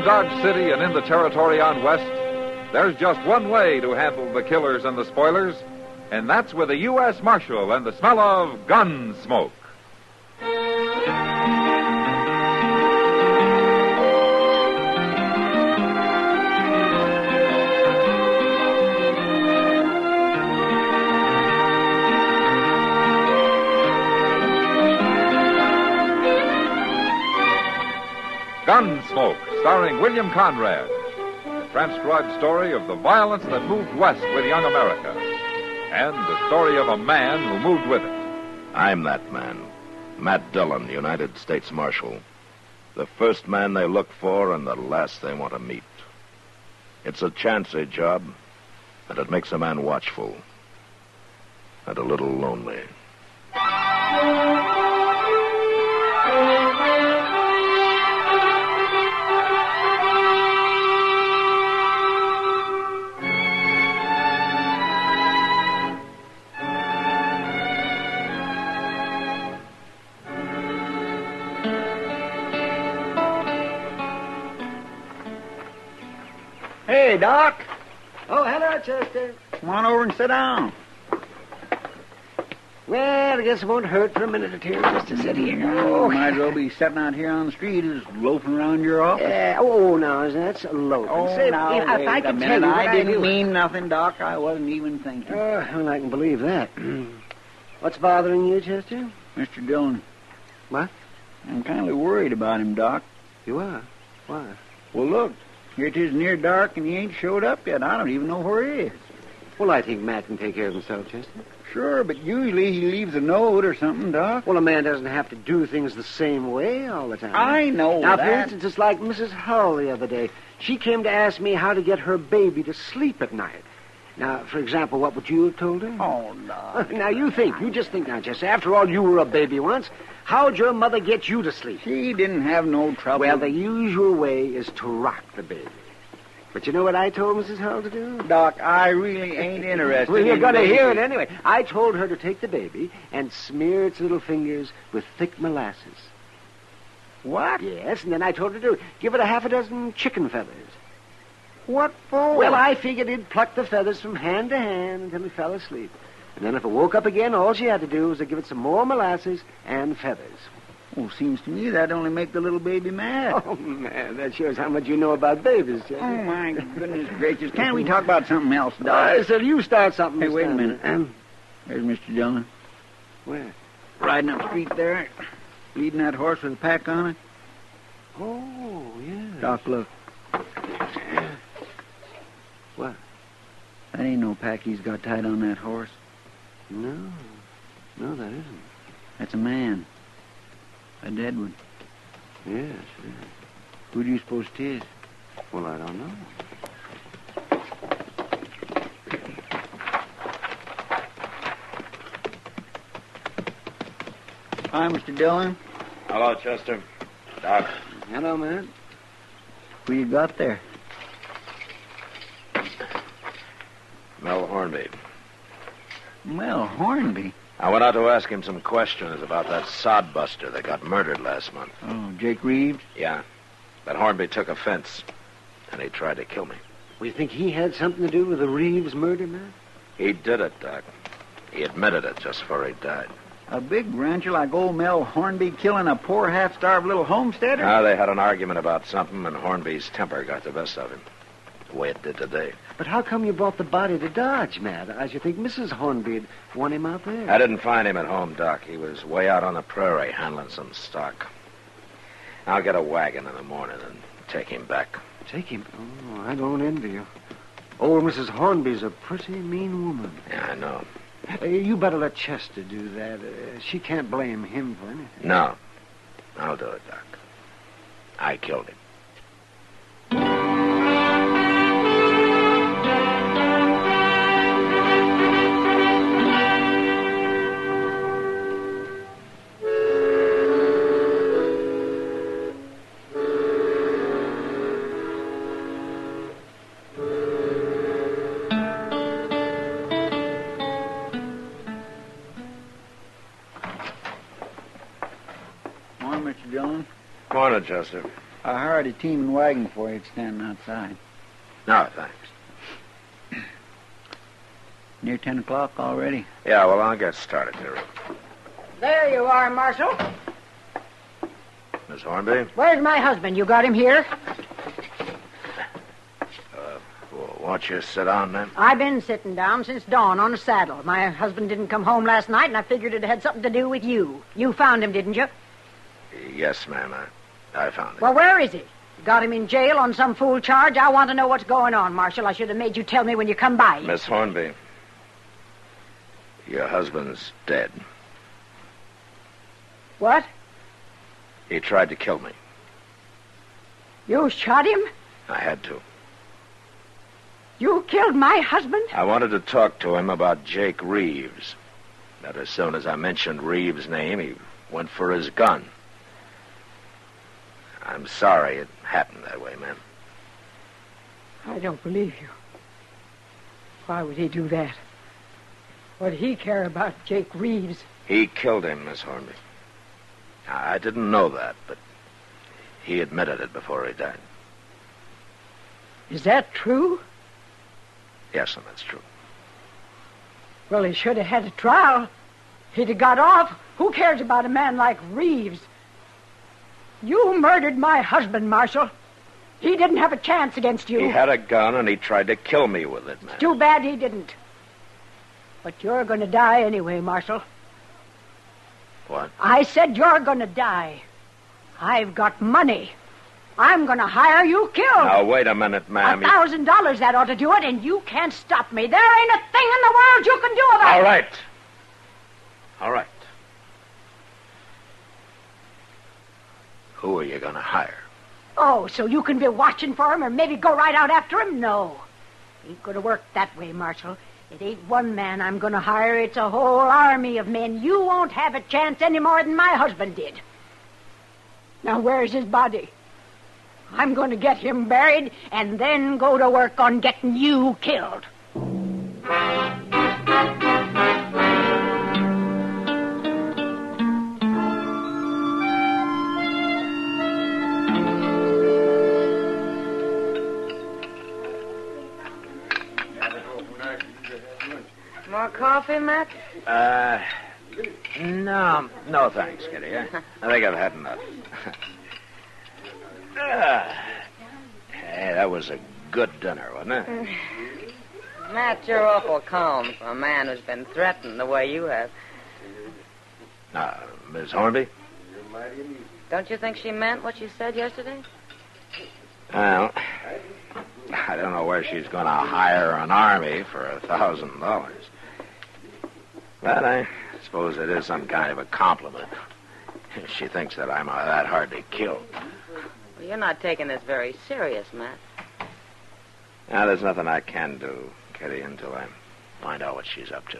Around Dodge City and in the territory on West, there's just one way to handle the killers and the spoilers, and that's with a U.S. Marshal and the smell of Gunsmoke. Gunsmoke, starring William Conrad. A transcribed story of the violence that moved west with young America. And the story of a man who moved with it. I'm that man. Matt Dillon, United States Marshal. The first man they look for and the last they want to meet. It's a chancy job, and it makes a man watchful. And a little lonely. Hey, Doc. Oh, hello, Chester. Come on over and sit down. Well, I guess it won't hurt for a minute or two just to sit here. Oh, might as well be sitting out here on the street as loafing around your office. No, that's loafing. Oh, Say, now, if wait I a could minute. tell you what I didn't do. mean nothing, Doc. I wasn't even thinking. Well, I can believe that. What's bothering you, Chester? Mr. Dillon. What? I'm kind of worried about him, Doc. You are? Why? Well, look. Here it is near dark, and he ain't showed up yet. I don't even know where he is. Well, I think Matt can take care of himself, Chester. Sure, but usually he leaves a note or something, Doc. Well, a man doesn't have to do things the same way all the time. I know now, that. for instance, it's like Mrs. Hull the other day. She came to ask me how to get her baby to sleep at night. Now, for example, what would you have told her? Oh, Doc. Now, you just think now, Chester. After all, you were a baby once. How'd your mother get you to sleep? She didn't have no trouble. Well, the usual way is to rock the baby. But you know what I told Mrs. Hull to do? Doc, I really ain't interested. Well, you're in going to baby. hear it anyway. I told her to take the baby and smear its little fingers with thick molasses. What? Yes, and then I told her to give it a half a dozen chicken feathers. What for? Well, I figured he'd pluck the feathers from hand to hand until he fell asleep. And then if it woke up again, all she had to do was to give it some more molasses and feathers. Oh, seems to me that'd only make the little baby mad. Oh, man, that shows how much you know about babies, Chester. Oh, my goodness gracious. Can't we talk about something else, Doc? I said you start something. Hey, this wait a time. minute. There's Mr. Dillon. Where? Riding up the street there, leading that horse with a pack on it. Oh, yeah. Doc, look. What? That ain't no pack he's got tied on that horse. No, that isn't. That's a man. A dead one. Yes. Who do you suppose it is? Well, I don't know. Hi, Mr. Dillon. Hello, Chester. Doc. Hello, man. Who you got there? Mel Hornby. Mel Hornby. I went out to ask him some questions about that sodbuster that got murdered last month. Oh, Jake Reeves? Yeah. But Hornby took offense, and he tried to kill me. Well, you think he had something to do with the Reeves murder, man? He did it, Doc. He admitted it just before he died. A big rancher like old Mel Hornby killing a poor, half-starved little homesteader? Now, they had an argument about something, and Hornby's temper got the best of him. The way it did today. But how come you brought the body to Dodge, Matt? I should think Mrs. Hornby'd want him out there. I didn't find him at home, Doc. He was way out on the prairie handling some stock. I'll get a wagon in the morning and take him back. Take him? Oh, I don't envy you. Old Mrs. Hornby's a pretty mean woman. Yeah, I know. You better let Chester do that. She can't blame him for anything. No. I'll do it, Doc. I killed him. Morning, Mr. Dillon. Morning, Chester. I hired a team and wagon for you. It's standing outside. No, thanks. Near 10 o'clock already? Yeah, well, I'll get started here. There you are, Marshal. Miss Hornby? Where's my husband? You got him here? Won't you sit down, then? I've been sitting down since dawn on a saddle. My husband didn't come home last night, and I figured it had something to do with you. You found him, didn't you? Yes, ma'am. I found him. Well, where is he? You got him in jail on some fool charge? I want to know what's going on, Marshal. I should have made you tell me when you come by. Miss Hornby, your husband's dead. What? He tried to kill me. You shot him? I had to. You killed my husband? I wanted to talk to him about Jake Reeves. But as soon as I mentioned Reeves' name, he went for his gun. I'm sorry it happened that way, ma'am. I don't believe you. Why would he do that? What'd he care about Jake Reeves? He killed him, Miss Hornby. I didn't know that, but he admitted it before he died. Is that true? Yes, and that's true. Well, he should have had a trial. He'd have got off. Who cares about a man like Reeves? You murdered my husband, Marshal. He didn't have a chance against you. He had a gun, and he tried to kill me with it, ma'am. Too bad he didn't. But you're going to die anyway, Marshal. What? I said you're going to die. I've got money. I'm going to hire you killed. Now, wait a minute, ma'am. $1,000, that ought to do it, and you can't stop me. There ain't a thing in the world you can do about it. All right. All right. Who are you going to hire? Oh, so you can be watching for him or maybe go right out after him? No. Ain't going to work that way, Marshal. It ain't one man I'm going to hire. It's a whole army of men. You won't have a chance any more than my husband did. Now, where's his body? I'm going to get him buried and then go to work on getting you killed. More coffee, Matt? No, thanks, Kitty. I think I've had enough. Hey, that was a good dinner, wasn't it? Matt, you're awful calm for a man who's been threatened the way you have. Miss Hornby? Don't you think she meant what she said yesterday? Well, I don't know where she's going to hire an army for $1,000. But I suppose it is some kind of a compliment. She thinks that I'm that hard to kill. Well, you're not taking this very serious, Matt. Now, there's nothing I can do, Kitty, until I find out what she's up to.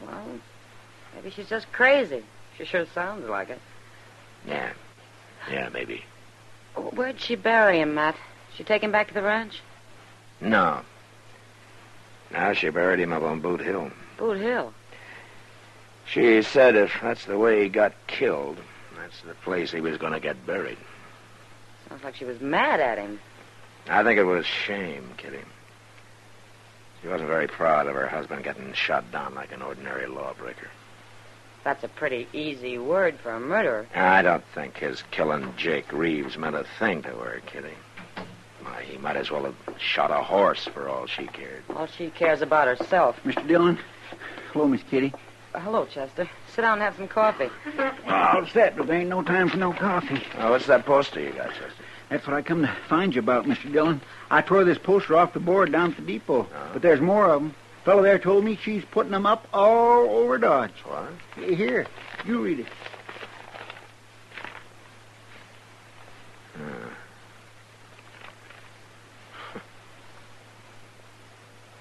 Well, maybe she's just crazy. She sure sounds like it. Yeah, maybe. Where'd she bury him, Matt? She take him back to the ranch? No. Now she buried him up on Boot Hill. Boot Hill? She said if that's the way he got killed, that's the place he was going to get buried. Sounds like she was mad at him. I think it was shame, Kitty. She wasn't very proud of her husband getting shot down like an ordinary lawbreaker. That's a pretty easy word for a murderer. I don't think his killing Jake Reeves meant a thing to her, Kitty. Why, he might as well have shot a horse for all she cared. All she cares about herself. Mr. Dillon. Hello, Miss Kitty. Hello, Chester. Sit down and have some coffee. All set, but there ain't no time for no coffee. Oh, what's that poster you got, Chester? That's what I come to find you about, Mr. Dillon. I tore this poster off the board down at the depot, but there's more of them. Fellow there told me she's putting them up all over Dodge. What? Here, you read it.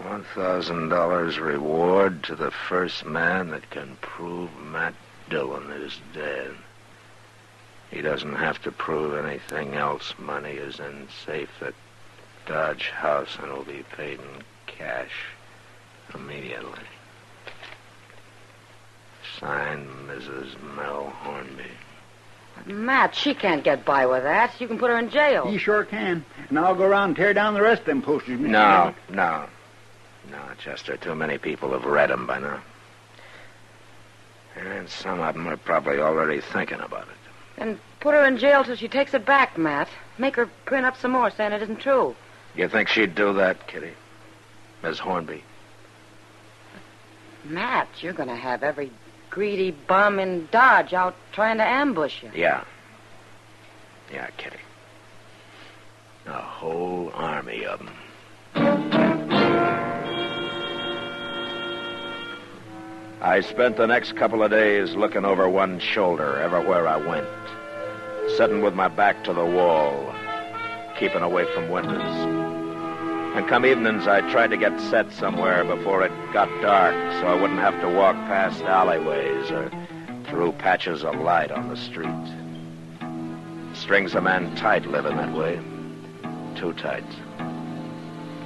$1,000 reward to the first man that can prove Matt Dillon is dead. He doesn't have to prove anything else. Money is in safe at Dodge House and will be paid in cash immediately. Signed, Mrs. Mel Hornby. Matt, she can't get by with that. You can put her in jail. He sure can. And I'll go around and tear down the rest of them posters. Mr. No, Dillon. no, Chester. Too many people have read them by now. And some of them are probably already thinking about it. And put her in jail till she takes it back, Matt. Make her print up some more saying it isn't true. You think she'd do that, Kitty? Miss Hornby? Matt, you're going to have every greedy bum in Dodge out trying to ambush you. Yeah. Yeah, Kitty. A whole army of them. I spent the next couple of days looking over one shoulder everywhere I went, sitting with my back to the wall, keeping away from windows. And come evenings, I tried to get set somewhere before it got dark so I wouldn't have to walk past alleyways or through patches of light on the street. Strings a man tight living that way. Too tight.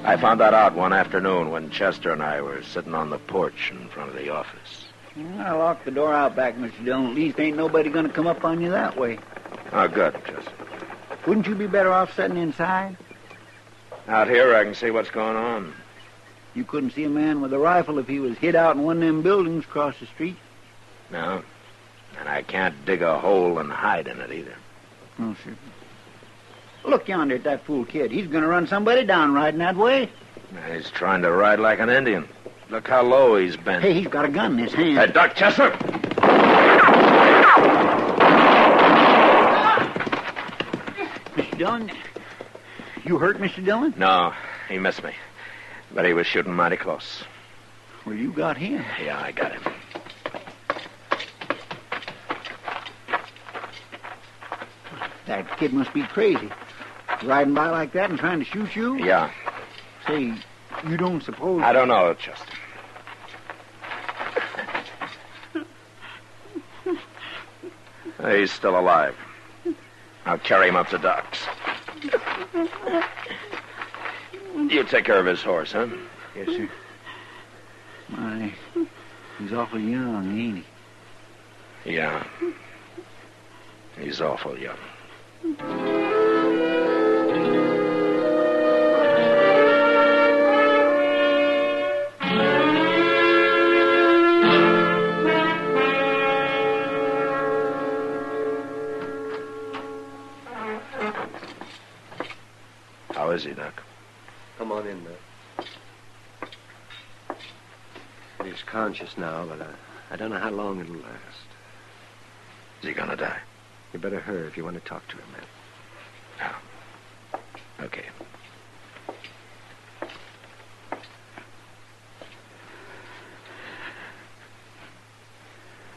I found that out one afternoon when Chester and I were sitting on the porch in front of the office. I locked the door out back, Mr. Dillon. At least ain't nobody going to come up on you that way. Oh, good, Chester. Wouldn't you be better off sitting inside? Out here, I can see what's going on. You couldn't see a man with a rifle if he was hid out in one of them buildings across the street. No. And I can't dig a hole and hide in it either. Oh, sure. Look yonder at that fool kid. He's going to run somebody down riding that way. He's trying to ride like an Indian. Look how low he's bent. Hey, he's got a gun in his hand. Hey, duck, Chester! Mr. Dillon, you hurt Mr. Dillon? No, he missed me. But he was shooting mighty close. Well, you got him. Yeah, I got him. That kid must be crazy. Riding by like that and trying to shoot you? Yeah. Say, you don't suppose... I don't know, Chester. He's still alive. I'll carry him up to Doc's. You take care of his horse, huh? Yes, sir. My, he's awful young, ain't he? Yeah. He's awful young. How is he, Doc? Come on in, Matt. He's conscious now, but I don't know how long it'll last. Is he gonna die? You better hurry if you want to talk to him, Matt. No. Okay.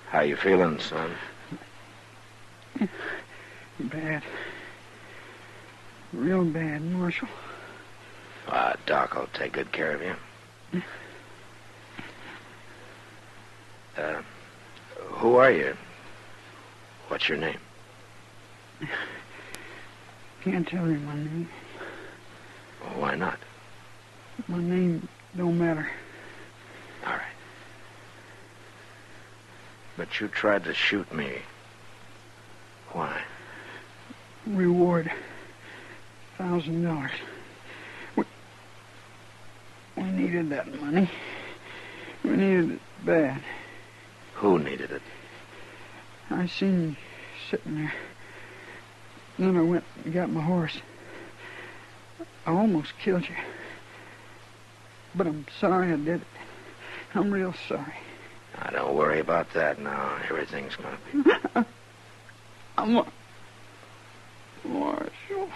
How you feeling, son? Bad. Real bad, Marshal. Doc will take good care of you. Who are you? What's your name? Can't tell you my name. Well, why not? My name don't matter. All right. But you tried to shoot me. Why? Reward. $1,000. We needed that money. We needed it bad. Who needed it? I seen you sitting there. Then I went and got my horse. I almost killed you. But I'm sorry I did it. I'm real sorry. Now, don't worry about that now. Everything's gonna be... I'm a... Marshal.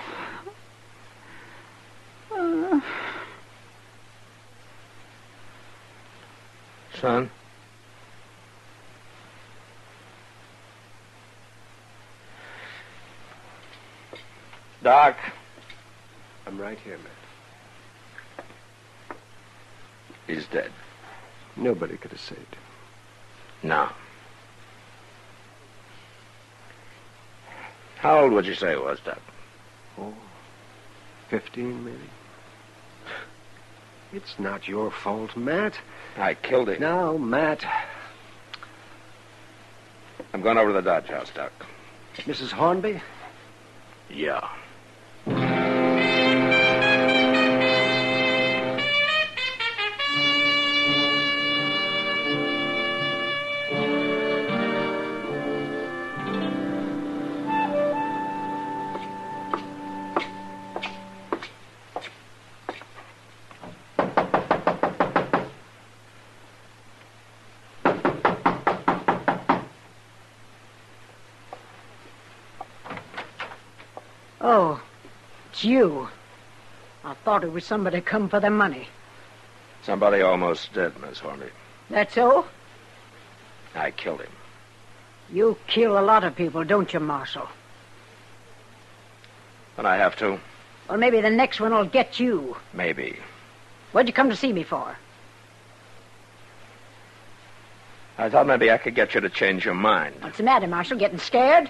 Son? Doc? I'm right here, Matt. He's dead. Nobody could have saved him. No. How old would you say he was, Doc? Oh, 15, maybe. It's not your fault, Matt. I killed him. No, Matt. I'm going over to the Dodge house, Doc. Mrs. Hornby? Yeah. Oh, it's you. I thought it was somebody come for the money. Somebody almost did, Miss Hornby. That's so? I killed him. You kill a lot of people, don't you, Marshal? But I have to. Well, maybe the next one will get you. Maybe. What'd you come to see me for? I thought maybe I could get you to change your mind. What's the matter, Marshal? Getting scared?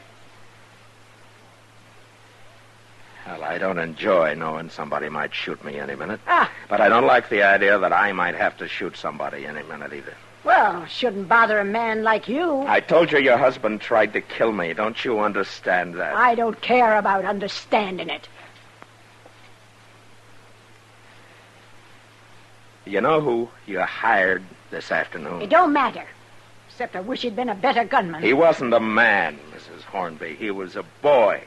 Well, I don't enjoy knowing somebody might shoot me any minute. Ah. But I don't like the idea that I might have to shoot somebody any minute either. Well, shouldn't bother a man like you. I told you your husband tried to kill me. Don't you understand that? I don't care about understanding it. You know who you hired this afternoon? It don't matter. Except I wish he'd been a better gunman. He wasn't a man, Mrs. Hornby. He was a boy.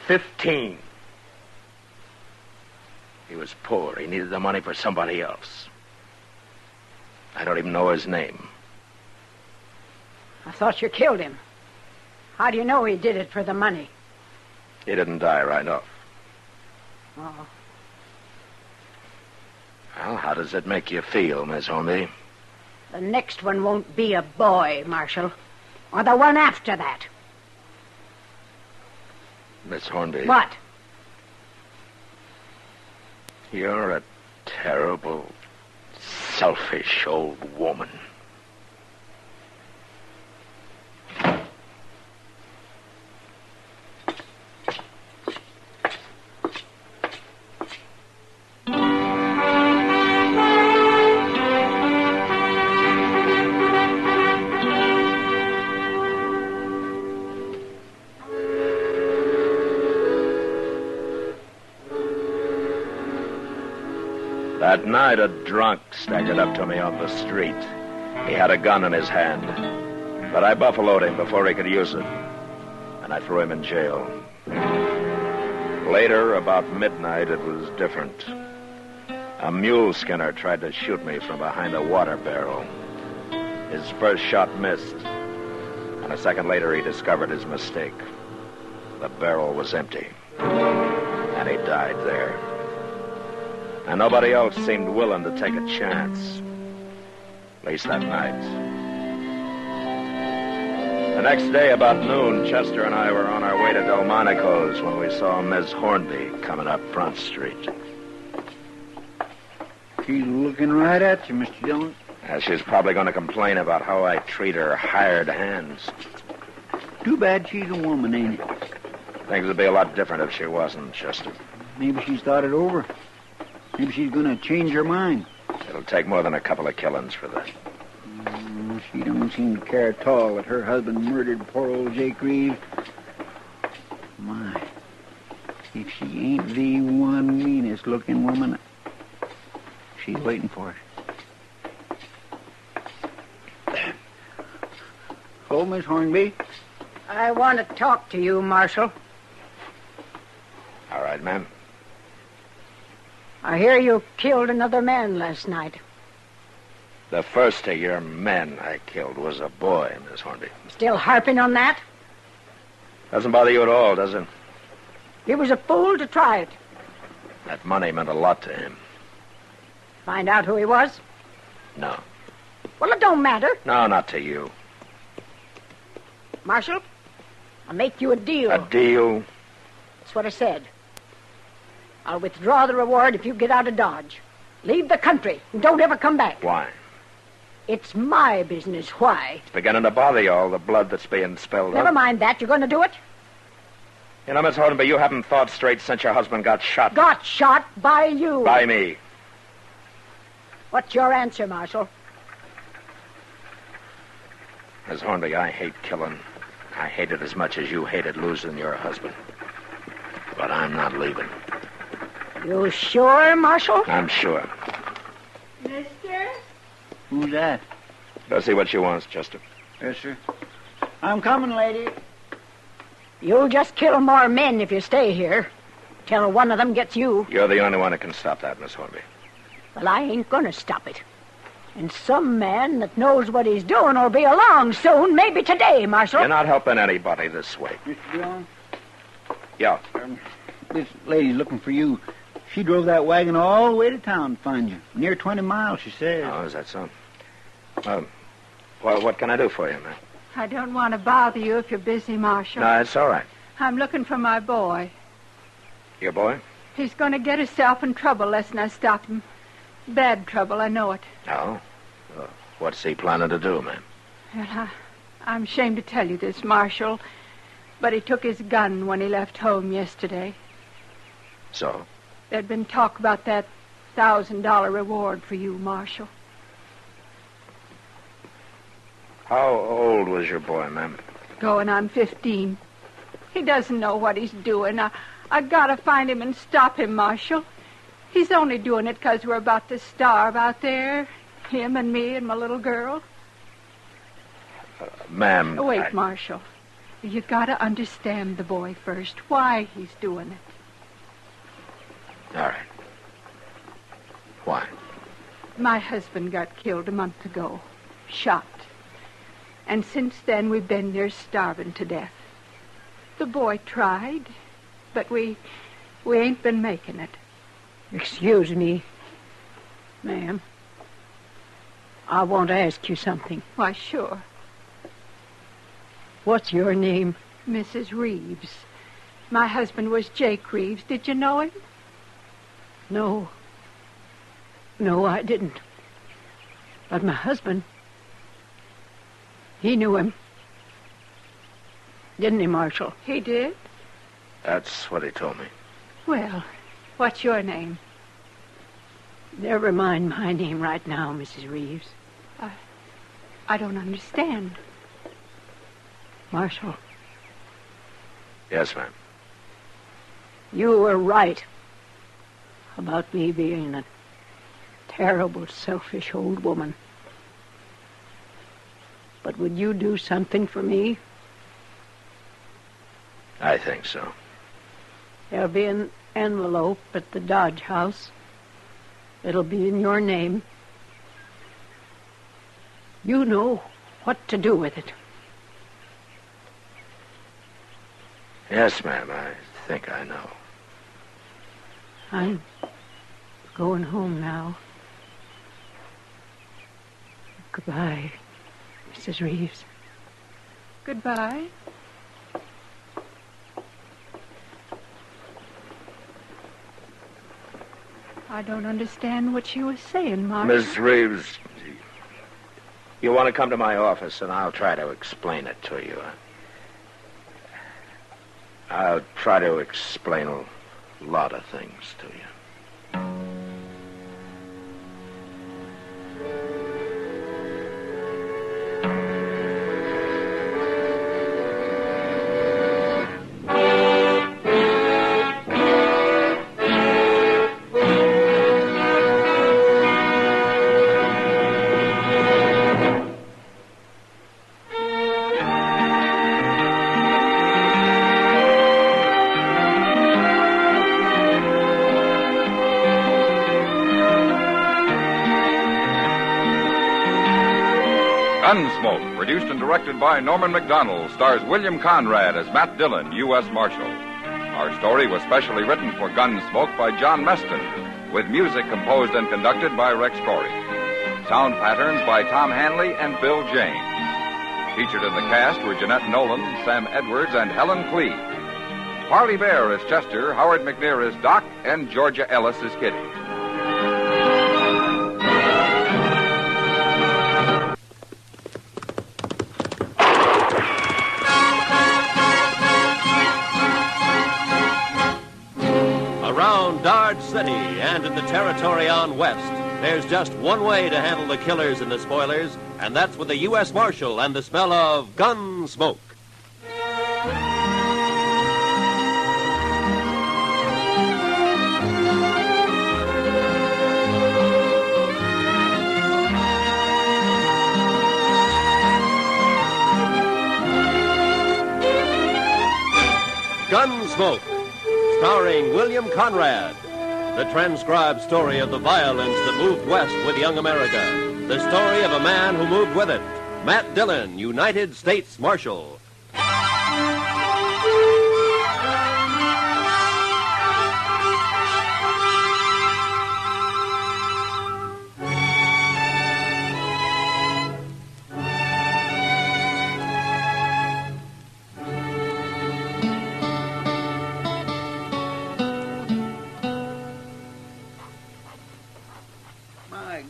15. He was poor. He needed the money for somebody else. I don't even know his name. I thought you killed him. How do you know he did it for the money? He didn't die right off. Oh. Well, how does it make you feel, Miss Hornby? The next one won't be a boy, Marshal. Or the one after that. Miss Hornby. What? You're a terrible, selfish old woman. That night, a drunk staggered up to me on the street. He had a gun in his hand, but I buffaloed him before he could use it, and I threw him in jail. Later, about midnight, it was different. A mule skinner tried to shoot me from behind a water barrel. His first shot missed, and a second later, he discovered his mistake. The barrel was empty, and he died there. And nobody else seemed willing to take a chance. At least that night. The next day, about noon, Chester and I were on our way to Delmonico's when we saw Miss Hornby coming up Front Street. She's looking right at you, Mr. Dillon. She's probably going to complain about how I treat her hired hands. Too bad she's a woman, ain't it? Things would be a lot different if she wasn't, Chester. Maybe she's thought it over. Maybe she's going to change her mind. It'll take more than a couple of killings for that. She don't seem to care at all that her husband murdered poor old Jake Reeves. My, if she ain't the one meanest-looking woman, she's waiting for it. Hello, Miss Hornby. I want to talk to you, Marshal. All right, ma'am. I hear you killed another man last night. The first of your men I killed was a boy, Miss Hornby. Still harping on that? Doesn't bother you at all, does it? He was a fool to try it. That money meant a lot to him. Find out who he was? No. Well, it don't matter. No, not to you. Marshal, I'll make you a deal. A deal? That's what I said. I'll withdraw the reward if you get out of Dodge. Leave the country and don't ever come back. Why? It's my business. Why? It's beginning to bother you, all the blood that's being spilled. Never mind that. You're going to do it? You know, Miss Hornby, you haven't thought straight since your husband got shot. Got shot by you. By me. What's your answer, Marshal? Miss Hornby, I hate killing. I hate it as much as you hated losing your husband. But I'm not leaving. You sure, Marshal? I'm sure. Mister? Who's that? Go see what she wants, Chester. Yes, sir. I'm coming, lady. You'll just kill more men if you stay here. Till one of them gets you. You're the only one that can stop that, Miss Hornby. Well, I ain't gonna stop it. And some man that knows what he's doing will be along soon, maybe today, Marshal. You're not helping anybody this way. Mr. Dillon? Yeah. This lady's looking for you. She drove that wagon all the way to town to find you. Near 20 miles, she says. Oh, is that so? Well, what can I do for you, man? I don't want to bother you if you're busy, Marshal. No, it's all right. I'm looking for my boy. Your boy? He's going to get himself in trouble lest I stop him. Bad trouble, I know it. Oh? What's he planning to do, man? Well, I'm ashamed to tell you this, Marshal, but he took his gun when he left home yesterday. So? There'd been talk about that $1,000 reward for you, Marshal. How old was your boy, ma'am? Going on 15. He doesn't know what he's doing. I gotta find him and stop him, Marshal. He's only doing it 'cause we're about to starve out there. Him and me and my little girl. Ma'am... Wait, Marshal. You gotta understand the boy first, why he's doing it. All right. Why? My husband got killed a month ago. Shot. And since then, we've been near starving to death. The boy tried, but we ain't been making it. Excuse me, ma'am. I want to ask you something. Why, sure. What's your name? Mrs. Reeves. My husband was Jake Reeves. Did you know him? No. No, I didn't. But my husband, he knew him. Didn't he, Marshal? He did? That's what he told me. Well, what's your name? Never mind my name right now, Mrs. Reeves. I don't understand. Marshal. Yes, ma'am. You were right about me being a terrible, selfish old woman. But would you do something for me? I think so. There'll be an envelope at the Dodge House. It'll be in your name. You know what to do with it. Yes, ma'am, I think I know. I'm going home now. Goodbye, Mrs. Reeves. Goodbye. I don't understand what she was saying, Marshal. Miss Reeves, you want to come to my office, and I'll try to explain it to you. I'll try to explain a lot of things to you. Gunsmoke, produced and directed by Norman McDonald, stars William Conrad as Matt Dillon, U.S. Marshal. Our story was specially written for Gunsmoke by John Meston, with music composed and conducted by Rex Corey. Sound patterns by Tom Hanley and Bill James. Featured in the cast were Jeanette Nolan, Sam Edwards, and Helen Cleve. Parley Bear is Chester, Howard McNear is Doc, and Georgia Ellis is Kitty. Around Dodge City and in the territory on west, there's just one way to handle the killers and the spoilers, and that's with the U.S. Marshal and the smell of Gunsmoke. Gunsmoke, starring William Conrad. The transcribed story of the violence that moved west with young America. The story of a man who moved with it. Matt Dillon, United States Marshal.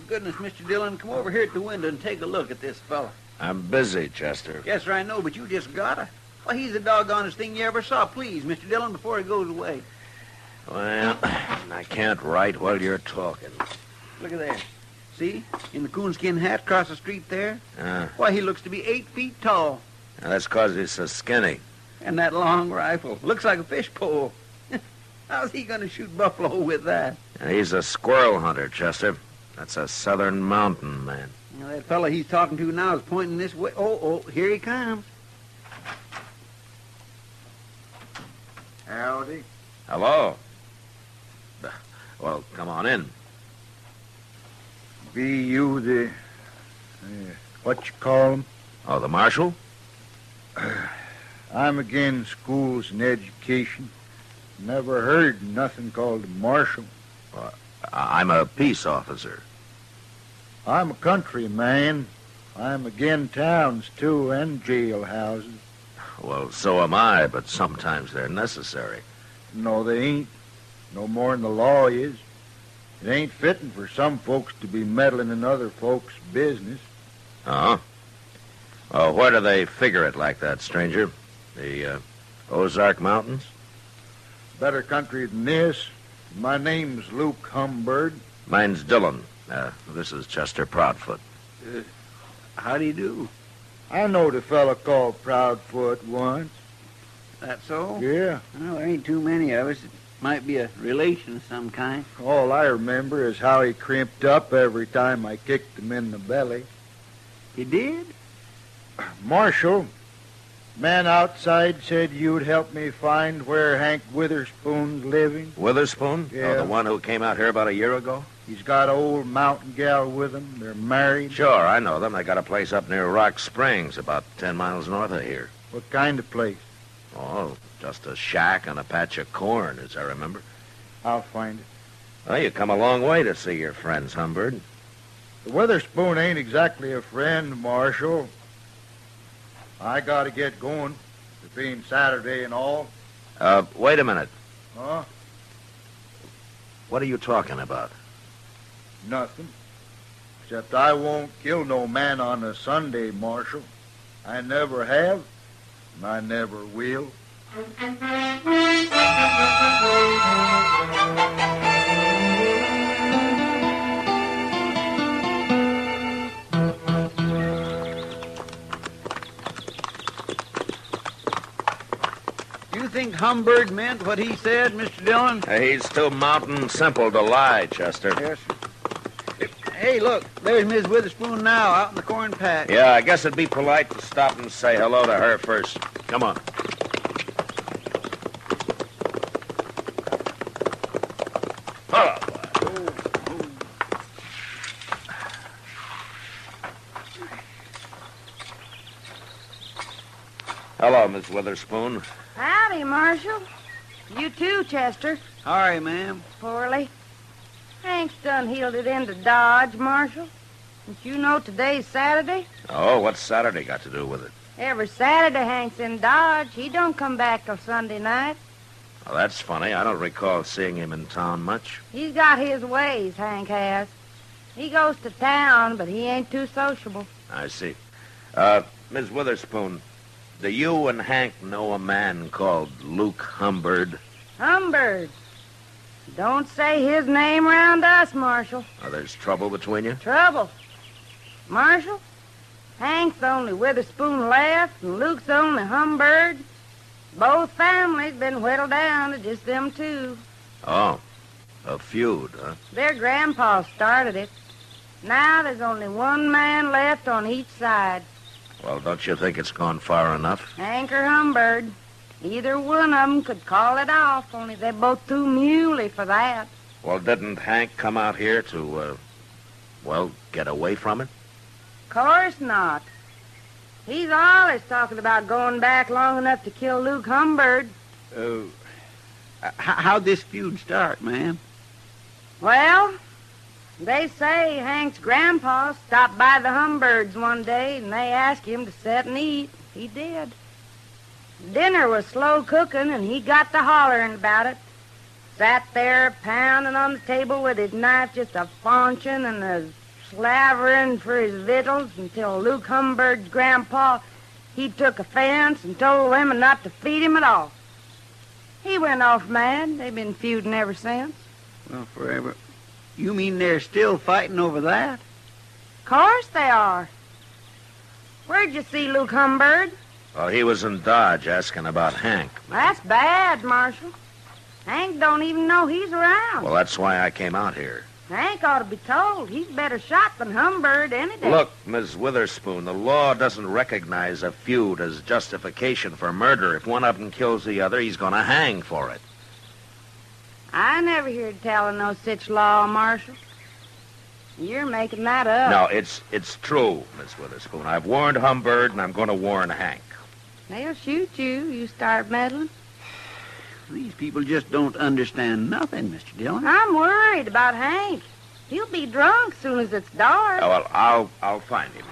Goodness, Mr. Dillon, come over here at the window and take a look at this fella. I'm busy, Chester. Yes, sir, I know, but you just gotta. Well, he's the doggonest thing you ever saw. Please, Mr. Dillon, before he goes away. Well, I can't write while you're talking. Look at there. See? In the coonskin hat across the street there? Why, he looks to be 8 feet tall. Now, that's 'cause he's so skinny. And that long rifle. Looks like a fish pole. How's he going to shoot buffalo with that? He's a squirrel hunter, Chester. That's a southern mountain man. You know, that fella he's talking to now is pointing this way. Oh, here he comes. Howdy. Hello. Well, come on in. Be you the... what you call 'em? Oh, the Marshal? I'm again schools and education. Never heard nothing called a marshal. I'm a peace officer. I'm a country man. I'm again towns, too, and jailhouses. Well, so am I, but sometimes they're necessary. No, they ain't. No more'n the law is. It ain't fitting for some folks to be meddling in other folks' business. Uh-huh. Well, where do they figure it like that, stranger? The Ozark Mountains? Better country than this. My name's Luke Humbird. Mine's Dillon. This is Chester Proudfoot. How do you do? I knowed a fella called Proudfoot once. That so? Yeah. Well, there ain't too many of us. It might be a relation of some kind. All I remember is how he crimped up every time I kicked him in the belly. He did? Marshal, man outside said you'd help me find where Hank Witherspoon's living. Witherspoon? Yeah. Oh, the one who came out here about a year ago? He's got an old mountain gal with him. They're married. Sure, I know them. They got a place up near Rock Springs, about 10 miles north of here. What kind of place? Oh, just a shack and a patch of corn, as I remember. I'll find it. Well, you come a long way to see your friends, Humbird. The Witherspoon ain't exactly a friend, Marshal. I gotta get going. It being Saturday and all. Wait a minute. Huh? What are you talking about? Nothing. Except I won't kill no man on a Sunday, Marshal. I never have, and I never will. You think Humbird meant what he said, Mr. Dillon? He's too mountain simple to lie, Chester. Yes, sir. Hey, look, there's Miss Witherspoon now, out in the corn patch. Yeah, I guess it'd be polite to stop and say hello to her first. Come on. Hello, Miss Witherspoon. Howdy, Marshal. You too, Chester. Sorry, ma'am. Poorly. Hank's done healed it into Dodge, Marshal. Don't you know today's Saturday? Oh, what's Saturday got to do with it? Every Saturday Hank's in Dodge. He don't come back till Sunday night. Well, that's funny. I don't recall seeing him in town much. He's got his ways, Hank has. He goes to town, but he ain't too sociable. I see. Miss Witherspoon, do you and Hank know a man called Luke Humbird? Humbird. Don't say his name round us, Marshal. Oh, there's trouble between you? Trouble. Marshal, Hank's the only Witherspoon left, and Luke's the only Humbird. Both families been whittled down to just them two. Oh, a feud, huh? Their grandpa started it. Now there's only one man left on each side. Well, don't you think it's gone far enough? Hank or Humbird. Either one of 'em could call it off, only they're both too muley for that. Well, didn't Hank come out here to, get away from it? Course not. He's always talking about going back long enough to kill Luke Humbird. How'd this feud start, ma'am? Well, they say Hank's grandpa stopped by the Humbirds one day and they asked him to sit and eat. He did. Dinner was slow cooking and he got to hollering about it. Sat there pounding on the table with his knife just a-faunching and slavering for his victuals until Luke Humbird's grandpa, he took offense and told the women not to feed him at all. He went off mad. They've been feuding ever since. Well, forever. You mean they're still fighting over that? Course they are. Where'd you see Luke Humbird? Well, he was in Dodge asking about Hank. That's bad, Marshal. Hank don't even know he's around. Well, that's why I came out here. Hank ought to be told. He's better shot than Humbird any day. Look, Miss Witherspoon, the law doesn't recognize a feud as justification for murder. If one of them kills the other, he's going to hang for it. I never heard tell of no such law, Marshal. You're making that up. No, it's true, Miss Witherspoon. I've warned Humbird, and I'm going to warn Hank. They'll shoot you. You start meddling. These people just don't understand nothing, Mr. Dillon. I'm worried about Hank. He'll be drunk soon as it's dark. Oh, well, I'll find him.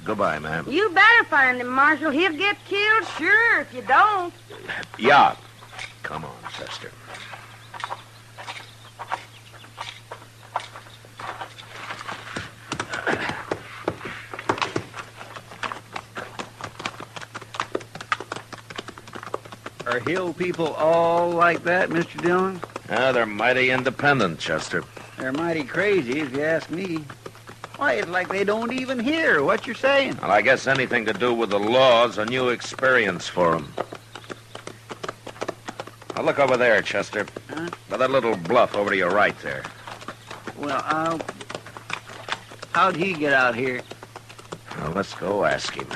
Goodbye, ma'am. You better find him, Marshal. He'll get killed, sure, if you don't. Yeah. Come on, Chester. Are hill people all like that, Mr. Dillon? They're mighty independent, Chester. They're mighty crazy, if you ask me. Why, it's like they don't even hear what you're saying. Well, I guess anything to do with the law is a new experience for them. Now, look over there, Chester. Huh? By that little bluff over to your right there. Well, how'd he get out here? Well, let's go ask him.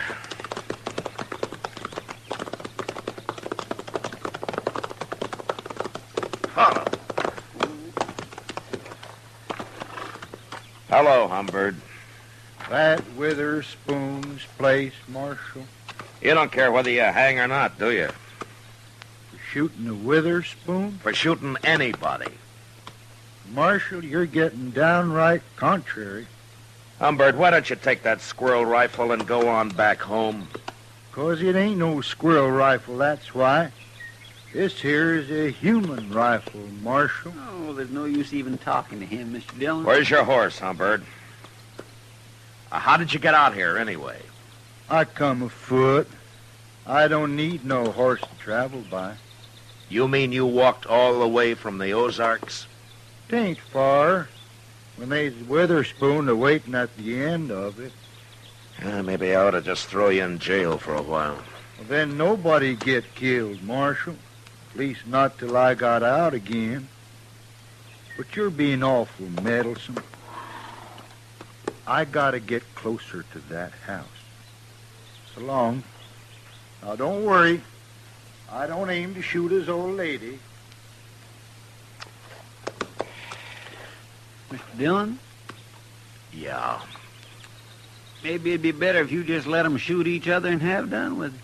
Hello, Humbird. That Witherspoon's place, Marshal. You don't care whether you hang or not, do you? For shooting the Witherspoon? For shooting anybody. Marshal, you're getting downright contrary. Humbird, why don't you take that squirrel rifle and go on back home? 'Cause it ain't no squirrel rifle, that's why. This here is a human rifle, Marshal. Oh, there's no use even talking to him, Mr. Dillon. Where's your horse, Humbird? How did you get out here, anyway? I come afoot. I don't need no horse to travel by. You mean you walked all the way from the Ozarks? 'Tain't far. When they's Witherspoon a-waiting at the end of it. Maybe I ought to just throw you in jail for a while. Well, then nobody get killed, Marshal. At least not till I got out again. But you're being awful meddlesome. I gotta get closer to that house. So long. Now, don't worry. I don't aim to shoot his old lady. Mr. Dillon? Yeah. Maybe it'd be better if you just let them shoot each other and have done with it.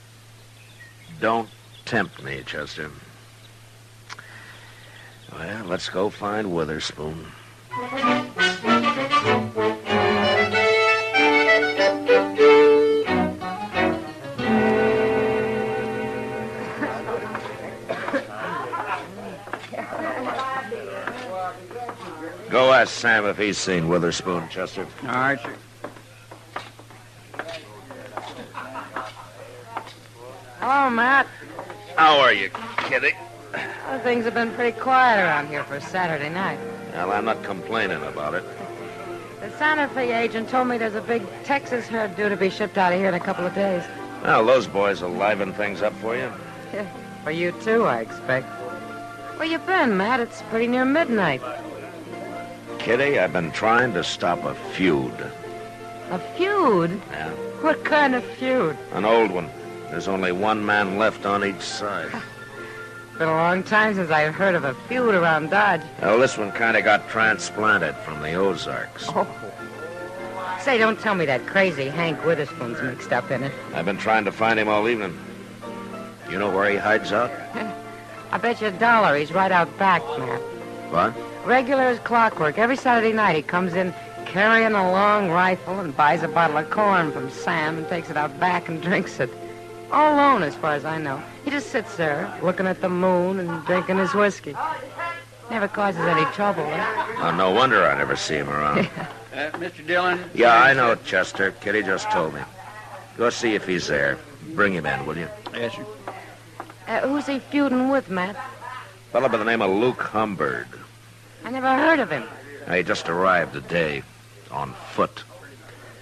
Don't tempt me, Chester. Well, let's go find Witherspoon. Go ask Sam if he's seen Witherspoon, Chester. All right, sir. Hello, Matt. How are you, Kitty? Well, things have been pretty quiet around here for a Saturday night. Well, I'm not complaining about it. The Santa Fe agent told me there's a big Texas herd due to be shipped out of here in a couple of days. Well, those boys will liven things up for you. For you, too, I expect. Where you been, Matt? It's pretty near midnight. Kitty, I've been trying to stop a feud. A feud? Yeah. What kind of feud? An old one. There's only one man left on each side. Been a long time since I've heard of a feud around Dodge. Well, this one kind of got transplanted from the Ozarks. Oh. Say, don't tell me that crazy Hank Witherspoon's mixed up in it. I've been trying to find him all evening. You know where he hides out? I bet you $1 he's right out back, Matt. What? Regular as clockwork. Every Saturday night he comes in carrying a long rifle and buys a bottle of corn from Sam and takes it out back and drinks it. All alone, as far as I know. He just sits there, looking at the moon and drinking his whiskey. Never causes any trouble, eh? Oh, no wonder I never see him around. Mr. Dillon? Yeah, I know, Chester. Kitty just told me. Go see if he's there. Bring him in, will you? Yes, sir. Who's he feuding with, Matt? Fellow by the name of Luke Humbird. I never heard of him. He just arrived today. On foot.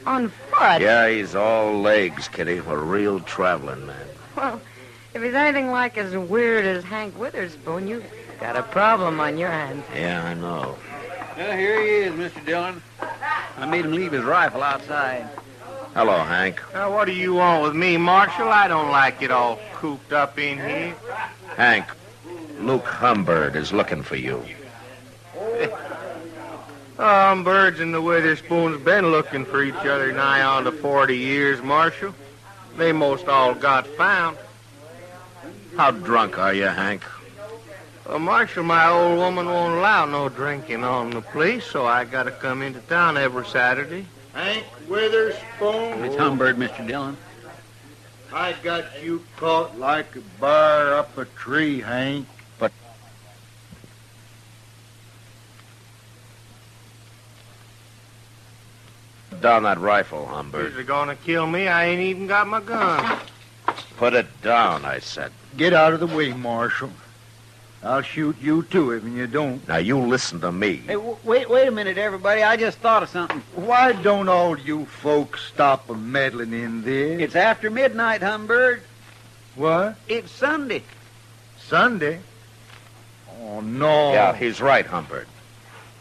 On foot? Yeah, he's all legs, Kitty. A real traveling man. Well, if he's anything like as weird as Hank Witherspoon, you got a problem on your hands. Yeah, I know. Well, here he is, Mr. Dillon. I made him leave his rifle outside. Hello, Hank. What do you want with me, Marshal? I don't like it all cooped up in here. Hank, Luke Humbird is looking for you. Birds and the Witherspoons been looking for each other nigh on to 40 years, Marshal. They most all got found. How drunk are you, Hank? Marshal, my old woman won't allow no drinking on the place, so I gotta come into town every Saturday. Hank Witherspoon. It's Humbird, Mr. Dillon. I got you caught like a bear up a tree, Hank. But... Down that rifle, Humbird. If you're gonna kill me, I ain't even got my gun. Put it down, I said. Get out of the way, Marshal. I'll shoot you, too, if you don't. Now, you listen to me. Hey, wait a minute, everybody. I just thought of something. Why don't all you folks stop meddling in this? It's after midnight, Humbird. What? It's Sunday. Sunday? Oh, no. Yeah, he's right, Humbird.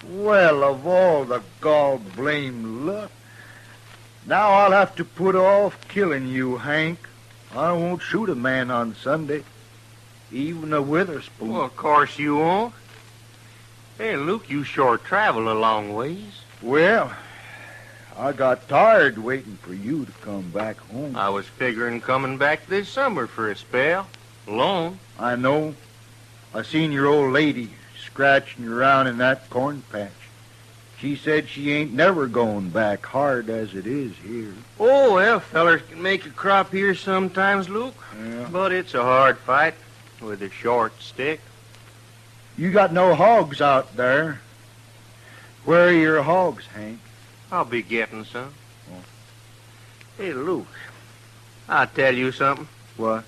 Well, of all the gall-blamed luck. Now I'll have to put off killing you, Hank. I won't shoot a man on Sunday. Even a Witherspoon. Well, of course you won't. Hey, Luke, you sure travel a long ways. Well, I got tired waiting for you to come back home. I was figuring coming back this summer for a spell. Alone. I know. I seen your old lady scratching around in that corn patch. She said she ain't never going back, hard as it is here. Oh, well, fellers can make a crop here sometimes, Luke. Yeah. But it's a hard fight with a short stick. You got no hogs out there. Where are your hogs, Hank? I'll be getting some. Oh. Hey, Luke, I'll tell you something. What?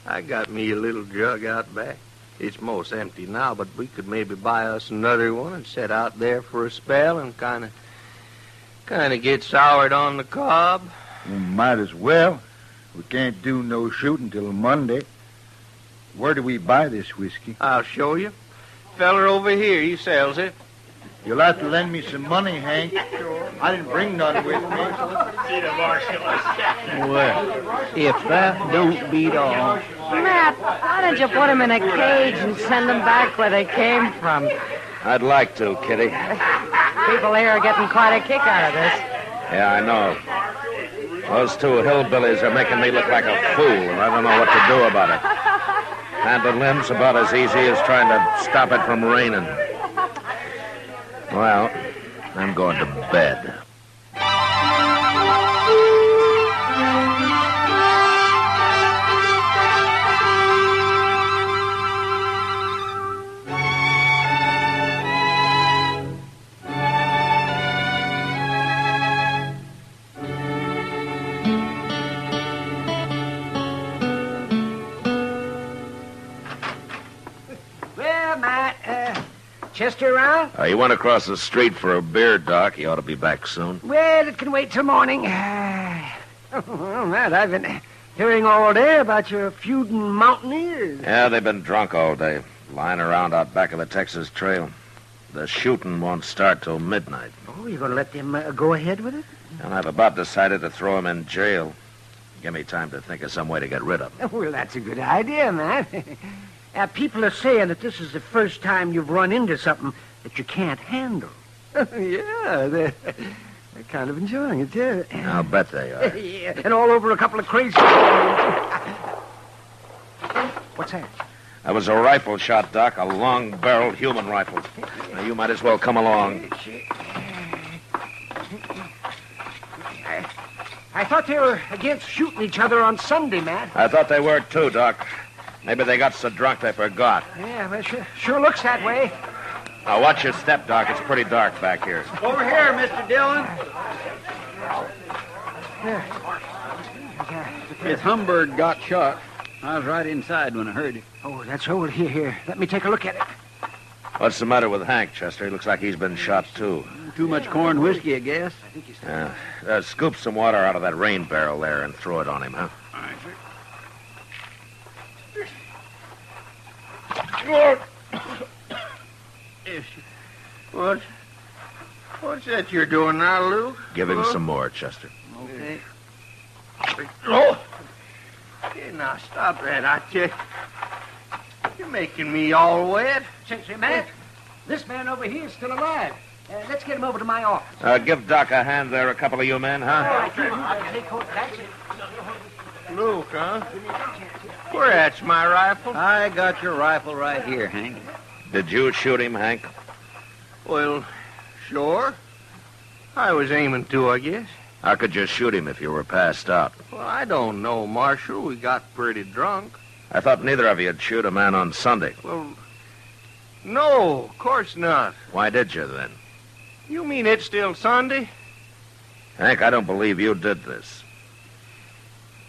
I got me a little jug out back. It's most empty now, but we could maybe buy us another one and set out there for a spell and kind of get soured on the cob. Well, might as well. We can't do no shooting till Monday. Where do we buy this whiskey? I'll show you. Feller over here, he sells it. You'll have to lend me some money, Hank. I didn't bring none with me. Well, if that don't beat all. Matt, why don't you put them in a cage and send them back where they came from? I'd like to, Kitty. People here are getting quite a kick out of this. Yeah, I know. Those two hillbillies are making me look like a fool, and I don't know what to do about it. Hand and limbs about as easy as trying to stop it from raining. Well, I'm going to bed. Well, Matt, Chester around? You went across the street for a beer, Doc. He ought to be back soon. Well, it can wait till morning. Well, Matt, I've been hearing all day about your feuding mountaineers. Yeah, they've been drunk all day, lying around out back of the Texas Trail. The shooting won't start till midnight. Oh, you're going to let them go ahead with it? And I've about decided to throw him in jail. Give me time to think of some way to get rid of him. Well, that's a good idea, Matt. People are saying that this is the first time you've run into something that you can't handle. Yeah, they're kind of enjoying it, too. I'll bet they are. Yeah, and all over a couple of crazy... What's that? That was a rifle shot, Doc, a long-barreled human rifle. Now, you might as well come along. I thought they were against shooting each other on Sunday, Matt. I thought they were, too, Doc. Maybe they got so drunk they forgot. Yeah, well, sure looks that way. Now, watch your step, Doc. It's pretty dark back here. Over here, Mr. Dillon. Miss Humbird got shot. I was right inside when I heard it. Oh, that's over here. Let me take a look at it. What's the matter with Hank, Chester? He looks like he's been shot, too. Too much corn whiskey, I guess. Scoop some water out of that rain barrel there and throw it on him, huh? All right, sir. What's that you're doing now, Luke? Give him some more, Chester. Okay. Oh! Hey, now, stop that, I tell you. You're making me all wet. Say, Matt, this man over here is still alive. Let's get him over to my office. Give Doc a hand there, a couple of you men, huh? Luke, huh? Where at's my rifle? I got your rifle right here, Hank. Did you shoot him, Hank? Well, sure. I was aiming to, I guess. How could you shoot him if you were passed out? Well, I don't know, Marshal. We got pretty drunk. I thought neither of you'd shoot a man on Sunday. Well, no, of course not. Why did you, then? You mean it's still Sunday? Hank, I don't believe you did this.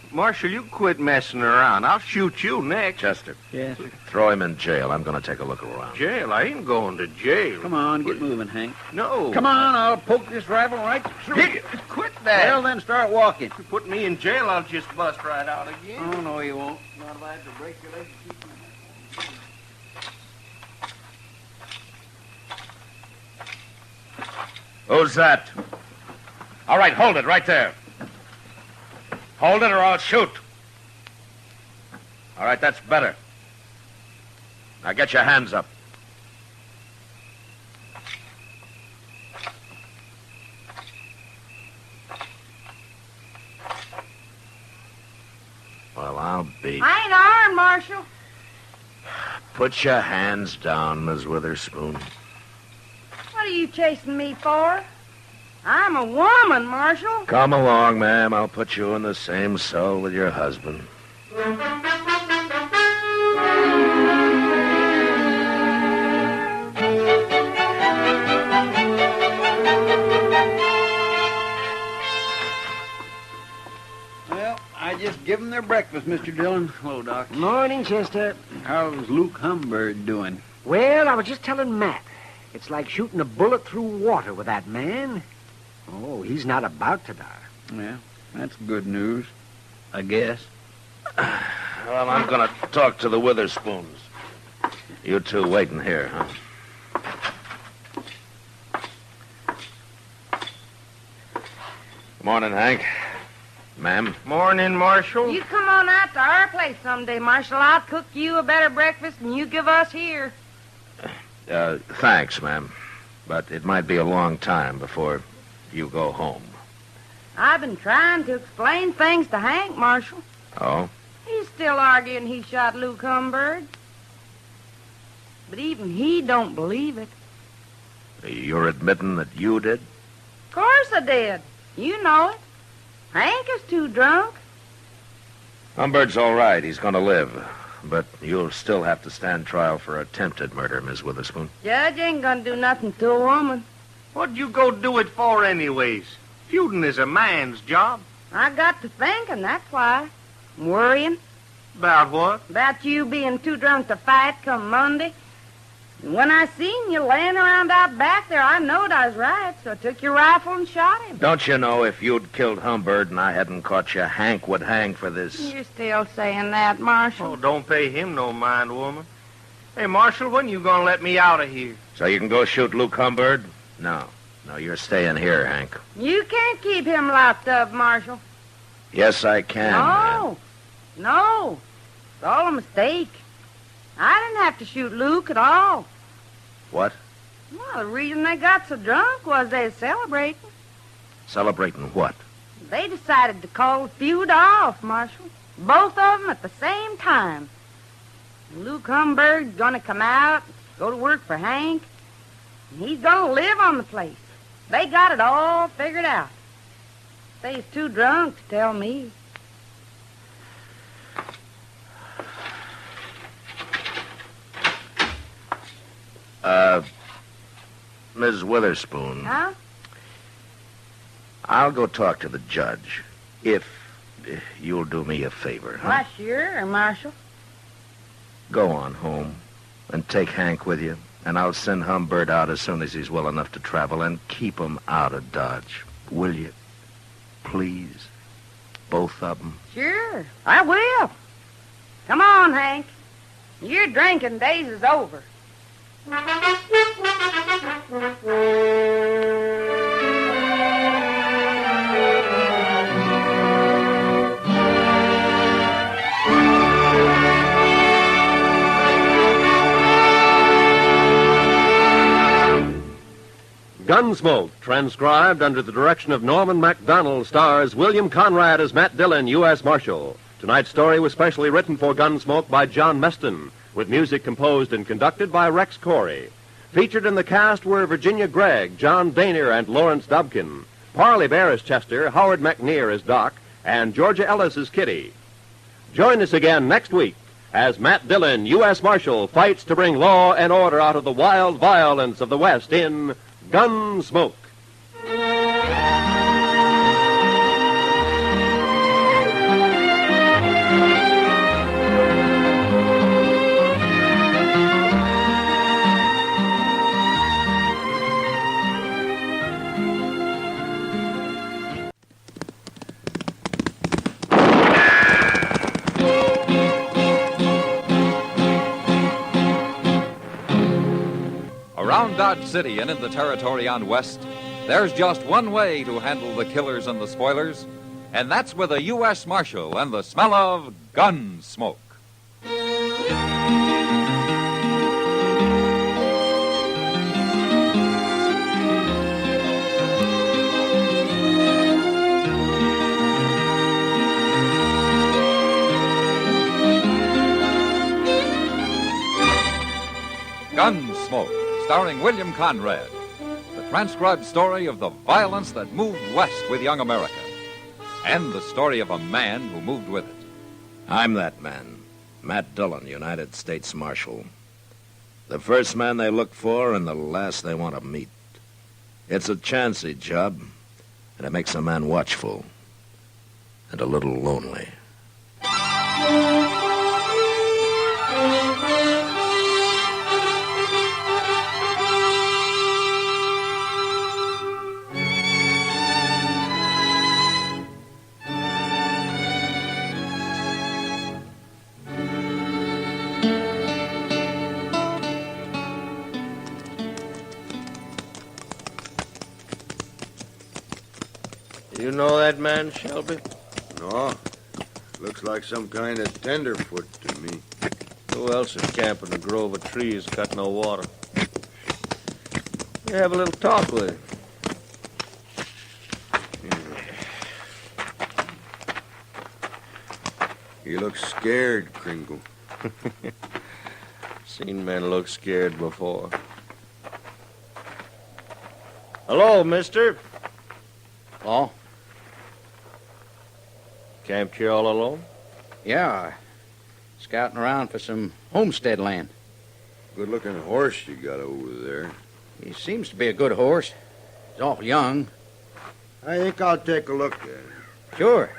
Marshal, you quit messing around. I'll shoot you next. Chester. Yes, sir. Throw him in jail. I'm going to take a look around. Jail? I ain't going to jail. Come on, get moving, Hank. No. Come on, I'll poke this rifle right through you. Quit that. Well, then start walking. If you put me in jail, I'll just bust right out again. Oh, no, you won't. Not if I have to break your leg to keep you. Who's that? All right, hold it right there. Hold it or I'll shoot. All right, that's better. Now get your hands up. Well, I'll be... I ain't armed, Marshal. Put your hands down, Miss Witherspoon. What are you chasing me for? I'm a woman, Marshal. Come along, ma'am. I'll put you in the same cell with your husband. Well, I just give them their breakfast, Mr. Dillon. Hello, Doc. Morning, Chester. How's Luke Humbird doing? Well, I was just telling Matt. It's like shooting a bullet through water with that man. Oh, he's not about to die. Yeah, that's good news, I guess. Well, I'm going to talk to the Witherspoons. You two waiting here, huh? Morning, Hank. Ma'am. Morning, Marshal. You come on out to our place someday, Marshal. I'll cook you a better breakfast than you give us here. Thanks, ma'am. But it might be a long time before you go home. I've been trying to explain things to Hank, Marshal. Oh? He's still arguing he shot Luke Humbird. But even he don't believe it. You're admitting that you did? Of course I did. You know it. Hank is too drunk. Humbird's all right. He's going to live. But you'll still have to stand trial for attempted murder, Miss Witherspoon. Judge ain't gonna do nothing to a woman. What'd you go do it for anyways? Feuding is a man's job. I got to thinking, that's why. I'm worrying. About what? About you being too drunk to fight come Monday. And when I seen you laying around out back there, I knowed I was right, so I took your rifle and shot him. Don't you know if you'd killed Humbird and I hadn't caught you, Hank would hang for this? You're still saying that, Marshal. Oh, don't pay him no mind, woman. Hey, Marshal, when you gonna let me out of here? So you can go shoot Luke Humbird? No, you're staying here, Hank. You can't keep him locked up, Marshal. Yes, I can. No. It's all a mistake. I didn't have to shoot Luke at all. What? Well, the reason they got so drunk was they were celebrating. Celebrating what? They decided to call the feud off, Marshal. Both of them at the same time. Luke Humberg's gonna come out, go to work for Hank, and he's gonna live on the place. They got it all figured out. They's too drunk to tell me. Ms. Witherspoon. Huh? I'll go talk to the judge, if you'll do me a favor. Huh? Why, sure, Marshal. Go on home and take Hank with you, and I'll send Humbird out as soon as he's well enough to travel, and keep him out of Dodge. Will you? Please? Both of them? Sure, I will. Come on, Hank. Your drinking days is over. Gunsmoke, transcribed under the direction of Norman MacDonald, stars William Conrad as Matt Dillon, U.S. Marshal. Tonight's story was specially written for Gunsmoke by John Meston, with music composed and conducted by Rex Corey. Featured in the cast were Virginia Gregg, John Daner, and Lawrence Dobkin. Parley Bear as Chester, Howard McNear as Doc, and Georgia Ellis as Kitty. Join us again next week as Matt Dillon, U.S. Marshal, fights to bring law and order out of the wild violence of the West in Gunsmoke. Around Dodge City and in the territory on West, there's just one way to handle the killers and the spoilers, and that's with a U.S. Marshal and the smell of gun smoke. Gunsmoke, starring William Conrad, the transcribed story of the violence that moved west with young America, and the story of a man who moved with it. I'm that man, Matt Dillon, United States Marshal. The first man they look for and the last they want to meet. It's a chancy job, and it makes a man watchful and a little lonely. You know that man, Shelby? No. Looks like some kind of tenderfoot to me. Who else is camping a grove of trees, got no water? You have a little talk with him. He looks scared, Kringle. Seen men look scared before. Hello, mister. Oh? Camped here all alone? Yeah, scouting around for some homestead land. Good-looking horse you got over there. He seems to be a good horse. He's awful young. I think I'll take a look at him. Sure.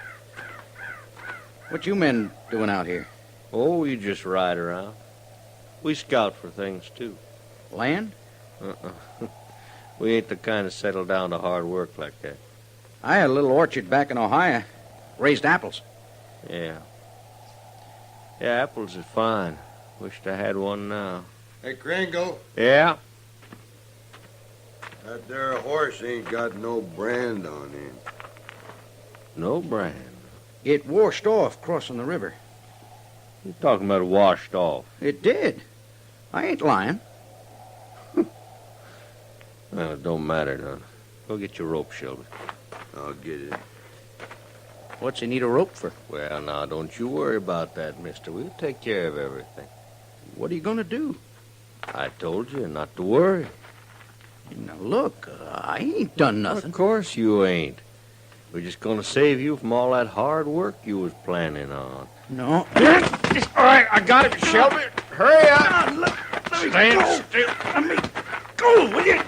What you men doing out here? Oh, we just ride around. We scout for things, too. Land? We ain't the kind of settle down to hard work like that. I had a little orchard back in Ohio. Raised apples. Yeah. Yeah, apples are fine. Wished I had one now. Hey, Kringle. Yeah? That there horse ain't got no brand on him. No brand. It washed off crossing the river. You talking about washed off? It did. I ain't lying. Well, it don't matter none. Go get your rope, Shelby. I'll get it. What's he need a rope for? Well, now, don't you worry about that, mister. We'll take care of everything. What are you going to do? I told you not to worry. Now, look, I ain't done nothing. Of course you ain't. We're just going to save you from all that hard work you was planning on. No. All right, I got it, Shelby. Hurry up. Stand still. Let me go, will you?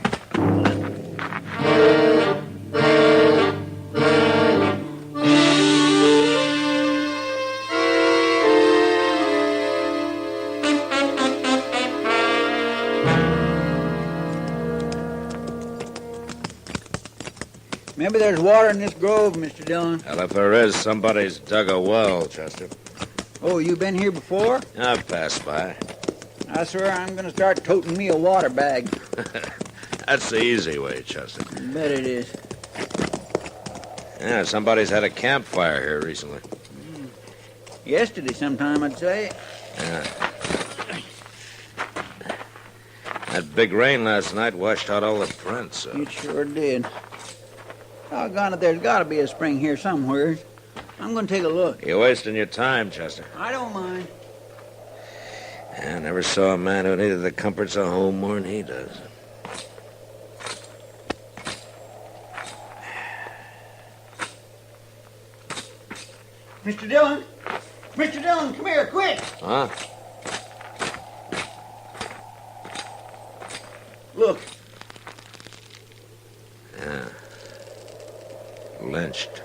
Maybe there's water in this grove, Mr. Dillon. Well, if there is, somebody's dug a well, Chester. Oh, you been here before? I've passed by. I swear I'm going to start toting me a water bag. That's the easy way, Chester. Bet it is. Yeah, somebody's had a campfire here recently. Yesterday sometime, I'd say. Yeah. That big rain last night washed out all the prints. So. It sure did. Doggone it, there's got to be a spring here somewhere. I'm going to take a look. You're wasting your time, Chester. I don't mind. I never saw a man who needed the comforts of home more than he does. Mr. Dillon! Mr. Dillon, come here, quick! Huh? Look. Yeah. Lynched.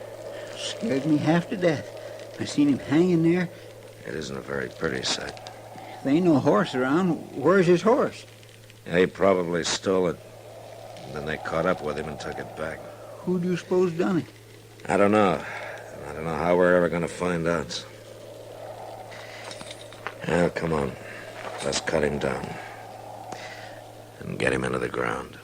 Scared me half to death. I seen him hanging there. It isn't a very pretty sight. There ain't no horse around. Where's his horse? Yeah, he probably stole it. And then they caught up with him and took it back. Who do you suppose done it? I don't know. I don't know how we're ever going to find out. Well, come on. Let's cut him down. And get him into the ground.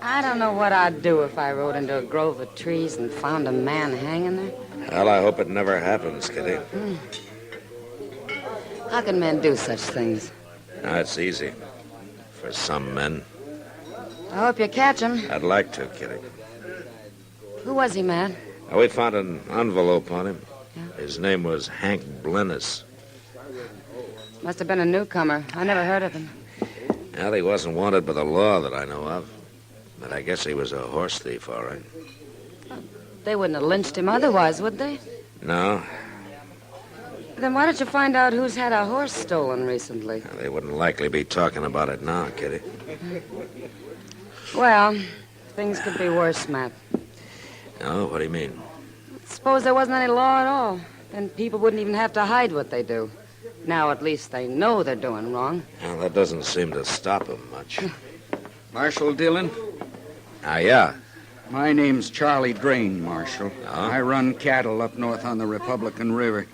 I don't know what I'd do if I rode into a grove of trees and found a man hanging there. Well, I hope it never happens, Kitty. How can men do such things? No, it's easy. For some men. I hope you catch him. I'd like to, Kitty. Who was he, Matt? We found an envelope on him. Yeah. His name was Hank Blennis. Must have been a newcomer. I never heard of him. Well, he wasn't wanted by the law that I know of. But I guess he was a horse thief, all right. They wouldn't have lynched him otherwise, would they? No. Then why don't you find out who's had a horse stolen recently? Well, they wouldn't likely be talking about it now, Kitty. Well, things could be worse, Matt. Oh, what do you mean? Suppose there wasn't any law at all. Then people wouldn't even have to hide what they do. Now at least they know they're doing wrong. Well, that doesn't seem to stop them much. Marshal Dillon? Yeah. My name's Charlie Drain, Marshal. Oh? I run cattle up north on the Republican River.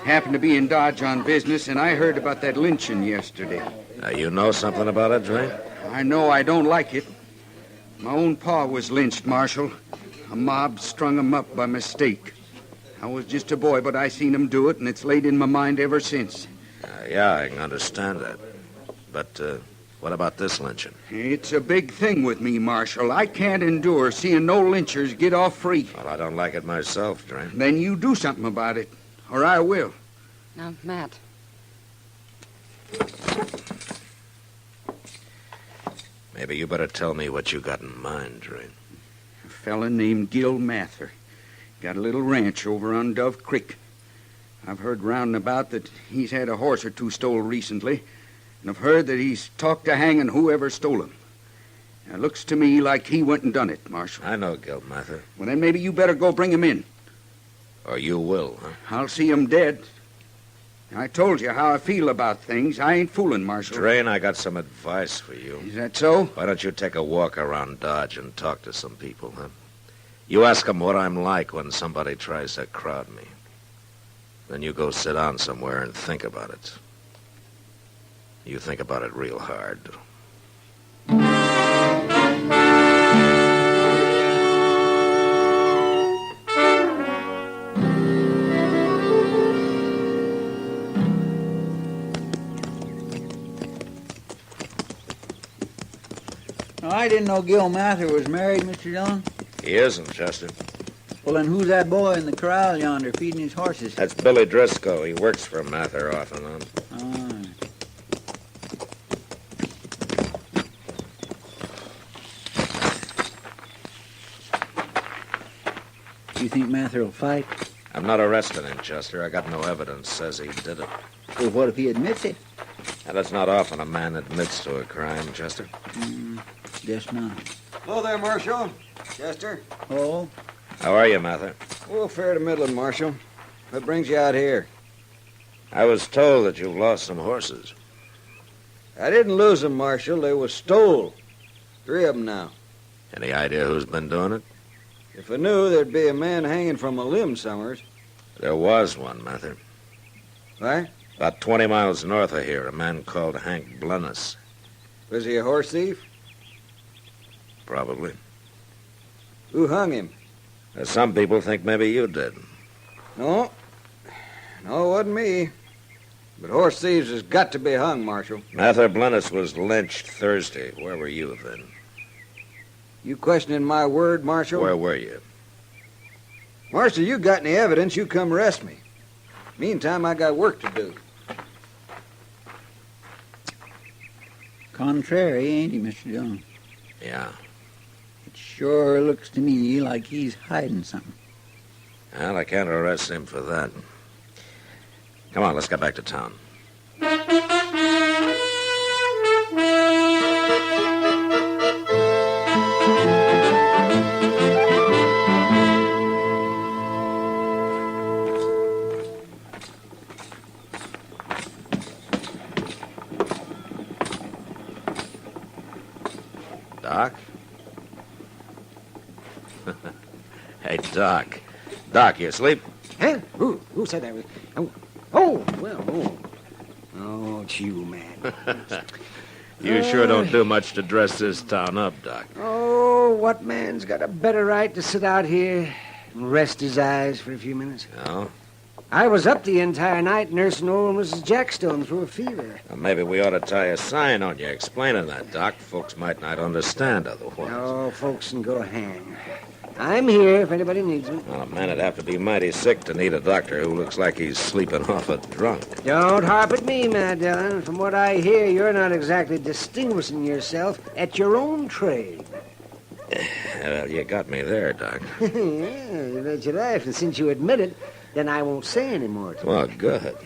Happened to be in Dodge on business, and I heard about that lynching yesterday. You know something about it, Drain? I know I don't like it. My own pa was lynched, Marshal. A mob strung him up by mistake. I was just a boy, but I seen him do it, and it's laid in my mind ever since. Yeah, I can understand that. But, what about this lynching? It's a big thing with me, Marshal. I can't endure seeing no lynchers get off free. Well, I don't like it myself, Drain. Then you do something about it, or I will. Now, Matt. Maybe you better tell me what you got in mind, Drain. A fella named Gil Mather. Got a little ranch over on Dove Creek. I've heard round and about that he's had a horse or two stole recently, and I've heard that he's talked to hanging whoever stole him. It looks to me like he went and done it, Marshal. I know Gil Mather. Well, then maybe you better go bring him in. Or you will, huh? I'll see him dead. I told you how I feel about things. I ain't fooling, Marshal. Drain, I got some advice for you. Is that so? Why don't you take a walk around Dodge and talk to some people, huh? You ask them what I'm like when somebody tries to crowd me. Then you go sit down somewhere and think about it. You think about it real hard. I didn't know Gil Mather was married, Mr. Dillon. He isn't, Chester. Well, then who's that boy in the corral yonder feeding his horses? That's Billy Driscoll. He works for Mather off and on. You think Mather will fight? I'm not arresting him, Chester. I got no evidence says he did it. Well, what if he admits it? And it's not often a man admits to a crime, Chester. Guess not. Hello there, Marshal. Chester. Oh? How are you, Mather? Oh, fair to middling, Marshal. What brings you out here? I was told that you've lost some horses. I didn't lose them, Marshal. They were stole. 3 of them now. Any idea who's been doing it? If I knew, there'd be a man hanging from a limb somewheres. There was one, Mather. What? About 20 miles north of here, a man called Hank Blennis. Was he a horse thief? Probably. Who hung him? Some people think maybe you did. No. No, it wasn't me. But horse thieves has got to be hung, Marshal. Mather Blennis was lynched Thursday. Where were you then? You questioning my word, Marshal? Where were you? Marshal, you got any evidence, you come arrest me. Meantime, I got work to do. Contrary, ain't he, Mr. Dillon? Yeah. It sure looks to me like he's hiding something. Well, I can't arrest him for that. Come on, let's get back to town. Doc? Hey, Doc. Doc, you asleep? Huh? Who said that? Oh, well, oh. Oh, it's you, man. You sure don't do much to dress this town up, Doc. Oh, what man's got a better right to sit out here and rest his eyes for a few minutes? No? I was up the entire night nursing old Mrs. Jackstone through a fever. Well, maybe we ought to tie a sign on you explaining that, Doc. Folks might not understand otherwise. No, folks can go hang. I'm here if anybody needs me. Well, a man'd have to be mighty sick to need a doctor who looks like he's sleeping off a drunk. Don't harp at me, Matt Dillon. From what I hear, you're not exactly distinguishing yourself at your own trade. Well, you got me there, Doc. Yeah, you bet your life. And since you admit it, then I won't say any more to you. Well, good.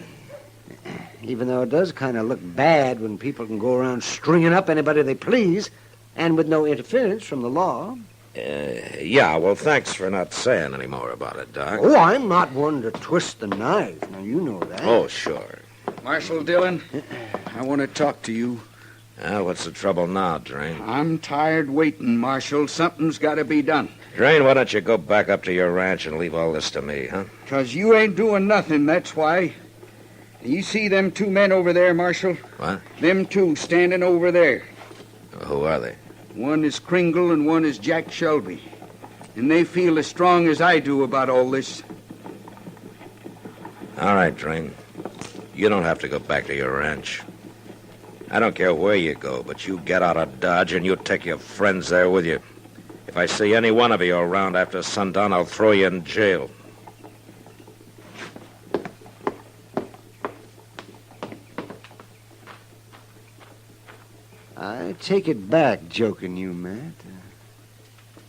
Even though it does kind of look bad when people can go around stringing up anybody they please, and with no interference from the law. Yeah, well, thanks for not saying any more about it, Doc. Oh, I'm not one to twist the knife. Now, you know that. Oh, sure. Marshal Dillon, I want to talk to you. What's the trouble now, Drain? I'm tired waiting, Marshal. Something's got to be done. Drain, why don't you go back up to your ranch and leave all this to me, huh? 'Cause you ain't doing nothing, that's why. You see them 2 men over there, Marshal? What? Them 2 standing over there. Who are they? One is Kringle and one is Jack Shelby. And they feel as strong as I do about all this. All right, Drain. You don't have to go back to your ranch. I don't care where you go, but you get out of Dodge and you take your friends there with you. If I see any one of you around after sundown, I'll throw you in jail. I take it back, joking you, Matt.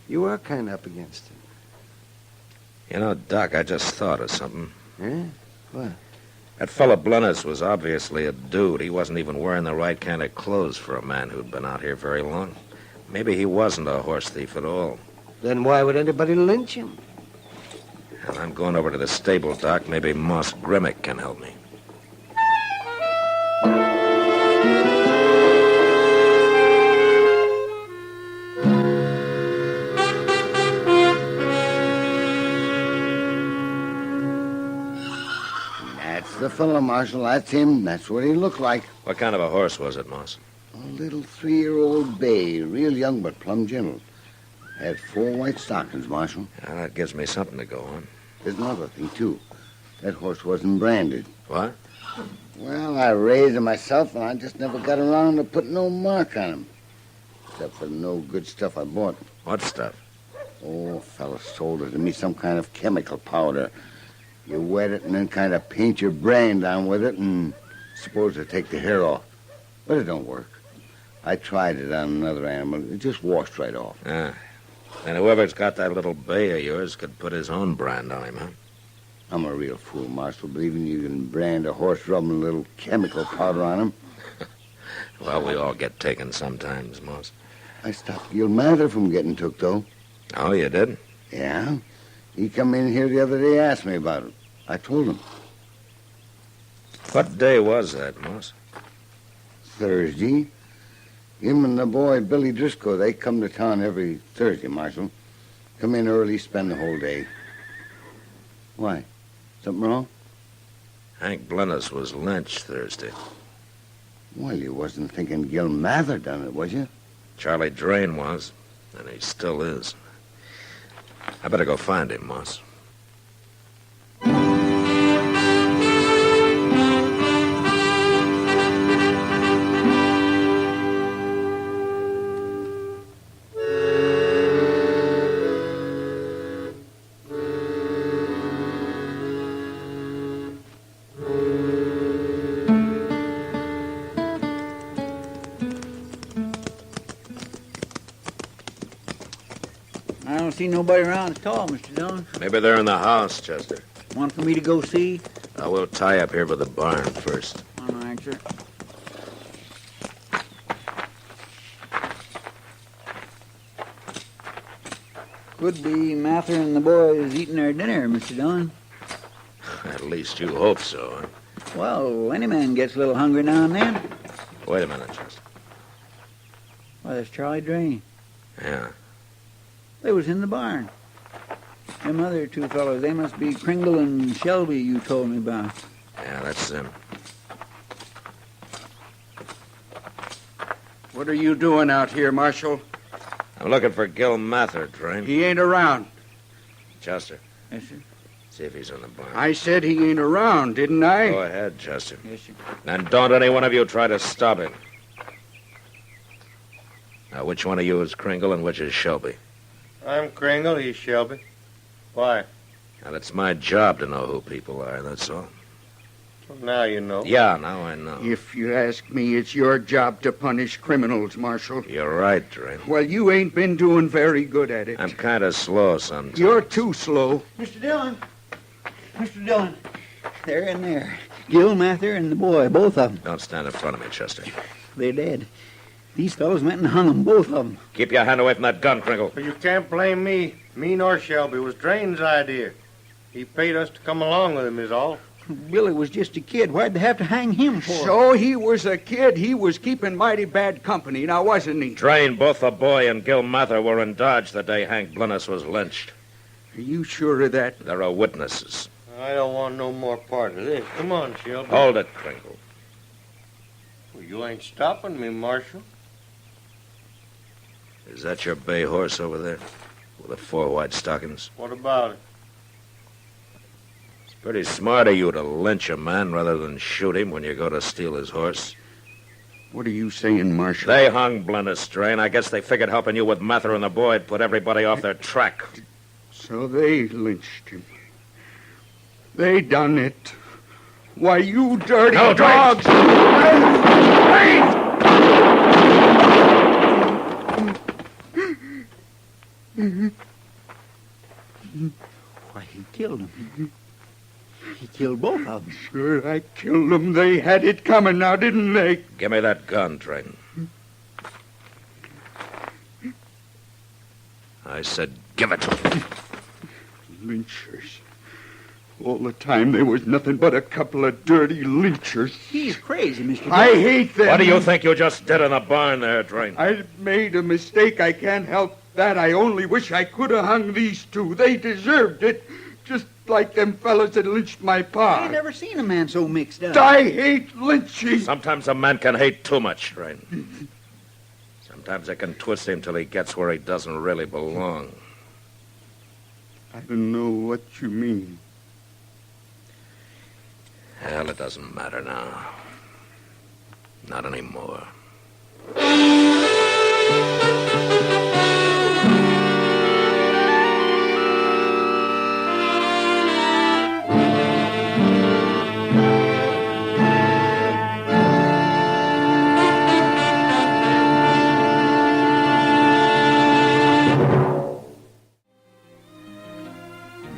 You are kind of up against it. You know, Doc, I just thought of something. Eh? What? That fella Blennis was obviously a dude. He wasn't even wearing the right kind of clothes for a man who'd been out here very long. Maybe he wasn't a horse thief at all. Then why would anybody lynch him? Well, I'm going over to the stable, Doc. Maybe Moss Grimmick can help me. fellow, Marshal. That's him. That's what he looked like. What kind of a horse was it, Moss? A little 3-year-old bay, real young but plumb gentle. Had 4 white stockings, Marshal. Yeah, that gives me something to go on. There's another thing, too. That horse wasn't branded. What? Well, I raised him myself, and I just never got around to putting no mark on him. Except for the no good stuff I bought. What stuff? Oh, a fella sold it to me, some kind of chemical powder. You wet it and then kind of paint your brand on with it and supposed to take the hair off. But it don't work. I tried it on another animal. It just washed right off. Ah. And whoever's got that little bay of yours could put his own brand on him, huh? I'm a real fool, Marshal, believing you can brand a horse rubbing a little chemical powder on him. Well, we all get taken sometimes, Moss. I stopped Gil Mather from getting took, though. Oh, you did? Yeah. He come in here the other day, asked me about it. I told him. What day was that, Moss? Thursday. Him and the boy, Billy Driscoll, they come to town every Thursday, Marshal. Come in early, spend the whole day. Why? Something wrong? Hank Blennis was lynched Thursday. Well, you wasn't thinking Gil Mather done it, was you? Charlie Drain was, and he still is. I better go find him, Moss. I don't see nobody around at all, Mr. Dillon. Maybe they're in the house, Chester. Want for me to go see? We'll tie up here by the barn first. All right, sir. Could be Mather and the boys eating their dinner, Mr. Dillon. At least you hope so, huh? Well, any man gets a little hungry now and then. Wait a minute, Chester. Why, there's Charlie Drain. Yeah. They was in the barn. Them other 2 fellows, they must be Kringle and Shelby you told me about. Yeah, that's them. What are you doing out here, Marshal? I'm looking for Gil Mather, Drain. He ain't around. Chester. Yes, sir. See if he's in the barn. I said he ain't around, didn't I? Go ahead, Chester. Yes, sir. And don't any one of you try to stop him. Now, which one of you is Kringle and which is Shelby? I'm Kringle, he's Shelby. Why? Now, it's my job to know who people are, that's all. Well, now you know. Yeah, now I know. If you ask me, it's your job to punish criminals, Marshal. You're right, Drain. Well, you ain't been doing very good at it. I'm kind of slow sometimes. You're too slow. Mr. Dillon. Mr. Dillon. They're in there. Gil Mather and the boy, both of them. Don't stand in front of me, Chester. They're dead. These fellows went and hung them, both of them. Keep your hand away from that gun, Kringle. But you can't blame me. Me nor Shelby. It was Drain's idea. He paid us to come along with him, is all. Billy was just a kid. Why'd they have to hang him for? So he was a kid. He was keeping mighty bad company, now wasn't he? Drain, both the boy and Gil Mather were in Dodge the day Hank Blennis was lynched. Are you sure of that? There are witnesses. I don't want no more part of this. Come on, Shelby. Hold it, Kringle. Well, you ain't stopping me, Marshal. Is that your bay horse over there? With the 4 white stockings? What about it? It's pretty smart of you to lynch a man rather than shoot him when you go to steal his horse. What are you saying, Marshal? They hung Blennis, Drain. I guess they figured helping you with Mather and the boy would put everybody off their track. So they lynched him. They done it. Why, you dirty dogs! Why, he killed him. He killed both of them. Sure, I killed them. They had it coming now, didn't they? Give me that gun, Drain. I said give it to him. Lynchers. All the time there was nothing but a couple of dirty lynchers. He's crazy, Mr. I hate them. What do you think you just did in the barn there, Drain? I made a mistake. I can't help that. I only wish I could have hung these 2. They deserved it. Just like them fellas that lynched my pa. I ain't never seen a man so mixed up. I hate lynching. Sometimes a man can hate too much, Prine. Sometimes I can twist him till he gets where he doesn't really belong. I don't know what you mean. Hell, it doesn't matter now. Not anymore.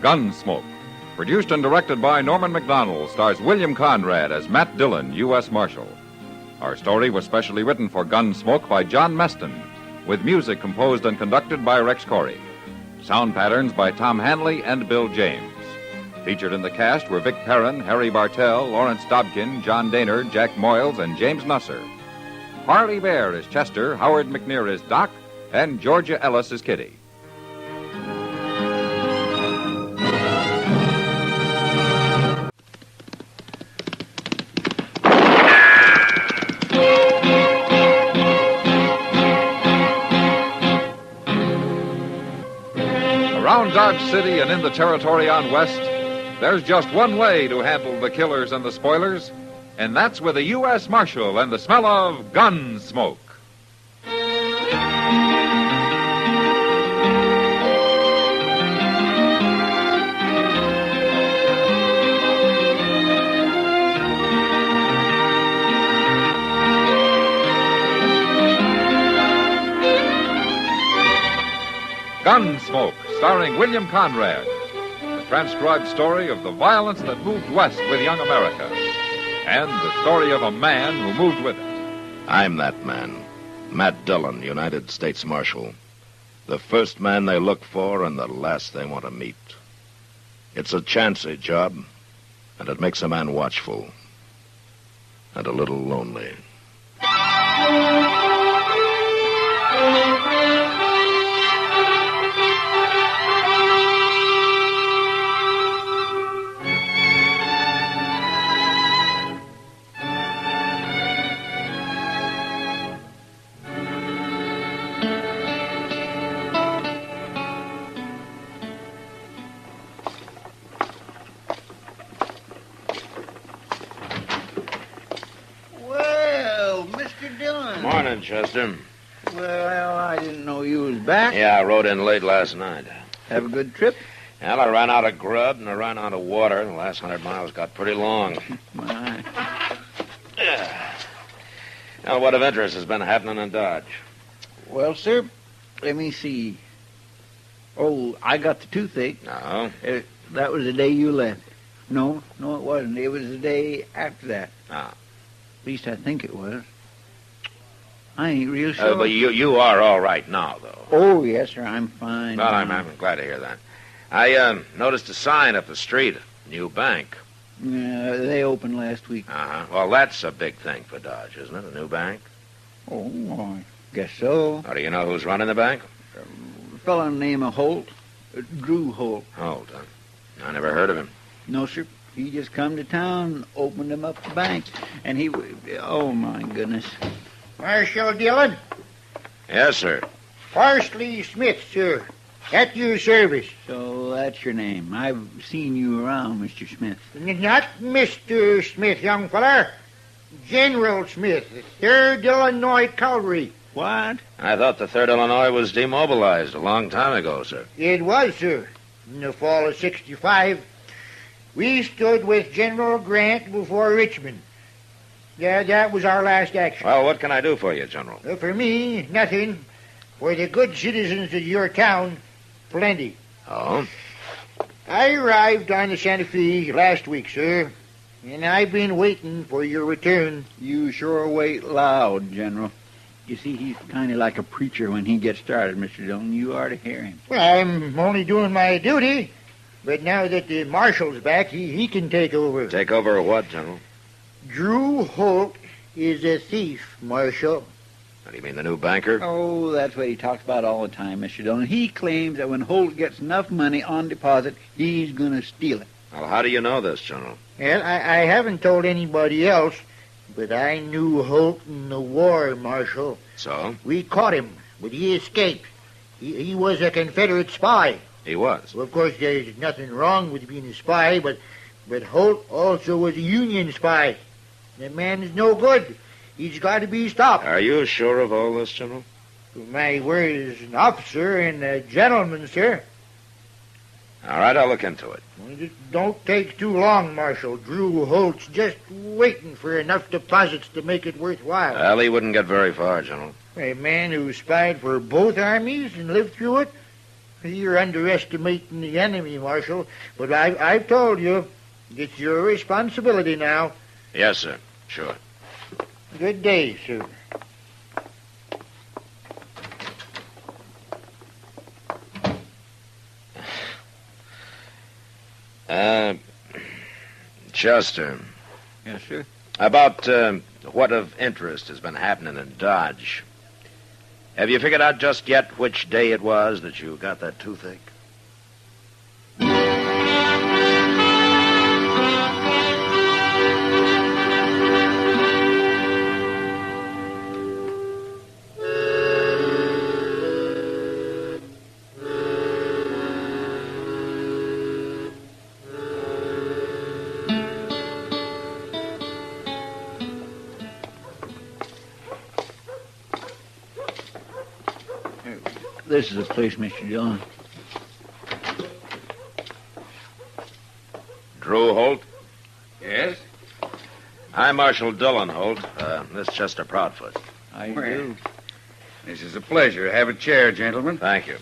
Gunsmoke, produced and directed by Norman Macdonnell, stars William Conrad as Matt Dillon, U.S. Marshal. Our story was specially written for Gunsmoke by John Meston, with music composed and conducted by Rex Corey. Sound patterns by Tom Hanley and Bill James. Featured in the cast were Vic Perrin, Harry Bartell, Lawrence Dobkin, John Daner, Jack Moyles, and James Nusser. Harley Bear is Chester, Howard McNear is Doc, and Georgia Ellis is Kitty. Around Dodge City and in the territory on West, there's just one way to handle the killers and the spoilers, and that's with a U.S. Marshal and the smell of gun smoke. Gunsmoke, starring William Conrad. The transcribed story of the violence that moved west with young America. And the story of a man who moved with it. I'm that man. Matt Dillon, United States Marshal. The first man they look for and the last they want to meet. It's a chancy job, and it makes a man watchful. And a little lonely. Morning, Chester. Well, I didn't know you was back. Yeah, I rode in late last night. Have a good trip? Well, I ran out of grub and I ran out of water. The last 100 miles got pretty long. My. Yeah. Now, what of interest has been happening in Dodge? Well, sir, let me see. Oh, I got the toothache. No. That was the day you left. No, it wasn't. It was the day after that. Ah. At least I think it was. I ain't real sure. But you are all right now, though. Oh, yes, sir. I'm fine. Well, I'm glad to hear that. I noticed a sign up the street. New bank. Yeah, they opened last week. Uh-huh. Well, that's a big thing for Dodge, isn't it? A new bank? Oh, I guess so. Oh, do you know who's running the bank? A fellow named Holt. Drew Holt. Holt, huh? I never heard of him. No, sir. He just come to town, opened him up the bank, and he... Oh, my goodness. Marshal Dillon? Yes, sir. Parsley Smith, sir. At your service. So that's your name. I've seen you around, Mr. Smith. Not Mr. Smith, young feller. General Smith, 3rd Illinois Cavalry. What? I thought the 3rd Illinois was demobilized a long time ago, sir. It was, sir. In the fall of 65, we stood with General Grant before Richmond. Yeah, that was our last action. Well, what can I do for you, General? For me, nothing. For the good citizens of your town, plenty. Oh? I arrived on the Santa Fe last week, sir, and I've been waiting for your return. You sure wait loud, General. You see, he's kind of like a preacher when he gets started, Mr. Dillon. You ought to hear him. Well, I'm only doing my duty, but now that the Marshal's back, he can take over. Take over what, General? Drew Holt is a thief, Marshal. What do you mean, the new banker? Oh, that's what he talks about all the time, Mr. Dillon. He claims that when Holt gets enough money on deposit, he's going to steal it. Well, how do you know this, General? Well, I haven't told anybody else, but I knew Holt in the war, Marshal. So? We caught him, but he escaped. He was a Confederate spy. He was? Well, of course, there's nothing wrong with being a spy, but Holt also was a Union spy. That man is no good. He's got to be stopped. Are you sure of all this, General? My word as an officer and a gentleman, sir. All right, I'll look into it. Well, just don't take too long, Marshal. Drew Holt's just waiting for enough deposits to make it worthwhile. Well, he wouldn't get very far, General. A man who spied for both armies and lived through it? You're underestimating the enemy, Marshal. But I've told you, it's your responsibility now. Yes, sir. Sure. Good day, sir. Chester. Yes, sir? About what of interest has been happening in Dodge. Have you figured out just yet which day it was that you got that toothache? This is the place, Mr. Dillon. Drew Holt? Yes? I'm Marshal Dillon Holt. This is Chester Proudfoot. I do. This is a pleasure. Have a chair, gentlemen. Thank you.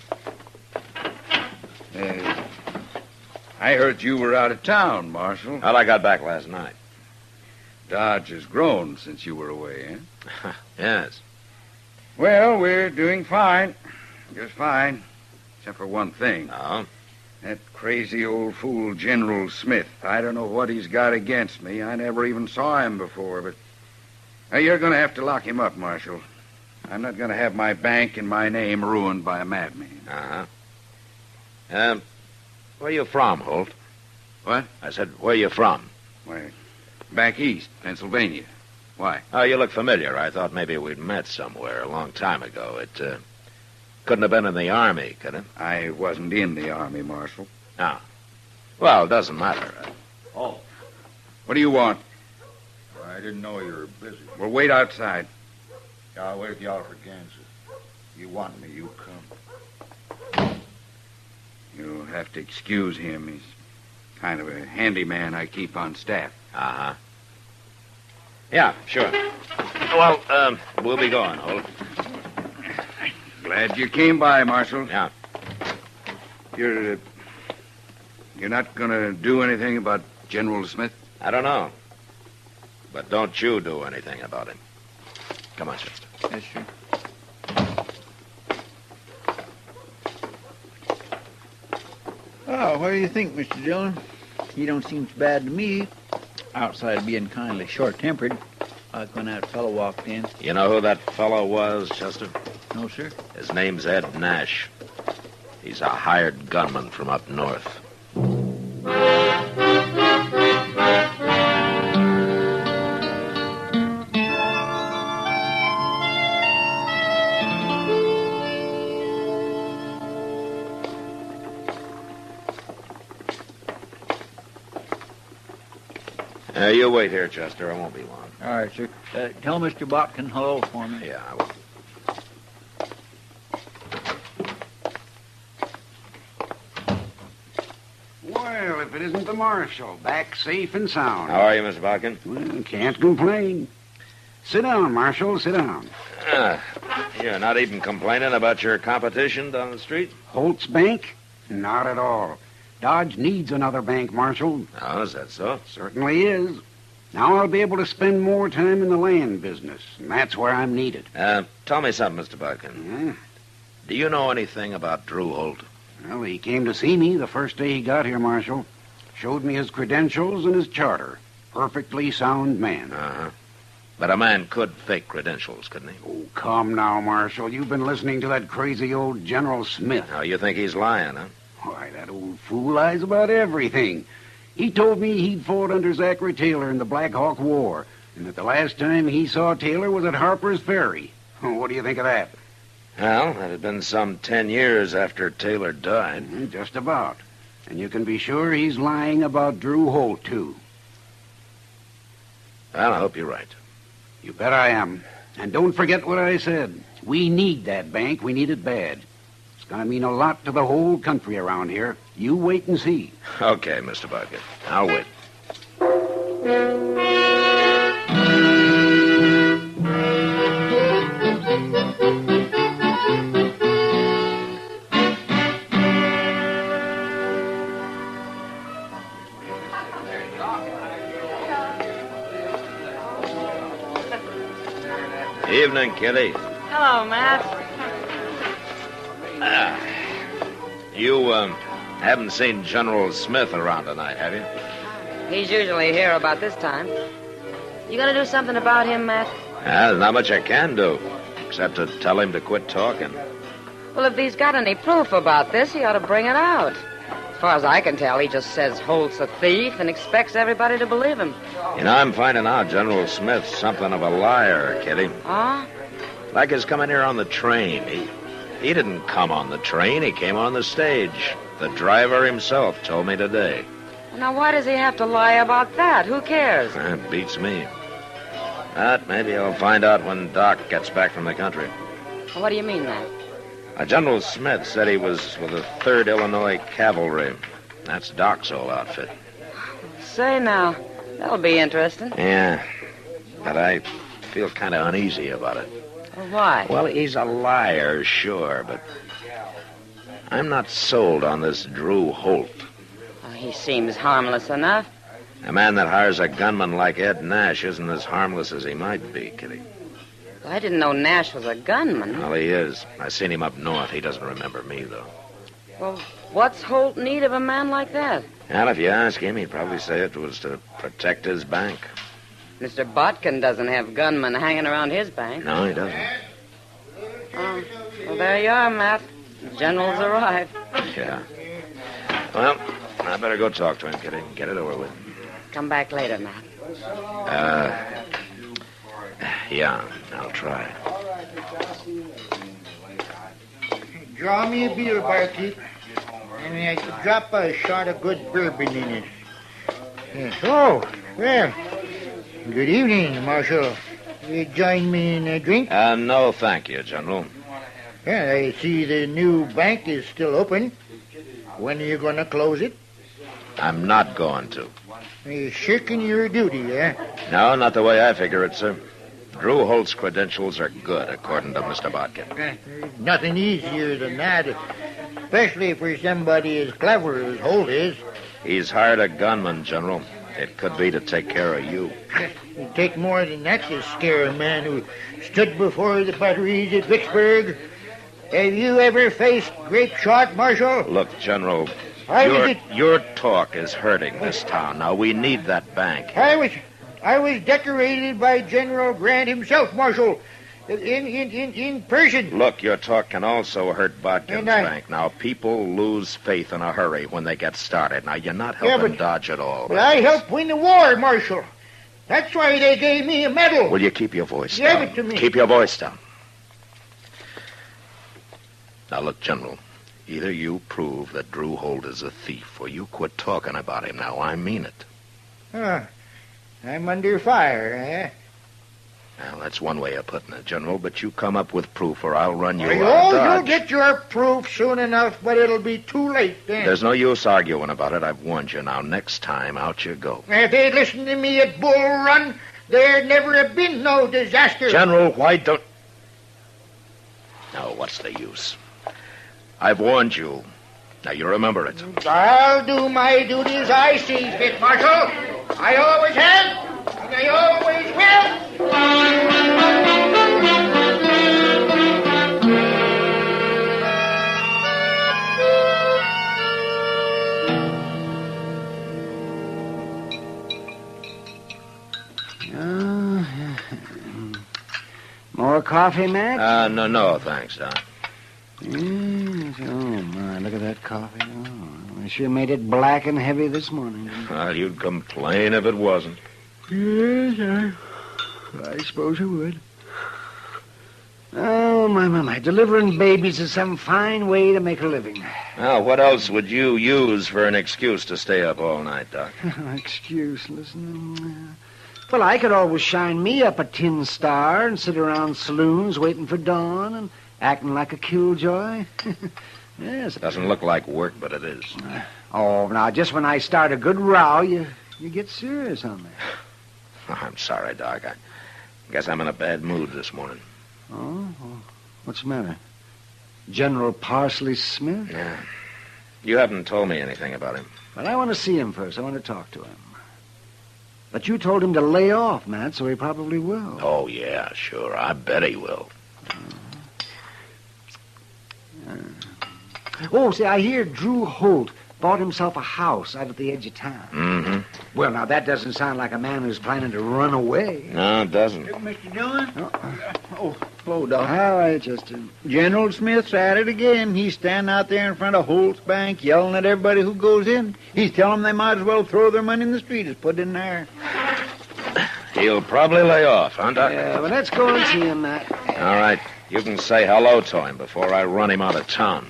I heard you were out of town, Marshal. Well, I got back last night. Dodge has grown since you were away, eh? Yes. Well, we're doing fine. Just fine. Except for one thing. Oh? That crazy old fool General Smith. I don't know what he's got against me. I never even saw him before, but... you're going to have to lock him up, Marshal. I'm not going to have my bank and my name ruined by a madman. Uh-huh. Where you from, Holt? What? I said, where you from? Why, back east, Pennsylvania. Why? Oh, you look familiar. I thought maybe we'd met somewhere a long time ago. It, couldn't have been in the Army, could it? I wasn't in the Army, Marshal. Ah. Well, it doesn't matter. Oh, What do you want? I didn't know you were busy. We'll wait outside. I'll wait at the Oliver, Kansas. You want me, you come. You'll have to excuse him. He's kind of a handyman I keep on staff. Uh-huh. Yeah, sure. Well, we'll be going, Holt. Glad you came by, Marshal. Yeah. You're not going to do anything about General Smith? I don't know. But don't you do anything about him. Come on, Chester. Yes, sir. Oh, what do you think, Mr. Dillon? He don't seem so bad to me, outside of being kindly short-tempered, like when that fellow walked in. You know who that fellow was, Chester? No, sir. His name's Ed Nash. He's a hired gunman from up north. You wait here, Chester. I won't be long. All right, sir. Tell Mr. Botkin hello for me. Yeah, I will. Well, if it isn't the Marshal, back safe and sound. How are you, Mr. Botkin? Well, can't complain. Sit down, Marshal, sit down. You're not even complaining about your competition down the street? Holt's Bank? Not at all. Dodge needs another bank, Marshal. Oh, is that so? Certainly is. Now I'll be able to spend more time in the land business, and that's where I'm needed. Tell me something, Mr. Botkin. Yeah? Do you know anything about Drew Holt? Well, he came to see me the first day he got here, Marshal. Showed me his credentials and his charter. Perfectly sound man. Uh-huh. But a man could fake credentials, couldn't he? Oh, come now, Marshal. You've been listening to that crazy old General Smith. Now, you think he's lying, huh? Why, that old fool lies about everything. He told me he'd fought under Zachary Taylor in the Black Hawk War, and that the last time he saw Taylor was at Harper's Ferry. What do you think of that? Well, that had been some 10 years after Taylor died. Just about. And you can be sure he's lying about Drew Holt, too. Well, I hope you're right. You bet I am. And don't forget what I said. We need that bank. We need it bad. It's going to mean a lot to the whole country around here. You wait and see. Okay, Mr. Bucket. I'll wait. Evening, Kitty. Hello, Matt. You haven't seen General Smith around tonight, have you? He's usually here about this time. You gonna do something about him, Matt? There's not much I can do, except to tell him to quit talking. Well, if he's got any proof about this, he ought to bring it out. As far as I can tell, he just says Holt's a thief and expects everybody to believe him. You know, I'm finding out General Smith's something of a liar, Kitty. Oh? Like his coming here on the train. He didn't come on the train. He came on the stage. The driver himself told me today. Now, why does he have to lie about that? Who cares? That beats me. But maybe I'll find out when Doc gets back from the country. What do you mean, Matt? General Smith said he was with the 3rd Illinois Cavalry. That's Doc's old outfit. Say now, that'll be interesting. Yeah, but I feel kind of uneasy about it. Well, why? Well, he's a liar, sure, but I'm not sold on this Drew Holt. He seems harmless enough. A man that hires a gunman like Ed Nash isn't as harmless as he might be, Kitty. Well, I didn't know Nash was a gunman. Well, he is. I seen him up north. He doesn't remember me, though. Well, what's Holt need of a man like that? Well, if you ask him, he'd probably say it was to protect his bank. Mr. Botkin doesn't have gunmen hanging around his bank. No, he doesn't. Oh, well, there you are, Matt. The General's arrived. Yeah. Well, I better go talk to him, Kitty. Get it over with. Come back later, Matt. Yeah, I'll try. Draw me a beer, barkeep. And I could drop a shot of good bourbon in it. Yes. Oh, well. Good evening, Marshal. You join me in a drink? No, thank you, General. Yeah, I see the new bank is still open. When are you going to close it? I'm not going to. You're shirking your duty, eh? No, not the way I figure it, sir. Drew Holt's credentials are good, according to Mr. Botkin. There's nothing easier than that, especially for somebody as clever as Holt is. He's hired a gunman, General. It could be to take care of you. It'd take more than that to scare a man who stood before the batteries at Vicksburg. Have you ever faced grape shot, Marshal? Look, General, your talk is hurting this town. Now, we need that bank. I was decorated by General Grant himself, Marshal, in person. Look, your talk can also hurt Botkin's bank. Now, people lose faith in a hurry when they get started. Now, you're not helping Dodge at all. But I helped win the war, Marshal. That's why they gave me a medal. Will you keep your voice down? Give it to me. Keep your voice down. Now, look, General, either you prove that Drew Holt is a thief or you quit talking about him. Now, I mean it. I'm under fire, eh? Well, that's one way of putting it, General, but you come up with proof or I'll run you out of Dodge. You'll get your proof soon enough, but it'll be too late then. There's no use arguing about it. I've warned you. Now, next time, out you go. If they'd listened to me at Bull Run, there'd never have been no disaster. General, why don't... Now, what's the use? I've warned you. Now, you remember it. I'll do my duty as I see fit, Marshal. I always have, and I always will. More coffee, Matt? No, thanks, Doc. Yes. Oh, my, look at that coffee. Oh, I sure made it black and heavy this morning. Well, you'd complain if it wasn't. Yes, I suppose I would. Oh, my. Delivering babies is some fine way to make a living. Now, what else would you use for an excuse to stay up all night, Doc? Excuse, listen. Well, I could always shine me up a tin star and sit around saloons waiting for dawn and acting like a killjoy. Yes. Doesn't look like work, but it is. Oh, now, just when I start a good row, you get serious on me. Oh, I'm sorry, Doc. I guess I'm in a bad mood this morning. Oh? What's the matter? General Parsley Smith? Yeah. You haven't told me anything about him. Well, I want to see him first. I want to talk to him. But you told him to lay off, Matt, so he probably will. Oh, yeah, sure. I bet he will. Oh, see, I hear Drew Holt bought himself a house out at the edge of town. Mm-hmm. Well, now, that doesn't sound like a man who's planning to run away. No, it doesn't. Mr. Dillon? Hello, Doc. All right, Justin. General Smith's at it again. He's standing out there in front of Holt's Bank yelling at everybody who goes in. He's telling them they might as well throw their money in the street as put it in there. He'll probably lay off, huh, Doc? Yeah, well, let's go and see him, Matt. All right. You can say hello to him before I run him out of town.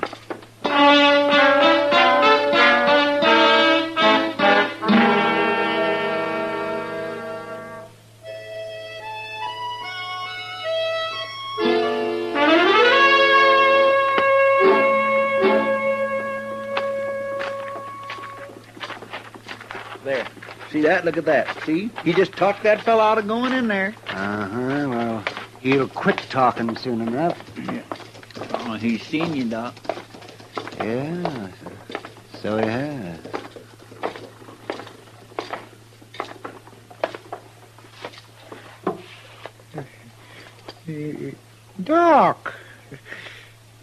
There. See that? Look at that. See? He just talked that fella out of going in there. Uh-huh. Well, he'll quit talking soon enough. Yeah. Oh, he's seen you, Doc. Yeah, so he has.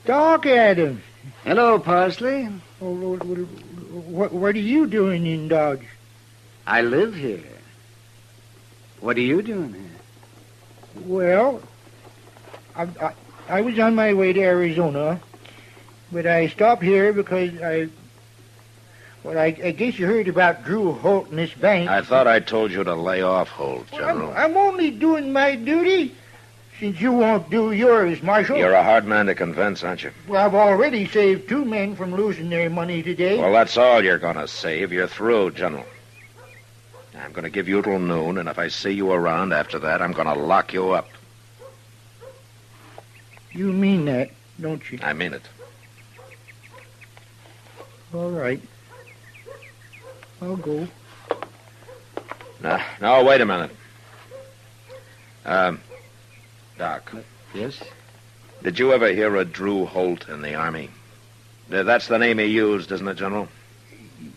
Doc Adams. Hello, Parsley. Oh, what are you doing in Dodge? I live here. What are you doing here? Well, I was on my way to Arizona, but I stopped here because I guess you heard about Drew Holt and this bank. I thought I told you to lay off Holt, General. I'm only doing my duty, since you won't do yours, Marshal. You're a hard man to convince, aren't you? Well, I've already saved 2 men from losing their money today. Well, that's all you're going to save. You're through, General. I'm going to give you till noon, and if I see you around after that, I'm going to lock you up. You mean that, don't you? I mean it. All right. I'll go. No, wait a minute. Doc. Yes? Did you ever hear of Drew Holt in the Army? That's the name he used, isn't it, General?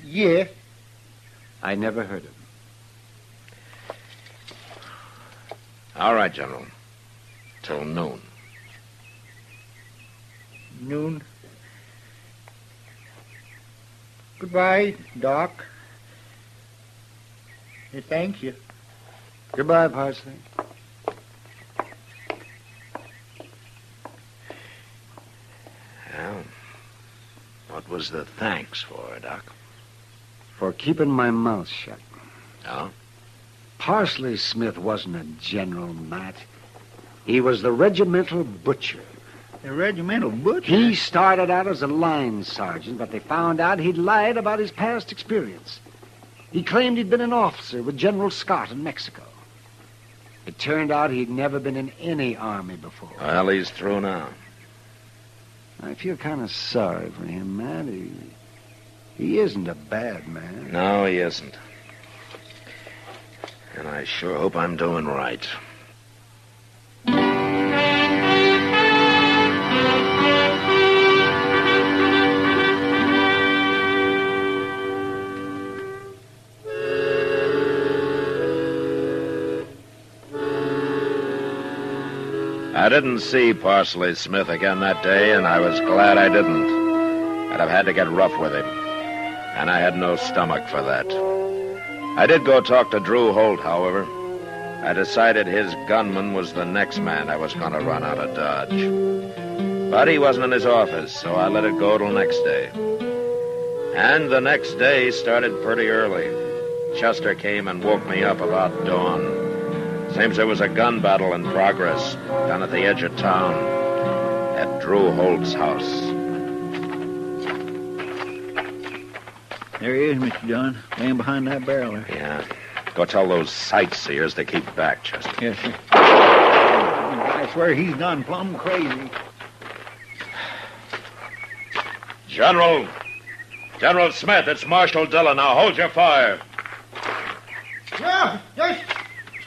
Yeah. I never heard of him. All right, General. Till noon. Noon. Goodbye, Doc. Thank you. Goodbye, Parsley. Well, what was the thanks for, Doc? For keeping my mouth shut. Oh? Parsley Smith wasn't a general, Matt. He was the regimental butcher. The regimental butcher? He started out as a line sergeant, but they found out he'd lied about his past experience. He claimed he'd been an officer with General Scott in Mexico. It turned out he'd never been in any army before. Well, he's through now. I feel kind of sorry for him, Matt. He isn't a bad man. No, he isn't. And I sure hope I'm doing right. I didn't see Parsley Smith again that day, and I was glad I didn't. I'd have had to get rough with him, and I had no stomach for that. I did go talk to Drew Holt, however. I decided his gunman was the next man I was going to run out of Dodge. But he wasn't in his office, so I let it go till next day. And the next day started pretty early. Chester came and woke me up about dawn. Seems there was a gun battle in progress down at the edge of town at Drew Holt's house. There he is, Mr. Dillon, laying behind that barrel there. Yeah. Go tell those sightseers to keep back, Chester. Yes, sir. I swear he's gone plumb crazy. General Smith, it's Marshal Dillon. Now hold your fire. Well, just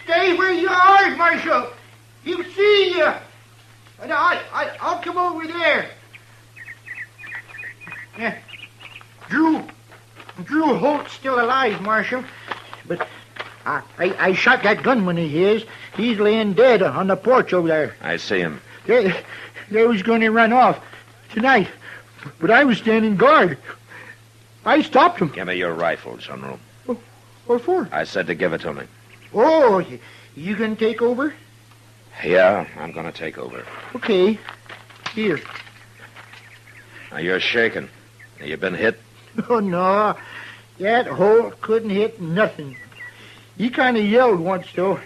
stay where you are, Marshal. He'll see you. And I'll come over there. Yeah. Drew Holt's still alive, Marshal. But I shot that gunman of his. He's laying dead on the porch over there. I see him. They was going to run off tonight, but I was standing guard. I stopped him. Give me your rifle, General. What for? I said to give it to me. Oh, you gonna take over? Yeah, I'm going to take over. Okay. Here. Now, you're shaking. You been hit? Oh, no. That Holt couldn't hit nothing. He kind of yelled once, though.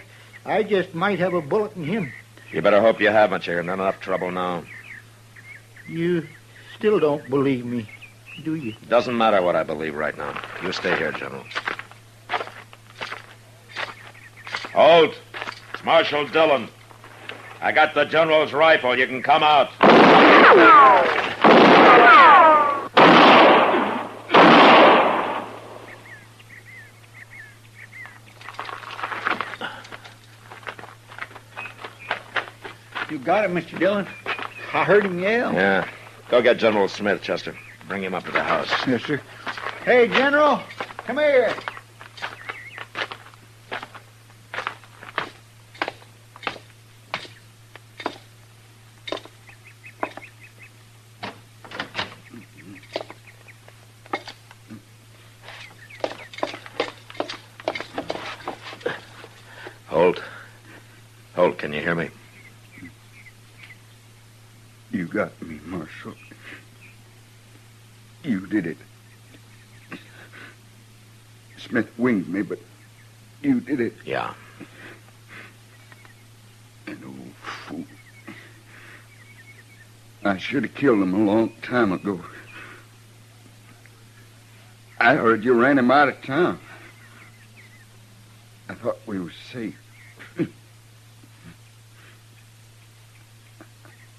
I just might have a bullet in him. You better hope you haven't. You're in enough trouble now. You still don't believe me, do you? Doesn't matter what I believe right now. You stay here, General. Holt, it's Marshal Dillon. I got the General's rifle. You can come out. You got it, Mr. Dillon. I heard him yell. Yeah. Go get General Smith, Chester. Bring him up to the house. Yes, sir. Hey, General, come here. Holt, can you hear me? You got me, Marshal. You did it. Smith winged me, but you did it. Yeah. An old fool. I should have killed him a long time ago. I heard you ran him out of town. I thought we were safe.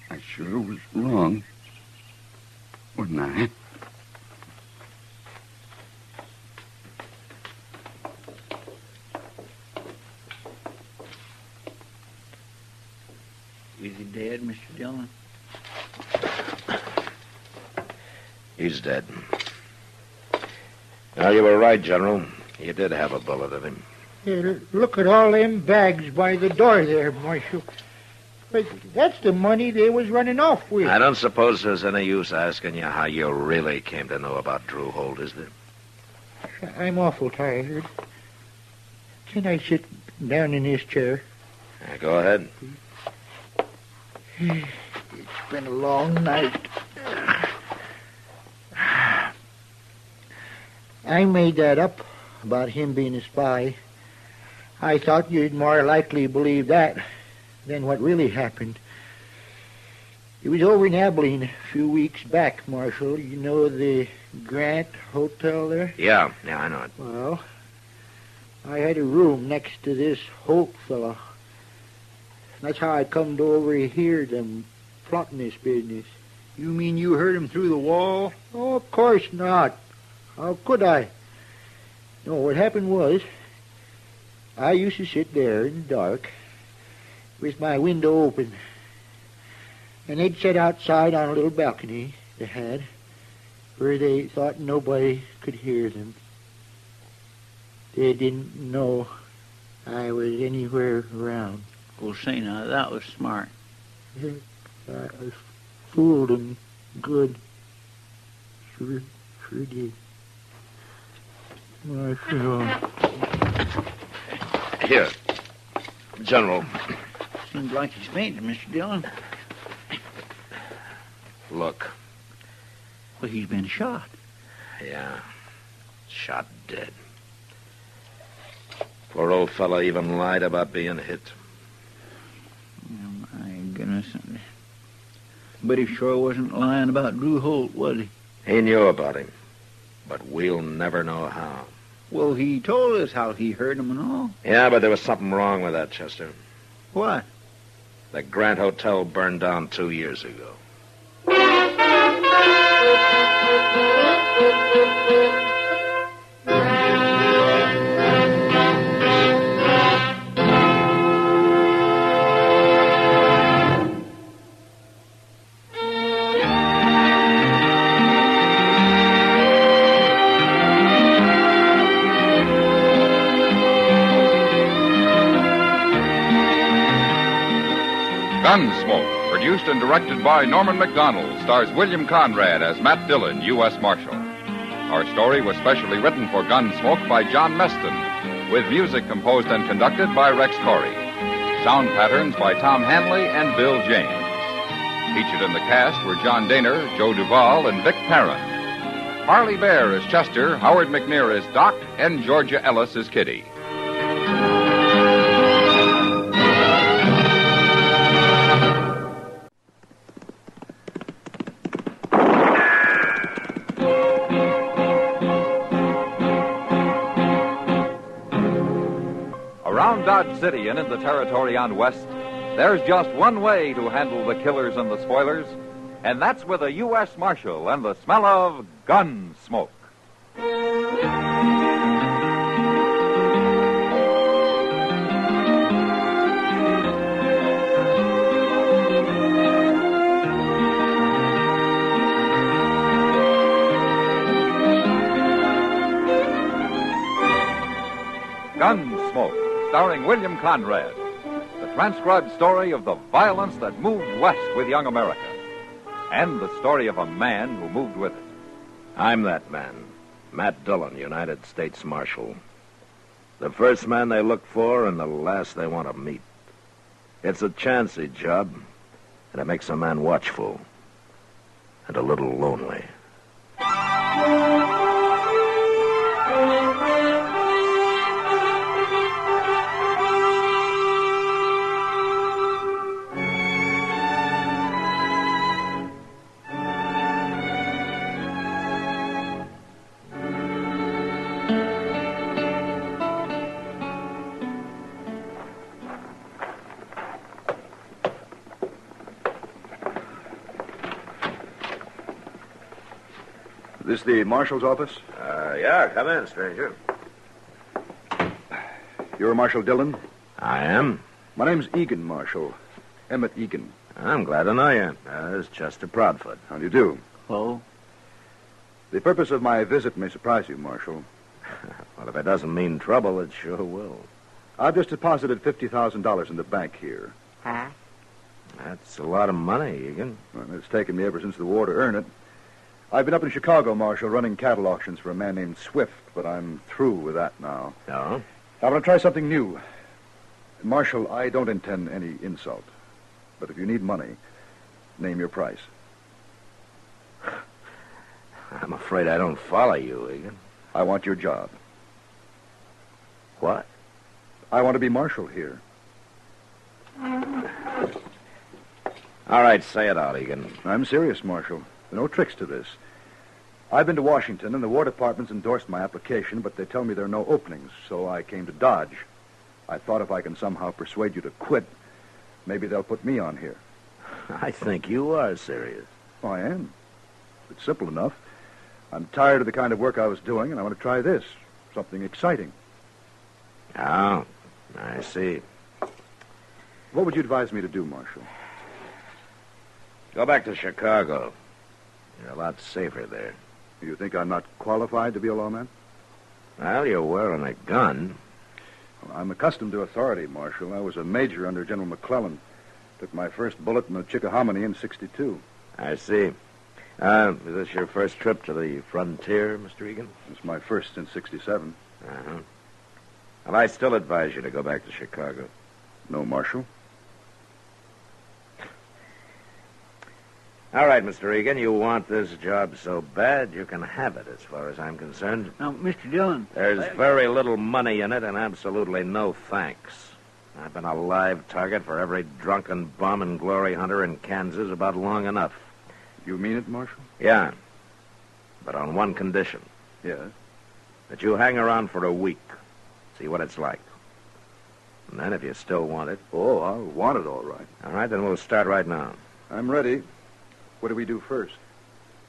I sure was wrong, wasn't I? Is he dead, Mr. Dillon? He's dead. Now, you were right, General. You did have a bullet in him. Here, look at all them bags by the door there, Marshal. But that's the money they was running off with. I don't suppose there's any use asking you how you really came to know about Drew Holt, is there? I'm awful tired. Can I sit down in this chair? Yeah, go ahead. It's been a long night. I made that up about him being a spy. I thought you'd more likely believe that than what really happened. It was over in Abilene a few weeks back, Marshal. You know the Grant Hotel there? Yeah, I know it. Well, I had a room next to this Holt fella. That's how I come to overhear them plotting this business. You mean you heard him through the wall? Oh, of course not. How could I? No, what happened was, I used to sit there in the dark with my window open, and they'd sit outside on a little balcony they had, where they thought nobody could hear them. They didn't know I was anywhere around. Well, say now, that was smart. I fooled them good. Sure did. Marshal. Here. General. Seems like he's fainting, Mr. Dillon. Look. Well, he's been shot. Yeah. Shot dead. Poor old fella even lied about being hit. Oh, my goodness. But he sure wasn't lying about Drew Holt, was he? He knew about him. But we'll never know how. Well, he told us how he hurt him and all. Yeah, but there was something wrong with that, Chester. What? The Grant Hotel burned down 2 years ago. Gunsmoke, produced and directed by Norman MacDonald, stars William Conrad as Matt Dillon, U.S. Marshal. Our story was specially written for Gunsmoke by John Meston, with music composed and conducted by Rex Corey. Sound patterns by Tom Hanley and Bill James. Featured in the cast were John Daner, Joe Duvall, and Vic Perrin. Harley Bear is Chester, Howard McNear is Doc, and Georgia Ellis is Kitty. Around Dodge City and in the territory on West, there's just one way to handle the killers and the spoilers, and that's with a U.S. Marshal and the smell of gun smoke. Gunsmoke, starring William Conrad, the transcribed story of the violence that moved west with young America, and the story of a man who moved with it. I'm that man, Matt Dillon, United States Marshal. The first man they look for and the last they want to meet. It's a chancy job, and it makes a man watchful and a little lonely. This the Marshal's office? Yeah, come in, stranger. You're Marshal Dillon? I am. My name's Egan Marshal. Emmett Egan. I'm glad to know you. This is Chester Proudfoot. How do you do? Oh? The purpose of my visit may surprise you, Marshal. Well, if it doesn't mean trouble, it sure will. I've just deposited $50,000 in the bank here. Huh? That's a lot of money, Egan. Well, it's taken me ever since the war to earn it. I've been up in Chicago, Marshal, running cattle auctions for a man named Swift, but I'm through with that now. No? I want to try something new. Marshal, I don't intend any insult. But if you need money, name your price. I'm afraid I don't follow you, Egan. I want your job. What? I want to be Marshal here. All right, say it out, Egan. I'm serious, Marshal. There are no tricks to this. I've been to Washington, and the War Department's endorsed my application, but they tell me there are no openings, so I came to Dodge. I thought if I can somehow persuade you to quit, maybe they'll put me on here. I think you are serious. Oh, I am. It's simple enough. I'm tired of the kind of work I was doing, and I want to try this. Something exciting. Oh, I see. What would you advise me to do, Marshal? Go back to Chicago. You're a lot safer there. You think I'm not qualified to be a lawman? Well, you're wearing a gun. Well, I'm accustomed to authority, Marshal. I was a major under General McClellan. Took my first bullet in the Chickahominy in '62. I see. Is this your first trip to the frontier, Mr. Egan? It's my first since '67. Uh-huh. Well, I still advise you to go back to Chicago. No, Marshal. All right, Mr. Egan, you want this job so bad, you can have it, as far as I'm concerned. Now, Mr. Dillon. There's very little money in it and absolutely no thanks. I've been a live target for every drunken bum and glory hunter in Kansas about long enough. You mean it, Marshal? Yeah, but on one condition. Yes? That you hang around for a week, see what it's like. And then if you still want it... Oh, I'll want it all right. All right, then we'll start right now. I'm ready. What do we do first?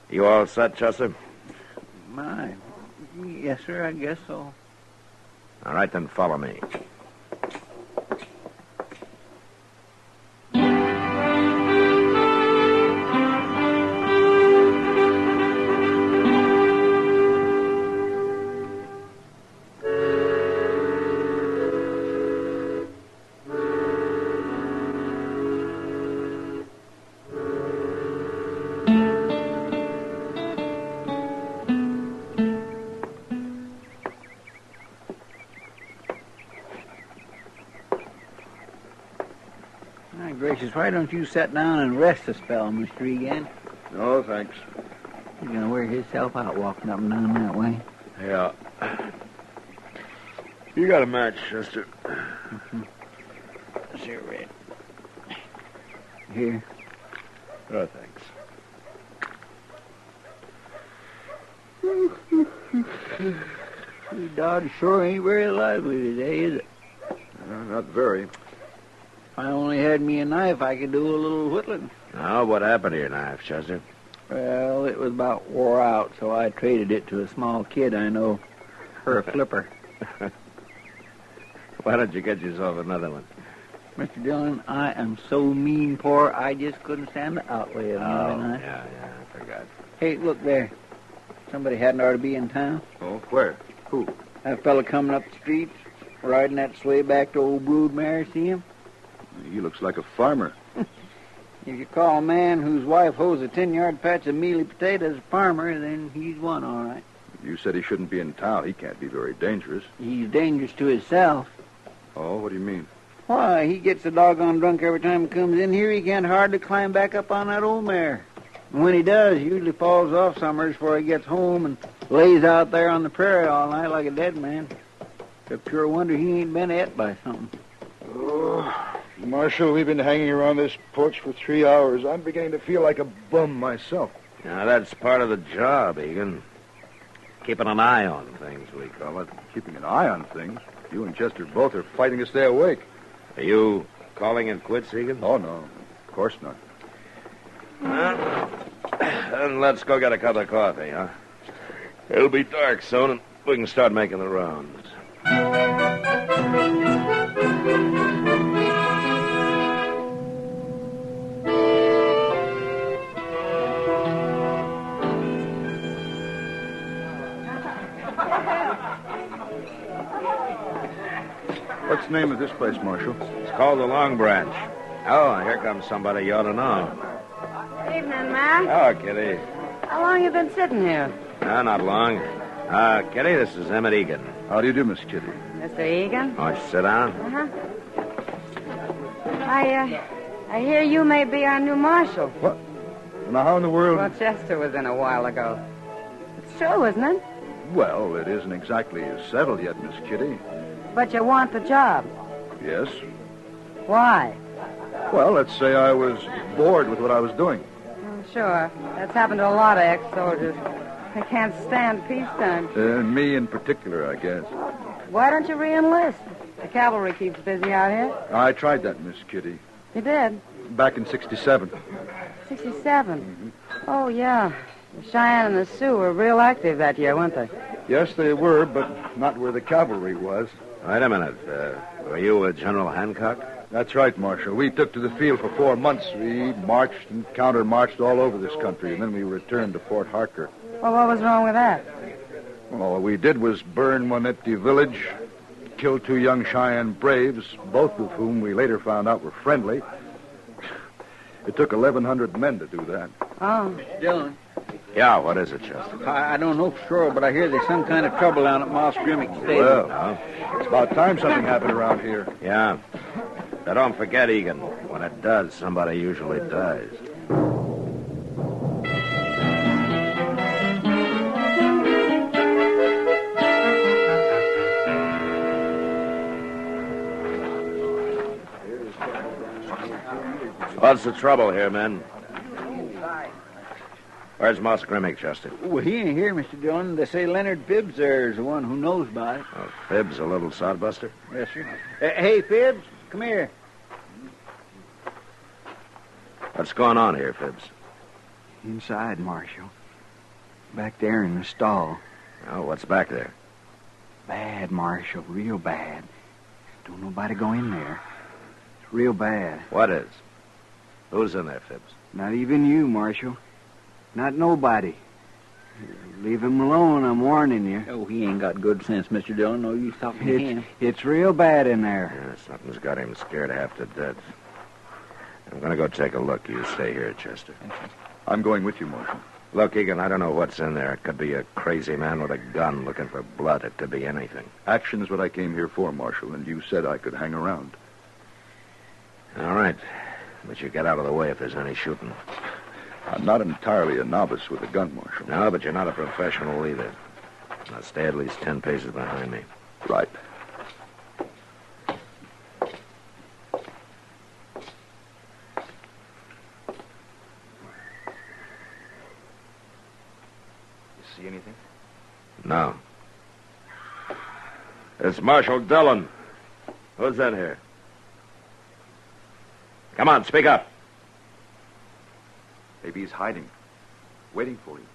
You all set, Chester? My, yes, sir, I guess so. All right, then follow me. Gracious, why don't you sit down and rest a spell, Mr. Egan? No, thanks. He's going to wear himself out walking up and down that way. Yeah. You got a match, Chester. Mm-hmm. Sure, Red. Here. Oh, thanks. Dodge sure ain't very lively today, is it? Not very. If I only had me a knife, I could do a little whittling. Now, what happened to your knife, Chester? Well, it was about wore out, so I traded it to a small kid I know for a flipper. Why don't you get yourself another one? Mr. Dillon, I am so mean poor, I just couldn't stand the outlay of another knife. Yeah, I forgot. Hey, look there. Somebody hadn't ought to be in town. Oh, where? Who? That fella coming up the street, riding that sleigh back to old Broodmare, see him? He looks like a farmer. If you call a man whose wife hoes a 10-yard patch of mealy potatoes a farmer, then he's one, all right. You said he shouldn't be in town. He can't be very dangerous. He's dangerous to himself. Oh, what do you mean? Why, he gets a doggone drunk every time he comes in here. He can't hardly climb back up on that old mare. And when he does, he usually falls off summers before he gets home and lays out there on the prairie all night like a dead man. It's a pure wonder he ain't been ate by something. Oh, Marshal, we've been hanging around this porch for 3 hours. I'm beginning to feel like a bum myself. Now, that's part of the job, Egan. Keeping an eye on things, we call it. Keeping an eye on things? You and Chester both are fighting to stay awake. Are you calling it quits, Egan? Oh, no. Of course not. Then let's go get a cup of coffee, huh? It'll be dark soon, and we can start making the rounds. What's the name of this place, Marshal? It's called the Long Branch. Oh, here comes somebody you ought to know. Evening, Ma. Oh, Kitty. How long you been sitting here? No, not long. Kitty, this is Emmett Egan. How do you do, Miss Kitty? Mr. Egan? Why don't you sit down? Uh-huh. I hear you may be our new marshal. What? Now, how in the world... Well, Chester was in a while ago. It's true, isn't it? Well, it isn't exactly settled yet, Miss Kitty. But you want the job. Yes. Why? Well, let's say I was bored with what I was doing. Sure. That's happened to a lot of ex-soldiers. They can't stand peacetime. Me in particular, I guess. Why don't you re-enlist? The cavalry keeps busy out here. I tried that, Miss Kitty. You did? Back in 67. 67? Mm-hmm. Oh, yeah. The Cheyenne and the Sioux were real active that year, weren't they? Yes, they were, but not where the cavalry was. Wait a minute. Were you with General Hancock? That's right, Marshal. We took to the field for 4 months. We marched and counter-marched all over this country, and then we returned to Fort Harker. Well, what was wrong with that? Well, all we did was burn one empty village, kill 2 young Cheyenne braves, both of whom we later found out were friendly. It took 1,100 men to do that. Oh. Dillon. Yeah, what is it, Chester? I don't know for sure, but I hear there's some kind of trouble down at Moss Grimmick's stable. Well, it's about time something happened around here. Yeah. Now, don't forget, Egan, when it does, somebody usually dies. What's the trouble here, men? Where's Moss Grimmick, Chester? Well, he ain't here, Mr. Dillon. They say Leonard Phibbs there is the one who knows about it. Oh, Phibbs, a little sodbuster? Yes, sir. Hey, Phibbs, come here. What's going on here, Phibbs? Inside, Marshal. Back there in the stall. Oh, what's back there? Bad, Marshal, real bad. Don't nobody go in there. It's real bad. What is? Who's in there, Phibbs? Not even you, Marshal. Not nobody. Leave him alone, I'm warning you. Oh, he ain't got good sense, Mr. Dillon. No use talking to him. It's real bad in there. Yeah, something's got him scared half to death. I'm going to go take a look. You stay here, Chester. I'm going with you, Marshal. Look, Egan, I don't know what's in there. It could be a crazy man with a gun looking for blood. It could be anything. Action is what I came here for, Marshal, and you said I could hang around. All right. But you get out of the way if there's any shooting. I'm not entirely a novice with a gun, Marshal. No, but you're not a professional either. Now stay at least 10 paces behind me. Right. See anything? No. It's Marshal Dillon. Who's in here? Come on, speak up. Maybe he's hiding, waiting for you.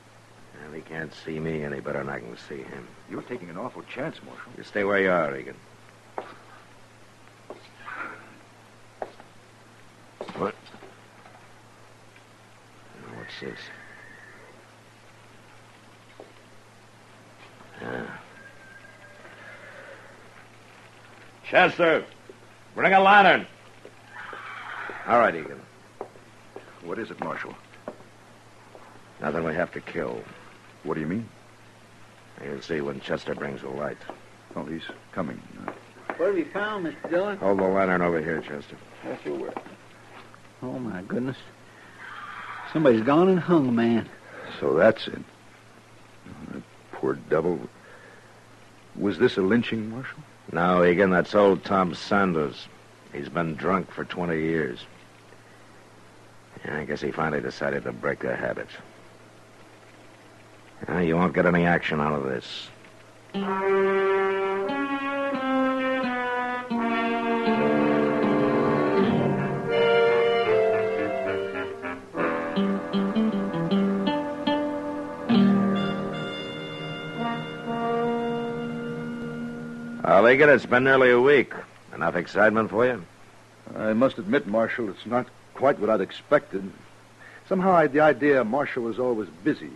Well, he can't see me any better than I can see him. You're taking an awful chance, Marshal. You stay where you are, Egan. What? Now, what's this? Chester, bring a lantern. All right, Egan. What is it, Marshal? Nothing we have to kill. What do you mean? You'll see when Chester brings the light. Oh, he's coming. What have you found, Mr. Dillon? Hold the lantern over here, Chester. That's your work. Oh, my goodness. Somebody's gone and hung a man. So that's it. That poor devil. Was this a lynching, Marshal? No, Egan, that's old Tom Sanders. He's been drunk for 20 years. Yeah, I guess he finally decided to break the habit. You won't get any action out of this. Well, Egan, it's been nearly a week. Enough excitement for you? I must admit, Marshal, it's not quite what I'd expected. Somehow I had the idea Marshal was always busy,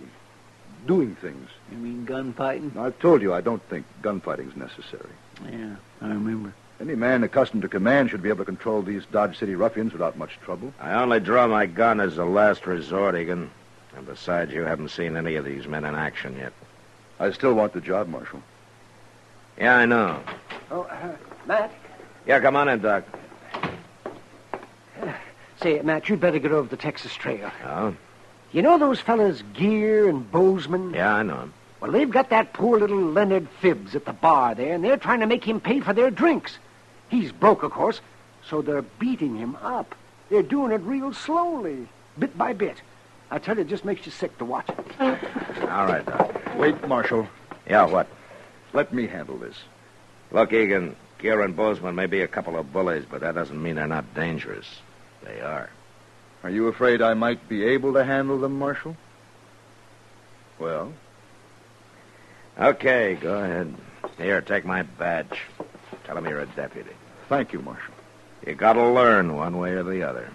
doing things. You mean gunfighting? I've told you I don't think gunfighting's necessary. Yeah, I remember. Any man accustomed to command should be able to control these Dodge City ruffians without much trouble. I only draw my gun as a last resort, Egan. And besides, you haven't seen any of these men in action yet. I still want the job, Marshal. Yeah, I know. Oh, Matt? Yeah, come on in, Doc. Say, Matt, you'd better get over the Texas Trail. Oh? You know those fellas Gear and Bozeman? Yeah, I know him. Well, they've got that poor little Leonard Phibbs at the bar there, and they're trying to make him pay for their drinks. He's broke, of course, so they're beating him up. They're doing it real slowly, bit by bit. I tell you, it just makes you sick to watch it. All right, Doc. Wait, Marshal. Yeah, what? Let me handle this. Look, Egan, Gear and Bozeman may be a couple of bullies, but that doesn't mean they're not dangerous. They are. Are you afraid I might be able to handle them, Marshal? Well? Okay, go ahead. Here, take my badge. Tell them you're a deputy. Thank you, Marshal. You gotta learn one way or the other.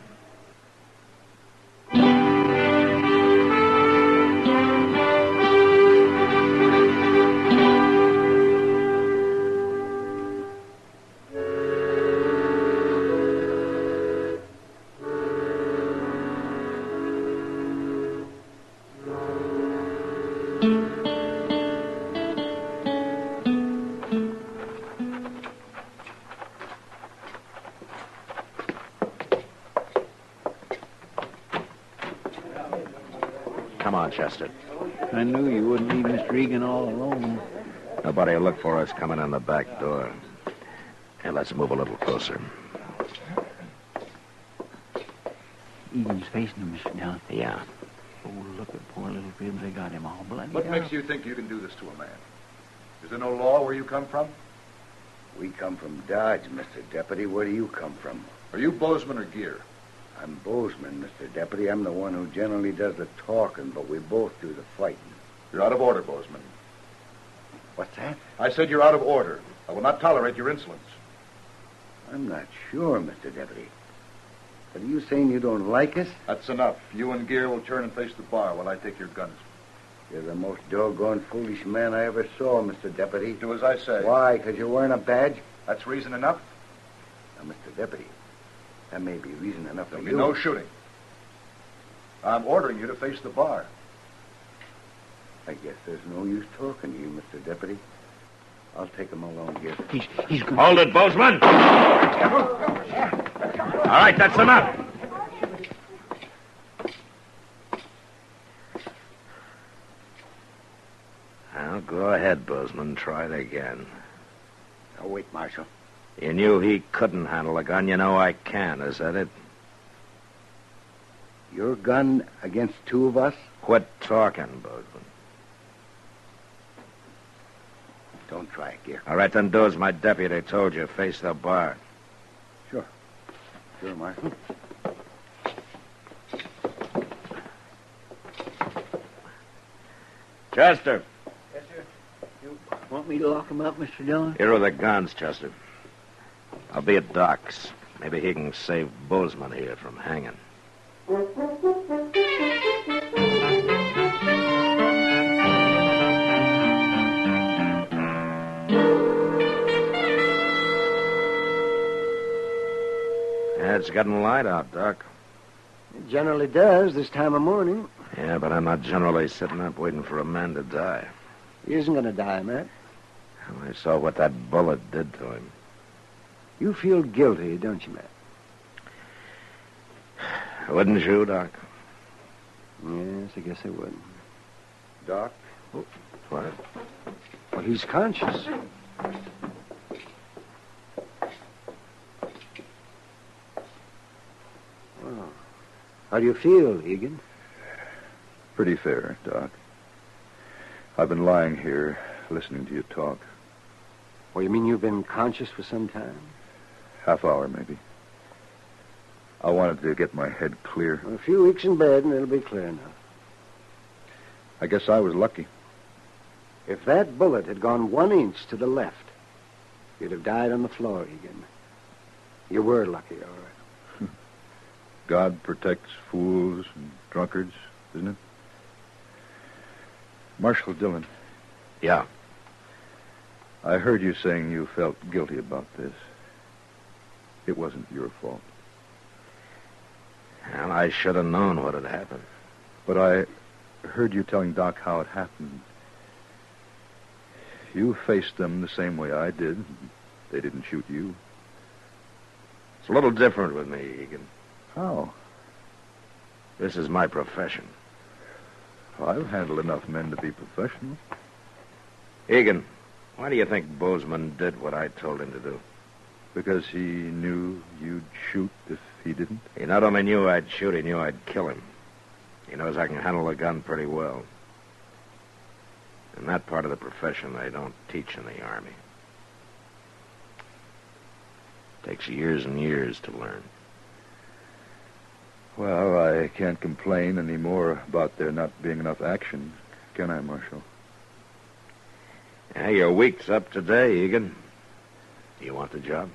Come on, Chester. I knew you wouldn't leave Mr. Egan all alone. Nobody will look for us coming in the back door. And let's move a little closer. Egan's facing him, Mr. Dillon. Yeah. Oh, look at poor little Bibbs. They got him all bloody. What makes you think you can do this to a man? Is there no law where you come from? We come from Dodge, Mr. Deputy. Where do you come from? Are you Bozeman or Gear? I'm Bozeman, Mr. Deputy. I'm the one who generally does the talking, but we both do the fighting. You're out of order, Bozeman. What's that? I said you're out of order. I will not tolerate your insolence. I'm not sure, Mr. Deputy. But are you saying you don't like us? That's enough. You and Gear will turn and face the bar while I take your guns. You're the most doggone foolish man I ever saw, Mr. Deputy. Do as I say. Why? Because you're wearing a badge? That's reason enough? Now, Mr. Deputy, that may be reason enough for There'll you. be no shooting. I'm ordering you to face the bar. I guess there's no use talking to you, Mr. Deputy. I'll take him along here. He's going. Hold it, Bozeman! All right, that's enough. Now, go ahead, Bozeman. Try it again. Now, wait, Marshal. You knew he couldn't handle a gun. You know I can. Is that it? Your gun against two of us? Quit talking, Bozeman. Don't try it, Gear. All right, then do as my deputy told you. Face the bar. Sure, Marshal. Chester. Yes, sir. You want me to lock him up, Mr. Dillon? Here are the guns, Chester. I'll be at Doc's. Maybe he can save Bozeman here from hanging. Yeah, it's getting light out, Doc. It generally does this time of morning. Yeah, but I'm not generally sitting up waiting for a man to die. He isn't going to die, Matt. I saw what that bullet did to him. You feel guilty, don't you, Matt? Wouldn't you, Doc? Yes, I guess I would. Doc? Oh, what? Well, he's conscious. Well, how do you feel, Egan? Pretty fair, Doc. I've been lying here, listening to you talk. Well, you mean you've been conscious for some time? Half hour, maybe. I wanted to get my head clear. Well, a few weeks in bed, and it'll be clear enough. I guess I was lucky. If that bullet had gone 1 inch to the left, you'd have died on the floor, Egan. You were lucky, all right. God protects fools and drunkards, isn't it? Marshal Dillon. Yeah. I heard you saying you felt guilty about this. It wasn't your fault. Well, I should have known what had happened. But I heard you telling Doc how it happened. You faced them the same way I did. They didn't shoot you. It's a little different with me, Egan. How? This is my profession. I've handled enough men to be professional. Egan, why do you think Bozeman did what I told him to do? Because he knew you'd shoot if he didn't? He not only knew I'd shoot, he knew I'd kill him. He knows I can handle a gun pretty well. And that part of the profession they don't teach in the Army. Takes years and years to learn. Well, I can't complain any more about there not being enough action, can I, Marshal? Yeah, your week's up today, Egan. Do you want the job?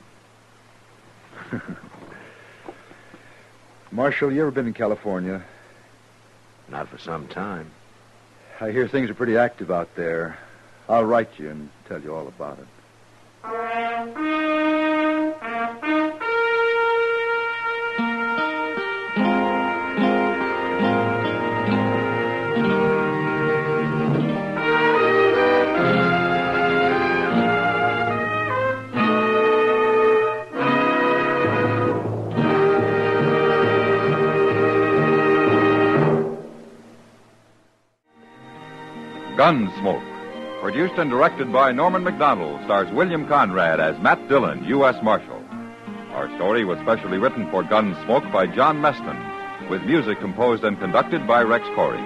Marshal, you ever been in California? Not for some time. I hear things are pretty active out there. I'll write you and tell you all about it. Gunsmoke, produced and directed by Norman McDonald, stars William Conrad as Matt Dillon, U.S. Marshal. Our story was specially written for Gunsmoke by John Meston, with music composed and conducted by Rex Corey.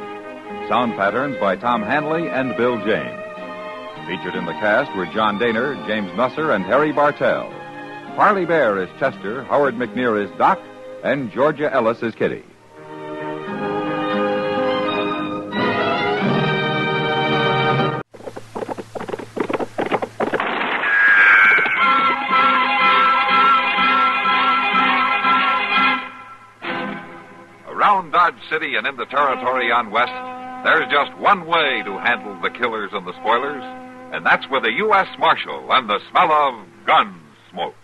Sound patterns by Tom Hanley and Bill James. Featured in the cast were John Daner, James Nusser, and Harry Bartell. Parley Bear is Chester, Howard McNear is Doc, and Georgia Ellis is Kitty. Around Dodge City and in the territory on West, there's just one way to handle the killers and the spoilers, and that's with a U.S. Marshal and the smell of Gunsmoke.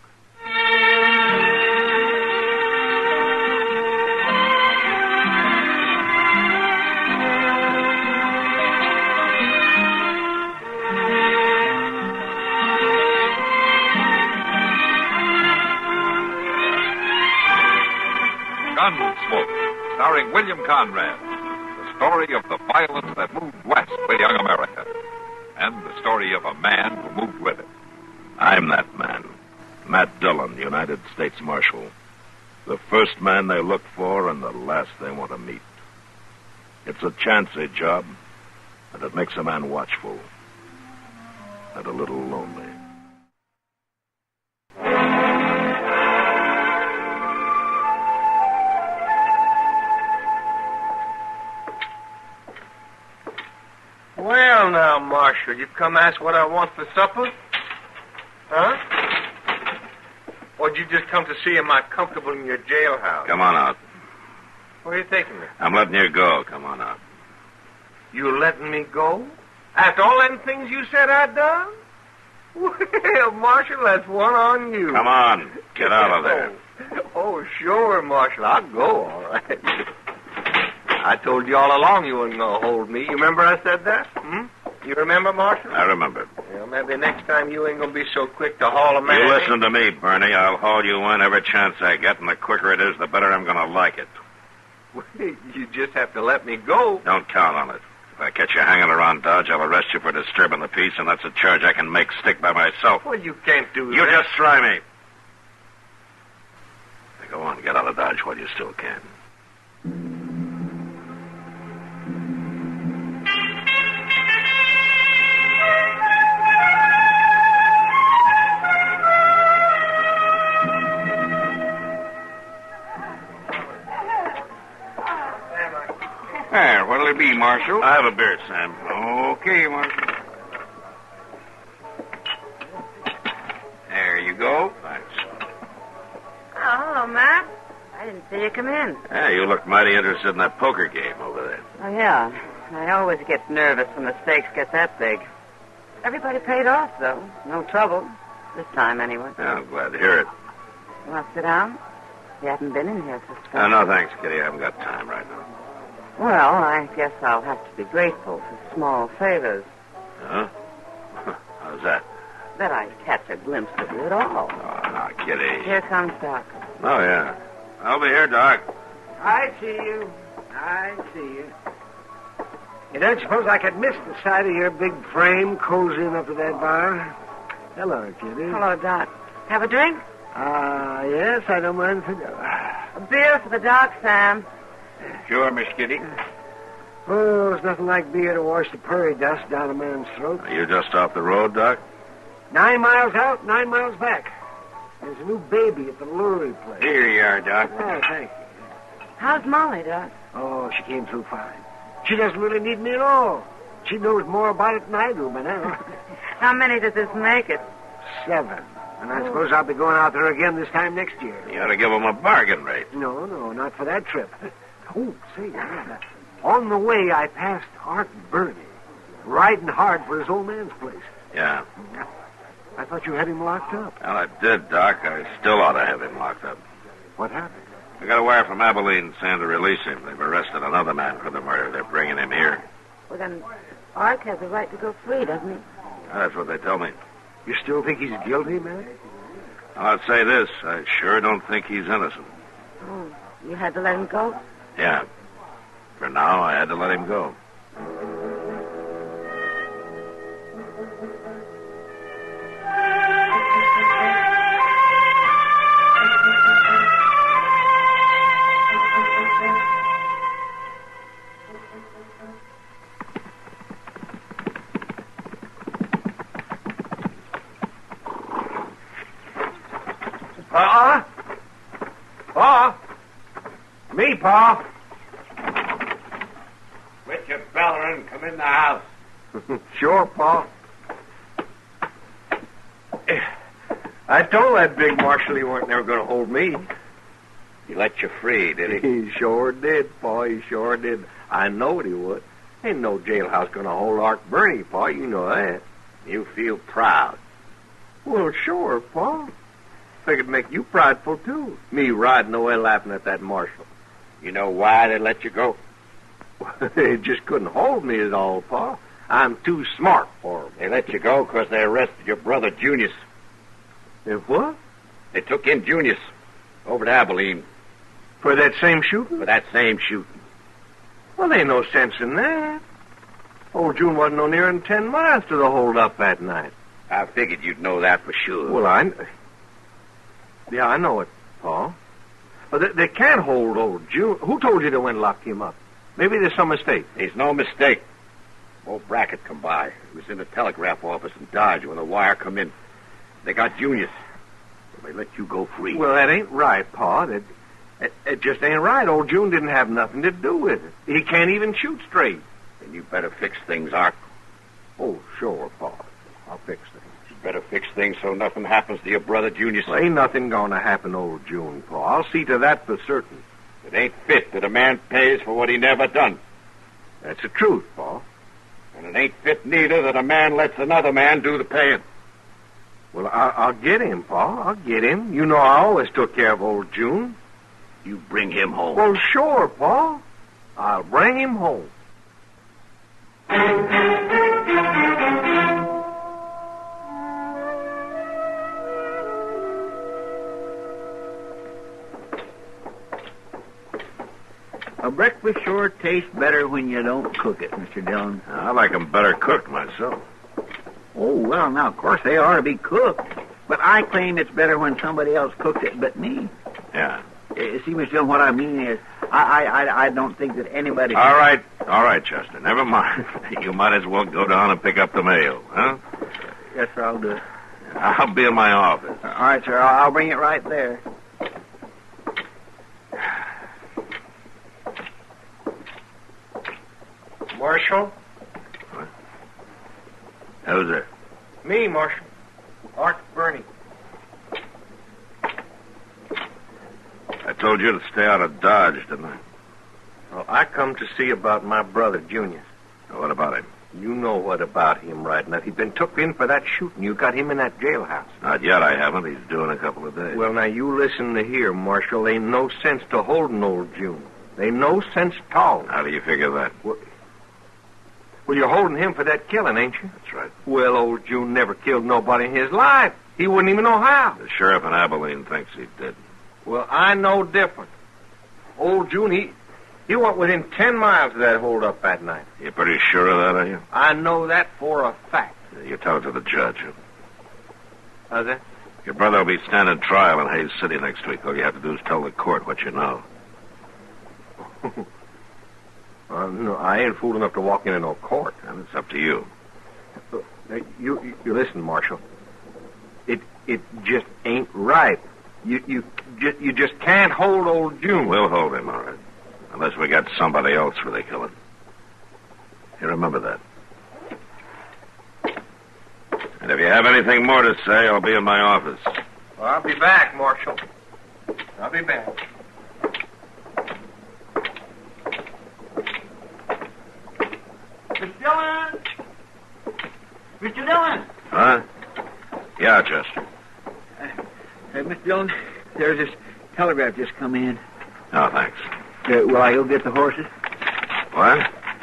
Gunsmoke, starring William Conrad. The story of the violence that moved west with young America. And the story of a man who moved with it. I'm that man. Matt Dillon, United States Marshal. The first man they look for and the last they want to meet. It's a chancy job, and it makes a man watchful. And a little lonely. Well, now, Marshal, you come ask what I want for supper? Huh? Or did you just come to see am I comfortable in your jailhouse? Come on out. Where are you taking me? I'm letting you go. Come on out. You letting me go? After all them things you said I'd done? Well, Marshal, that's one on you. Come on. Get out of there. Oh, sure, Marshal. I'll go, all right. I told you all along you weren't going to hold me. You remember I said that? You remember, Marshal? I remember. Well, maybe next time you ain't going to be so quick to haul a man. You listen to me, Bernie. I'll haul you in every chance I get, and the quicker it is, the better I'm going to like it. You just have to let me go. Don't count on it. If I catch you hanging around Dodge, I'll arrest you for disturbing the peace, and that's a charge I can make stick by myself. Well, you can't do that. You just try me. Now, go on, get out of Dodge while you still can. There, what'll it be, Marshal? I have a beer, Sam. Okay, Marshal. There you go. Thanks. Oh, hello, Matt. I didn't see you come in. Yeah, you look mighty interested in that poker game over there. Oh, yeah. I always get nervous when the stakes get that big. Everybody paid off, though. No trouble. This time, anyway. Yeah, I'm glad to hear it. You want to sit down? You haven't been in here for stuff. No, thanks, Kitty. I haven't got time right now. Well, I guess I'll have to be grateful for small favors. Huh? How's that? That I catch a glimpse of you at all. Oh, now, Kitty. Here comes Doc. Oh, yeah. I'll be here, Doc. I see you. You don't suppose I could miss the sight of your big frame cozying up to that bar? Hello, Kitty. Hello, Doc. Have a drink? Yes, I don't mind. A beer for the Doc, Sam. Sure, Miss Kitty. Oh, there's nothing like beer to wash the prairie dust down a man's throat. Are you just off the road, Doc? 9 miles out, 9 miles back. There's a new baby at the Lurie place. Here you are, Doc. Oh, thank you. How's Molly, Doc? Oh, she came through fine. She doesn't really need me at all. She knows more about it than I do by now. How many does this make it? 7. And I suppose I'll be going out there again this time next year. You ought to give him a bargain rate. No, not for that trip. Oh, say, on the way I passed Art Bernie, riding hard for his old man's place. Yeah. I thought you had him locked up. Well, I did, Doc. I still ought to have him locked up. What happened? I got a wire from Abilene saying to release him. They've arrested another man for the murder. They're bringing him here. Well, then Art has a right to go free, doesn't he? That's what they tell me. You still think he's guilty, man? I'll say this. I sure don't think he's innocent. Oh, you had to let him go? Yeah. For now, I had to let him go. Me, Pa. Quit your bellering and come in the house. Sure, Pa. I told that big marshal he weren't never going to hold me. He let you free, did he? He sure did, Pa. He sure did. I knowed he would. Ain't no jailhouse going to hold Art Bernie, Pa. You know that. You feel proud. Well, sure, Pa. Figured make you prideful, too. Me riding away laughing at that marshal. You know why they let you go? They just couldn't hold me at all, Pa. I'm too smart for them. They let you go because they arrested your brother, Junius. If what? They took in Junius over to Abilene. For that same shooting? For that same shooting. Well, there ain't no sense in that. Old June wasn't no nearer than 10 miles to the hold-up that night. I figured you'd know that for sure. Well, Yeah, I know it, Pa. But they can't hold old June. Who told you they went and locked him up? Maybe there's some mistake. There's no mistake. Old Brackett come by. He was in the telegraph office in Dodge when the wire come in. They got Junius. So they let you go free. Well, that ain't right, Pa. It just ain't right. Old June didn't have nothing to do with it. He can't even shoot straight. Then you better fix things, Art. Oh, sure, Pa. I'll fix things. You better fix things so nothing happens to your brother, Junius. Well, ain't nothing gonna happen to old June, Pa. I'll see to that for certain. It ain't fit that a man pays for what he never done. That's the truth, Pa. And it ain't fit neither that a man lets another man do the paying. Well, I'll get him, Pa. I'll get him. You know I always took care of old June. You bring him home. Well, sure, Pa. I'll bring him home. A breakfast sure tastes better when you don't cook it, Mr. Dillon. I like 'em better cooked myself. Oh, well, now, of course, they ought to be cooked. But I claim it's better when somebody else cooks it but me. Yeah. See, Mr. Dillon, what I mean is, I don't think that anybody... All right, Chester. Never mind. You might as well go down and pick up the mail, huh? Yes, sir, I'll do it. I'll be in my office. All right, sir, I'll bring it right there. Marshal? What? Who's there? Me, Marshal. Art Bernie. I told you to stay out of Dodge, didn't I? Well, I come to see about my brother, Junius. What about him? You know what about him right now. He's been took in for that shooting. You got him in that jailhouse. Not yet, I haven't. He's due in a couple of days. Well, now, you listen to here, Marshal. Ain't no sense to holding old June. Ain't no sense at all. How do you figure that? Well, you're holding him for that killing, ain't you? That's right. Well, old June never killed nobody in his life. He wouldn't even know how. The sheriff in Abilene thinks he did. Well, I know different. Old June, he went within 10 miles of that hold-up that night. You pretty sure of that, are you? I know that for a fact. You tell it to the judge. How's that? Your brother will be standing trial in Hayes City next week. All you have to do is tell the court what you know. No, I ain't fool enough to walk into no court. And it's up to you. You listen, Marshal. It just ain't right. You just can't hold old June. We'll hold him, all right. Unless we got somebody else for the killing. You remember that. And if you have anything more to say, I'll be in my office. Well, I'll be back, Marshal. I'll be back. Mr. Dillon! Mr. Dillon! Huh? Yeah, Chester. Mr. Dillon, there's this telegraph just come in. Oh, thanks. Will I go get the horses? What?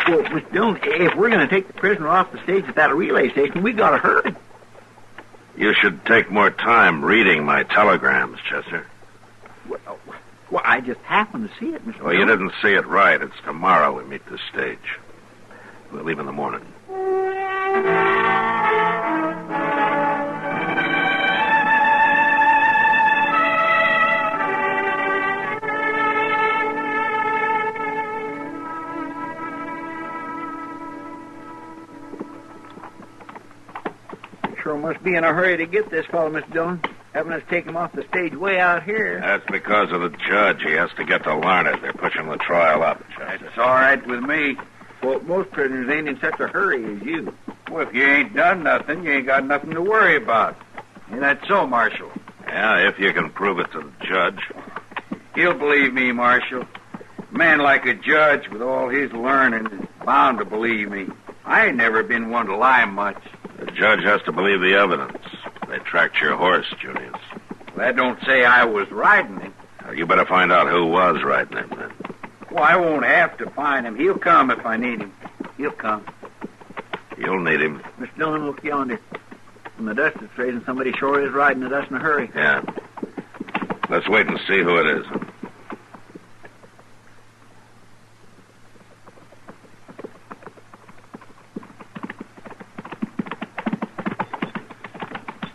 Well, Mr. Dillon, if we're going to take the prisoner off the stage at that relay station, we got to hurry. You should take more time reading my telegrams, Chester. Well, I just happened to see it, Mr. Well, you didn't see it right. It's tomorrow we meet the stage. We'll leave in the morning. Sure must be in a hurry to get this fellow, Mr. Dillon. Having us take him off the stage way out here. That's because of the judge. He has to get to Larned. They're pushing the trial up. That's all right with me. Well, most prisoners ain't in such a hurry as you. Well, if you ain't done nothing, you ain't got nothing to worry about. Ain't that so, Marshal? Yeah, if you can prove it to the judge. He'll believe me, Marshal. A man like a judge with all his learning is bound to believe me. I ain't never been one to lie much. The judge has to believe the evidence. They tracked your horse, Junius. That don't say I was riding him. You better find out who was riding him, then. Well, I won't have to find him. He'll come if I need him. He'll come. You'll need him. Mr. Dillon, look yonder. When the dust is raising, somebody sure is riding the dust in a hurry. Yeah. Let's wait and see who it is.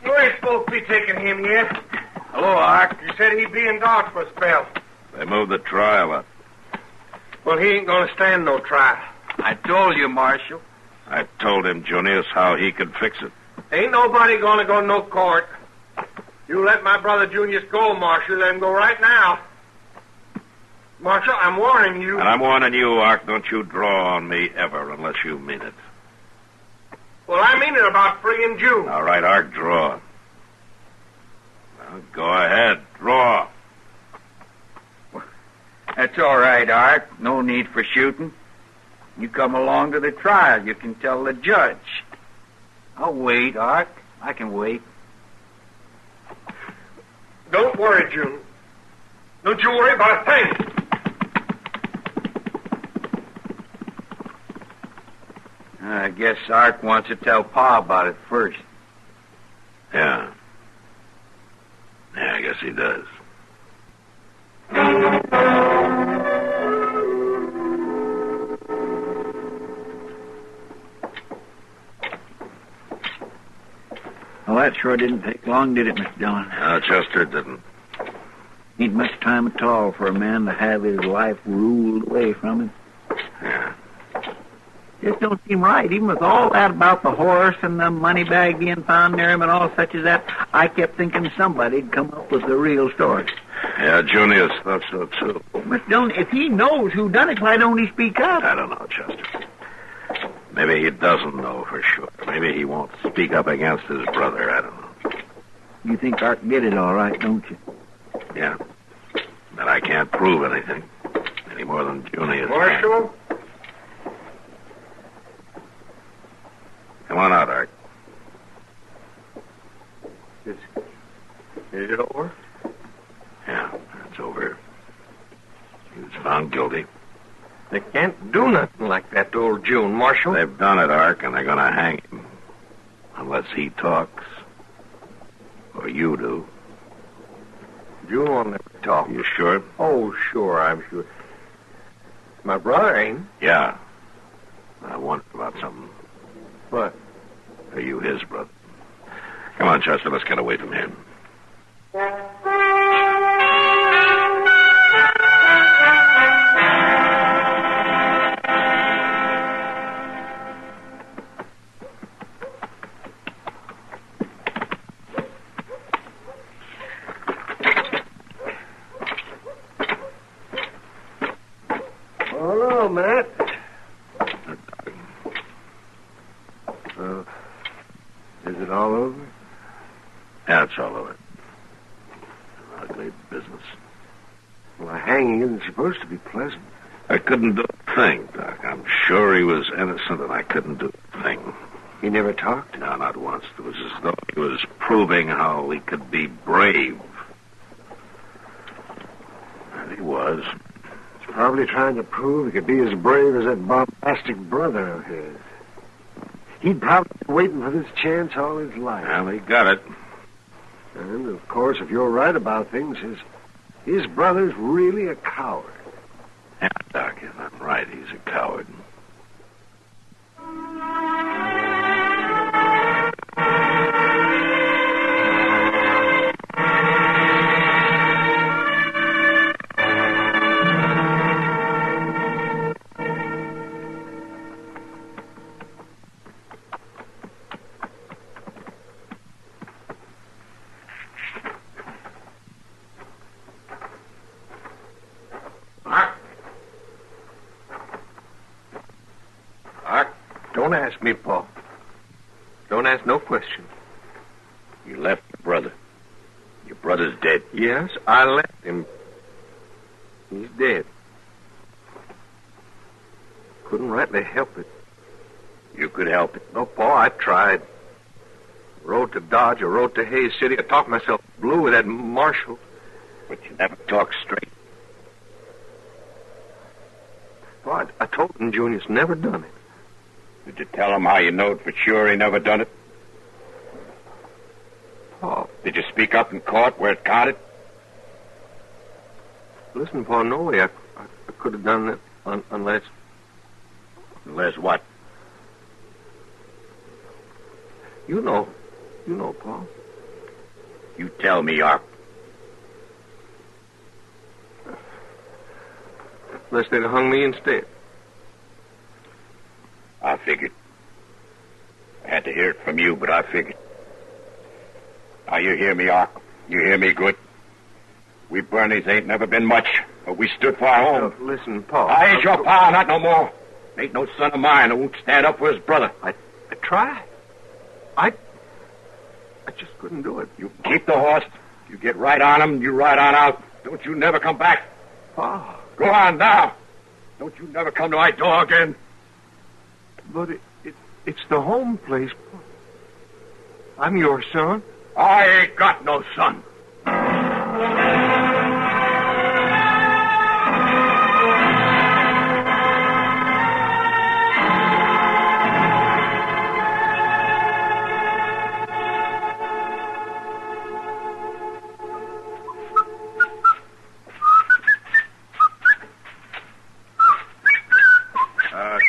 You ain't supposed to be taking him yet. Hello, Ark. You said he'd be in Dodge for a spell. They moved the trial up. Well, he ain't going to stand no trial. I told you, Marshal. I told him, Junius, how he could fix it. Ain't nobody going to go to no court. You let my brother Junius go, Marshal. Let him go right now. Marshal, I'm warning you. And I'm warning you, Ark, don't you draw on me ever unless you mean it. Well, I mean it about freeing June. All right, Ark, draw. Well, go ahead, draw. That's all right, Ark. No need for shooting. You come along to the trial. You can tell the judge. I'll wait, Ark. I can wait. Don't worry, June. Don't you worry about a thing. I guess Ark wants to tell Pa about it first. Yeah. Yeah, I guess he does. Well, that sure didn't take long, did it, Mr. Dillon? No, Chester didn't. Ain't much time at all for a man to have his life ruled away from him. Yeah. Just don't seem right. Even with all that about the horse and the money bag being found near him and all such as that, I kept thinking somebody'd come up with the real story. Yeah, Junius thought so, too. Mr. Dillon, if he knows who done it, why don't he speak up? I don't know, Chester. Maybe he doesn't know for sure. Maybe he won't speak up against his brother. I don't know. You think Ark did it all right, don't you? Yeah. But I can't prove anything. Any more than Junius. Marshal? Come on out, Ark. Is it over? Yeah, it's over. He was found guilty. They can't do nothing like that to old June, Marshal. They've done it, Ark, and they're going to hang him. Unless he talks. Or you do. June won't never talk. You sure? Oh, sure, I'm sure. My brother ain't. Yeah. I wondered about something. What? Are you his brother? Come on, Chester, let's get away from him. Hello, Matt. Is it all over? Yeah, it's all over. Ugly business. Well, a hanging isn't supposed to be pleasant. I couldn't do a thing, Doc. I'm sure he was innocent, and I couldn't do a thing. He never talked? No, not once. It was as though he was proving how he could be brave. And he was. He's probably trying to prove he could be as brave as that bombastic brother of his. He'd probably been waiting for this chance all his life. Well, he got it. And, of course, if you're right about things, his brother's really a coward. Yeah, Doc, if I'm right, he's a coward. Don't ask me, Paul. Don't ask no question. You left your brother. Your brother's dead. Yes, I left him. He's dead. Couldn't rightly help it. You could help it. No, Paul, I tried. Rode to Dodge, I rode to Hayes City. I talked myself blue with that Marshal. But you never talked straight. Well, I told him Junior's never done it. Did you tell him how you knowed for sure he never done it? Paul. Did you speak up in court where it counted? Listen, Paul, no way I could have done that unless... Unless what? You know, Paul. You tell me, Arp. Unless they'd have hung me instead. I figured. I had to hear it from you, but I figured. Now, you hear me, Arp? You hear me good? We Bernies ain't never been much, but we stood for our home. Listen, Paul. I ain't your pa, not no more. Ain't no son of mine who won't stand up for his brother. I tried. I just couldn't do it. You keep the horse. You get right on him, you ride on out. Don't you never come back. Pa. Go on now. Don't you never come to my door again. But it's the home place, Paul. I'm your son. I ain't got no son.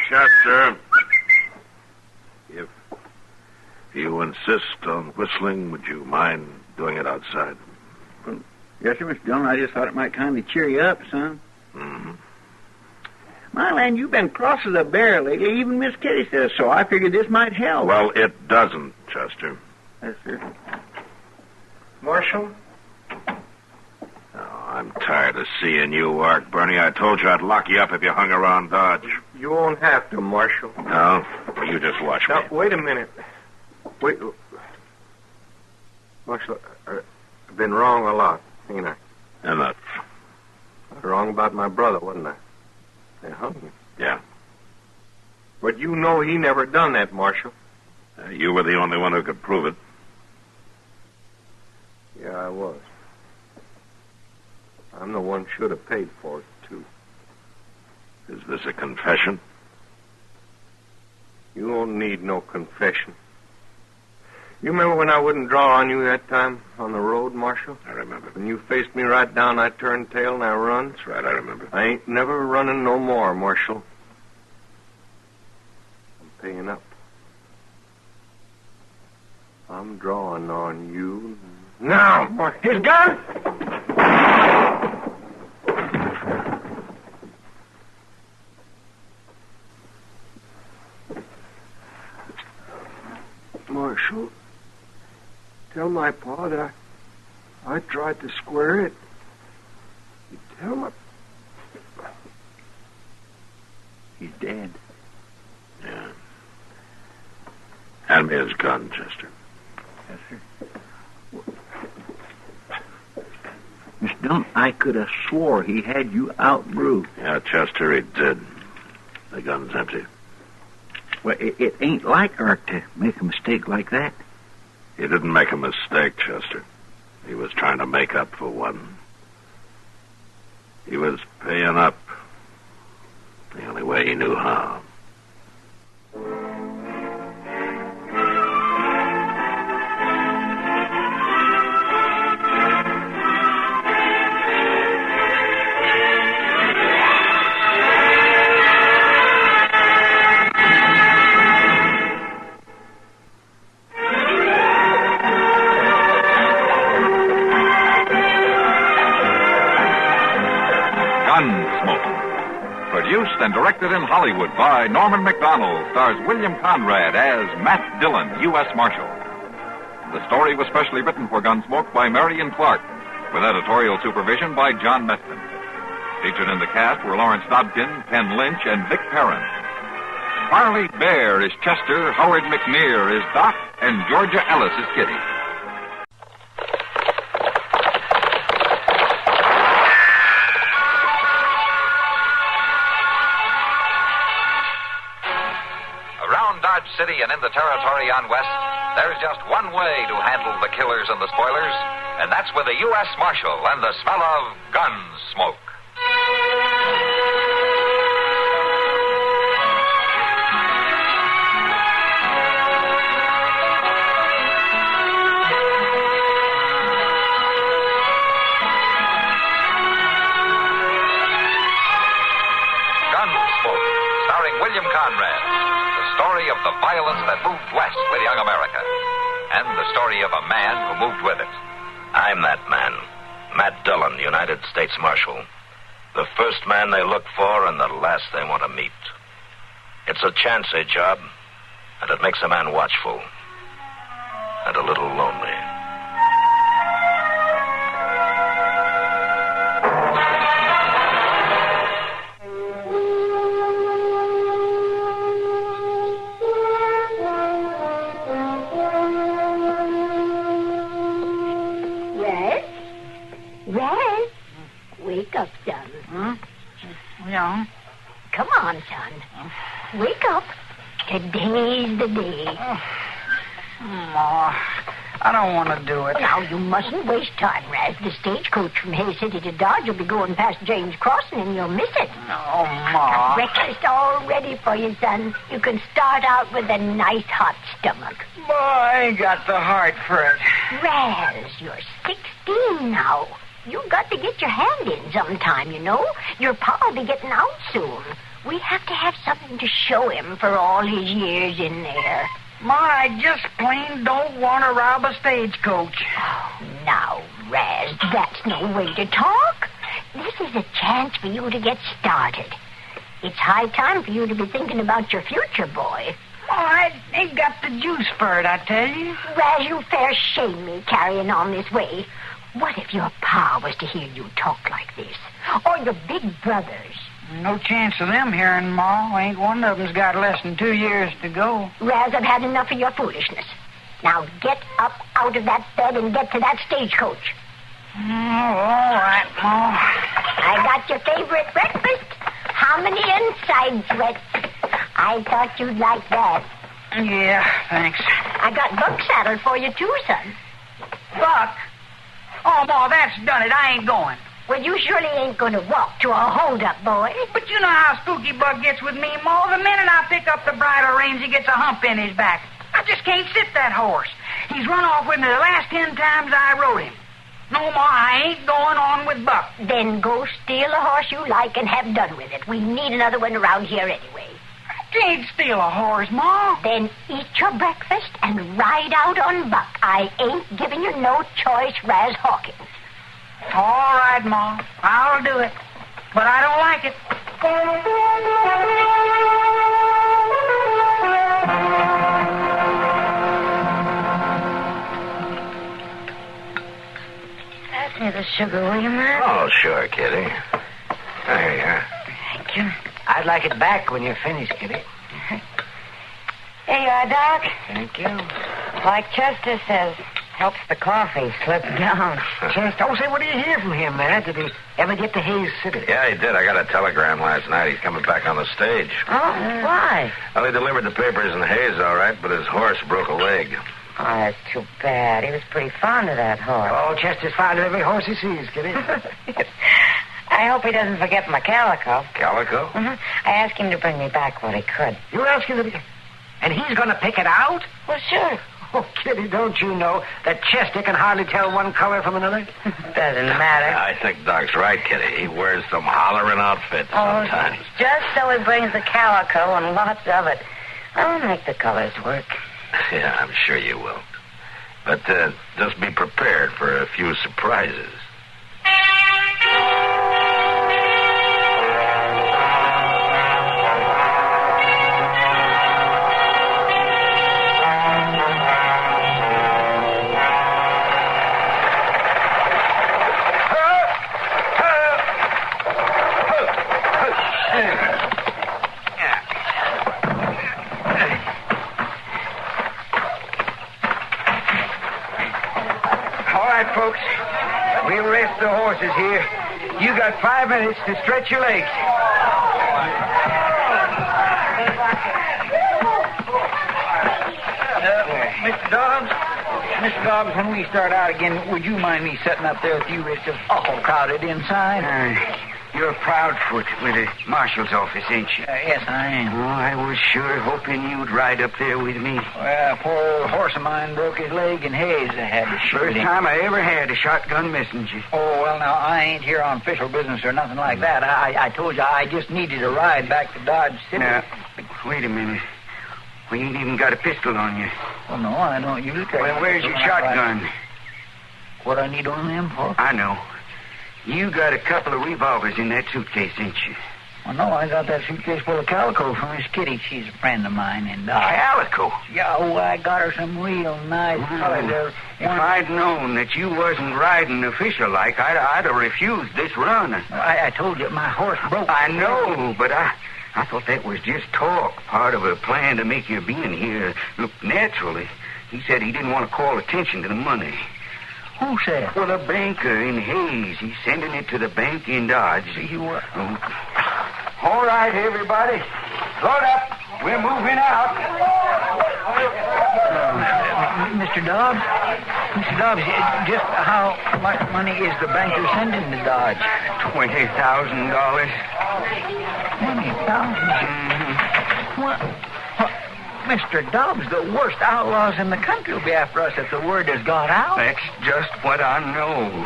Chester, if you insist on whistling, would you mind doing it outside? Yes, sir, Mr. Dillon. I just thought it might kindly cheer you up, son. Mm-hmm. My land, you've been cross as a bear lately. Even Miss Kitty says so. I figured this might help. Well, it doesn't, Chester. Yes, sir. Marshal? I'm tired of seeing you, Art Bernie. I told you I'd lock you up if you hung around Dodge. You won't have to, Marshal. No? Well, you just watch me. Now, wait a minute. Wait. Marshal, I've been wrong a lot, ain't I? Enough. I was wrong about my brother, wasn't I? They hung him. Yeah. But you know he never done that, Marshal. You were the only one who could prove it. Yeah, I was. I'm the one should have paid for it, too. Is this a confession? You don't need no confession. You remember when I wouldn't draw on you that time on the road, Marshal? I remember. When you faced me right down, I turned tail and I run? That's right, I remember. I ain't never running no more, Marshal. I'm paying up. I'm drawing on you now. His gun! Marshal, tell my pa that I tried to square it. You tell him He's dead. Yeah. Hand me his gun, Chester. Yes, sir. Mr. Dillon, I could have swore he had you outbrew. Yeah, Chester, he did. The gun's empty. Well, it ain't like Art to make a mistake like that. He didn't make a mistake, Chester. He was trying to make up for one. He was paying up the only way he knew how. Gunsmoke. Produced and directed in Hollywood by Norman Macdonald, stars William Conrad as Matt Dillon, U.S. Marshal. The story was specially written for Gunsmoke by Marion Clark, with editorial supervision by John Meston. Featured in the cast were Lawrence Dobkin, Ken Lynch, and Vic Perrin. Farley Bear is Chester, Howard McNear is Doc, and Georgia Ellis is Kitty. Around Dodge City and in the territory on West, there's just one way to handle the killers and the spoilers, and that's with a U.S. Marshal and the smell of Gunsmoke. Gunsmoke, starring William Conrad. The story of the violence that moved west with young America. And the story of a man who moved with it. I'm that man. Matt Dillon, United States Marshal. The first man they look for and the last they want to meet. It's a chancy job, and it makes a man watchful. And a little lonely. Wake up, son. Huh? Yeah. Come on, son. Wake up. Today's the day. Ma, I don't want to do it. Now, you mustn't waste time, Raz. The stagecoach from Hay City to Dodge will be going past James Crossing, and you'll miss it. Oh, Ma. Breakfast all ready for you, son. You can start out with a nice hot stomach. Ma, I ain't got the heart for it. Raz, you're 16 now. You've got to get your hand in sometime, you know. Your pa'll be getting out soon. We have to have something to show him for all his years in there. Ma, I just plain don't want to rob a stagecoach. Oh, now, Raz, that's no way to talk. This is a chance for you to get started. It's high time for you to be thinking about your future, boy. Ma, I ain't got the juice for it, I tell you. Raz, you fair shame me carrying on this way. What if your pa was to hear you talk like this? Or your big brothers? No chance of them hearing, Ma. Ain't one of them's got less than 2 years to go. Raz, I've had enough of your foolishness. Now get up out of that bed and get to that stagecoach. Oh, all right, Ma. I got your favorite breakfast. Hominy and side sweat. I thought you'd like that. Yeah, thanks. I got Buck saddled for you, too, son. Buck? Oh, Ma, that's done it. I ain't going. Well, you surely ain't going to walk to a hold-up, boy. But you know how spooky Buck gets with me, Ma. The minute I pick up the bridle reins, he gets a hump in his back. I just can't sit that horse. He's run off with me the last 10 times I rode him. No, Ma, I ain't going on with Buck. Then go steal a horse you like and have done with it. We need another one around here anyway. I can't steal a horse, Ma. Then eat your breakfast and ride out on Buck. I ain't giving you no choice, Raz Hawkins. All right, Ma. I'll do it. But I don't like it. Pass me the sugar, will you, Matt? Oh, sure, Kitty. There you are. Thank you. I'd like it back when you're finished, Kitty. Here you are, Doc. Thank you. Like Chester says, helps the coffee slip down. Chester, say, what do you hear from him, Matt? Did he ever get to Hayes City? Yeah, he did. I got a telegram last night. He's coming back on the stage. Oh, why? Well, he delivered the papers in Hayes, all right, but his horse broke a leg. Oh, that's too bad. He was pretty fond of that horse. Oh, Chester's fond of every horse he sees, Kitty. I hope he doesn't forget my calico. Calico? Mm-hmm. I asked him to bring me back what he could. You asked him to... And he's going to pick it out? Well, sure. Oh, Kitty, don't you know that Chester can hardly tell one color from another? Doesn't matter. I think Doc's right, Kitty. He wears some hollering outfits sometimes. Just so he brings the calico and lots of it. I'll make the colors work. Yeah, I'm sure you will. But just be prepared for a few surprises. horses here. You got 5 minutes to stretch your legs. Mr. Dobbs, when we start out again, would you mind me sitting up there with you? It's awful crowded inside. You're Proudfoot with the Marshal's office, ain't you? Yes, I am. Oh, I was sure hoping you'd ride up there with me. Well, poor old horse of mine broke his leg in Hayes. I had to shoot First him. time I ever had a shotgun messenger. Oh, well, now, I ain't here on official business or nothing like that. I told you I just needed a ride back to Dodge City. Now, wait a minute. We ain't even got a pistol on you. Well, no, I don't usually carry. Well, where's your shotgun? What I need on them for? I know. You got a couple of revolvers in that suitcase, ain't you? Well, no, I got that suitcase full of calico from Miss Kitty. She's a friend of mine in Dodge. Calico? Yeah, I got her some real nice colors. If I'd known that you wasn't riding official like, I'd have refused this run. I told you my horse broke. I know, but I thought that was just talk, part of a plan to make your being here look naturally. He said he didn't want to call attention to the money. Who said? Well, a banker in Hayes. He's sending it to the bank in Dodge. You were... All right, everybody. Load up. We're moving out. Mr. Dobbs? Mr. Dobbs, just how much money is the banker sending to Dodge? $20,000. $20,000? What? Mr. Dobbs, the worst outlaws in the country will be after us if the word has got out. That's just what I know.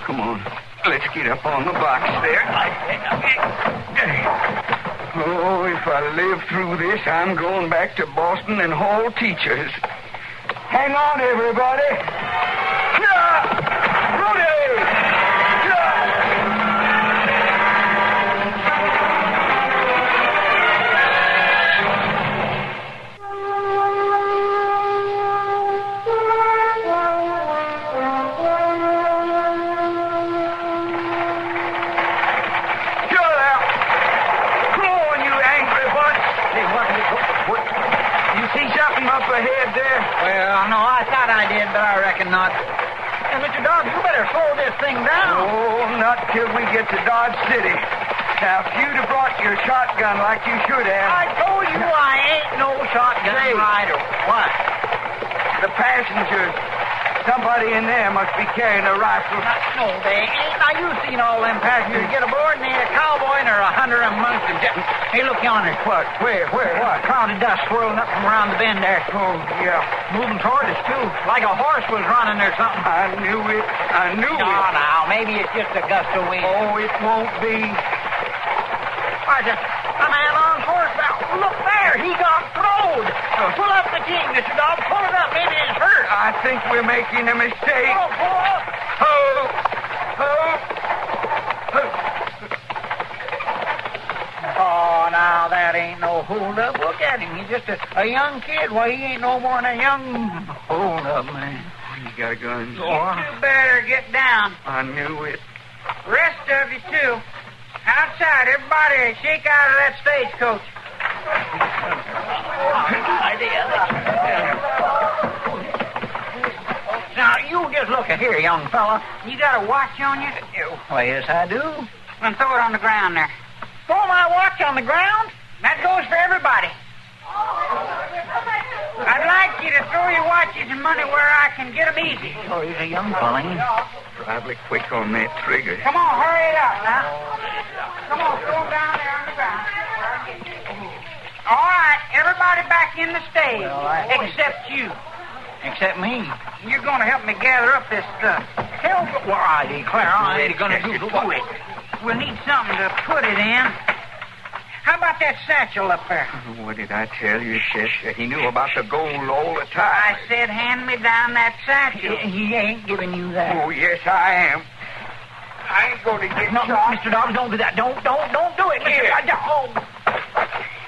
Come on. Let's get up on the box there. Oh, if I live through this, I'm going back to Boston and haul teachers. Hang on, everybody. Rudy! Ahead there? Well, no, I thought I did, but I reckon not. And Mr. Dobbs, you better slow this thing down. Oh, not till we get to Dodge City. Now, if you'd have brought your shotgun like you should have... I told you I ain't no shotgun rider. What? The passengers. Somebody in there must be carrying a rifle. No, they ain't. Now, you've seen all them passengers get aboard, and they're a cowboy and a hunter amongst them. Hey, look yonder. What? Where? What? A cloud of dust swirling up from around the bend there. Oh, yeah. Moving toward us, too. Like a horse was running or something. I knew it. No, now, maybe it's just a gust of wind. Oh, it won't be. Why, a man on horseback. Look there. He got throwed. Pull up the team, Mr. Dobbs. Pull it up. Maybe it's hurt. I think we're making a mistake. Oh, pull up. Oh, now, that ain't no hold-up. Look at him. He's just a young kid. Why, he ain't no more than a young hold-up, man. You got a gun? You two better get down. I knew it. Rest of you, too. Outside, everybody shake out of that stagecoach. Now, you just look at here, young fella. You got a watch on you? Why, yes, I do. Then throw it on the ground there. Throw my watch on the ground? That goes for everybody. I'd like you to throw your watches and money where I can get them easy. Oh, he's a young fella. Probably quick on that trigger. Come on, hurry it up now. Come on, throw them down there on the ground. All right, everybody back in the stage, except you. Except me. You're going to help me gather up this stuff. Hell, well, I declare I ain't going to do it. We'll need something to put it in. How about that satchel up there? What did I tell you, Chester? He knew about the gold all the time. I said hand me down that satchel. He ain't giving you that. Oh, yes, I am. I ain't going to get no, shot. Mr. Dobbs, don't do that. Don't do it, Mr. Oh.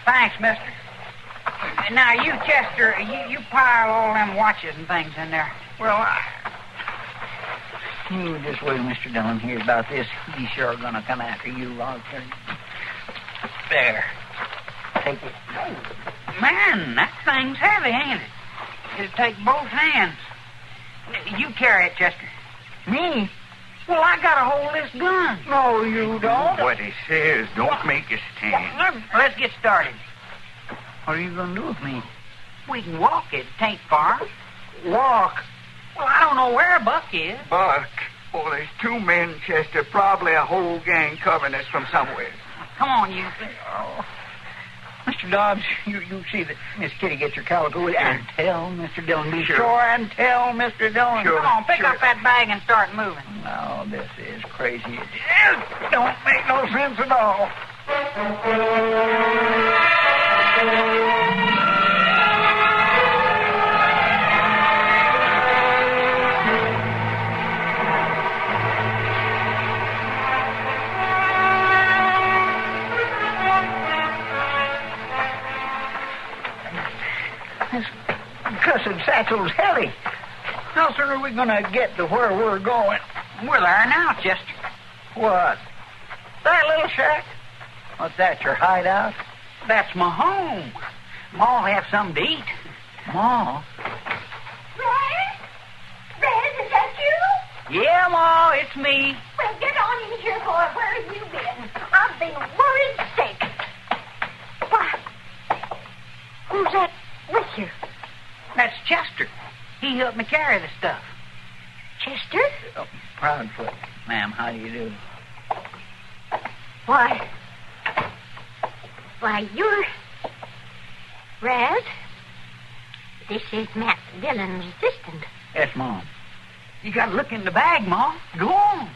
Thanks, mister. Now, you, Chester, you pile all them watches and things in there. Well, you just wait, Mr. Dillon, hears about this. He's sure going to come after you. I'll tell you. There. Take it. Oh, man, that thing's heavy, ain't it? It'll take both hands. You carry it, Chester. Me? Well, I gotta hold this gun. No, you don't. What he says, don't make a stand. Let's get started. What are you going to do with me? We can walk it. It ain't far. Walk. Well, I don't know where Buck is. Buck? Oh, there's 2 men, Chester. Probably a whole gang covering us from somewhere. Come on, you. Oh. Mr. Dobbs, you see that Miss Kitty gets her calico with and tell Mr. Dillon. Be sure and tell Mr. Dillon. Come on, pick up that bag and start moving. No, this is crazy. It don't make no sense at all. This cussed satchel's heavy. How soon are we going to get to where we're going? We're there now, Chester. What? That little shack? What's that, your hideout? That's my home. Ma'll have something to eat. Ma? Red, is that you? Yeah, Ma, it's me. Well, get on in here, boy. Where have you been? I've been worried sick. Why? Who's that with you? That's Chester. He helped me carry the stuff. Chester? Oh, Proudfoot. Ma'am, how do you do? Why, you're... Raz? This is Matt Dillon's assistant. Yes, Mom. You gotta look in the bag, Ma. Go on.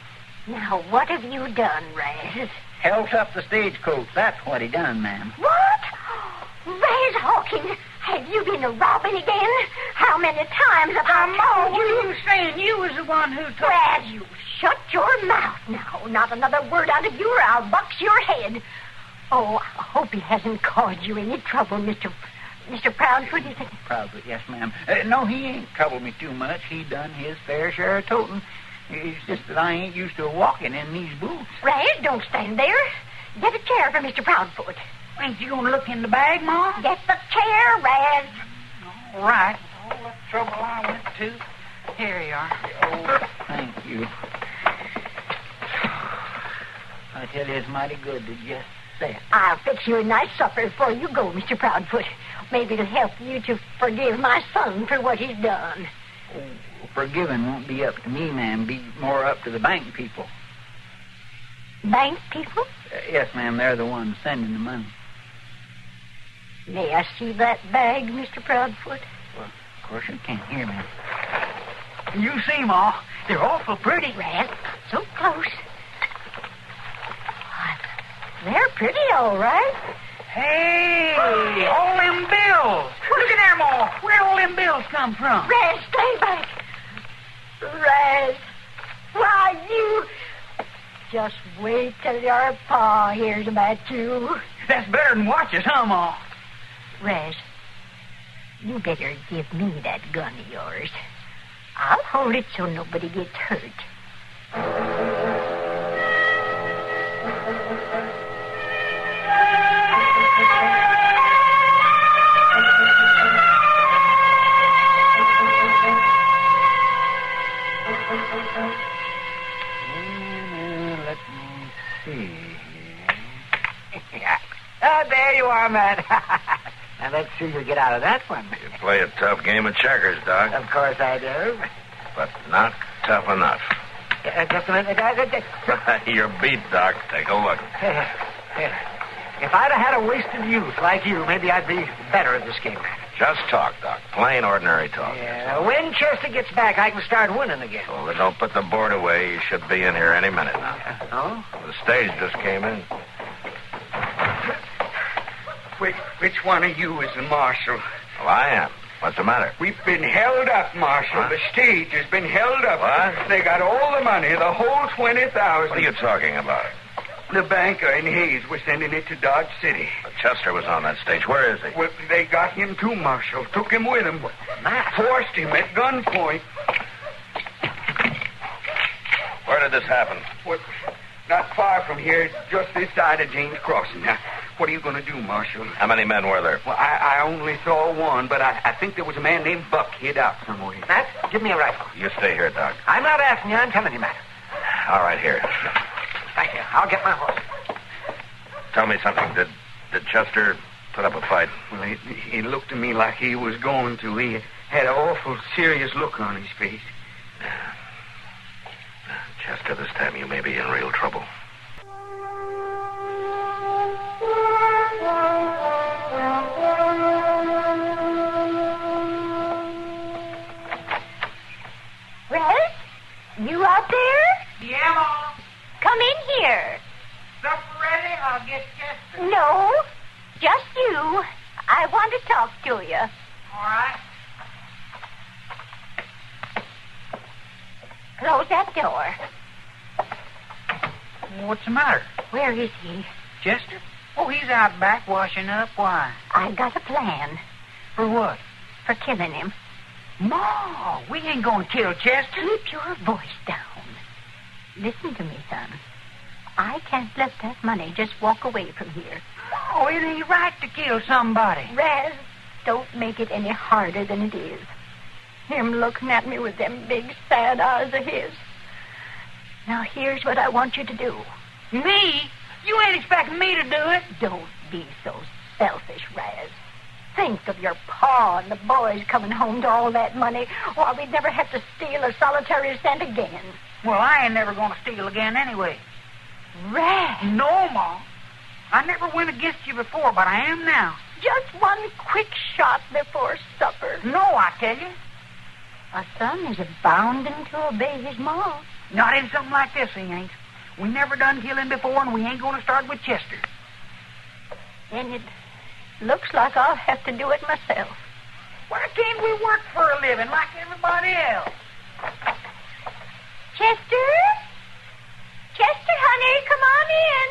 Now, what have you done, Raz? Helped up the stagecoach. That's what he done, ma'am. What? Raz Hawkins, have you been robbing again? How many times have I told you? What are you saying? You was the one who took... Raz, you shut your mouth now. Not another word out of you or I'll box your head. Oh, I hope he hasn't caused you any trouble, Mr. Proudfoot, is it? Proudfoot, yes, ma'am. No, he ain't troubled me too much. He done his fair share of toting. It's just that I ain't used to walking in these boots. Raz, don't stand there. Get a chair for Mr. Proudfoot. Ain't you gonna look in the bag, Ma? Get the chair, Raz. All right. All the trouble I went to. Here you are. Oh, thank you. I tell you, it's mighty good to just sit. I'll fix you a nice supper before you go, Mr. Proudfoot. Maybe it'll help you to forgive my son for what he's done. Oh, forgiving won't be up to me, ma'am. Be more up to the bank people. Bank people? Yes, ma'am. They're the ones sending the money. May I see that bag, Mr. Proudfoot? Well, of course you can't hear me. You see, Ma, they're awful pretty. Raz, so close. They're pretty, all right. Hey, all them bills. Look at there, Ma. Where'd all them bills come from? Raz, stay back. Raz, why, you... Just wait till your pa hears about you. That's better than watches, huh, Ma? Raz, you better give me that gun of yours. I'll hold it so nobody gets hurt. Let me see. Oh, there you are, Matt. Now, let's see you get out of that one. You play a tough game of checkers, Doc. Of course I do. But not tough enough. Just a minute. You're beat, Doc. Take a look. If I'd have had a wasted youth like you, maybe I'd be better at this game. Just talk, Doc. Plain, ordinary talk. Yeah, when Chester gets back, I can start winning again. Well, then don't put the board away. You should be in here any minute now. Oh? The stage just came in. Which one of you is the marshal? Well, I am. What's the matter? We've been held up, Marshal. Huh? The stage has been held up. What? They got all the money, the whole 20,000. What are you talking about? The banker in Hayes was sending it to Dodge City. Chester was on that stage. Where is he? Well, they got him too, Marshal. Took him with them. Forced him at gunpoint. Where did this happen? Well, not far from here, just this side of James Crossing. Now, what are you going to do, Marshal? How many men were there? Well, I only saw one, but I think there was a man named Buck hid out somewhere. Matt, give me a rifle. You stay here, Doc. I'm not asking you. I'm telling you, Matt. All right, here. Thank you. I'll get my horse. Tell me something. Did Chester put up a fight? Well, he looked at me like he was going to. He had an awful serious look on his face. Chester, this time you may be in real trouble. Red? You out there? Yeah, Mom. Come in here. Supper ready? I'll get Chester. No, just you. I want to talk to you. All right. Close that door. What's the matter? Where is he? Chester? Oh, he's out back washing up. Why? I got a plan. For what? For killing him. Ma, we ain't gonna kill Chester. Keep your voice down. Listen to me, son. I can't let that money just walk away from here. Oh, it ain't right to kill somebody. Raz, don't make it any harder than it is. Him looking at me with them big, sad eyes of his. Now, here's what I want you to do. Me? You ain't expecting me to do it. Don't be so selfish, Raz. Think of your pa and the boys coming home to all that money, or we'd never have to steal a solitary cent again. Well, I ain't never gonna steal again anyway. Raz! No, Ma. I never went against you before, but I am now. Just one quick shot before supper. No, I tell you. A son is bounden to obey his ma. Not in something like this, he ain't. We never done killing before, and we ain't gonna start with Chester. Then it looks like I'll have to do it myself. Why can't we work for a living like everybody else? Chester? Chester, honey, come on in.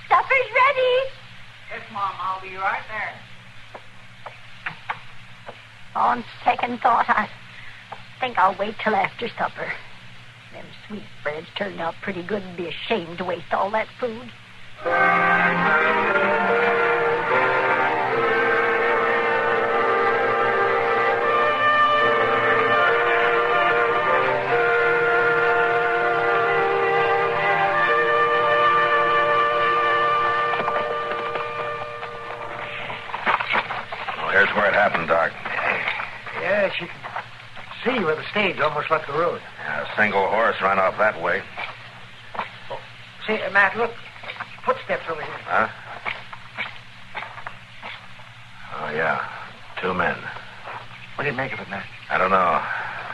Supper's ready. Yes, Mom, I'll be right there. On second thought, I think I'll wait till after supper. Them sweetbreads turned out pretty good and be ashamed to waste all that food. Well, here's where it happened, Doc. Yes, you can see where the stage almost left the road. A single horse ran off that way. Oh, see, Matt, look. Footsteps over here. Huh? Oh, yeah. 2 men. What do you make of it, Matt? I don't know.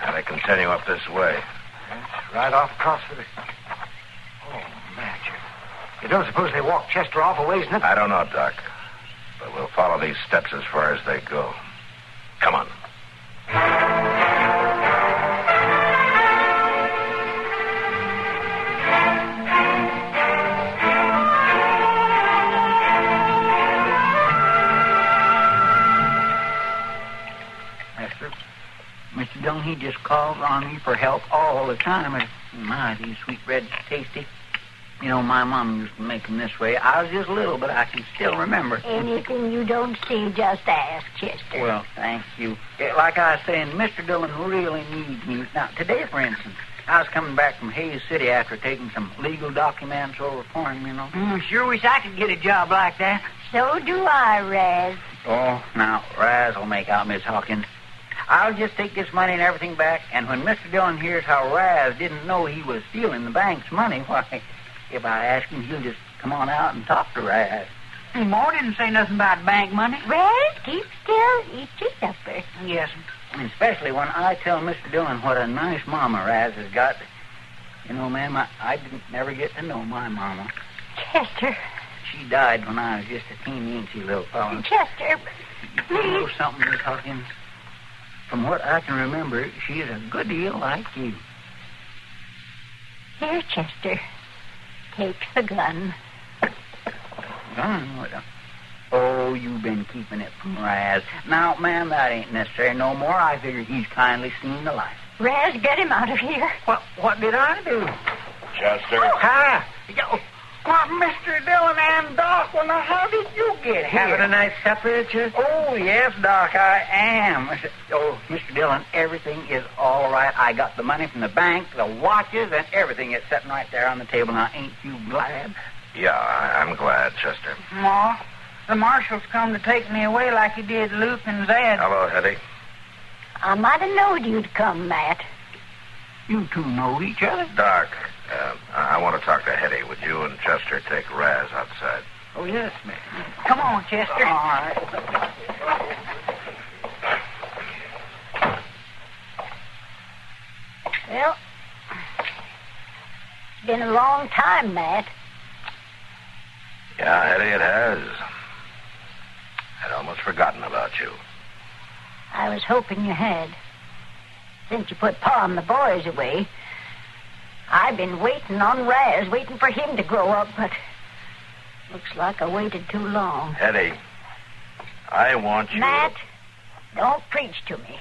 And they continue up this way. It's right off across for the... Oh, Matt, you don't suppose they walked Chester off a ways, I don't know, Doc. But we'll follow these steps as far as they go. Come on. Mr. Dillon, he just calls on me for help all the time. And my, these sweetbreads tasty. You know, my mom used to make them this way. I was just little, but I can still remember. Anything you don't see, just ask, Chester. Well, thank you. Like I was saying, Mr. Dillon really needs me. Now, today, for instance, I was coming back from Hayes City after taking some legal documents over for him, you know. Sure wish I could get a job like that. So do I, Raz. Oh, now, Raz will make out, Miss Hawkins. I'll just take this money and everything back, and when Mr. Dillon hears how Raz didn't know he was stealing the bank's money, why, if I ask him, he'll just come on out and talk to Raz. Ma didn't say nothing about bank money. Raz, keep still. Eat your supper. Yes. And especially when I tell Mr. Dillon what a nice mama Raz has got. You know, ma'am, I didn't never get to know my mama. Chester. She died when I was just a teeny-incy little fellow. Chester, You know something, Miss Hawkins? From what I can remember, she is a good deal like you. Here, Chester. Take the gun. Gun? Oh, you've been keeping it from Raz. Now, ma'am, that ain't necessary no more. I figure he's kindly seen the light. Raz, get him out of here. What did I do? Chester. Hi. Why, Mr. Dillon and Doc, well, now, how did you get here? Having a nice supper, ain't you? Oh, yes, Doc, I am. Oh, Mr. Dillon, everything is all right. I got the money from the bank, the watches, and everything is sitting right there on the table. Now, ain't you glad? Yeah, I'm glad, Chester. Ma, the marshal's come to take me away like he did Luke and Zed. Hello, Hetty. I might have knowed you'd come, Matt. You two know each other? Doc, I want to talk to Hetty. Would you and Chester take Raz outside? Oh, yes, ma'am. Come on, Chester. All right. Well, it's been a long time, Matt. Yeah, Hetty, it has. I'd almost forgotten about you. I was hoping you had. Since you put Pa and the boys away, I've been waiting on Raz, waiting for him to grow up, but looks like I waited too long. Hetty, I want you... Matt, don't preach to me.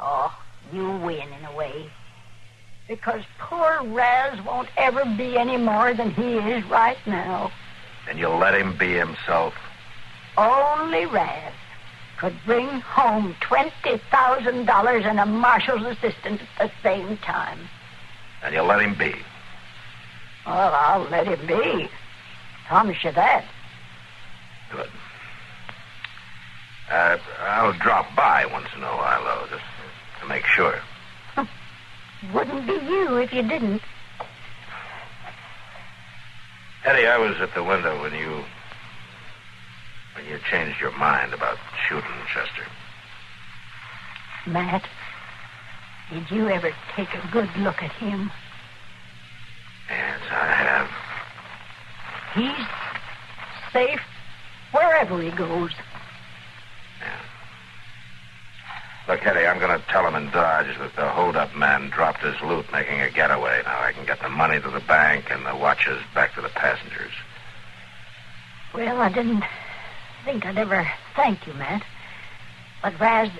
Oh, you win in a way. Because poor Raz won't ever be any more than he is right now. And you'll let him be himself? Only Raz could bring home $20,000 and a marshal's assistant at the same time. And you'll let him be? Well, I'll let him be. Promise you that. Good. I'll drop by once in a while, though, just to make sure. Wouldn't be you if you didn't. Hetty, I was at the window when you changed your mind about shooting Chester. Matt, did you ever take a good look at him? Yes, I have. He's safe wherever he goes. Look, Hetty, I'm going to tell him in Dodge that the hold-up man dropped his loot making a getaway. Now I can get the money to the bank and the watches back to the passengers. Well, I didn't think I'd ever thank you, Matt. But Raz,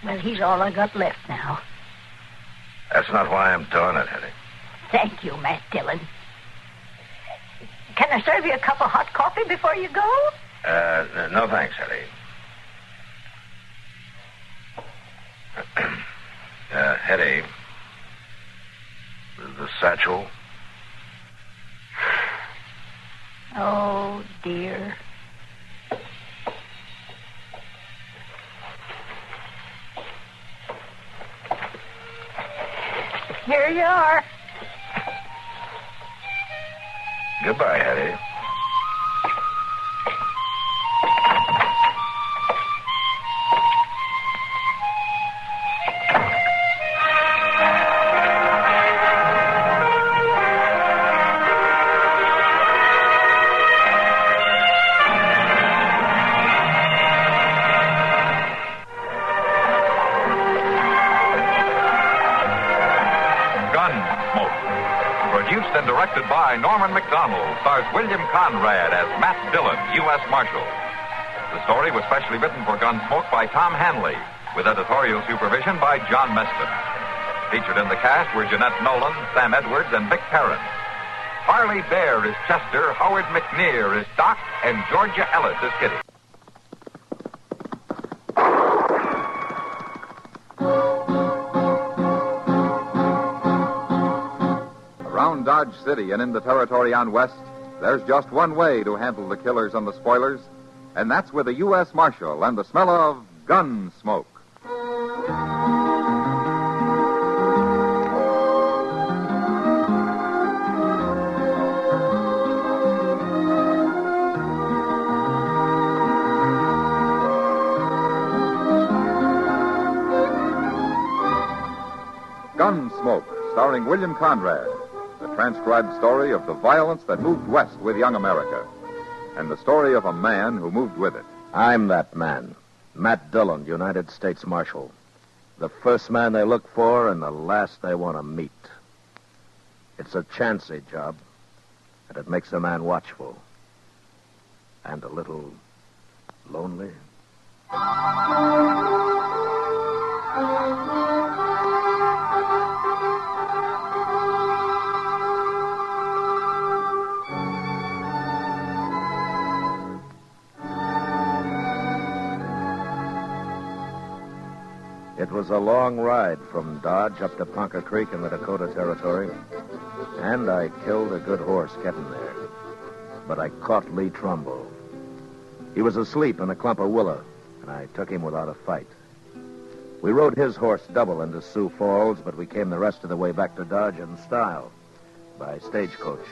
well, he's all I got left now. That's not why I'm doing it, Hetty. Thank you, Matt Dillon. Can I serve you a cup of hot coffee before you go? No thanks, Hetty. Hetty, the satchel. Oh, dear. Here you are. Goodbye, Hetty. Produced and directed by Norman McDonald, stars William Conrad as Matt Dillon, U.S. Marshal. The story was specially written for Gunsmoke by Tom Hanley, with editorial supervision by John Meston. Featured in the cast were Jeanette Nolan, Sam Edwards, and Vic Perrin. Harley Bear is Chester, Howard McNear is Doc, and Georgia Ellis is Kitty. Around Dodge City and in the territory on West, there's just one way to handle the killers and the spoilers, and that's with a U.S. Marshal and the smell of Gunsmoke. Gunsmoke, starring William Conrad. The transcribed story of the violence that moved west with young America, and the story of a man who moved with it. I'm that man, Matt Dillon, United States Marshal. The first man they look for and the last they want to meet. It's a chancy job, and it makes a man watchful. And a little lonely. It was a long ride from Dodge up to Ponca Creek in the Dakota Territory, and I killed a good horse getting there. But I caught Lee Trumbull. He was asleep in a clump of willow, and I took him without a fight. We rode his horse double into Sioux Falls, but we came the rest of the way back to Dodge in style, by stagecoach.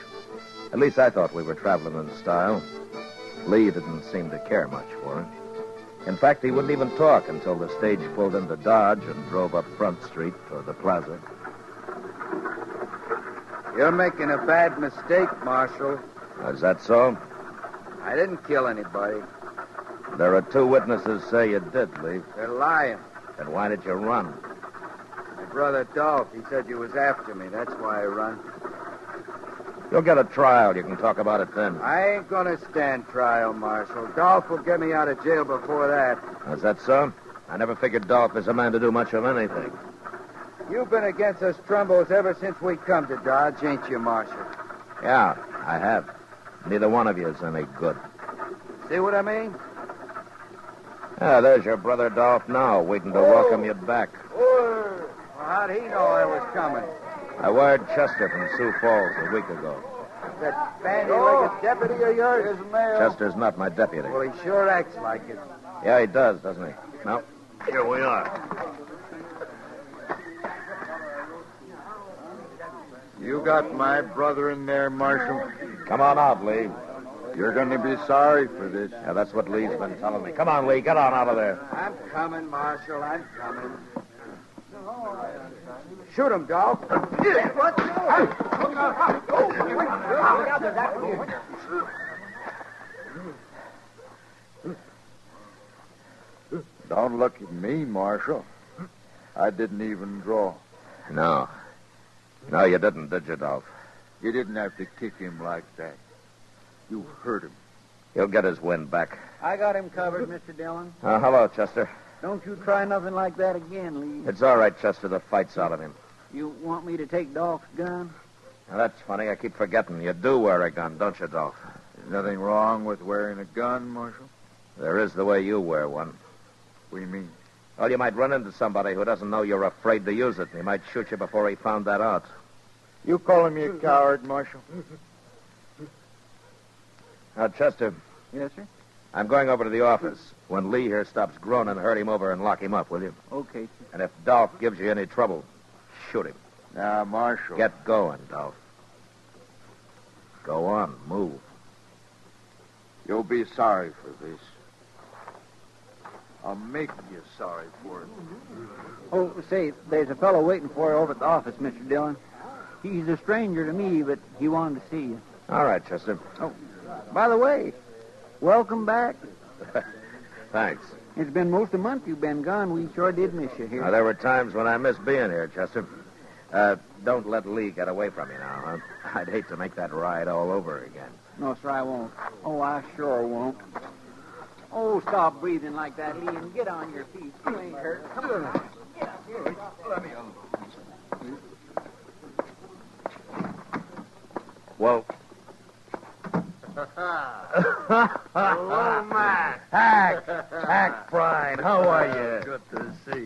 At least I thought we were traveling in style. Lee didn't seem to care much for it. In fact, he wouldn't even talk until the stage pulled into Dodge and drove up Front Street toward the plaza. You're making a bad mistake, Marshal. Is that so? I didn't kill anybody. There are 2 witnesses say you did, Lee. They're lying. Then why did you run? My brother Dolph, he said you was after me. That's why I run. You'll get a trial. You can talk about it then. I ain't gonna stand trial, Marshal. Dolph will get me out of jail before that. Is that so? I never figured Dolph is a man to do much of anything. You've been against us Trumbos ever since we come to Dodge, ain't you, Marshal? Yeah, I have. Neither one of you is any good. See what I mean? Ah, there's your brother Dolph now, waiting to welcome you back. Well, how'd he know I was coming? I wired Chester from Sioux Falls a week ago. That bandy-legged deputy of yours? Chester's not my deputy. Well, he sure acts like it. Yeah, he does, doesn't he? No. Here we are. You got my brother in there, Marshal? Come on out, Lee. You're going to be sorry for this. Yeah, that's what Lee's been telling me. Come on, Lee. Get on out of there. I'm coming, Marshal. I'm coming. Shoot him, Dolph. What? Don't look at me, Marshal. I didn't even draw. No. No, you didn't, did you, Dolph? You didn't have to kick him like that. You hurt him. He'll get his wind back. I got him covered, Mr. Dillon. Hello, Chester. Don't you try nothing like that again, Lee. It's all right, Chester. The fight's out of him. You want me to take Dolph's gun? Now, that's funny. I keep forgetting. You do wear a gun, don't you, Dolph? There's nothing wrong with wearing a gun, Marshal. There is the way you wear one. What do you mean? Well, you might run into somebody who doesn't know you're afraid to use it, and he might shoot you before he found that out. You calling me a coward, Marshal? Now, Chester. Yes, sir? I'm going over to the office. When Lee here stops groaning, herd him over and lock him up, will you? Okay, sir. And if Dolph gives you any trouble, shoot him. Now, Marshal. Get going, Dolph. Go on, move. You'll be sorry for this. I'll make you sorry for it. Oh, say, there's a fellow waiting for you over at the office, Mr. Dillon. He's a stranger to me, but he wanted to see you. All right, Chester. Oh, by the way, welcome back. Thanks. It's been most a month you've been gone. We sure did miss you here. Now, there were times when I missed being here, Chester. Don't let Lee get away from you now. I'd hate to make that ride all over again. No, sir, I won't. Oh, I sure won't. Oh, stop breathing like that, Lee, and get on your feet. You ain't hurt. Come on. Get up here. Let me alone. Well... Hello, Matt. Hack, Prine, how are you? Good to see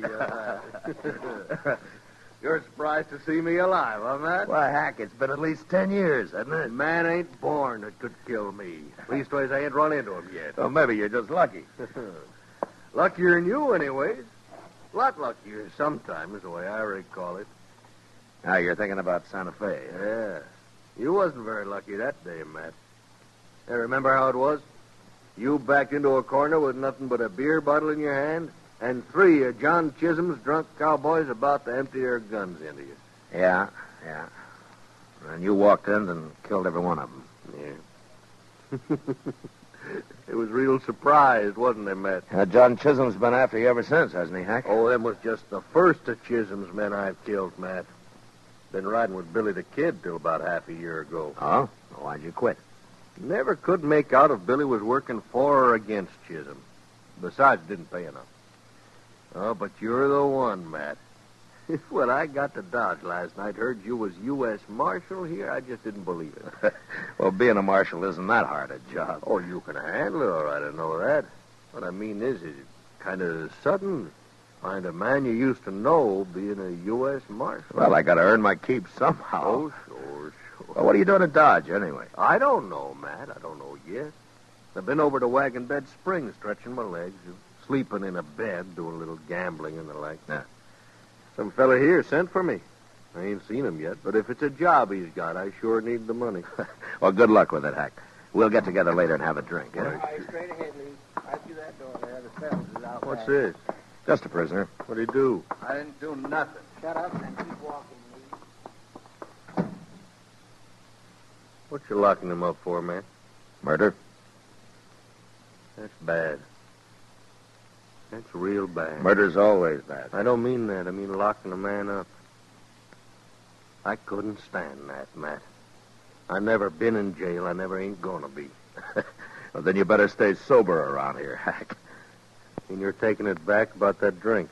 you. You're surprised to see me alive, huh, Matt? Why, Hack, it's been at least 10 years, hasn't it? Man ain't born that could kill me. Leastways, I ain't run into him yet. Well, maybe you're just lucky. Luckier than you, anyways. A lot luckier sometimes, the way I recall it. Now, you're thinking about Santa Fe. Yeah. You wasn't very lucky that day, Matt. Hey, remember how it was? You backed into a corner with nothing but a beer bottle in your hand, and 3 of John Chisholm's drunk cowboys about to empty their guns into you. Yeah. And you walked in and killed every one of them. Yeah. It was real surprised, wasn't it, Matt? John Chisholm's been after you ever since, hasn't he, Hack? Oh, them was just the first of Chisholm's men I've killed, Matt. Been riding with Billy the Kid till about half a year ago. Oh? Why'd you quit? Never could make out if Billy was working for or against Chisholm. Besides, it didn't pay enough. Oh, but you're the one, Matt. When I got to Dodge last night, heard you was U.S. Marshal here, I just didn't believe it. Well, being a marshal isn't that hard a job. Oh, you can handle it all right, I know that. What I mean is it kind of sudden. Find a man you used to know being a U.S. Marshal. Well, I got to earn my keep somehow. Oh, sure. Well, what are you doing in Dodge, anyway? I don't know, Matt. I don't know yet. I've been over to Wagon Bed Springs, stretching my legs, sleeping in a bed, doing a little gambling and the like. Yeah. Some fella here sent for me. I ain't seen him yet, but if it's a job he's got, I sure need the money. Well, good luck with it, Hack. We'll get together later and have a drink, eh? Straight ahead, Lee. Right through that door there. The fellas is out What's back. this? Just a prisoner. What'd he do? I didn't do nothing. Shut up and keep walking, Lee. What you locking him up for, man? Murder? That's bad. That's real bad. Murder's always bad. I don't mean that. I mean locking a man up. I couldn't stand that, Matt. I never been in jail. I never ain't gonna be. Well, then you better stay sober around here, Hack. And you're taking it back about that drink.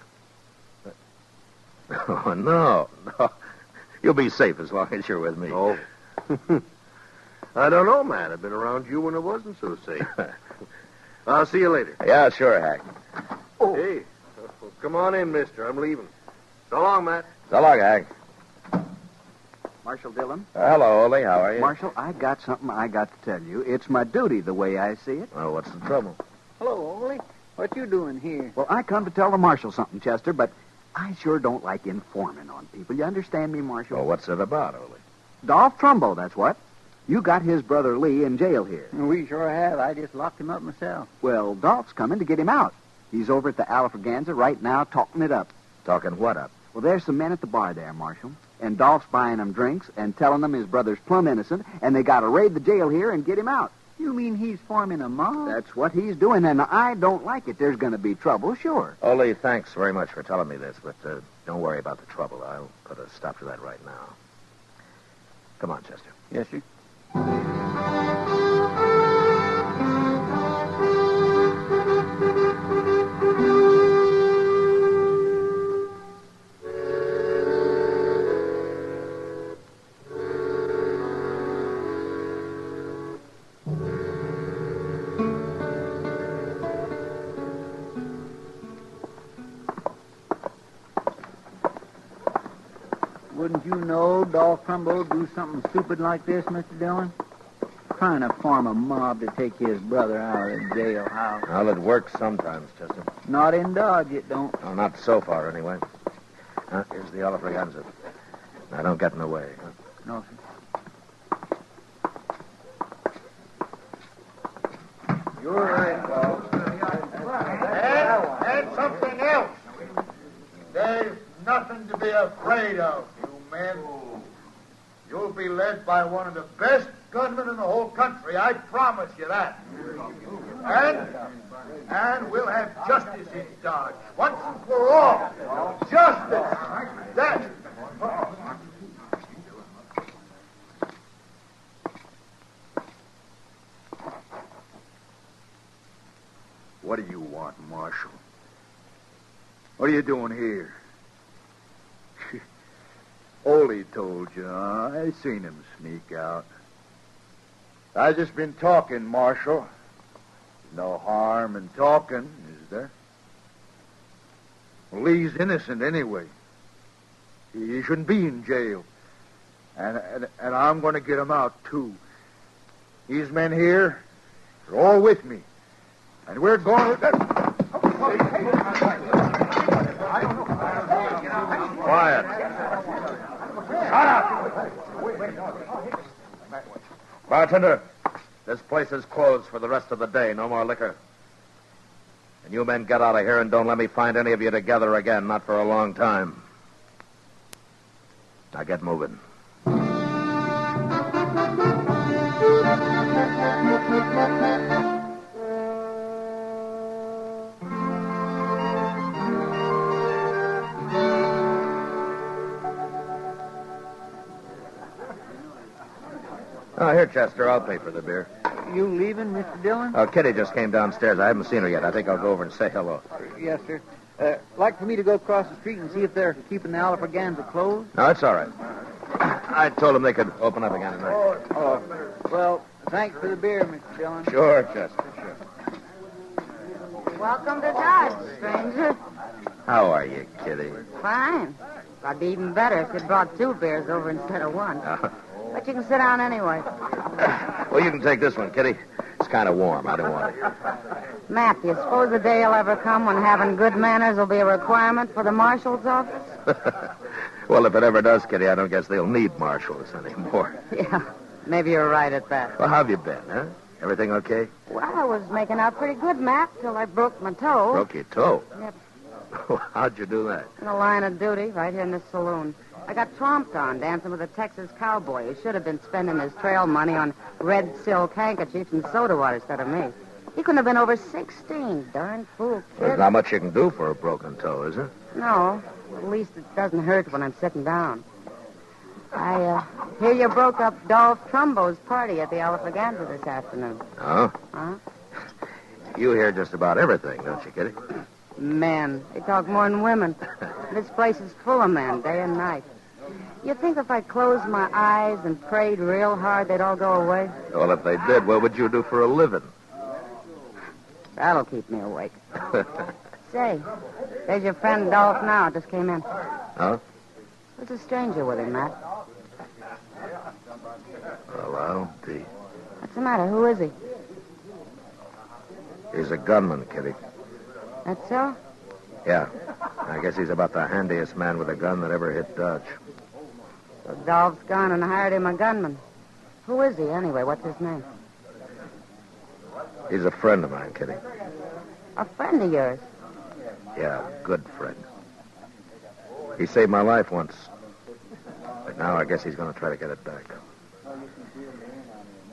Oh, no. You'll be safe as long as you're with me. Oh. I don't know, Matt. I've been around you when it wasn't so safe. I'll see you later. Yeah, sure, Hack. Oh. Hey, come on in, mister. I'm leaving. So long, Matt. So long, Hack. Marshal Dillon? Hello, Ole. How are you? Marshal, I got something I got to tell you. It's my duty the way I see it. Well, what's the trouble? Hello, Ole. What you doing here? Well, I come to tell the Marshal something, Chester, but I sure don't like informing on people. You understand me, Marshal? Well, what's it about, Ole? Dolph Trumbo, that's what. You got his brother Lee in jail here. We sure have. I just locked him up myself. Well, Dolph's coming to get him out. He's over at the Alfraganza right now talking it up. Talking what up? Well, there's some men at the bar there, Marshal. And Dolph's buying them drinks and telling them his brother's plumb innocent, and they got to raid the jail here and get him out. You mean he's forming a mob? That's what he's doing, and I don't like it. There's going to be trouble, sure. Ole, thanks very much for telling me this, but don't worry about the trouble. I'll put a stop to that right now. Come on, Chester. Yes, sir. Wouldn't you know Dolph Trumbo do something stupid like this, Mr. Dillon? Trying to form a mob to take his brother out of the jailhouse. Well, it works sometimes, Chester. Not in Dodge, it don't. Well, not so far, anyway. Here's the Alfraganza. Now, don't get in the way. No, sir. You're right, Dolph. And something else. There's nothing to be afraid of, you men. You'll be led by one of the best gunmen in the whole country. I promise you that. And we'll have justice in Dodge. Once and for all. Justice. That. What do you want, Marshal? What are you doing here? Ole told you, huh? I seen him sneak out. I just been talking, Marshal. No harm in talking, is there? Well, Lee's innocent anyway. He shouldn't be in jail. And I'm going to get him out, too. These men here are all with me. And we're going to... Quiet. Shut up! Bartender, this place is closed for the rest of the day. No more liquor. And you men get out of here and don't let me find any of you together again, not for a long time. Now get moving. Oh, here, Chester. I'll pay for the beer. You leaving, Mr. Dillon? Oh, Kitty just came downstairs. I haven't seen her yet. I think I'll go over and say hello. Yes, sir. Like for me to go across the street and see if they're keeping the Alfraganza closed? No, it's all right. I told them they could open up again tonight. Oh, well, thanks for the beer, Mr. Dillon. Sure, Chester, sure. Welcome to Dodge, stranger. How are you, Kitty? Fine. I'd be even better if you'd brought 2 beers over instead of 1. But you can sit down anyway. Well, you can take this one, Kitty. It's kind of warm. I don't want it. Matt, do you suppose the day will ever come when having good manners will be a requirement for the marshal's office? Well, if it ever does, Kitty, I don't guess they'll need marshals anymore. Yeah, maybe you're right at that. Well, how have you been, huh? Everything okay? Well, I was making out pretty good, Matt, till I broke my toe. Broke your toe? Yep. How'd you do that? In the line of duty, right here in this saloon. I got tromped on dancing with a Texas cowboy who should have been spending his trail money on red silk handkerchiefs and soda water instead of me. He couldn't have been over 16. Darn fool kid. There's not much you can do for a broken toe, is there? No. At least it doesn't hurt when I'm sitting down. I hear you broke up Dolph Trumbo's party at the Elephaganda this afternoon. Oh? Huh? You hear just about everything, don't you, Kitty? Men. They talk more than women. This place is full of men, day and night. You think if I closed my eyes and prayed real hard, they'd all go away? Well, if they did, what would you do for a living? That'll keep me awake. Say, there's your friend Dolph now. Just came in. Huh? There's a stranger with him, Matt. Well, I'll be. What's the matter? Who is he? He's a gunman, Kitty. That's so? Yeah. I guess he's about the handiest man with a gun that ever hit Dodge. So Dolph's gone and hired him a gunman. Who is he, anyway? What's his name? He's a friend of mine, Kitty. A friend of yours? Yeah, good friend. He saved my life once. But now I guess he's going to try to get it back.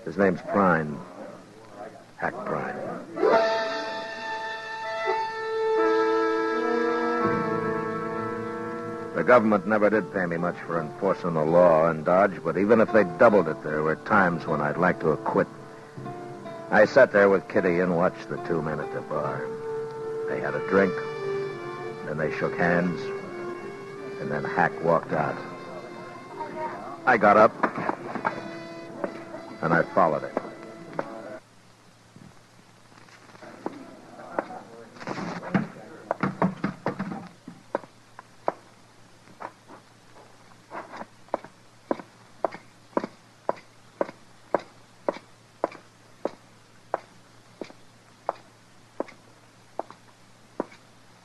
His name's Prine. Hack Prine. The government never did pay me much for enforcing the law in Dodge, but even if they doubled it, there were times when I'd like to have quit. I sat there with Kitty and watched the 2 men at the bar. They had a drink, then they shook hands, and then Hack walked out. I got up, and I followed him.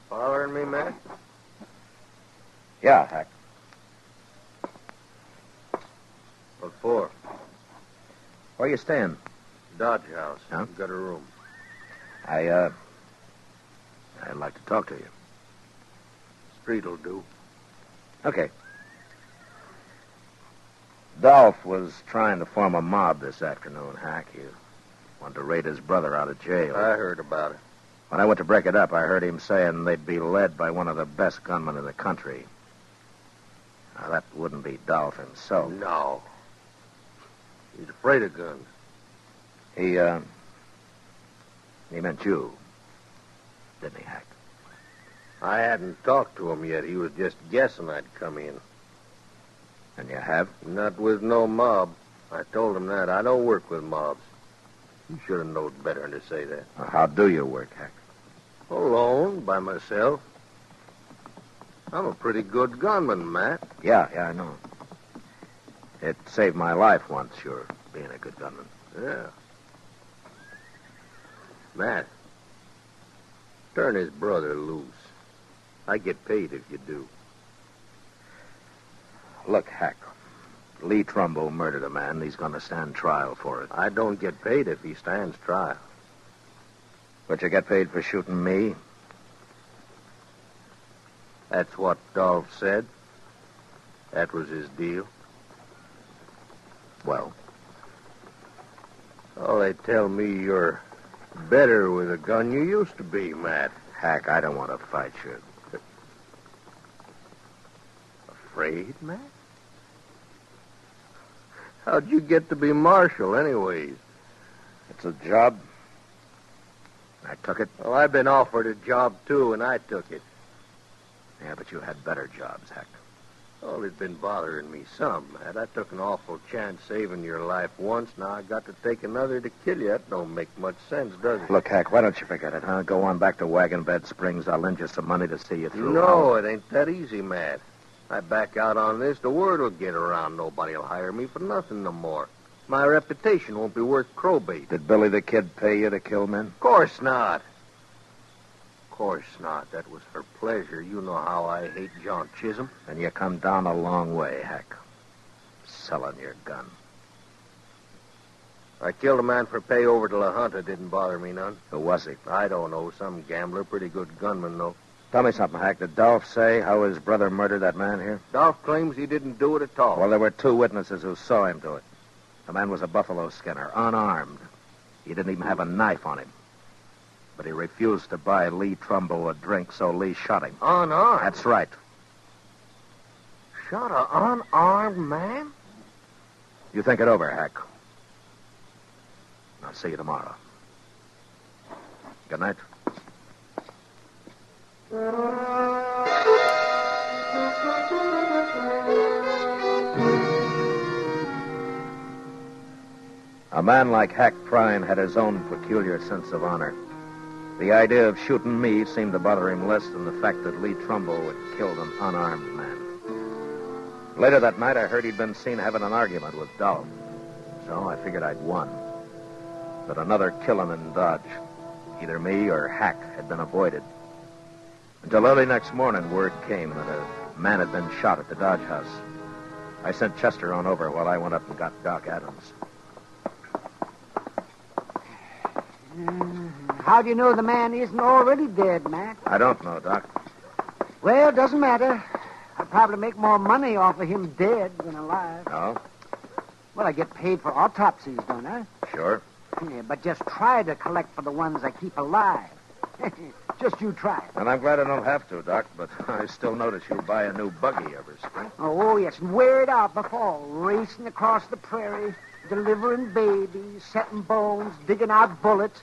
Following me, Matt? Yeah, Hack. What for? Where you staying? Dodge House. Huh? Got a room. I'd like to talk to you. Street'll do. Okay. Dolph was trying to form a mob this afternoon, Hack. He wanted to raid his brother out of jail. I heard about it. When I went to break it up, I heard him saying they'd be led by one of the best gunmen in the country. Now, that wouldn't be Dolph himself. No. He's afraid of guns. He meant you, didn't he, Hack? I hadn't talked to him yet. He was just guessing I'd come in. And you have? Not with no mob. I told him that. I don't work with mobs. You should have known better than to say that. Well, how do you work, Hack? Alone, by myself. I'm a pretty good gunman, Matt. Yeah, I know. It saved my life once, your being a good gunman. Yeah. Matt, turn his brother loose. I get paid if you do. Look, Hack, Lee Trumbo murdered a man. He's going to stand trial for it. I don't get paid if he stands trial. But you get paid for shooting me? That's what Dolph said. That was his deal. Well? Oh, they tell me you're better with a gun you used to be, Matt. Hack, I don't want to fight you. Afraid, Matt? How'd you get to be Marshal, anyways? It's a job. I took it. Well, I've been offered a job, too, and I took it. Yeah, but you had better jobs, Hack. Oh, it's been bothering me some, Matt. I took an awful chance saving your life once. Now I got to take another to kill you. That don't make much sense, does it? Look, Hack, why don't you forget it, huh? Go on back to Wagon Bed Springs. I'll lend you some money to see you through. No, it ain't that easy, Matt. I back out on this, the word will get around. Nobody'll hire me for nothing no more. My reputation won't be worth crowbait. Did Billy the Kid pay you to kill men? Of course not. Of course not. That was for pleasure. You know how I hate John Chisholm. And you come down a long way, Hack. Selling your gun. I killed a man for pay over to La Junta. Didn't bother me none. Who was he? I don't know. Some gambler. Pretty good gunman, though. Tell me something, Hack. Did Dolph say how his brother murdered that man here? Dolph claims he didn't do it at all. Well, there were 2 witnesses who saw him do it. The man was a buffalo skinner, unarmed. He didn't even have a knife on him. But he refused to buy Lee Trumbull a drink, so Lee shot him. Unarmed? That's right. Shot an unarmed man? You think it over, Hack. I'll see you tomorrow. Good night. A man like Hack Prine had his own peculiar sense of honor. The idea of shooting me seemed to bother him less than the fact that Lee Trumbull had killed an unarmed man. Later that night, I heard he'd been seen having an argument with Dolph. So I figured I'd won. But another killing in Dodge, either me or Hack, had been avoided. Until early next morning, word came that a man had been shot at the Dodge house. I sent Chester on over while I went up and got Doc Adams. How do you know the man isn't already dead, Matt? I don't know, Doc. Well, it doesn't matter. I'd probably make more money off of him dead than alive. No? Well, I get paid for autopsies, don't I? Sure. Yeah, but just try to collect for the ones I keep alive. Just you try. And I'm glad I don't have to, Doc, but I still notice you buy a new buggy every spring. Oh, yes, and wear it out before, racing across the prairie, delivering babies, setting bones, digging out bullets,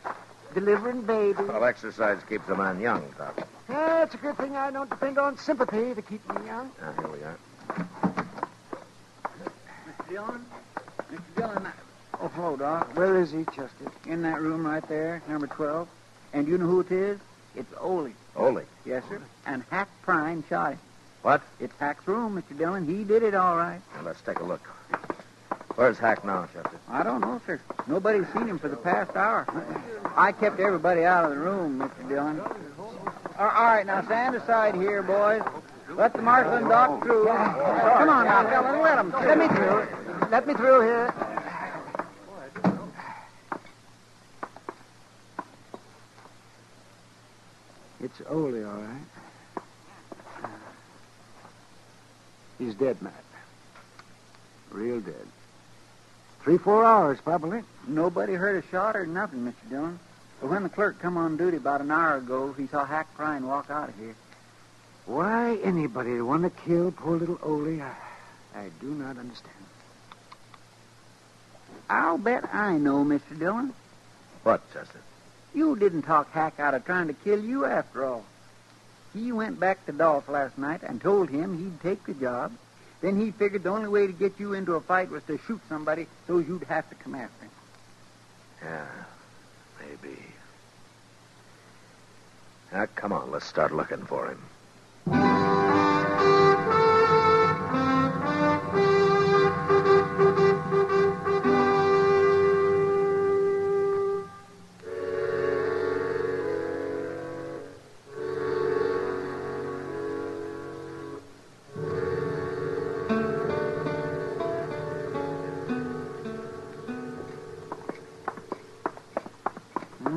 delivering babies. Well, exercise keeps a man young, Doc. Yeah, it's a good thing I don't depend on sympathy to keep me young. Here we are. Mr. Dillon? Mr. Dillon, oh, hello, Doc. Where is he, Chester? In that room right there, number 12. And you know who it is? It's Ole. Ole? Yes, sir. And Hack Prine shot him. What? It's Hack's room, Mr. Dillon. He did it all right. Well, let's take a look. Where's Hack now, Chester? I don't know, sir. Nobody's seen him for the past hour. I kept everybody out of the room, Mr. Dillon. All right, now stand aside here, boys. Let the marshal and Doc through. Come on now, fellas, let them through. Let me through. Let me through here. It's Ole, all right. He's dead, Matt. Real dead. 3-4 hours, probably. Nobody heard a shot or nothing, Mr. Dillon. But when the clerk come on duty about an hour ago, he saw Hack Prine walk out of here. Why anybody would want to kill poor little Ole, I do not understand. I'll bet I know, Mr. Dillon. What, Chester? You didn't talk Hack out of trying to kill you after all. He went back to Dolph last night and told him he'd take the job. Then he figured the only way to get you into a fight was to shoot somebody so you'd have to come after him. Yeah, maybe. Now, come on, let's start looking for him.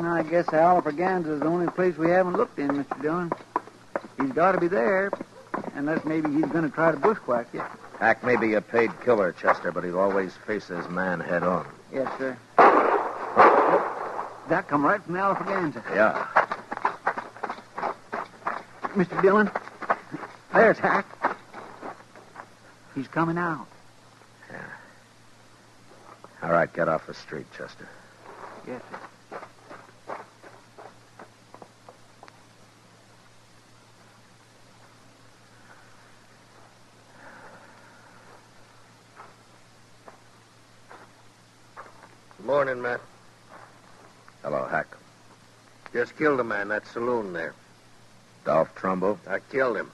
I guess Alfraganza is the only place we haven't looked in, Mr. Dillon. He's got to be there, unless maybe he's going to try to bushwhack you. Hack may be a paid killer, Chester, but he'll always face his man head on. Yes, sir. That come right from Alfraganza. Yeah. Mr. Dillon, there's Hack. He's coming out. Yeah. All right, get off the street, Chester. Yes, sir. morning, Matt. Hello, Hack. Just killed a man, that saloon there. Dolph Trumbo? I killed him.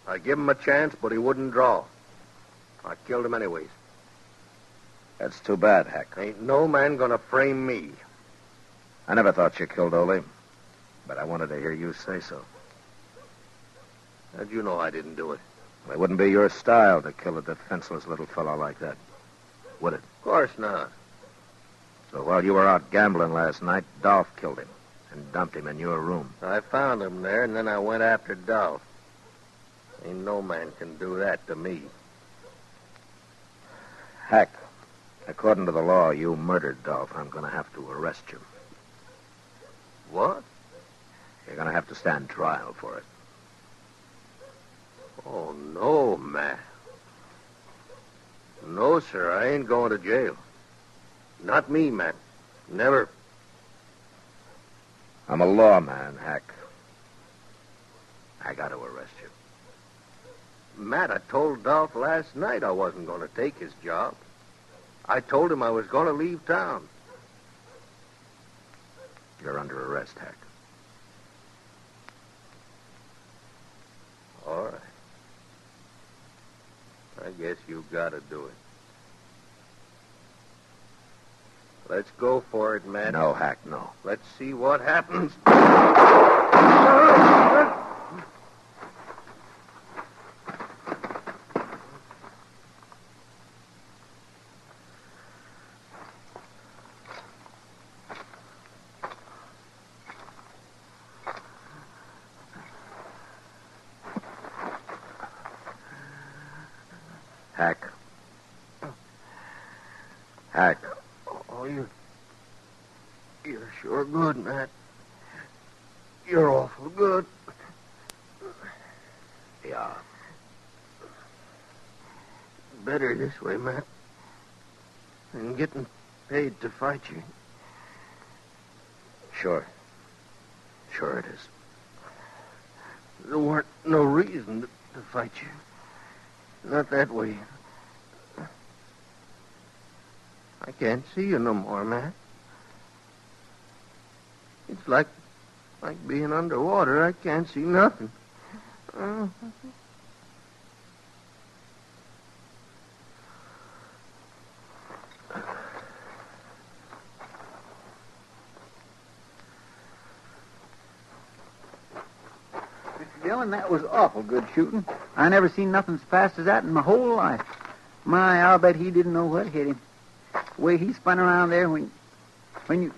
I give him a chance, but he wouldn't draw. I killed him anyways. That's too bad, Hack. Ain't no man gonna frame me. I never thought you killed Ole, but I wanted to hear you say so. How'd you know I didn't do it? It wouldn't be your style to kill a defenseless little fellow like that, would it? Of course not. So while you were out gambling last night, Dolph killed him and dumped him in your room. I found him there, and then I went after Dolph. Ain't no man can do that to me. Hack, according to the law, you murdered Dolph. I'm going to have to arrest you. What? You're going to have to stand trial for it. Oh, no, Matt. No, sir, I ain't going to jail. Not me, Matt. Never. I'm a lawman, Hack. I got to arrest you. Matt, I told Dolph last night I wasn't going to take his job. I told him I was going to leave town. You're under arrest, Hack. All right. I guess you've got to do it. Let's go for it, Matt. No, Hack, no. Let's see what happens. Hack. Hack. Oh, you're sure good, Matt. You're awful good. Yeah. Better this way, Matt. Than getting paid to fight you. Sure. Sure it is. There weren't no reason to fight you. Not that way. I can't see you no more, Matt. It's like being underwater. I can't see nothing. Dillon, that was awful good shooting. I never seen nothing as fast as that in my whole life. My, I'll bet he didn't know what hit him. The way he spun around there when you...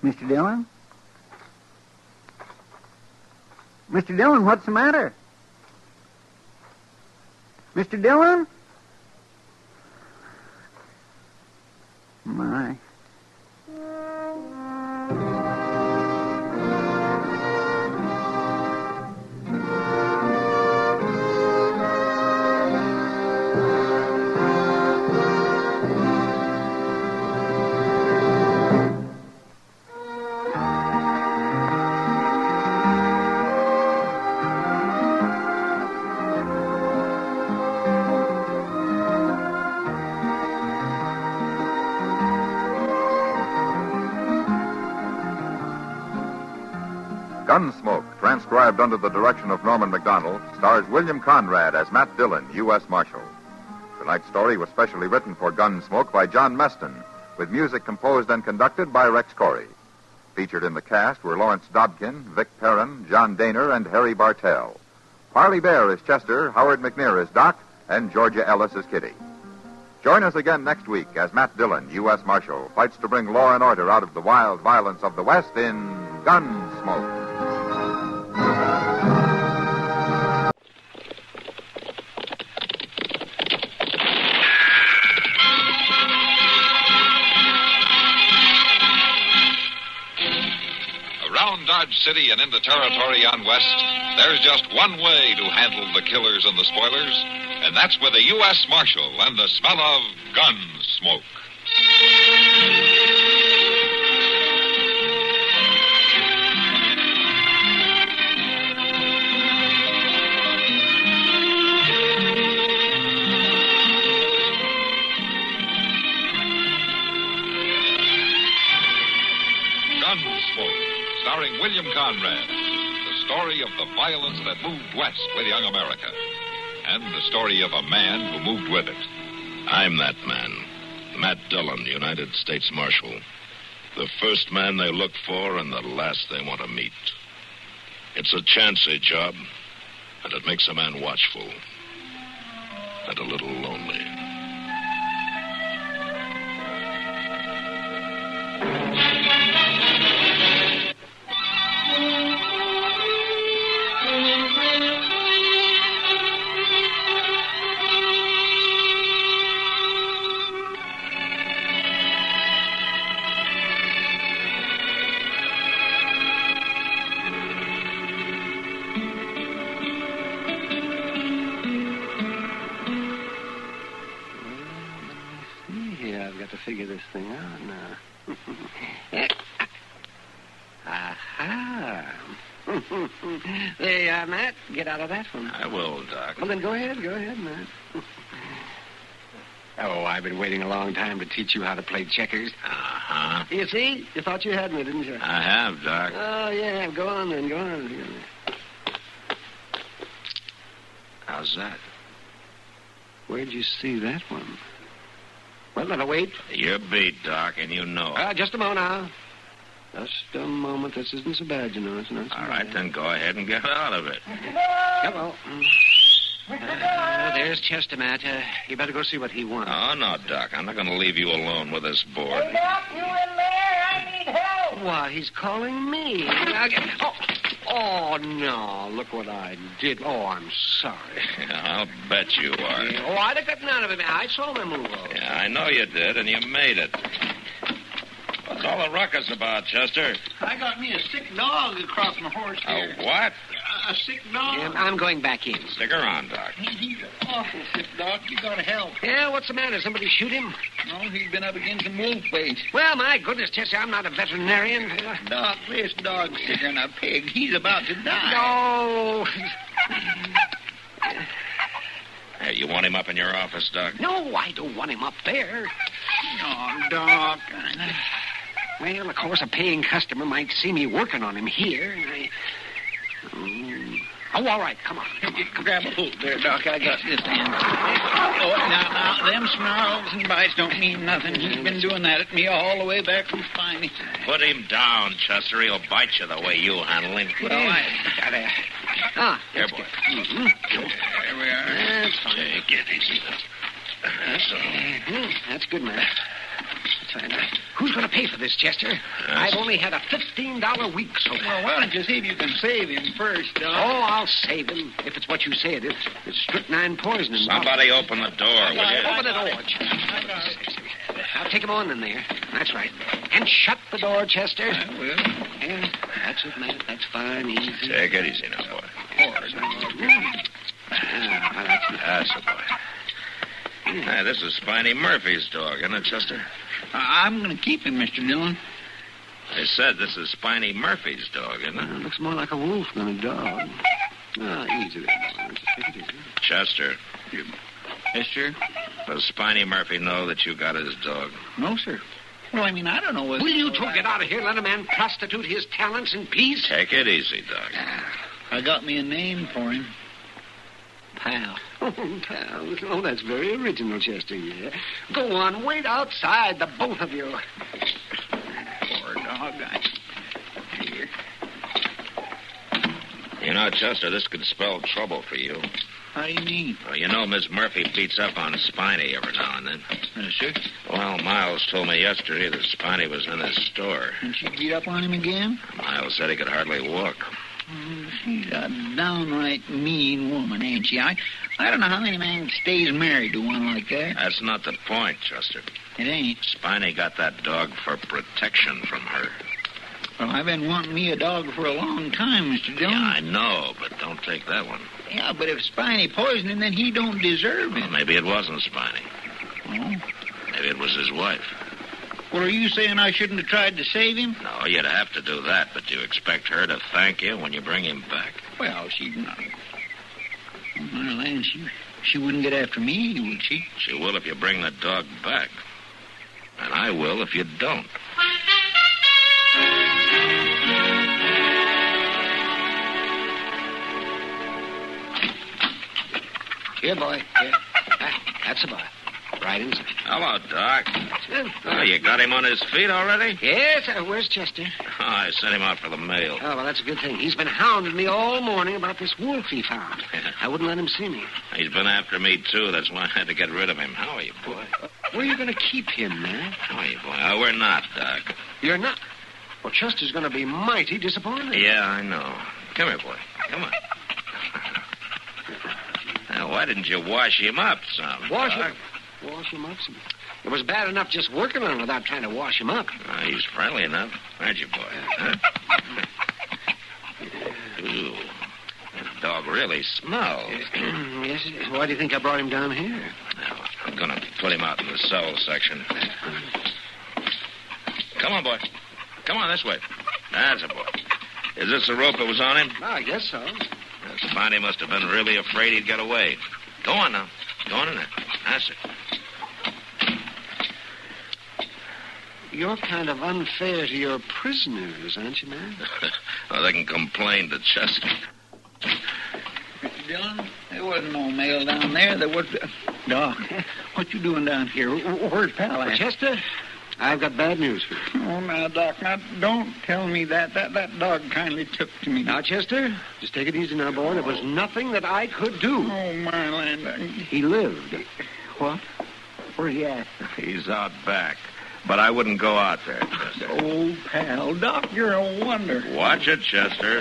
Mr. Dillon? Mr. Dillon, what's the matter? Mr. Dillon? My... Gunsmoke, transcribed under the direction of Norman MacDonald, stars William Conrad as Matt Dillon, U.S. Marshal. Tonight's story was specially written for Gunsmoke by John Meston, with music composed and conducted by Rex Corey. Featured in the cast were Lawrence Dobkin, Vic Perrin, John Daner, and Harry Bartell. Parley Bear is Chester, Howard McNear is Doc, and Georgia Ellis is Kitty. Join us again next week as Matt Dillon, U.S. Marshal, fights to bring law and order out of the wild violence of the West in Gunsmoke. Around Dodge City and in the territory on West, there's just one way to handle the killers and the spoilers, and that's with a U.S. Marshal and the smell of gun smoke. Conrad. The story of the violence that moved west with young America. And the story of a man who moved with it. I'm that man. Matt Dillon, United States Marshal. The first man they look for and the last they want to meet. It's a chancy job, and it makes a man watchful and a little lonely. Figure this thing out now. Aha. There you are, Matt. Get out of that one. I will, Doc. Well, then go ahead, Matt. Oh, I've been waiting a long time to teach you how to play checkers. Uh-huh. You see? You thought you had me, didn't you? I have, Doc. Oh, yeah. Go on, then. Go on. How's that? Where'd you see that one? Well, now, wait. You're beat, Doc, and you know it. Just a moment now. Just a moment. This isn't so bad, you know. It's not so All bad. right, then go ahead and get out of it. Hello. There's Chester, Matt. You better go see what he wants. Oh, no, Doc. I'm not going to leave you alone with this board. Hey, Doc, you in there? I need help. Why, he's calling me. Oh, no. Look what I did. Oh, I'm sorry. Yeah, I'll bet you are. Oh, I'd have gotten out of it. I saw my move. Yeah, I know you did, and you made it. What's all the ruckus about, Chester? I got me a sick dog across my horse here. A what? A sick dog. Yeah, I'm going back in. Stick around, Doc. He's an awful sick dog. You gotta help. Yeah, what's the matter? Somebody shoot him? No, he's been up against some wolf face. Well, my goodness, Chester, I'm not a veterinarian. Doc, this dog's sicker than a pig. He's about to die. No. Hey, you want him up in your office, Doc? No, I don't want him up there. Oh, Doc. Well, of course, a paying customer might see me working on him here, and I... Oh, all right, come on. Grab a hold there, Doc. I got this end. Oh, now, them snarls and bites don't mean nothing. He's been doing that at me all the way back from Spiny. Put him down, Chester. He'll bite you the way you handle him. Well, I got Here, boy. Mm-hmm. There we are. That's fine. Take it easy. That's all. That's good, man. Who's going to pay for this, Chester? I've only had a $15 week so far. Well, why don't you see if you can save him first, Doc? Oh, I'll save him, if it's what you say it is. It's strychnine poisoning. Somebody open the door, will you? Open the door, Chester. I'll take him on in there. That's right. And shut the door, Chester. I will. Yeah, that's it, man. That's fine, easy. Take it easy now, boy. That's a boy. Hey, this is Spiny Murphy's dog, isn't it, Chester? I'm going to keep him, Mr. Dillon. I said this is Spiny Murphy's dog, isn't it? It looks more like a wolf than a dog. Easy there, boy. Just take it easy. Chester. Yes, sir? Does Spiny Murphy know that you got his dog? No, sir. Well, I mean, I don't know what... Will you two get out of here? Let a man prostitute his talents in peace? Take it easy, Doc. I got me a name for him. Pal. Pal. Oh, that's very original, Chester, yeah. Go on, wait outside, the both of you. Poor dog. Here. You know, Chester, this could spell trouble for you. How do you mean? Well, you know Miss Murphy beats up on Spiny every now and then. Yes, sir. Well, Miles told me yesterday that Spiny was in his store. And she beat up on him again? Miles said he could hardly walk. She's a downright mean woman, ain't she? I don't know how any man stays married to one like that. That's not the point, Chester. It ain't. Spiny got that dog for protection from her. Well, I've been wanting me a dog for a long time, Mr. Dillon. Yeah, I know, but don't take that one. Yeah, but if Spiny poisoned him, then he don't deserve it. Well, maybe it wasn't Spiny. Oh? Maybe it was his wife. Well, are you saying I shouldn't have tried to save him? No, you'd have to do that, but do you expect her to thank you when you bring him back? Well, she'd not. Well, Land, she wouldn't get after me, would she? She will if you bring the dog back. And I will if you don't. Here, boy. Here. That's the boy. Right inside. Hello, Doc. Oh, you got him on his feet already? Yes, where's Chester? Oh, I sent him out for the mail. Oh, well, that's a good thing. He's been hounding me all morning about this wolf he found. I wouldn't let him see me. He's been after me, too. That's why I had to get rid of him. How are you, boy? Where are you going to keep him, man? How are you, boy? Oh, we're not, Doc. You're not? Well, Chester's going to be mighty disappointed. Yeah, I know. Come here, boy. Come on. Now, why didn't you wash him up some? Wash him up some. It was bad enough just working on him without trying to wash him up. He's friendly enough, aren't you, boy? Huh? Ooh, that dog really smells. Yes, it is. Why do you think I brought him down here? Now, I'm going to put him out in the cell section. Come on, boy. Come on, this way. That's a boy. Is this the rope that was on him? I guess so. Spiny must have been really afraid he'd get away. Go on now. Go on in there. That's it. You're kind of unfair to your prisoners, aren't you, man? Well, they can complain to Chester. Mr. Dillon, there wasn't no mail down there. There was... Doc, what you doing down here? Where's Pal at? Chester, I've got bad news for you. Oh, now, Doc, now, don't tell me that. That dog kindly took to me. Now, Chester, just take it easy now, boy. There was nothing that I could do. Oh, my land. He lived. What? Where's he at? He's out back. But I wouldn't go out there, Chester. Oh, Pal, Doc, you're a wonder. Watch it, Chester.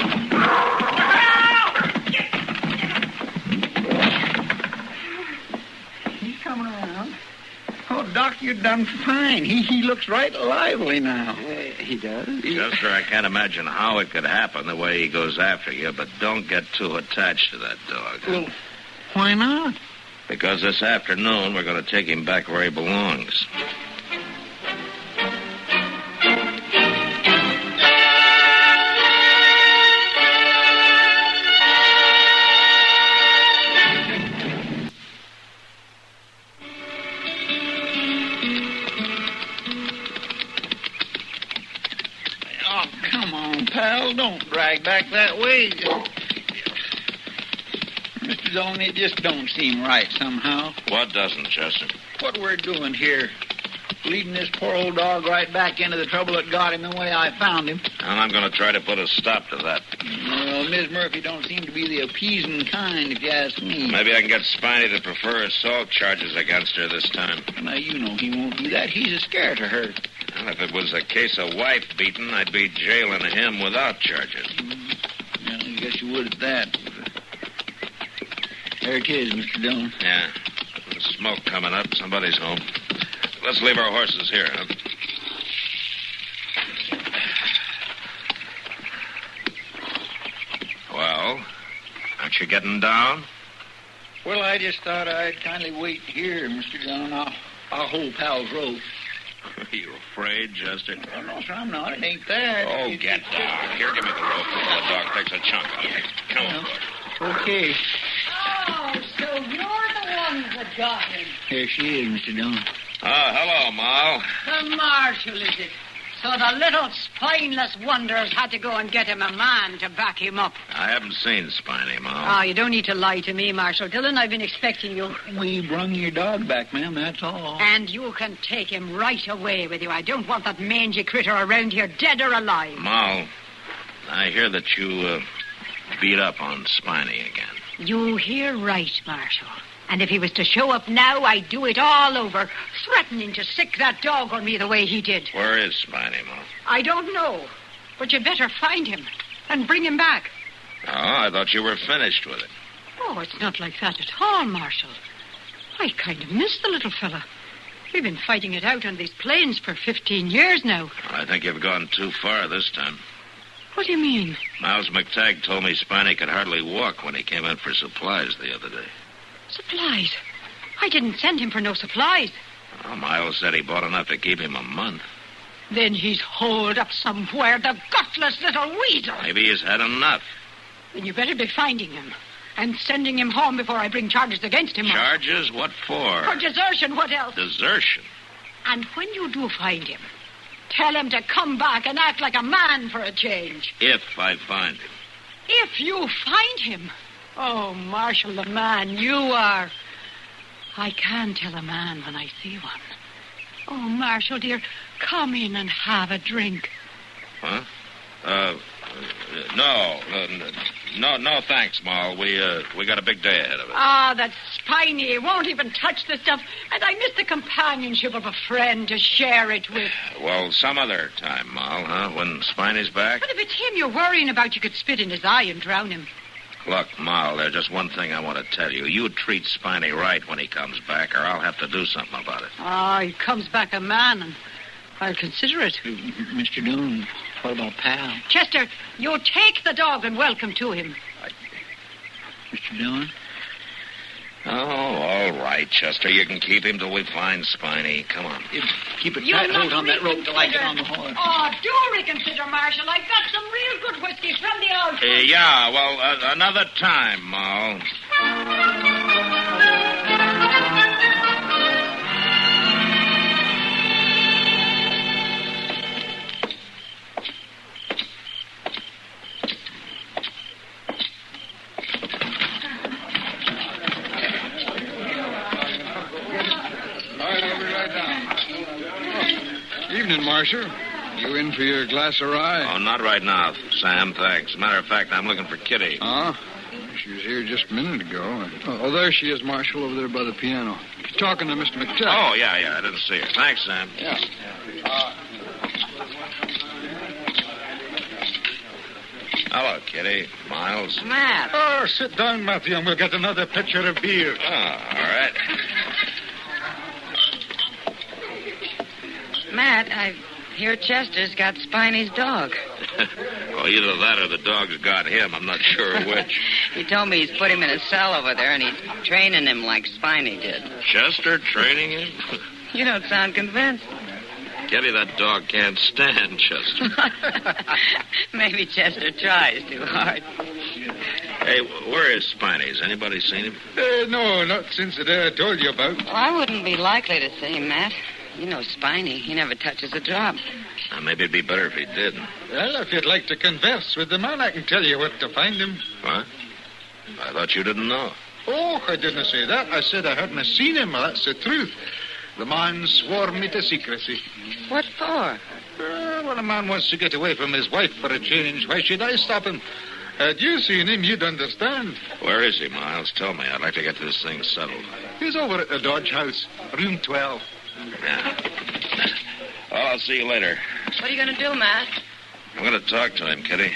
He's coming around. Oh, Doc, you've done fine. He looks right lively now. He does? Chester, I can't imagine how it could happen the way he goes after you, but don't get too attached to that dog. Well, why not? Because this afternoon we're going to take him back where he belongs. Pal, don't drag back that way. Mr. Dillon, it just don't seem right somehow. What doesn't, Chester? What we're doing here. Leading this poor old dog right back into the trouble that got him the way I found him. And I'm going to try to put a stop to that. Well, Miss Murphy don't seem to be the appeasing kind, if you ask me. Maybe I can get Spiny to prefer assault charges against her this time. Now, you know he won't do that. He's a scared of her. Well, if it was a case of wife beating, I'd be jailing him without charges. Well, I guess you would at that. There it is, Mr. Dillon. Yeah. There's smoke coming up. Somebody's home. Let's leave our horses here, huh? Well, aren't you getting down? Well, I just thought I'd kindly wait here, Mr. Dillon. I'll hold Pal's rope. Are you afraid, Chester? Oh, no, sir, I'm not. It ain't that. Oh, get down. Here, give me the rope before the dog takes a chunk out of it. Come on, boy. Okay. Oh, so you're the one that got him. Here she is, Mr. Dillon. Oh, hello, Moll. The Marshal, is it? So the little spineless wonders had to go and get him a man to back him up. I haven't seen Spiny, Moll. Ah, you don't need to lie to me, Marshal Dillon. I've been expecting you. We brung your dog back, ma'am, that's all. And you can take him right away with you. I don't want that mangy critter around here, dead or alive. Moll, I hear that you beat up on Spiny again. You hear right, Marshal. And if he was to show up now, I'd do it all over, threatening to sick that dog on me the way he did. Where is Spiny, Moll? I don't know, but you'd better find him and bring him back. Oh, I thought you were finished with it. Oh, it's not like that at all, Marshal. I kind of miss the little fella. We've been fighting it out on these plains for 15 years now. I think you've gone too far this time. What do you mean? Miles McTagg told me Spiny could hardly walk when he came in for supplies the other day. Supplies? I didn't send him for no supplies. Well, Miles said he bought enough to keep him a month. Then he's holed up somewhere, the gutless little weasel. Maybe he's had enough. Then you better be finding him and sending him home before I bring charges against him. Charges? What for? For desertion, what else? Desertion? And when you do find him, tell him to come back and act like a man for a change. If I find him. If you find him? Oh, Marshal, the man you are. I can tell a man when I see one. Oh, Marshal, dear, come in and have a drink. Huh? No, thanks, Ma. We got a big day ahead of us. Ah, that Spiny. He won't even touch the stuff. And I miss the companionship of a friend to share it with. Well, some other time, Ma, huh? When Spiney's back? But if it's him you're worrying about, you could spit in his eye and drown him. Look, Ma, there's just one thing I want to tell you. You treat Spiny right when he comes back, or I'll have to do something about it. Ah, he comes back a man, and I'll consider it. Mr. Doon, what about Pal? Chester, you take the dog and welcome to him. Mr. Doon? Oh, all right, Chester. You can keep him till we find Spiny. Come on. Keep a tight hold on that rope till I get on the horse. Oh, do reconsider, Marshal. I've got some real good whiskey from the old... Yeah, well, another time, Ma. Evening, Marshal. You in for your glass of rye? Oh, not right now, Sam, thanks. Matter of fact, I'm looking for Kitty. Oh? She was here just a minute ago. Oh, there she is, Marshal, over there by the piano. She's talking to Mr. McTaggart. Oh, yeah, I didn't see her. Thanks, Sam. Yeah. Hello, Kitty. Miles. Matt. Oh, sit down, Matthew, and we'll get another pitcher of beer. Oh, all right. Matt, I hear Chester's got Spiny's dog. Well, either that or the dog's got him. I'm not sure which. He told me he's put him in a cell over there, and he's training him like Spiny did. Chester training him? You don't sound convinced. Kitty, that dog can't stand Chester. Maybe Chester tries too hard. Hey, where is Spiny? Has anybody seen him? No, not since the day I told you about. Well, I wouldn't be likely to see him, Matt. You know Spiny. He never touches a drop. Maybe it'd be better if he didn't. Well, if you'd like to converse with the man, I can tell you where to find him. What? I thought you didn't know. Oh, I didn't say that. I said I hadn't seen him. Well, that's the truth. The man swore me to secrecy. What for? When a man wants to get away from his wife for a change, why should I stop him? Had you seen him, you'd understand. Where is he, Miles? Tell me. I'd like to get this thing settled. He's over at the Dodge House, room 12. Yeah. Well, I'll see you later. What are you going to do, Matt? I'm going to talk to him, Kitty.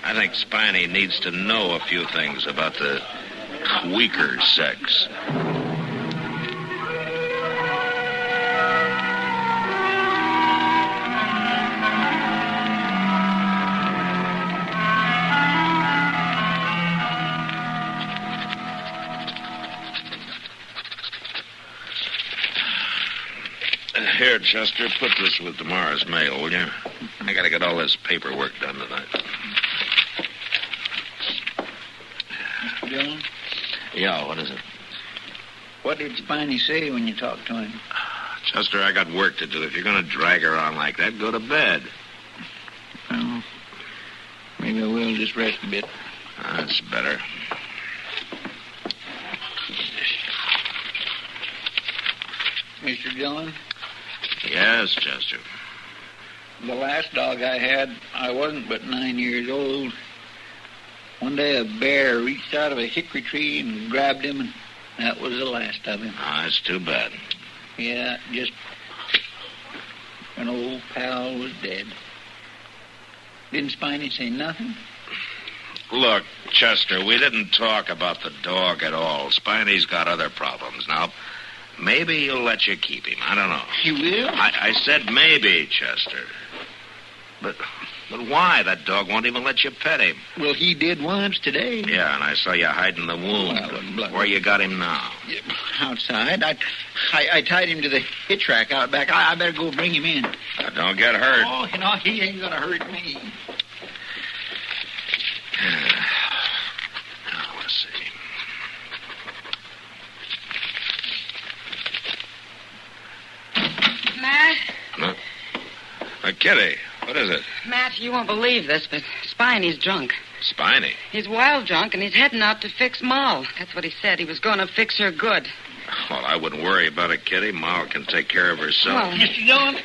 I think Spiny needs to know a few things about the weaker sex. Here, Chester, put this with tomorrow's mail, will you? I gotta get all this paperwork done tonight. Mr. Dillon? Yeah, what is it? What did Spiny say when you talked to him? Chester, I got work to do. If you're gonna drag her on like that, go to bed. Well, maybe I will just rest a bit. That's better. Mr. Dillon? Yes, Chester. The last dog I had, I wasn't but 9 years old. One day a bear reached out of a hickory tree and grabbed him, and that was the last of him. Oh, that's too bad. Yeah, just an old pal was dead. Didn't Spiny say nothing? Look, Chester, we didn't talk about the dog at all. Spiny's got other problems. Now, maybe he'll let you keep him. I don't know. He will? I said maybe, Chester. But why? That dog won't even let you pet him. Well, he did once today. Yeah, and I saw you hiding the wound. Where you got him now? Outside. I tied him to the hitch rack out back. I better go bring him in. Now, don't get hurt. Oh, you know, he ain't gonna hurt me. Now, let's see. Matt? Kitty, what is it? Matt, you won't believe this, but Spiny's drunk. Spiny? He's wild drunk, and he's heading out to fix Maw. That's what he said. He was going to fix her good. Well, I wouldn't worry about it, Kitty. Maw can take care of herself. Mr. Dillon,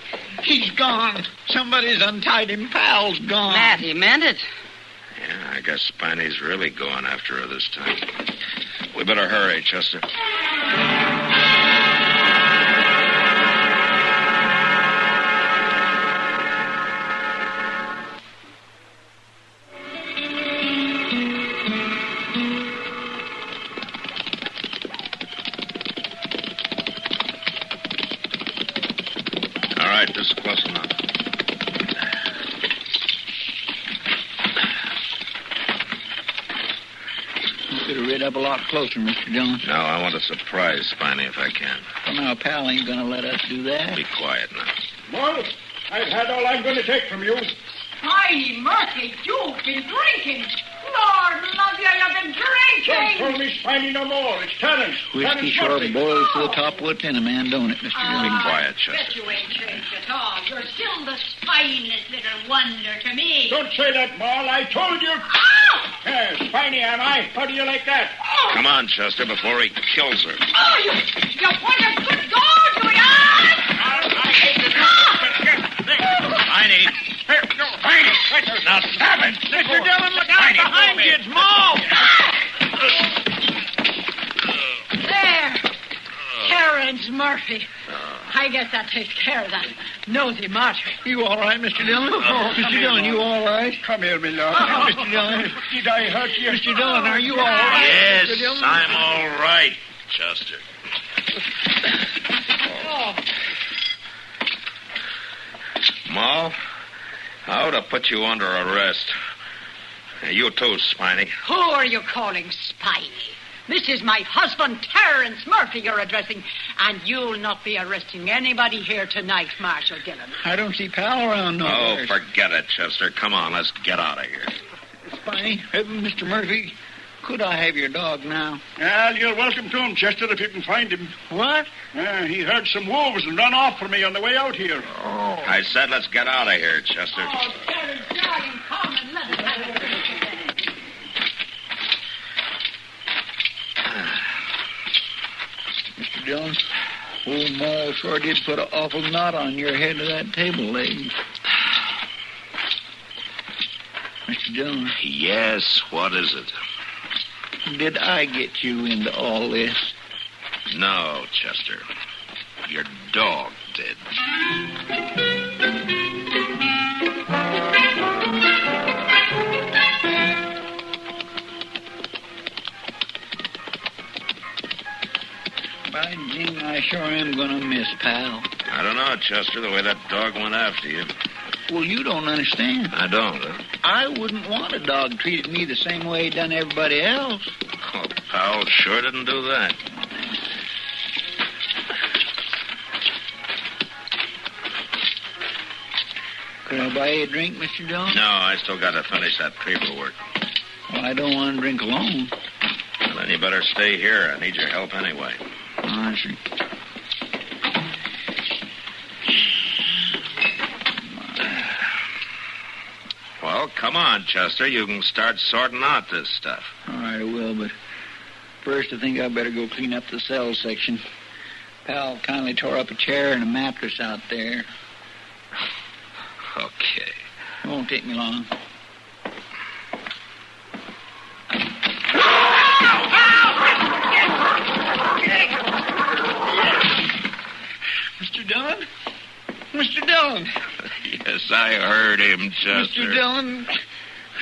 he's gone. Somebody's untied him. Pal's gone. Matt, he meant it. Yeah, I guess Spiny's really going after her this time. We better hurry, Chester. All right, this is close enough. Could have rid up a lot closer, Mr. Dillon. No, I want to surprise Spiny if I can. Well, now, pal ain't going to let us do that. Be quiet now. Well, I've had all I'm going to take from you. Spiny Murphy, you've been drinking. Lord love you, you've been drinking. Don't call me Spiny no more. It's Terrence. Whiskey Terrence sure Murphy. boils to the top of a tin, a man, don't it, Mr. Dillon? Be quiet, Bet Chester. you ain't changed at all. You're still the spineless little wonder to me. Don't say that, Maul. I told you. Spiny, am I? How do you like that? Come on, Chester, before he kills her. Oh, you want a good dog, do you? Spiny. Spiny. Now stop it. Mr. Dillon, look out behind you. It's Maul. There. Terrence Murphy. I guess that takes care of that nosy martyr. You all right, Mr. Dillon? Mr. Dillon, you all right? Come here, my lord. Mr. Dillon. Did I hurt you? Mr. Dillon, are you all right? Yes, Mr. Dillon? I'm all right, Chester. Maw, I ought to put you under arrest. You too, Spiny. Who are you calling Spiny? This is my husband, Terrence Murphy, you're addressing, and you'll not be arresting anybody here tonight, Marshal Dillon. I don't see Pal around nowhere. Oh, forget it, Chester. Come on, let's get out of here. Spiny, Mr. Murphy, could I have your dog now? Well, you're welcome to him, Chester, if you can find him. What? He heard some wolves and run off from me on the way out here. Oh. I said let's get out of here, Chester. Oh, Terrence, darling, come and let us have a drink together. Mr. Dillon, old Maul sure did put an awful knot on your head of that table leg. Mr. Dillon. Yes, what is it? Did I get you into all this? No, Chester. Your dog did. By jing, I sure am going to miss Pal. I don't know, Chester, the way that dog went after you. Well, you don't understand. I don't, huh? I wouldn't want a dog treated me the same way he done everybody else. Oh, Pal sure didn't do that. Could I buy you a drink, Mr. Dillon? No, I still got to finish that paperwork. Well, I don't want to drink alone. Well, then you better stay here. I need your help anyway. I see. Well, come on, Chester. You can start sorting out this stuff. All right, I will, but first I think I better go clean up the cell section. Pal kindly tore up a chair and a mattress out there. Okay. It won't take me long. Mr. Dillon? Mr. Dillon! Yes, I heard him, Chester. Mr. Dillon!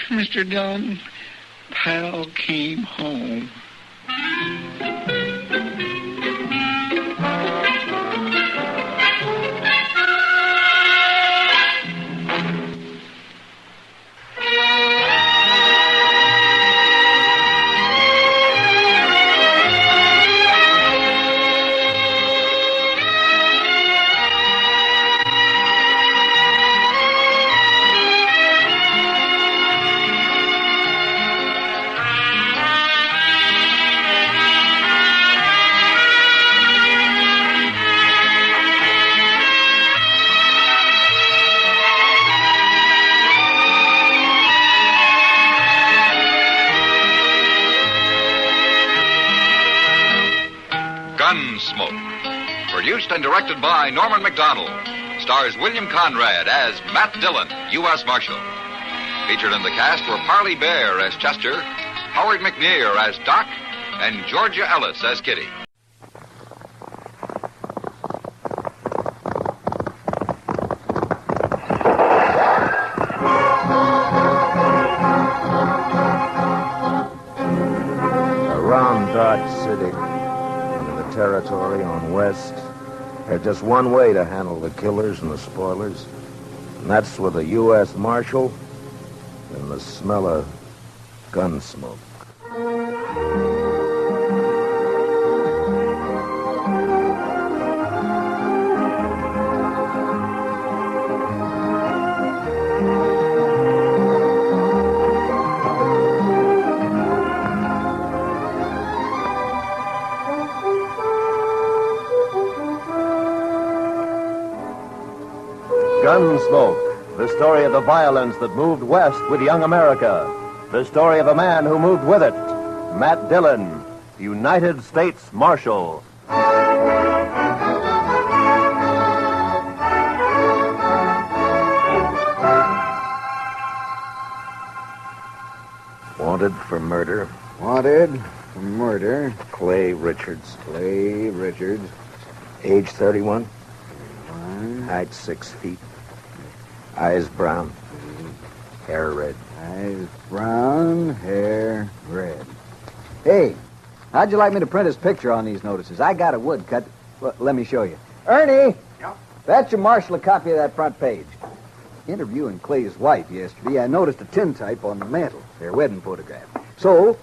Mr. Dillon, Pal came home. Gunsmoke. Produced and directed by Norman McDonald. Stars William Conrad as Matt Dillon, U.S. Marshal. Featured in the cast were Parley Bear as Chester, Howard McNear as Doc, and Georgia Ellis as Kitty. Around Dodge City, in the territory on West, there's just one way to handle the killers and the spoilers, and that's with a U.S. Marshal and the smell of gun smoke. Gunsmoke, the story of the violence that moved west with young America. The story of a man who moved with it. Matt Dillon, United States Marshal. Wanted for murder. Wanted for murder. Clay Richards. Clay Richards. Age 31. Height 6 feet. Eyes brown. Hair red. Eyes brown, hair red. Hey, how'd you like me to print his picture on these notices? I got a woodcut. Well, let me show you. Ernie! Yep. Fetch your Marshal a copy of that front page. Interviewing Clay's wife yesterday, I noticed a tintype on the mantel, their wedding photograph. So,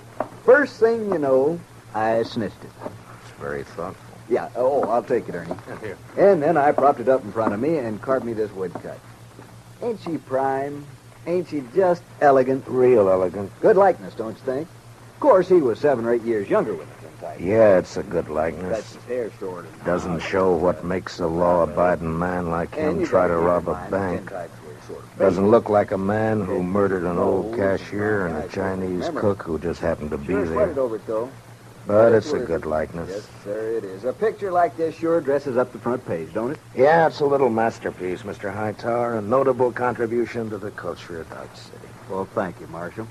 first thing you know, I snitched it. It's very thoughtful. Yeah, I'll take it, Ernie. Here. And then I propped it up in front of me and carved me this woodcut. Ain't she prime? Ain't she just elegant? Real elegant. Good likeness, don't you think? Of course, he was 7 or 8 years younger with the tintype. Yeah, it's a good likeness. That's his hair short. Doesn't show what makes a law-abiding man like him try to rob a bank. Doesn't look like a man who murdered an old cashier and a Chinese cook who just happened to be Sure there. sweated over it, though. But it's a good likeness. Yes, sir, it is. A picture like this sure dresses up the front page, don't it? Yeah, it's a little masterpiece, Mr. Hightower, a notable contribution to the culture of Dodge City. Well, thank you, Marshal.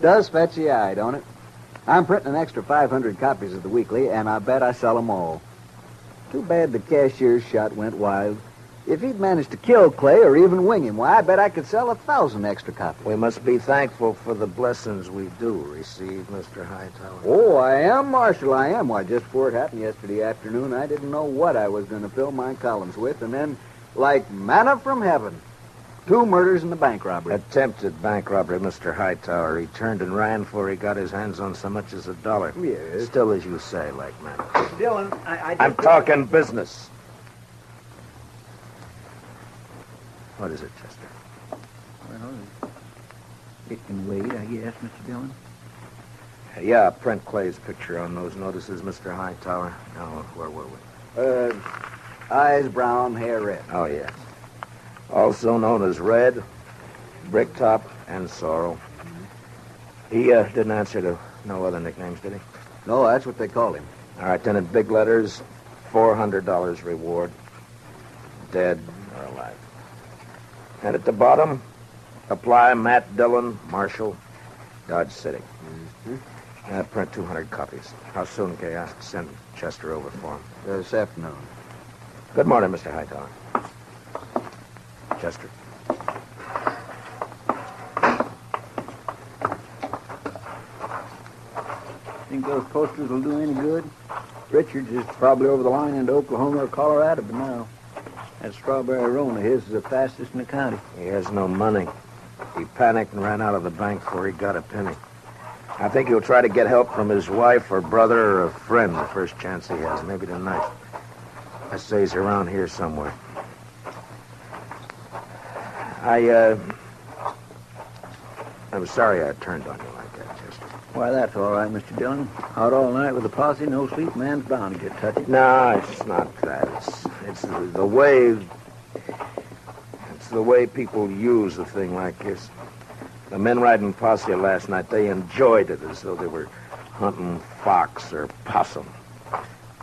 Does fetch the eye, don't it? I'm printing an extra 500 copies of the weekly, and I bet I sell them all. Too bad the cashier's shot went wild. If he'd managed to kill Clay or even wing him, why, I bet I could sell 1,000 extra copies. We must be thankful for the blessings we do receive, Mr. Hightower. Oh, I am, Marshal, I am. Why, just before it happened yesterday afternoon, I didn't know what I was going to fill my columns with, and then, like manna from heaven, 2 murders and a bank robbery. Attempted bank robbery, Mr. Hightower. He turned and ran before he got his hands on so much as $1. Yes. Still, as you say, like manna. Dillon, I'm talking business. What is it, Chester? Well, it can wait, I guess, Mr. Dillon. Yeah, print Clay's picture on those notices, Mr. Hightower. Now, where were we? Eyes brown, hair red. Oh, yes. Also known as Red, Bricktop, and Sorrow. He didn't answer to no other nicknames, did he? No, that's what they call him. All right, then in big letters, $400 reward. Dead or alive. And at the bottom, apply Matt Dillon, Marshal, Dodge City. Print 200 copies. How soon can I send Chester over for him? This afternoon. Good morning, Mr. Hightower. Chester. Think those posters will do any good? Richards is probably over the line into Oklahoma or Colorado by now. That strawberry roan of his is the fastest in the county. He has no money. He panicked and ran out of the bank before he got a penny. I think he'll try to get help from his wife or brother or a friend the first chance he has, maybe tonight. I say he's around here somewhere. I'm sorry I turned on you like that, Chester. Why, that's all right, Mr. Dillon. Out all night with a posse, no sleep, man's bound to get touchy. No, it's not that. It's the way... It's the way people use a thing like this. The men riding posse last night, they enjoyed it as though they were hunting fox or possum.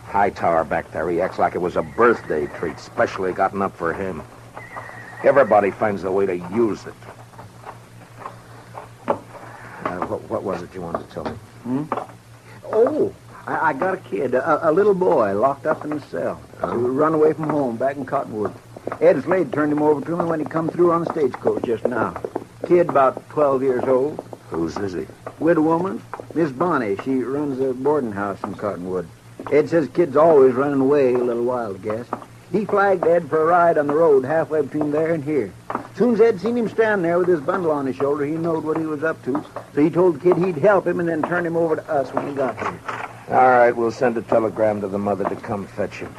Hightower back there, he acts like it was a birthday treat, specially gotten up for him. Everybody finds a way to use it. What was it you wanted to tell me? Oh, I got a kid, a little boy, locked up in the cell. He run away from home back in Cottonwood. Ed Slade turned him over to me when he come through on the stagecoach just now. Kid about 12 years old. Whose is he? Widow woman, Miss Bonnie. She runs a boarding house in Cottonwood. Ed says kid's always running away a little wild, I guess. He flagged Ed for a ride on the road halfway between there and here. Soon as Ed seen him stand there with his bundle on his shoulder, he knowed what he was up to. So he told the kid he'd help him and then turn him over to us when he got here. All right, we'll send a telegram to the mother to come fetch him.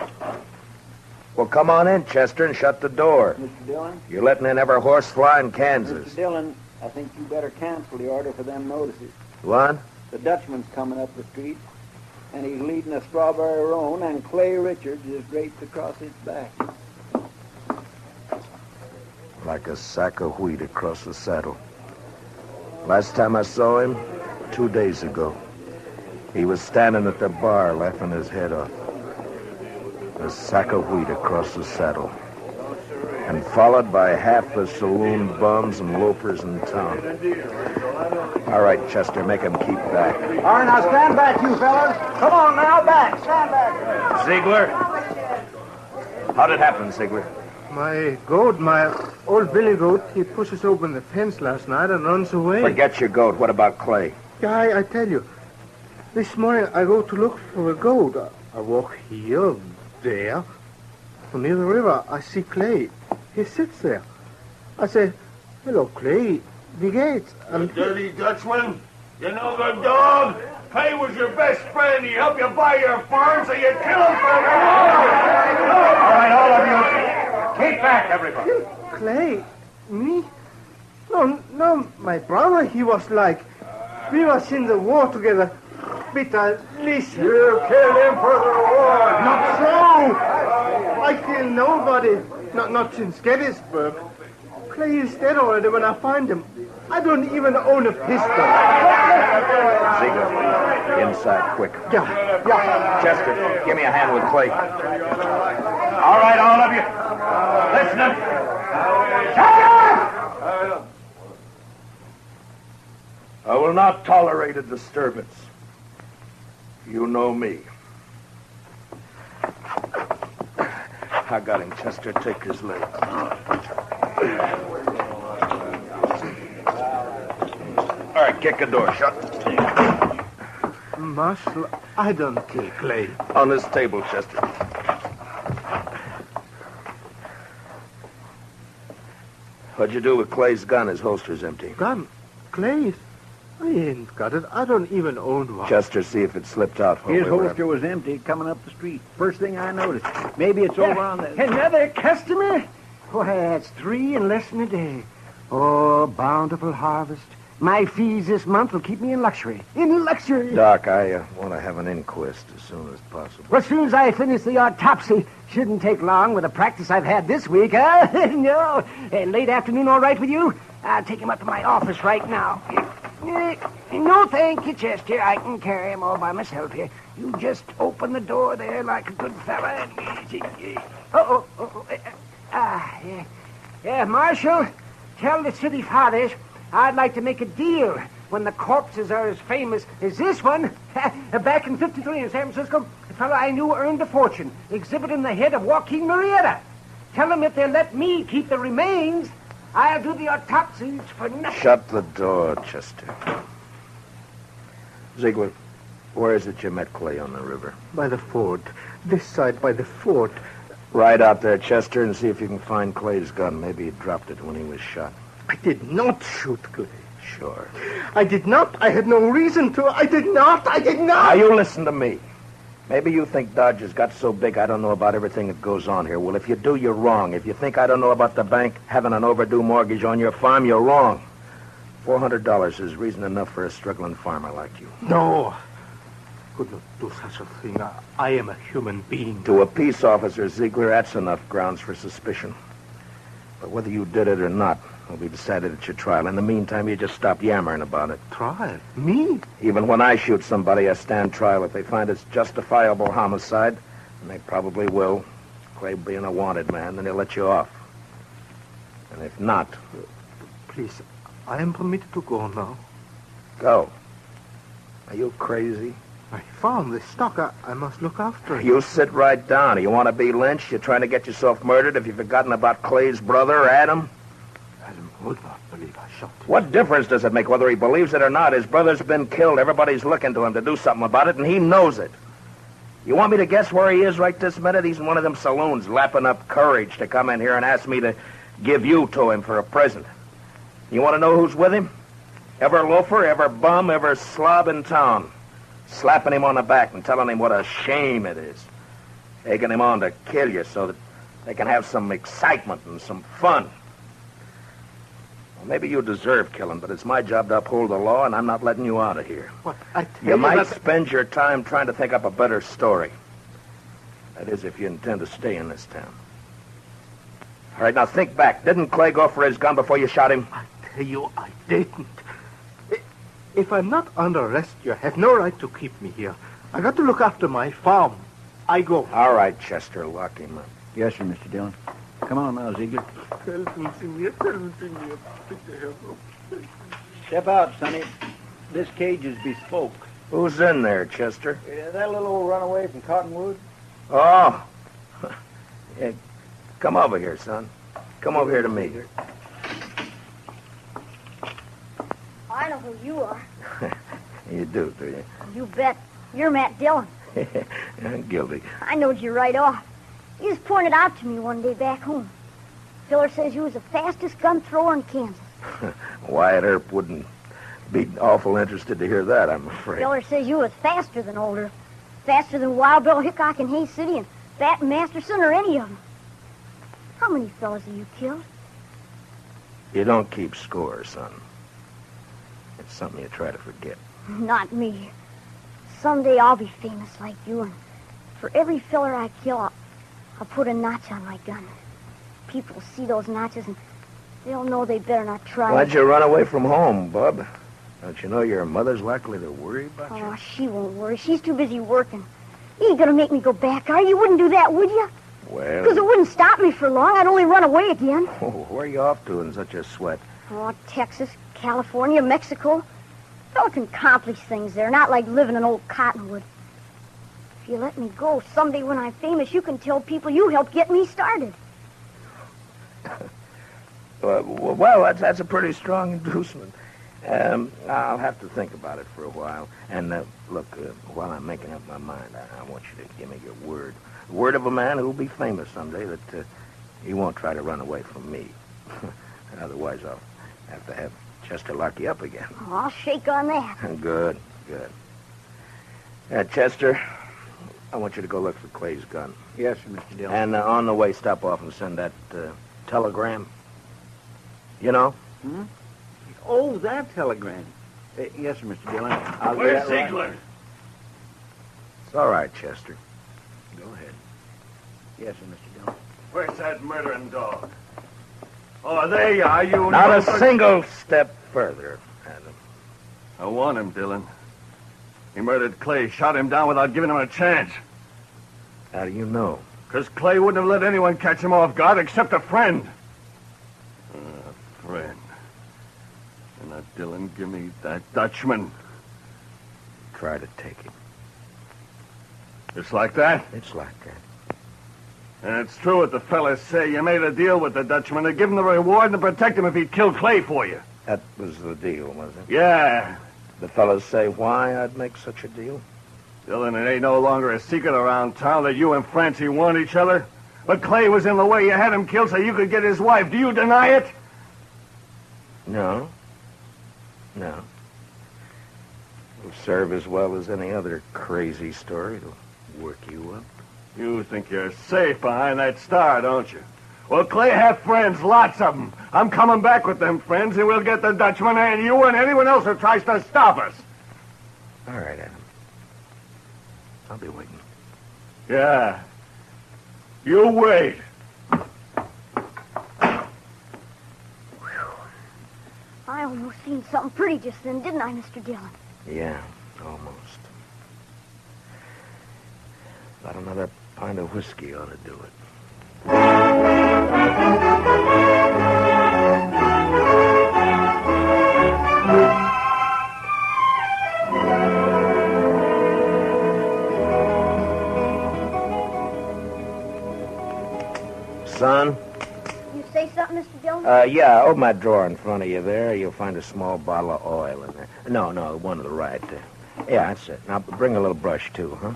Well, come on in, Chester, and shut the door. Mr. Dillon? You're letting in every horsefly in Kansas. Mr. Dillon, I think you better cancel the order for them notices. What? The Dutchman's coming up the street, and he's leading a strawberry roan, and Clay Richards is draped across his back. Like a sack of wheat across the saddle. Last time I saw him, 2 days ago, he was standing at the bar laughing his head off. A sack of wheat across the saddle. And followed by half the saloon bums and loafers in town. All right, Chester, make him keep back. All right, now stand back, you fellas. Come on now, back. Stand back. Ziegler? How'd it happen, Ziegler? My goat, my old billy goat, he pushes open the fence last night and runs away. Forget your goat. What about Clay? Yeah, I tell you. This morning I go to look for a goat. I walk here, there. From near the river, I see Clay. He sits there. I say, hello, Clay. Wie geht's? You dirty Dutchman. You know the dog. Clay was your best friend. He helped you buy your farm, so you kill him for your All right, all of you. Keep back, everybody. Clay? Me? No, my brother, he was like... We was in the war together. But listen. You killed him for the war. Not so. I killed nobody. Not since Gettysburg. Clay is dead already when I find him. I don't even own a pistol. Ziegler, inside, quick. Yeah. Chester, give me a hand with Clay. All right, all of you. Listen up. Shut up! I will not tolerate a disturbance. You know me. I got him, Chester. Take his leg. All right, kick the door shut. Marshal, I don't kill Clay. On this table, Chester. What'd you do with Clay's gun? His holster's empty. Gun? Clay's? I ain't got it. I don't even own one. Chester, see if it slipped out. His holster was empty coming up the street. First thing I noticed. Maybe it's over on the... Another customer? Why, that's 3 in less than a day. Oh, bountiful harvest. My fees this month will keep me in luxury. In luxury! Doc, I want to have an inquest as soon as possible. Well, as soon as I finish the autopsy, shouldn't take long with the practice I've had this week, huh? No. Late afternoon all right with you? I'll take him up to my office right now. No, thank you, Chester. I can carry him all by myself here. You just open the door there like a good fella and... Yeah, Marshal, tell the city fathers I'd like to make a deal when the corpses are as famous as this one. Back in 53 in San Francisco, a fellow I knew earned a fortune exhibiting the head of Joaquin Murrieta. Tell them if they'll let me keep the remains, I'll do the autopsies for nothing. Shut the door, Chester. Ziegler, where is it you met Clay on the river? By the fort. This side by the fort. Ride out there, Chester, and see if you can find Clay's gun. Maybe he dropped it when he was shot. I did not shoot Clay. Sure. I did not. I had no reason to. I did not. Now, you listen to me. Maybe you think Dodger's got so big I don't know about everything that goes on here. Well, if you do, you're wrong. If you think I don't know about the bank having an overdue mortgage on your farm, you're wrong. $400 is reason enough for a struggling farmer like you. No. Could not do such a thing. I am a human being. To a peace officer, Ziegler, that's enough grounds for suspicion. But whether you did it or not, We'll be decided at your trial. In the meantime, you just stop yammering about it. Trial? Me? Even when I shoot somebody, I stand trial. If they find it's justifiable homicide, and they probably will, Clay being a wanted man, then they'll let you off. And if not... Please, I am permitted to go now. Go. Are you crazy? I found this stock. I must look after it. You sit right down. You want to be lynched? You're trying to get yourself murdered? Have you forgotten about Clay's brother, Adam? Adam would not believe I shot him. What difference does it make whether he believes it or not? His brother's been killed. Everybody's looking to him to do something about it, and he knows it. You want me to guess where he is right this minute? He's in one of them saloons, lapping up courage to come in here and ask me to give you to him for a present. You want to know who's with him? Every loafer, every bum, every slob in town. Slapping him on the back and telling him what a shame it is. Taking him on to kill you so that they can have some excitement and some fun. Well, maybe you deserve killing, but it's my job to uphold the law, and I'm not letting you out of here. What? I tell You might spend your time trying to think up a better story. That is, if you intend to stay in this town. All right, now think back. Didn't Clay go for his gun before you shot him? I tell you, I didn't. If I'm not under arrest, you have no right to keep me here. I got to look after my farm. I go. All right, Chester, lock him up. Yes, sir, Mr. Dillon. Come on now, Ziegler. Step out, Sonny. This cage is bespoke. Who's in there, Chester? That little old runaway from Cottonwood? Oh. Yeah, come over here, son. Come over here to me. I know who you are. You do you? You bet. You're Matt Dillon. I'm guilty. I knowed you right off. You just pointed out to me one day back home. Filler says you was the fastest gun thrower in Kansas. Wyatt Earp wouldn't be awful interested to hear that, I'm afraid. Filler says you was faster than Older. Faster than Wild Bill Hickok in Hays City and Fat Masterson or any of them. How many fellas have you killed? You don't keep score, son. It's something you try to forget. Not me. Someday I'll be famous like you, and for every filler I kill, I'll put a notch on my gun. People see those notches, and they'll know they better not try. Why'd you run away from home, bub? Don't you know your mother's likely to worry about you? Oh, she won't worry. She's too busy working. You ain't gonna make me go back, are you? You wouldn't do that, would you? Well... Because it wouldn't stop me for long. I'd only run away again. Oh, where are you off to in such a sweat? Oh, Texas, California, Mexico. Fella can accomplish things there, not like living in old Cottonwood. If you let me go, someday when I'm famous, you can tell people you helped get me started. Well, that's a pretty strong inducement. I'll have to think about it for a while. And, look, while I'm making up my mind, I want you to give me your word. The word of a man who'll be famous someday that he won't try to run away from me. Otherwise, I'll have to have Chester lock you up again. Oh, I'll shake on that. Good. Chester, I want you to go look for Clay's gun. Yes, sir, Mr. Dillon. And on the way, stop off and send that telegram. You know? Hmm? Oh, that telegram. Yes, sir, Mr. Dillon. I'll Where's do that Ziegler? right. It's all right, Chester. Go ahead. Yes, sir, Mr. Dillon. Where's that murdering dog? Oh, there you are. You Not know a single step further, Adam. I want him, Dillon. He murdered Clay, shot him down without giving him a chance. How do you know? Because Clay wouldn't have let anyone catch him off guard except a friend. A friend. And now, Dillon, give me that Dutchman. Try to take him. Just like that? It's like that. And it's true what the fellas say. You made a deal with the Dutchman to give him the reward and to protect him if he'd kill Clay for you. That was the deal, was it? Yeah. The fellas say why I'd make such a deal? Dillon, it ain't no longer a secret around town that you and Francie want each other. But Clay was in the way. You had him killed so you could get his wife. Do you deny it? No. It'll serve as well as any other crazy story. It'll work you up. You think you're safe behind that star, don't you? Well, Clay had friends, lots of them. I'm coming back with them friends, and we'll get the Dutchman and you and anyone else who tries to stop us. All right, Adam. I'll be waiting. Yeah. You wait. seen something pretty just then, didn't I, Mr. Dillon? Yeah, almost. About another pint of whiskey ought to do it. Son? You say something, Mr. Dillon? Yeah, open that drawer in front of you there. You'll find a small bottle of oil in there. No, the one to the right there. Yeah, that's it. Now, bring a little brush, too, huh?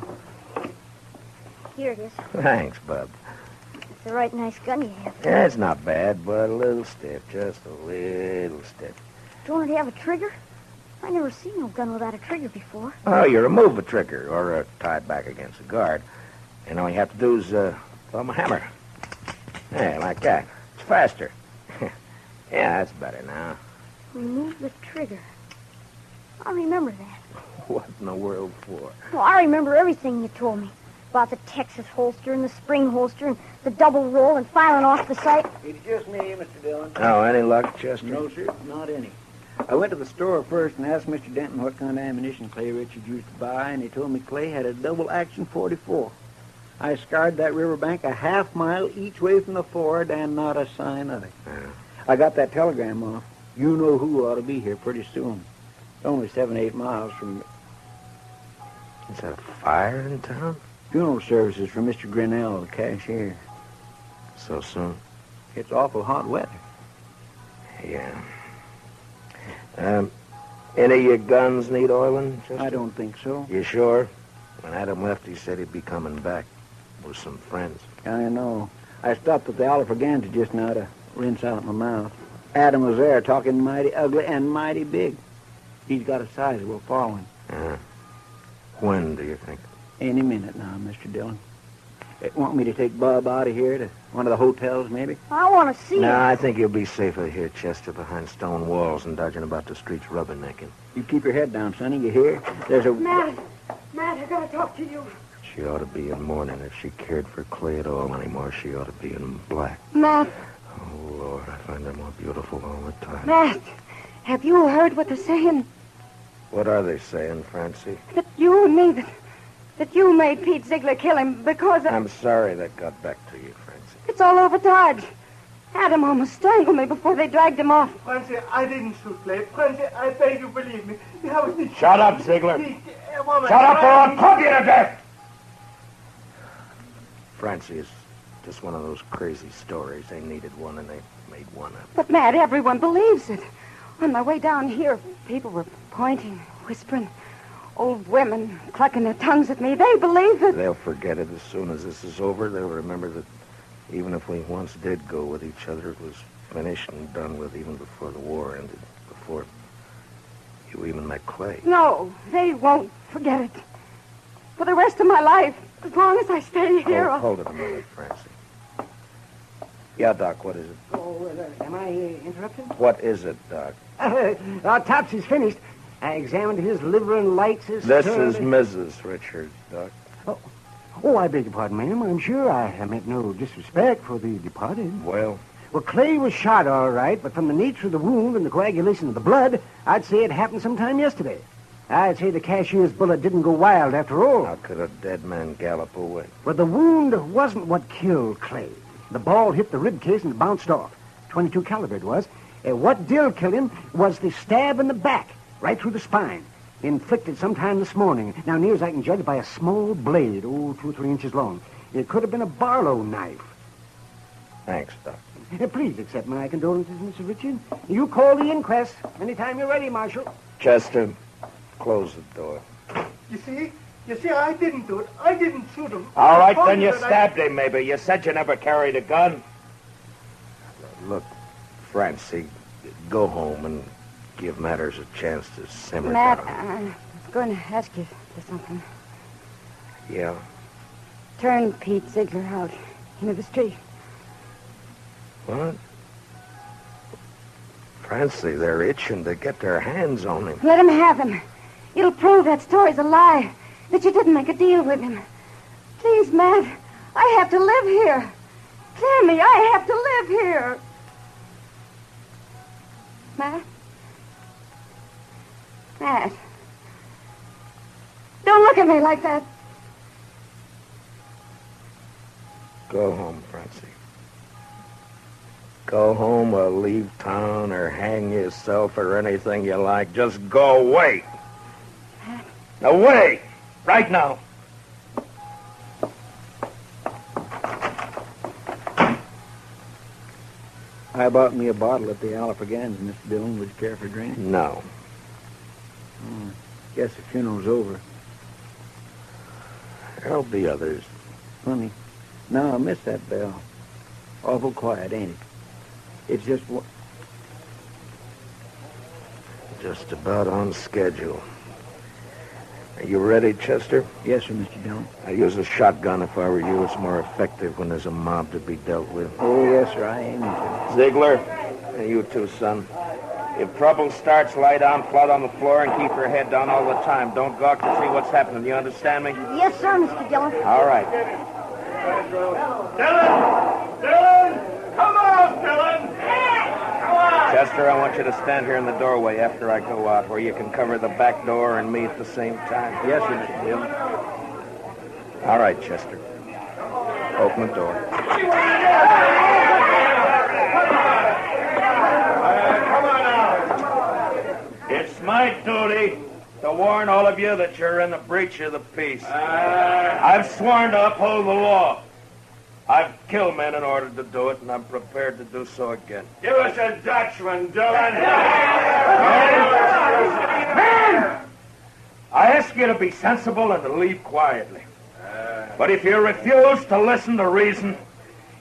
Here it is. Thanks, bub. It's a right nice gun you have. Yeah, it's not bad, but a little stiff. Just a little stiff. Don't it have a trigger? I never seen no gun without a trigger before. Oh, you remove the trigger or tie it back against the guard. And all you have to do is thumb a hammer. Yeah, like that. It's faster. Yeah, that's better now. Remove the trigger. I remember that. What in the world for? Well, I remember everything you told me. About the Texas holster and the spring holster and the double roll and filing off the sight. It's just me, Mr. Dillon. Oh, any luck, Chester? No, sir, not any. I went to the store first and asked Mr. Denton what kind of ammunition Clay Richards used to buy, and he told me Clay had a double-action 44. I scoured that riverbank a half-mile each way from the ford, and not a sign of it. I got that telegram off. You know who ought to be here pretty soon. It's only 7-8 miles from... Is that a fire in town? Funeral services for Mr. Grinnell, the cashier. So soon? It's awful hot weather. Yeah. Any of your guns need oiling, Chester? I don't think so. You sure? When Adam left, he said he'd be coming back with some friends. I know. I stopped at the Oliver Ganta just now to rinse out my mouth. Adam was there talking mighty ugly and mighty big. He's got a sizable following. When do you think? Any minute now, Mr. Dillon. They want me to take Bob out of here to one of the hotels, maybe? I want to see No, it. I think you'll be safer here, Chester, behind stone walls and dodging about the streets rubbernecking. You keep your head down, Sonny. You hear? There's a... Matt, I gotta talk to you. She ought to be in mourning. If she cared for Clay at all anymore, she ought to be in black. Matt. Oh, Lord, I find her more beautiful all the time. Matt, have you heard what they're saying? What are they saying, Francie? That you and me, that you made Pete Ziegler kill him because of... I'm sorry that got back to you, Francie. It's all over Dodge. Adam almost strangled me before they dragged him off. Francie, I didn't shoot Clay. Francie, I beg you believe me. Shut up, Ziegler. Shut up or I'll club you to death! Francie is just one of those crazy stories. They needed one and they made one up. But, Matt, everyone believes it. On my way down here, people were pointing, whispering. Old women clucking their tongues at me. They believe it. They'll forget it as soon as this is over. They'll remember that even if we once did go with each other, it was finished and done with even before the war ended, before you even met Clay. No, they won't forget it. For the rest of my life, as long as I stay here. Hold it a minute, Francie. Yeah, Doc, what is it? Oh, am I interrupted? What is it, Doc? Our Topsy's finished. I examined his liver and lights his... This is Mrs. Richards, Doc. Oh, I beg your pardon, ma'am. I'm sure I meant no disrespect for the departed. Well, Clay was shot all right, but from the nature of the wound and the coagulation of the blood, I'd say it happened sometime yesterday. I'd say the cashier's bullet didn't go wild after all. How could a dead man gallop away? Well, the wound wasn't what killed Clay. The ball hit the rib case and bounced off. 22 caliber it was. What did kill him was the stab in the back, right through the spine, inflicted sometime this morning. Now, near as I can judge, by a small blade, 2 or 3 inches long. It could have been a Barlow knife. Thanks, Doc. Please accept my condolences, Mr. Richard. You call the inquest anytime you're ready, Marshal. Chester, close the door. You see, I didn't do it. I didn't shoot him. All right, then you stabbed him, maybe. You said you never carried a gun. Look, Francie, go home and give matters a chance to simmer Matt, down. I was going to ask you for something. Yeah? Turn Pete Ziegler out into the street. What? Francie, they're itching to get their hands on him. Let him have him. It'll prove that story's a lie, that you didn't make a deal with him. Please, Matt, I have to live here. Clear me, I have to live here. Matt? Matt. Don't look at me like that. Go home, Francie. Go home or leave town or hang yourself or anything you like. Just go away. Away! Right now. I bought me a bottle at the Alfregans, Mr. Dillon. Would you care for a drink? No. Guess the funeral's over. There'll be others. Funny. No, I missed that bell. Awful quiet, ain't it? It's just about on schedule. Are you ready, Chester? Yes, sir, Mr. Dillon. I use a shotgun if I were you. It's more effective when there's a mob to be dealt with. Oh, yes, sir, I aim it. Ziegler, and you too, son. If trouble starts, lie down flat on the floor and keep your head down all the time. Don't gawk to see what's happening. You understand me? Yes, sir, Mr. Dillon. All right. Dillon! Come on, Dillon! Come on! Chester, I want you to stand here in the doorway after I go out, where you can cover the back door and me at the same time. Yes, sir, Mr. Dillon. All right, Chester. Open the door. Come on now. It's my duty to warn all of you that you're in the breach of the peace. I've sworn to uphold the law. I've killed men in order to do it, and I'm prepared to do so again. Give us a Dutchman, Dillon. Men! I ask you to be sensible and to leave quietly. But if you refuse to listen to reason,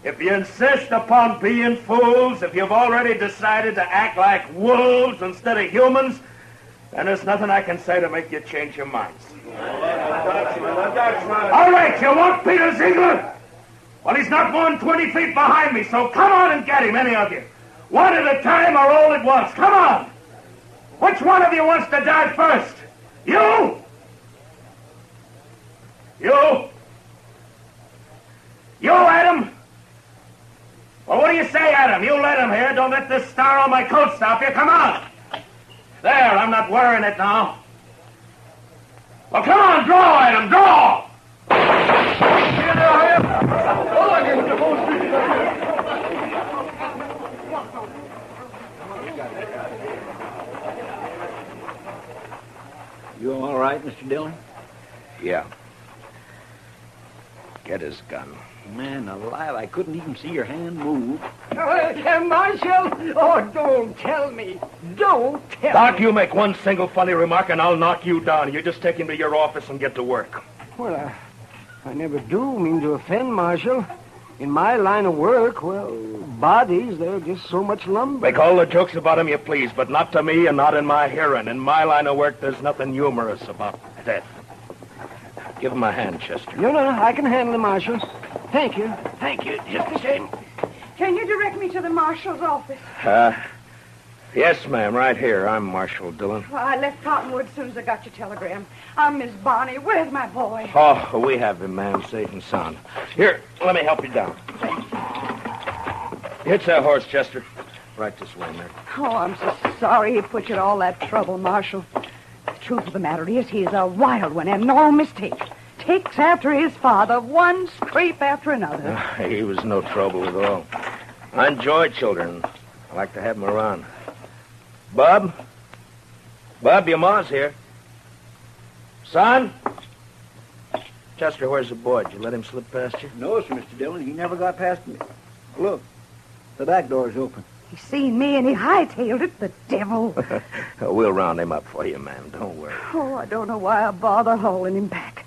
if you insist upon being fools, if you've already decided to act like wolves instead of humans, then there's nothing I can say to make you change your minds. A Dutchman. All right, you want Peter Ziegler? Well, he's not more than 20 feet behind me, so come on and get him, any of you. One at a time or all at once. Come on. Which one of you wants to die first? You? You? You, Adam? Well, what do you say, Adam? You let him here. Don't let this star on my coat stop you. Come on. There, I'm not wearing it now. Well, come on, draw, Adam, draw. You all right, Mr. Dillon? Yeah. Get his gun. Man alive, I couldn't even see your hand move. Marshal! Oh, don't tell me. Don't tell Doc, me. you make one single funny remark and I'll knock you down. You just take him to your office and get to work. Well, I never do mean to offend, Marshal. In my line of work, well, bodies, they're just so much lumber. Make all the jokes about him you please, but not to me and not in my hearing. In my line of work, there's nothing humorous about death. Give him a hand, Chester. No, I can handle it, Marshal. Thank you. Just the same. Can you direct me to the marshal's office? Yes, ma'am, right here. I'm Marshal Dillon. Well, I left Cottonwood as soon as I got your telegram. I'm Miss Bonnie. Where's my boy? Oh, we have him, ma'am, safe and sound. Here, let me help you down. Hitch that horse, Chester. Right this way, ma'am. Oh, I'm so sorry he put you to all that trouble, Marshal. The truth of the matter is he's a wild one and no mistake. Takes after his father, one scrape after another. He was no trouble at all. I enjoy children. I like to have them around. Bob, your ma's here. Son? Chester, where's the boy? Did you let him slip past you? No, sir, Mr. Dillon. He never got past me. Look, the back door's open. He seen me and he hightailed it, the devil. We'll round him up for you, ma'am. Don't worry. Oh, I don't know why I bother hauling him back.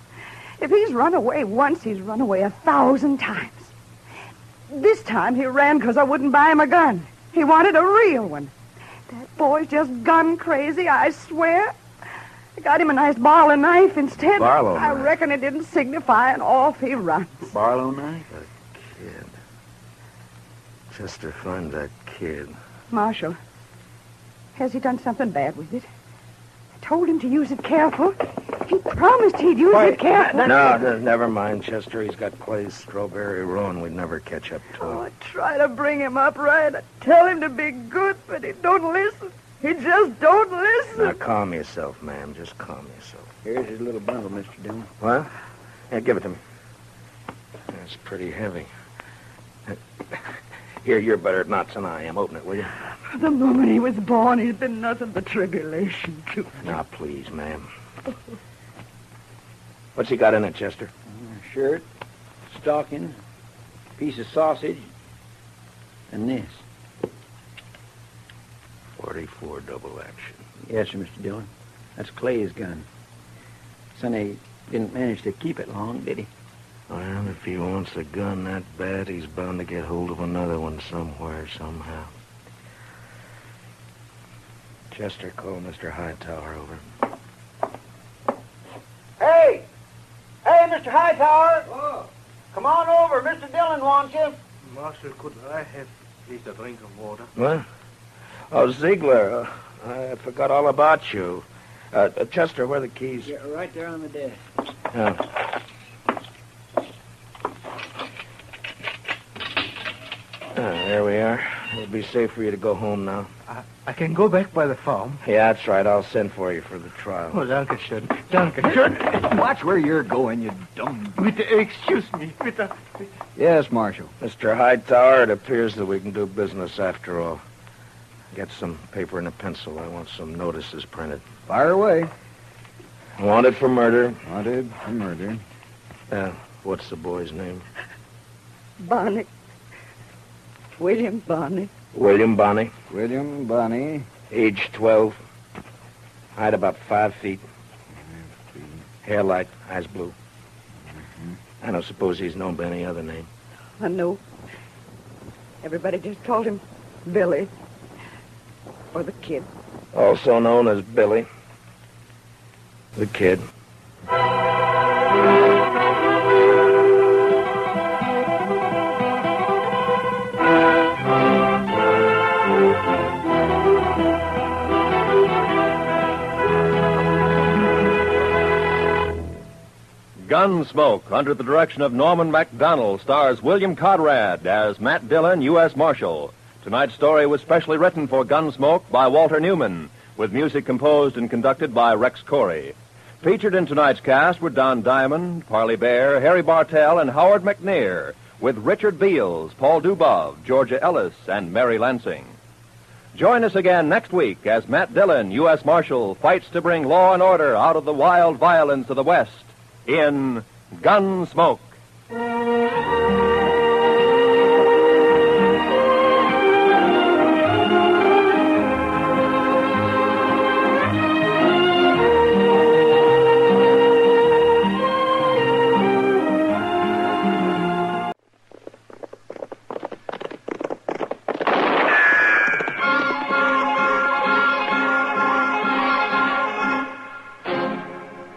If he's run away once, he's run away 1,000 times. This time he ran because I wouldn't buy him a gun. He wanted a real one. That boy's just gun crazy, I swear. I got him a nice Barlow knife instead. Barlow I knife? reckon it didn't signify, and off he runs. Barlow knife? A kid. Chester, find that kid. Marshal, has he done something bad with it? I told him to use it careful. He promised he'd use it careful. No, never mind, Chester. He's got Clay's strawberry roll, and we'd never catch up to him. Oh, I try to bring him up right. I tell him to be good, but he don't listen. He just don't listen. Now, calm yourself, ma'am. Just calm yourself. Here's his little bundle, Mr. Dillon. What? Yeah, give it to me. That's pretty heavy. Here, you're better at knots than I am. Open it, will you? From the moment he was born, he's been nothing but tribulation to me. Now, please, ma'am. What's he got in it, Chester? Shirt, stockings, piece of sausage, and this. 44 double action. Yes, sir, Mr. Dillon. That's Clay's gun. Sonny didn't manage to keep it long, did he? Well, if he wants a gun that bad, he's bound to get hold of another one somewhere, somehow. Chester, call Mr. Hightower over. Hey! Hey, Mr. Hightower! Oh. Come on over. Mr. Dillon wants you. Marshal, could I have at least a drink of water? What? Oh, Ziegler, I forgot all about you. Chester, where are the keys? Yeah, right there on the desk. There we are. It'll be safe for you to go home now. I can go back by the farm. Yeah, that's right. I'll send for you for the trial. Oh, danke schön. Danke schön. Watch where you're going, you dumb... Excuse me. Bitte. Yes, Marshal. Mr. Hightower, it appears that we can do business after all. Get some paper and a pencil. I want some notices printed. Fire away. Wanted for murder. Wanted for murder. What's the boy's name? Bonnie. William Bonnie. William Bonnie. William Bonnie. Age 12. Height about 5 feet. Hair light, eyes blue. I don't suppose he's known by any other name. I know. Everybody just called him Billy. Or the Kid. Also known as Billy. The Kid. Gunsmoke, under the direction of Norman Macdonald, stars William Conrad as Matt Dillon, U.S. Marshal. Tonight's story was specially written for Gunsmoke by Walter Newman, with music composed and conducted by Rex Corey. Featured in tonight's cast were Don Diamond, Parley Bear, Harry Bartell, and Howard McNear, with Richard Beals, Paul Dubov, Georgia Ellis, and Mary Lansing. Join us again next week as Matt Dillon, U.S. Marshal, fights to bring law and order out of the wild violence of the West in Gunsmoke.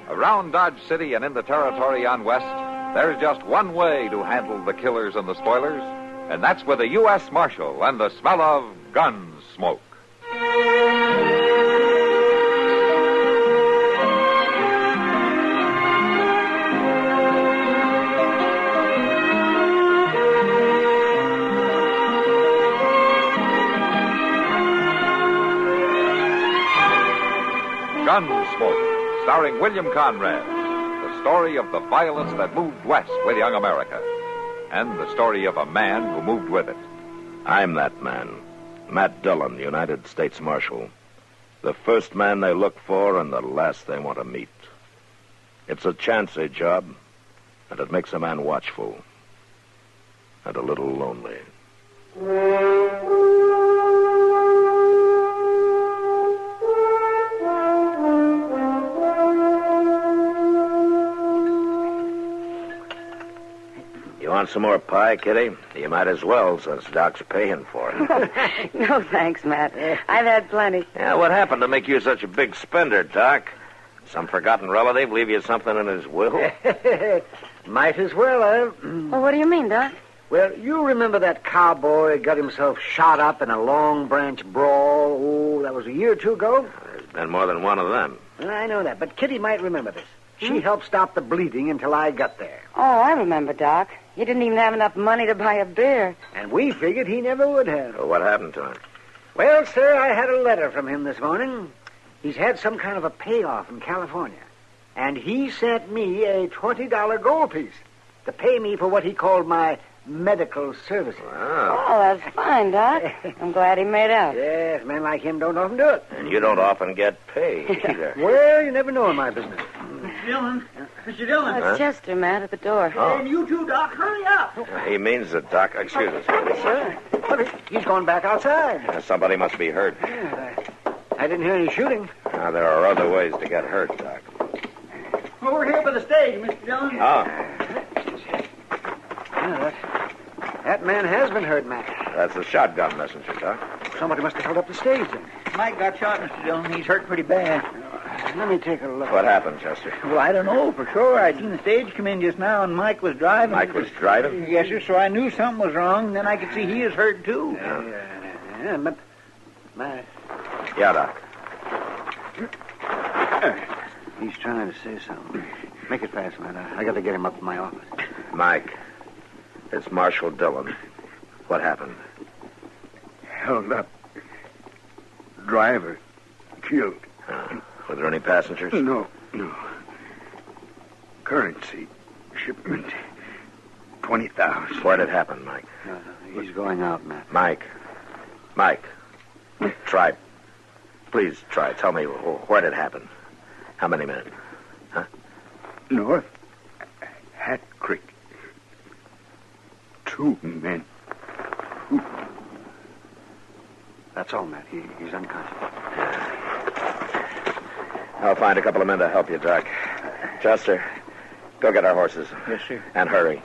Around Dodge City and in the territory on West, there's just one way to handle the killers and the spoilers, and that's with a U.S. Marshal and the smell of gun smoke. Gunsmoke, starring William Conrad, the story of the violence that moved west with young America, and the story of a man who moved with it. I'm that man, Matt Dillon, United States Marshal. The first man they look for and the last they want to meet. It's a chancy job, and it makes a man watchful and a little lonely. You want some more pie, Kitty? You might as well, since Doc's paying for it. No, thanks, Matt. I've had plenty. Yeah, what happened to make you such a big spender, Doc? Some forgotten relative leave you something in his will? Might as well, Well, what do you mean, Doc? Well, you remember that cowboy got himself shot up in a Long Branch brawl? Oh, that was a year or two ago? There's been more than one of them. I know that, but Kitty might remember this. She helped stop the bleeding until I got there. Oh, I remember, Doc. You didn't even have enough money to buy a beer. And we figured he never would have. Well, what happened to him? Well, sir, I had a letter from him this morning. He's had some kind of a payoff in California. And he sent me a $20 gold piece to pay me for what he called my medical services. Oh, that's fine, Doc. I'm glad he made out. Yes, men like him don't often do it. And you don't often get paid either. Well, you never know in my business. Mr. Dillon. Mr. Dillon. It's Chester, Matt, at the door. Oh. And you too, Doc. Hurry up. He means it, Doc. Excuse us. Sir, look, he's going back outside. Somebody must be hurt. I didn't hear any shooting. Now, there are other ways to get hurt, Doc. Well, we're here by the stage, Mr. Dillon. Oh, That man has been hurt, Matt. that's a shotgun messenger, Doc. Somebody must have held up the stage then. Mike got shot, Mr. Dillon. He's hurt pretty bad. Let me take a look. What happened, Chester? Well, I don't know for sure. I seen the stage come in just now, and Mike was driving. Mike was driving? Yes, sir, so I knew something was wrong. Then I could see he is hurt, too. Yeah, but... Yeah, Doc. He's trying to say something. Make it fast, man. I got to get him up to my office. Mike, it's Marshal Dillon. What happened? Held up. Driver. Killed. Were there any passengers? No. Currency. Shipment. 20,000. Where'd it happen, Mike? No, he's going out, Matt. Mike. Try. Please try. Tell me where'd it happen. How many men? Huh? North. Hat Creek. 2 men. That's all, Matt. He's unconscious. I'll find a couple of men to help you, Doc. Chester, go get our horses. Yes, sir. And hurry.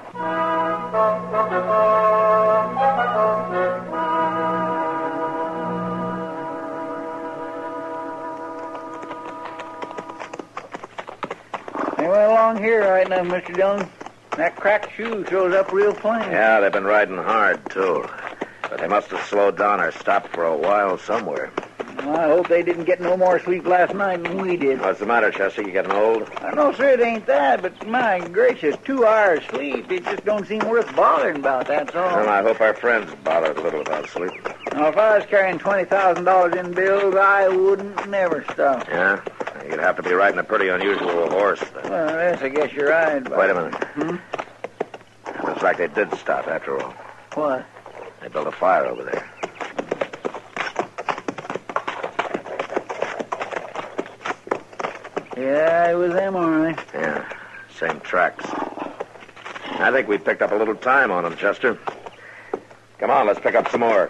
They went along here right now, Mr. Dillon. That cracked shoe throws up real plain. Yeah, they've been riding hard, too. But they must have slowed down or stopped for a while somewhere. Well, I hope they didn't get no more sleep last night than we did. What's the matter, Chester? You getting old? No, sir, it ain't that, but my gracious, 2 hours sleep, it just don't seem worth bothering about, that's all. Well, I hope our friends bothered a little about sleep. Now, if I was carrying $20,000 in bills, I wouldn't never stop. Yeah? You'd have to be riding a pretty unusual horse, then. Well, yes, I guess you're right. But... Wait a minute. Looks like they did stop after all. What? They built a fire over there. Yeah, it was them, all right. Yeah, same tracks. I think we picked up a little time on them, Chester. Come on, let's pick up some more.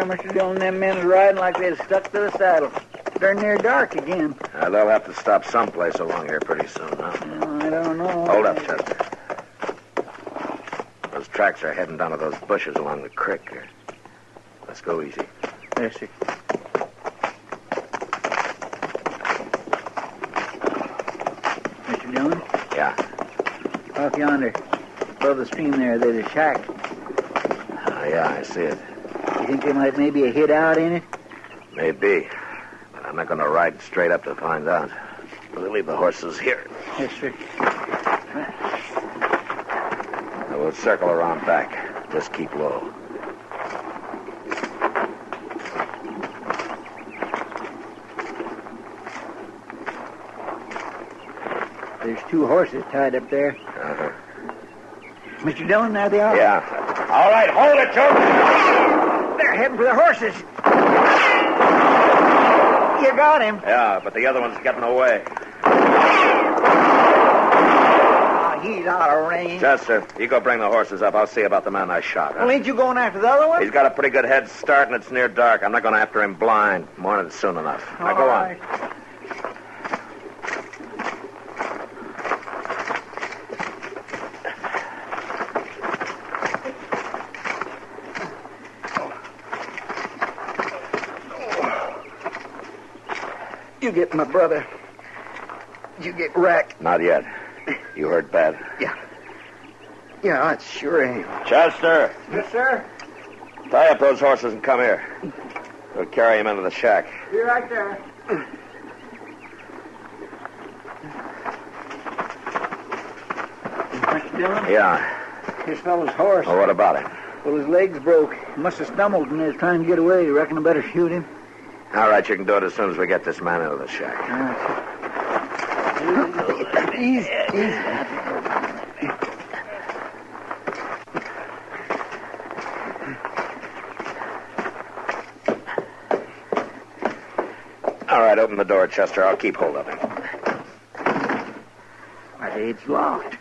Mr. Dillon, them men's riding like they're stuck to the saddle. They're near dark again. They'll have to stop someplace along here pretty soon, huh? I don't know. Hold up, Chester. Those tracks are heading down to those bushes along the creek here. Let's go easy. Yes, sir. Mr. Dillon? Yeah. Off yonder, above the stream there's a shack. Yeah, I see it. You think they might maybe have hid out in it? Maybe. But I'm not going to ride straight up to find out. We'll leave the horses here. Yes, sir. And we'll circle around back. Just keep low. There's 2 horses tied up there. Uh-huh. Mr. Dillon, there they are. Yeah. All right, hold it, Joe. They're heading for the horses. You got him. Yeah, but the other one's getting away. Oh, he's out of range. Chester, you go bring the horses up. I'll see about the man I shot. Huh? Well, ain't you going after the other one? He's got a pretty good head start, and it's near dark. I'm not going after him blind. Morning's soon enough. Now, go on. You get my brother. You get wrecked. Not yet. You hurt bad? Yeah, I sure am. Chester. Yes, sir. Tie up those horses and come here. We'll carry him into the shack. Be right there. Mr. Dillon? Yeah. This fellow's horse. Well, what about him? Well, his leg's broke. He must have stumbled and is trying to get away. You reckon I better shoot him? All right, you can do it as soon as we get this man into the shack. Easy. All right, open the door, Chester. I'll keep hold of him. Why, it's locked.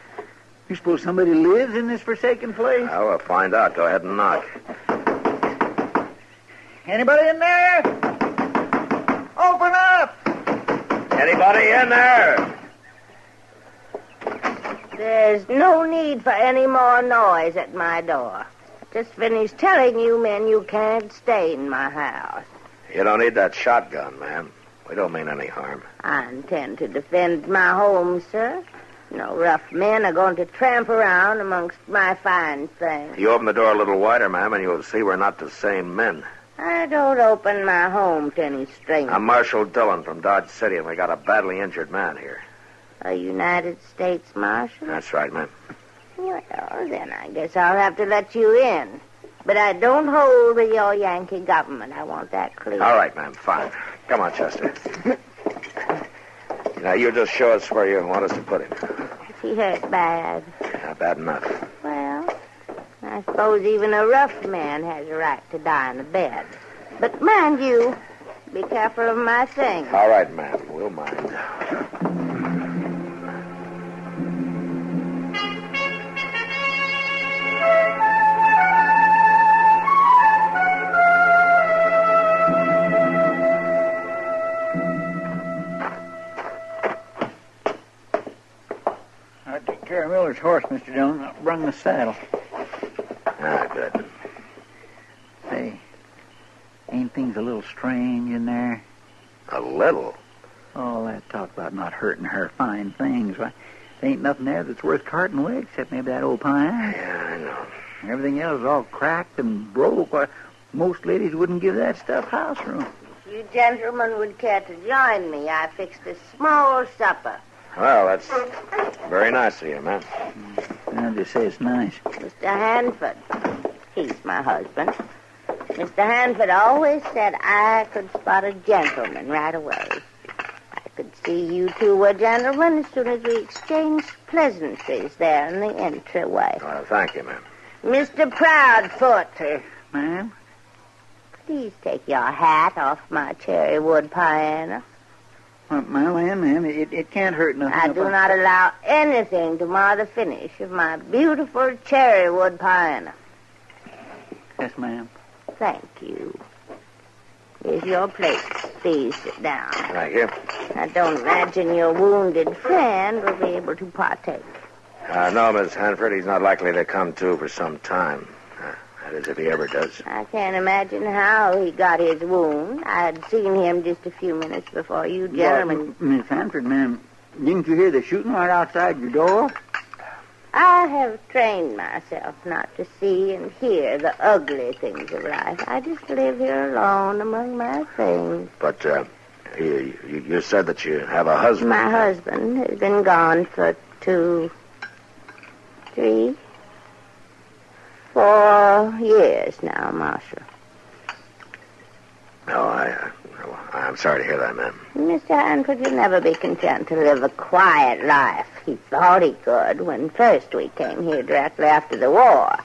You suppose somebody lives in this forsaken place? Well, we'll find out. Go ahead and knock. Anybody in there? Open up! Anybody in there? There's no need for any more noise at my door. Just finished telling you men you can't stay in my house. You don't need that shotgun, ma'am. We don't mean any harm. I intend to defend my home, sir. No rough men are going to tramp around amongst my fine things. You open the door a little wider, ma'am, and you'll see we're not the same men. I don't open my home to any strangers. I'm Marshal Dillon from Dodge City, and we got a badly injured man here. A United States Marshal? That's right, ma'am. Well, then I guess I'll have to let you in. But I don't hold with your Yankee government. I want that clear. All right, ma'am, fine. Come on, Chester. Now, you just show us where you want us to put him. Is he hurt bad? Not bad enough. Well, I suppose even a rough man has a right to die in a bed. But mind you, be careful of my things. All right, ma'am. We'll mind. Terry Miller's horse, Mr. Dillon. I brung the saddle. Ah, good. Say, ain't things a little strange in there? A little? All that talk about not hurting her fine things. Why, there ain't nothing there that's worth carting away except maybe that old pine. Yeah, I know. Everything else is all cracked and broke. Why, most ladies wouldn't give that stuff house room. If you gentlemen would care to join me, I fixed a small supper. Well, that's very nice of you, ma'am. I'll just say it's nice. Mr. Hanford, he's my husband. Mr. Hanford always said I could spot a gentleman right away. I could see you two were gentlemen as soon as we exchanged pleasantries there in the entryway. Well, thank you, ma'am. Mr. Proudfoot. Ma'am? Please take your hat off my cherry wood piano. My land, ma'am, it can't hurt nothing. I do not allow anything to mar the finish of my beautiful cherry wood piano. Yes, ma'am. Thank you. Here's your plate. Please sit down. Thank you. I don't imagine your wounded friend will be able to partake. No, Miss Hanford, he's not likely to come to for some time. That is, if he ever does. I can't imagine how he got his wound. I had seen him just a few minutes before you gentlemen... Miss Hanford, ma'am, didn't you hear the shooting right outside your door? I have trained myself not to see and hear the ugly things of life. I just live here alone among my things. But, you said that you have a husband. My husband has been gone for 2, 3, 4 years now, Marshal. No, I'm sorry to hear that, ma'am. Mr. Hanford, you'll never be content to live a quiet life. He thought he could when first we came here directly after the war.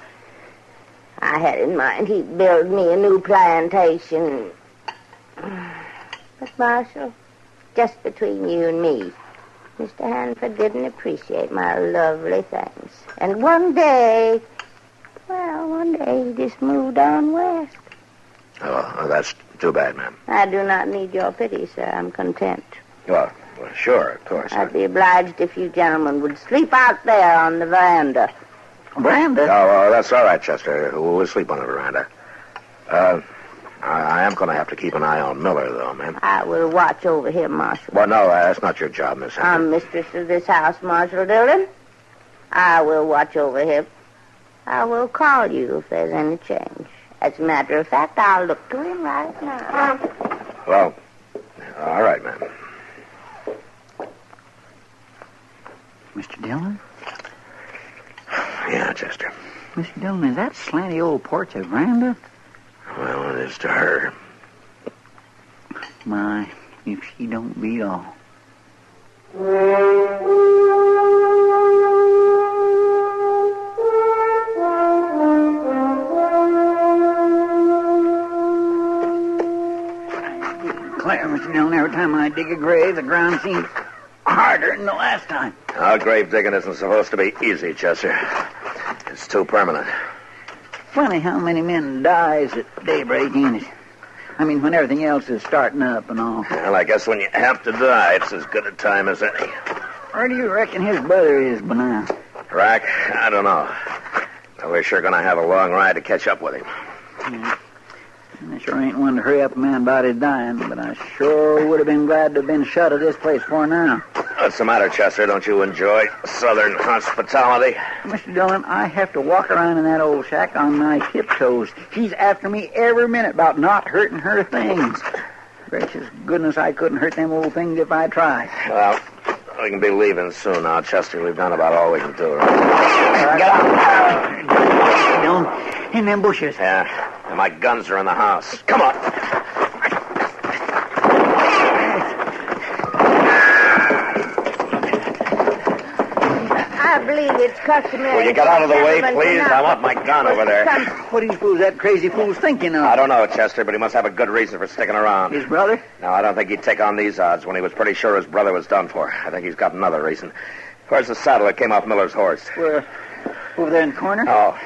I had in mind he'd build me a new plantation. But, Marshal, just between you and me, Mr. Hanford didn't appreciate my lovely things. And one day he just moved on west. Oh, that's too bad, ma'am. I do not need your pity, sir. I'm content. Well, sure, of course. I'd be obliged if you gentlemen would sleep out there on the veranda. Veranda? Oh, that's all right, Chester. We'll sleep on the veranda. I am going to have to keep an eye on Miller, though, ma'am. I will watch over him, Marshal. Well, no, that's not your job, Miss Hanford. I'm mistress of this house, Marshal Dillon. I will watch over him. I will call you if there's any change. As a matter of fact, I'll look to him right now. Well, all right, ma'am. Mr. Dillon? Yeah, Chester. Mr. Dillon, is that slanty old porch a veranda? Well, it is to her. My, if she don't beat all. Claire, Mr. Dillon, every time I dig a grave, the ground seems harder than the last time. Our grave digging isn't supposed to be easy, Chester. It's too permanent. Funny how many men dies at daybreak, ain't it? I mean, when everything else is starting up and all. Well, I guess when you have to die, it's as good a time as any. Where do you reckon his brother is by now? Rack? I don't know. But we're sure going to have a long ride to catch up with him. I sure ain't one to hurry up a man about his dying, but I sure would have been glad to have been shut of this place for now. What's the matter, Chester? Don't you enjoy Southern hospitality? Mr. Dillon, I have to walk around in that old shack on my tiptoes. She's after me every minute about not hurting her things. Gracious goodness, I couldn't hurt them old things if I tried. Well, we can be leaving soon now, Chester. We've done about all we can do. Right? Get out! Dillon, in them bushes. Yeah, and my guns are in the house. Come on. I believe it's customary. Will you get out of the way, gentlemen please? to I want my gun over there. What do you suppose that crazy fool's thinking of? I don't know, Chester, but he must have a good reason for sticking around. His brother? No, I don't think he'd take on these odds when he was pretty sure his brother was done for. I think he's got another reason. Where's the saddle that came off Miller's horse? Where? Over there in the corner? Oh.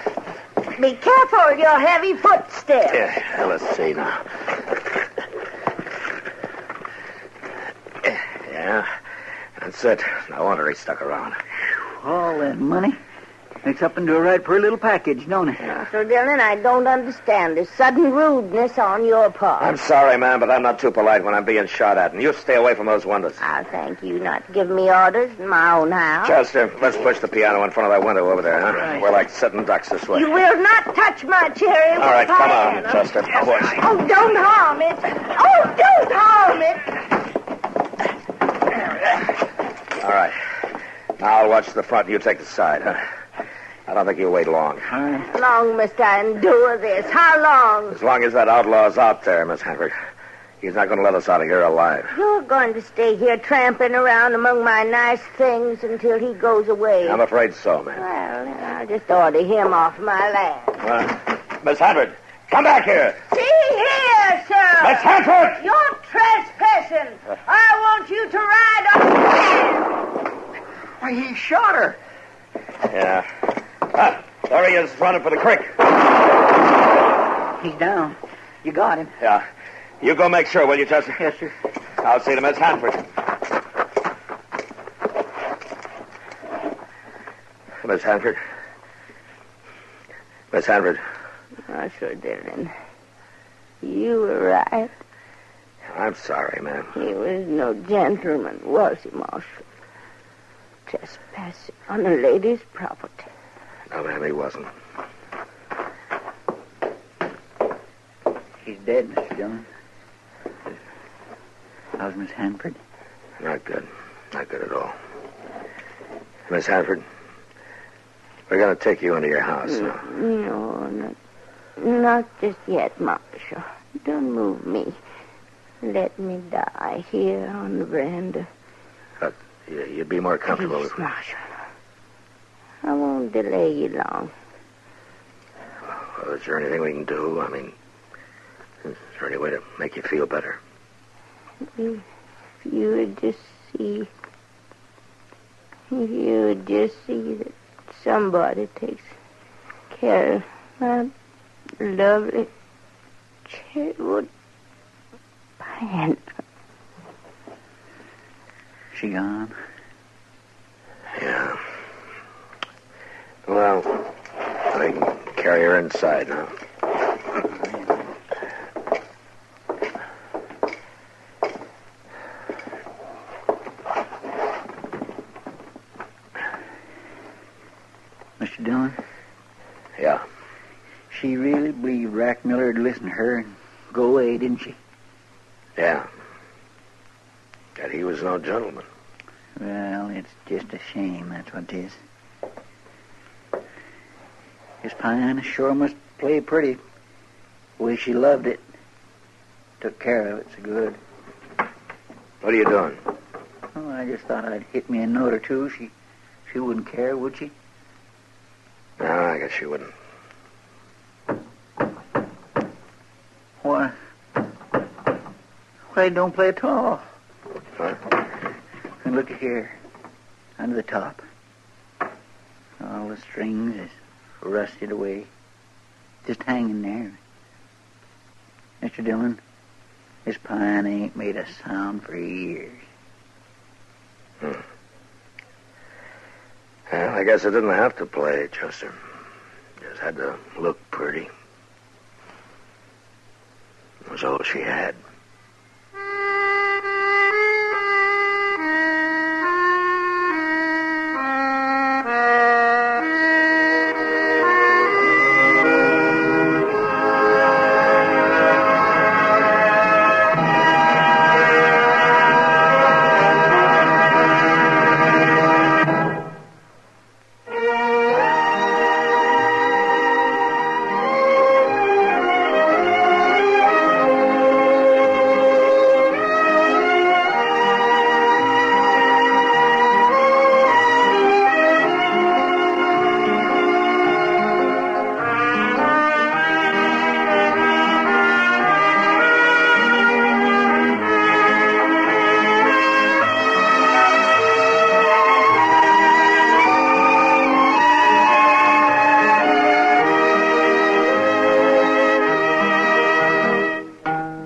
Be careful with your heavy footsteps. Yeah, let's see now. Yeah, that's it. No wonder he stuck around. All that money makes up into a right pretty little package, don't it? Mr. Dillon, I don't understand this sudden rudeness on your part. I'm sorry, ma'am, but I'm not too polite when I'm being shot at. And you stay away from those windows. I'll thank you not to give me orders in my own house. Chester, let's push the piano in front of that window over there, huh? Right. We're like sitting ducks this way. You will not touch my cherry. All right, come on, Chester. Push. Oh, don't harm it. Oh, don't harm it. All right. Now I'll watch the front and you take the side, huh? I don't think you'll wait long. How long must I endure this? How long? As long as that outlaw's out there, Miss Hanford. He's not going to let us out of here alive. You're going to stay here tramping around among my nice things until he goes away. I'm afraid so, ma'am. Well, then I'll just order him off my land. Miss Hanford, come back here. See here, sir. Miss Hanford! You're trespassing. I want you to ride on... Why, he shot her. Yeah. There he is, running for the creek. He's down. You got him. Yeah. You go make sure, will you, Chester? Yes, sir. I'll see to Miss Hanford. Miss Hanford. Miss Hanford. Marshal Dillon, you were right. I'm sorry, ma'am. He was no gentleman, was he, Marshal? Trespassing on a lady's property. No, ma'am, he wasn't. He's dead, Mr. Dillon. How's Miss Hanford? Not good. Not good at all. Miss Hanford, we're going to take you into your house now. No, not just yet, Marshal. Don't move me. Let me die here on the veranda. You'd be more comfortable Please, Marshal. I won't delay you long. Well, is there anything we can do? I mean, is there any way to make you feel better? If you would just see... If you would just see that somebody takes care of my lovely cherrywood pine. She gone? Yeah. Well, I can carry her inside now. Mr. Dillon? Yeah. She really believed Rack Miller would listen to her and go away, didn't she? Yeah. That he was no gentleman. Well, it's just a shame, that's what it is. His Pine sure must play pretty. The way she loved it. Took care of it so good. What are you doing? Oh, I just thought I'd hit me a note or two. She wouldn't care, would she? No, I guess she wouldn't. Why? Why don't play at all? What? And look here. Under the top. All the strings is rusted away. Just hanging there. Mr. Dillon, this Pine ain't made a sound for years. Well, I guess I didn't have to play, Chester. Just had to look pretty. It was all she had.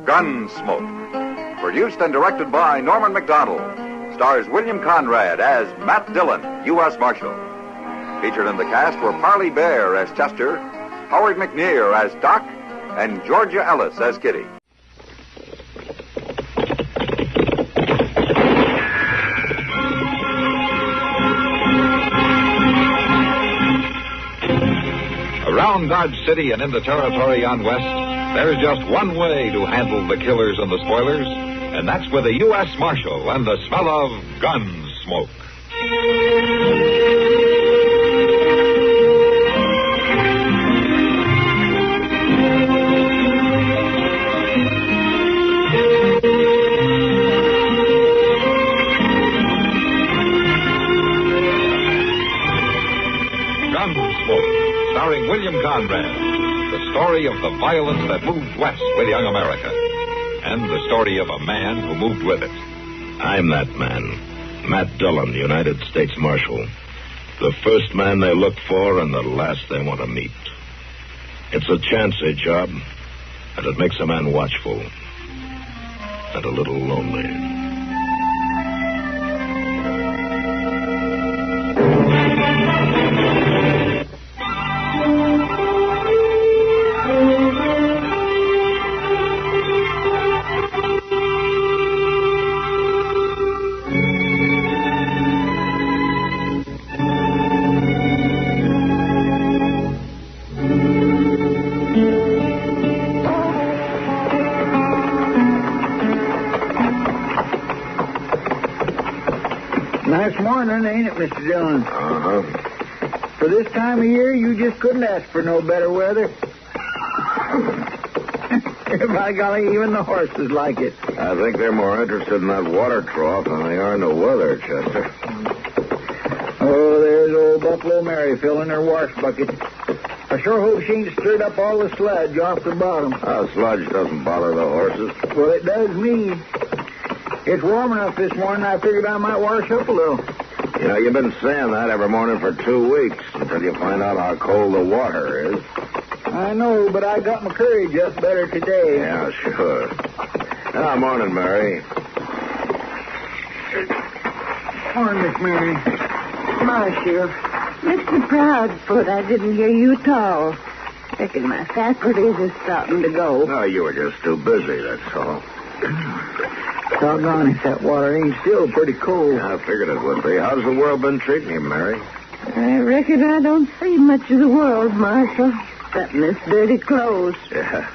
Gunsmoke. Produced and directed by Norman Macdonald. Stars William Conrad as Matt Dillon, U.S. Marshal. Featured in the cast were Parley Bear as Chester, Howard McNear as Doc, and Georgia Ellis as Kitty. Around Dodge City and in the territory on West, there's just one way to handle the killers and the spoilers, and that's with a U.S. Marshal and the smell of Gunsmoke. Gunsmoke, starring William Conrad. The story of the violence that moved west with young America. And the story of a man who moved with it. I'm that man. Matt Dillon, United States Marshal. The first man they look for and the last they want to meet. It's a chancy job, and it makes a man watchful. And a little lonely. Nice morning, ain't it, Mr. Dillon? Uh-huh. For this time of year, you just couldn't ask for no better weather. By golly, even the horses like it. I think they're more interested in that water trough than they are in the weather, Chester. Oh, there's old Buffalo Mary filling her wash bucket. I sure hope she ain't stirred up all the sludge off the bottom. Sludge doesn't bother the horses. Well, it does me. It's warm enough this morning, I figured I might wash up a little. You know, you've been saying that every morning for 2 weeks until you find out how cold the water is. I know, but I got my courage up better today. Yeah, sure. Morning, Mary. Morning, Miss Mary. Marshal, Mr. Proudfoot, I didn't hear you at all. Reckon my faculties is starting to go. No, you were just too busy, that's all. Doggone if that water ain't still pretty cold. Yeah, I figured it would be. How's the world been treating you, Mary? I reckon I don't see much of the world, Marshal. up in this dirty clothes. Yeah.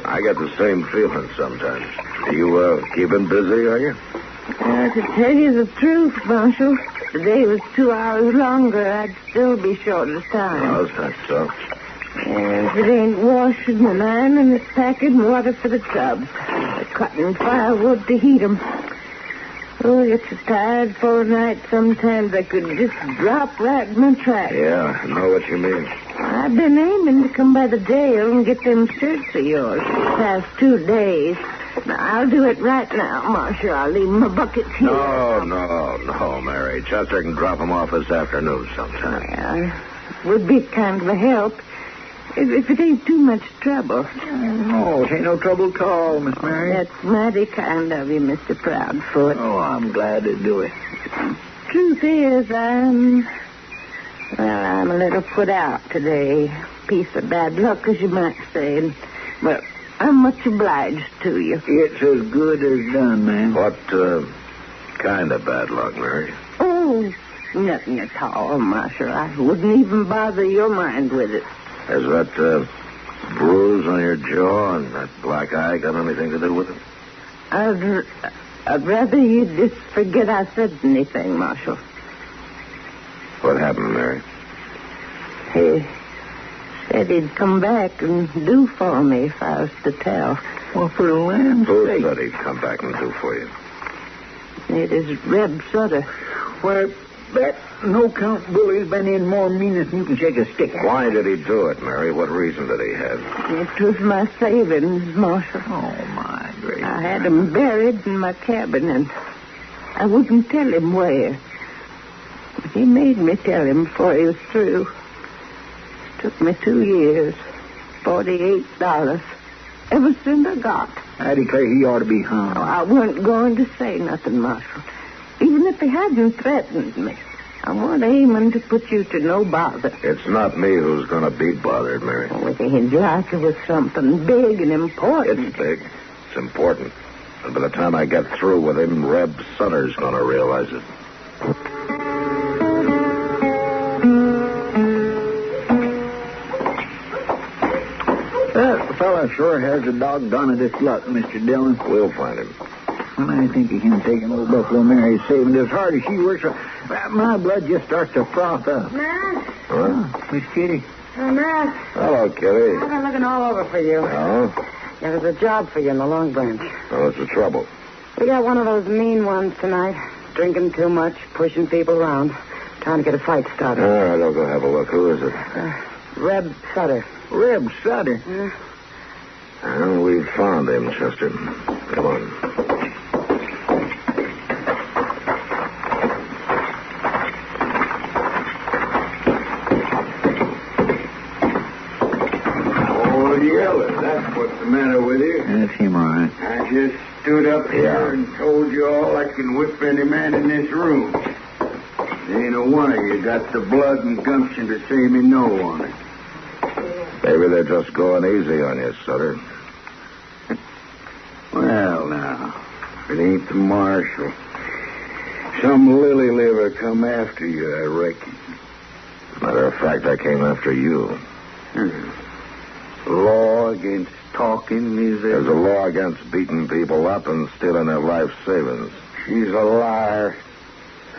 I get the same feeling sometimes. You, keeping busy, are you? To tell you the truth, Marshal, if the day was 2 hours longer, I'd still be short of time. Oh, is that so? If it ain't washing and ironing, it's packing water for the tubs. Cutting firewood to heat 'em. Oh, I get so tired for a night sometimes I could just drop right in my tracks. Yeah, I know what you mean. I've been aiming to come by the jail and get them shirts of yours for the past 2 days. Now, I'll do it right now, Marshal. I'll leave my buckets here. No, Mary. Chester can drop them off this afternoon sometime. Yeah, would be kind of a help. If it ain't too much trouble. No, it ain't no trouble at all, Miss Mary. That's mighty kind of you, Mr. Proudfoot. Oh, I'm glad to do it. Truth is, I'm a little put out today. Piece of bad luck, as you might say. Well, I'm much obliged to you. It's as good as done, man. What, kind of bad luck, Mary? Oh, nothing at all, Marshal. I wouldn't even bother your mind with it. Has that, bruise on your jaw and that black eye got anything to do with it? I'd rather you just forget I said anything, Marshal. What happened, Mary? He said he'd come back and do for me if I was to tell. Well, for the land's Who sake. said he'd come back and do for you? It is Reb Sutler. Why, that no-count bully's been in more meanness than you can shake a stick at. Why did he do it, Mary? What reason did he have? It was my savings, Marshal. Oh, my great. I had them buried in my cabin, and I wouldn't tell him where. He made me tell him before he was through. Took me 2 years, $48. Everything I got. I declare he ought to be hung. Oh, I wasn't going to say nothing, Marshal. Even if he hadn't threatened me. I wasn't aiming to put you to no bother. It's not me who's going to be bothered, Mary. Oh, it ain't like it was something big and important. It's big. It's important. And by the time I get through with him, Reb Sutler's going to realize it. That fella sure has a doggonedest luck, Mr. Dillon. We'll find him. When I think of him taking old Buffalo Mary saving as hard as she works, my blood just starts to froth up. Ma? Huh? Miss Kitty. Ma. Hello, Kitty. I've been looking all over for you. Oh? There's a job for you in the Long Branch. Oh, what's the trouble? We got one of those mean ones tonight. Drinking too much, pushing people around. Trying to get a fight started. All right, I'll go have a look. Who is it? Reb Sutler. Reb Sutler? Well, we've found him, Chester. Come on. That's what's the matter with you. That's him, all right. I just stood up here and told you all I can whip any man in this room. There ain't a one of you got the blood and gumption to say me no on it. Maybe they're just going easy on you, Sutter. Well, now, if it ain't the Marshal. Some lily liver come after you, I reckon. Matter of fact, I came after you. Law against talking, is there? There's a law against beating people up and stealing their life savings. She's a liar.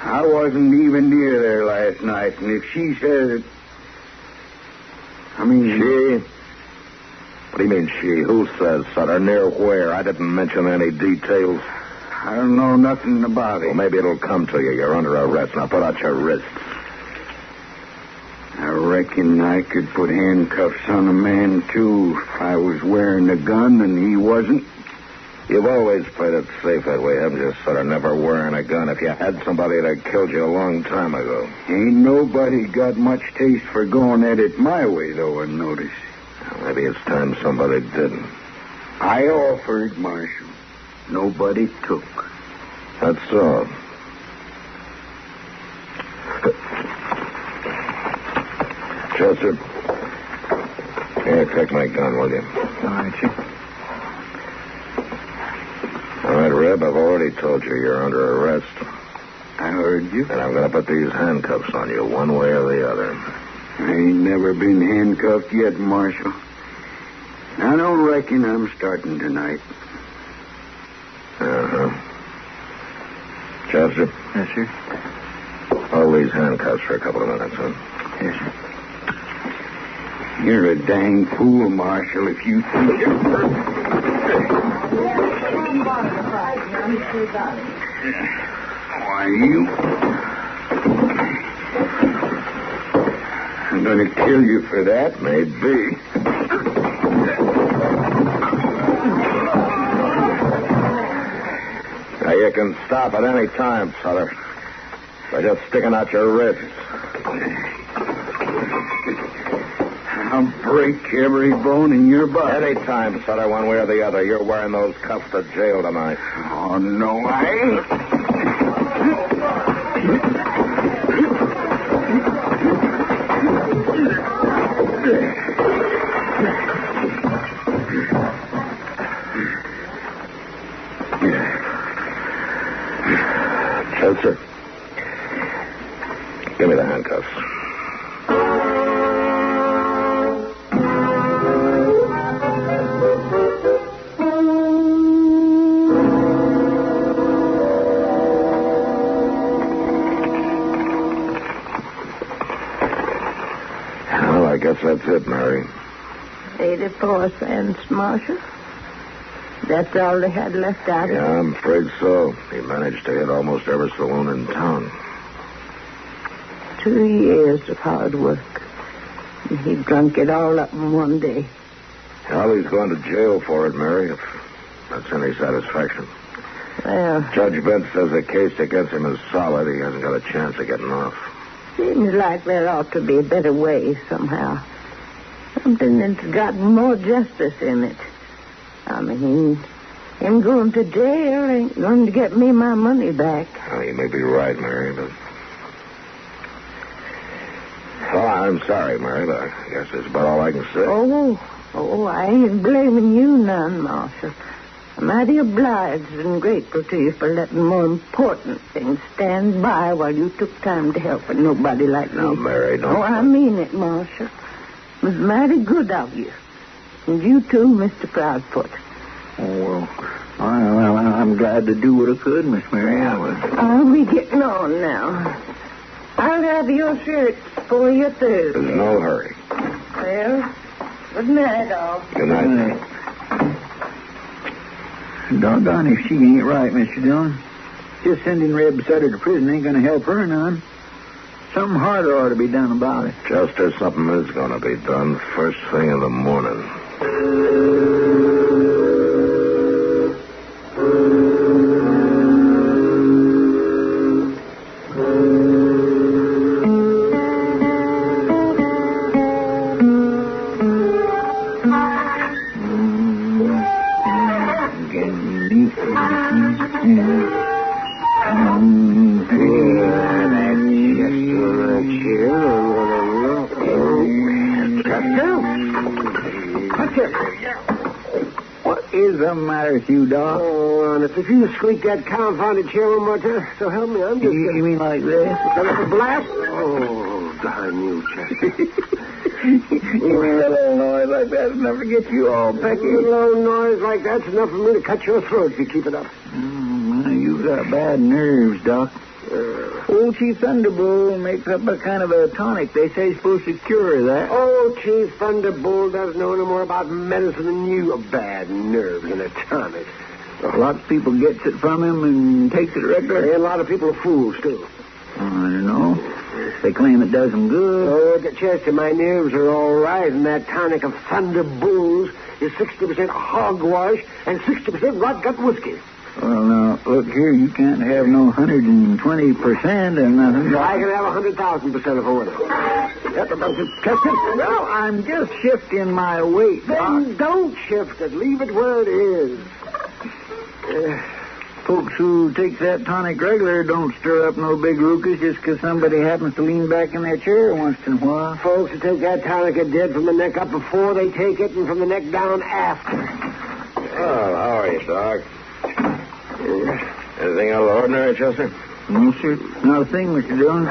I wasn't even near there last night, and if she says it... She? What do you mean, she? Who says, Sutter? Near where? I didn't mention any details. I don't know nothing about it. Well, maybe it'll come to you. You're under arrest. Now put out your wrists. I reckon I could put handcuffs on a man, too, if I was wearing a gun and he wasn't. You've always played it safe that way, haven't you, Sutter? Never wearing a gun. If you had somebody that killed you a long time ago. Ain't nobody got much taste for going at it my way, though, I notice. Well, maybe it's time somebody didn't. I offered, Marshal. Nobody took. That's so. Chester, here, take my gun, will you? All right, sir. All right, Reb, I've already told you you're under arrest. I heard you. And I'm going to put these handcuffs on you one way or the other. I ain't never been handcuffed yet, Marshal. I don't reckon I'm starting tonight. Uh-huh. Chester? Yes, sir. Hold these handcuffs for a couple of minutes, huh? Yes, sir. You're a dang fool, Marshal, if you think you're... Why, you... I'm going to kill you for that. Maybe. Now, you can stop at any time, Sutler. By just sticking out your wrists. I'll break every bone in your body. Any time, Sutler, one way or the other. You're wearing those cuffs to jail tonight. Oh, no, I ain't. Chester, give me the handcuffs. Well, I guess that's it, Mary. 84 cents, Marshal. That's all they had left out of it? Yeah, I'm afraid so. He managed to hit almost every saloon in town. 2 years of hard work. And he drunk it all up in one day. Well, he's going to jail for it, Mary, if that's any satisfaction. Well, Judge Bent says the case against him is solid. He hasn't got a chance of getting off. seems like there ought to be a better way somehow. Something that's got more justice in it. I mean, him going to jail ain't going to get me my money back. Oh, you may be right, Mary, but... Oh, I'm sorry, Mary, but I guess that's about all I can say. Oh, I ain't blaming you none, Marshal. I'm mighty obliged and grateful to you for letting more important things stand by while you took time to help nobody like me. Now, Mary, don't... Oh, I mean it, Marshal. It was mighty good of you. And you too, Mr. Proudfoot. Oh, well, I'm glad to do what I could, Miss Mary. I'll be getting on now. I'll have your shirts for you Thursday. There's no hurry. Well, good night, all. Good night. Doggone if she ain't right, Mr. Dillon. Just sending Reb Sutter to prison ain't going to help her none. Something harder ought to be done about it. Chester, something is going to be done first thing in the morning. What is the matter with you, Doc? Oh, honest, if you squeak that confounded chair one more time, so help me, I'm just... You mean like this? A blast? Oh, darn you, Chester. You mean a little noise like that's enough to get you all pecky? A little noise like that's enough for me to cut your throat if you keep it up. You got bad nerves, Doc. Old Chief Thunderbolt makes up a kind of a tonic. They say it's supposed to cure that. Oh, Chief Thunderbolt doesn't know no more about medicine than you. A bad nerves and a tonic. A lot of people gets it from him and takes it regular. And a lot of people are fools, too. I don't know. They claim it does them good. Oh, Chester, my nerves are all right, and that tonic of Thunderbolts is 60% hogwash and 60% rot-gut whiskey. Well, now, look here, you can't have no 120% or nothing. I can have 100,000% if I want to. Chester? Well, I'm just shifting my weight, Doc. Then don't shift it. Leave it where it is. Folks who take that tonic regular don't stir up no big ruckus just because somebody happens to lean back in their chair once in a while. Folks who take that tonic are dead from the neck up before they take it and from the neck down after. Well, how are you, Doc? Anything out of the ordinary, Chester? No, sir. Not a thing, Mr. Dillon.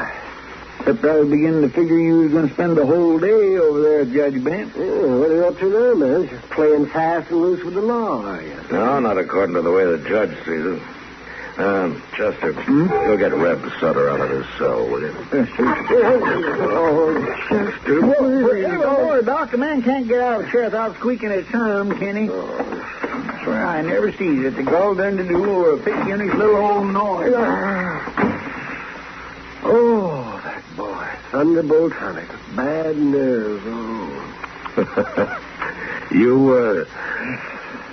Except I was beginning to figure you was going to spend the whole day over there at Judge Bent. What are you up to now, man? Just playing fast and loose with the law, are you? No, not according to the way the judge sees it. Chester, you'll get Reb Sutter out of his cell, will you? Oh, Chester, boy, Doc, man can't get out of the chair without squeaking his thumb, can he? I swear I never sees it. The gall done to do or a pig in his little old noise. Oh, that boy. Thunderbolt Tonic. Bad nerves. Oh. You,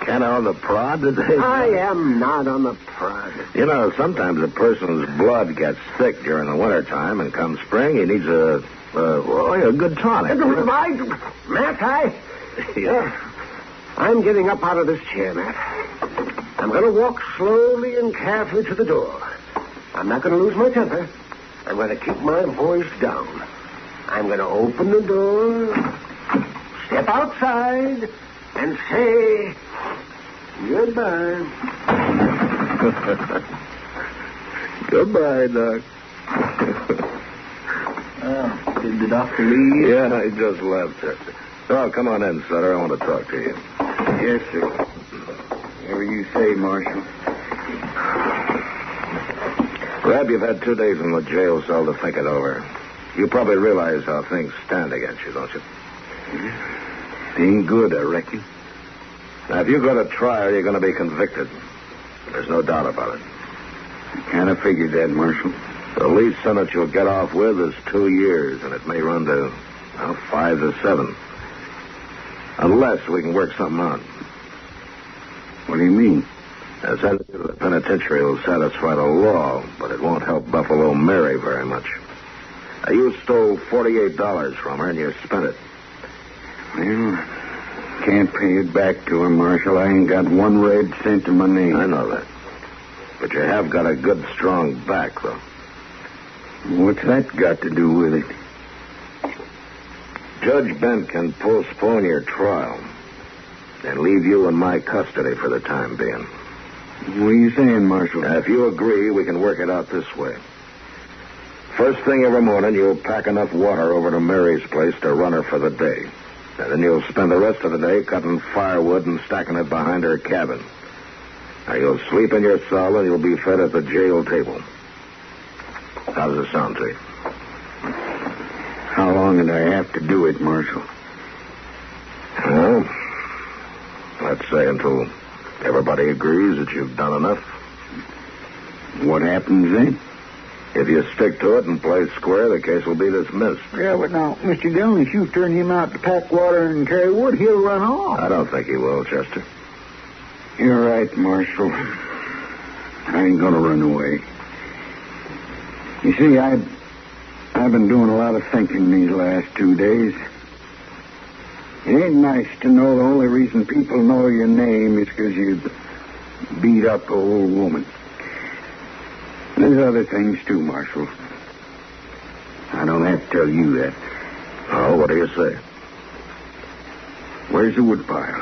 kind of on the prod today? I am not on the prod. You know, sometimes a person's blood gets thick during the wintertime, and come spring, he needs a good tonic. Matt, I'm getting up out of this chair, Matt. I'm going to walk slowly and carefully to the door. I'm not going to lose my temper. I'm going to keep my voice down. I'm going to open the door, step outside, and say goodbye. Goodbye, Doc. Did the doctor leave? Yeah, he just left. Oh, come on in, Sutter. I want to talk to you. Yes, sir. Whatever you say, Marshal. Grebb, you've had 2 days in the jail cell to think it over. You probably realize how things stand against you, don't you? They ain't good, I reckon. Now, if you go to trial, you're going to be convicted. There's no doubt about it. I kind of figured that, Marshal. The least sentence you'll get off with is 2 years, and it may run to 5 to 7. Unless we can work something out. What do you mean? A sentence to the penitentiary will satisfy the law, but it won't help Buffalo Mary very much. Now, you stole $48 from her, and you spent it. Well, can't pay it back to her, Marshal. I ain't got 1 red cent to my name. I know that. But you have got a good, strong back, though. What's that got to do with it? Judge Bent can postpone your trial and leave you in my custody for the time being. What are you saying, Marshal? Now, if you agree, we can work it out this way. First thing every morning, you'll pack enough water over to Mary's place to run her for the day. And then you'll spend the rest of the day cutting firewood and stacking it behind her cabin. Now, you'll sleep in your cell and you'll be fed at the jail table. How does it sound to you? How long did I have to do it, Marshal? Well, let's say until everybody agrees that you've done enough. What happens then? If you stick to it and play square, the case will be dismissed. Yeah, but now, Mr. Dillon, if you turn him out to pack water and carry wood, he'll run off. I don't think he will, Chester. You're right, Marshal. I ain't gonna run away. You see, I've been doing a lot of thinking these last 2 days. It ain't nice to know the only reason people know your name is because you beat up an old woman. There's other things, too, Marshal. I don't have to tell you that. Oh, what do you say? Where's the woodpile?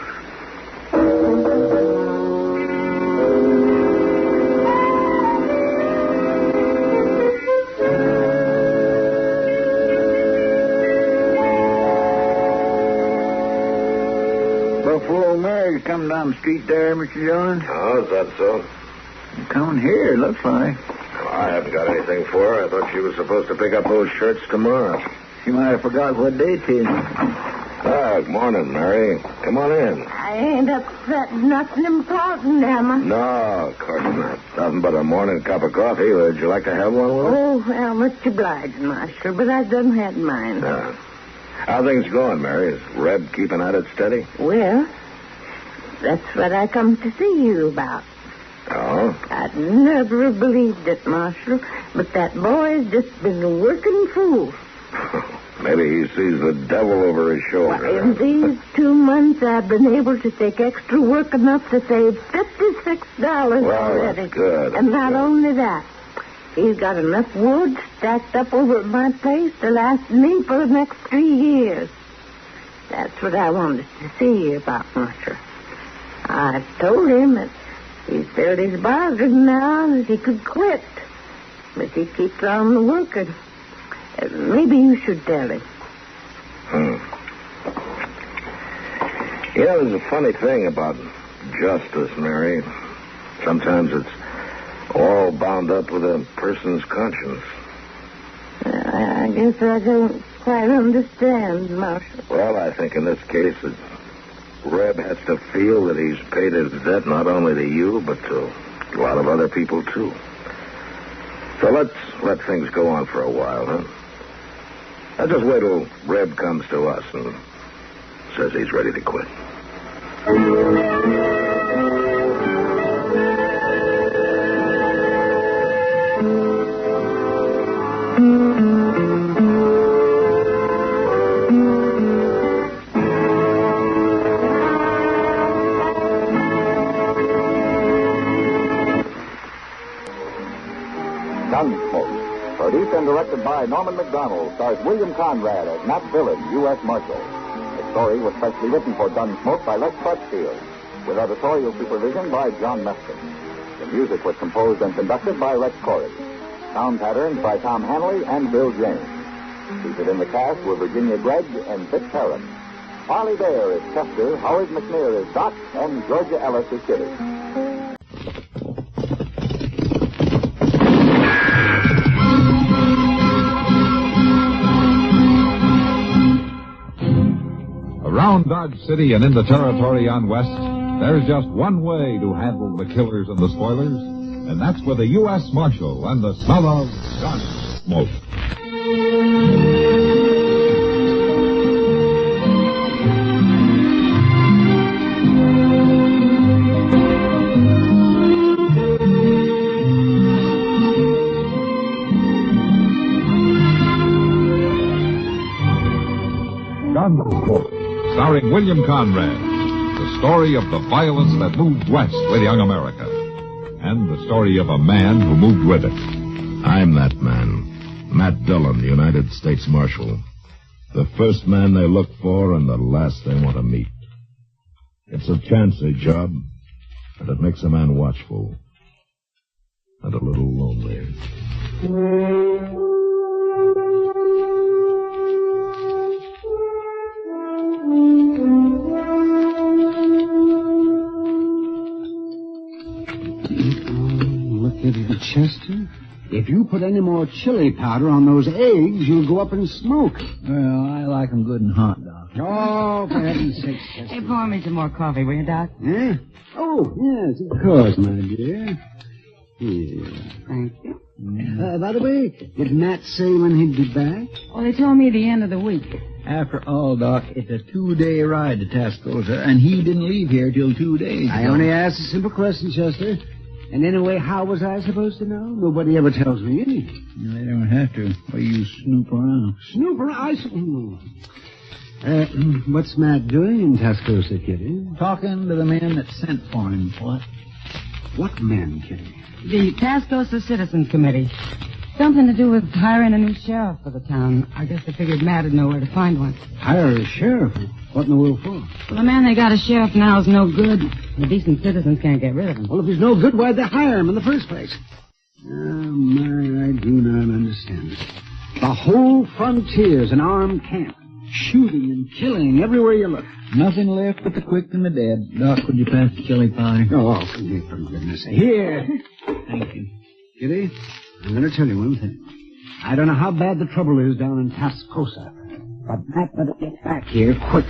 Buffalo Mary come down the street there, Mr. Dillon. Oh, is that so? Coming here, looks like. Well, I haven't got anything for her. I thought she was supposed to pick up those shirts tomorrow. She might have forgot what day it is. Good morning, Mary. Come on in. I ain't upset nothing important, am I? No, of course not. Nothing but a morning cup of coffee. Would you like to have one with us? Oh, well, much obliged, Marshal, but I done had mine. How things going, Mary? Is Reb keeping at it steady? Well, that's what I come to see you about. Oh? I'd never believed it, Marshal, but that boy's just been a working fool. Maybe he sees the devil over his shoulder. Well, in these 2 months, I've been able to take extra work enough to save $56 already. That's good. And not only that, he's got enough wood stacked up over at my place to last me for the next 3 years. That's what I wanted to see you about, Marshal. I told him that he's filled his bargain now that he could quit. But he keeps on working. Maybe you should tell him. You know, there's a funny thing about justice, Mary. Sometimes it's all bound up with a person's conscience. I guess I don't quite understand, Marshal. Well, I think in this case that Grebb has to feel that he's paid his debt not only to you, but to a lot of other people, too. So let's let things go on for a while, huh? I'll just wait till Grebb comes to us and says he's ready to quit. Gunsmoke, produced and directed by Norman McDonald, stars William Conrad as Matt Dillon, U.S. Marshal. The story was specially written for Gunsmoke by Lex Crutchfield, with editorial supervision by John Meston. The music was composed and conducted by Rex Corey. Sound patterns by Tom Hanley and Bill James. Featured in the cast were Virginia Gregg and Fitz Heron. Harley Bear is Chester, Howard McNear is Doc, and Georgia Ellis is Kitty. Around Dodge City and in the territory on West, there's just one way to handle the killers and the spoilers, and that's with a U.S. Marshal and the smell of Gunsmoke. Gunsmoke, starring William Conrad, the story of the violence that moved west with young America, and the story of a man who moved with it. I'm that man, Matt Dillon, United States Marshal. The first man they look for and the last they want to meet. It's a chancy job, and it makes a man watchful and a little lonely. Chester, if you put any more chili powder on those eggs, you'll go up in smoke. Well, I like them good and hot, Doc. Oh, for heaven's sake, Chester. Hey, pour me some more coffee, will you, Doc? Eh? Oh, yes, of course, my dear. Here. Thank you. By the way, did Matt say when he'd be back? Well, they told me the end of the week. After all, Doc, it's a 2-day ride to Tuscaloosa, and he didn't leave here till 2 days ago. I only asked a simple question, Chester. And anyway, how was I supposed to know? Nobody ever tells me anything. No, they don't have to. Well, you snoop around. Snoop around? What's Matt doing in Tuscaloosa, Kitty? Talking to the man that sent for him. What man, Kitty? The Tuscaloosa Citizens Committee. Something to do with hiring a new sheriff for the town. I guess they figured Matt would know where to find one. Hire a sheriff? What in the world for? Well, the man they got as sheriff now is no good. The decent citizens can't get rid of him. Well, if he's no good, why'd they hire him in the first place? Oh, my, I do not understand. The whole frontier's an armed camp. Shooting and killing everywhere you look. Nothing left but the quick and the dead. Doc, would you pass the chili powder? Oh, for goodness sake. Here. Thank you. Kitty, I'm going to tell you one thing. I don't know how bad the trouble is down in Tuscaloosa, but Matt better get back here quick.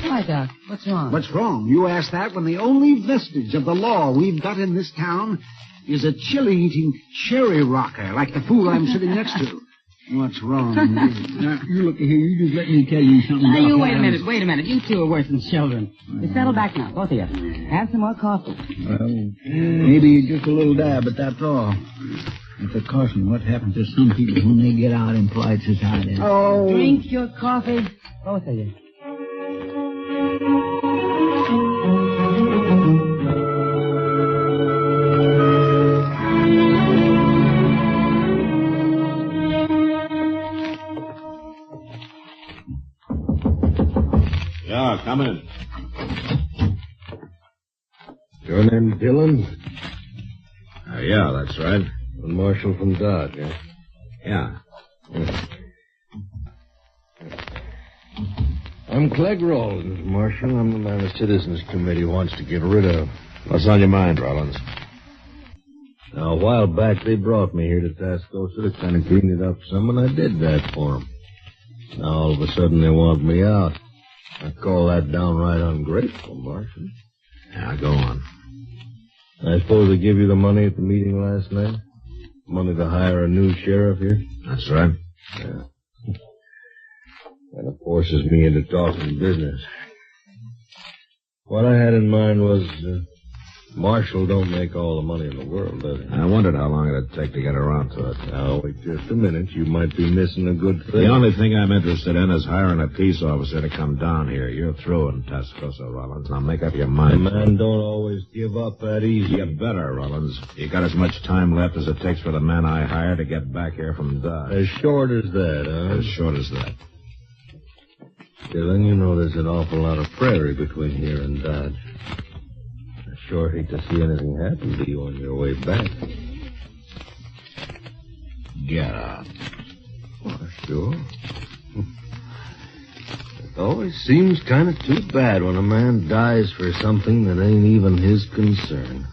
Why, Doc? What's wrong? What's wrong? You ask that when the only vestige of the law we've got in this town is a chili-eating cherry rocker like the fool I'm sitting next to. What's wrong? Now, you look here. You just let me tell you something. Now, you wait a minute. You two are worse than children. You settle back now, both of you. Have some more coffee. Well, maybe just a little dab, but that's all. It's a caution. What happens to some people when they get out in polite society? Oh. Drink your coffee, both of you. Yeah, come in. Your name Dillon? Yeah, that's right. A marshal from Dodge, eh? Yeah. I'm Clegg Rollins, Marshal. I'm the man the Citizens Committee wants to get rid of. What's on your mind, Rollins? Now, a while back, they brought me here to Tascosa to kind of clean it up some, and I did that for them. Now, all of a sudden, they want me out. I call that downright ungrateful, Marshal. Yeah, go on. I suppose they give you the money at the meeting last night? Money to hire a new sheriff here? That's right. Yeah. That forces me into talking business. What I had in mind was, Marshal don't make all the money in the world, does he? I wondered how long it'd take to get around to it. Now, wait just a minute. You might be missing a good thing. The only thing I'm interested in is hiring a peace officer to come down here. You're through in Tascosa, Rollins. Now make up your mind. A man don't always give up that easy. You better, Rollins. You got as much time left as it takes for the man I hire to get back here from Dodge. As short as that, huh? As short as that. Dylan, you know there's an awful lot of prairie between here and Dodge. I sure hate to see anything happen to you on your way back. Get out. Well, sure. It always seems kind of too bad when a man dies for something that ain't even his concern.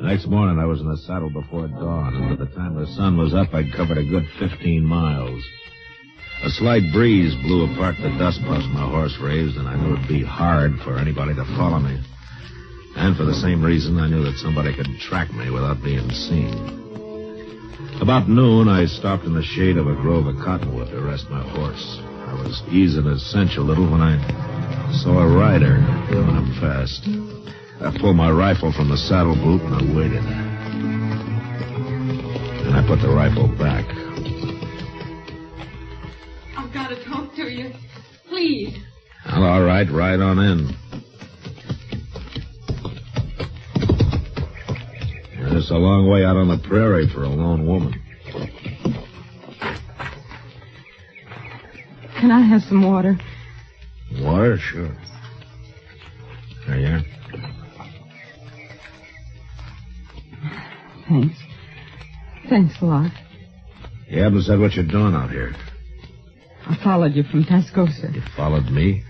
Next morning, I was in the saddle before dawn, and by the time the sun was up, I'd covered a good 15 miles. A slight breeze blew apart the dust puffs my horse raised, and I knew it'd be hard for anybody to follow me. And for the same reason, I knew that somebody could track me without being seen. About noon, I stopped in the shade of a grove of cottonwood to rest my horse. I was easing his cinch a little when I saw a rider coming up fast. I pulled my rifle from the saddle boot and I waited. And I put the rifle back. I've got to talk to you. Please. Well, all right, ride on in. It's a long way out on the prairie for a lone woman. Can I have some water? Water? Sure. There you are. Thanks. Thanks a lot. You haven't said what you're doing out here. I followed you from Tascosa. You followed me?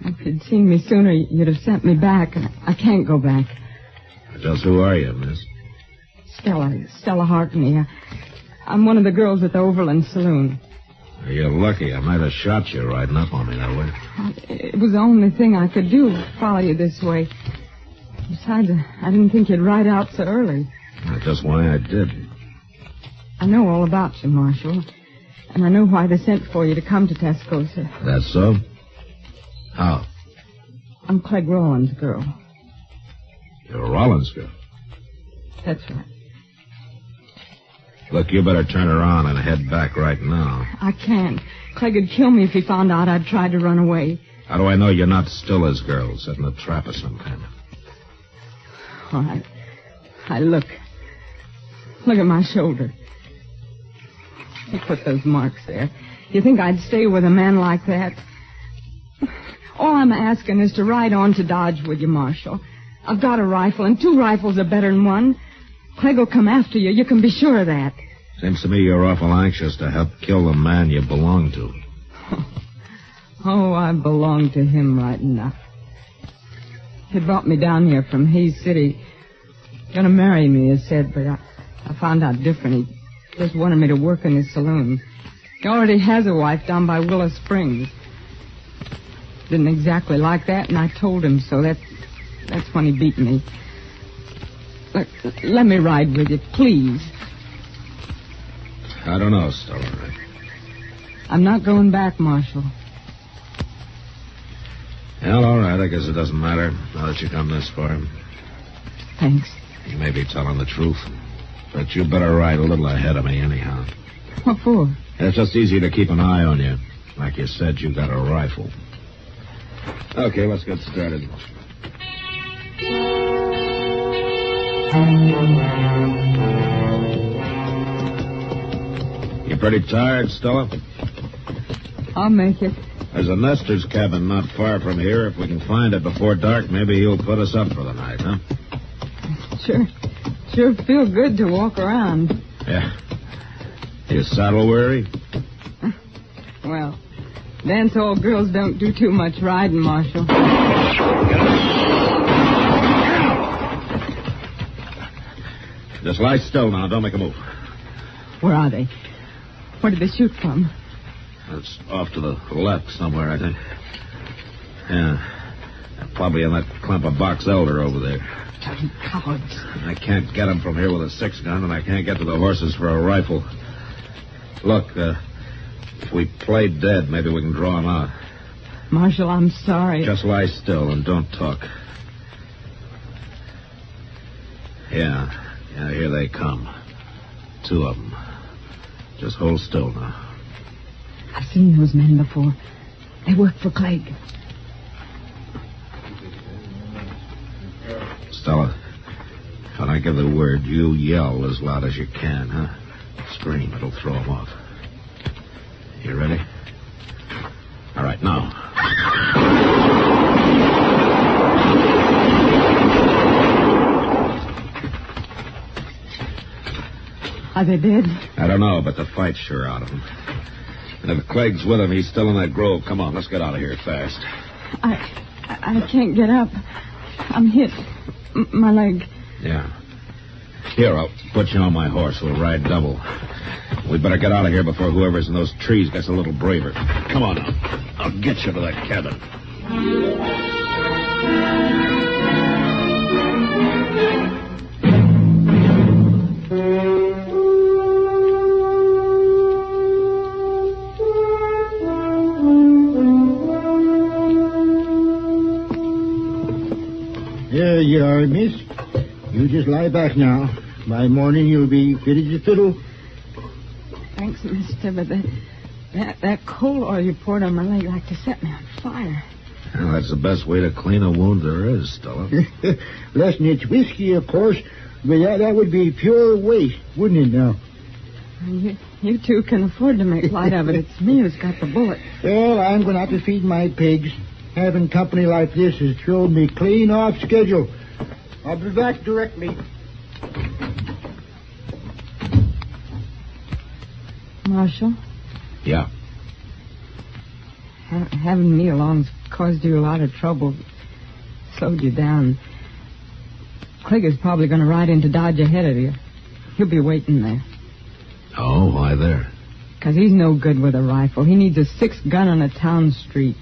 If you'd seen me sooner, you'd have sent me back. I can't go back. Just who are you, miss? Stella Harkney. I'm one of the girls at the Overland Saloon. You're lucky. I might have shot you riding up on me that way. It was the only thing I could do, follow you this way. Besides, I didn't think you'd ride out so early. That's just why I did. I know all about you, Marshal. And I know why they sent for you to come to Tascosa. That's so? How? I'm Clegg Rollins' girl. You're a Rollins girl? That's right. Look, you better turn around and head back right now. I can't. Clegg would kill me if he found out I'd tried to run away. How do I know you're not still his girl, setting a trap of some kind? All right. Look. Look at my shoulder. You put those marks there. You think I'd stay with a man like that? All I'm asking is to ride on to Dodge with you, Marshal. I've got a rifle, and 2 rifles are better than one. Clegg will come after you. You can be sure of that. Seems to me you're awful anxious to help kill the man you belong to. Oh, I belong to him right enough. He brought me down here from Hayes City. Gonna marry me, he said, but I found out different. He just wanted me to work in his saloon. He already has a wife down by Willow Springs. Didn't exactly like that, and I told him so. That's when he beat me. Look, let me ride with you, please. I don't know, Stella. I'm not going back, Marshal. Well, all right. I guess it doesn't matter now that you come this far. Thanks. You may be telling the truth, but you better ride a little ahead of me anyhow. What for? It's just easier to keep an eye on you. Like you said, you got a rifle. Okay, let's get started. You pretty tired, Stella? I'll make it. There's a nester's cabin not far from here. If we can find it before dark, maybe he'll put us up for the night, huh? Sure feel good to walk around. Yeah. You saddle weary? Well, dance hall girls don't do too much riding, Marshal. Just lie still now. Don't make a move. Where are they? Where did they shoot from? It's off to the left somewhere, I think. Yeah. Probably in that clump of box elder over there. Cowards. I can't get them from here with a 6-gun, and I can't get to the horses for a rifle. Look, if we play dead, maybe we can draw them out. Marshal, I'm sorry. Just lie still and don't talk. Yeah, here they come. 2 of them. Just hold still now. I've seen those men before. They work for Clegg. Stella, when I give the word, you yell as loud as you can, huh? Scream, it'll throw them off. You ready? All right, now. Are they dead? I don't know, but the fight's sure out of them. And if Clegg's with him, he's still in that grove. Come on, let's get out of here fast. I can't get up. I'm hit. My leg. Yeah. Here, I'll put you on my horse. We'll ride double. We better get out of here before whoever's in those trees gets a little braver. Come on now. I'll get you to that cabin. There you are, miss. You just lie back now. By morning, you'll be fit as a fiddle. Thanks, mister, but that coal oil you poured on my leg like to set me on fire. Well, that's the best way to clean a wound there is, Stella. Less than it's whiskey, of course, but that would be pure waste, wouldn't it now? You two can afford to make light of it. It's me who's got the bullet. Well, I'm going to have to feed my pigs. Having company like this has thrown me clean off schedule. I'll be back directly. Marshal? Yeah. Having me along's caused you a lot of trouble. Slowed you down. Clegg is probably going to ride into Dodge ahead of you. He'll be waiting there. Oh, why there? Because he's no good with a rifle. He needs a 6-gun on a town street.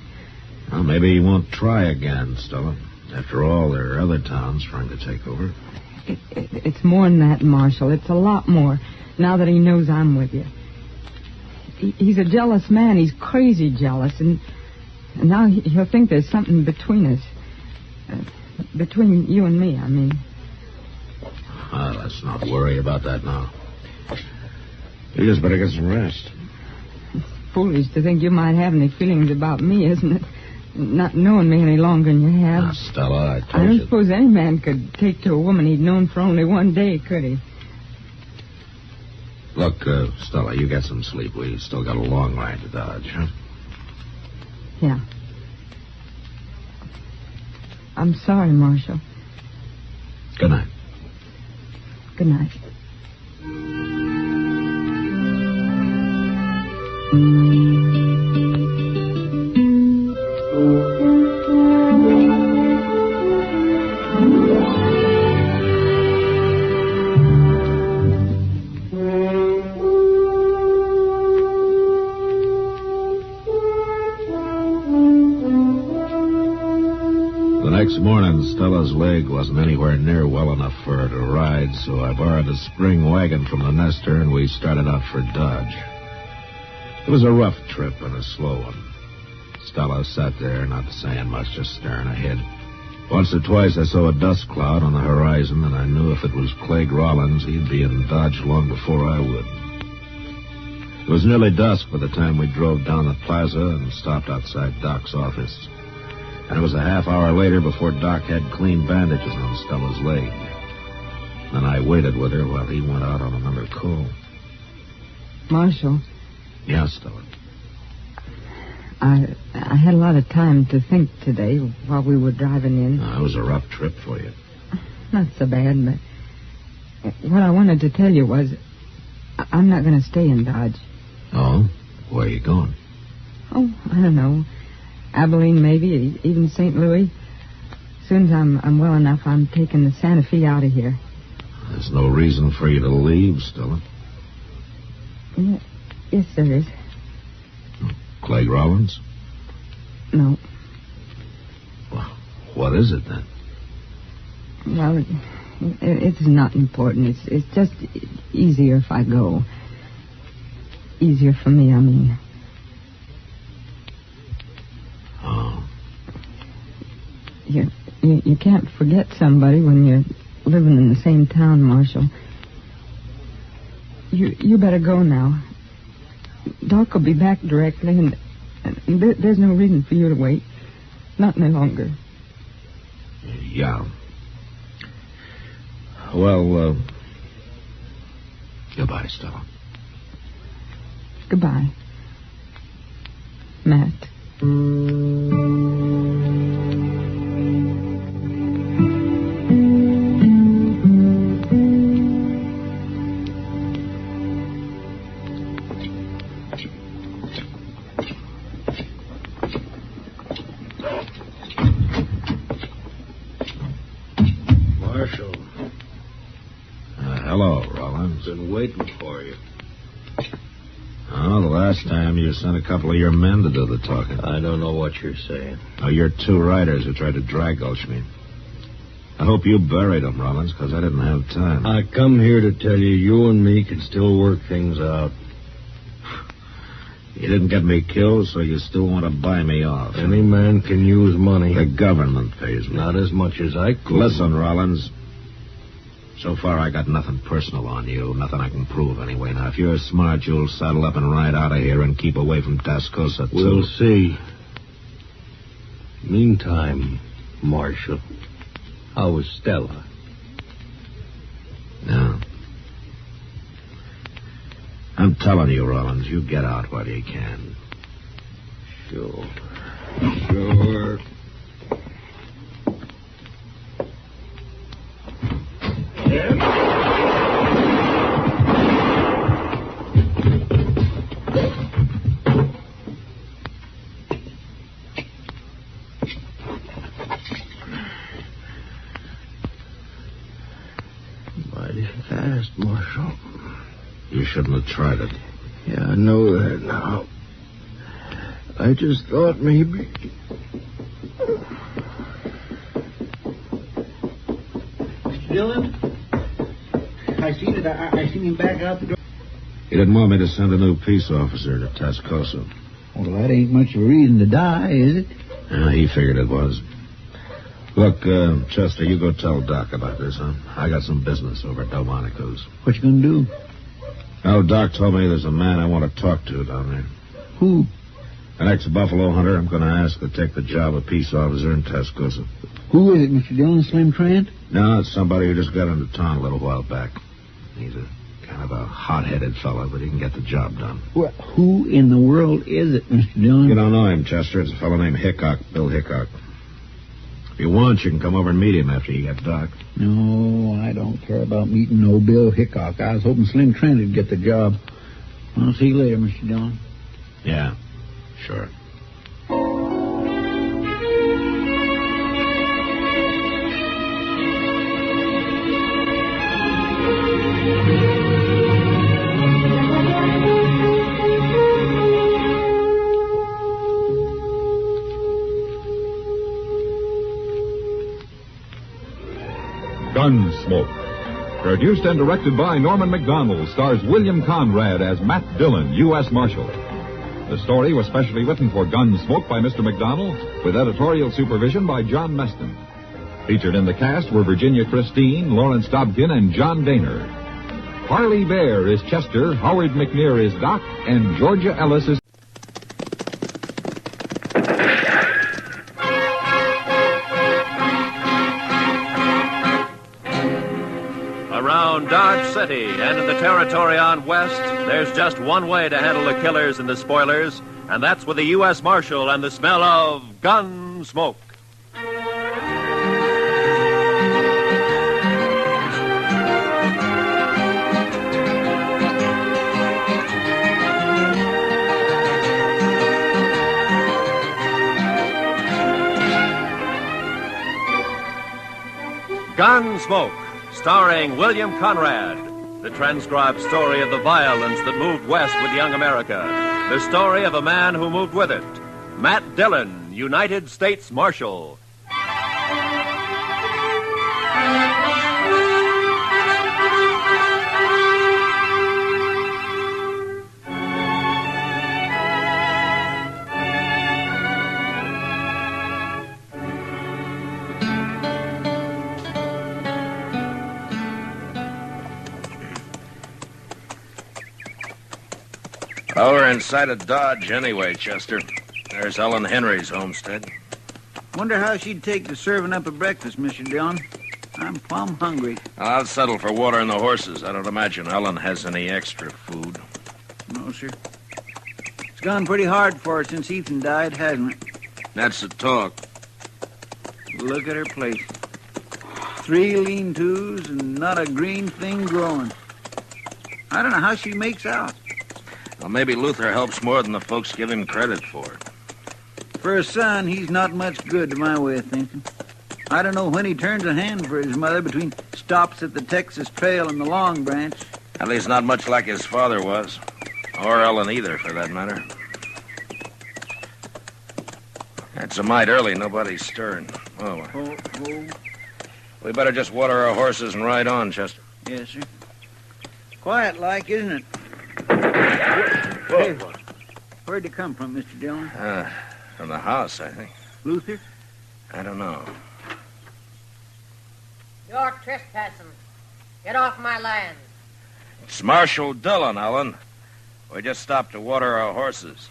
Well, maybe he won't try again, Stella. After all, there are other towns trying to take over. It's more than that, Marshal. It's a lot more, now that he knows I'm with you. He's a jealous man. He's crazy jealous. And now he'll think there's something between us. Between you and me, I mean. Well, let's not worry about that now. You just better get some rest. It's foolish to think you might have any feelings about me, isn't it? Not knowing me any longer than you have. Now, Stella, I told you. I don't suppose any man could take to a woman he'd known for only one day, could he? Look, Stella, you get some sleep. We still got a long ride to Dodge, huh? Yeah. I'm sorry, Marshal. Good night. Good night. Next morning, Stella's leg wasn't anywhere near well enough for her to ride, so I borrowed a spring wagon from the nester, and we started out for Dodge. It was a rough trip and a slow one. Stella sat there, not saying much, just staring ahead. Once or twice I saw a dust cloud on the horizon, and I knew if it was Clegg Rollins, he'd be in Dodge long before I would. It was nearly dusk by the time we drove down the plaza and stopped outside Doc's office. And it was a half hour later before Doc had clean bandages on Stella's leg. Then I waited with her while he went out on another call. Marshal. Yeah, Stella. I had a lot of time to think today while we were driving in. It was a rough trip for you. Not so bad, but what I wanted to tell you was I'm not going to stay in Dodge. Oh? Where are you going? Oh, I don't know. Abilene, maybe, even St. Louis. As soon as I'm well enough, I'm taking the Santa Fe out of here. There's no reason for you to leave, Stella. Yes, there is. Clegg Rollins? No. Well, what is it then? Well, it's not important. It's just easier if I go. Easier for me, I mean. Oh. You can't forget somebody when you're living in the same town, Marshal. You better go now. Doc will be back directly, and there's no reason for you to wait. Not any longer. Yeah. Well, goodbye, Stella. Goodbye, Matt. Marshal. Hello, Rollins. Been waiting for you. Oh, the last time you sent a couple of your men to do the talking. I don't know what you're saying. Oh, you're two riders who tried to drag Gulchmead. I hope you buried them, Rollins, because I didn't have time. I come here to tell you and me can still work things out. You didn't get me killed, so you still want to buy me off. Any man can use money. The government pays me. Not as much as I could. Listen, Rollins. So far, I got nothing personal on you. Nothing I can prove, anyway. Now, if you're smart, you'll saddle up and ride out of here and keep away from Tascosa, too. We'll see. Meantime, Marshal, how is Stella? No. I'm telling you, Rollins, you get out while you can. Sure. Mighty fast, Marshal. You shouldn't have tried it. Yeah, I know that now. I just thought maybe... Mr. Dillon? I seen him back out the door. He didn't want me to send a new peace officer to Tascosa. Well, that ain't much of a reason to die, is it? Yeah, he figured it was. Look, Chester, you go tell Doc about this, huh? I got some business over at Delmonico's. What you gonna do? Oh, Doc told me there's a man I want to talk to down there. Who? An ex-Buffalo hunter I'm going to ask to take the job of peace officer in Tascosa. Who is it, Mr. Dillon? Slim Trent? No, it's somebody who just got into town a little while back. He's a kind of a hot-headed fella, but he can get the job done. Well, who in the world is it, Mr. Dillon? You don't know him, Chester. It's a fellow named Hickok, Bill Hickok. If you want, you can come over and meet him after you get Doc. No, I don't care about meeting no Bill Hickok. I was hoping Slim Trent would get the job. I'll see you later, Mr. Dillon. Yeah, sure. Gunsmoke. Produced and directed by Norman McDonald, stars William Conrad as Matt Dillon, U.S. Marshal. The story was specially written for Gunsmoke by Mr. McDonald, with editorial supervision by John Meston. Featured in the cast were Virginia Christine, Lawrence Dobkin, and John Daner. Harley Bear is Chester, Howard McNear is Doc, and Georgia Ellis is... Around Dodge City and in the territory on west, there's just one way to handle the killers and the spoilers, And that's with the U.S. Marshal and the smell of Gunsmoke. Gunsmoke, starring William Conrad. The transcribed story of the violence that moved west with young America. The story of a man who moved with it. Matt Dillon, United States Marshal. Well, we're inside of Dodge anyway, Chester. There's Ellen Henry's homestead. Wonder how she'd take to serving up a breakfast, Mr. Dillon. I'm plumb hungry. I'll settle for water and the horses. I don't imagine Ellen has any extra food. No, sir. It's gone pretty hard for her since Ethan died, hasn't it? That's the talk. Look at her place. 3 lean-tos and not a green thing growing. I don't know how she makes out. Well, maybe Luther helps more than the folks give him credit for. For a son, he's not much good to my way of thinking. I don't know when he turns a hand for his mother between stops at the Texas Trail and the Long Branch. At least not much like his father was. Or Ellen either, for that matter. It's a mite early. Nobody's stirring. Oh. We better just water our horses and ride on, Chester. Yes, sir. Quiet-like, isn't it? Hey, where'd you come from, Mr. Dillon? From the house, I think. Luther? I don't know. You're trespassing. Get off my land. It's Marshal Dillon, Ellen. We just stopped to water our horses.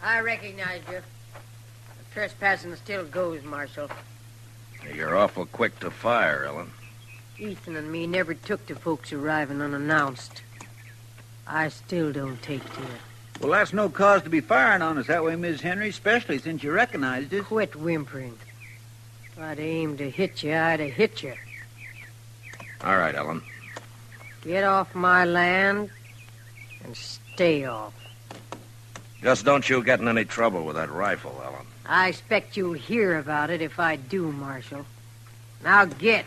I recognize you. The trespassing still goes, Marshal. You're awful quick to fire, Ellen. Ethan and me never took to folks arriving unannounced. I still don't take to it. Well, that's no cause to be firing on us that way, Miss Henry, especially since you recognized us. Quit whimpering. If I'd aimed to hit you, I'd have hit you. All right, Ellen. Get off my land and stay off. Just don't you get in any trouble with that rifle, Ellen. I expect you'll hear about it if I do, Marshal. Now get.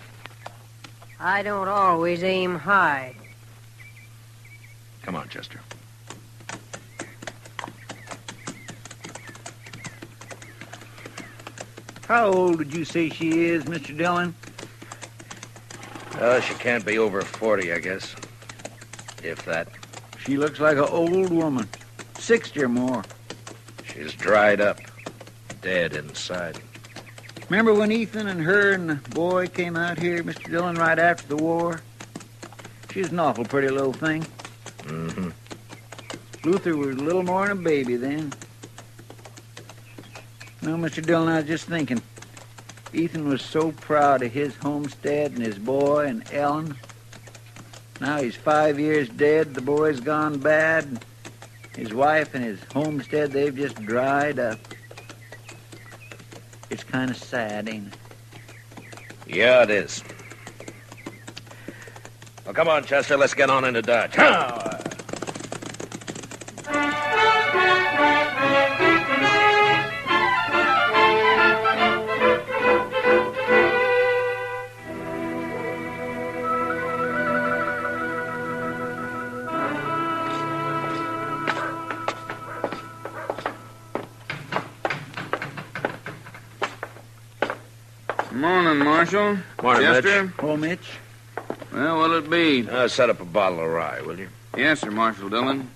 I don't always aim high. Come on, Chester. How old did you say she is, Mr. Dillon? She can't be over 40, I guess. If that. She looks like an old woman. 60 or more. She's dried up. Dead inside. Remember when Ethan and her and the boy came out here, Mr. Dillon, right after the war? She was an awful pretty little thing. Mm-hmm. Luther was a little more than a baby then. No, Mr. Dillon, I was just thinking. Ethan was so proud of his homestead and his boy and Ellen. Now he's 5 years dead, the boy's gone bad. His wife and his homestead, they've just dried up. It's kind of sad, ain't it? Yeah, it is. Well, come on, Chester, let's get on into Dodge. Morning, Marshal. Morning, Chester. Mitch. Oh, Mitch. Well, what'll it be? Set up a bottle of rye, will you? Yes, sir, Marshal Dillon.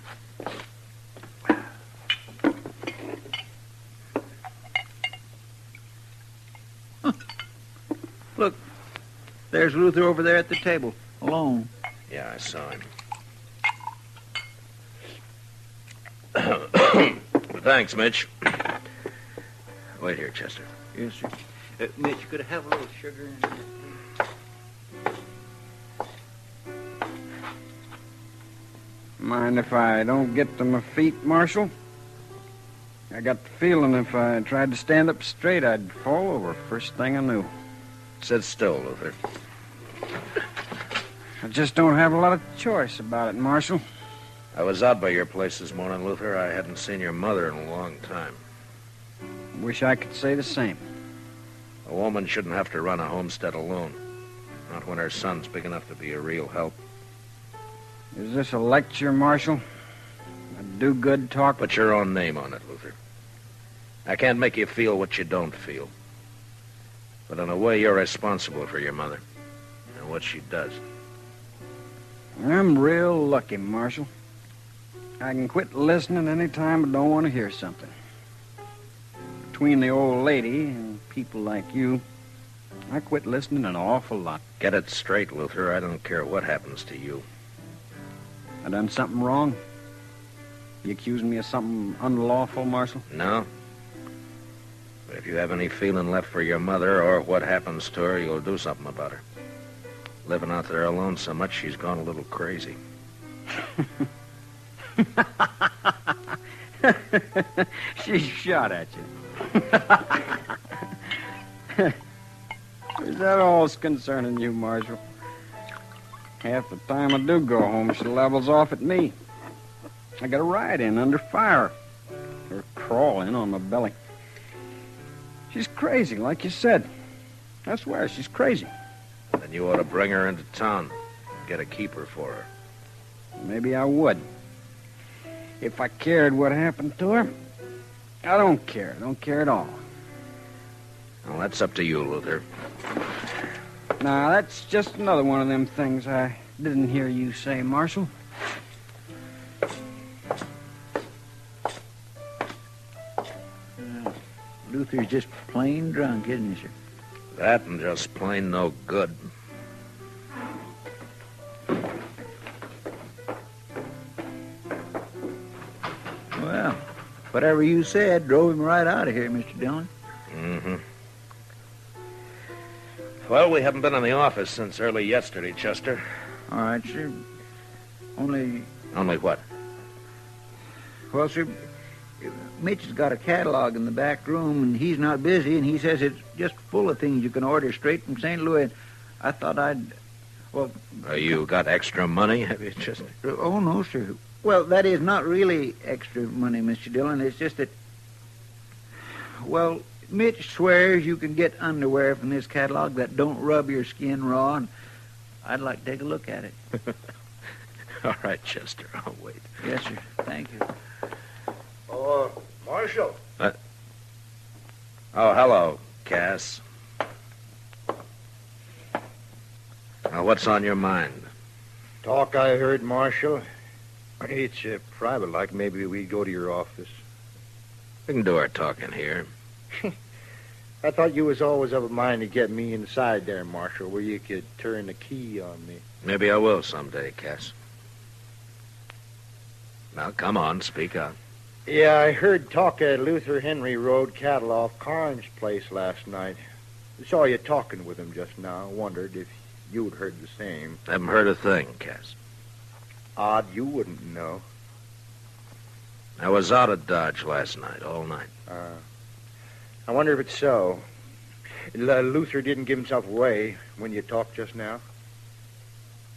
Huh. Look, there's Luther over there at the table, alone. Yeah, I saw him. Thanks, Mitch. Wait here, Chester. Yes, sir. Mitch, could I have a little sugar in there? Mind if I don't get to my feet, Marshal? I got the feeling if I tried to stand up straight, I'd fall over first thing I knew. Sit still, Luther. I just don't have a lot of choice about it, Marshal. I was out by your place this morning, Luther. I hadn't seen your mother in a long time. Wish I could say the same. A woman shouldn't have to run a homestead alone. Not when her son's big enough to be a real help. Is this a lecture, Marshal? A do-good talk? Put your own name on it, Luther. I can't make you feel what you don't feel. But in a way, you're responsible for your mother and what she does. I'm real lucky, Marshal. I can quit listening any time I don't want to hear something. Between the old lady and people like you, I quit listening an awful lot. Get it straight, Luther. I don't care what happens to you. I done something wrong? You accusing me of something unlawful, Marshal? No. But if you have any feeling left for your mother or what happens to her, you'll do something about her. Living out there alone so much, she's gone a little crazy. She shot at you. Is that all's concerning you, Marshal? Half the time I do go home, she levels off at me. I got a ride in under fire. Or crawl in on my belly. She's crazy, like you said. I swear, she's crazy. Then you ought to bring her into town. Get a keeper for her. Maybe I would. If I cared what happened to her. I don't care. I don't care at all. Well, that's up to you, Luther. Now, that's just another one of them things I didn't hear you say, Marshal. Luther's just plain drunk, isn't he, sir? That and just plain no good. Well, whatever you said drove him right out of here, Mr. Dillon. Mm-hmm. Well, we haven't been in the office since early yesterday, Chester. All right, sir. Only what? Well, sir, Mitch has got a catalog in the back room, and he's not busy, and he says it's just full of things you can order straight from St. Louis. I thought well... You got extra money, have you, Chester? Oh, no, sir. Well, that is not really extra money, Mr. Dillon. It's just that... Well, Mitch swears you can get underwear from this catalog that don't rub your skin raw, and I'd like to take a look at it. All right, Chester, I'll wait. Yes, sir. Thank you. Oh, Marshal. Oh, hello, Cass. Now, what's on your mind? Talk I heard, Marshal. It's private, like maybe we go to your office. We can do our talking here. I thought you was always of a mind to get me inside there, Marshal, where you could turn the key on me. Maybe I will someday, Cass. Now, come on, speak up. Yeah, I heard talk at Luther Henry Road cattle off Carnes' place last night. Saw you talking with him just now. Wondered if you'd heard the same. Haven't heard a thing, Cass. Odd you wouldn't know. I was out at Dodge last night, all night. I wonder if it's so. Luther didn't give himself away when you talked just now.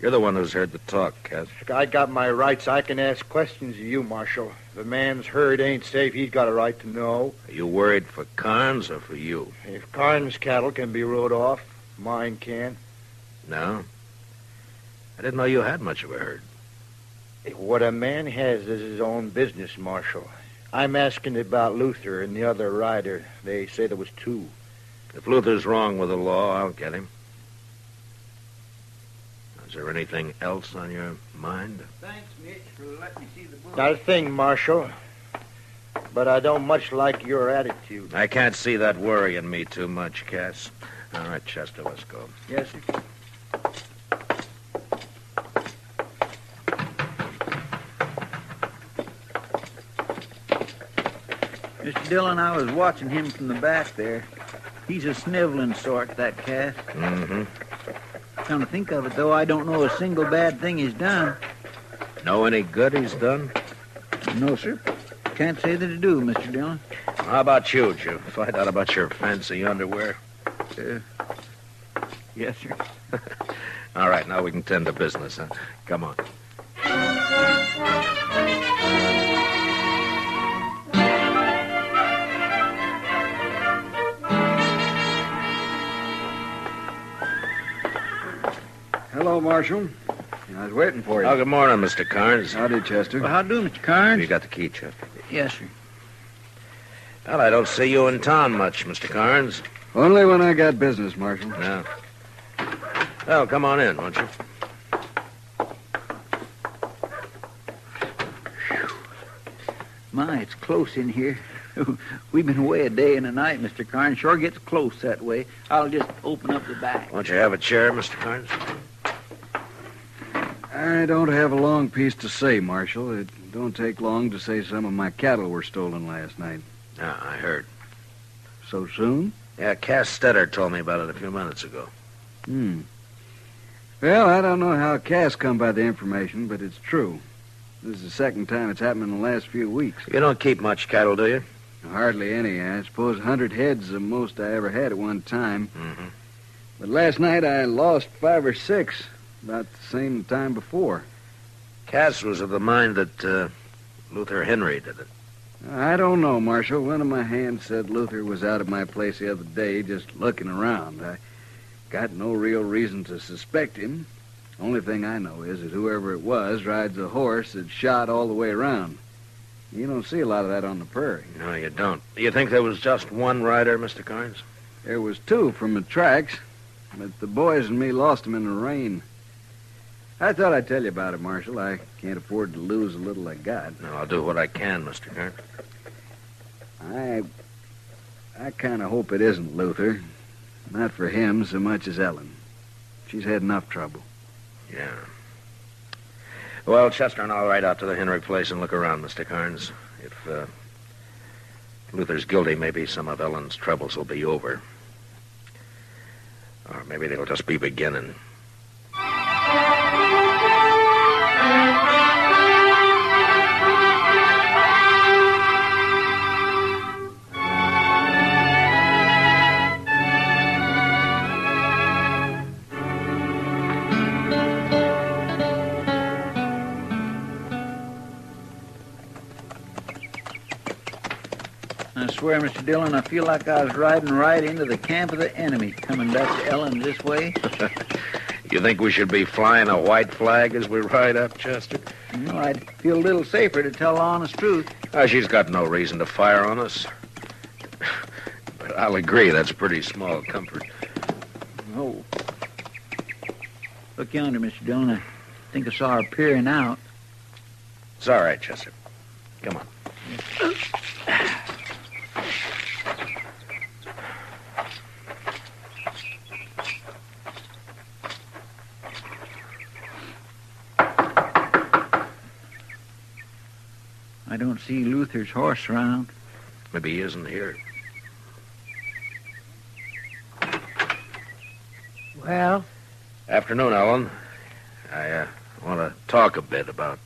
You're the one who's heard the talk, Cass. I got my rights. I can ask questions of you, Marshal. If a man's herd ain't safe, he's got a right to know. Are you worried for Carnes or for you? If Carnes' cattle can be rode off, mine can. No? I didn't know you had much of a herd. What a man has is his own business, Marshal. I'm asking about Luther and the other rider. They say there was two. If Luther's wrong with the law, I'll get him. Is there anything else on your mind? Thanks, Mitch, for letting me see the book. Not a thing, Marshal. But I don't much like your attitude. I can't see that worrying me too much, Cass. All right, Chester, let's go. Yes, sir. Mr. Dillon, I was watching him from the back there. He's a sniveling sort, that Cass. Mm-hmm. Come to think of it, though, I don't know a single bad thing he's done. Know any good he's done? No, sir. can't say that I do, Mr. Dillon. How about you? Did you find out about your fancy underwear? Yes, sir. All right, now we can tend to business, huh? Come on. Hello, Marshal. I was waiting for you. Oh, good morning, Mr. Carnes. Howdy, Chester. Well, how do, Mr. Carnes? You got the key, Chester? Yes, sir. Well, I don't see you in town much, Mr. Carnes. Only when I got business, Marshal. Yeah. Well, come on in, won't you? My, it's close in here. We've been away a day and a night, Mr. Carnes. Sure gets close that way. I'll just open up the back. Won't you have a chair, Mr. Carnes? I don't have a long piece to say, Marshal. It don't take long to say some of my cattle were stolen last night. Yeah, I heard. So soon? Yeah, Cass Stetter told me about it a few minutes ago. Well, I don't know how Cass come by the information, but it's true. This is the second time it's happened in the last few weeks. You don't keep much cattle, do you? Hardly any. I suppose 100 head's the most I ever had at one time. Mm-hmm. But last night I lost 5 or 6, about the same time before. Cass was of the mind that Luther Henry did it. I don't know, Marshal. One of my hands said Luther was out at my place the other day just looking around. I got no real reason to suspect him. Only thing I know is that whoever it was rides a horse that's shot all the way around. You don't see a lot of that on the prairie. No, you don't. Do you think there was just one rider, Mr. Carnes? There was 2 from the tracks, but the boys and me lost them in the rain. I thought I'd tell you about it, Marshal. I can't afford to lose a little I got. No, I'll do what I can, Mr. Carnes. I kind of hope it isn't Luther. Not for him so much as Ellen. She's had enough trouble. Yeah. Well, Chester and I'll ride out to the Henry place and look around, Mr. Carnes. If Luther's guilty, maybe some of Ellen's troubles will be over. Or maybe they'll just be beginning. I swear, Mr. Dillon, I feel like I was riding right into the camp of the enemy, coming back to Ellen this way. You think we should be flying a white flag as we ride up, Chester? No, I'd feel a little safer to tell the honest truth. She's got no reason to fire on us. But I'll agree, that's pretty small comfort. Oh. Look yonder, Mr. Dillon. I think I saw her peering out. It's all right, Chester. Come on. I don't see Luther's horse around. Maybe he isn't here. Well? Afternoon, Ellen. I want to talk a bit about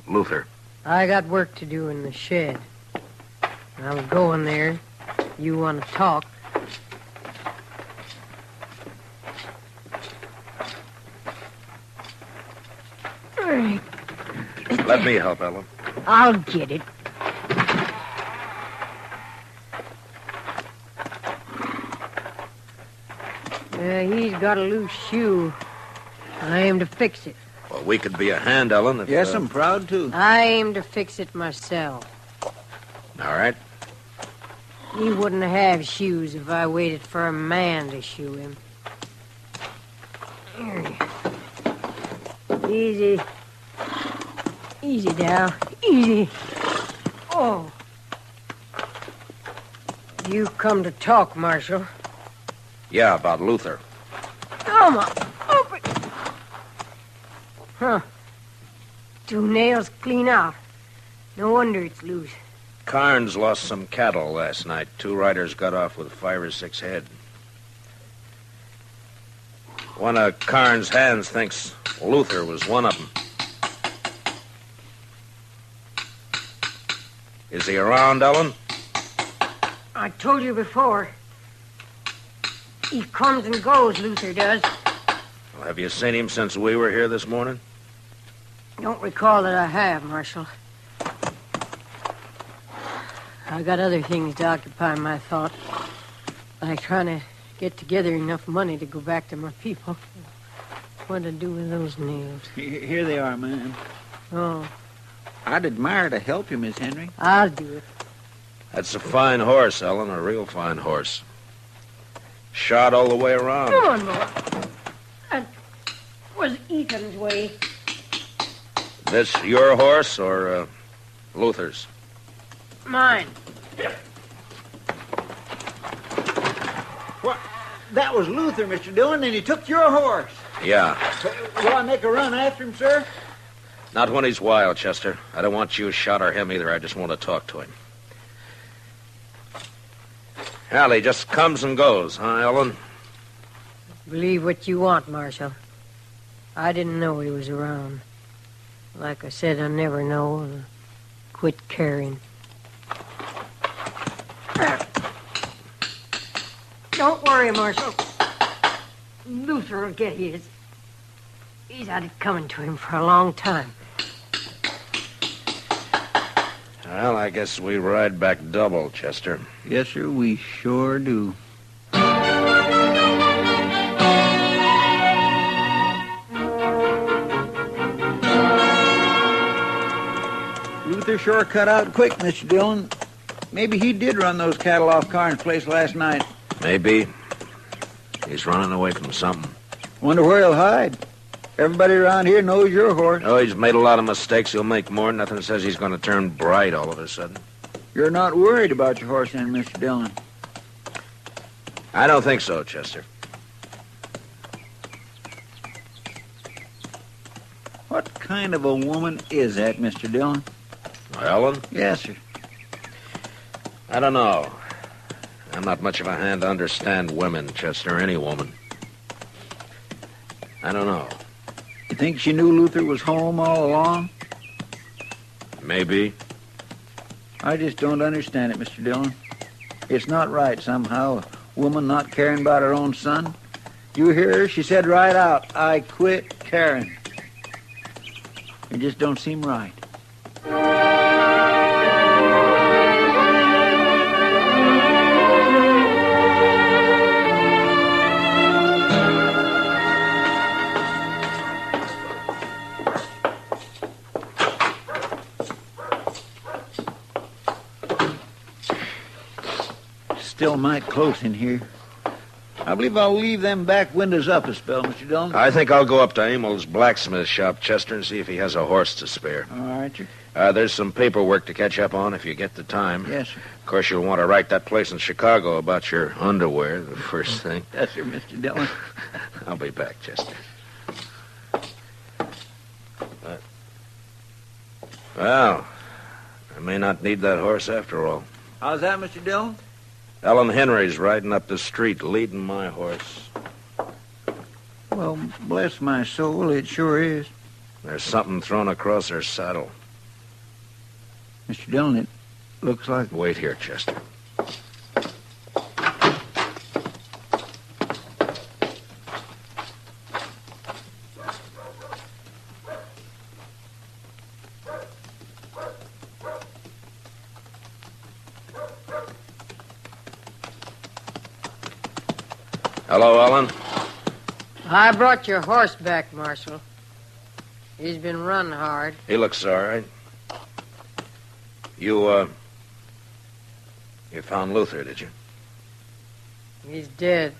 Luther. I got work to do in the shed. I was going there. You want to talk? Let me help, Ellen. I'll get it. He's got a loose shoe. I aim to fix it. Well, we could be a hand, Ellen. If, Yes, I'm proud to. I aim to fix it myself. All right. He wouldn't have shoes if I waited for a man to shoe him. Easy. Easy now. Easy. Oh. You come to talk, Marshal. Yeah, about Luther. Come on. Open. Huh. 2 nails clean out. No wonder it's loose. Carnes lost some cattle last night. 2 riders got off with 5 or 6 head. One of Carnes' hands thinks Luther was one of them. Is he around, Ellen? I told you before. He comes and goes, Luther does. Well, have you seen him since we were here this morning? Don't recall that I have, Marshal. I got other things to occupy my thought. Like trying to get together enough money to go back to my people. What to do with those nails? Here they are, man. Oh. I'd admire to help you, Miss Henry. I'll do it. That's a fine horse, Ellen, a real fine horse. Shot all the way around. Come on, boy. That was Ethan's way. This your horse or Luther's? Mine. What? That was Luther, Mr. Dillon, and he took your horse. Yeah. Will I make a run after him, sir? Not when he's wild, Chester. I don't want you shot or him either. I just want to talk to him. Hell, he just comes and goes, huh, Ellen? Believe what you want, Marshal. I didn't know he was around. Like I said, I never know. And quit caring. Don't worry, Marshal. Luther will get his. He's had it coming to him for a long time. Well, I guess we ride back double, Chester. Yes, sir, we sure do. Luther sure cut out quick, Mr. Dillon. Maybe he did run those cattle off Carnes' place last night. Maybe. He's running away from something. Wonder where he'll hide. Everybody around here knows your horse. Oh, he's made a lot of mistakes. He'll make more. Nothing says he's going to turn bright all of a sudden. You're not worried about your horse then, Mr. Dillon? I don't think so, Chester. What kind of a woman is that, Mr. Dillon? Ellen? Yes, sir. I don't know. I'm not much of a hand to understand women, Chester, any woman. I don't know. You think she knew Luther was home all along? Maybe. I just don't understand it, Mr. Dillon. It's not right, somehow, a woman not caring about her own son. You hear her? She said right out, I quit caring. It just don't seem right. Still might close in here. I believe I'll leave them back windows up a spell, Mr. Dillon. I think I'll go up to Emil's blacksmith shop, Chester, and see if he has a horse to spare. All right, sir. There's some paperwork to catch up on if you get the time. Yes, sir. Of course, you'll want to write that place in Chicago about your underwear, the first thing. Yes, sir, Mr. Dillon. I'll be back, Chester. Well, I may not need that horse after all. How's that, Mr. Dillon? Ellen Henry's riding up the street, leading my horse. Well, bless my soul, it sure is. There's something thrown across her saddle. Mr. Dillon, it looks like... Wait here, Chester. Hello, Ellen. I brought your horse back, Marshal. He's been running hard. He looks all right. You found Luther, did you? He's dead.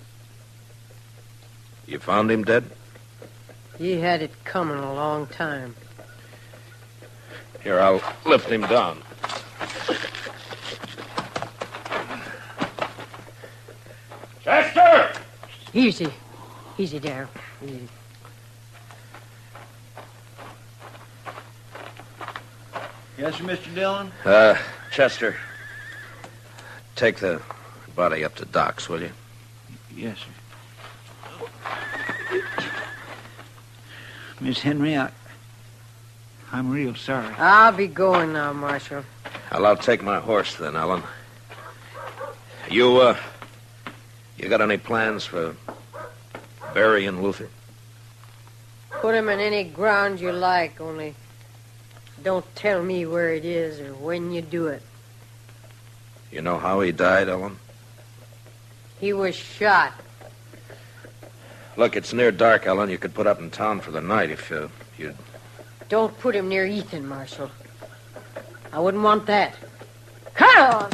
You found him dead? He had it coming a long time. Here, I'll lift him down. Chester! Easy. Easy there. Easy. Yes, sir, Mr. Dillon? Chester, take the body up to Doc's, will you? Yes, sir. Miss Henry, I'm real sorry. I'll be going now, Marshal. Well, I'll take my horse then, Ellen. You got any plans for burying Luther? Put him in any ground you like, only don't tell me where it is or when you do it. You know how he died, Ellen? He was shot. Look, it's near dark, Ellen. You could put up in town for the night if you'd... Don't put him near Ethan, Marshal. I wouldn't want that. Come on!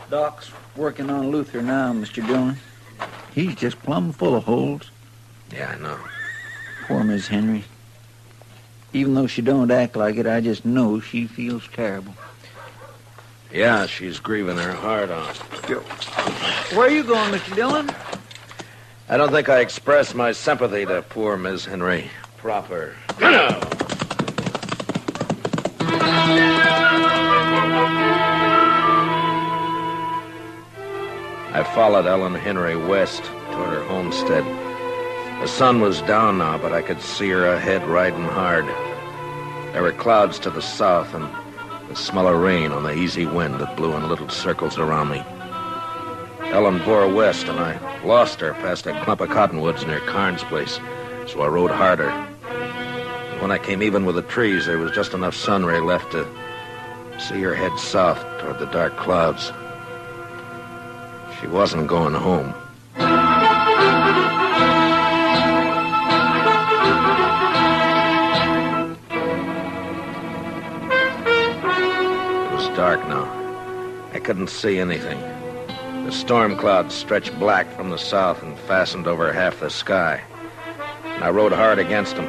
Doc's working on Luther now, Mr. Dillon. He's just plumb full of holes. Yeah, I know. Poor Miss Henry. Even though she don't act like it, I just know she feels terrible. Yeah, she's grieving her heart out. Where are you going, Mr. Dillon? I don't think I expressed my sympathy to poor Miss Henry proper. I followed Ellen Henry west toward her homestead. The sun was down now, but I could see her ahead riding hard. There were clouds to the south and the smell of rain on the easy wind that blew in little circles around me. Ellen bore west, and I lost her past a clump of cottonwoods near Carnes' place, so I rode harder. And when I came even with the trees, there was just enough sun ray left to see her head south toward the dark clouds. She wasn't going home. It was dark now. I couldn't see anything. The storm clouds stretched black from the south and fastened over half the sky. And I rode hard against them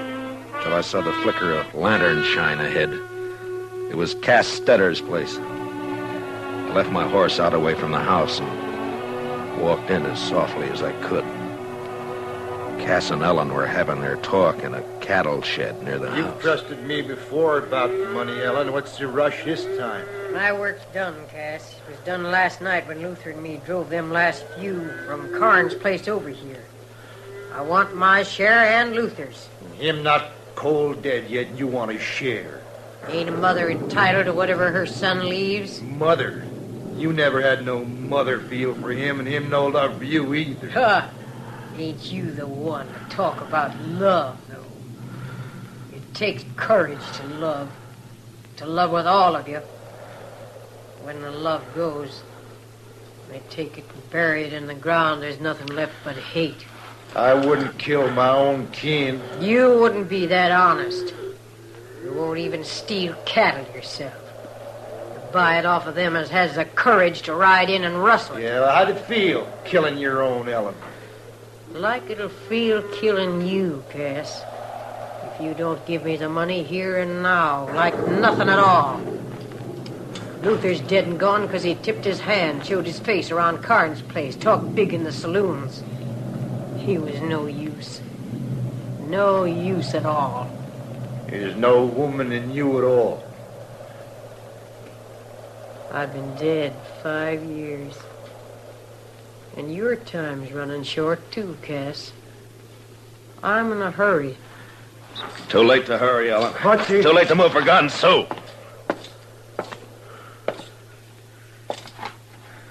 till I saw the flicker of lantern shine ahead. It was Cass Stetter's place. I left my horse out away from the house and walked in as softly as I could. Cass and Ellen were having their talk in a cattle shed near the house. You've trusted me before about the money, Ellen. What's the rush this time? My work's done, Cass. It was done last night when Luther and me drove them last few from Carnes' place over here. I want my share and Luther's. Him not cold dead yet, and you want a share. Ain't a mother entitled to whatever her son leaves? Mother? You never had no mother feel for him, and him no love for you either. Huh. Ain't you the one to talk about love, though? It takes courage to love with all of you. When the love goes, they take it and bury it in the ground. There's nothing left but hate. I wouldn't kill my own kin. You wouldn't be that honest. You won't even steal cattle yourself. Buy it off of them as has the courage to ride in and rustle it. Yeah, well, how'd it feel, killing your own, Ellen? Like it'll feel killing you, Cass. If you don't give me the money here and now, like nothing at all. Luther's dead and gone because he tipped his hand, showed his face around Carnes' place, talked big in the saloons. He was no use. No use at all. There's no woman in you at all. I've been dead 5 years. And your time's running short, too, Cass. I'm in a hurry. Too late to hurry, Ellen. What's he... Too late to move for guns, Sue.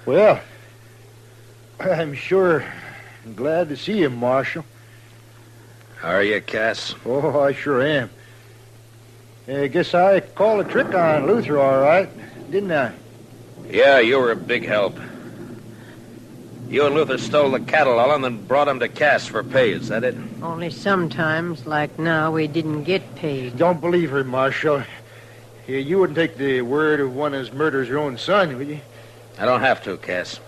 Well, I'm sure glad to see you, Marshal. How are you, Cass? Oh, I sure am. I guess I called a trick on Luther all right, didn't I? Yeah, you were a big help. You and Luther stole the cattle, Ellen, and brought them to Cass for pay. Is that it? Only sometimes, like now, we didn't get paid. Don't believe her, Marshal. You wouldn't take the word of one as murders your own son, would you? I don't have to, Cass.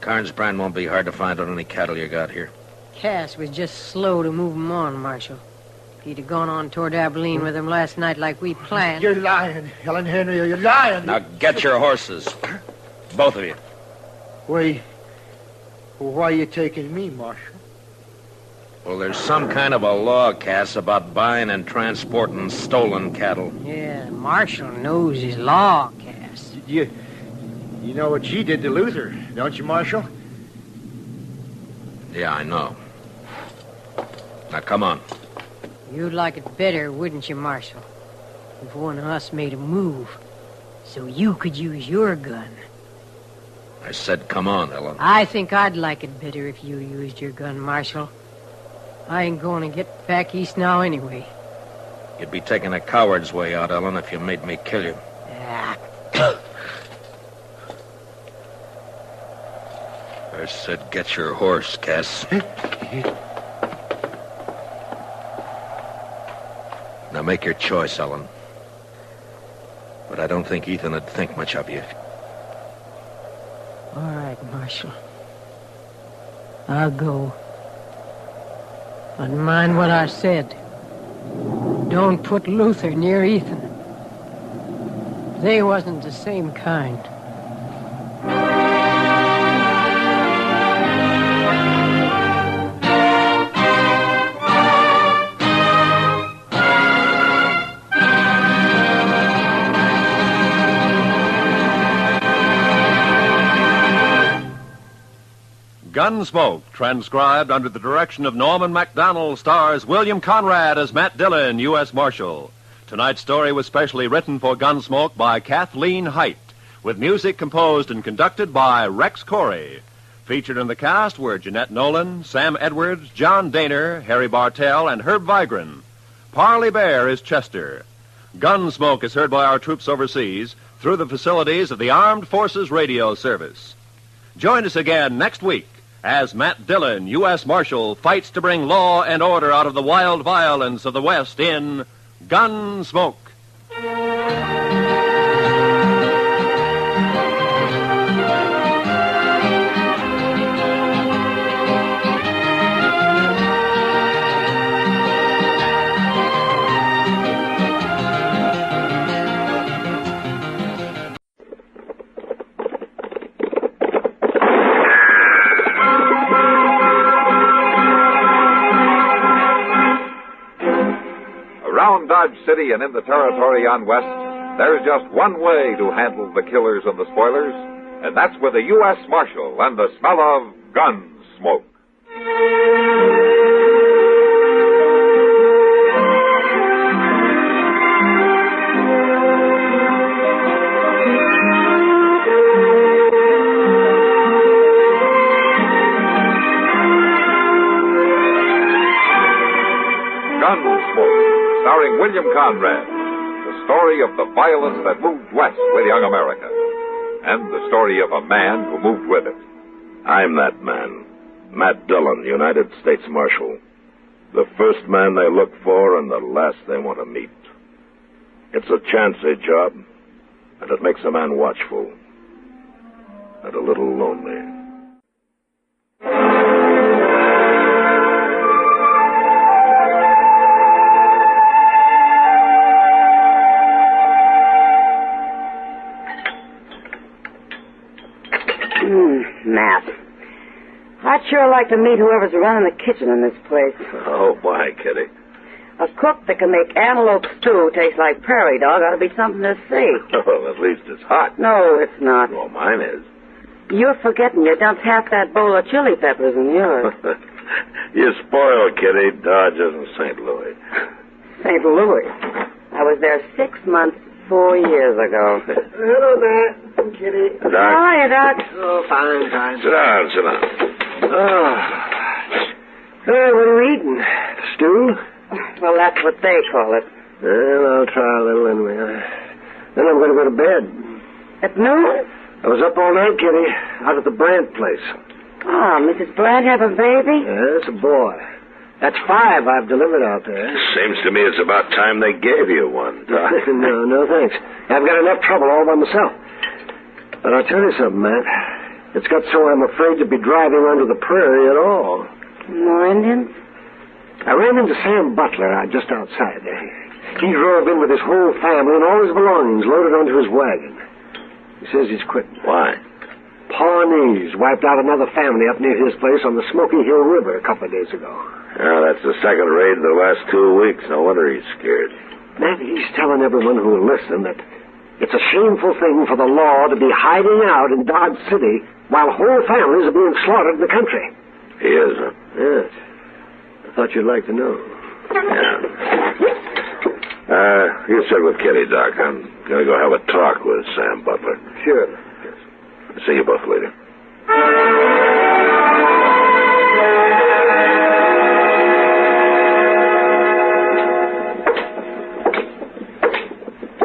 Carnes' brand won't be hard to find on any cattle you got here. Cass was just slow to move 'em on, Marshal. If he'd have gone on toward Abilene with him last night like we planned... You're lying, Ellen Henry. You're lying. Now get your horses. Both of you. Why are you taking me, Marshal? Well, there's some kind of a law, Cass, about buying and transporting stolen cattle. Yeah, Marshal knows his law, Cass. You You know what she did to Luther, don't you, Marshal? Yeah, I know. Now, come on. You'd like it better, wouldn't you, Marshal? If one of us made a move, so you could use your gun. I said come on, Ellen. I think I'd like it better if you used your gun, Marshal. I ain't going to get back east now anyway. You'd be taking a coward's way out, Ellen, if you made me kill you. I said get your horse, Cass. Now make your choice, Ellen. But I don't think Ethan would think much of you. All right, Marshal. I'll go. But mind what I said. Don't put Luther near Ethan. They wasn't the same kind. Gunsmoke, transcribed under the direction of Norman MacDonald, stars William Conrad as Matt Dillon, U.S. Marshal. Tonight's story was specially written for Gunsmoke by Kathleen Height, with music composed and conducted by Rex Corey. Featured in the cast were Jeanette Nolan, Sam Edwards, John Daner, Harry Bartell, and Herb Vigran. Parley Bear is Chester. Gunsmoke is heard by our troops overseas through the facilities of the Armed Forces Radio Service. Join us again next week as Matt Dillon, U.S. Marshal, fights to bring law and order out of the wild violence of the West in Gunsmoke. Around Dodge City and in the territory on West, there's just one way to handle the killers and the spoilers, and that's with a U.S. Marshal and the smell of gun smoke. Gunsmoke, starring William Conrad, the story of the violence that moved west with young America, and the story of a man who moved with it. I'm that man, Matt Dillon, United States Marshal. The first man they look for and the last they want to meet. It's a chancy job, and it makes a man watchful and a little lonely. Matt. I'd sure like to meet whoever's running the kitchen in this place. Oh, why, Kitty? A cook that can make antelope stew taste like prairie dog ought to be something to see. Well, at least it's hot. No, it's not. Well, mine is. You're forgetting you dumped half that bowl of chili peppers in yours. You're spoiled, Kitty. Dodge isn't St. Louis. St. Louis? I was there 6 months, 4 years ago. Hello, Matt. Kitty. Doc. How are you, Doc? Oh, fine, fine. Sit down, sit down. Oh. Hey, what are you eating? Stew? Well, that's what they call it. Well, I'll try a little anyway. Then I'm going to go to bed. At noon? I was up all night, Kitty, out at the Brandt place. Oh, Mrs. Brandt have a baby? Yeah, it's a boy. That's 5 I've delivered out there. Seems to me it's about time they gave you one, Doc. No, thanks. I've got enough trouble all by myself. But I'll tell you something, Matt. It's got so I'm afraid to be driving onto the prairie at all. More Indians? I ran into Sam Butler just outside there. He drove in with his whole family and all his belongings loaded onto his wagon. He says he's quitting. Why? Pawnees wiped out another family up near his place on the Smoky Hill River a couple of days ago. Yeah, that's the second raid in the last 2 weeks. No wonder he's scared. Matt, he's telling everyone who will listen that It's a shameful thing for the law to be hiding out in Dodge City while whole families are being slaughtered in the country. He is, huh? Yes. I thought you'd like to know. Yeah. You sit with Kitty, Doc. I'm going to go have a talk with Sam Butler. Sure. See you both later.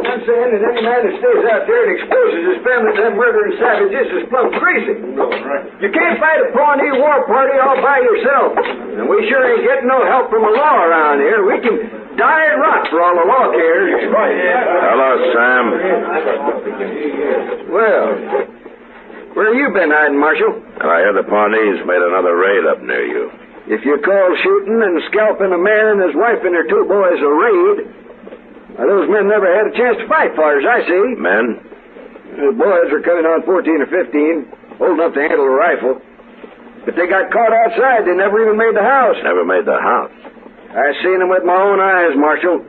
I'm saying that any man that stays out there and exposes his family to them murdering savages is plumb crazy. No, right. You can't fight a Pawnee war party all by yourself. And we sure ain't getting no help from the law around here. We can die and rot for all the law cares. Hello, Sam. Well, where have you been hiding, Marshal? I hear the Pawnees made another raid up near you. If you call shooting and scalping a man and his wife and their 2 boys a raid, those men never had a chance to fight, far as I see. Men? The boys are coming on 14 or 15, old enough to handle a rifle. But they got caught outside. They never even made the house. Never made the house? I seen them with my own eyes, Marshal.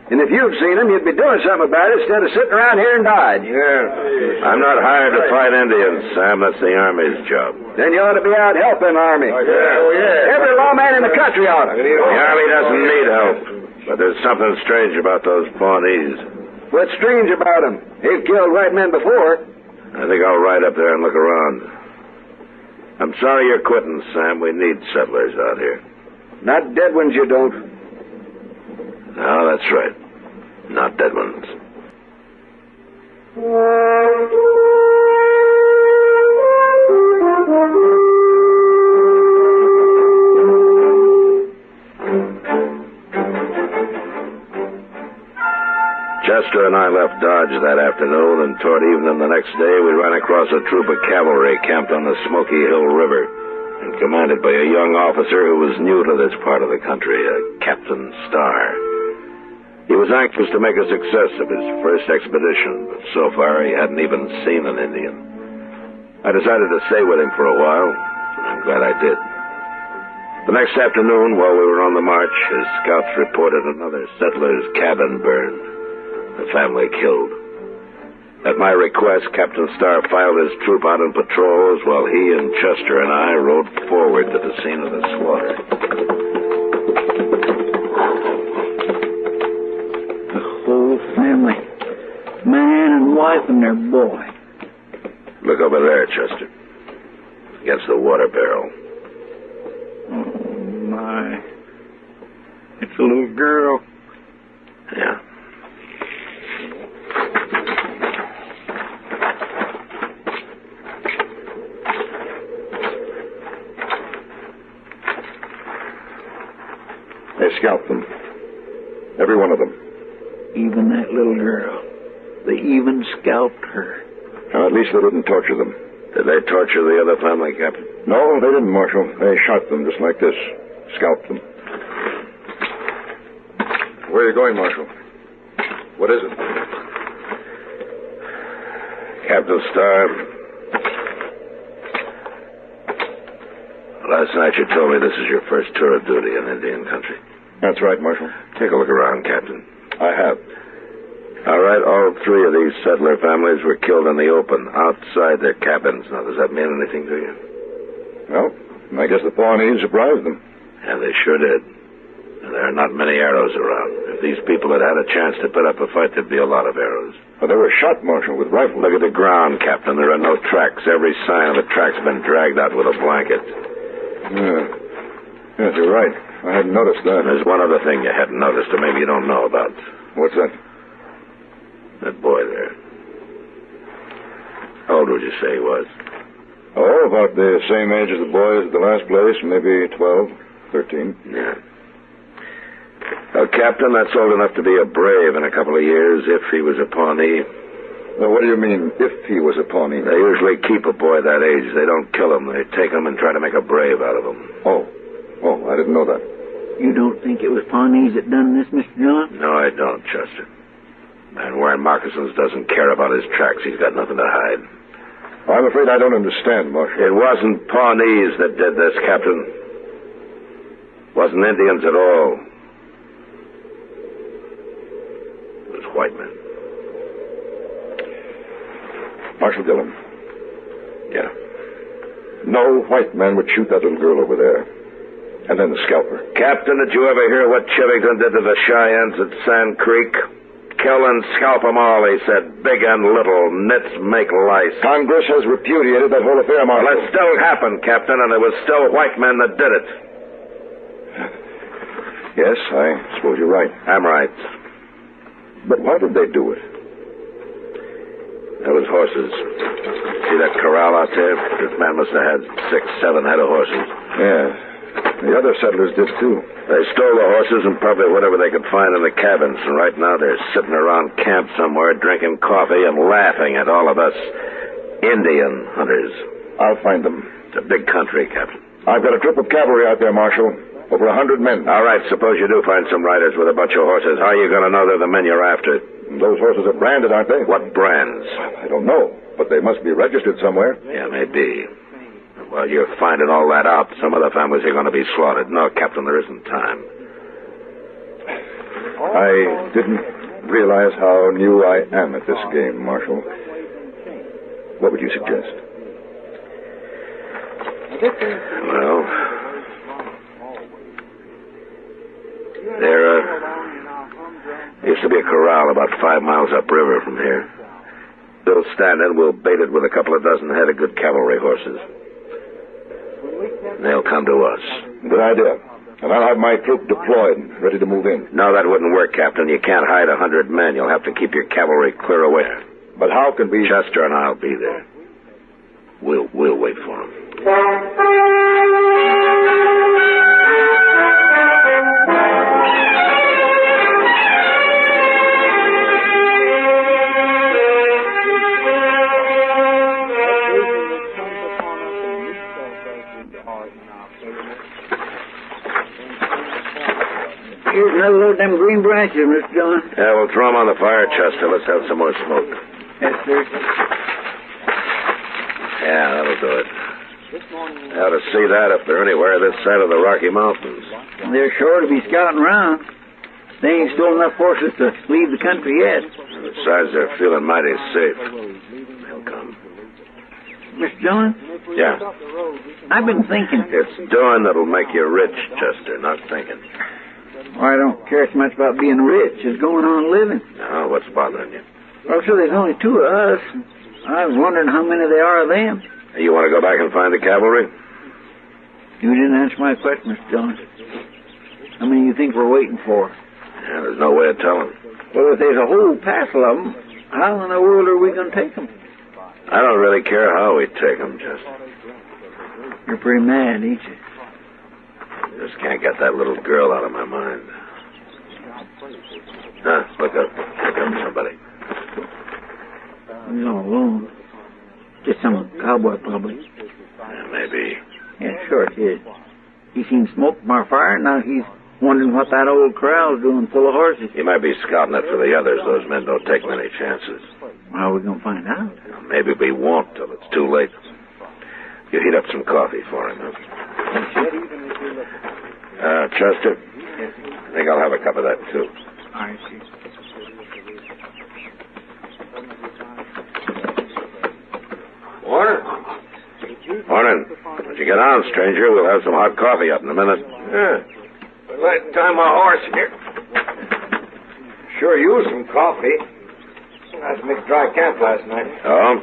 And if you'd seen them, you'd be doing something about it instead of sitting around here and dying. Yeah. I'm not hired to fight Indians, Sam. That's the Army's job. Then you ought to be out helping the Army. Every lawman in the country ought to. The Army doesn't need help. But there's something strange about those Pawnees. What's strange about them? They've killed white men before. I think I'll ride up there and look around. I'm sorry you're quitting, Sam. We need settlers out here. Not dead ones, you don't. No, that's right. Not dead ones. Chester and I left Dodge that afternoon, and toward evening the next day we ran across a troop of cavalry camped on the Smoky Hill River and commanded by a young officer who was new to this part of the country, a Captain Starr. He was anxious to make a success of his first expedition, but so far he hadn't even seen an Indian. I decided to stay with him for a while, and I'm glad I did. The next afternoon, while we were on the march, his scouts reported another settler's cabin burned. The family killed. At my request, Captain Starr filed his troop out on patrols while he and Chester and I rode forward to the scene of the slaughter. The whole family. Man and wife and their boy. Look over there, Chester. Against the water barrel. Oh, my. It's a little girl. Yeah. They scalped them. Every one of them. Even that little girl. They even scalped her. Now, at least they didn't torture them. Did they torture the other family, Captain? No, they didn't, Marshal. They shot them just like this. Scalped them. Where are you going, Marshal? What is it? Captain Starr. Last night you told me this is your first tour of duty in Indian country. That's right, Marshal. Take a look around, Captain. I have. All right, all 3 of these settler families were killed in the open, outside their cabins. Now, does that mean anything to you? Well, I guess the Pawnees surprised them. Yeah, they sure did. And there are not many arrows around. If these people had had a chance to put up a fight, there'd be a lot of arrows. But they were shot, Marshal, with rifles. Look at the ground, Captain. There are no tracks. Every sign of a track's been dragged out with a blanket. Yes, you're right. I hadn't noticed that. There's one other thing you hadn't noticed, or maybe you don't know about. What's that? That boy there. How old would you say he was? Oh, about the same age as the boys at the last place, maybe 12, 13. Yeah. Well, Captain, that's old enough to be a brave in a couple of years if he was a Pawnee. Well, what do you mean, if he was a Pawnee? They usually keep a boy that age. They don't kill him. They take him and try to make a brave out of him. Oh, I didn't know that. You don't think it was Pawnees that done this, Mr. Dillon? No, I don't, Chester. Man wearing moccasins doesn't care about his tracks. He's got nothing to hide. I'm afraid I don't understand, Marshal. It wasn't Pawnees that did this, Captain. It wasn't Indians at all. It was white men. Marshal Dillon. Yeah. No white man would shoot that little girl over there. And then the scalper. Captain, did you ever hear what Chivington did to the Cheyennes at Sand Creek? Kill and scalp 'em all, he said. Big and little, nits make lice. Congress has repudiated that whole affair, Marshal. Well, it still happened, Captain, and it was still white men that did it. Yes, I suppose you're right. I'm right. But why did they do it? Those horses. See that corral out there? This man must have had 6, 7 head of horses. Yeah. The other settlers did, too. They stole the horses and probably whatever they could find in the cabins. And right now they're sitting around camp somewhere drinking coffee and laughing at all of us Indian hunters. I'll find them. It's a big country, Captain. I've got a troop of cavalry out there, Marshal. Over 100 men. All right, suppose you do find some riders with a bunch of horses. How are you going to know they're the men you're after? Those horses are branded, aren't they? What brands? I don't know, but they must be registered somewhere. Yeah, maybe. Well, you're finding all that out. Some of the families are going to be slaughtered. No, Captain, there isn't time. I didn't realize how new I am at this game, Marshal. What would you suggest? Well, there used to be a corral about 5 miles upriver from here. They'll stand in. We'll bait it with a couple of dozen head of good cavalry horses. They'll come to us. Good idea. And I'll have my troop deployed, ready to move in. No, that wouldn't work, Captain. You can't hide 100 men. You'll have to keep your cavalry clear away. But how can we... Chester and I'll be there. We'll wait for them. Here's another load of them green branches, Mr. Dillon. Yeah, we'll throw them on the fire, Chester. Let's have some more smoke. Yes, sir. Yeah, that'll do it. I ought to see that if they're anywhere this side of the Rocky Mountains. They're sure to be scouting around. They ain't stolen enough horses to leave the country yet. Besides, they're feeling mighty safe. They'll come. Mr. Dillon? Yeah? I've been thinking. It's doing that'll make you rich, Chester, not thinking. Well, I don't care so much about being rich as going on living. No, what's bothering you? Well, so there's only 2 of us. I was wondering how many there are of them. You want to go back and find the cavalry? You didn't answer my question, Mr. Dillon. How many do you think we're waiting for? Yeah, there's no way of telling. Well, if there's a whole passel of them, how in the world are we going to take them? I don't really care how we take them, Chester. You're pretty mad, ain't you? Just can't get that little girl out of my mind. Huh, look up. Look up, somebody. He's all alone. Just some cowboy, probably. Yeah, maybe. Yeah, sure it is. He seen smoke from our fire, now he's wondering what that old corral's doing full of horses. He might be scouting it for the others. Those men don't take many chances. How are we going to find out? Maybe we won't till it's too late. You heat up some coffee for him, huh? Chester, I think I'll have a cup of that, too. I see. Morning. Morning. As you get on, stranger, we'll have some hot coffee up in a minute. Yeah. I'd like to tie my horse here. Sure used some coffee. I had to make a dry camp last night. Oh?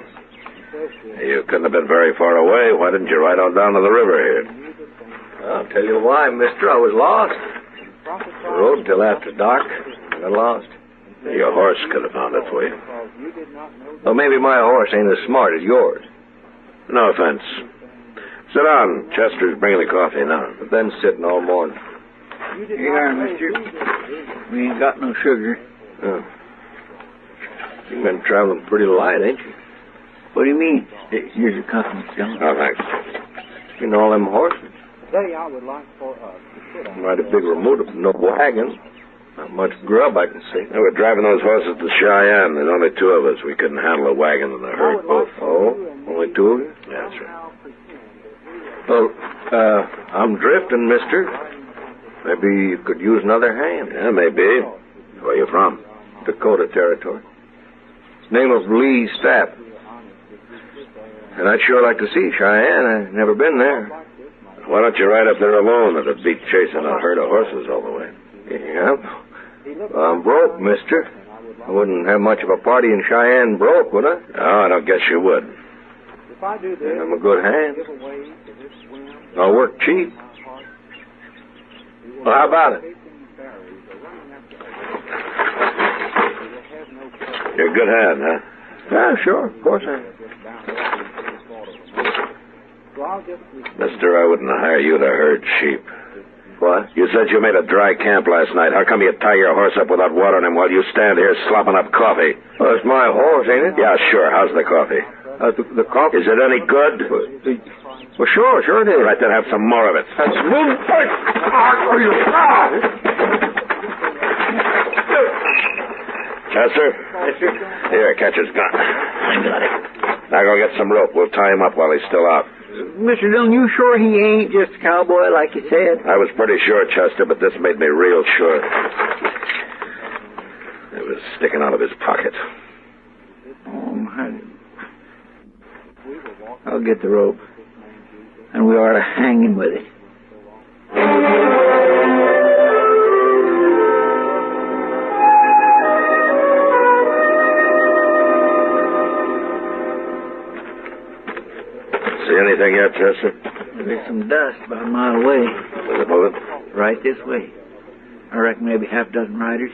You couldn't have been very far away. Why didn't you ride on down to the river here? I'll tell you why, mister. I was lost. I rode till after dark. I got lost. Your horse could have found it for you. Well, maybe my horse ain't as smart as yours. No offense. Sit down. Chester's bringing the coffee now. I've been sitting all morning. Here you are, mister. We ain't got no sugar. Oh. You've been traveling pretty light, ain't you? What do you mean? Here's your coffee, Mr. Dillon. Oh, thanks. You know all them horses? Today I would like for us to sit on... Mighty big remote, no wagon. Not much grub I can see. They were driving those horses to Cheyenne. There's only 2 of us. We couldn't handle a wagon and a herd both. Oh, only 2 of you? Yeah, that's right. Well, I'm drifting, mister. Maybe you could use another hand. Yeah, maybe. Where you from? Dakota Territory. His name was Lee Stapp. And I'd sure like to see Cheyenne. I've never been there. Why don't you ride up there alone? It'd beat chasing a herd of horses all the way. Yeah. I'm broke, mister. I wouldn't have much of a party in Cheyenne broke, would I? No, I don't guess you would. I'm a good hand. I'll work cheap. Well, how about it? You're a good hand, huh? Yeah, sure. Of course I am. Mister, I wouldn't hire you to herd sheep. What? You said you made a dry camp last night. How come you tie your horse up without watering him while you stand here slopping up coffee? Well, it's my horse, ain't it? Yeah, sure. How's the coffee? The coffee? Is it any good? Well, sure it is. Right, then have some more of it. That's Chester? Yes, sir. Here, catch his gun. I got it. Now go get some rope. We'll tie him up while he's still out. Mr. Dillon, you sure he ain't just a cowboy like you said? I was pretty sure, Chester, but this made me real sure. It was sticking out of his pocket. Oh, my. I'll get the rope. And we ought to hang him with it. See anything yet, Chester? There's some dust about a mile away. Is it moving? Right this way. I reckon maybe half a dozen riders.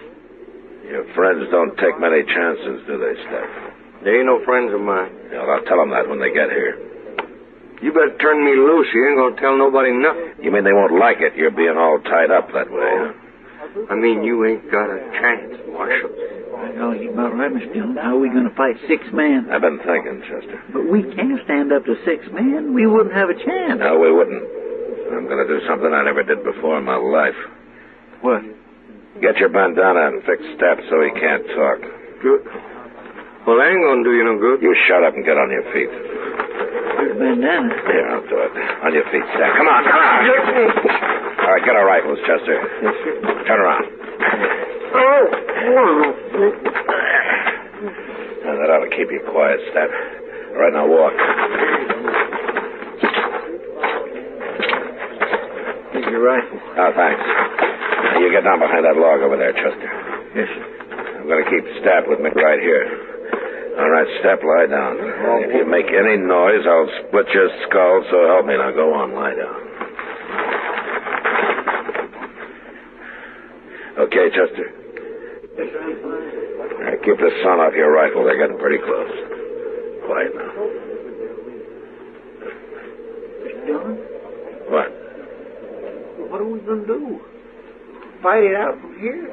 Your friends don't take many chances, do they, Steph? They ain't no friends of mine. Yeah, well, I'll tell them that when they get here. You better turn me loose. You ain't gonna tell nobody nothing. You mean they won't like it, you're being all tied up that way, huh? I mean, you ain't got a chance, Marshal. Well, you're about right, Mr. Dillon. How are we going to fight 6 men? I've been thinking, Chester. But we can't stand up to 6 men. We wouldn't have a chance. No, we wouldn't. I'm going to do something I never did before in my life. What? Get your bandana and fix Step so he can't talk. Good. Well, I ain't gonna do you no good. You shut up and get on your feet. Here's bandana. Here, I'll do it. On your feet, Step. Come on, come on. All right, get our rifles, Chester. Yes, sir. Turn around. Oh. Now, that ought to keep you quiet, Step. All right, now walk. Here's your rifle. Oh, thanks. Now, you get down behind that log over there, Chester. Yes, sir. I'm going to keep Step with me right here. All right, Step, lie down. If you make any noise, I'll split your skull, so help me. Now, go on, lie down. Okay, Chester? All right, keep the sun off your rifle. They're getting pretty close. Quiet now. Mr. Dillon? What? What are we going to do? Fight it out from here?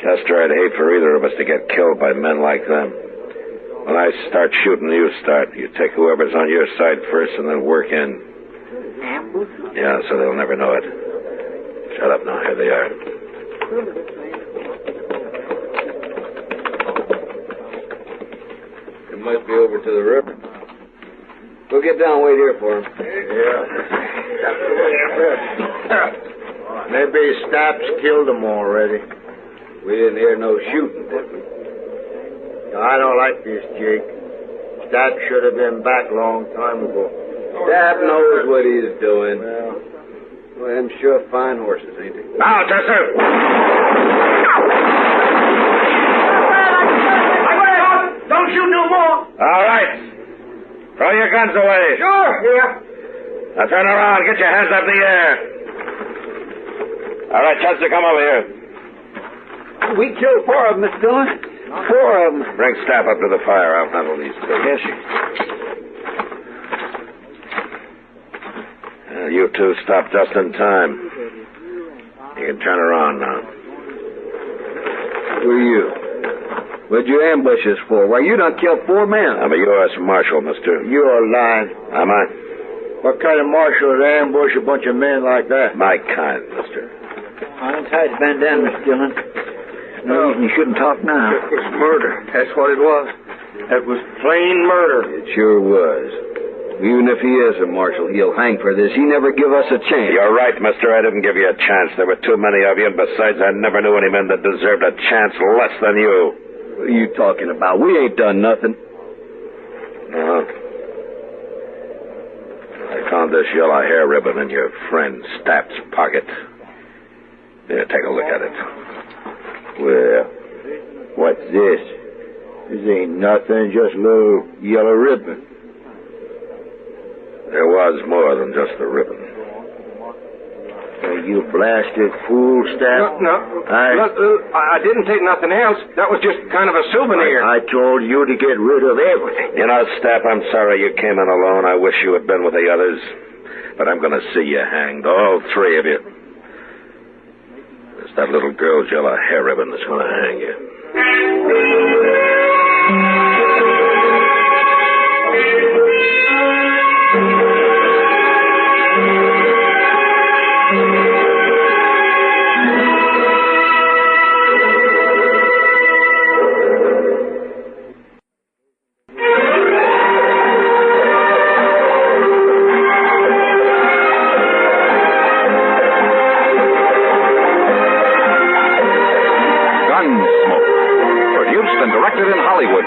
Chester, I'd hate for either of us to get killed by men like them. When I start shooting, you start. You take whoever's on your side first and then work in. Ambush? Yeah, so they'll never know it. Shut up now. Here they are. It might be over to the river. We'll get down and wait here for him. Yeah. Maybe Staps killed them already. We didn't hear no shooting, did we? I don't like this, Jake. Staps should have been back a long time ago. Stab knows what he's doing. Well, them sure fine horses, ain't they? Now, Chester! Don't shoot no more! All right. Throw your guns away. Sure, yeah. Now turn around. Get your hands up in the air. All right, Chester, come over here. We killed 4 of them, Mr. Dillon. 4 of them. Bring Staff up to the fire. I'll handle these 2. Yes, sir. You two stopped just in time. You can turn around now. Who are you? What'd you ambush us for? Why, you done killed 4 men. I'm a U.S. Marshal, mister. You're lying. Am I? What kind of marshal would ambush a bunch of men like that? My kind, mister. I untied the bandana, Mr. Dillon. No reason you shouldn't talk now. It was murder. That's what it was. That was plain murder. It sure was. Even if he is a marshal, he'll hang for this. He never give us a chance. You're right, mister. I didn't give you a chance. There were too many of you, and besides, I never knew any men that deserved a chance less than you. What are you talking about? We ain't done nothing. Uh-huh. found this yellow hair ribbon in your friend Stapp's pocket. Here, take a look at it. Well, what's this? This ain't nothing, just a little yellow ribbon. There was more than just the ribbon. You blasted fool, Stapp. No. I didn't take nothing else. That was just kind of a souvenir. I told you to get rid of everything. You know, Stapp, I'm sorry you came in alone. I wish you had been with the others. But I'm going to see you hanged, all three of you. It's that little girl's yellow hair ribbon that's going to hang you.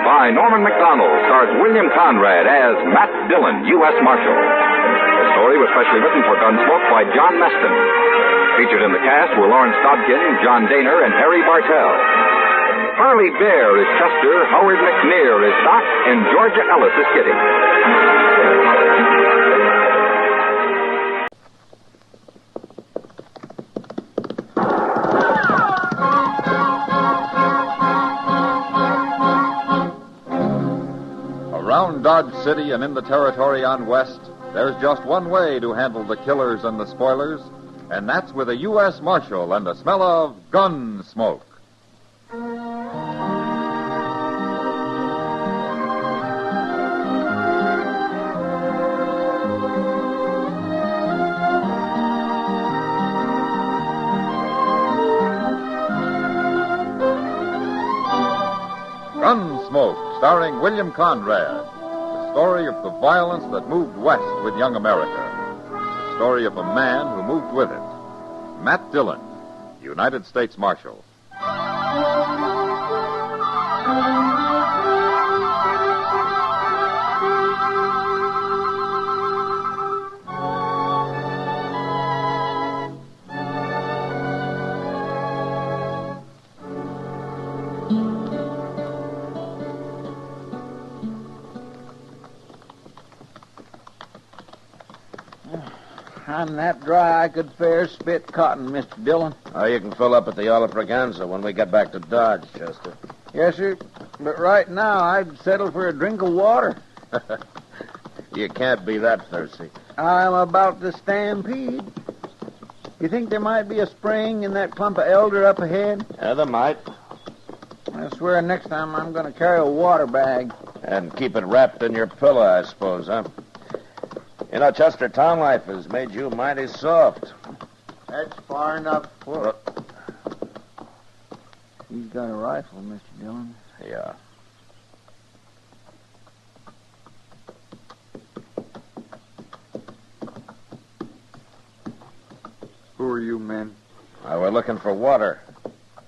By Norman McDonald, stars William Conrad as Matt Dillon, U.S. Marshal. The story was specially written for Gunsmoke by John Meston. Featured in the cast were Lawrence Dobkin, John Daner, and Harry Bartell. Harley Bear is Chester, Howard McNear is Doc, and Georgia Ellis is Kitty. Around Dodge City and in the territory on West, there's just one way to handle the killers and the spoilers, and that's with a U.S. Marshal and a smell of gun smoke. Gunsmoke, starring William Conrad. The story of the violence that moved west with young America. The story of a man who moved with it. Matt Dillon, United States Marshal. I'm that dry I could fair spit cotton, Mr. Dillon. Oh, you can fill up at the Olive Braganza when we get back to Dodge, Chester. Yes, sir. But right now, I'd settle for a drink of water. You can't be that thirsty. I'm about to stampede. You think there might be a spring in that clump of elder up ahead? Yeah, there might. I swear next time I'm going to carry a water bag. And keep it wrapped in your pillow, I suppose, huh? You know, Chester, town life has made you mighty soft. That's far enough for... He's got a rifle, Mr. Dillon. Yeah. Who are you men? We're looking for water.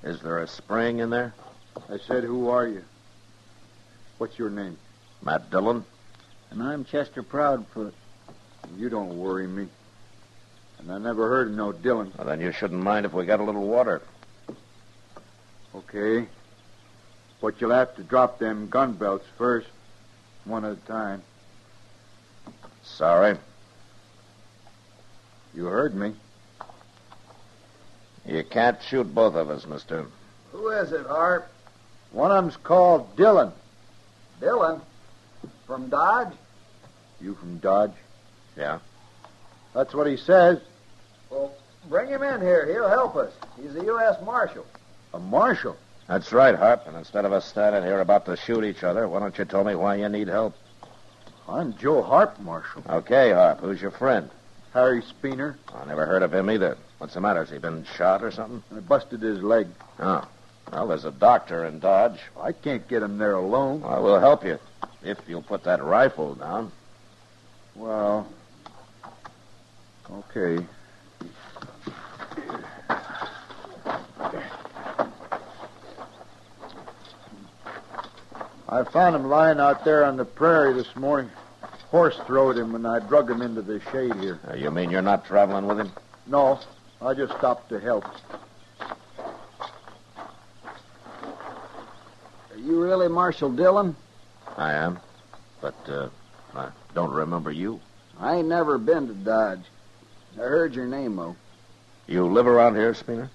Is there a spring in there? I said, who are you? What's your name? Matt Dillon. And I'm Chester Proudfoot. You don't worry me. And I never heard of no Dillon. Well, then you shouldn't mind if we got a little water. Okay. But you'll have to drop them gun belts first, one at a time. Sorry. You heard me. You can't shoot both of us, mister. Who is it, Harp? One of them's called Dillon. Dillon? From Dodge? You from Dodge? Yeah. That's what he says. Well, bring him in here. He'll help us. He's the U.S. Marshal. A marshal? That's right, Harp. And instead of us standing here about to shoot each other, why don't you tell me why you need help? I'm Joe Harp, Marshal. Okay, Harp. Who's your friend? Harry Speener. I never heard of him either. What's the matter? Has he been shot or something? I busted his leg. Oh. Well, there's a doctor in Dodge. I can't get him there alone. Well, we'll help you. If you'll put that rifle down. Well, okay. I found him lying out there on the prairie this morning. horse throwed him, and I drug him into the shade here. You mean you're not traveling with him? No, I just stopped to help. Are you really Marshal Dillon? I am. But, I don't remember you. I ain't never been to Dodge. I heard your name, though. You live around here, Spooner?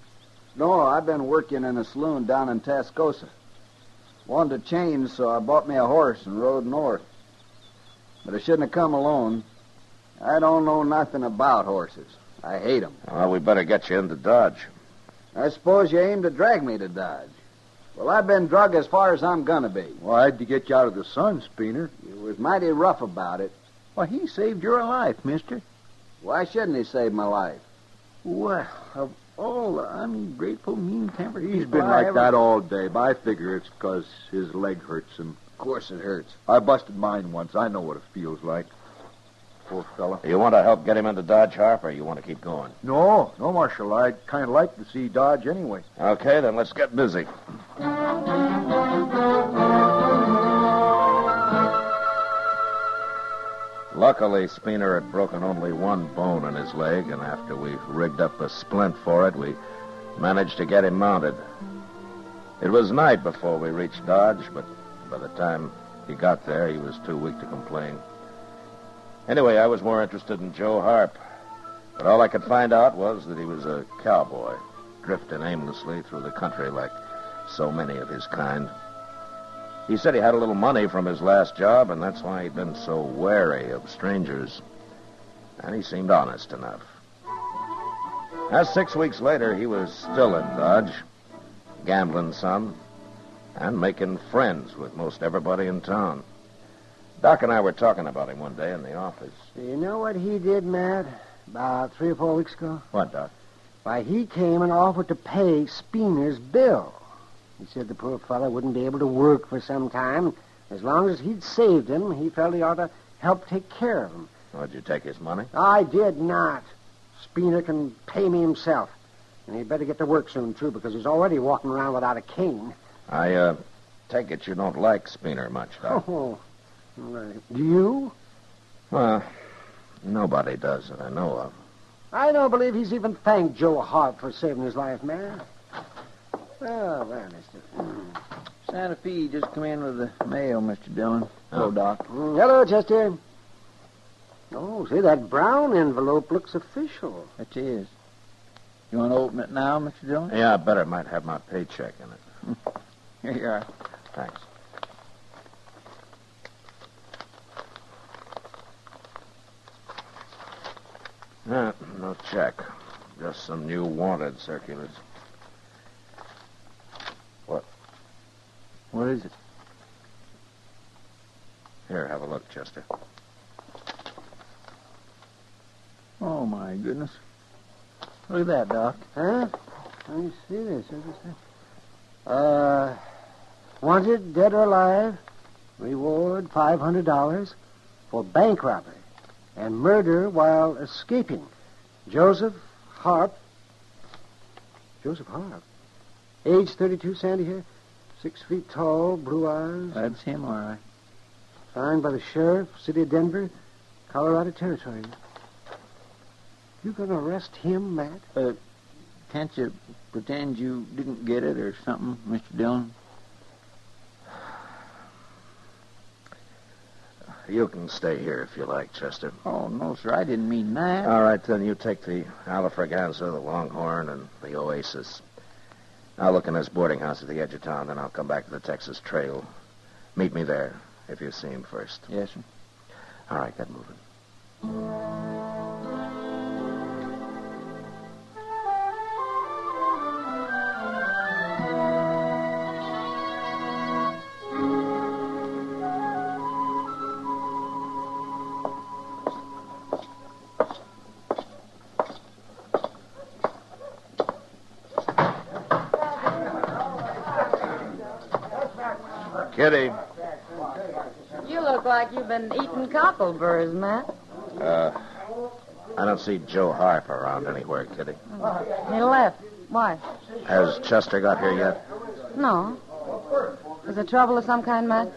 No, I've been working in a saloon down in Tascosa. Wanted to change, so I bought me a horse and rode north. But I shouldn't have come alone. I don't know nothing about horses. I hate 'em. Well, we better get you into Dodge. I suppose you aim to drag me to Dodge. Well, I've been drug as far as I'm gonna be. Why'd you get you out of the sun, Spooner? You was mighty rough about it. Why, he saved your life, mister. Why shouldn't he save my life? Well, of all the ungrateful, mean-tempered He's been like that all day, but I figure it's because his leg hurts him. Of course it hurts. I busted mine once. I know what it feels like. Poor fella. You want to help get him into Dodge, Harp, or you want to keep going? No, Marshal. I'd kind of like to see Dodge anyway. Okay, then let's get busy. Luckily, Spooner had broken only one bone in his leg, and after we rigged up a splint for it, we managed to get him mounted. It was night before we reached Dodge, but by the time he got there, he was too weak to complain. Anyway, I was more interested in Joe Harp, but all I could find out was that he was a cowboy, drifting aimlessly through the country like so many of his kind. He said he had a little money from his last job, and that's why he'd been so wary of strangers. And he seemed honest enough. As 6 weeks later, he was still in Dodge, gambling some, and making friends with most everybody in town. Doc and I were talking about him one day in the office. Do you know what he did, Matt, about 3 or 4 weeks ago? What, Doc? Why, he came and offered to pay Spooner's bill. He said the poor fellow wouldn't be able to work for some time. As long as he'd saved him, he felt he ought to help take care of him. Did you take his money? I did not. Spooner can pay me himself. And he'd better get to work soon, too, because he's already walking around without a cane. I take it you don't like Spooner much, Doc. Oh, right. Do you? Well, nobody does that I know of. I don't believe he's even thanked Joe Hart for saving his life, man. Oh, there, mister. Santa Fe just come in with the mail, Mr. Dillon. Hello, Doc. Hello, Chester. Oh, see, that brown envelope looks official. It is. You want to open it now, Mr. Dillon? Yeah, I better. It might have my paycheck in it. Here you are. Thanks. No check. Just some new wanted circulars. What is it? Here, have a look, Chester. Oh, my goodness. Look at that, Doc. Huh? Let me see this. Wanted, dead or alive, reward $500 for bank robbery and murder while escaping. Joseph Harp. Joseph Harp. Age 32, sandy hair. 6 feet tall, blue eyes. That's him, all right. Signed by the sheriff, city of Denver, Colorado Territory. You gonna arrest him, Matt? Can't you pretend you didn't get it or something, Mr. Dillon? You can stay here if you like, Chester. Oh, no, sir, I didn't mean that. All right, then you take the Alafraganza, the Longhorn, and the Oasis. I'll look in this boarding house at the edge of town, then I'll come back to the Texas Trail. Meet me there, if you see him first. Yes, sir. All right, get moving. Kitty. You look like you've been eating cockleburrs, Matt. I don't see Joe Harp around anywhere, Kitty. He left. Why? Has Chester got here yet? No. Is there trouble of some kind, Matt?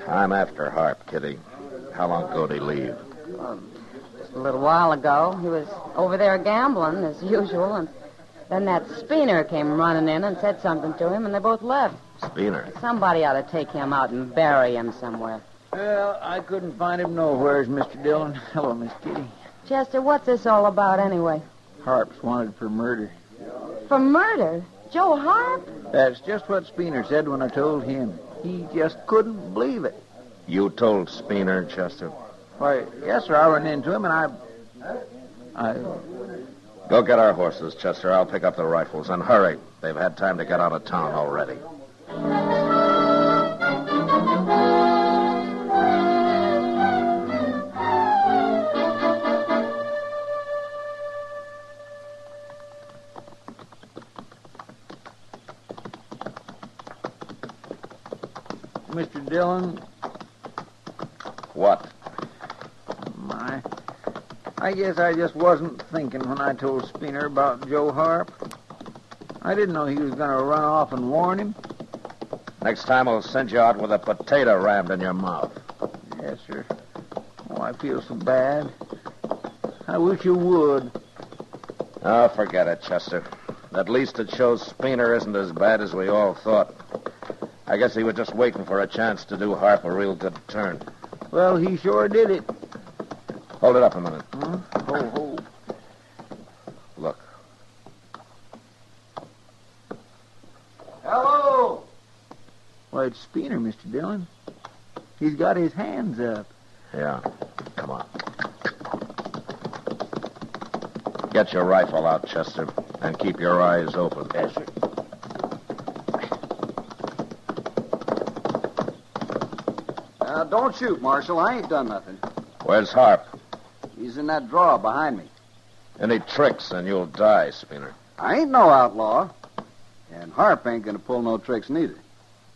I'm after Harp, Kitty. How long ago did he leave? Just a little while ago. He was over there gambling, as usual, and then that Speener came running in and said something to him, and they both left. Speener? Somebody ought to take him out and bury him somewhere. Well, I couldn't find him nowhere, Mr. Dillon. Hello, Miss Kitty. Chester, what's this all about anyway? Harp's wanted for murder. For murder? Joe Harp? That's just what Speener said when I told him. He just couldn't believe it. You told Speener, Chester? Why, yes, sir. I ran into him, and I... Go get our horses, Chester. I'll pick up the rifles. And hurry. They've had time to get out of town already. Mr. Dillon. What? I guess I just wasn't thinking when I told Speener about Joe Harp. I didn't know he was going to run off and warn him. Next time I'll send you out with a potato rammed in your mouth. Yes, sir. Oh, I feel so bad. I wish you would. Oh, forget it, Chester. At least it shows Speener isn't as bad as we all thought. I guess he was just waiting for a chance to do Harp a real good turn. Well, he sure did it. Hold it up a minute. Huh? Ho. Look. Hello! Why, it's Speener, Mr. Dillon. He's got his hands up. Yeah. Come on. Get your rifle out, Chester, and keep your eyes open. Yes, sir. Don't shoot, Marshal. I ain't done nothing. Where's Harp? He's in that drawer behind me. Any tricks and you'll die, Speener. I ain't no outlaw. And Harp ain't gonna pull no tricks neither.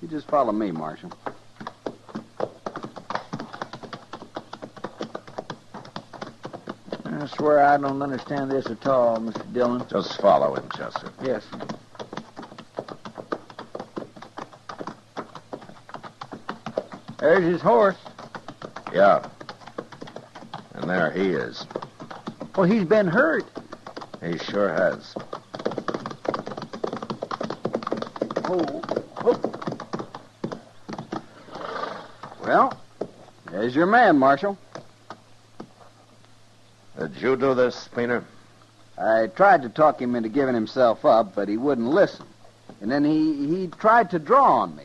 You just follow me, Marshal. I swear I don't understand this at all, Mr. Dillon. Just follow him, Chester. Yes, sir. There's his horse. Yeah. And there he is. Well, he's been hurt. He sure has. Oh. Well, there's your man, Marshal. Did you do this, Speener? I tried to talk him into giving himself up, but he wouldn't listen. And then he tried to draw on me.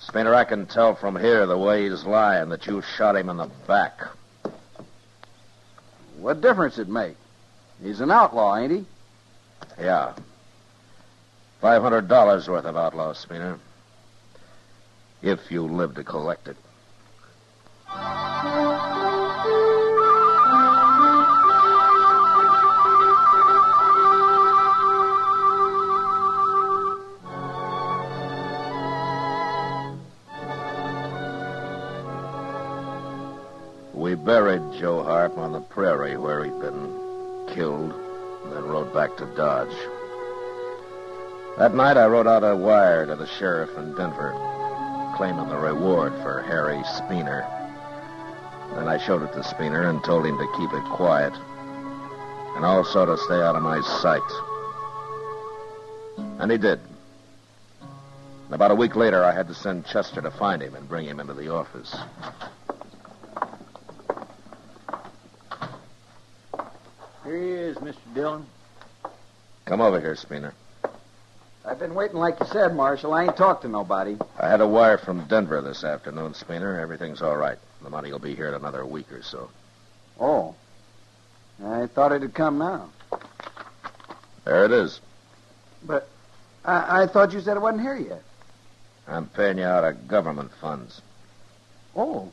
Speener, I can tell from here the way he's lying that you shot him in the back. What difference it make? He's an outlaw, ain't he? Yeah. $500 worth of outlaw, Speener. If you live to collect it. We buried Joe Harp on the prairie where he'd been killed, and then rode back to Dodge. That night I wrote out a wire to the sheriff in Denver, claiming the reward for Harry Speener. Then I showed it to Speener and told him to keep it quiet, and also to stay out of my sight. And he did. And about a week later, I had to send Chester to find him and bring him into the office. Here he is, Mr. Dillon. Come over here, Speener. I've been waiting like you said, Marshal. I ain't talked to nobody. I had a wire from Denver this afternoon, Speener. Everything's all right. The money will be here in another week or so. Oh. I thought it'd come now. There it is. But I thought you said it wasn't here yet. I'm paying you out of government funds. Oh.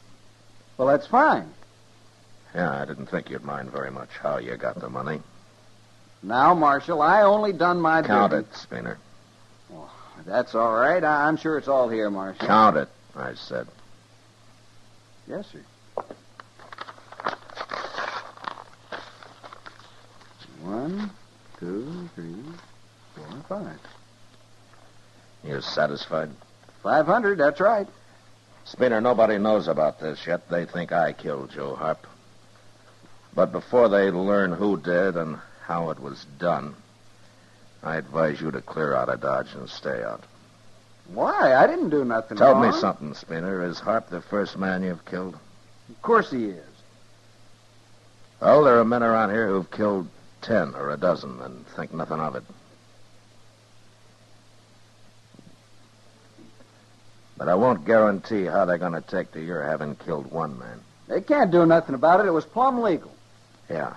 Well, that's fine. Yeah, I didn't think you'd mind very much how you got the money. Now, Marshal, I only done my Count duty. it, Speener. Oh, that's all right. I'm sure it's all here, Marshal. Count it, I said. Yes, sir. 1, 2, 3, 4, 5. You satisfied? 500, that's right. Spinner, nobody knows about this yet. They think I killed Joe Harp. But before they learn who did and how it was done, I advise you to clear out of Dodge and stay out. Why? I didn't do nothing Tell wrong. me something, Spinner. Is Harp the first man you've killed? Of course he is. Well, there are men around here who've killed 10 or a dozen and think nothing of it. But I won't guarantee how they're going to take to your having killed one man. They can't do nothing about it. It was plumb legal. Yeah,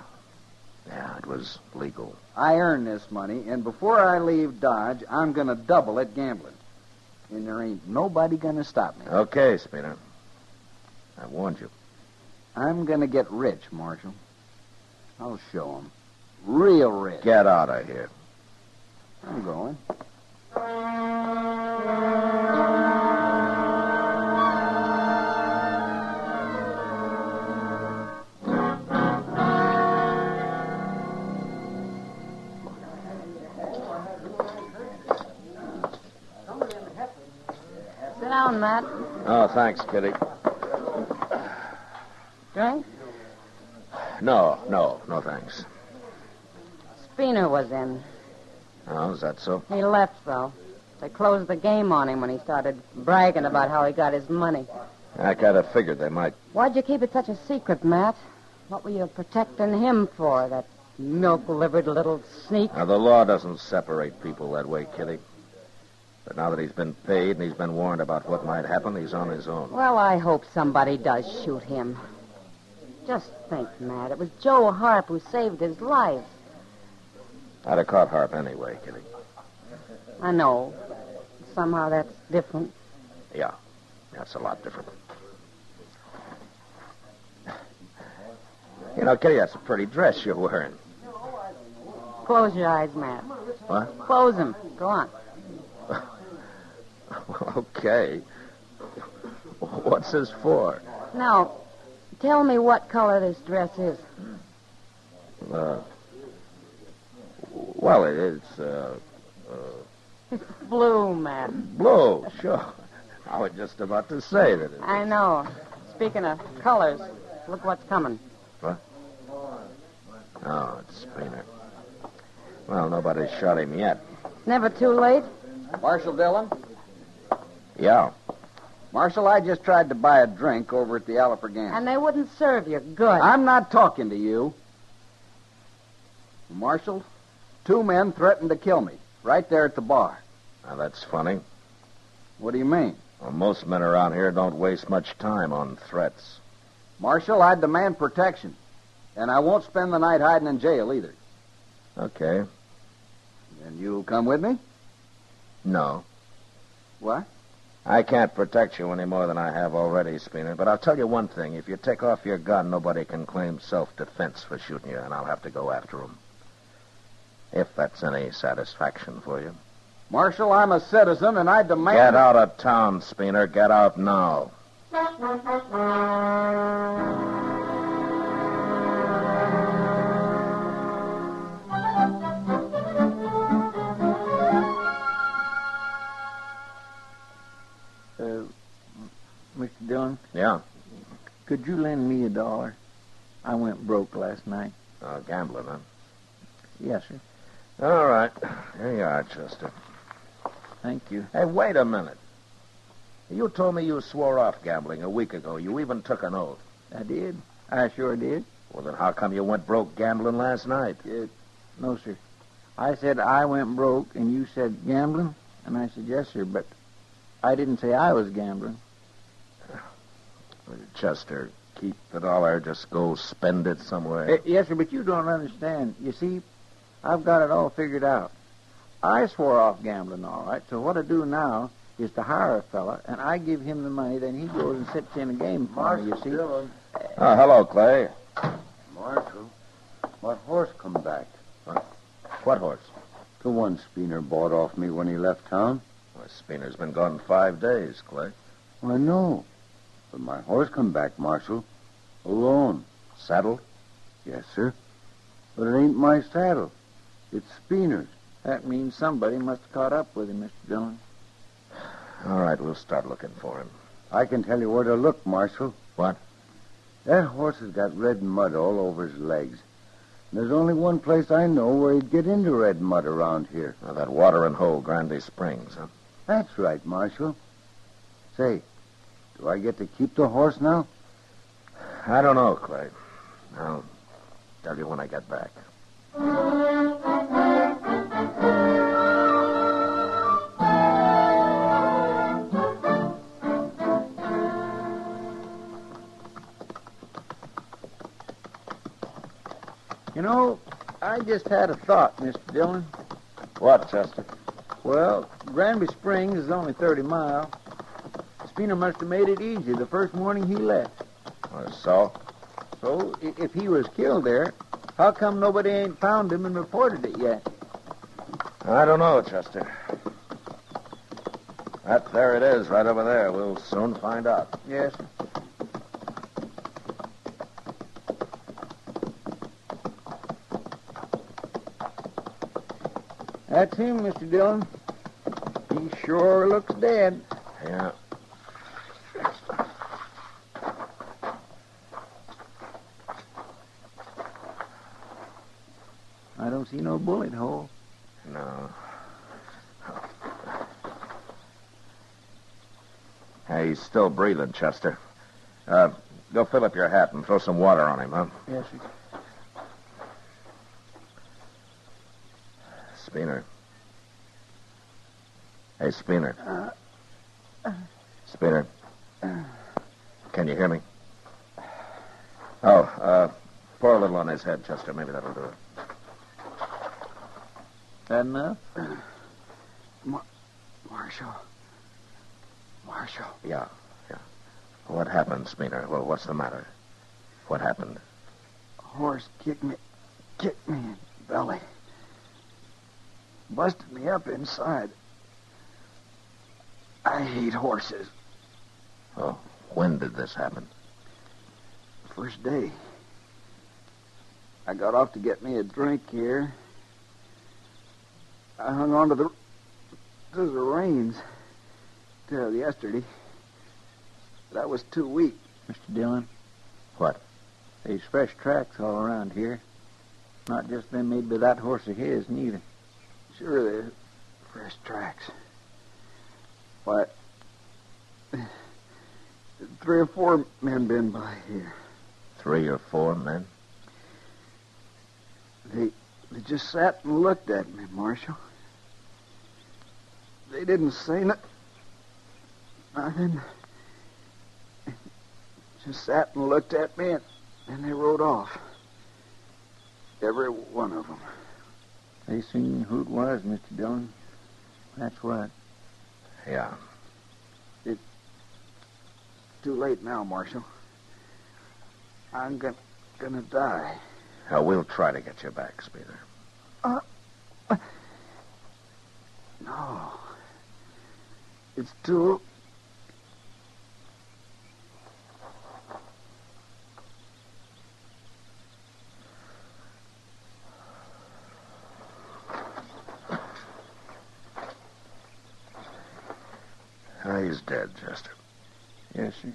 it was legal. I earned this money, and before I leave Dodge, I'm going to double it gambling. And there ain't nobody going to stop me. Okay, Spinner. I warned you. I'm going to get rich, Marshal. I'll show 'em. Real rich. Get out of here. I'm going. Sit down, Matt. Oh, thanks, Kitty. Drink? No, thanks. Spinner was in. Oh, is that so? He left, though. They closed the game on him when he started bragging about how he got his money. I kind of figured they might. Why'd you keep it such a secret, Matt? What were you protecting him for, that milk-livered little sneak? Now, the law doesn't separate people that way, Kitty. But now that he's been paid and he's been warned about what might happen, he's on his own. Well, I hope somebody does shoot him. Just think, Matt, it was Joe Harp who saved his life. I'd have caught Harp anyway, Kitty. I know. Somehow that's different. Yeah, that's a lot different. You know, Kitty, that's a pretty dress you're wearing. Close your eyes, Matt. What? Close them. Go on. Okay. What's this for? Now, tell me what color this dress is. Well, it's, It's blue, Matt. blue, sure. I was just about to say that. I know. Speaking of colors, look what's coming. What? Oh, it's Spinner. Well, nobody's shot him yet. Never too late? Marshal Dillon? Yeah. Marshal, I just tried to buy a drink over at the Allipergan. And they wouldn't serve you good. I'm not talking to you. Marshal, 2 men threatened to kill me right there at the bar. Now, that's funny. What do you mean? Well, most men around here don't waste much time on threats. Marshal, I demand protection. And I won't spend the night hiding in jail either. Okay. And you'll come with me? No. What? I can't protect you any more than I have already, Spinner. But I'll tell you one thing. If you take off your gun, nobody can claim self-defense for shooting you, and I'll have to go after them. If that's any satisfaction for you. Marshal, I'm a citizen, and I demand... Get out of town, Spinner. Get out now. Mr. Dillon? Yeah? Could you lend me $1? I went broke last night. Gambling, huh? Yes, sir. All right. Here you are, Chester. Thank you. Hey, wait a minute. You told me you swore off gambling a week ago. You even took an oath. I did. I sure did. Well, then how come you went broke gambling last night? No, sir. I said I went broke, and you said gambling, and I said yes, sir, but I didn't say I was gambling. Chester, keep the $1. Just go spend it somewhere. Yes, sir, but you don't understand. You see, I've got it all figured out. I swore off gambling, all right, so what I do now is to hire a fella, and I give him the money, then he goes and sits in a game for me, you see. Dillon. Oh, hello, Clay. Marshal, my horse come back. What horse? The one Spinner bought off me when he left town. Well, Spinner's been gone 5 days, Clay. I know. But my horse come back, Marshal. Alone. Saddled? Yes, sir. But it ain't my saddle. It's Spinner's. That means somebody must have caught up with him, Mr. Dillon. All right, we'll start looking for him. I can tell you where to look, Marshal. What? That horse has got red mud all over his legs. There's only one place I know where he'd get into red mud around here. Well, that watering hole, Grandy Springs, huh? That's right, Marshal. Say, do I get to keep the horse now? I don't know, Clay. I'll tell you when I get back. You know, I just had a thought, Mr. Dillon. What, Chester? Well, Granby Springs is only 30 miles. Spina must have made it easy the first morning he left. So? So, if he was killed there, how come nobody ain't found him and reported it yet? I don't know, Chester. There it is, right over there. We'll soon find out. Yes, sir. That's him, Mr. Dillon. He sure looks dead. Yeah. I don't see no bullet hole. No. Hey, he's still breathing, Chester. Go fill up your hat and throw some water on him, huh? Yes, sir. Spooner. Hey, Spooner. Spooner. Can you hear me? Oh, pour a little on his head, Chester. Maybe that'll do it. That enough? Marshal. Yeah. What happened, Spooner? Well, what's the matter? What happened? Horse kicked me in the belly. Busted me up inside. I hate horses. Oh, when did this happen? First day. I got off to get me a drink here. I hung on to the reins till yesterday. That was too weak. Mr. Dillon? What? There's fresh tracks all around here. Not just them made by that horse of his, neither. Sure, there's fresh tracks. Why, 3 or 4 men been by here. 3 or 4 men? They just sat and looked at me, Marshal. They didn't say nothing. Just sat and looked at me, and they rode off. Every one of them. They seen who it was, Mr. Dillon. That's what. Yeah. It's too late now, Marshal. I'm gonna die. We'll try to get you back, Spooner. No. It's too... He's dead, Chester. Yes, sir.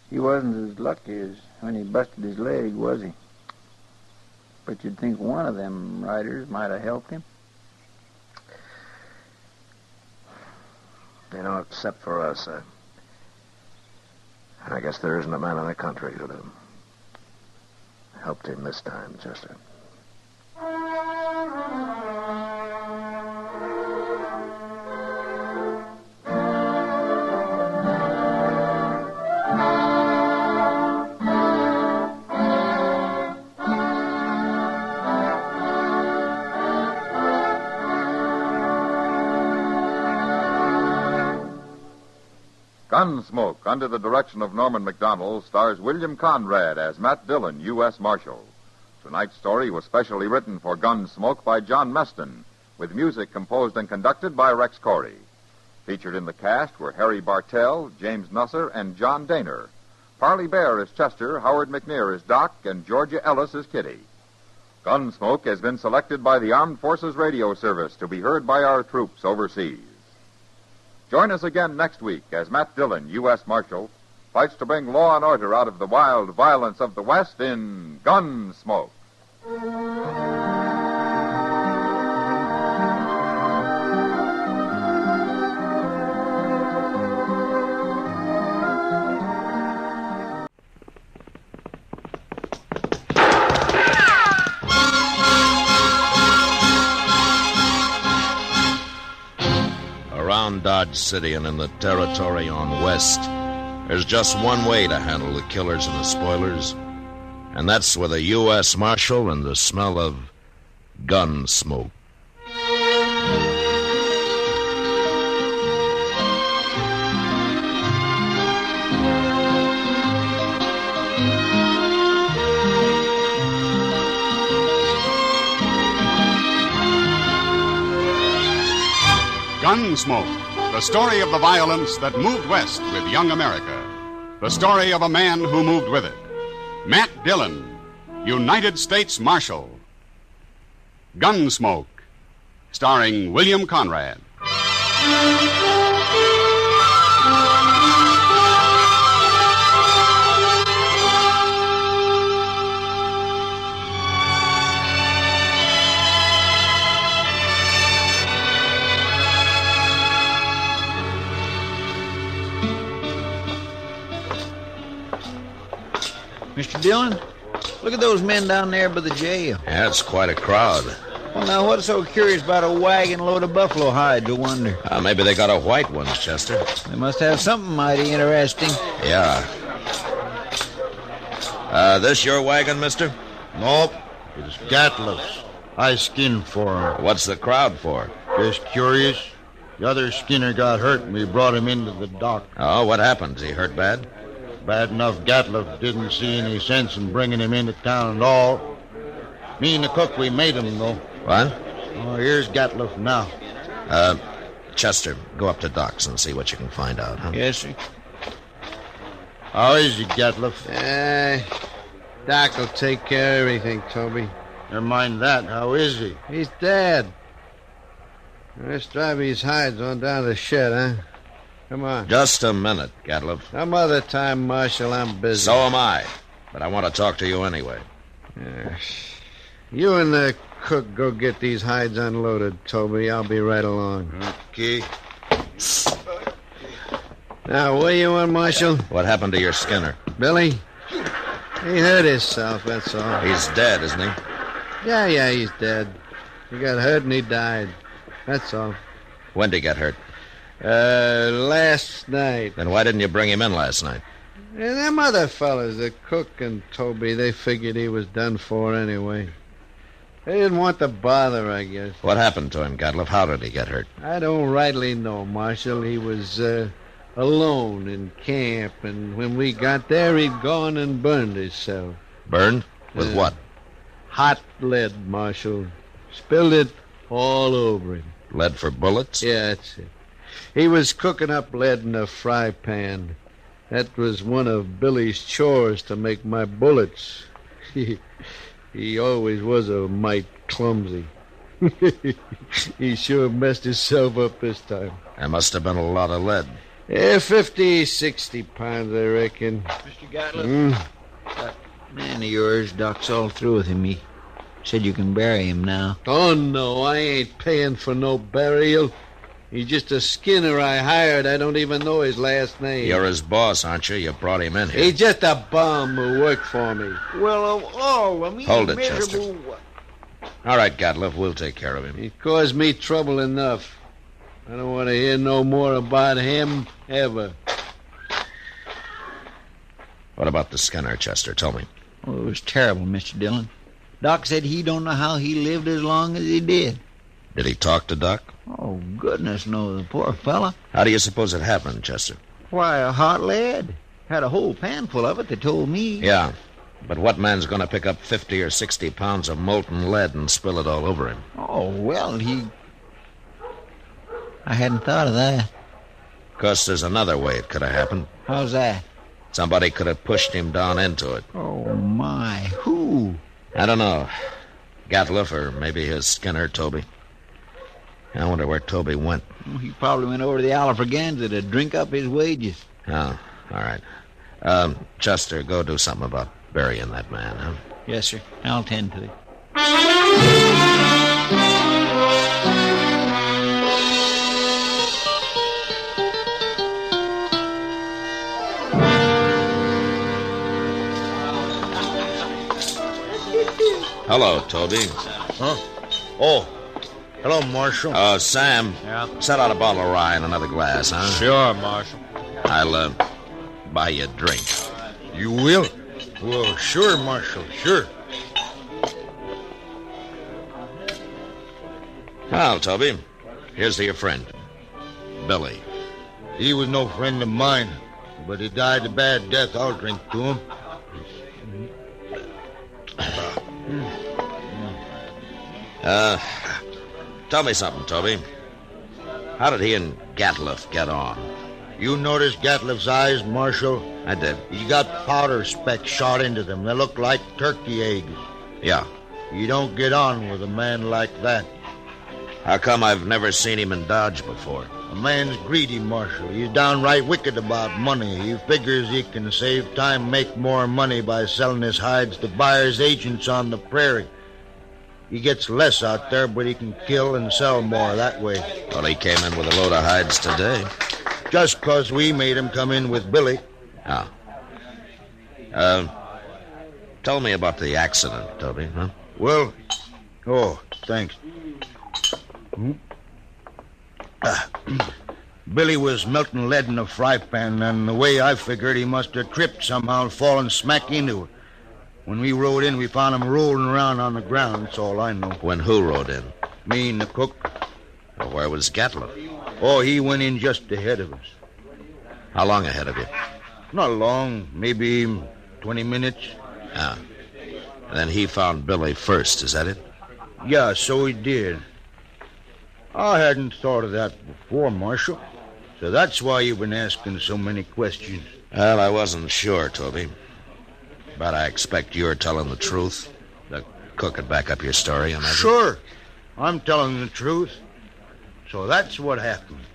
He wasn't as lucky as when he busted his leg, was he? But you'd think one of them riders might have helped him. You know, except for us, I guess there isn't a man in the country who'd have helped him this time, Chester. Gunsmoke, under the direction of Norman Macdonald, stars William Conrad as Matt Dillon, U.S. Marshal. Tonight's story was specially written for Gunsmoke by John Meston, with music composed and conducted by Rex Corey. Featured in the cast were Harry Bartell, James Nusser, and John Daner. Parley Bear is Chester, Howard McNear is Doc, and Georgia Ellis is Kitty. Gunsmoke has been selected by the Armed Forces Radio Service to be heard by our troops overseas. Join us again next week as Matt Dillon, U.S. Marshal, fights to bring law and order out of the wild violence of the West in Gunsmoke. Around Dodge City and in the territory on West, there's just one way to handle the killers and the spoilers, and that's with a U.S. Marshal and the smell of gun smoke. Gunsmoke, the story of the violence that moved west with young America. The story of a man who moved with it. Matt Dillon, United States Marshal. Gunsmoke, starring William Conrad. Mr. Dillon, look at those men down there by the jail. Yeah, it's quite a crowd. Well, now, what's so curious about a wagon load of buffalo hides, I wonder? Maybe they got a white one, Chester. They must have something mighty interesting. Yeah. This your wagon, mister? Nope. It's Gatliff's. I skinned for him. What's the crowd for? Just curious. The other skinner got hurt and we brought him into the dock. Oh, what happened? Is he hurt bad? Bad enough Gatliff didn't see any sense in bringing him into town at all. Me and the cook, we made him, though. What? Oh, here's Gatliff now. Chester, go up to Doc's and see what you can find out, huh? Yes, sir. How is he, Gatliff? Doc will take care of everything, Toby. Never mind that. How is he? He's dead. Let's drive these hides on down to the shed, huh? Come on. Just a minute, Gatliff. Some other time, Marshal, I'm busy. So am I. But I want to talk to you anyway. You and the cook go get these hides unloaded, Toby. I'll be right along. Okay. Now, where you on, Marshal? What happened to your Skinner? Billy? He hurt himself, that's all. He's dead, isn't he? Yeah, he's dead. He got hurt and he died. That's all. When did he get hurt? Last night. Then why didn't you bring him in last night? And them other fellas, the cook and Toby, they figured he was done for anyway. They didn't want to bother, I guess. What happened to him, Gatliff? How did he get hurt? I don't rightly know, Marshal. He was alone in camp, and when we got there, he'd gone and burned himself. Burned? With what? Hot lead, Marshal. Spilled it all over him. Lead for bullets? Yeah, that's it. He was cooking up lead in a fry pan. That was one of Billy's chores to make my bullets. He always was a mite clumsy. He sure messed himself up this time. There must have been a lot of lead. 50, 60 pounds, I reckon. Mr. Gatliff, that man of yours, Doc's all through with him. He said you can bury him now. Oh, no, I ain't paying for no burial. He's just a skinner I hired. I don't even know his last name. You're his boss, aren't you? You brought him in here. He's just a bum who worked for me. Well, Hold it, Chester. All right, Gatliff, we'll take care of him. He caused me trouble enough. I don't want to hear no more about him ever. What about the Skinner, Chester? Tell me. Oh, it was terrible, Mr. Dillon. Doc said he don't know how he lived as long as he did. Did he talk to Doc? Oh, goodness knows, the poor fella. How do you suppose it happened, Chester? Why, a hot lead. Had a whole pan full of it, they told me. Yeah, but what man's going to pick up 50 or 60 pounds of molten lead and spill it all over him? Oh, well, I hadn't thought of that. Of course, there's another way it could have happened. How's that? Somebody could have pushed him down into it. Oh, my. Who? I don't know. Gatliff or maybe his Skinner, Toby. I wonder where Toby went. Well, he probably went over to the Alafraganza to drink up his wages. Oh, all right. Chester, go do something about burying that man, huh? Yes, sir. I'll tend to it. Hello, Toby. Huh? Oh, hello, Marshal. Sam. Yeah? Set out a bottle of rye and another glass, huh? Sure, Marshal. I'll, buy you a drink. You will? Well, sure, Marshal, sure. Well, Toby, here's to your friend, Billy. He was no friend of mine, but he died a bad death. I'll drink to him. Tell me something, Toby. How did he and Gatliffe get on? You noticed Gatliffe's eyes, Marshal? I did. He got powder specks shot into them. They look like turkey eggs. Yeah. You don't get on with a man like that. How come I've never seen him in Dodge before? A man's greedy, Marshal. He's downright wicked about money. He figures he can save time, make more money by selling his hides to buyers' agents on the prairie. He gets less out there, but he can kill and sell more that way. Well, he came in with a load of hides today. Just 'cause we made him come in with Billy. Oh. Tell me about the accident, Toby, huh? Well, thanks. Billy was melting lead in a fry pan, and the way I figured, he must have tripped somehow, fallen smack into it. When we rode in, we found him rolling around on the ground. That's all I know. When who rode in? Me and the cook. Well, where was Gatliffe? Oh, he went in just ahead of us. How long ahead of you? Not long, maybe 20 minutes. Ah. And then he found Billy first, is that it? Yeah, so he did. I hadn't thought of that before, Marshal. So that's why you've been asking so many questions. Well, I wasn't sure, Toby. But I expect you're telling the truth. The cook would back up your story, I imagine. Sure. I'm telling the truth. So that's what happened.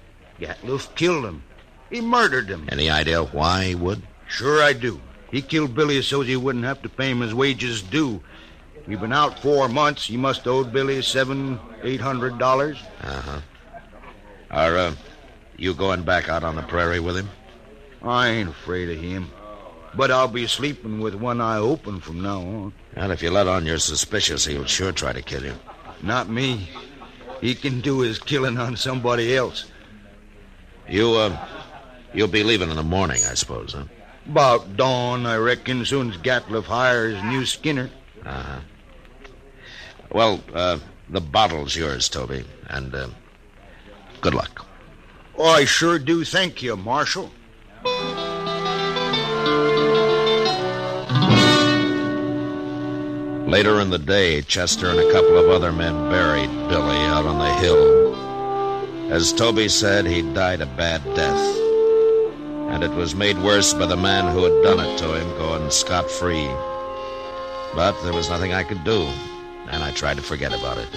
Gatliffe killed him. He murdered him. Any idea why he would? Sure I do. He killed Billy so he wouldn't have to pay him his wages due. We've been out 4 months. He must have owed Billy $700-800. Uh-huh. Are you going back out on the prairie with him? I ain't afraid of him. But I'll be sleeping with one eye open from now on. And if you let on you're suspicious, he'll sure try to kill you. Not me. He can do his killing on somebody else. You'll be leaving in the morning, I suppose, huh? About dawn, I reckon, soon as Gatliffe hires new Skinner. Uh-huh. Well, the bottle's yours, Toby, and good luck. Oh, I sure do thank you, Marshal. Later in the day, Chester and a couple of other men buried Billy out on the hill. As Toby said, he died a bad death. And it was made worse by the man who had done it to him going scot-free. But there was nothing I could do, and I tried to forget about it.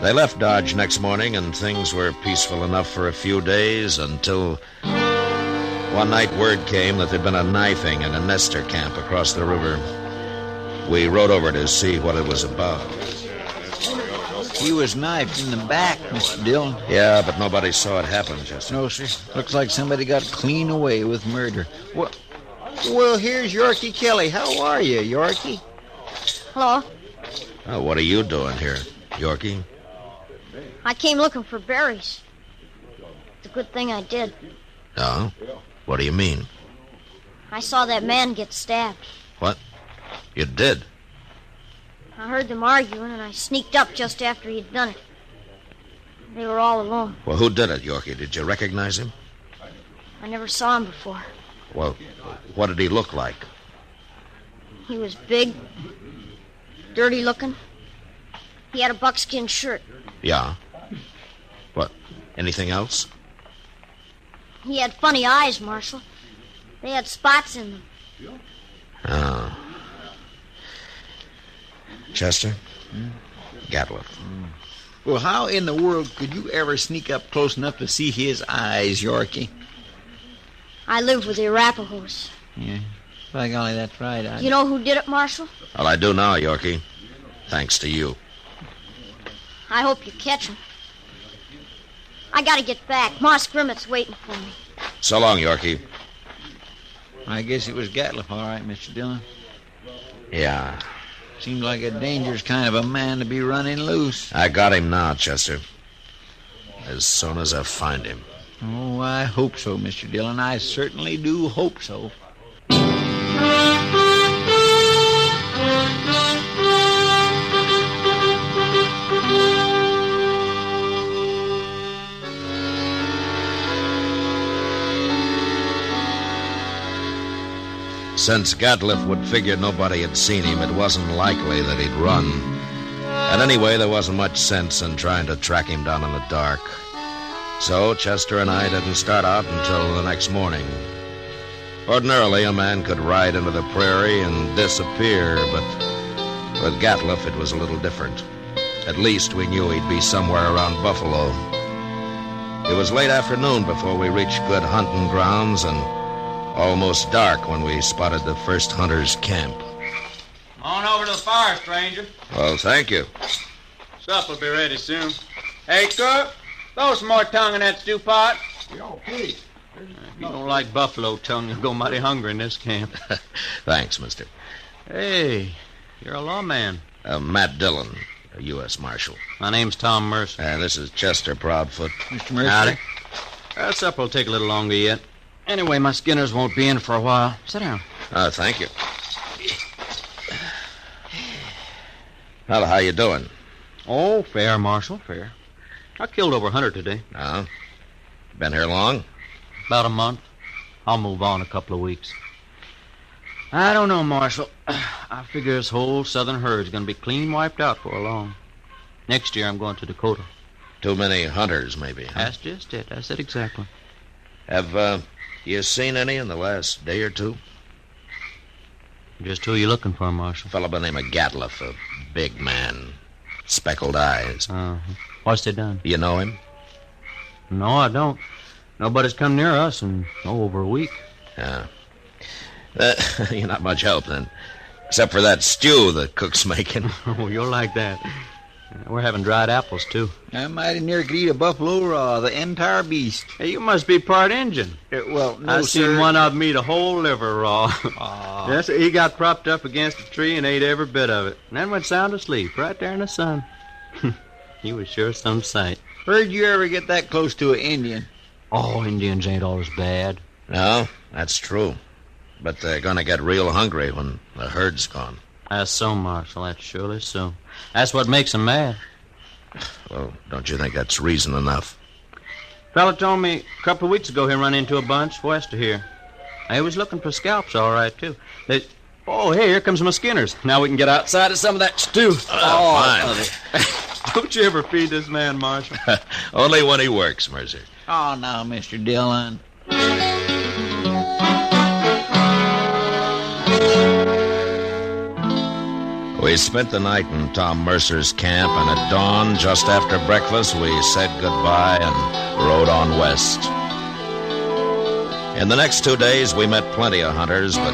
They left Dodge next morning, and things were peaceful enough for a few days until one night word came that there'd been a knifing in a Nestor camp across the river. We rode over to see what it was about. He was knifed in the back, Mr. Dillon. Yeah, but nobody saw it happen, Chester. No, sir. Looks like somebody got clean away with murder. Well, here's Yorkie Kelly. How are you, Yorkie? Hello. Oh, what are you doing here, Yorkie? I came looking for berries. It's a good thing I did. Oh? What do you mean? I saw that man get stabbed. What? You did? I heard them arguing, and I sneaked up just after he'd done it. They were all alone. Well, who did it, Yorkie? Did you recognize him? I never saw him before. Well, what did he look like? He was big, dirty looking. He had a buckskin shirt. Yeah. What? Anything else? He had funny eyes, Marshal. They had spots in them. Oh. Chester? Gatliffe. Well, how in the world could you ever sneak up close enough to see his eyes, Yorkie? I live with the Arapahoes. Yeah, by golly, that's right. You know who did it, Marshal? Well, I do now, Yorkie. Thanks to you. I hope you catch him. I gotta get back. Ma Scrimmett's waiting for me. So long, Yorkie. I guess it was Gatliff, all right, Mr. Dillon. Yeah. Seems like a dangerous kind of a man to be running loose. I got him now, Chester. As soon as I find him. Oh, I hope so, Mr. Dillon. I certainly do hope so. Since Gatliff would figure nobody had seen him, it wasn't likely that he'd run. And anyway, there wasn't much sense in trying to track him down in the dark. So Chester and I didn't start out until the next morning. Ordinarily, a man could ride into the prairie and disappear, but with Gatliff, it was a little different. At least we knew he'd be somewhere around Buffalo. It was late afternoon before we reached good hunting grounds, and almost dark when we spotted the first hunter's camp. On over to the fire, stranger. Well, thank you. Supper'll be ready soon. Hey, cook, throw some more tongue in that stew pot. Yo, please. If you don't like buffalo tongue, you'll go mighty hungry in this camp. Thanks, mister. Hey, you're a lawman. Matt Dillon, a U.S. Marshal. My name's Tom Mercer. This is Chester Proudfoot. Mr. Mercer. Howdy. Supper'll take a little longer yet. Anyway, my Skinners won't be in for a while. Sit down. Thank you. Well, how you doing? Oh, fair, Marshal, fair. I killed over 100 today. Oh? Been here long? About a month. I'll move on a couple of weeks. I don't know, Marshal. I figure this whole southern herd's going to be clean wiped out for long. Next year, I'm going to Dakota. Too many hunters, maybe, huh? That's just it. That's it exactly. Have, you seen any in the last day or two? Just who you looking for, Marshal? A fellow by the name of Gatliff, a big man. Speckled eyes. What's they done? You know him? No, I don't. Nobody's come near us in, over a week. Yeah. You're not much help, then. Except for that stew the cook's making. Oh, you're like that. We're having dried apples, too. I mighty near could eat a buffalo raw, the entire beast. Hey, you must be part Injun. Well, no, I seen one of them eat a whole liver raw. Yes, he got propped up against a tree and ate every bit of it. And then went sound asleep right there in the sun. He was sure some sight. Heard you ever get that close to an Indian? Oh, Indians ain't always bad. No, that's true. But they're going to get real hungry when the herd's gone. That's so, Marshal. That's surely so. That's what makes them mad. Well, don't you think that's reason enough? Fella told me a couple of weeks ago he run into a bunch west of here. They was looking for scalps, all right, too. Oh, hey, here comes my Skinners. Now we can get outside of some of that stew. Fine. Don't you ever feed this man, Marshal? Only when he works, Mercer. Oh, now, Mr. Dillon. We spent the night in Tom Mercer's camp, and at dawn, just after breakfast, we said goodbye and rode on west. In the next 2 days, we met plenty of hunters, but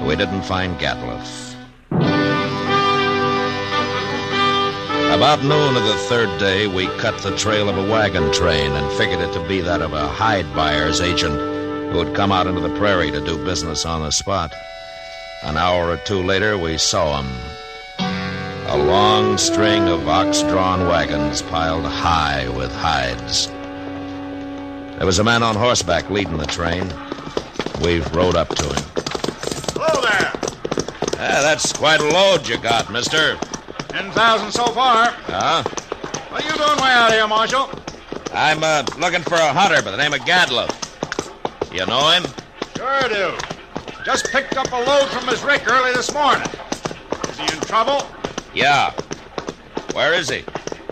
we didn't find Gatliff. About noon of the third day, we cut the trail of a wagon train and figured it to be that of a hide buyer's agent who had come out into the prairie to do business on the spot. An hour or two later, we saw him. A long string of ox-drawn wagons piled high with hides. There was a man on horseback leading the train. We rode up to him. Hello there. That's quite a load you got, mister. 10,000 so far. Huh? What are you doing way out here, Marshal? I'm looking for a hunter by the name of Gatliff. You know him? Sure do. Just picked up a load from his rick early this morning. Is he in trouble? Yeah. Where is he?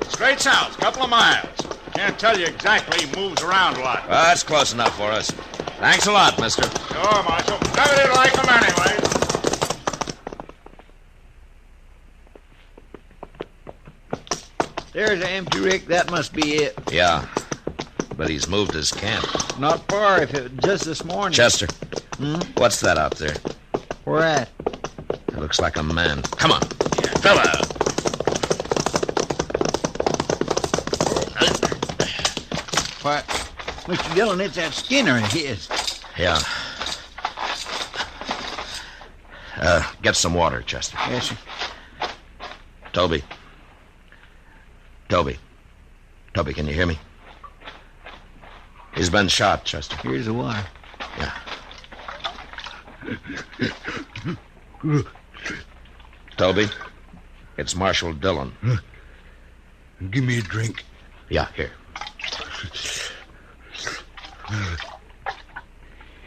Straight south, couple of miles. Can't tell you exactly. He moves around a lot. Well, that's close enough for us. Thanks a lot, mister. Sure, Marshal. Never did like him anyway. There's an empty rick. That must be it. Yeah, but he's moved his camp. Not far, if it just this morning. Chester, what's that out there? Where at? It looks like a man. Come on, fella. Why, Mr. Dillon, it's that Skinner of his. Yeah. Get some water, Chester. Yes, sir. Toby, can you hear me? He's been shot, Chester. Here's the water. Yeah. Toby, it's Marshal Dillon. Give me a drink. Yeah, here.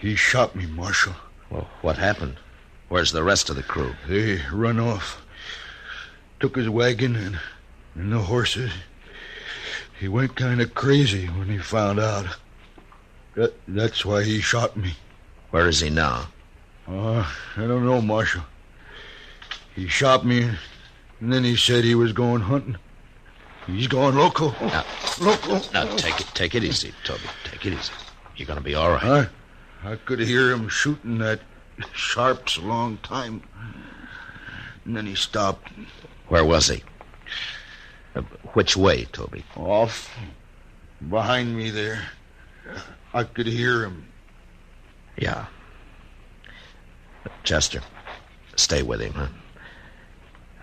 He shot me, Marshal. Well, what happened? Where's the rest of the crew? They run off. Took his wagon and the horses. He went kind of crazy when he found out. That's why he shot me. Where is he now? I don't know, Marshal. He shot me, and then he said he was going hunting. He's going loco. Loco. Now, take it easy, Toby. Take it easy. You're going to be all right. I could hear him shooting that Sharps a long time. And then he stopped. Where was he? Which way, Toby? Off. Behind me there. I could hear him. Yeah. Chester, stay with him, huh?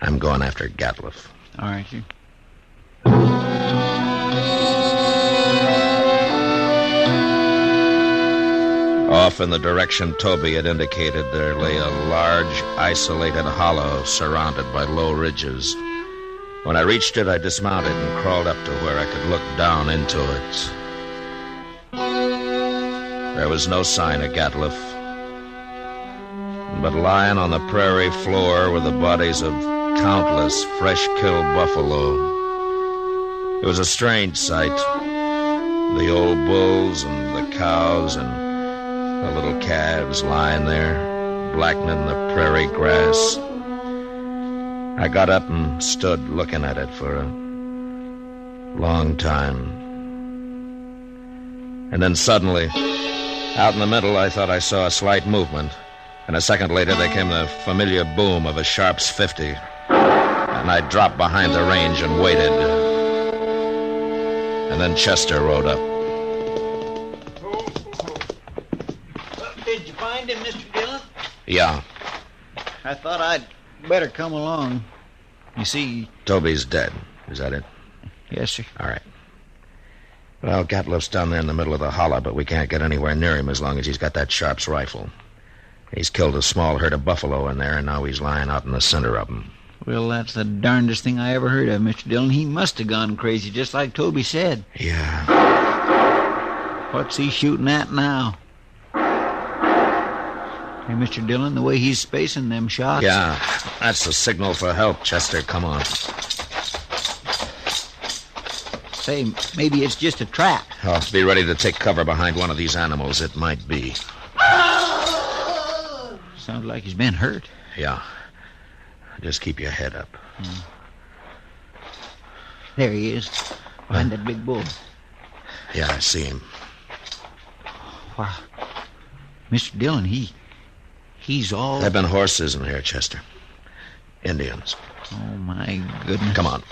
I'm going after Gatliff. All right, sir. Off in the direction Toby had indicated, there lay a large, isolated hollow surrounded by low ridges. When I reached it, I dismounted and crawled up to where I could look down into it. There was no sign of Gatliff, but lying on the prairie floor were the bodies of countless fresh-killed buffalo. It was a strange sight. The old bulls and the cows and the little calves lying there, blackening the prairie grass. I got up and stood looking at it for a long time. And then suddenly, out in the middle, I thought I saw a slight movement. And a second later, there came the familiar boom of a Sharps 50. And I dropped behind the range and waited. And then Chester rode up. Did you find him, Mr. Dillon? Yeah. I thought I'd better come along. You see... Toby's dead. Is that it? Yes, sir. All right. Well, Gatliff's down there in the middle of the hollow, but we can't get anywhere near him as long as he's got that Sharps rifle. He's killed a small herd of buffalo in there, and now he's lying out in the center of them. Well, that's the darndest thing I ever heard of, Mr. Dillon. He must have gone crazy, just like Toby said. Yeah. What's he shooting at now? Hey, Mr. Dillon, the way he's spacing them shots... Yeah, that's the signal for help, Chester. Come on. Say, maybe it's just a trap. Oh, be ready to take cover behind one of these animals. It might be. Sounds like he's been hurt. Yeah. Just keep your head up. There he is, behind that big bull. Yeah, I see him. Wow. Mr. Dillon, he's all... There have been horses in here, Chester. Indians. Oh, my goodness. Come on.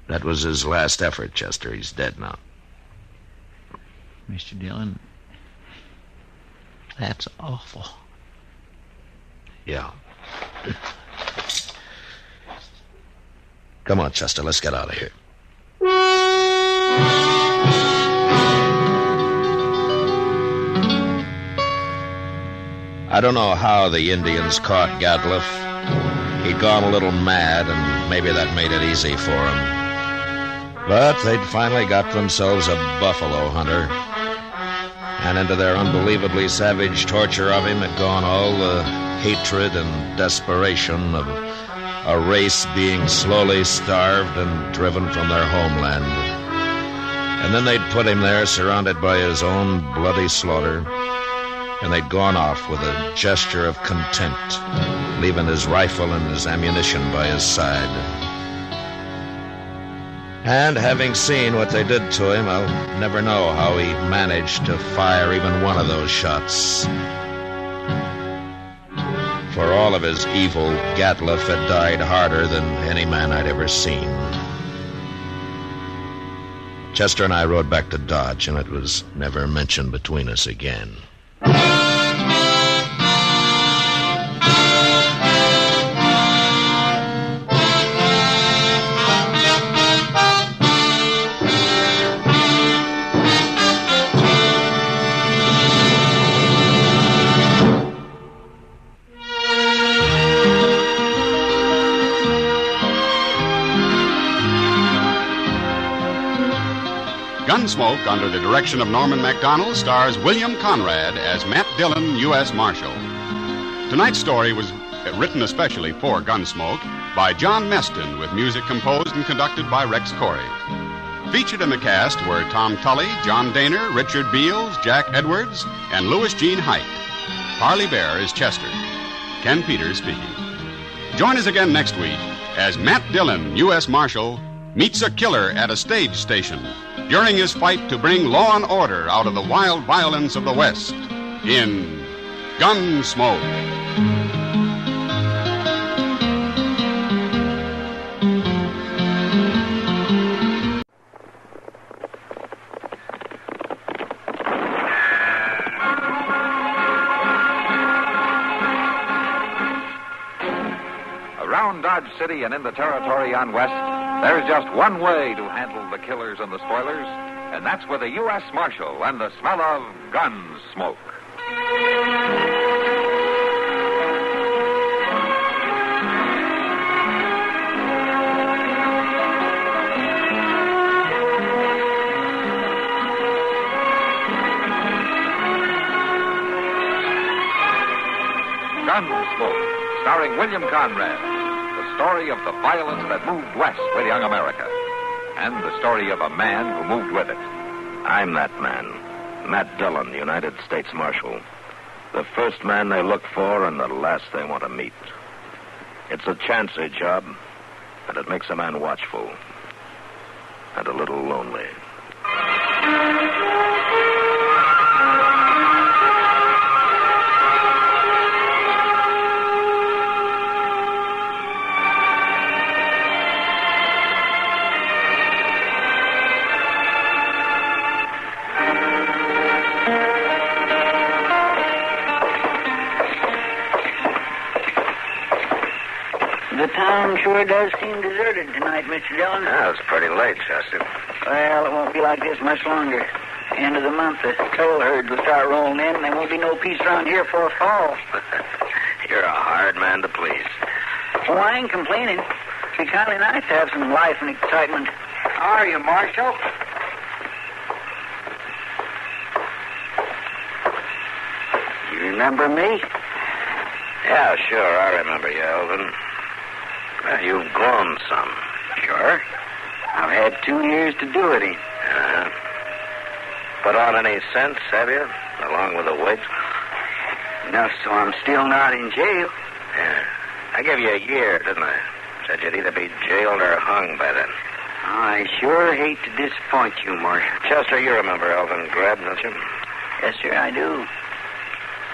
That was his last effort, Chester. He's dead now. Mr. Dillon, that's awful. Yeah. Come on, Chester, let's get out of here. I don't know how the Indians caught Gatliff. He'd gone a little mad, and maybe that made it easy for him. But they'd finally got themselves a buffalo hunter. And into their unbelievably savage torture of him had gone all the hatred and desperation of a race being slowly starved and driven from their homeland. And then they'd put him there, surrounded by his own bloody slaughter, and they'd gone off with a gesture of content, leaving his rifle and his ammunition by his side. And having seen what they did to him, I'll never know how he managed to fire even one of those shots. For all of his evil, Gatliff had died harder than any man I'd ever seen. Chester and I rode back to Dodge, and it was never mentioned between us again. Gunsmoke, under the direction of Norman Macdonald, stars William Conrad as Matt Dillon, U.S. Marshal. Tonight's story was written especially for Gunsmoke by John Meston, with music composed and conducted by Rex Corey. Featured in the cast were Tom Tully, John Daner, Richard Beals, Jack Edwards, and Louis Jean Height. Parley Bear is Chester. Ken Peters speaking. Join us again next week as Matt Dillon, U.S. Marshal, meets a killer at a stage station during his fight to bring law and order out of the wild violence of the West in Gunsmoke. Around Dodge City and in the territory on West, there's just one way to handle the killers and the spoilers, and that's with a U.S. Marshal and the smell of Gunsmoke. Gunsmoke, starring William Conrad. The story of the violence that moved west with young America. And the story of a man who moved with it. I'm that man, Matt Dillon, United States Marshal. The first man they look for and the last they want to meet. It's a chancy job, and it makes a man watchful and a little lonely. The town sure does seem deserted tonight, Mr. Dillon. Yeah, it's pretty late, Chester. Well, it won't be like this much longer. End of the month, the toll herds will start rolling in, and there won't be no peace around here for fall. You're a hard man to please. Well, I ain't complaining. It'd be kind of nice to have some life and excitement. How are you, Marshal? You remember me? Yeah, sure, I remember you, Elvin. Well, you've grown some. Sure. I've had 2 years to do it in. Put on any sense, have you? Along with the weight? Enough so I'm still not in jail. Yeah. I gave you a year, didn't I? Said you'd either be jailed or hung by then. I sure hate to disappoint you, Marshal. Chester, you remember Elvin Grebb, don't you? Yes, sir, I do.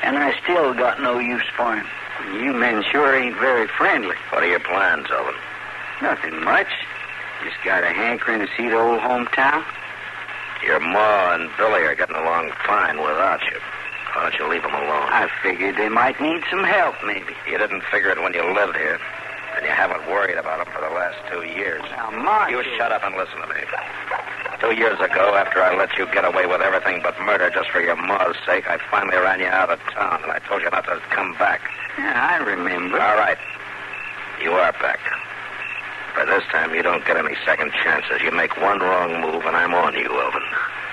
And I still got no use for him. You men sure ain't very friendly. What are your plans, Elvin? Nothing much. Just got a hankering to see the old hometown. Your Ma and Billy are getting along fine without you. Why don't you leave them alone? I figured they might need some help, maybe. You didn't figure it when you lived here. And you haven't worried about them for the last 2 years. Now, Marshal... You shut up and listen to me. 2 years ago, after I let you get away with everything but murder just for your Ma's sake, I finally ran you out of town, and I told you not to come back. Yeah, I remember. All right. You are back. But this time, you don't get any second chances. You make one wrong move, and I'm on you, Elvin.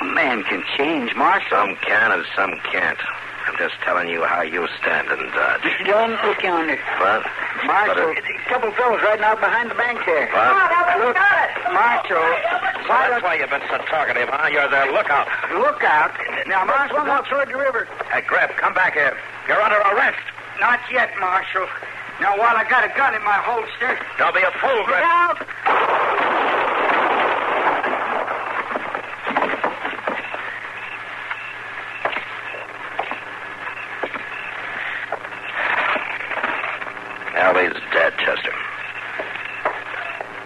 A man can change, Marshal. Some can and some can't. I'm just telling you how you stand in Dodge. Mr. Dillon, look yonder. What? Marshal, a couple fellows riding out behind the bank there. What? Look. Marshal, So that's why you've been so talkative, huh? You're the lookout. Lookout. Now, Marshal, I'm out toward the river. Hey, Grebb, come back here. You're under arrest. Not yet, Marshal. Now, while I got a gun in my holster... Don't be a fool, Grebb. Get out! Allie's dead, Chester.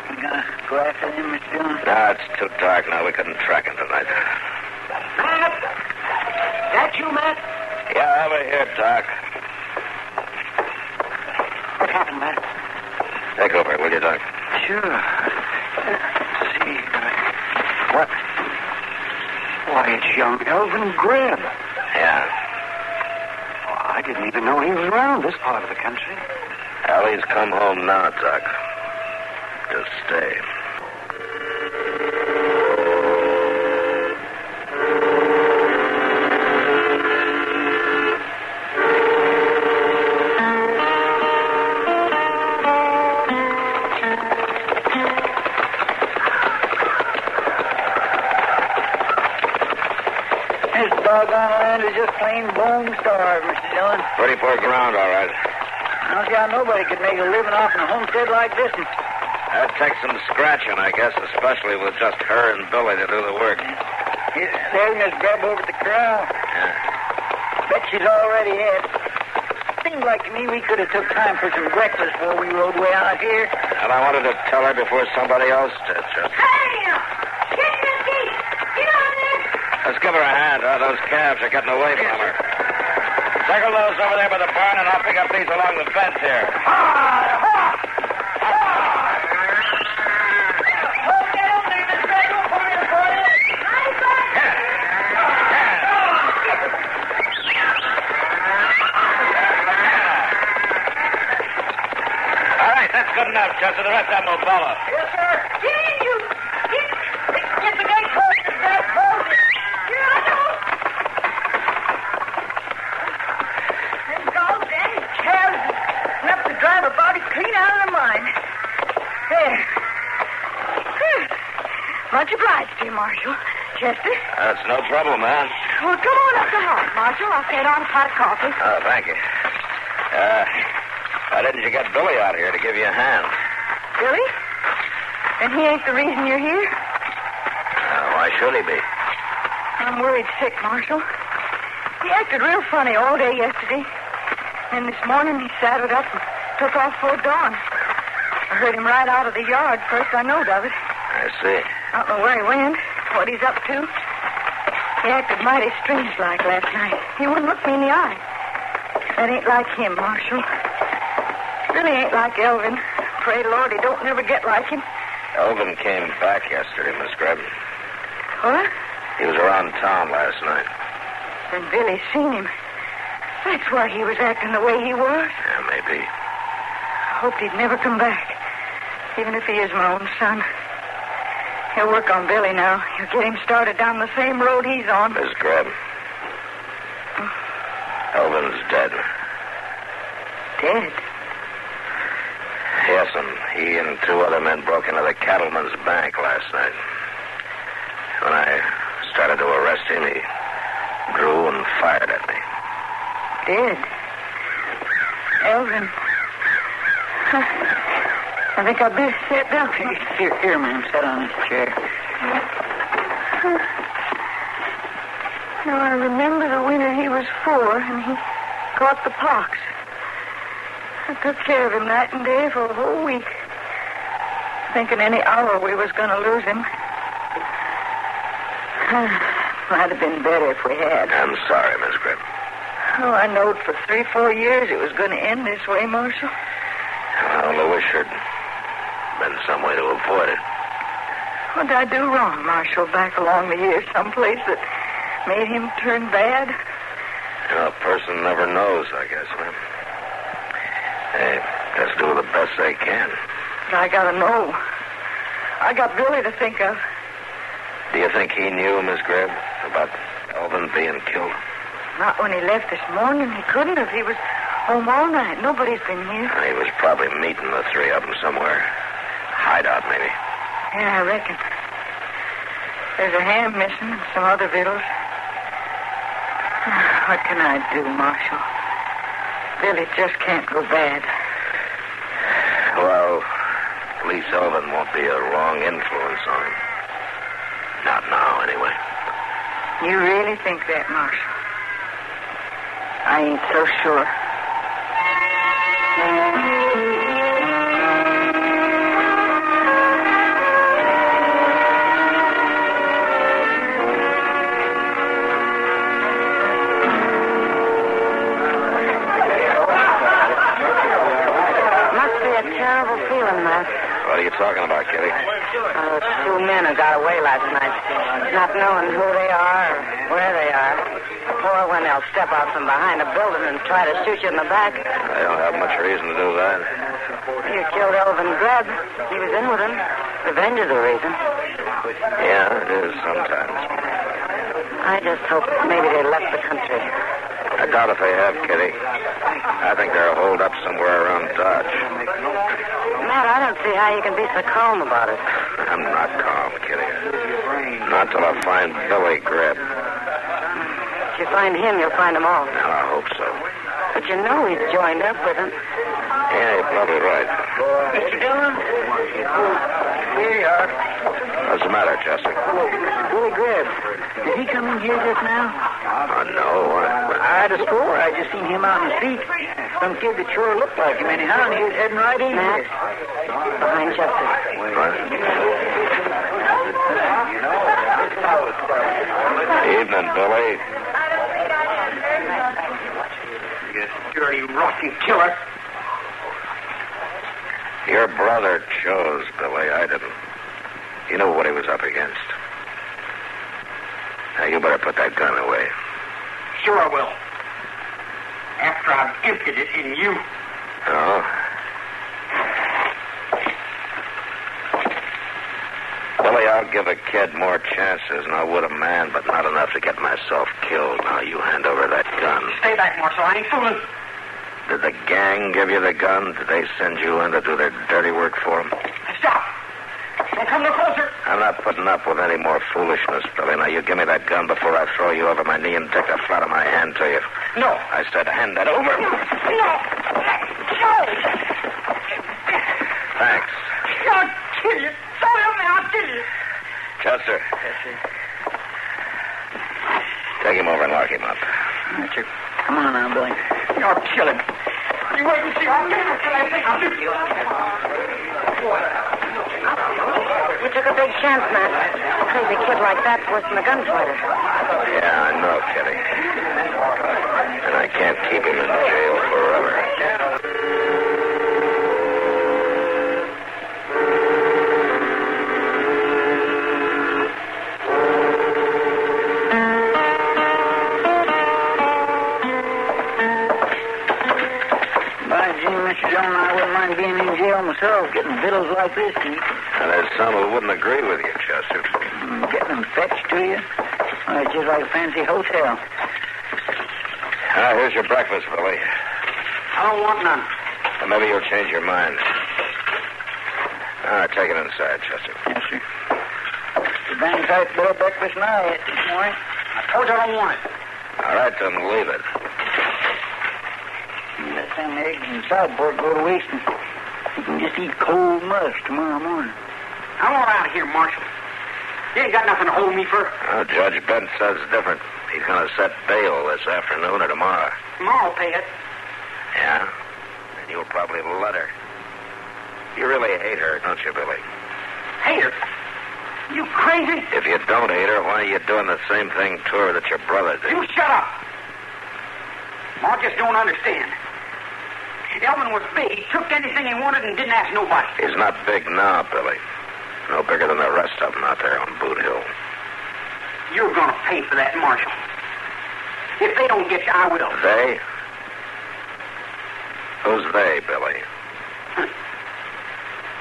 You gonna go after him, Mr. Dillon? No, it's too dark now. We couldn't track him tonight. Matt! That you, Matt? Yeah, over here, Doc. What happened, Matt? Take over, will you, Doc? Sure. Let's see. What? Why, it's young Elvin Grebb. Yeah. Oh, I didn't even know he was around this part of the country. Allie's come home now, Doc. To stay. This doggone land is just plain bone starved, Mr. Dillon. Pretty poor ground, all right. I don't see how nobody could make a living off in a homestead like this one. That takes some scratching, I guess, especially with just her and Billy to do the work. There's Miss Grebb over at the corral. Yeah. Bet she's already had. Seems like to me we could have took time for some breakfast before we rode way out here. And I wanted to tell her before somebody else did, Chester. Hey! Get Nettie! Get on there! Let's give her a hand. Those calves are getting away from her. Circle those over there by the barn, and I'll pick up these along the fence here. All right, that's good enough, Chester. The rest of them will follow. Yes, sir. Get in, you! Get the gate closed, Grebb. Enough to drive a body clean out of the mind. There. Much obliged to you, Marshal. Chester? That's no trouble, man. Well, come on up the house, Marshal. I'll set on a pot of coffee. Oh, thank you. Why didn't you get Billy out here to give you a hand? Billy? Then he ain't the reason you're here? Why should he be? I'm worried sick, Marshal. He acted real funny all day yesterday. And this morning he saddled up and took off for dawn. I heard him right out of the yard. First I knowed of it. I see. I don't know where he went, what he's up to. He acted mighty strange-like last night. He wouldn't look me in the eye. That ain't like him, Marshal. Really ain't like Elvin. Pray the Lord he don't never get like him. Elvin came back yesterday, Miss Grebb. What? He was around town last night. Then Billy seen him. That's why he was acting the way he was. Yeah, maybe. I hoped he'd never come back, even if he is my own son. He'll work on Billy now. He'll get him started down the same road he's on. Miss Grebb. Elvin's dead. Dead? Yes, and he and two other men broke into the cattleman's bank last night. When I started to arrest him, he drew and fired at me. Dead? Elvin. I think I'd better sit down. Here, ma'am. Sit on this chair. Now, I remember the winter he was 4, and he caught the pox. I took care of him night and day for a whole week, thinking any hour we was going to lose him. Might have been better if we had. I'm sorry, Miss Grebb. Oh, I knowed for 3-4 years it was going to end this way, Marshal. I only wish there'd been some way to avoid it. What did I do wrong, Marshal, back along the years, someplace that made him turn bad? A person never knows, I guess, ma'am. They just do the best they can. But I gotta know. I got Billy to think of. Do you think he knew, Miss Grebb, about Elvin being killed? Not when he left this morning. He couldn't have. He was home all night. Nobody's been here. He was probably meeting the three of them somewhere. Hideout, maybe. Yeah, I reckon. There's a ham missing and some other victuals. What can I do, Marshal? Billy just can't go bad. Well, at least Elvin won't be a wrong influence on him. Not now, anyway. You really think that, Marshal? I ain't so sure. Must be a terrible feeling, Matt. What are you talking about, Kitty? Two men who got away last night, not knowing who they are or where they are. Or when they'll step out from behind a building and try to shoot you in the back. They don't have much reason to do that. You killed Elvin Grebb. He was in with him. Revenge is a reason. Yeah, it is sometimes. I just hope maybe they left the country. I doubt if they have, Kitty. I think they're holed up somewhere around Dodge. Matt, I don't see how you can be so calm about it. I'm not calm, Kitty. Not till I find Billy Grebb. If you find him, you'll find them all. Well, I hope so. But you know he's joined up with them. Yeah, you're probably right. Mr. Dillon? Here you are. What's the matter, Chester? Billy Grebb. Did he come in here just now? No. I'd have swore I just seen him out in the street. Some kid that sure looked like him anyhow, and he was heading right in Matt, here. behind Chester. What? Evening, Billy. You dirty, rotten killer. Your brother chose, Billy. I didn't. He knew what he was up against. Now, you better put that gun away. Sure I will. After I've emptied it in you. Oh? Billy, I'll give a kid more chances than I would a man, but not enough to get myself killed. Now, you hand over that gun. Stay back, Marshal. I ain't fooling. Did the gang give you the gun? Did they send you in to do their dirty work for them? Stop. Don't come no closer. I'm not putting up with any more foolishness, Billy. Now, you give me that gun before I throw you over my knee and take the flat of my hand to you. No. I said hand that over. No. Thanks. I'll kill you. So help me, I'll kill you. Chester. Take him over and lock him up. That's it. Come on now, Billy. You'll kill him. You wait and see. I'll get him until I think I'll do you. You took a big chance, Matt. A crazy kid like that's worse than a gunfighter. Yeah, I know, Kitty. And I can't keep him in jail forever. By Jim, Mr. Dillon, I wouldn't mind being in jail myself, getting victuals like this to eat. And there's some who wouldn't agree with you, Chester. Getting them fetched to you. Well, it's just like a fancy hotel. Here's your breakfast, Billy. I don't want none. And maybe you'll change your mind. Take it inside, Chester. Yes, sir. The dang sight better breakfast than I ate this morning. I told you I don't want it. All right, then leave it. Let them eggs and sideboard go to waste. You can just eat cold mush tomorrow morning. I want out of here, Marshal. You ain't got nothing to hold me for. Judge Bent says different. He's going to set bail this afternoon or tomorrow. Ma'll pay it. Yeah? And you'll probably let her. You really hate her, don't you, Billy? Hate her? You crazy? If you don't hate her, why are you doing the same thing to her that your brother did? You shut up. Ma just don't understand. Elvin was big. He took anything he wanted and didn't ask nobody. He's not big now, Billy. No bigger than the rest of them out there on Boot Hill. You're going to pay for that, Marshal. If they don't get you, I will. They? Who's they, Billy?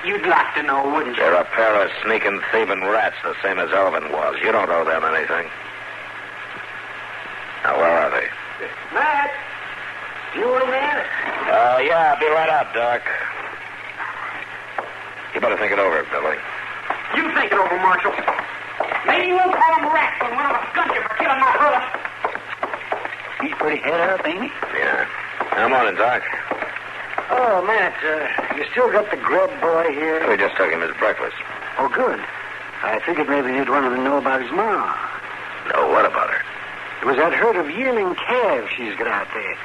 You'd like to know, wouldn't you? They're a pair of sneaking, thieving rats, the same as Elvin was. You don't owe them anything. Now, where are they? Matt! You old man? Yeah, I'll be right out, Doc. You better think it over, Billy. You think it over, Marshal. Maybe you won't call him rats when one of us guns you for killing my brother. He's pretty head up, ain't he? Yeah. Come on, Doc. Oh, Matt, you still got the Grebb boy here? We just took him his breakfast. Oh, good. I figured maybe you'd want to know about his ma. No, what about her? It was that herd of yearling calves she's got out there.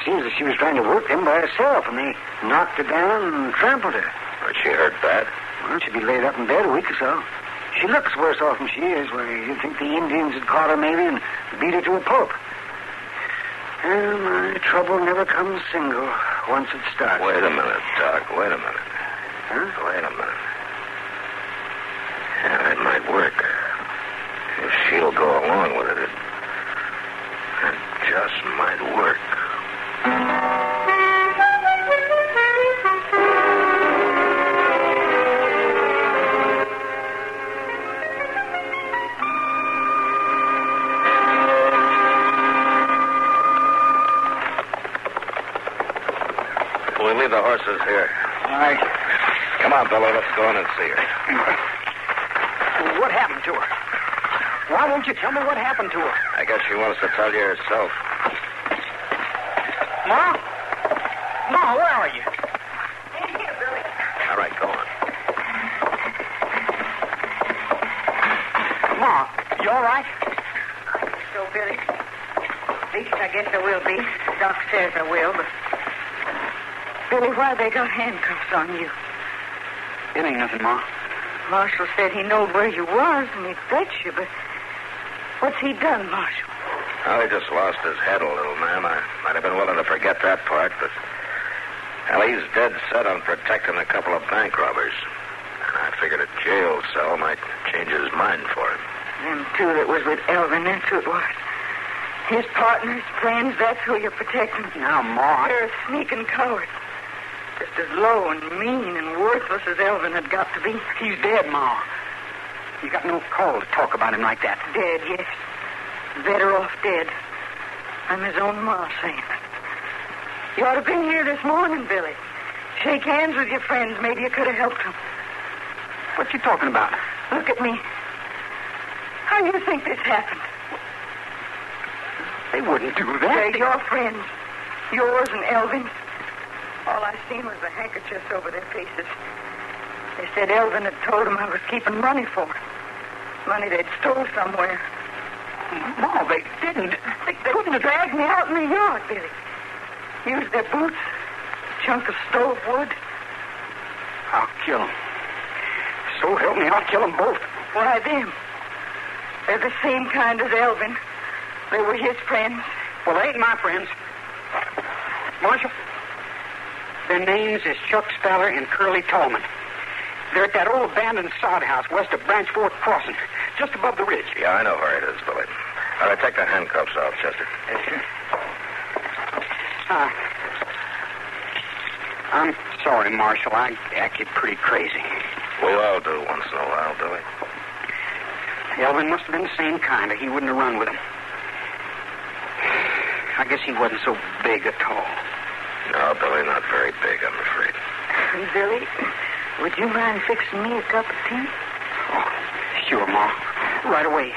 Seems that she was trying to work them by herself, and they knocked her down and trampled her. Was she hurt bad? Well, she'd be laid up in bed a week or so. She looks worse off than she is. Why, you'd think the Indians had caught her maybe and beat her to a pulp. Well, my trouble never comes single once it starts. Wait a minute, Doc. Wait a minute. Huh? Wait a minute. Yeah, that might work. If she'll go along with it, it just might work. We'll leave the horses here. All right. Come on, Billy. Let's go in and see her. What happened to her? Why won't you tell me what happened to her? I guess she wants to tell you herself. Ma? Ma, where are you? All right, go on. Ma, you all right? So, Billy. At least I guess I will be. Doc says I will, but... Billy, why they got handcuffs on you? It ain't nothing, Ma. Marshal said he knowed where you was, and he'd fetch you, but... What's he done, Marshal? Well, he just lost his head a little, ma'am. I might have been willing to forget that part, but... Well, he's dead set on protecting a couple of bank robbers. And I figured a jail cell might change his mind for him. Them two that was with Elvin, that's who it was. His partners, friends, that's who you're protecting. Now, Ma... You're a sneaking coward. Just as low and mean and worthless as Elvin had got to be. He's dead, Ma. You got no call to talk about him like that. Dead, yes. Better off dead. I'm his own ma saying it. You ought to have been here this morning, Billy. Shake hands with your friends. Maybe you could have helped them. What you talking about? Look at me. How do you think this happened? They wouldn't do that. They're your friends. Yours and Elvin's. All I seen was the handkerchiefs over their faces. They said Elvin had told them I was keeping money for them. Money they'd stole somewhere. No, they didn't. They couldn't have dragged me out in the yard, Billy. Used their boots, a chunk of stove wood. I'll kill them. So help me, I'll kill them both. Why, them? They're the same kind as Elvin. They were his friends. Well, they ain't my friends. Marshal, their names is Chuck Speller and Curly Tallman. They're at that old abandoned sod house west of Branch Fork Crossing, just above the ridge. Yeah, I know where it is, Billy. All right, take the handcuffs off, Chester. Yes, sir. I'm sorry, Marshal. I acted pretty crazy. We all do once in a while, Billy. Elvin must have been the same kind, or he wouldn't have run with him. I guess he wasn't so big at all. No, Billy, not very big, I'm afraid. Billy, would you mind fixing me a cup of tea? Oh, sure, Ma. Right away.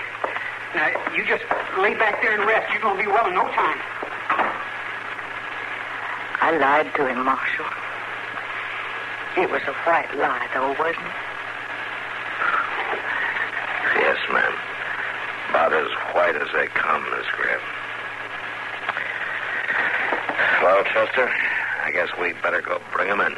Now, you just lay back there and rest. You're going to be well in no time. I lied to him, Marshal. It was a white lie, though, wasn't it? Yes, ma'am. About as white as they come, Miss Grebb. Well, Chester, I guess we'd better go bring him in.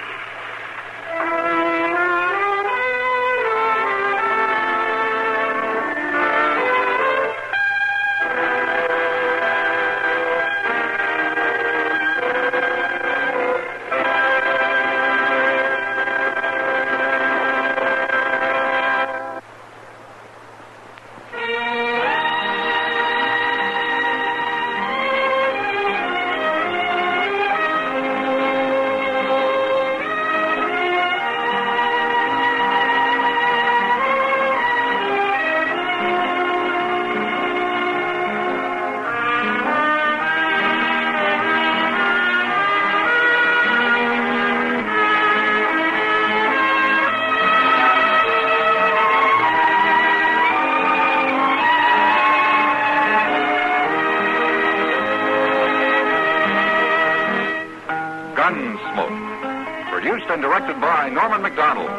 Gunsmoke. Produced and directed by Norman McDonald.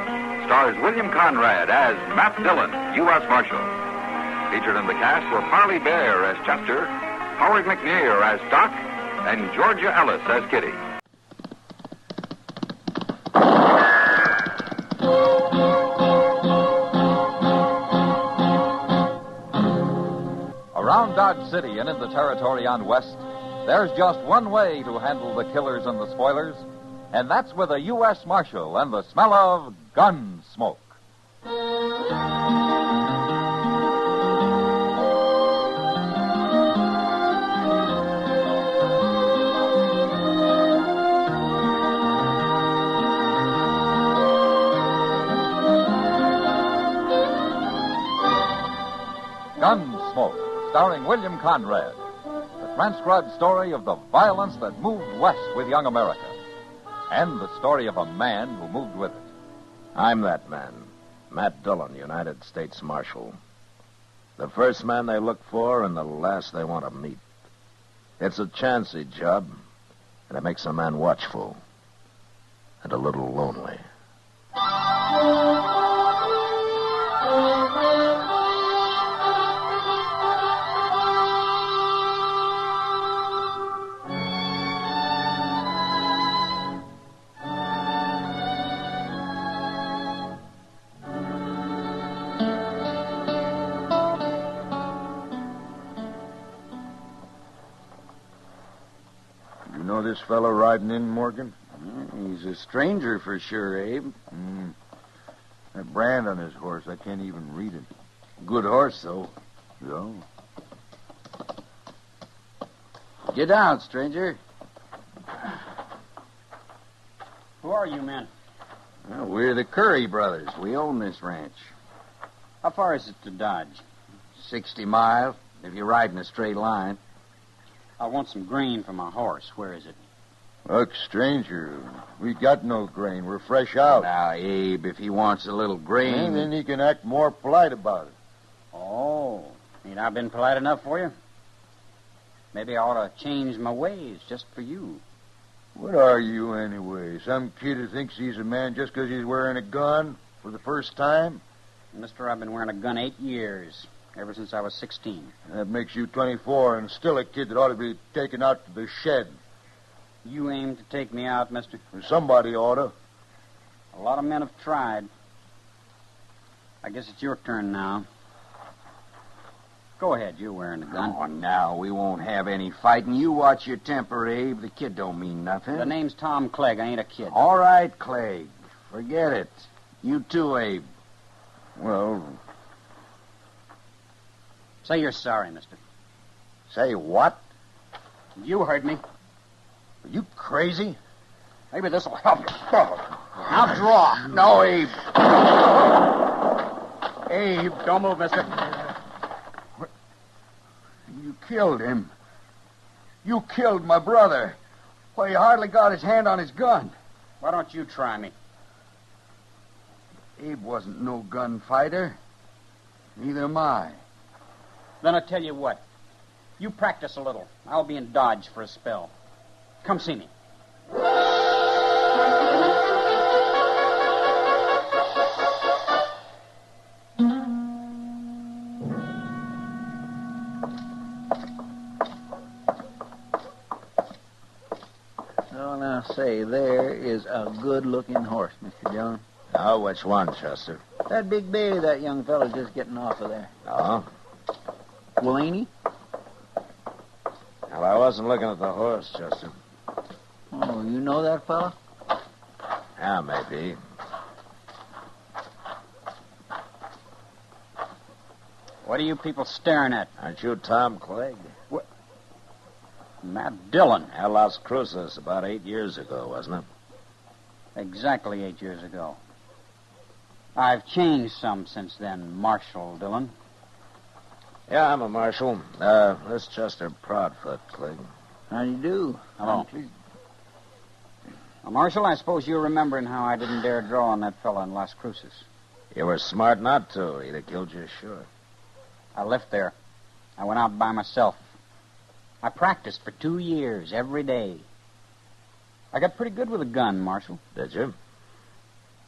Stars William Conrad as Matt Dillon, U.S. Marshal. Featured in the cast were Parley Bear as Chester, Howard McNear as Doc, and Georgia Ellis as Kitty. Around Dodge City and in the territory on West, there's just one way to handle the killers and the spoilers, and that's with a U.S. Marshal and the smell of Gunsmoke. Gunsmoke, starring William Conrad. The transcribed story of the violence that moved west with young America. And the story of a man who moved with it. I'm that man, Matt Dillon, United States Marshal. The first man they look for and the last they want to meet. It's a chancy job, and it makes a man watchful and a little lonely. You know this fellow riding in, Morgan? He's a stranger for sure, Abe. That brand on his horse, I can't even read it. Good horse, though. Yeah. Get out, stranger. Who are you men? Well, we're the Curry brothers. We own this ranch. How far is it to Dodge? 60 miles, if you ride in a straight line. I want some grain for my horse. Where is it? Look, stranger, we got no grain. We're fresh out. Now, Abe, if he wants a little grain... And then he can act more polite about it. Oh, ain't I been polite enough for you? Maybe I ought to change my ways just for you. What are you, anyway? Some kid who thinks he's a man just because he's wearing a gun for the first time? Mister, I've been wearing a gun 8 years, ever since I was 16. That makes you 24 and still a kid that ought to be taken out to the shed. You aim to take me out, mister? Somebody ought to. A lot of men have tried. I guess it's your turn now. Go ahead, you're wearing a gun. Oh, now, we won't have any fighting. You watch your temper, Abe. The kid don't mean nothing. The name's Tom Clegg. I ain't a kid. All right, Clegg. Forget it. You too, Abe. Well... Say you're sorry, mister. Say what? You heard me. Are you crazy? Maybe this'll help you. Now draw. No, Abe. Abe, don't move, mister. You killed him. You killed my brother. Why, he hardly got his hand on his gun. Why don't you try me? Abe wasn't no gunfighter. Neither am I. Then I tell you what. You practice a little. I'll be in Dodge for a spell. Come see me. Oh, now, say, there is a good-looking horse, Mr. Dillon. Oh, which one, Chester? That big bay that young fellow's just getting off of there. Oh? Well, ain't he? Well, I wasn't looking at the horse, Chester. Oh, you know that fella? Yeah, maybe. What are you people staring at? Aren't you Tom Clegg? What? Matt Dillon. At Las Cruces about 8 years ago, wasn't it? Exactly 8 years ago. I've changed some since then, Marshal Dillon. Yeah, I'm a marshal. This Chester Proudfoot, Clegg. How do you do? Hello. Marshal, I suppose you're remembering how I didn't dare draw on that fellow in Las Cruces. You were smart not to. He'd have killed you, sure. I left there. I went out by myself. I practiced for 2 years, every day. I got pretty good with a gun, Marshal. Did you?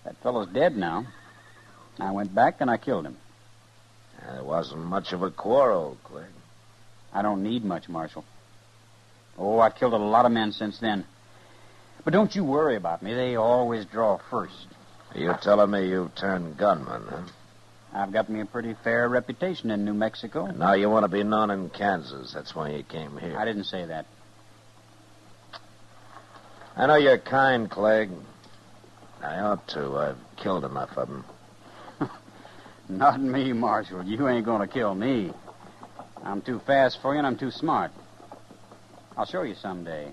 That fellow's dead now. I went back and I killed him. It wasn't much of a quarrel, Clegg. I don't need much, Marshal. Oh, I've killed a lot of men since then. But don't you worry about me. They always draw first. Are you telling me you've turned gunman, huh? I've got me a pretty fair reputation in New Mexico. And now you want to be known in Kansas. That's why you came here. I didn't say that. I know you're kind, Clegg. I ought to. I've killed enough of them. Not me, Marshal. You ain't going to kill me. I'm too fast for you and I'm too smart. I'll show you someday.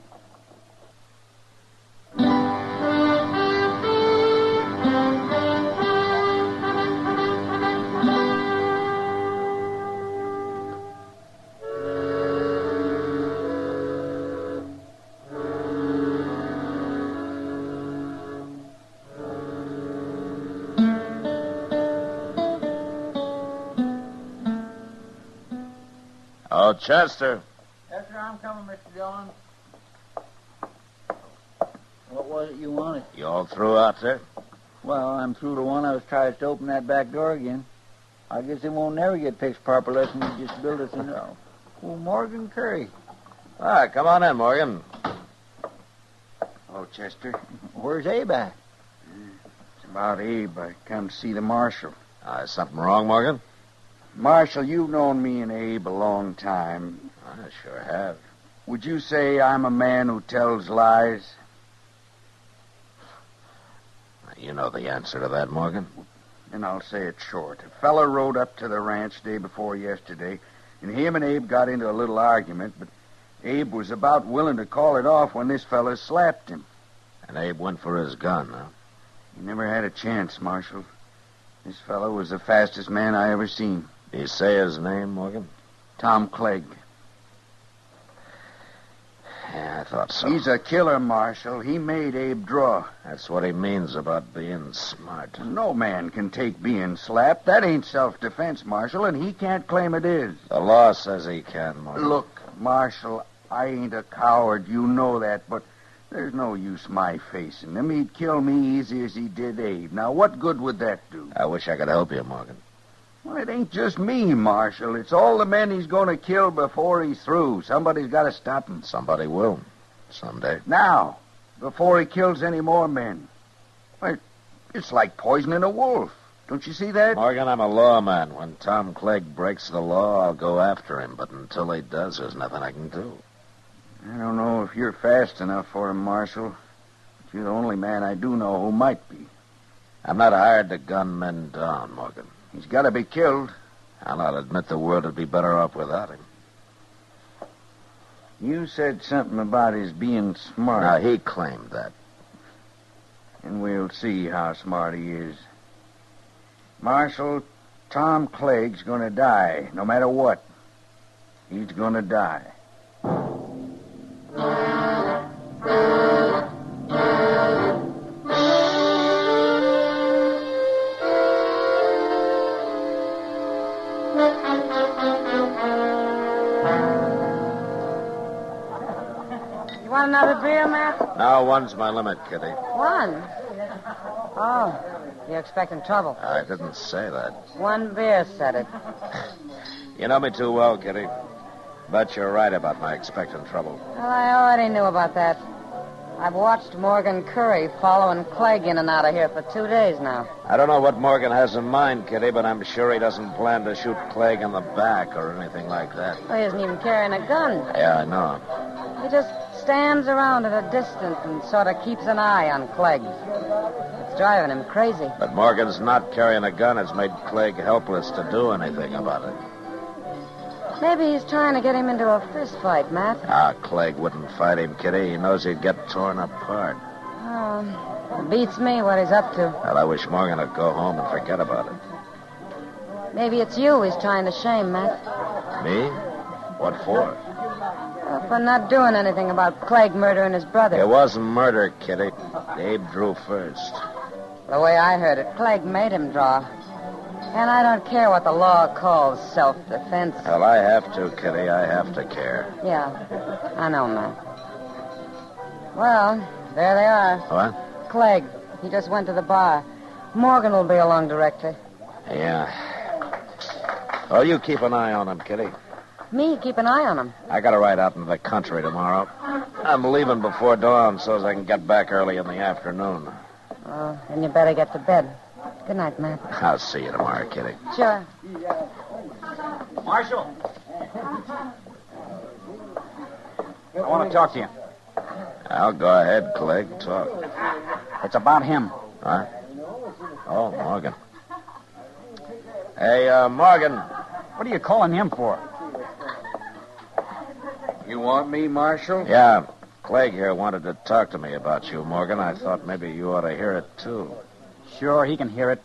Oh, Chester. Yes, sir, I'm coming, Mr. Dillon. What was it you wanted? You all through out there? Well, I'm through to one. I was trying to open that back door again. I guess it won't never get fixed properly unless you just build us in. Oh, Morgan Curry. All right, come on in, Morgan. Oh, Chester. Where's Abe at? It's about Abe. I come to see the Marshal. Is something wrong, Morgan? Marshal, you've known me and Abe a long time. I sure have. Would you say I'm a man who tells lies? You know the answer to that, Morgan. And I'll say it short. A fella rode up to the ranch day before yesterday, and him and Abe got into a little argument, but Abe was about willing to call it off when this fella slapped him. And Abe went for his gun, huh? He never had a chance, Marshal. This fella was the fastest man I ever seen. Did he say his name, Morgan? Tom Clegg. Yeah, I thought so. He's a killer, Marshal. He made Abe draw. That's what he means about being smart. No man can take being slapped. That ain't self-defense, Marshal, and he can't claim it is. The law says he can, Morgan. Look, Marshal, I ain't a coward. You know that, but there's no use my facing him. He'd kill me easy as he did Abe. Now, what good would that do? I wish I could help you, Morgan. Well, it ain't just me, Marshal. It's all the men he's going to kill before he's through. Somebody's got to stop him. Somebody will. Someday. Now, before he kills any more men. Well, it's like poisoning a wolf. Don't you see that? Morgan, I'm a lawman. When Tom Clegg breaks the law, I'll go after him. But until he does, there's nothing I can do. I don't know if you're fast enough for him, Marshal. But you're the only man I do know who might be. I'm not hired to gun men down, Morgan. He's got to be killed. I'll admit the world would be better off without him. You said something about his being smart. Now, he claimed that. And we'll see how smart he is. Marshal, Tom Clegg's going to die, no matter what. He's going to die. You want another beer, Matt? No, one's my limit, Kitty. One? Oh, you're expecting trouble. I didn't say that. One beer said it. You know me too well, Kitty. But you're right about my expecting trouble. Well, I already knew about that. I've watched Morgan Curry following Clegg in and out of here for 2 days now. I don't know what Morgan has in mind, Kitty, but I'm sure he doesn't plan to shoot Clegg in the back or anything like that. Well, he isn't even carrying a gun. Yeah, I know. He just stands around at a distance and sort of keeps an eye on Clegg. It's driving him crazy. But Morgan's not carrying a gun has made Clegg helpless to do anything about it. Maybe he's trying to get him into a fist fight, Matt. Clegg wouldn't fight him, Kitty. He knows he'd get torn apart. It beats me what he's up to. Well, I wish Morgan would go home and forget about it. Maybe it's you he's trying to shame, Matt. Me? What for? For not doing anything about Clegg murdering his brother. It wasn't murder, Kitty. Abe drew first. The way I heard it, Clegg made him draw. And I don't care what the law calls self-defense. Well, I have to, Kitty. I have to care. Yeah, I know, Matt. Well, there they are. What? Clegg. He just went to the bar. Morgan will be along directly. Yeah. Oh, you keep an eye on him, Kitty. Me, keep an eye on him. I got to ride out into the country tomorrow. I'm leaving before dawn so as I can get back early in the afternoon. Oh, then you better get to bed. Good night, Matt. I'll see you tomorrow, Kitty. Sure. Marshal. I want to talk to you. I'll go ahead, Clegg. Talk. It's about him. Huh? Oh, Morgan. Hey, Morgan. What are you calling him for? You want me, Marshal? Yeah. Clegg here wanted to talk to me about you, Morgan. I thought maybe you ought to hear it, too. Sure, he can hear it.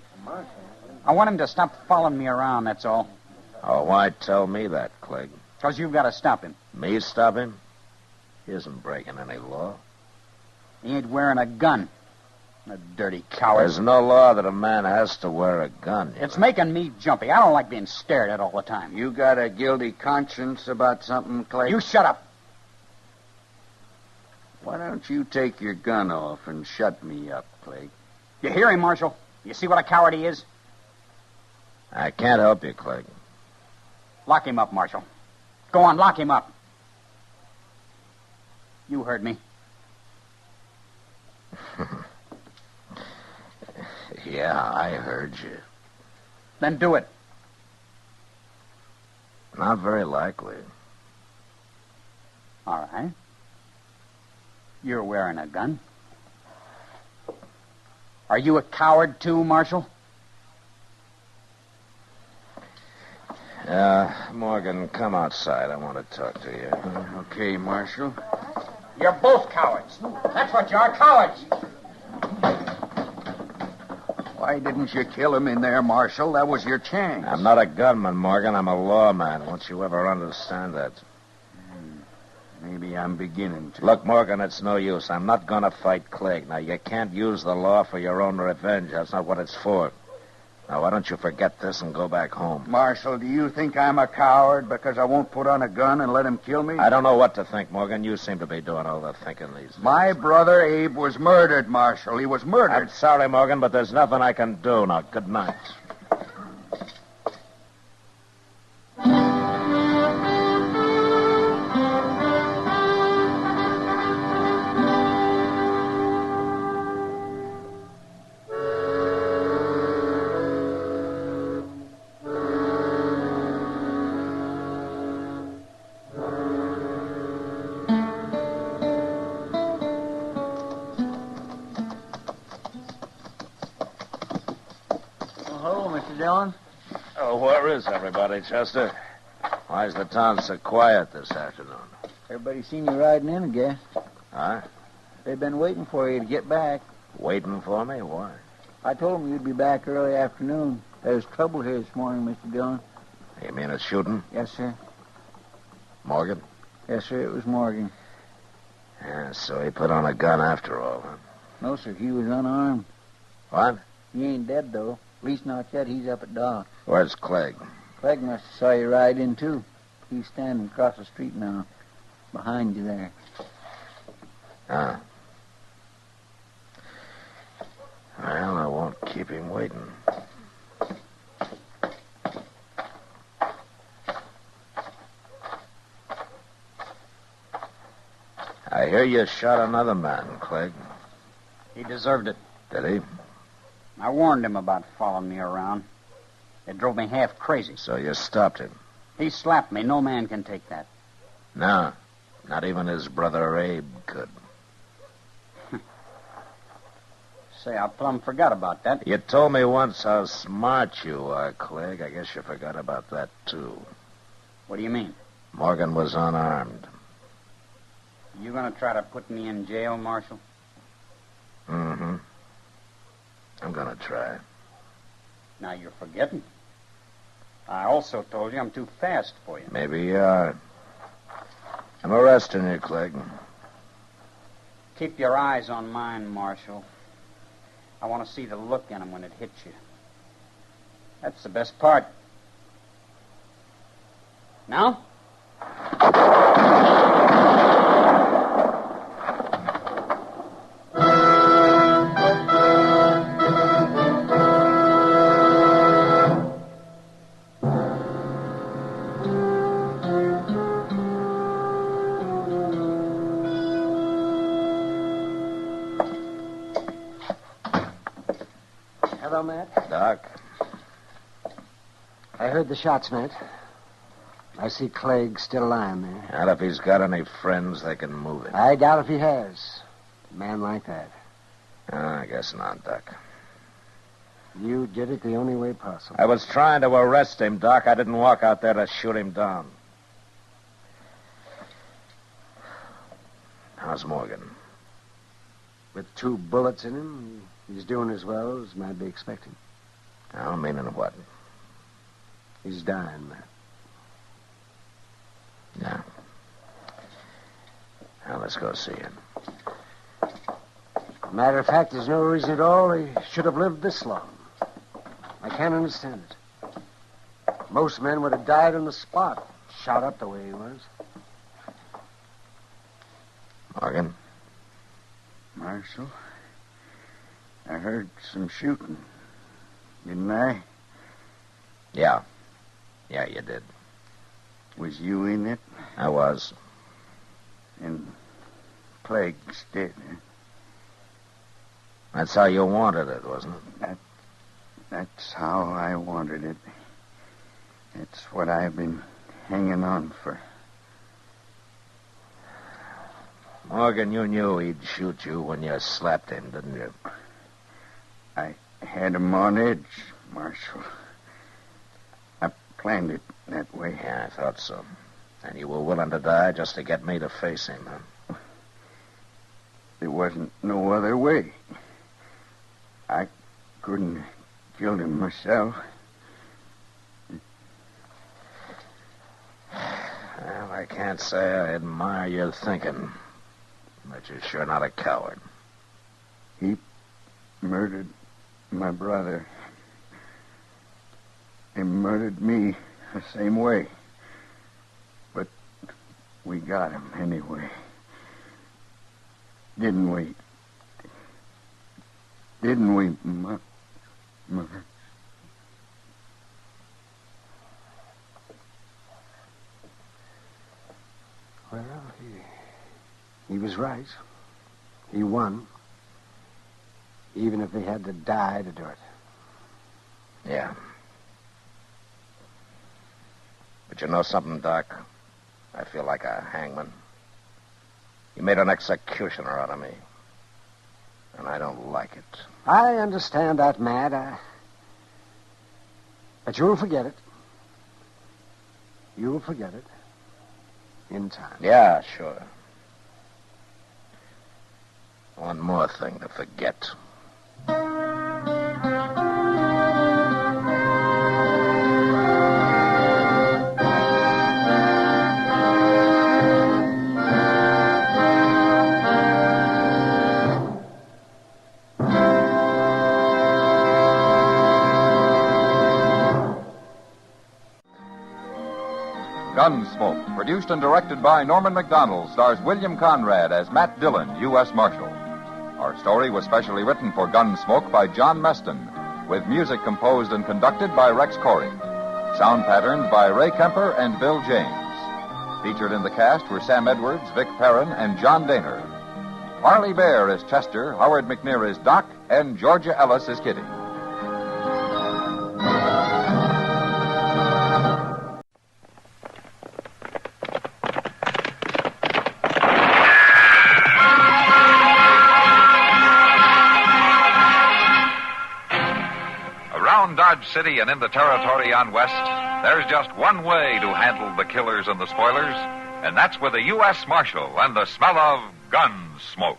I want him to stop following me around, that's all. Oh, why tell me that, Clegg? Because you've got to stop him. Me stop him? He isn't breaking any law. He ain't wearing a gun. A dirty coward. There's no law that a man has to wear a gun. It's making me jumpy. I don't like being stared at all the time. You got a guilty conscience about something, Clegg? You shut up. Why don't you take your gun off and shut me up, Clegg? You hear him, Marshal? You see what a coward he is? I can't help you, Clegg. Lock him up, Marshal. Go on, lock him up. You heard me. Yeah, I heard you. Then do it. Not very likely. All right. You're wearing a gun. Are you a coward, too, Marshal? Morgan, come outside. I want to talk to you. Okay, Marshal. You're both cowards. That's what you are, cowards. Why didn't you kill him in there, Marshal? That was your chance. I'm not a gunman, Morgan. I'm a lawman. Won't you ever understand that? Maybe I'm beginning to. Look, Morgan, it's no use. I'm not going to fight Clegg. Now, you can't use the law for your own revenge. That's not what it's for. Now, why don't you forget this and go back home? Marshal, do you think I'm a coward because I won't put on a gun and let him kill me? I don't know what to think, Morgan. You seem to be doing all the thinking these days. My brother Abe was murdered, Marshal. He was murdered. I'm sorry, Morgan, but there's nothing I can do. Now, good night. Oh, where is everybody, Chester? Why is the town so quiet this afternoon? Everybody's seen you riding in, I guess. Huh? They've been waiting for you to get back. Waiting for me? Why? I told them you'd be back early afternoon. There's trouble here this morning, Mr. Dillon. You mean a shooting? Yes, sir. Morgan? Yes, sir, it was Morgan. Yeah, so he put on a gun after all, huh? No, sir, he was unarmed. What? He ain't dead, though. At least not yet. He's up at dock. Where's Clegg? Clegg must have saw you ride in, too. He's standing across the street now. Behind you there. Ah. Well, I won't keep him waiting. I hear you shot another man, Clegg. He deserved it. Did he? I warned him about following me around. It drove me half crazy. So you stopped him? He slapped me. No man can take that. No. Not even his brother Abe could. Say, I plumb forgot about that. You told me once how smart you are, Clegg. I guess you forgot about that, too. What do you mean? Morgan was unarmed. You gonna try to put me in jail, Marshal? Mm-hmm. I'm gonna try. Now you're forgetting. I also told you I'm too fast for you. Maybe you are. I'm arresting you, Clegg. Keep your eyes on mine, Marshal. I want to see the look in them when it hits you. That's the best part. Now? Hello, Matt. Doc. I heard the shots, Matt. I see Clegg still lying there. And if he's got any friends, they can move it. I doubt if he has. A man like that. I guess not, Doc. You did it the only way possible. I was trying to arrest him, Doc. I didn't walk out there to shoot him down. How's Morgan? With 2 bullets in him, he's doing as well as might be expected. I mean in what? He's dying, Matt. Yeah. Now, let's go see him. Matter of fact, there's no reason at all he should have lived this long. I can't understand it. Most men would have died on the spot, shot up the way he was. Morgan? Marshal, I heard some shooting. Didn't I? Yeah. Yeah, you did. Was you in it? I was. And Clegg's dead, eh? That's how you wanted it, wasn't it? That's how I wanted it. It's what I've been hanging on for. Morgan, you knew he'd shoot you when you slapped him, didn't you? I had him on edge, Marshal. I planned it that way. Yeah, I thought so. And you were willing to die just to get me to face him, huh? There wasn't no other way. I couldn't have killed him myself. Well, I can't say I admire your thinking, but you're sure not a coward. He murdered my brother. He murdered me the same way. But we got him anyway. Didn't we? Didn't we, Mother? Well, he was right. He won. Even if he had to die to do it. Yeah. But you know something, Doc? I feel like a hangman. You made an executioner out of me. And I don't like it. I understand that, Matt. But you'll forget it. You'll forget it. In time. Yeah, sure. One more thing to forget. Gunsmoke, produced and directed by Norman MacDonald, stars William Conrad as Matt Dillon, U.S. Marshal. Our story was specially written for Gunsmoke by John Meston, with music composed and conducted by Rex Corey. Sound patterns by Ray Kemper and Bill James. Featured in the cast were Sam Edwards, Vic Perrin, and John Daner. Harley Bear is Chester, Howard McNear is Doc, and Georgia Ellis is Kitty. Dodge City and in the territory on West, there's just one way to handle the killers and the spoilers, and that's with a U.S. Marshal and the smell of Gunsmoke.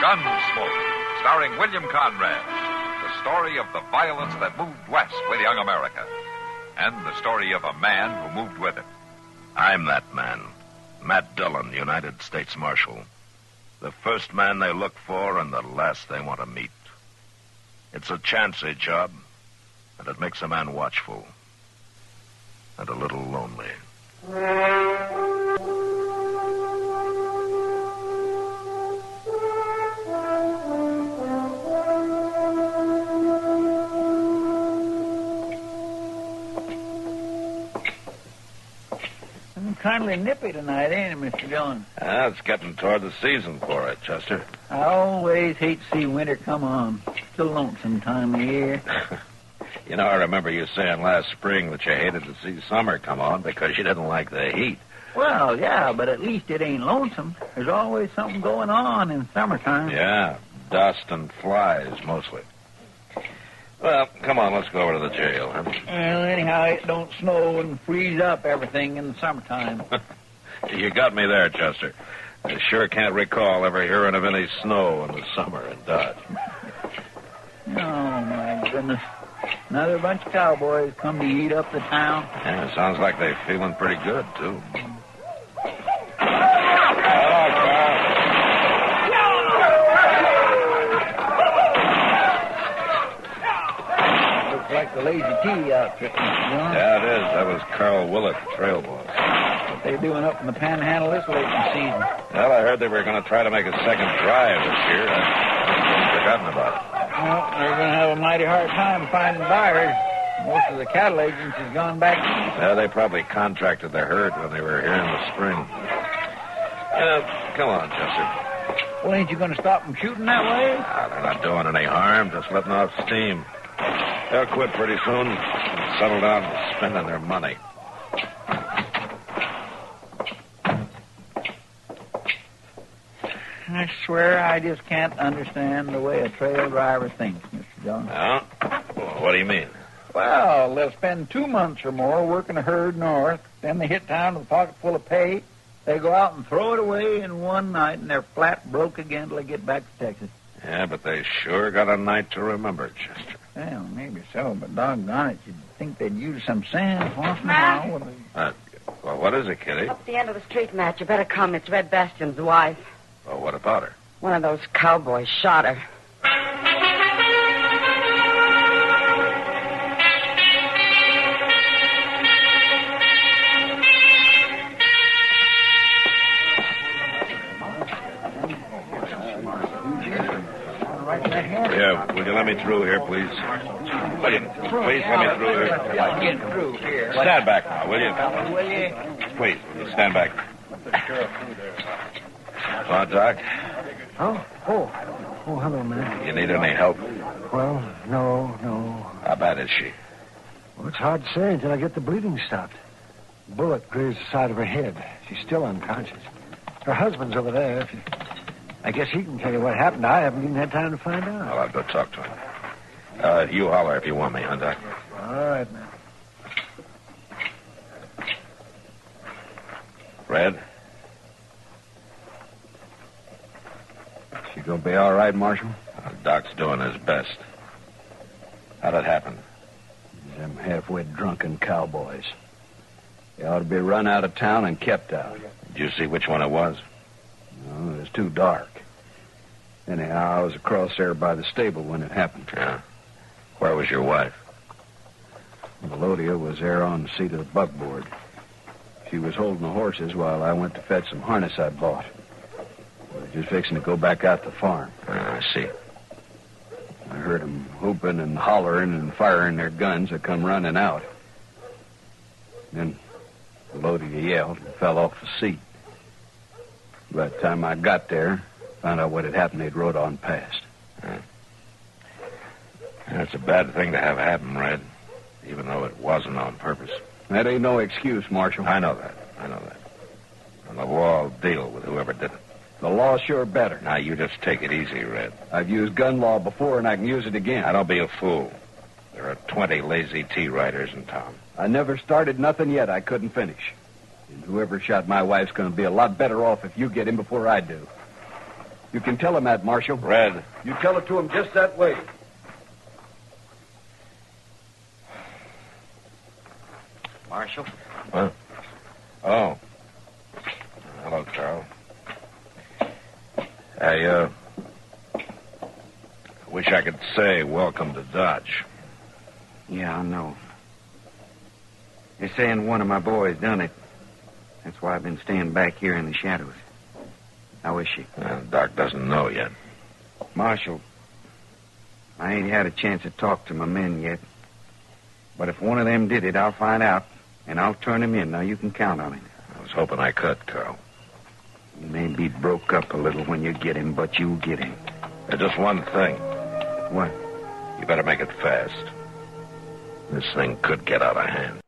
Gunsmoke, starring William Conrad, the story of the violence that moved west with young America, and the story of a man who moved with it. I'm that man, Matt Dillon, United States Marshal. The first man they look for and the last they want to meet. It's a chancy job, and it makes a man watchful and a little lonely. kindly nippy tonight, ain't it, Mr. Dillon? It's getting toward the season for it, Chester. I always hate to see winter come on. It's a lonesome time of year. You know, I remember you saying last spring that you hated to see summer come on because you didn't like the heat. Well, yeah, but at least it ain't lonesome. There's always something going on in summertime. Yeah, dust and flies, mostly. Well, come on, let's go over to the jail, huh? Well, anyhow, it don't snow and freeze up everything in the summertime. You got me there, Chester. I sure can't recall ever hearing of any snow in the summer in Dodge. Oh, my goodness. Another bunch of cowboys come to eat up the town. Yeah, it sounds like they're feeling pretty good, too. Looks like the Lazy T outfit, Mr. Dillon. Yeah, it is. That was Carl Willett, the trail boss. What they doing up in the Panhandle this late in the season? Well, I heard they were going to try to make a second drive this year. I've forgotten about it. Well, they're going to have a mighty hard time finding buyers. Most of the cattle agents has gone back east. Yeah, they probably contracted the herd when they were here in the spring. Come on, Chester. Well, ain't you going to stop them shooting that way? They're not doing any harm, just letting off steam. They'll quit pretty soon and settle down to spending their money. I swear I just can't understand the way a trail driver thinks, Mr. Dillon. No? Well, what do you mean? Well, they'll spend 2 months or more working a herd north. Then they hit town with a pocket full of pay. They go out and throw it away in one night, and they're flat broke again till they get back to Texas. Yeah, but they sure got a night to remember, Chester. Well, maybe so, but doggone it, you'd think they'd use some sand once in a while. Well, what is it, Kitty? Up the end of the street, Matt. You better come. It's Red Bastion's wife. Well, what about her? One of those cowboys shot her. Yeah, will you let me through here, please? William, please let me through here. Get through here. Stand back now, will you? Will you? Please, will you stand back? Well, Doc, Oh, hello, man. you need any help? Well, no. How bad is she? Well, it's hard to say until I get the bleeding stopped. Bullet grazed the side of her head. She's still unconscious. Her husband's over there. I guess he can tell you what happened. I haven't even had time to find out. Well, I'll go talk to him. You holler if you want me, huh, Doc? All right, man. Red? She gonna be all right, Marshal? Doc's doing his best. How'd it happen? Them halfway drunken cowboys. They ought to be run out of town and kept out. Did you see which one it was? No, it was too dark. Anyhow, I was across there by the stable when it happened. Yeah. Where was your wife? Melodia was there on the seat of the buckboard. She was holding the horses while I went to fetch some harness I bought. We were just fixing to go back out to the farm. I see. I heard them whooping and hollering and firing their guns. I come running out. Then Melodia yelled and fell off the seat. By the time I got there, found out what had happened, they'd rode on past. That's a bad thing to have happen, Red, even though it wasn't on purpose. That ain't no excuse, Marshal. I know that. And the law will deal with whoever did it. The law's sure better. Now, you just take it easy, Red. I've used gun law before, and I can use it again. Now, don't be a fool. There are 20 lazy T riders in town. I never started nothing yet I couldn't finish. And whoever shot my wife's going to be a lot better off if you get him before I do. You can tell him that, Marshal. Red. You tell it to him just that way. Marshal? Huh? Oh. Hello, Carl. I wish I could say welcome to Dodge. Yeah, I know. They're saying one of my boys done it. That's why I've been staying back here in the shadows. How is she? Doc doesn't know yet. Marshal, I ain't had a chance to talk to my men yet. But if one of them did it, I'll find out, and I'll turn him in. Now, you can count on it. Well, hoping I could, Carl. He may be broke up a little when you get him, but you'll get him. Just one thing. What? You better make it fast. This thing could get out of hand.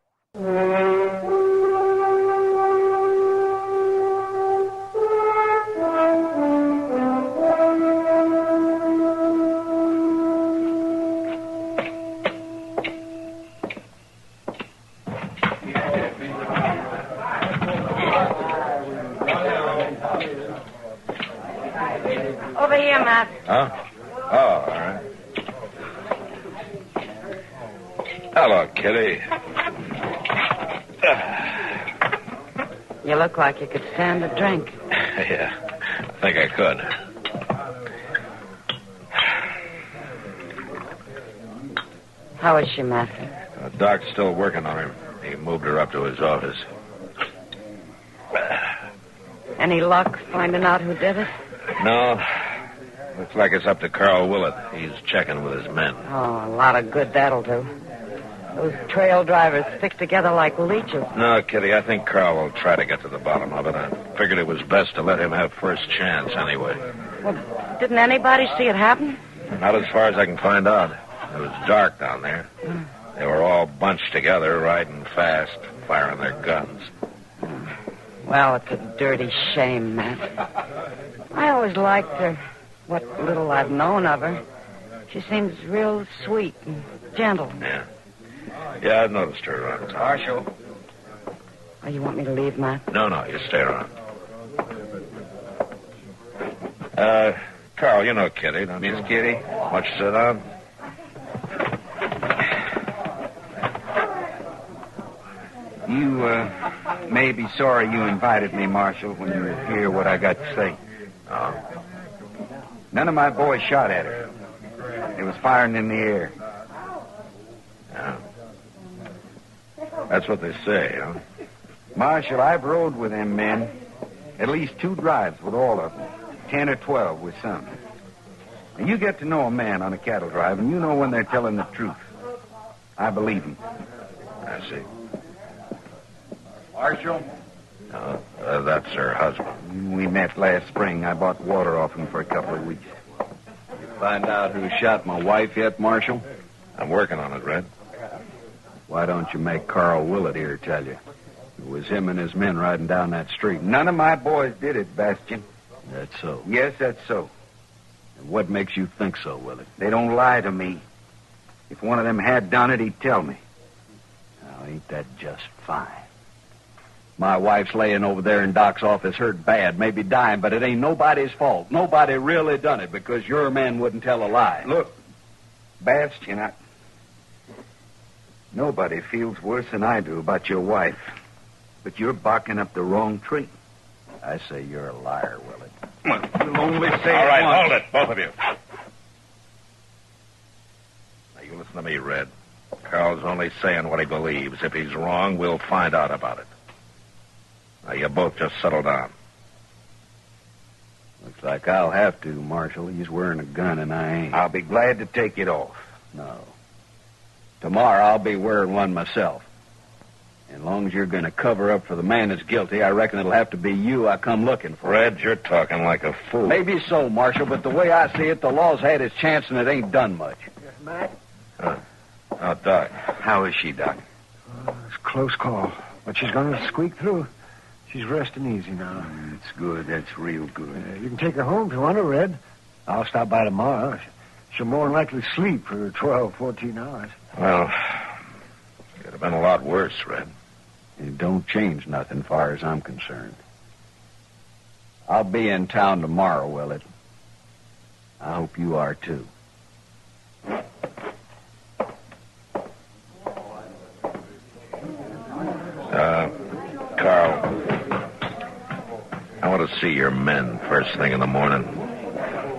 Over here, Matt. Huh? Oh, all right. Hello, Kitty. You look like you could stand a drink. Yeah, I think I could. How is she, Matt? Doc's still working on her. He moved her up to his office. Any luck finding out who did it? No. Looks like it's up to Carl Willett. He's checking with his men. Oh, a lot of good that'll do. Those trail drivers stick together like leeches. No, Kitty, I think Carl will try to get to the bottom of it. I figured it was best to let him have first chance anyway. Well, didn't anybody see it happen? Not as far as I can find out. It was dark down there. They were all bunched together, riding fast, firing their guns. Well, it's a dirty shame, Matt. I always liked her, what little I've known of her. She seems real sweet and gentle. Yeah, I've noticed her around town. Marshal. Oh, you want me to leave, Matt? No, you stay around. Carl, you know Kitty, don't you? Miss Kitty? Why don't you sit down? You, may be sorry you invited me, Marshal, when you hear what I got to say. Oh. None of my boys shot at her. They was firing in the air. Yeah. That's what they say, huh? Marshal, I've rode with them men. At least 2 drives with all of them. 10 or 12 with some. And you get to know a man on a cattle drive, and you know when they're telling the truth. I believe them. I see. Marshal? That's her husband. We met last spring. I bought water off him for a couple of weeks. You find out who shot my wife yet, Marshal? I'm working on it, Red. Why don't you make Carl Willett here tell you? It was him and his men riding down that street. None of my boys did it, Bastian. That's so. Yes, that's so. And what makes you think so, Willett? They don't lie to me. If one of them had done it, he'd tell me. Now, ain't that just fine? My wife's laying over there in Doc's office hurt bad, maybe dying, but it ain't nobody's fault. Nobody really done it because your men wouldn't tell a lie. Look, Bastian, nobody feels worse than I do about your wife. But you're barking up the wrong tree. I say you're a liar, Willett. You'll only say All right, it once. hold it, both of you. Now, you listen to me, Red. Carl's only saying what he believes. If he's wrong, we'll find out about it. Now, you both just settle down. Looks like I'll have to, Marshal. He's wearing a gun and I ain't. I'll be glad to take it off. No. Tomorrow I'll be wearing one myself. As long as you're going to cover up for the man that's guilty, I reckon it'll have to be you I come looking for. Red, you're talking like a fool. Maybe so, Marshal, but the way I see it, the law's had its chance and it ain't done much. Yes, Matt? Oh, Doc. How is she, Doc? It's a close call, but she's going to squeak through. She's resting easy now. That's good. That's real good. You can take her home if you want to, Red. I'll stop by tomorrow. She'll more than likely sleep for 12, 14 hours. Well, could have been a lot worse, Red. It don't change nothing far as I'm concerned. I'll be in town tomorrow, Willett. I hope you are, too. Carl, I want to see your men first thing in the morning.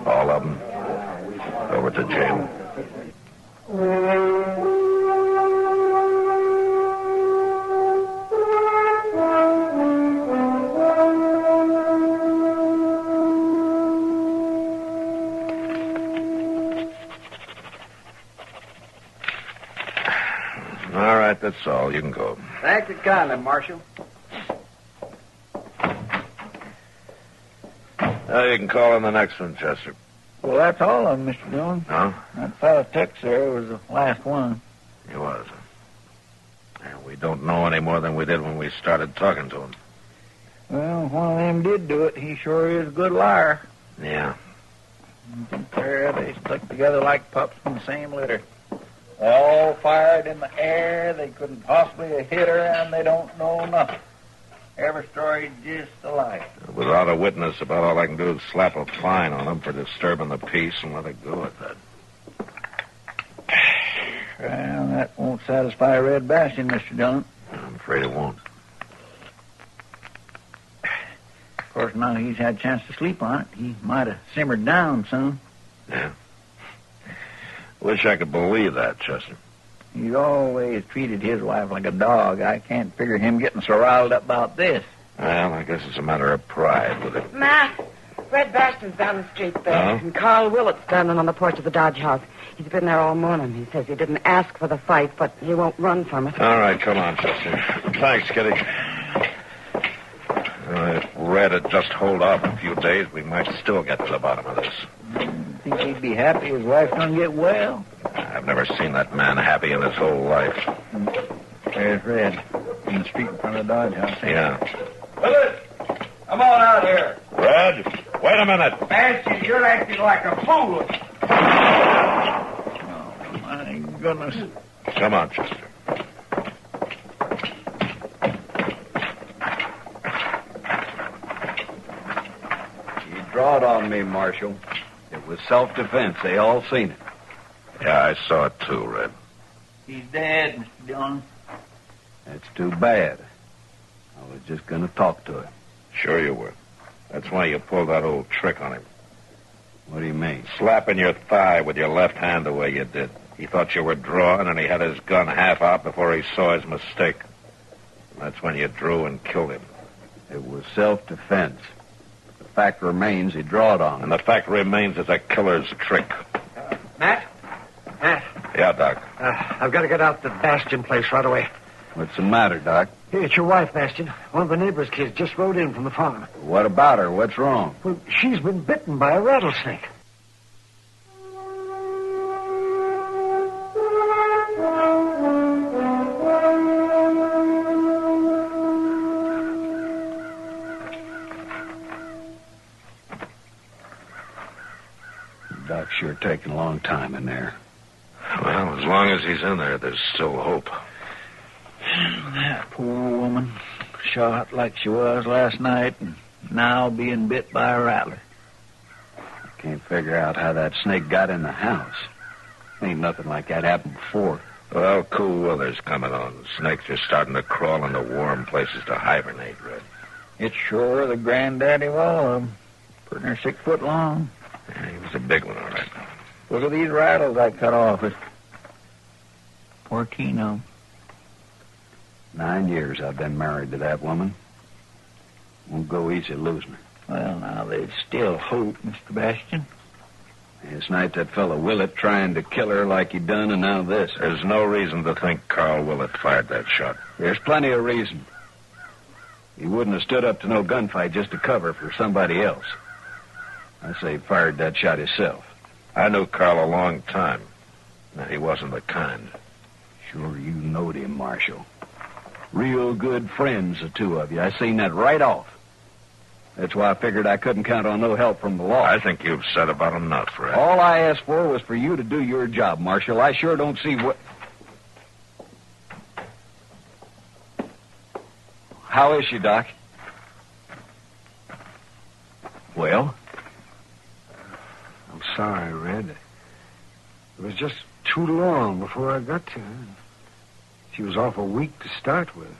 All of them. Over to jail. All right, that's all. You can go. Thank you kindly, Marshal. You can call in the next one, Chester. Well, that's all of them, Mr. Dillon. No? That fellow Tex there was the last one. He was. And we don't know any more than we did when we started talking to him. Well, one of them did do it. He sure is a good liar. Yeah. There, they stuck together like pups in the same litter. They all fired in the air. They couldn't possibly have hit her, and they don't know nothing. Every story just alike. Without a witness, about all I can do is slap a fine on them for disturbing the peace and let it go at that. Well, that won't satisfy Red Bastion, Mr. Dillon. I'm afraid it won't. Of course, now he's had a chance to sleep on it. He might have simmered down some. Yeah. Wish I could believe that, Chester. He's always treated his wife like a dog. I can't figure him getting so riled up about this. Well, I guess it's a matter of pride with it. Matt, Red Bastion's down the street there. Oh? And Carl Willett's standing on the porch of the Dodge House. He's been there all morning. He says he didn't ask for the fight, but he won't run from it. All right, come on, Chester. Thanks, Kitty. If Red had just hold off a few days, we might still get to the bottom of this. Think he'd be happy his wife's gonna get well? I've never seen that man happy in his whole life. There's Red in the street in front of the Dodge House. Yeah. Willis, come on out here. Red, wait a minute. Bastion, you're acting like a fool. Oh, my goodness. Come on, Chester. You drawed on me, Marshal. It was self-defense. They all seen it. Yeah, I saw it too, Red. He's dead, Mr. Dillon. That's too bad. I was just going to talk to him. Sure you were. That's why you pulled that old trick on him. What do you mean? Slapping your thigh with your left hand the way you did. He thought you were drawing, and he had his gun half out before he saw his mistake. That's when you drew and killed him. It was self-defense. The fact remains he drawed on him. And the fact remains it's a killer's trick. Matt? Matt? Yeah, Doc. I've got to get out to the Bastion place right away. What's the matter, Doc? Hey, it's your wife, Bastion. One of the neighbor's kids just rode in from the farm. What about her? What's wrong? Well, she's been bitten by a rattlesnake. Doc's sure taking a long time in there. Well, as long as he's in there, there's still hope. That poor woman, shot like she was last night, and now being bit by a rattler. I can't figure out how that snake got in the house. Ain't nothing like that happened before. Well, cool weather's coming on. Snakes are starting to crawl into warm places to hibernate, Red. It's sure the granddaddy of all of them. Pretty near 6 foot long. Yeah, he was a big one, all right. Look at these rattles I cut off. Poor Keno. 9 years I've been married to that woman. Won't go easy losing her. Well, now, there's still hope, Mr. Bastion. Last night, that fellow Willett trying to kill her like he done, and now this. There's no reason to think Carl Willett fired that shot. There's plenty of reason. He wouldn't have stood up to no gunfight just to cover for somebody else. I say he fired that shot himself. I knew Carl a long time. And he wasn't the kind. Sure you knowed him, Marshal. Real good friends, the two of you. I seen that right off. That's why I figured I couldn't count on no help from the law. I think you've said about enough, Red. All I asked for was for you to do your job, Marshal. I sure don't see what... How is she, Doc? Well? I'm sorry, Red. It was just too long before I got to her. She was awful weak to start with.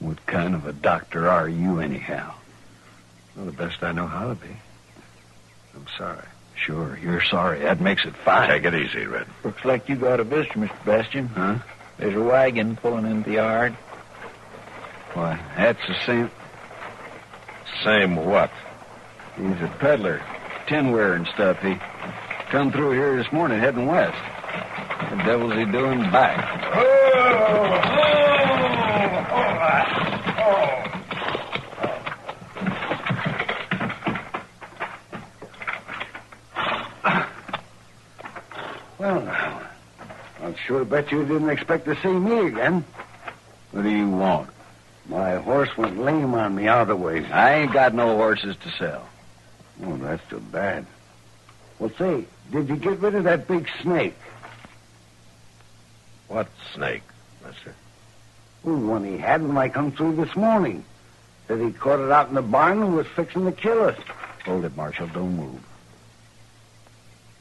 What kind of a doctor are you, anyhow? Well, the best I know how to be. I'm sorry. Sure, you're sorry. That makes it fine. Take it easy, Red. Looks like you got a visitor, Mr. Bastion. Huh? There's a wagon pulling into the yard. Why, that's the same... Same what? He's a peddler. Tinware and stuff. He come through here this morning heading west. What the devil's he doing back? Well, now, I'll sure bet you didn't expect to see me again. What do you want? My horse went lame on me out of the way. I ain't got no horses to sell. Oh, that's too bad. Well, say, did you get rid of that big snake? What snake, mister? The one he had when I come through this morning. Said he caught it out in the barn and was fixing to kill us. Hold it, Marshal. Don't move.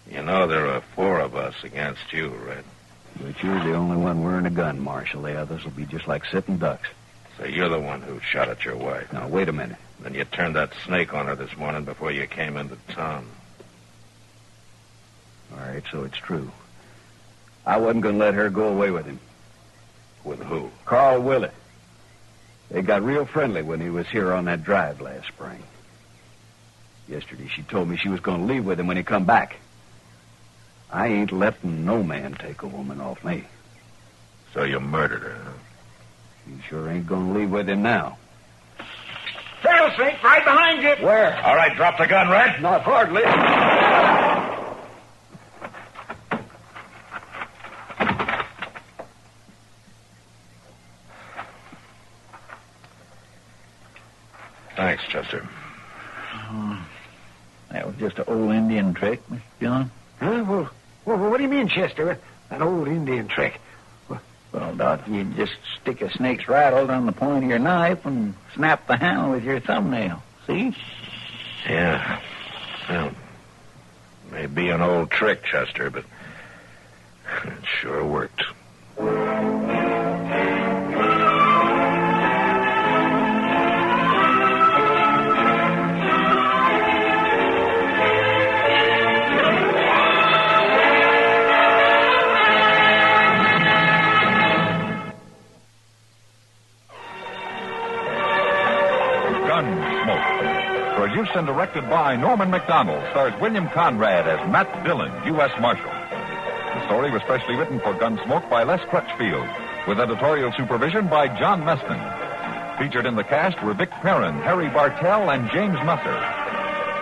You know there are 4 of us against you, Red. But you're the only one wearing a gun, Marshal. The others will be just like sitting ducks. So you're the one who shot at your wife. Now, wait a minute. Then you turned that snake on her this morning before you came into town. All right, so it's true. I wasn't going to let her go away with him. With who? Carl Willett. They got real friendly when he was here on that drive last spring. Yesterday, she told me she was going to leave with him when he come back. I ain't letting no man take a woman off me. So you murdered her, huh? You sure ain't going to leave with him now. Rattlesnake right behind you. Where? All right, drop the gun, Red. Not hardly. Thanks, Chester. That was just an old Indian trick, Mr. Dillon. Huh? Well, what do you mean, Chester? An old Indian trick. Well, Doc, you just stick a snake's rattle on the point of your knife and snap the handle with your thumbnail. See? Yeah. Well, may be an old trick, Chester, but it sure worked. Gunsmoke. Produced and directed by Norman McDonald, stars William Conrad as Matt Dillon, U.S. Marshal. The story was specially written for Gunsmoke by Les Crutchfield, with editorial supervision by John Meston. Featured in the cast were Vic Perrin, Harry Bartell, and James Musser.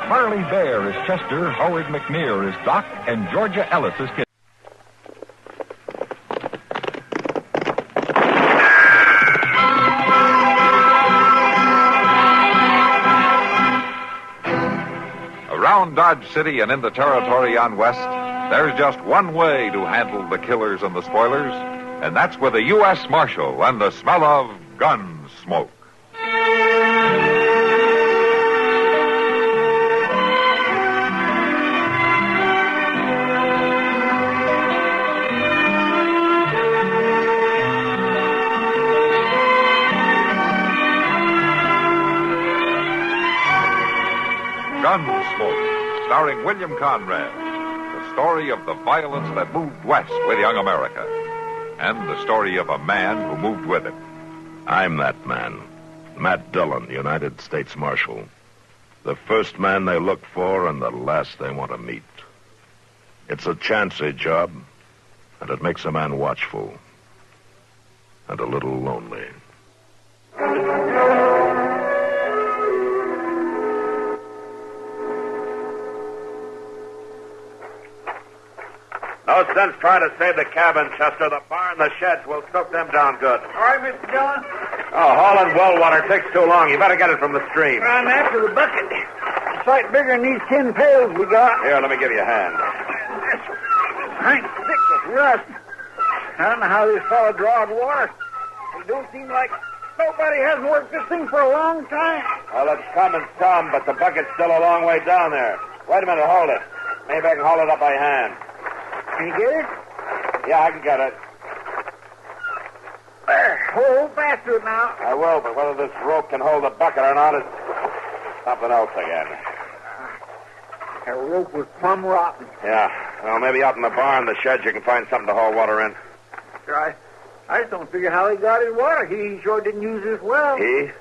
Harley Bear is Chester, Howard McNear is Doc, and Georgia Ellis is Kid. Around Dodge City and in the territory on West, there's just one way to handle the killers and the spoilers, and that's with a U.S. Marshal and the smell of gun smoke. Gunsmoke, starring William Conrad. The story of the violence that moved west with young America. And the story of a man who moved with it. I'm that man. Matt Dillon, United States Marshal. The first man they look for and the last they want to meet. It's a chancy job, and it makes a man watchful. And a little lonely. No sense trying to save the cabin, Chester. The barn, the sheds will soak them down good. All right, Mr. Dillon. Oh, hauling well water takes too long. You better get it from the stream. I'm after the bucket. It's a sight bigger than these 10 pails we got. Here, let me give you a hand. I'm thick with rust. I don't know how this fellow drawed water. It don't seem like nobody hasn't worked this thing for a long time. Well, it's coming some, but the bucket's still a long way down there. Wait a minute, hold it. Maybe I can haul it up by hand. Can you get it? Yeah, I can get it. There. Hold fast to it now. I will, but whether this rope can hold the bucket or not is something else again. That rope was plumb rotten. Yeah. Well, maybe out in the barn, the shed, you can find something to hold water in. Sure, I just don't figure how he got his water. He sure didn't use this well. He?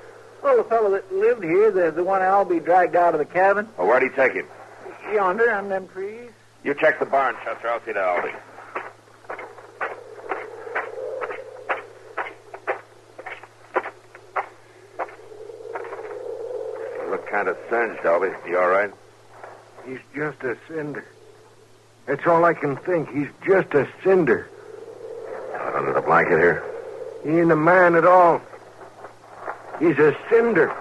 Well, the fellow that lived here, the one Albie dragged out of the cabin. Well, where'd he take him? Yonder, on them trees. You check the barn, Chester. I'll see to Albie. You look kind of singed, Albie. You all right? He's just a cinder. That's all I can think. He's just a cinder. Out under the blanket here? He ain't a man at all. He's a cinder.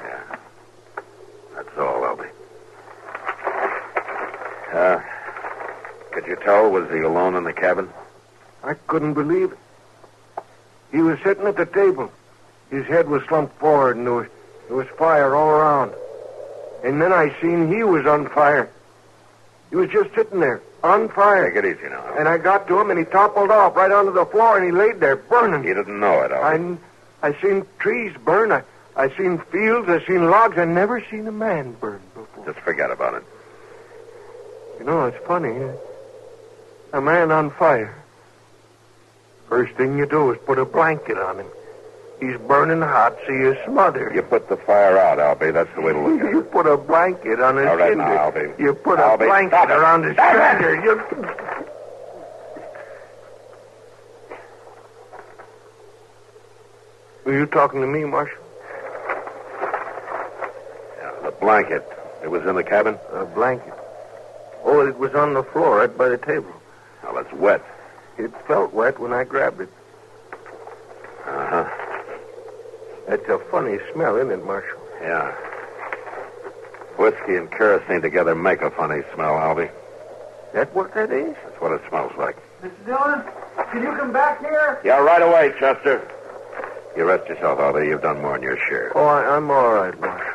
Yeah. That's all, Albie. Could you tell, was he alone in the cabin? I couldn't believe it. He was sitting at the table. His head was slumped forward, and there was fire all around. And then I seen he was on fire. He was just sitting there, on fire. Take it easy now. And I got to him, and he toppled off right onto the floor, and he laid there burning. You didn't know it, Albie. I seen trees burn. I seen fields. I seen logs. I never seen a man burn before. Just forget about it. You know, it's funny. A man on fire. First thing you do is put a blanket on him. He's burning hot, so you smother. You put the fire out, Albie. That's the way to look at it. You put a blanket on his All right, cinder. now, Albie. You put Albie, a blanket around his cinder. Were you talking to me, Marshal? Yeah, the blanket. It was in the cabin? A blanket. Oh, it was on the floor right by the table. Well, it's wet. It felt wet when I grabbed it. Uh-huh. That's a funny smell, isn't it, Marshal? Yeah. Whiskey and kerosene together make a funny smell, Albie. That what that is? That's what it smells like. Mr. Dillon, can you come back here? Yeah, right away, Chester. You rest yourself, Albie. You've done more than your share. Oh, I'm all right, Marshal.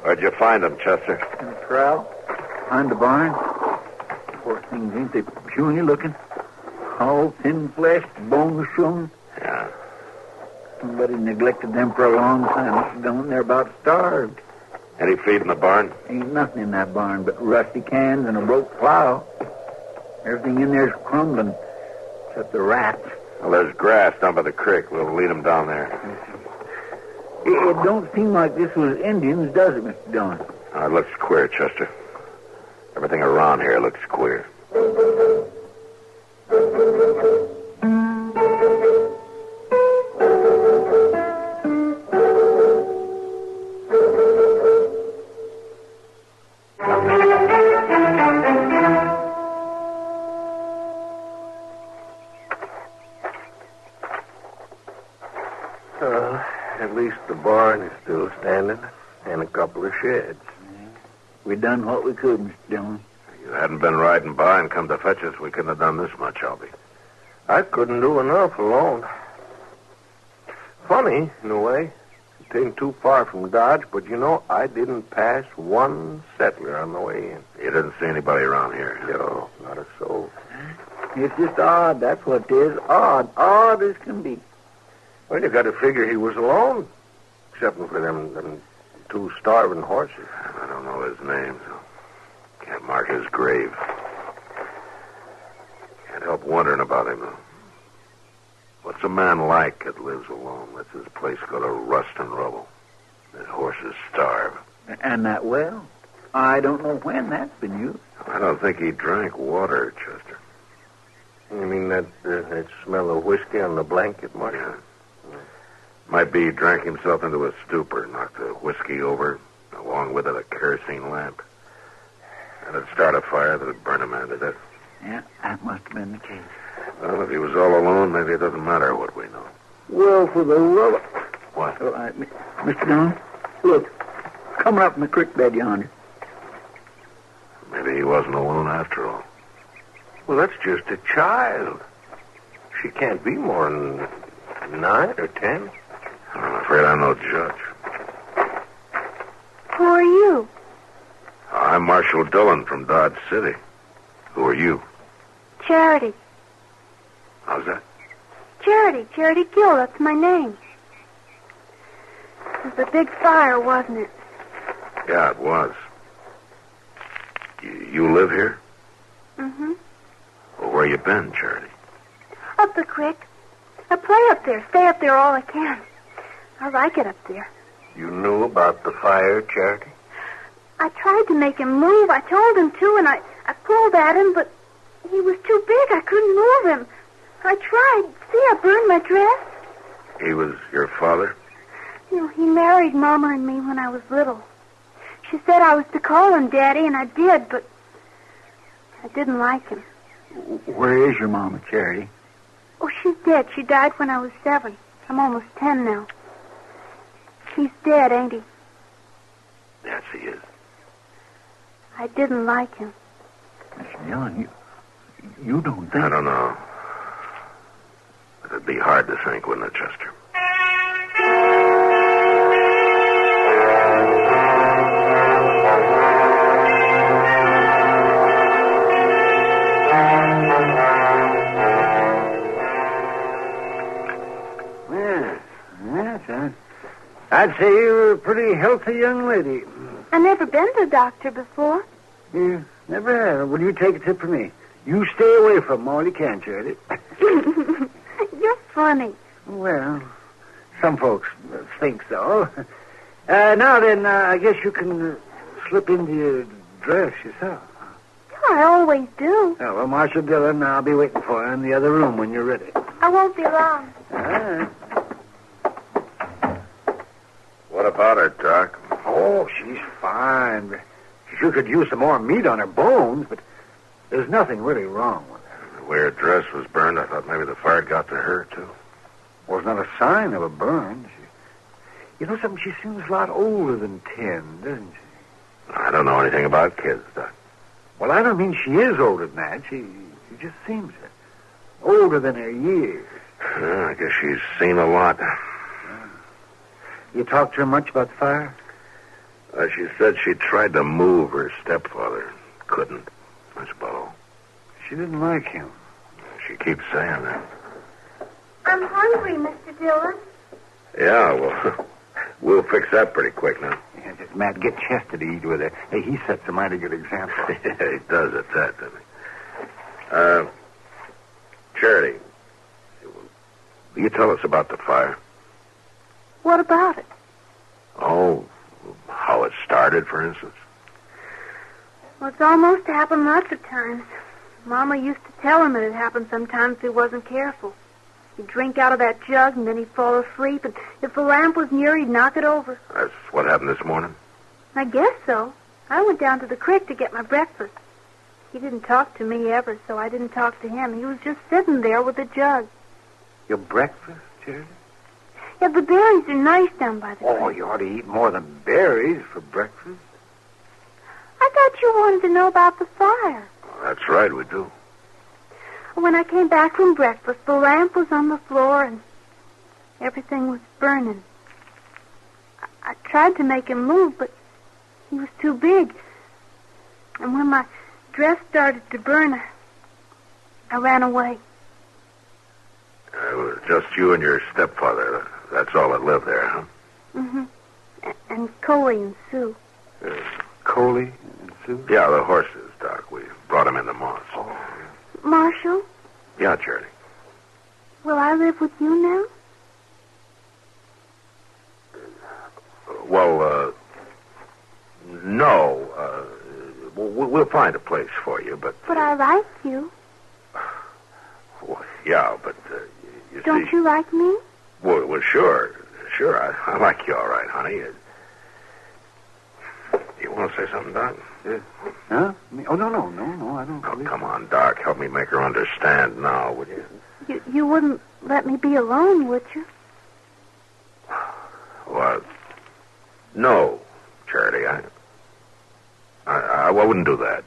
Where'd you find him, Chester? In the corral. Behind the barn. Poor things, ain't they puny looking? All thin-fleshed, bones shown. Yeah. Somebody neglected them for a long time. Mr. Dillon, they're about starved. Any feed in the barn? Ain't nothing in that barn but rusty cans and a broke plow. Everything in there's crumbling, except the rats. Well, there's grass down by the creek. We'll lead them down there. It don't seem like this was Indians, does it, Mr. Dillon? Oh, it looks queer, Chester. Everything around here looks queer. At least the barn is still standing, and a couple of sheds. We done what we could, Mr. Dillon. You hadn't been riding by and come to fetch us, we couldn't have done this much, Albie. I couldn't do enough alone. Funny, in a way. It ain't too far from Dodge, but you know, I didn't pass one settler on the way in. You didn't see anybody around here? No, not a soul. It's just odd, that's what it is. Odd. Odd as can be. Well, you got to figure he was alone, except for them two starving horses. I don't know his name, so can't mark his grave. Can't help wondering about him, though. What's a man like that lives alone, lets his place go to rust and rubble, his horses starve? And that well? I don't know when that's been used. I don't think he drank water, Chester. You mean that smell of whiskey on the blanket, Marshal? Yeah. Might be he drank himself into a stupor, knocked the whiskey over, along with it a kerosene lamp. And it'd start a fire that'd burn a man to death. Yeah, that must have been the case. Well, if he was all alone, maybe it doesn't matter what we know. Well, for the love... What? Mr. Dillon, look. Coming up from the creek bed yonder. Maybe he wasn't alone after all. Well, that's just a child. She can't be more than 9 or 10. I'm afraid I'm no judge. Who are you? I'm Marshal Dillon from Dodge City. Who are you? Charity. How's that? Charity Gill, that's my name. It was a big fire, wasn't it? Yeah, it was. You live here? Mm-hmm. Well, where you been, Charity? Up the creek. I play up there, stay up there all I can. I like it up there. You knew about the fire, Charity? I tried to make him move. I told him to, and I pulled at him, but he was too big. I couldn't move him. I tried. See, I burned my dress. He was your father? You know, he married Mama and me when I was little. She said I was to call him Daddy, and I did, but I didn't like him. Where is your mama, Charity? Oh, she's dead. She died when I was 7. I'm almost 10 now. He's dead, ain't he? Yes, he is. I didn't like him. Miss Dillon, you don't think... I don't know. But it'd be hard to think, wouldn't it, Chester? Yes. I'd say you're a pretty healthy young lady. I've never been to a doctor before. You never have. Well, you take a tip from me. You stay away from him all you can, Charity. You're funny. Well, some folks think so. Now then, I guess you can slip into your dress yourself. I always do. Oh, well, Marshal Dillon, I'll be waiting for you in the other room when you're ready. I won't be long. All right. What about her, Doc? Oh, she's fine. She sure could use some more meat on her bones, but there's nothing really wrong with her. The way her dress was burned, I thought maybe the fire got to her, too. Well, it's not a sign of a burn. You know something? She seems a lot older than 10, doesn't she? I don't know anything about kids, Doc. Well, I don't mean she is older than that. She just seems older than her years. I guess she's seen a lot. You talked to her much about the fire? She said she tried to move her stepfather. Couldn't, I suppose. She didn't like him. She keeps saying that. I'm hungry, Mr. Dillon. Yeah, well, we'll fix that pretty quick now. Yeah, just Matt, get Chester to eat with her. Hey, he sets a mighty good example. Yeah, he does at that, doesn't he? Charity, will you tell us about the fire? What about it? Oh, how it started, for instance? Well, it's almost happened lots of times. Mama used to tell him it happened sometimes if he wasn't careful. He'd drink out of that jug, and then he'd fall asleep, and if the lamp was near, he'd knock it over. That's what happened this morning? I guess so. I went down to the creek to get my breakfast. He didn't talk to me ever, so I didn't talk to him. He was just sitting there with the jug. Your breakfast, Charity? Yeah, the berries are nice down by the creek. Oh, you ought to eat more than berries for breakfast. I thought you wanted to know about the fire. That's right, we do. When I came back from breakfast, the lamp was on the floor and everything was burning. I tried to make him move, but he was too big. And when my dress started to burn, I ran away. It was just you and your stepfather. That's all that lived there, huh? Mm-hmm. And Coley and Sue. Coley and Sue? Yeah, the horses, Doc. We brought them in the moss. Oh. Marshal? Yeah, Charity. Will I live with you now? Well, no. We'll find a place for you, but... But I like you. Well, yeah, but you Don't see... you like me? Well, sure. Sure, I like you all right, honey. You want to say something, Doc? Huh? Oh, no, I don't. Oh, come on, Doc. Help me make her understand now, would you? You wouldn't let me be alone, would you? Well, no, Charity. I wouldn't do that.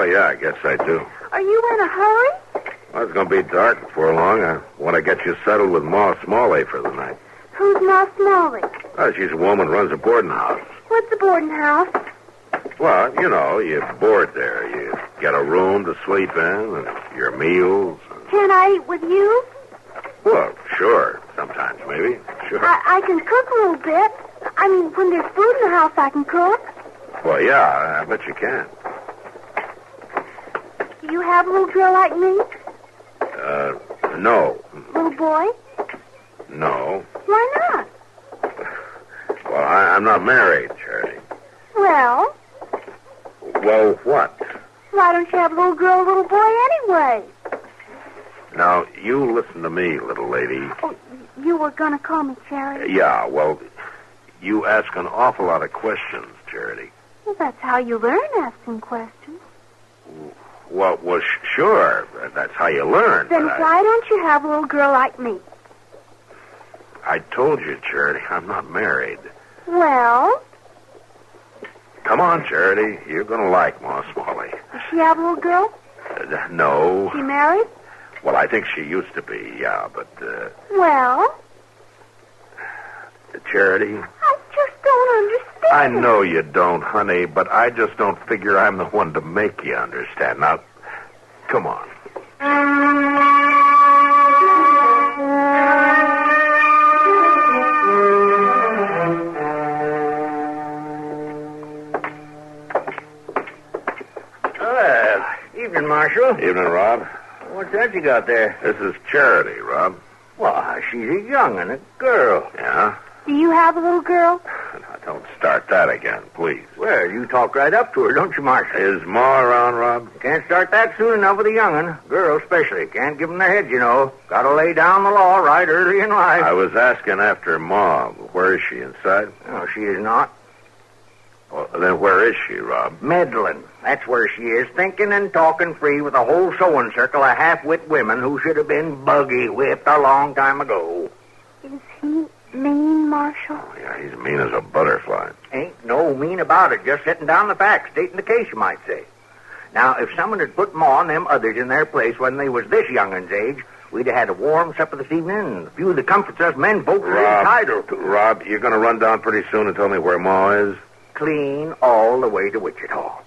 Yeah, I guess I do. Are you in a hurry? Well, it's going to be dark before long. I want to get you settled with Ma Smalley for the night. Who's Ma Smalley? Oh, she's a woman who runs a boarding house. What's the boarding house? Well, you know, you board there. You get a room to sleep in and your meals. Can I eat with you? Well, sure. Sometimes, maybe. Sure. I can cook a little bit. I mean, when there's food in the house, I can cook. Well, yeah, I bet you can. Do you have a little girl like me? No. Little boy? No. Why not? Well, I'm not married, Charity. Well, Well, what? why don't you have a little girl, little boy anyway? Now, you listen to me, little lady. Oh, you were going to call me Charity? Yeah, well, you ask an awful lot of questions, Charity. Well, that's how you learn asking questions. Well, sure. That's how you learn. Then but why don't you have a little girl like me? I told you, Charity, I'm not married. Well, Come on, Charity. You're going to like Ma Smalley. does she have a little girl? No. She married? Well, I think she used to be, yeah, but, Well, Charity, I just don't understand. I know you don't, honey, but I just don't figure I'm the one to make you understand. Now, come on. Evening, Marshal. Evening, Rob. What's that you got there? This is Charity, Rob. Why, she's a young'un, a girl. Yeah? Do you have a little girl? Now, don't start that again, please. Well, you talk right up to her, don't you, Marshal? Is Ma around, Rob? Can't start that soon enough with a young'un. Girls especially. Can't give them their heads, you know. Gotta lay down the law right early in life. I was asking after Ma. Where is she, inside? No, she is not. Well, then where is she, Rob? Meddling. That's where she is, thinking and talking free with a whole sewing circle of half-wit women who should have been buggy-whipped a long time ago. Is he mean, Marshal? Yeah, he's mean as a butterfly. Ain't no mean about it, just setting down the facts, stating the case, you might say. Now, if someone had put Ma and them others in their place when they was this young'un's age, we'd have had a warm supper this evening and a few of the comforts us men folks are entitled to. Rob, you're going to run down pretty soon and tell me where Ma is? Clean all the way to Wichita.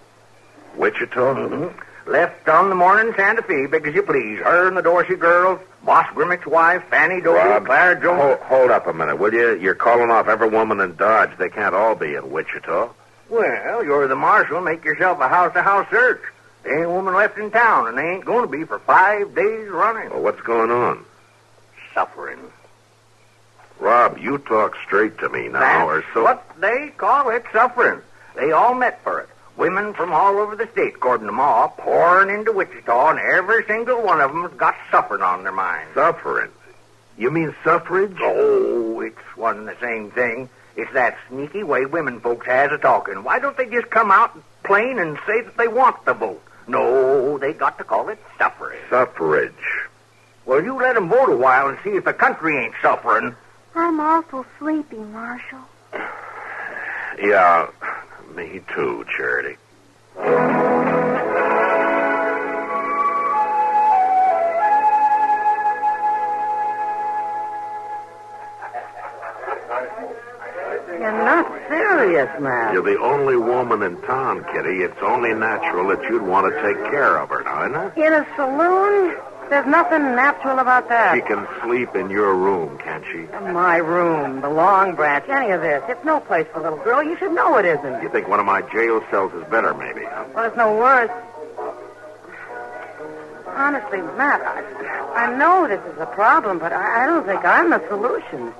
Wichita? Mm-hmm. Left on the morning Santa Fe, big as you please. Her and the Dorsey girls, Boss Grimmick's wife, Fanny Dorsey, Rob, Clara Jones. Hold up a minute, will you? You're calling off every woman in Dodge. They can't all be in Wichita. Well, you're the marshal. Make yourself a house-to-house search. There ain't a woman left in town, and they ain't going to be for 5 days running. Well, what's going on? Suffering. Rob, you talk straight to me now, That's or so... what they call it, suffering. They all met for it. Women from all over the state, according to Ma, pouring into Wichita, and every single one of them's got suffering on their minds. Suffering? You mean suffrage? Oh, it's one and the same thing. It's that sneaky way women folks has of talking. Why don't they just come out plain and say that they want the vote? No, they got to call it suffrage. Suffrage. Well, you let them vote a while and see if the country ain't suffering. I'm awful sleepy, Marshal. Yeah, me too, Charity. You're not serious, man. You're the only woman in town, Kitty. It's only natural that you'd want to take care of her now, isn't it? In a saloon? There's nothing natural about that. She can sleep in your room, can't she? My room, the Long Branch, any of this. It's no place for a little girl. You should know it isn't. You think one of my jail cells is better, maybe, huh? Well, it's no worse. Honestly, Matt, I know this is a problem, but I don't think I'm the solution.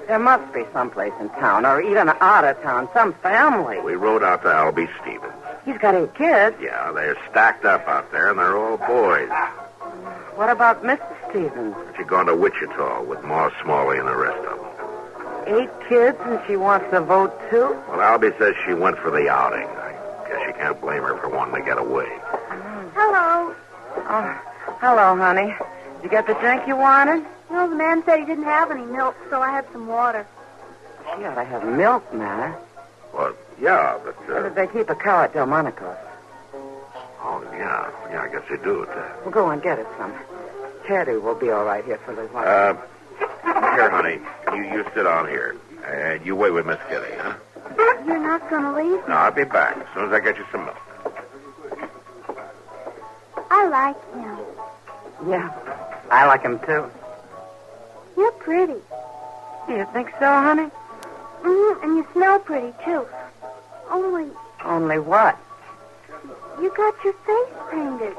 There must be someplace in town, or even out of town, some family. We rode out to Albie Stevens. He's got 8 kids. Yeah, they're stacked up out there, and they're all boys. What about Mr. Stevens? She's gone to Wichita with Ma Smalley and the rest of them. 8 kids, and she wants to vote, too? Well, Albie says she went for the outing. I guess you can't blame her for wanting to get away. Hello. Oh, hello, honey. Did you get the drink you wanted? No, the man said he didn't have any milk, so I had some water. She ought to have milk, Matt. Well, yeah, but... They keep a cow at Delmonico's. Oh, yeah. Yeah, I guess they do it. Well, go and get us some. Teddy will be all right here for a little while. Here, honey. You sit down here. And you wait with Miss Kitty, huh? You're not going to leave? No, I'll be back as soon as I get you some milk. I like him. Yeah, I like him, too. You're pretty. You think so, honey? Mm-hmm, and you smell pretty, too. Only what? you got your face painted.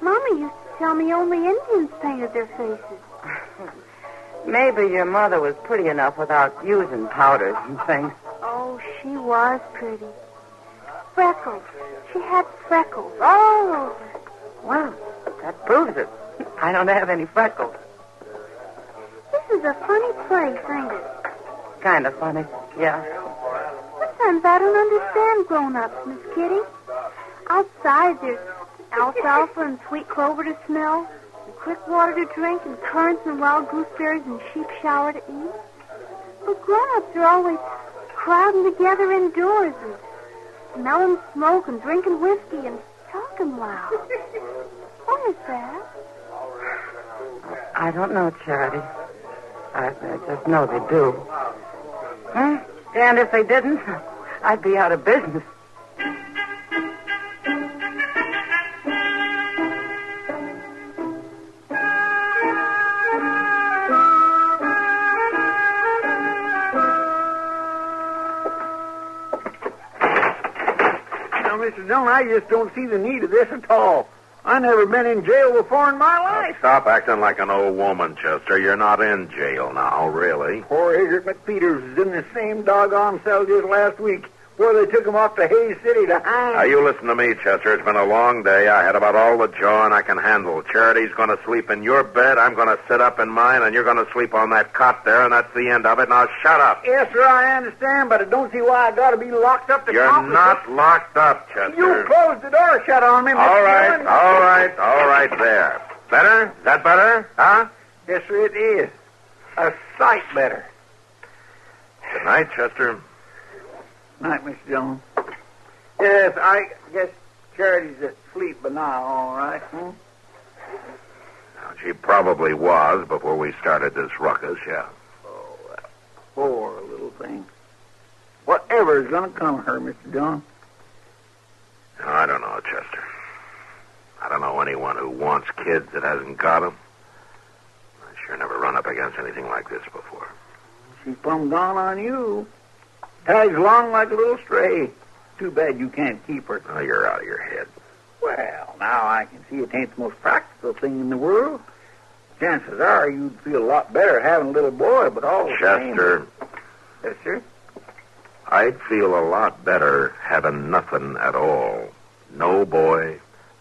Mama used to tell me only Indians painted their faces. Maybe your mother was pretty enough without using powders and things. Oh, she was pretty. Freckles. She had freckles all over. Well, that proves it. I don't have any freckles. This is a funny place, ain't it? Kind of funny, yeah. Sometimes I don't understand grown-ups, Miss Kitty. Outside, there's alfalfa and sweet clover to smell, and quick water to drink, and currants and wild gooseberries and sheep shower to eat. But grown-ups are always crowding together indoors and smelling smoke and drinking whiskey and talking loud. What is that? I don't know, Charity. I just know they do. And if they didn't, I'd be out of business. Now, Mr. Dillon, I just don't see the need of this at all. I never been in jail before in my life. Stop acting like an old woman, Chester. You're not in jail now, really. Poor Egbert McPeters was in the same doggone cell just last week, where they took him off to Hayes City to hang. Now, you listen to me, Chester. It's been a long day. I had about all the jawing I can handle. Charity's going to sleep in your bed. I'm going to sit up in mine, and you're going to sleep on that cot there, and that's the end of it. Now, shut up. Yes, sir, I understand, but I don't see why I got to be locked up to You're not locked up, Chester. You closed the door shut on me, Mr. All right, Dillon. all right, there. Better? Is that better? Huh? Yes, sir, it is. A sight better. Good night, Chester. Night, Mr. Dillon. Yes, I guess Charity's asleep by now, all right, Now, she probably was before we started this ruckus, yeah. Oh, that poor little thing. Whatever is going to come of her, Mr. Dillon? I don't know, Chester. I don't know anyone who wants kids that hasn't got them. I sure never run up against anything like this before. She's plumb gone on you. Tags along like a little stray. Too bad you can't keep her. Oh, you're out of your head. Well, now I can see it ain't the most practical thing in the world. Chances are you'd feel a lot better having a little boy, but all the same... Chester. Yes, sir? I'd feel a lot better having nothing at all. No boy,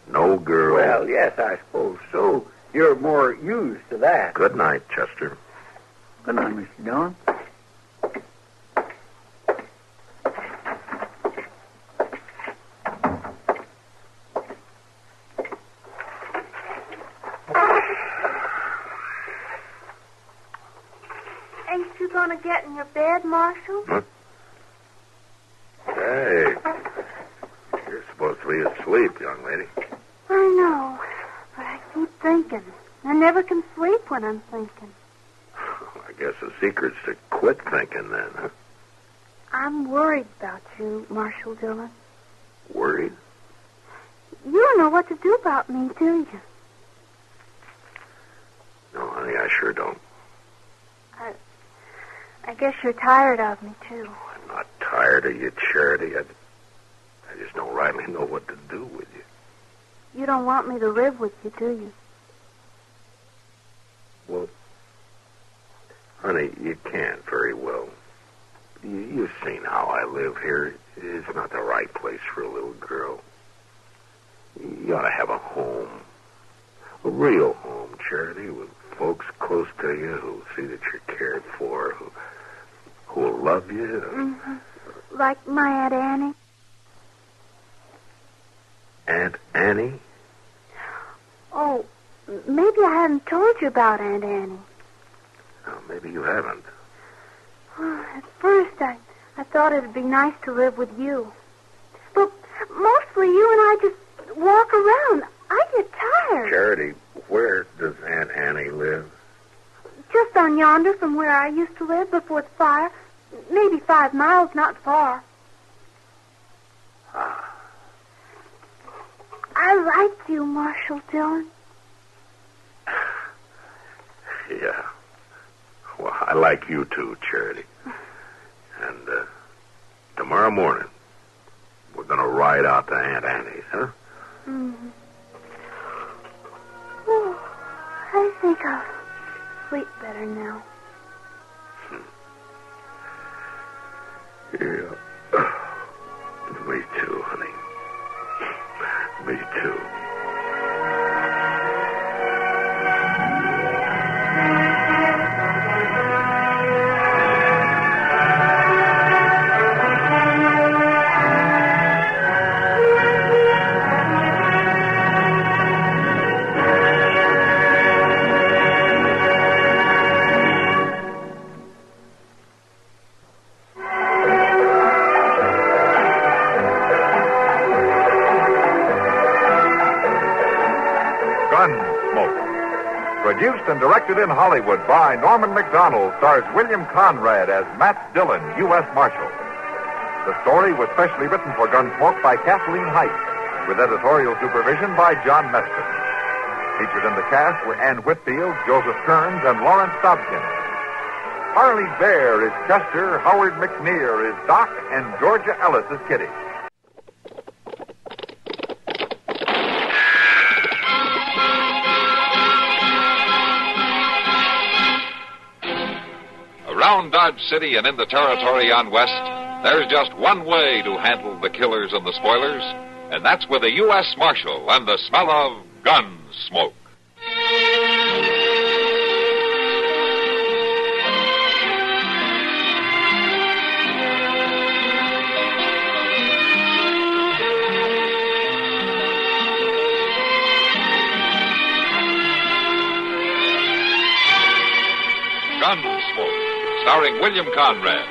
no girl. Well, yes, I suppose so. You're more used to that. Good night, Chester. Good night, Mr. Dillon. Ain't you gonna get in your bed, Marshal? Huh? Hey, you're supposed to be asleep, young lady. I know, but I keep thinking. I never can sleep when I'm thinking. I guess the secret's to quit thinking then, huh? I'm worried about you, Marshal Dillon. Worried? You don't know what to do about me, do you? No, honey, I sure don't. I guess you're tired of me, too. I'm not tired of you, Charity. I just don't rightly know what to do with you. You don't want me to live with you, do you? Well, honey, you can't very well. You've seen how I live here. It's not the right place for a little girl. You ought to have a home. A real home, Charity, with folks close to you who'll see that you're cared for, who'll love you. Mm-hmm. Like my Aunt Annie. Aunt Annie? Oh, maybe I haven't told you about Aunt Annie. Oh, maybe you haven't. At first, I thought it'd be nice to live with you. But mostly you and I just walk around. I get tired. Charity, where does Aunt Annie live? Just on yonder from where I used to live before the fire. Maybe 5 miles, not far. I like you, Marshal Dillon. Yeah. Well, I like you too, Charity. And tomorrow morning, we're going to ride out to Aunt Annie's, huh? Mm-hmm. I think I'll sleep better now. Yeah. Me too, honey. Me too. Gunsmoke. Produced and directed in Hollywood by Norman Macdonald, stars William Conrad as Matt Dillon, U.S. Marshal. The story was specially written for Gunsmoke by Kathleen Height, with editorial supervision by John Meston. Featured in the cast were Ann Whitfield, Joseph Kearns, and Lawrence Dobkins. Harley Bear is Chester, Howard McNear is Doc, and Georgia Ellis is Kitty. Around Dodge City and in the territory on West, there's just one way to handle the killers and the spoilers, and that's with a U.S. Marshal and the smell of Gunsmoke. Gunsmoke, starring William Conrad,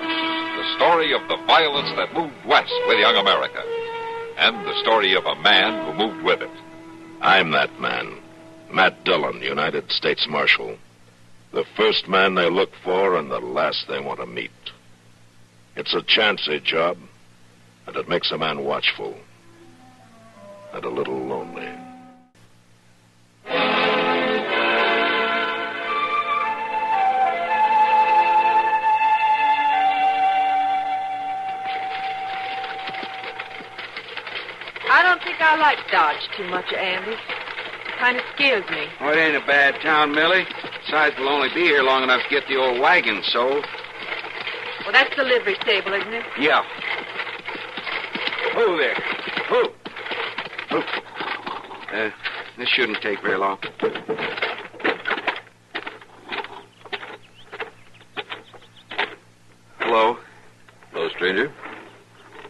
the story of the violence that moved west with young America, and the story of a man who moved with it. I'm that man, Matt Dillon, United States Marshal. The first man they look for and the last they want to meet. It's a chancy job, and it makes a man watchful and a little lonely. I don't think I like Dodge too much, Andy. Kind of scares me. Oh, it ain't a bad town, Millie. Besides, we'll only be here long enough to get the old wagon sold. Well, that's the livery stable, isn't it? Yeah. Who there? Who? This shouldn't take very long. Hello? Hello, stranger.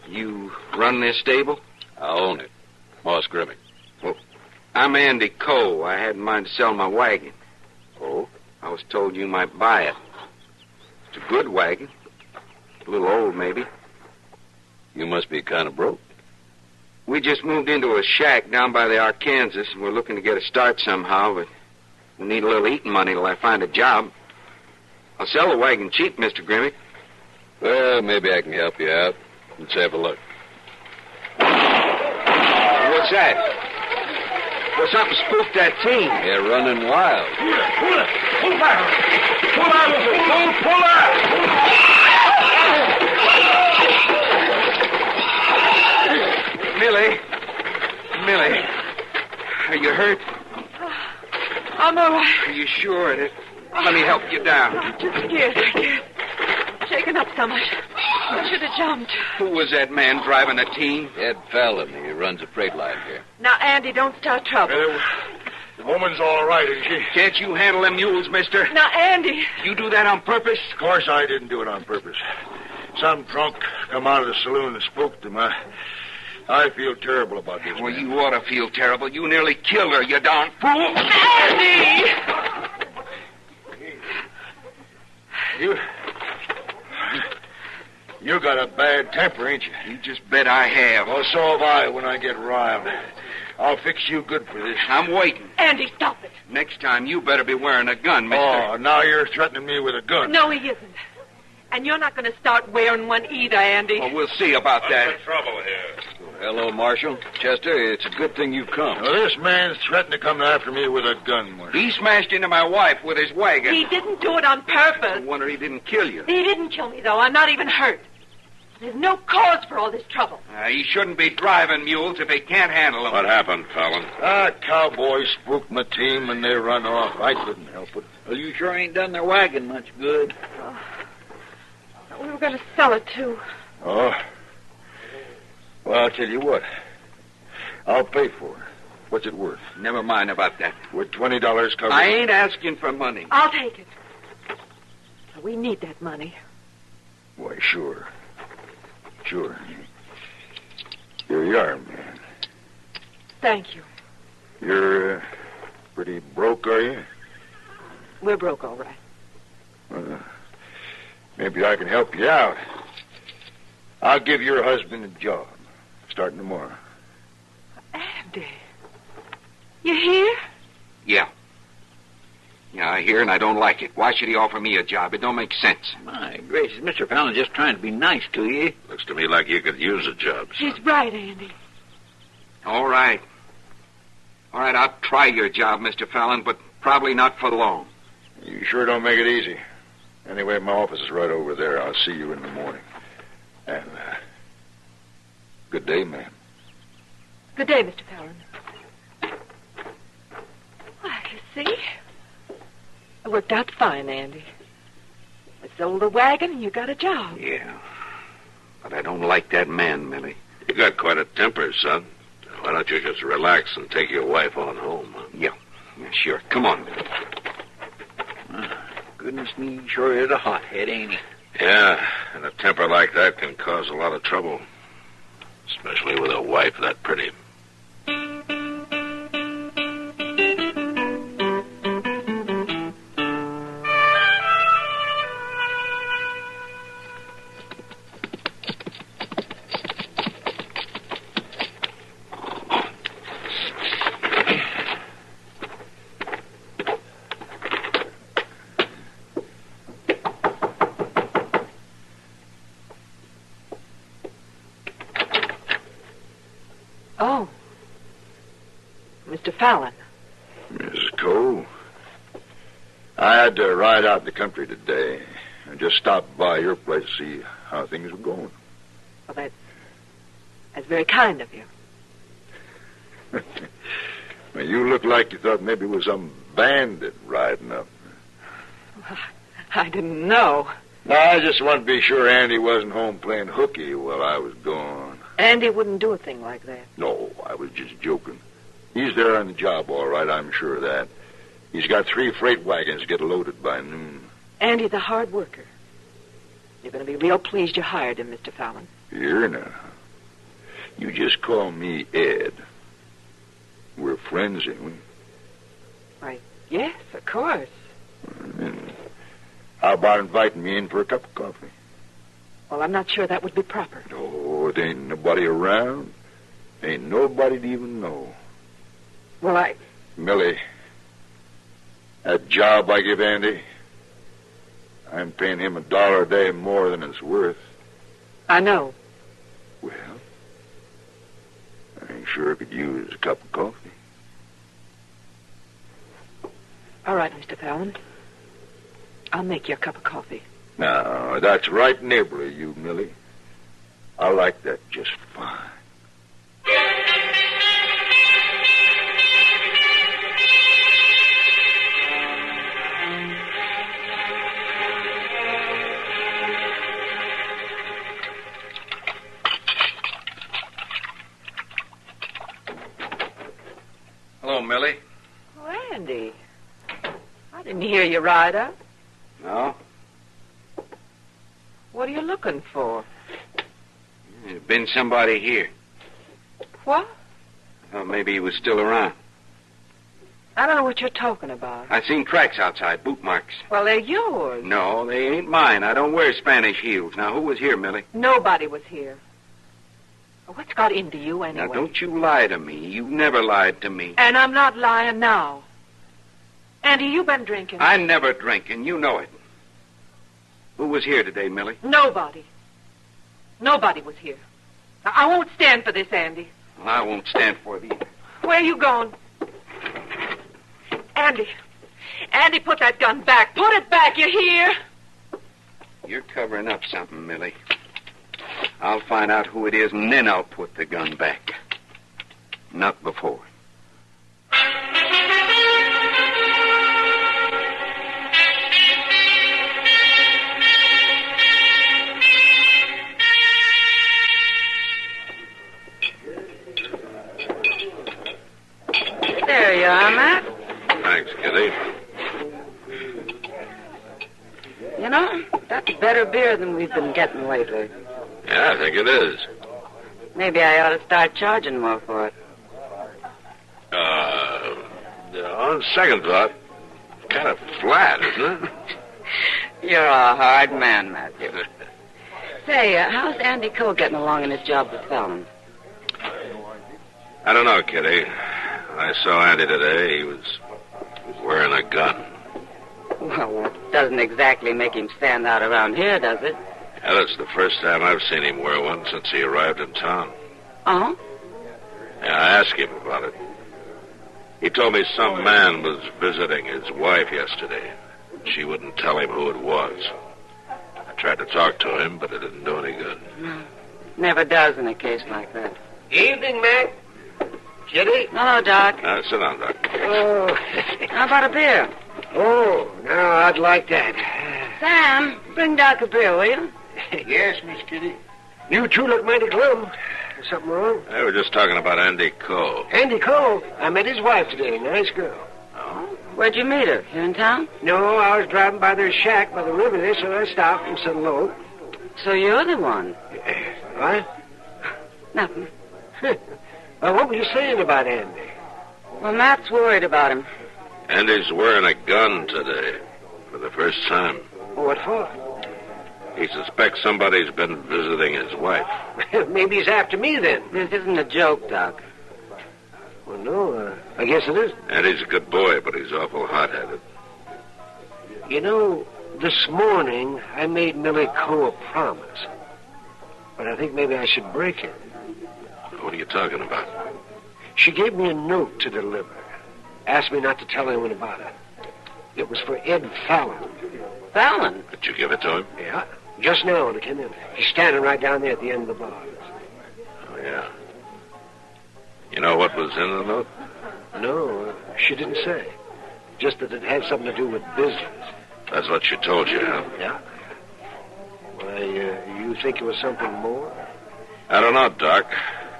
You run this stable? I own it. Moss Grimming. Well, I'm Andy Coe. I had in mind to sell my wagon. Oh? I was told you might buy it. It's a good wagon. A little old, maybe. You must be kind of broke. We just moved into a shack down by the Arkansas, and we're looking to get a start somehow, but we need a little eating money till I find a job. I'll sell the wagon cheap, Mr. Grimmick. Well, maybe I can help you out. Let's have a look. What's that? Well, something spooked that team. They're running wild. Pull it! Pull back! Pull out of it! Pull out! Millie, are you hurt? I'm all right. Are you sure? Let me help you down. I'm too scared. I can't. Shaken up so much. I should have jumped. Who was that man driving the team? Ed Fallon. He runs a freight line here. Now, Andy, don't start trouble. The woman's all right, isn't she? Can't you handle them mules, mister? Now, Andy. You do that on purpose? Of course I didn't do it on purpose. Some drunk come out of the saloon and spooked him. I feel terrible about this. Well, man. you ought to feel terrible. You nearly killed her, you darn fool. Andy! You got a bad temper, ain't you? You just bet I have. Well, so have I when I get riled. I'll fix you good for this. I'm waiting. Andy, stop it. Next time, you better be wearing a gun, mister. Oh, now you're threatening me with a gun. No, he isn't. And you're not going to start wearing one either, Andy. Well, we'll see about that. What's the trouble here? Hello, Marshal. Chester, it's a good thing you've come. Well, this man's threatening to come after me with a gun, Marshal. He smashed into my wife with his wagon. He didn't do it on purpose. I wonder he didn't kill you. He didn't kill me, though. I'm not even hurt. There's no cause for all this trouble. He shouldn't be driving mules if he can't handle them. What happened, Fallon? Cowboys spooked my team and they run off. I couldn't help it. Well, you sure ain't done their wagon much good. We were going to sell it, too. Oh? Well, I'll tell you what. I'll pay for it. What's it worth? Never mind about that. Would $20 cover I it? ain't asking for money. I'll take it. We need that money. Why, sure. Sure. Here you are, man. Thank you. You're pretty broke, are you? We're broke, all right. Well, maybe I can help you out. I'll give your husband a job, starting tomorrow. Andy. You here? Yeah. Yeah, I hear and I don't like it. Why should he offer me a job? It don't make sense. My gracious, Mr. Fallon's just trying to be nice to you. Looks to me like you could use a job, son. He's right, Andy. All right. All right, I'll try your job, Mr. Fallon, but probably not for long. You sure don't make it easy. Anyway, my office is right over there. I'll see you in the morning. And, good day, ma'am. Good day, Mr. Fallon. Why, you see? It worked out fine, Andy. I sold the wagon and you got a job. Yeah. But I don't like that man, Millie. You got quite a temper, son. Why don't you just relax and take your wife on home? Huh? Yeah, sure. Come on. Goodness me, he sure is a hothead, ain't he? Yeah, and a temper like that can cause a lot of trouble. Especially with a wife that pretty. Oh. Mr. Fallon. Mrs. Cole, I had to ride out in the country today and just stop by your place to see how things were going. Well, that's very kind of you. Well, you look like you thought maybe it was some bandit riding up. I didn't know. No, I just wanted to be sure Andy wasn't home playing hooky while I was gone. Andy wouldn't do a thing like that. No, I was just joking. He's there on the job, all right, I'm sure of that. He's got 3 freight wagons to get loaded by noon. Andy's a hard worker. You're going to be real pleased you hired him, Mr. Fallon. Here now. You just call me Ed. We're friends, ain't we? Why, yes, of course. And how about inviting me in for a cup of coffee? Well, I'm not sure that would be proper. Oh, it ain't nobody around. Ain't nobody to even know. Well, Millie, that job I give Andy, I'm paying him $1 a day more than it's worth. I know. Well, I sure could use a cup of coffee. All right, Mr. Fallon. I'll make you a cup of coffee. Now, that's right neighborly, you, Millie. I like that just fine. Hello, Millie. Oh, Andy. I didn't hear you ride up. No? What are you looking for? There's been somebody here. What? I thought maybe he was still around. I don't know what you're talking about. I seen tracks outside, boot marks. Well, they're yours. No, they ain't mine. I don't wear Spanish heels. Now, who was here, Millie? Nobody was here. What's got into you anyway? Now, don't you lie to me. You've never lied to me. And I'm not lying now. Andy, you been drinking. I never drink, and you know it. Who was here today, Millie? Nobody. Nobody was here. I won't stand for this, Andy. Well, I won't stand for it either. Where are you going? Andy. Andy, put that gun back. Put it back, you hear? You're covering up something, Millie. I'll find out who it is, and then I'll put the gun back. Not before. There you are, Matt. Thanks, Kitty. You know, that's better beer than we've been getting lately. Yeah, I think it is. Maybe I ought to start charging more for it. On second thought, it's kind of flat, isn't it? You're a hard man, Matthew. Say, how's Andy Cole getting along in his job with Fallon? I don't know, Kitty. I saw Andy today. He was wearing a gun. Well, that doesn't exactly make him stand out around here, does it? Yeah, that's the first time I've seen him wear one since he arrived in town. Oh? Yeah, I asked him about it. He told me some man was visiting his wife yesterday. She wouldn't tell him who it was. I tried to talk to him, but it didn't do any good. No. Never does in a case like that. Evening, Mac. Kitty? Hello, Doc. Sit down, Doc. Oh. How about a beer? Oh, now I'd like that. Sam, bring Doc a beer, will you? Yes, Miss Kitty. You two look mighty glum. Something wrong? Hey, we're just talking about Andy Cole. Andy Cole? I met his wife today. Nice girl. Oh? Where'd you meet her? Here in town? No, I was driving by their shack by the river there, so I stopped and said hello. So you're the one? What? Nothing. What were you saying about Andy? Well, Matt's worried about him. Andy's wearing a gun today for the first time. What for? He suspects somebody's been visiting his wife. Maybe he's after me then. This isn't a joke, Doc. Well, no, I guess it isn't. Andy's a good boy, but he's awful hot-headed. You know, this morning I made Millie Coe a promise. But I think maybe I should break it. What are you talking about? She gave me a note to deliver. Asked me not to tell anyone about it. It was for Ed Fallon. Fallon? Did you give it to him? Yeah. Just now when I came in. He's standing right down there at the end of the bar. Oh, yeah. You know what was in the note? No, she didn't say. Just that it had something to do with business. That's what she told you, huh? Yeah. Why, you think it was something more? I don't know, Doc.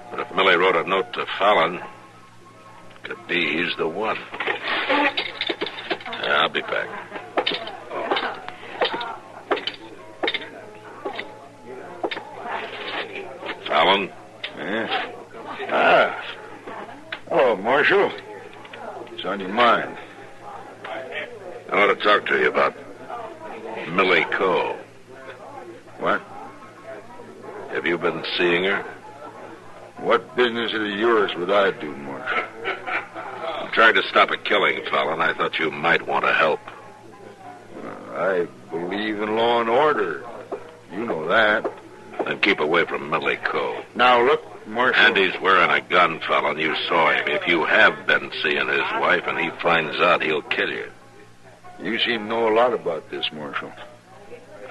But if Millie wrote a note to Fallon, could be he's the one. Yeah, I'll be back. Fallon? Yeah? Ah. Oh, Marshal. What's on your mind? I want to talk to you about Millie Coe. What? Have you been seeing her? What business is it yours would I do, Marshal? I'm trying to stop a killing, Fallon. I thought you might want to help. I believe in law and order. You know that. Then keep away from Millie Coe. Now, look, Marshal. Andy's wearing a gun, Fallon. You saw him. If you have been seeing his wife and he finds out, he'll kill you. You seem to know a lot about this, Marshal.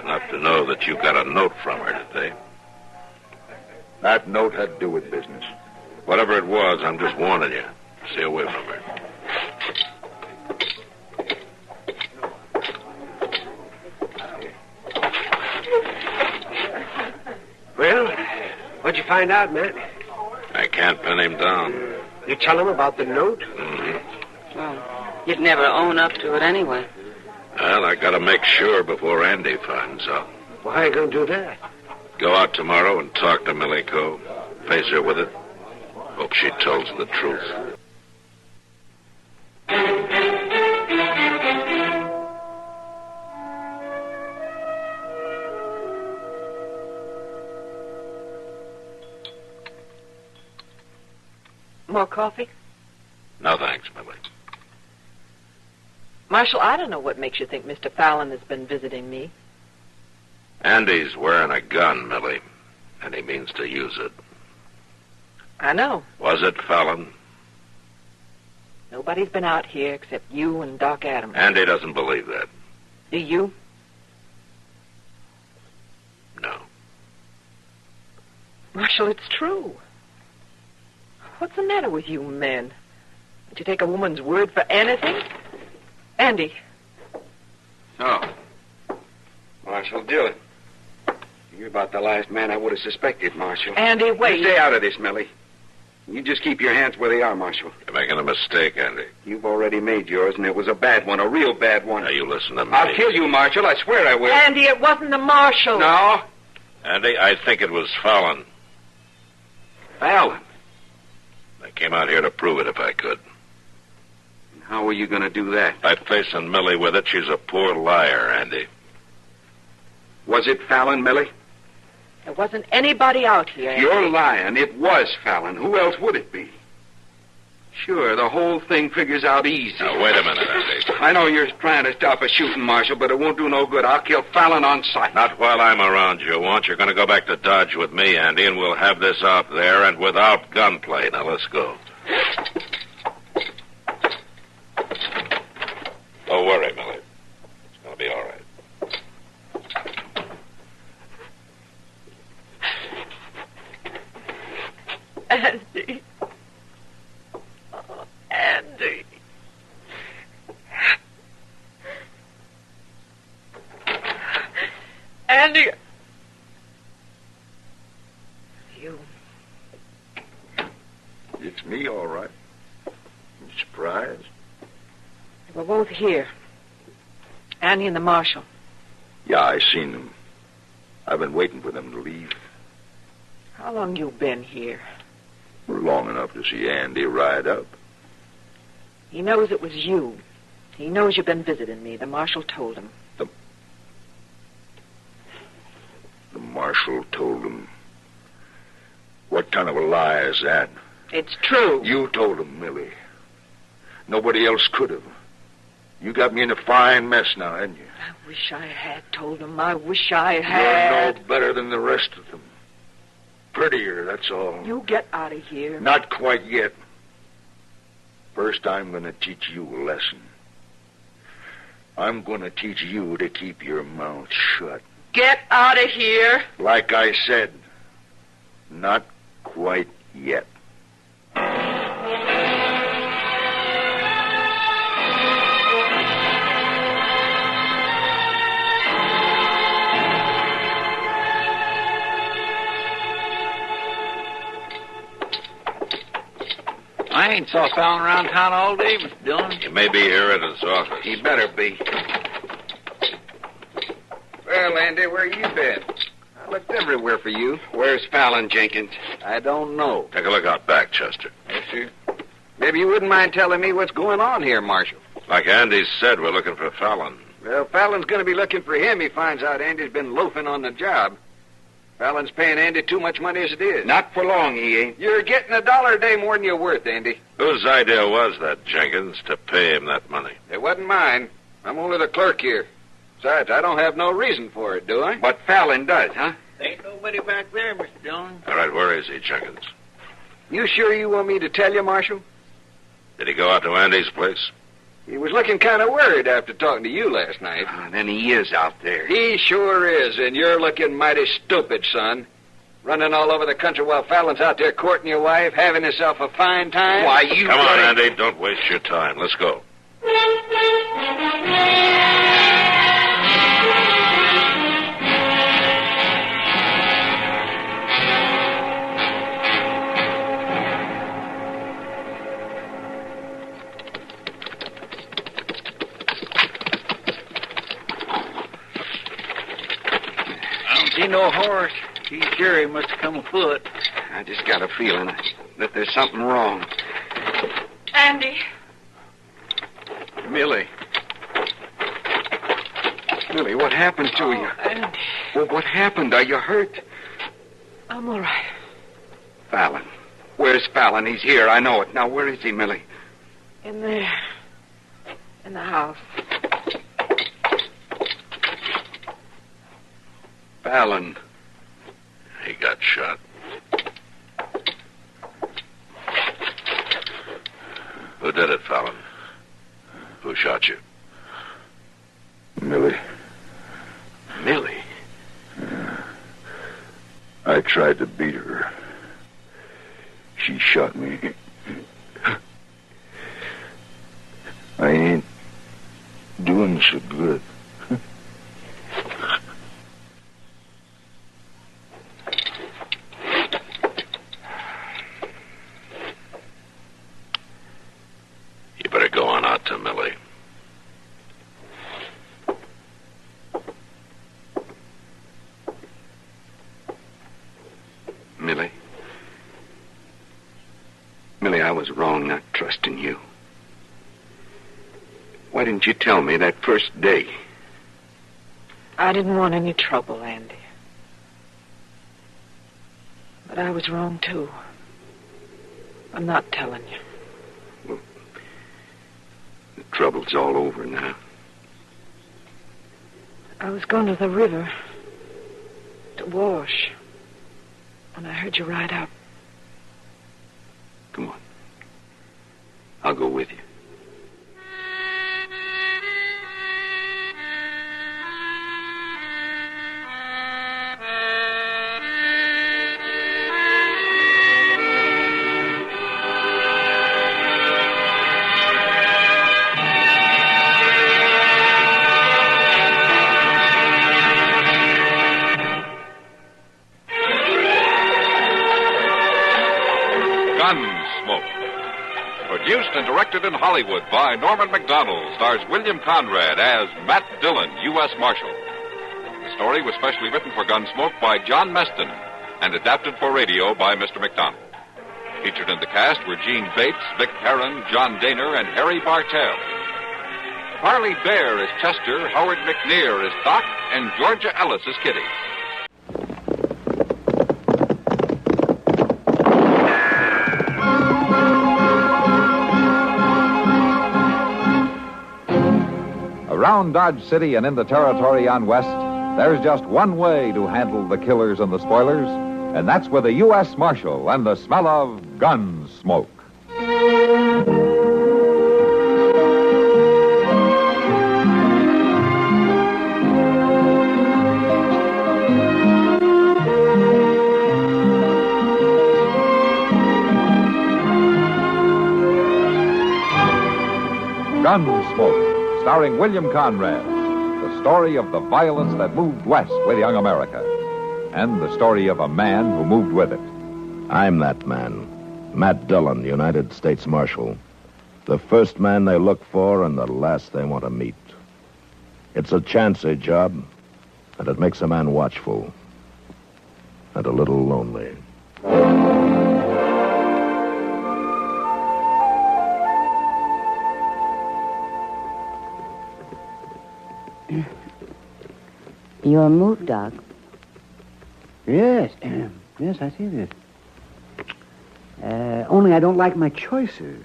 Enough to know that you got a note from her today. That note had to do with business. Whatever it was, I'm just warning you. Stay away from her. Well, what'd you find out, Matt? I can't pin him down. You tell him about the note? Mm-hmm. Well, you'd never own up to it anyway. Well, I gotta make sure before Andy finds out. Why are you gonna do that? Go out tomorrow and talk to Millie Coe. Face her with it. Hope she tells the truth. More coffee? No, thanks, Millie. Marshal, I don't know what makes you think Mr. Fallon has been visiting me. Andy's wearing a gun, Millie, and he means to use it. I know. Was it Fallon? Nobody's been out here except you and Doc Adams. Andy doesn't believe that. Do you? No. Marshal, it's true. What's the matter with you men? Did you take a woman's word for anything? Andy. Oh. Marshal Dillon. You're about the last man I would have suspected, Marshal. Andy, wait. You stay out of this, Millie. You just keep your hands where they are, Marshal. You're making a mistake, Andy. You've already made yours, and it was a bad one, a real bad one. Now, you listen to me. I'll kill you, Marshal. I swear I will. Andy, it wasn't the Marshal. No? Andy, I think it was Fallon. Fallon? I came out here to prove it if I could. How are you going to do that? By facing Millie with it, she's a poor liar, Andy. Was it Fallon, Millie? There wasn't anybody out here, Andy. You're lying. It was Fallon. Who else would it be? Sure, the whole thing figures out easy. Now, wait a minute, Andy. I know you're trying to stop a shooting, Marshal, but it won't do no good. I'll kill Fallon on sight. Not while I'm around, you won't. You're going to go back to Dodge with me, Andy, and we'll have this out there and without gunplay. Now, let's go. Don't worry, Millie. It's going to be all right. Andy. Oh, Andy. Andy. You. It's me, all right. You surprised? We're both here. Andy and the Marshal. Yeah, I seen them. I've been waiting for them to leave. How long you been here? Long enough to see Andy ride up. He knows it was you. He knows you've been visiting me. The Marshal told him. The Marshal told him. What kind of a lie is that? It's true. You told him, Millie. Nobody else could have. You got me in a fine mess now, hadn't you? I wish I had told him. I wish I had. You're no better than the rest of them. Prettier, that's all. You get out of here. Not quite yet. First, I'm going to teach you a lesson. I'm going to teach you to keep your mouth shut. Get out of here. Like I said, not quite yet. I ain't saw Fallon around town all day, Mr. Dillon. He may be here at his office. He better be. Well, Andy, where you been? I looked everywhere for you. Where's Fallon, Jenkins? I don't know. Take a look out back, Chester. Yes, sir. Maybe you wouldn't mind telling me what's going on here, Marshal. Like Andy said, we're looking for Fallon. Well, Fallon's going to be looking for him. He finds out Andy's been loafing on the job. Fallon's paying Andy too much money as it is. Not for long, he ain't. You're getting $1 a day more than you're worth, Andy. Whose idea was that, Jenkins, to pay him that money? It wasn't mine. I'm only the clerk here. Besides, I don't have no reason for it, do I? But Fallon does, huh? Ain't nobody back there, Mr. Dillon. All right, where is he, Jenkins? You sure you want me to tell you, Marshal? Did he go out to Andy's place? He was looking kind of worried after talking to you last night. Then he is out there. He sure is, and you're looking mighty stupid, son. Running all over the country while Fallon's out there courting your wife, having himself a fine time. Why, you... Come on, Andy, don't waste your time. Let's go. See no horse. He's sure he must have come afoot. I just got a feeling that there's something wrong. Andy. Millie. Millie, what happened to you? Andy. Well, what happened? Are you hurt? I'm all right. Fallon. Where's Fallon? He's here. I know it. Now, where is he, Millie? In there. In the house. Fallon. He got shot. Who did it, Fallon? Who shot you? Millie. Millie? I I tried to beat her. She shot me. I ain't doing so good. You better go on out to Millie. Millie? Millie, I was wrong not trusting you. Why didn't you tell me that first day? I didn't want any trouble, Andy. But I was wrong, too. I'm not telling you. Well, the trouble's all over now. I was going to the river to wash when I heard you ride out. Come on. I'll go with you. Gunsmoke. Produced and directed in Hollywood by Norman Macdonald, stars William Conrad as Matt Dillon, U.S. Marshal. The story was specially written for Gunsmoke by John Meston and adapted for radio by Mr. Macdonald. Featured in the cast were Gene Bates, Vic Perrin, John Daner, and Harry Bartell. Parley Bear is Chester, Howard McNear is Doc, and Georgia Ellis is Kitty. Around Dodge City and in the territory on West, there's just one way to handle the killers and the spoilers, and that's with a U.S. Marshal and the smell of Gunsmoke. Gunsmoke, starring William Conrad, the story of the violence that moved west with young America, and the story of a man who moved with it. I'm that man, Matt Dillon, United States Marshal. The first man they look for and the last they want to meet. It's a chancy job, and it makes a man watchful and a little lonely. Your move, Doc. Yes. Yes, I see this. Only I don't like my choices.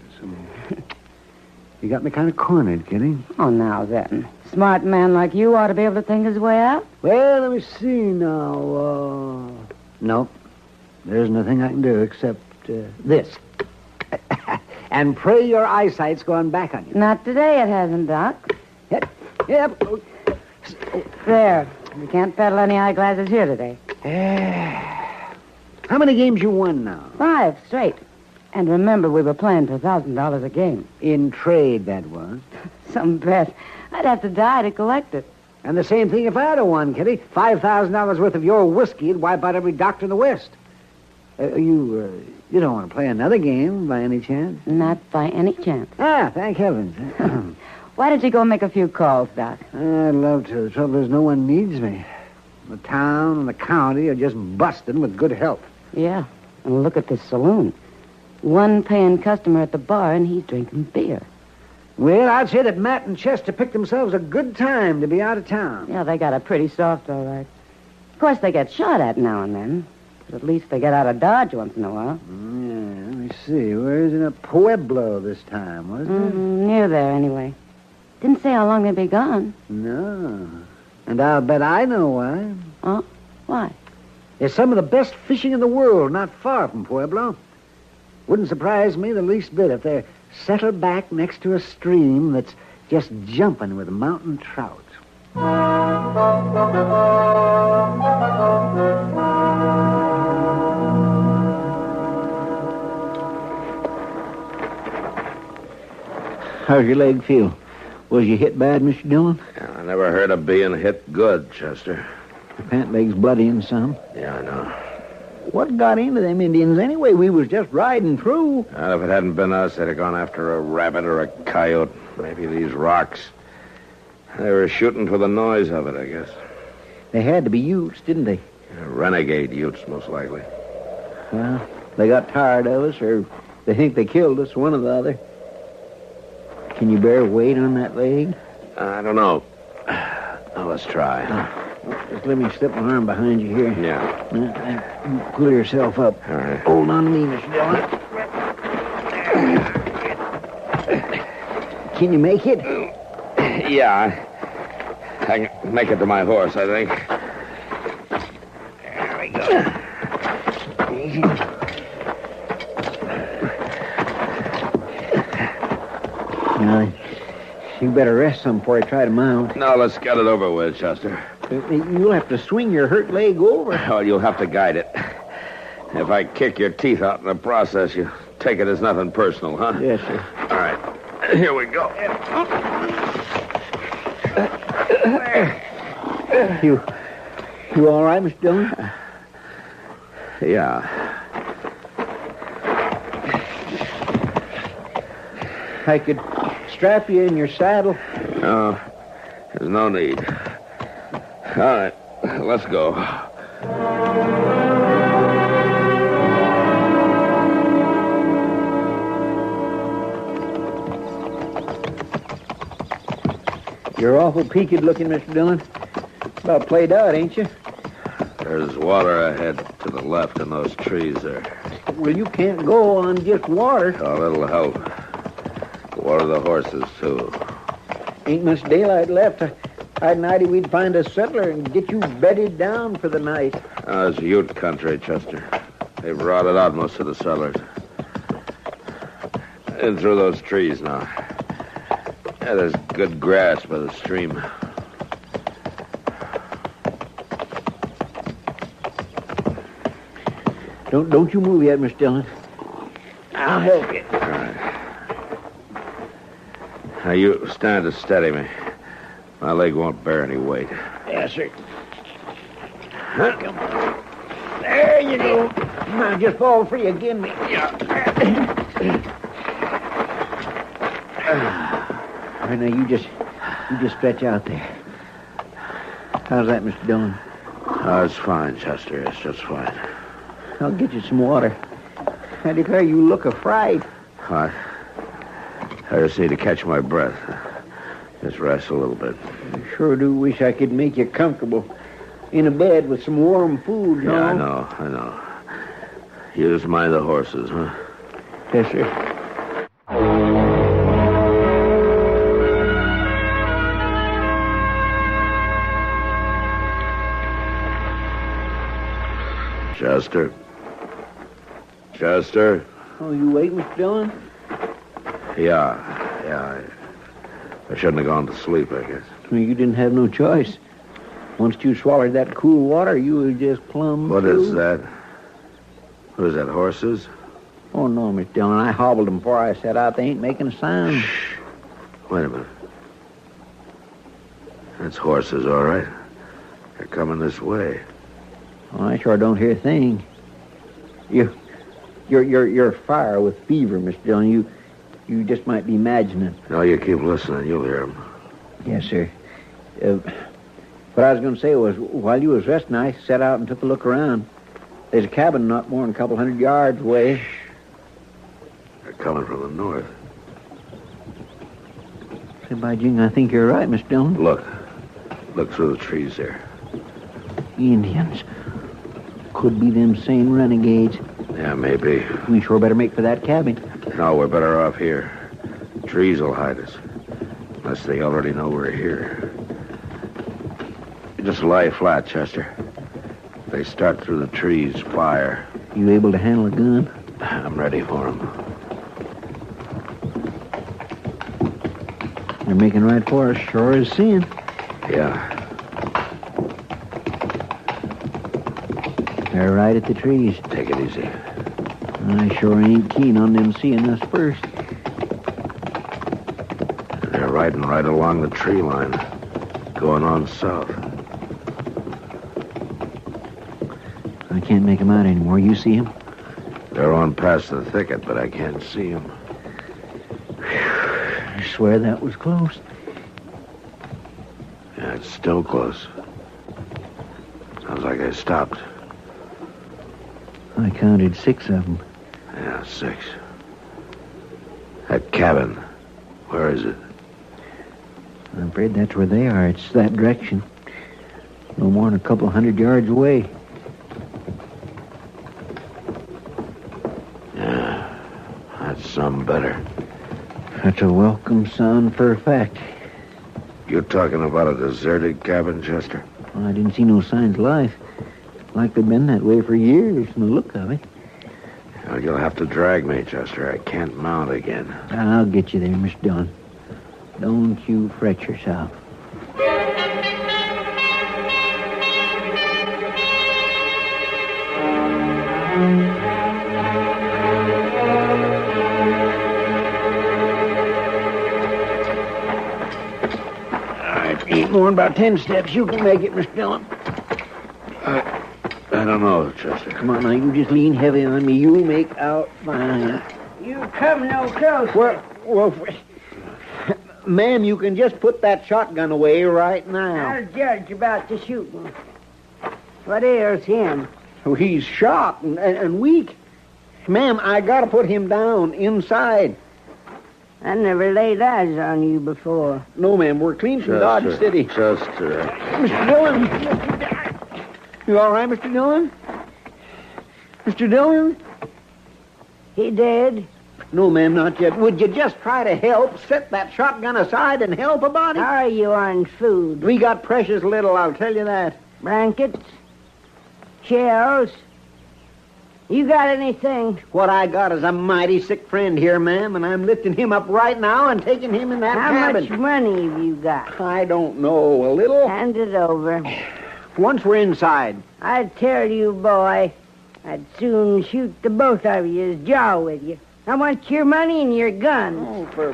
You got me kind of cornered, Kitty. Oh, now then. Smart man like you ought to be able to think his way out. Well, let me see now. Nope. There isn't a thing I can do except this. And pray your eyesight's gone back on you. Not today it hasn't, Doc. Yep. There. You can't peddle any eyeglasses here today. How many games you won now? 5 straight. And remember, we were playing for $1,000 a game. In trade, that was. Some bet. I'd have to die to collect it. And the same thing if I'd have won, Kitty. $5,000 worth of your whiskey would wipe out every doctor in the West. You don't want to play another game by any chance? Not by any chance. Thank heavens. Why don't you go make a few calls, Doc? I'd love to. The trouble is no one needs me. The town and the county are just busting with good health. Yeah. And look at this saloon. One paying customer at the bar, and he's drinking beer. Well, I'd say that Matt and Chester picked themselves a good time to be out of town. Yeah, they got it pretty soft, all right. Of course, they get shot at now and then. But at least they get out of Dodge once in a while. Yeah, let me see. Where's in a Pueblo this time, wasn't it? Near there, anyway. Didn't say how long they'd be gone. No. And I'll bet I know why. Oh? Why? There's some of the best fishing in the world not far from Pueblo. Wouldn't surprise me the least bit if they're settled back next to a stream that's just jumping with mountain trout. How's your leg feel? Was you hit bad, Mr. Dillon? Yeah, I never heard of being hit good, Chester. Your pant leg's bloody and some. Yeah, I know. What got into them Indians anyway? We was just riding through. Well, if it hadn't been us, they'd have gone after a rabbit or a coyote. Maybe these rocks. They were shooting for the noise of it, I guess. They had to be Utes, didn't they? Renegade Utes, most likely. Well, they got tired of us, or they think they killed us, one or the other. Can you bear weight on that leg? I don't know. Now, let's try. Just let me slip my arm behind you here. Yeah. You pull yourself up. All right. Hold on to me, Mr. Dillon. Can you make it? Yeah, I can make it to my horse, I think. There we go. Easy. Now, you better rest some before I try to mount. No, let's get it over with, Chester. You'll have to swing your hurt leg over. Oh, you'll have to guide it. If I kick your teeth out in the process, you take it as nothing personal, huh? Yes, sir. All right. Here we go. You all right, Mr. Dillon? Yeah. I could strap you in your saddle. No, there's no need. All right, let's go. You're awful peaked looking, Mr. Dillon. About played out, ain't you? There's water ahead to the left in those trees there. Well, you can't go on just water. Oh, that'll help. Water the horses, too. Ain't much daylight left. I'd nighty we'd find a settler and get you bedded down for the night. It's Ute country, Chester. They've rotted out most of the settlers. In through those trees now. Yeah, there's good grass by the stream. Don't you move yet, Mr. Dillon. I'll help you. All right. Now, you stand to steady me. My leg won't bear any weight. Yes, sir. Come on. There you go. Now, just fall free again, me. Yeah. Right now, you just stretch out there. How's that, Mr. Dillon? Oh, it's fine, Chester. It's just fine. I'll get you some water. I declare you look a-fright. What? I just need to catch my breath. Just rest a little bit. I sure do wish I could make you comfortable in a bed with some warm food, you know? Yeah, I know. You just mind the horses, huh? Yes, sir. Chester? Oh, you wait, Mr. Dillon? Yeah. I shouldn't have gone to sleep, I guess. Well, you didn't have no choice. Once you swallowed that cool water, you were just plumb What through. is that? What is that, horses? Oh, no, Mr. Dillon. I hobbled them before I set out. They ain't making a sound. Shh. Wait a minute. That's horses, all right. They're coming this way. Oh, I sure don't hear a thing. You're fire with fever, Mr. Dillon. You just might be imagining. No, you keep listening. You'll hear them. Yes, sir. What I was going to say was, while you was resting, I set out and took a look around. There's a cabin not more than a couple hundred yards away. They're coming from the north. Say, by jing, I think you're right, Mr. Dillon. Look through the trees there. Indians. Could be them same renegades. Yeah, maybe. We sure better make for that cabin. No, we're better off here. The trees will hide us. Unless they already know we're here. You just lie flat, Chester. If they start through the trees, fire. You able to handle a gun? I'm ready for them. They're making right for us, sure as sin. Yeah. They're right at the trees. Take it easy. I sure ain't keen on them seeing us first. riding right along the tree line, going on south. I can't make them out anymore. You see him? They're on past the thicket, but I can't see them. I swear that was close. Yeah, it's still close. Sounds like they stopped. I counted 6 of them. Yeah, 6. That cabin, where is it? I'm afraid that's where they are. It's that direction. No more than a couple 100 yards away. Yeah, that's some better. That's a welcome sound for a fact. You're talking about a deserted cabin, Chester? Well, I didn't see no signs of life. Like they've been that way for years from the look of it. Well, you'll have to drag me, Chester. I can't mount again. I'll get you there, Mr. Dillon. Don't you fret yourself. Ain't more than about 10 steps. You can make it, Mr. Dillon. I don't know, Chester. Come on now, you just lean heavy on me. You'll make out fine. You come no closer. Well, ma'am, you can just put that shotgun away right now. I'll judge about the shooting. What ails him? Oh, he's shot and weak. Ma'am, I gotta put him down inside. I never laid eyes on you before. No, ma'am, we're clean from Dodge City. Chester. Mr. Dillon! You all right, Mr. Dillon? Mr. Dillon? He dead? No, ma'am, not yet. Would you just try to help? Set that shotgun aside and help a body? How are you on food? We got precious little, I'll tell you that. Blankets? Shells? You got anything? What I got is a mighty sick friend here, ma'am, and I'm lifting him up right now and taking him in that cabin. How much money have you got? I don't know. A little? Hand it over. Once we're inside. I tell you, boy, I'd soon shoot the both of you's jaw with you. I want your money and your guns. Oh, for...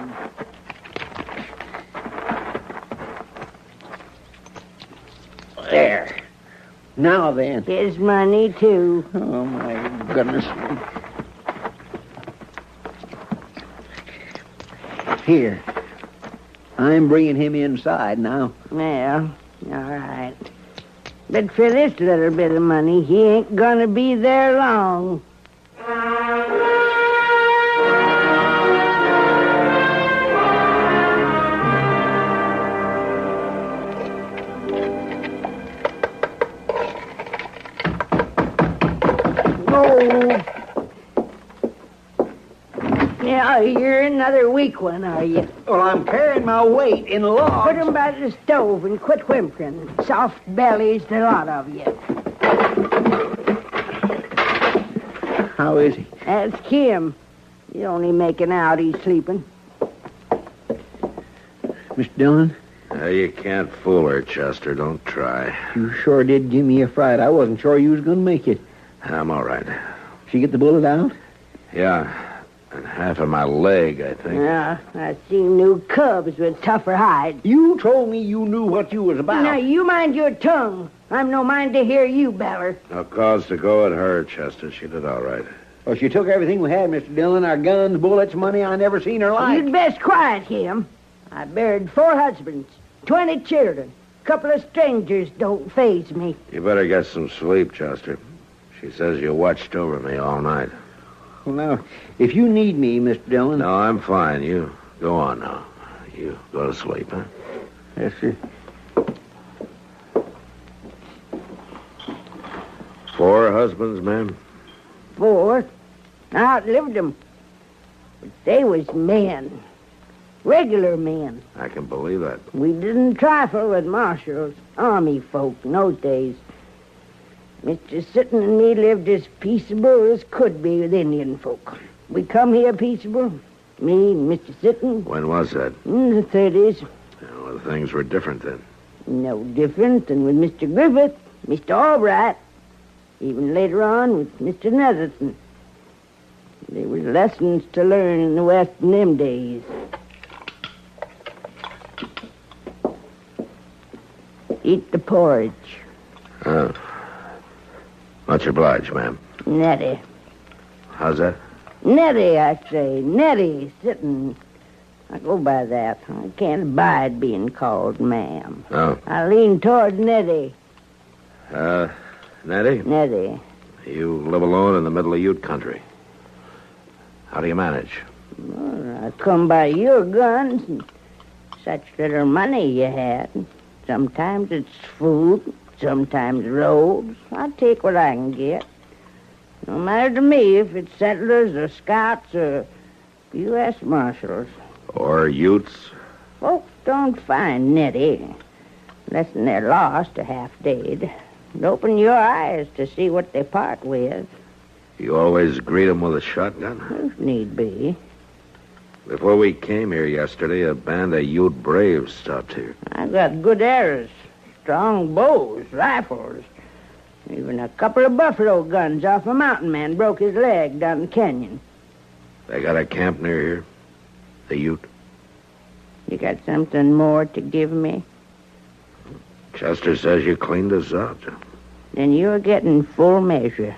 There. Now then. His money, too. Oh, my goodness. Here. I'm bringing him inside now. Well, all right. But for this little bit of money, he ain't gonna be there long. Now, you're another weak one, are you? Well, I'm carrying my weight in logs. Put 'em by the stove and quit whimpering. Soft bellies, the lot of you. How is he? Ask him. You're only making out he's sleeping. Mr. Dillon? You can't fool her, Chester. Don't try. You sure did give me a fright. I wasn't sure you was going to make it. I'm all right. She get the bullet out? Yeah. And half of my leg, I think. Yeah, I seen new cubs with tougher hides. You told me you knew what you was about. Now, you mind your tongue. I'm no mind to hear you, Beller. No cause to go at her, Chester. She did all right. Well, she took everything we had, Mr. Dillon. Our guns, bullets, money. I never seen her like. You'd best quiet him. I buried 4 husbands, 20 children. A couple of strangers don't faze me. You better get some sleep, Chester. She says you watched over me all night. Well, now, if you need me, Mr. Dillon... No, I'm fine. You go on now. You go to sleep, huh? Yes, sir. 4 husbands, ma'am? 4. I outlived them. But they was men. Regular men. I can believe that. We didn't trifle with marshals, army folk in those days. Mr. Sitton and me lived as peaceable as could be with Indian folk. We come here peaceable, me and Mr. Sitton. When was that? In the 30s. Well, things were different then. No different than with Mr. Griffith, Mr. Albright, even later on with Mr. Netherton. There was lessons to learn in the West in them days. Eat the porridge. Oh. Much obliged, ma'am. Nettie. How's that? Nettie, I say. Nettie, Sitton. I go by that. I can't abide being called ma'am. Oh. I lean toward Nettie. Nettie? Nettie. You live alone in the middle of Ute country. How do you manage? Well, I come by your guns and such little money you had. Sometimes it's food, sometimes robes. I take what I can get. No matter to me if it's settlers or scouts or U.S. Marshals. Or Utes? Folks don't find Nettie unless they're lost or half dead. And open your eyes to see what they part with. You always greet them with a shotgun? If need be. Before we came here yesterday, a band of Ute braves stopped here. I got good arrows, strong bows, rifles. Even a couple of buffalo guns off a mountain man broke his leg down the canyon. They got a camp near here? The Ute? You got something more to give me? Chester says you cleaned us out. Then you're getting full measure.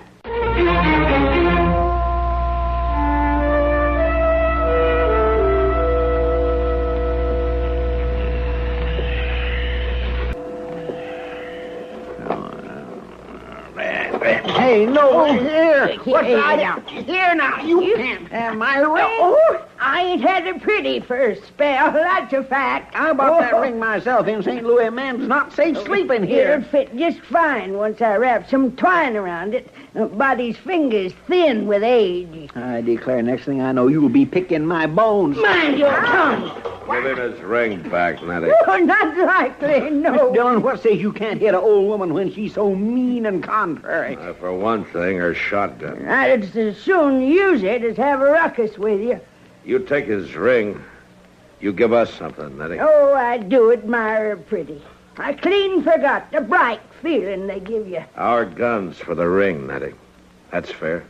Hey, no, here. What's that? Here now, you can't have my ring. Oh, I ain't had it pretty for a spell, that's a fact. I bought that ring myself in St. Louis. A man's not safe sleeping here. It'll fit just fine once I wrap some twine around it. Body's fingers thin with age. I declare, next thing I know, you'll be picking my bones. Mind your tongue. Give him his ring back, Nettie. Oh, not likely, no. Mr. Dillon, what says you can't hit an old woman when she's so mean and contrary? For one thing, her shotgun. I'd as soon use it as have a ruckus with you. You take his ring. You give us something, Nettie. Oh, I do admire her pretty. I clean forgot the bright feeling they give you. Our guns for the ring, Nettie. That's fair.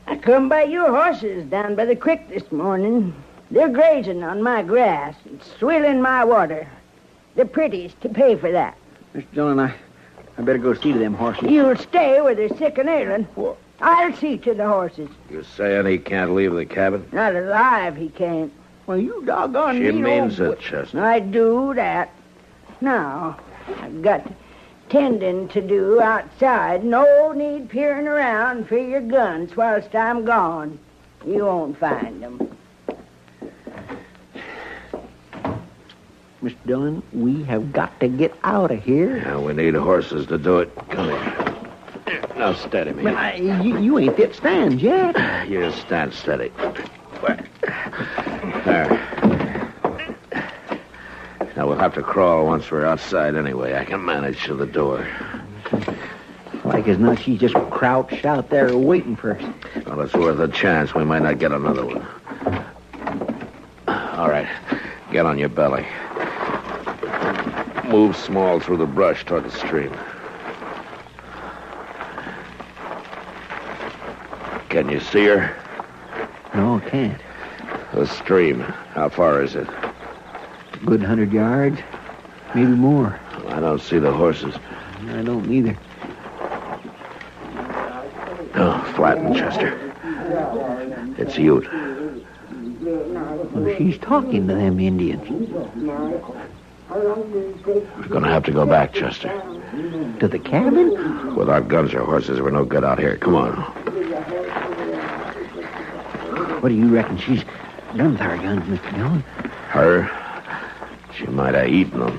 I come by your horses down by the creek this morning. They're grazing on my grass and swilling my water. The prettiest to pay for that. Mr. Dillon, I better go see to them horses. You'll stay where they're sick and ailing. I'll see to the horses. You saying he can't leave the cabin? Not alive, he can't. Well, you doggone She mean means old... it, Chester. I do that. Now, I've got tending to do outside. No need peering around for your guns whilst I'm gone. You won't find them. Mr. Dillon, we have got to get out of here. Yeah, we need horses to do it. Come here. Now, steady me. Well, you ain't fit stands yet. You just stand steady. There. Now, we'll have to crawl once we're outside anyway. I can manage to the door. Like as not, she's just crouched out there waiting for us. Well, it's worth a chance. We might not get another one. All right. Get on your belly. Move small through the brush toward the stream. Can you see her? No, I can't. The stream. How far is it? A good 100 yards. Maybe more. I don't see the horses. I don't either. Oh, flatten, Chester. It's Ute. Well, she's talking to them Indians. We're going to have to go back, Chester. To the cabin? Without guns or horses, we're no good out here. Come on. What do you reckon she's done with our guns, Mr. Dillon? Her? She might have eaten them.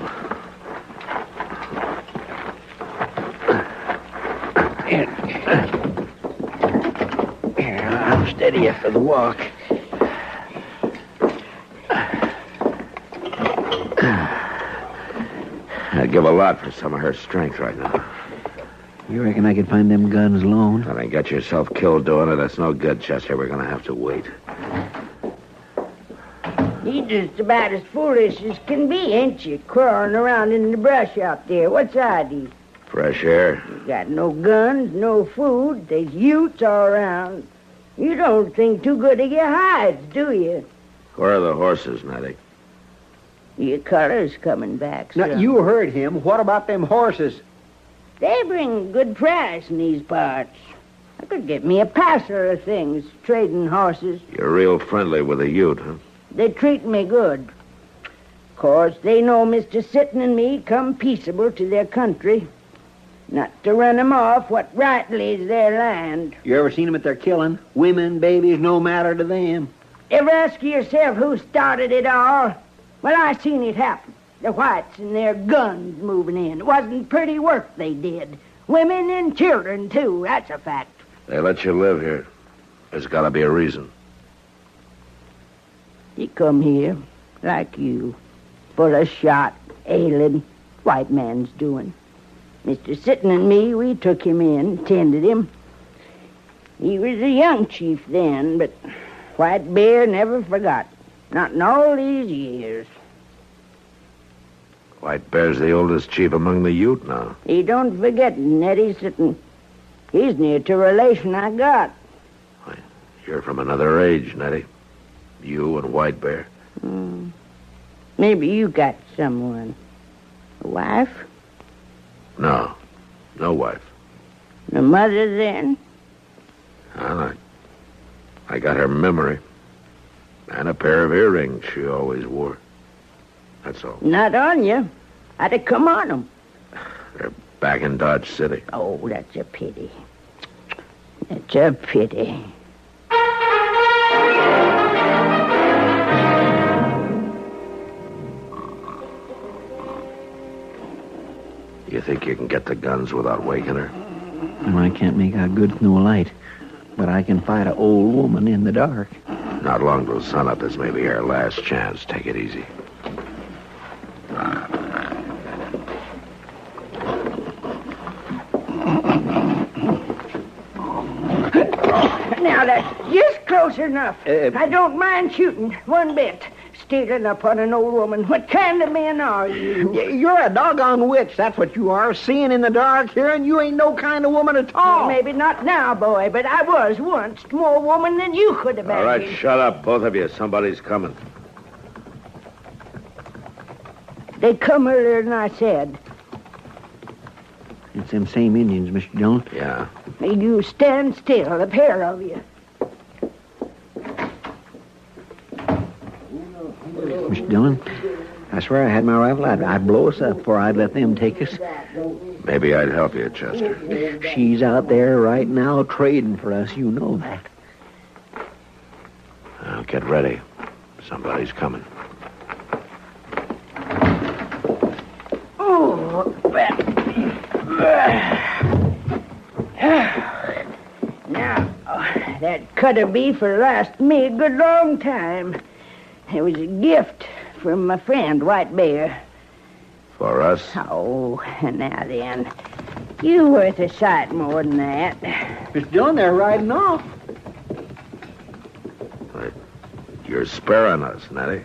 Here, I'll steady you for the walk. I'd give a lot for some of her strength right now. You reckon I could find them guns alone? Well, then get yourself killed doing it. That's no good, Chester. We're going to have to wait. You're just about as foolish as can be, ain't you? Crawling around in the brush out there. What's ID? Fresh air. You got no guns, no food. There's Utes all around. You don't think too good of your hides, do you? Where are the horses, Nettie? Your color's coming back, Now, son. you heard him. What about them horses? They bring good price in these parts. I could get me a passer of things, trading horses. You're real friendly with the Ute, huh? They treat me good. Of course, they know Mr. Sitton and me come peaceable to their country. Not to run 'em off what rightly is their land. You ever seen them at their killing? Women, babies, no matter to them. Ever ask yourself who started it all? Well, I seen it happen. The whites and their guns moving in. It wasn't pretty work they did. Women and children, too. That's a fact. They let you live here. There's got to be a reason. He come here, like you, full of shot, ailing, white man's doing. Mr. Sitton and me, we took him in, tended him. He was a young chief then, but White Bear never forgot. Not in all these years. White Bear's the oldest chief among the Ute now. He don't forget Nettie Sitton. He's near to relation I got. You're from another age, Nettie. You and White Bear. Maybe you got someone. A wife? No. No wife. A mother, then? Well, I got her memory. And a pair of earrings she always wore. That's all. Not on you. I'd have come on 'em. They're back in Dodge City. Oh, that's a pity. That's a pity. You think you can get the guns without waking her? Well, I can't make out good with no light, but I can fight an old woman in the dark. Not long till sunup. This may be our last chance. Take it easy. Now, that's just close enough. I don't mind shooting one bit. Stealing upon an old woman. What kind of men are you? You're a doggone witch, that's what you are. Seeing in the dark, hearing, you ain't no kind of woman at all. Maybe not now, boy, but I was once. More woman than you could imagine. All right, shut up, both of you. Somebody's coming. They come earlier than I said. It's them same Indians, Mr. Dillon. Yeah. You stand still, a pair of you. Mr. Dillon, I swear I had my rifle. I'd blow us up before I'd let them take us. Maybe I'd help you, Chester. She's out there right now trading for us. You know that. Now, get ready. Somebody's coming. Oh, now, that cut of beef will last me a good long time. It was a gift from my friend, White Bear. For us? Oh, now then. You worth a sight more than that. Mr. Dillon, they're riding off. You're sparing us, Nettie.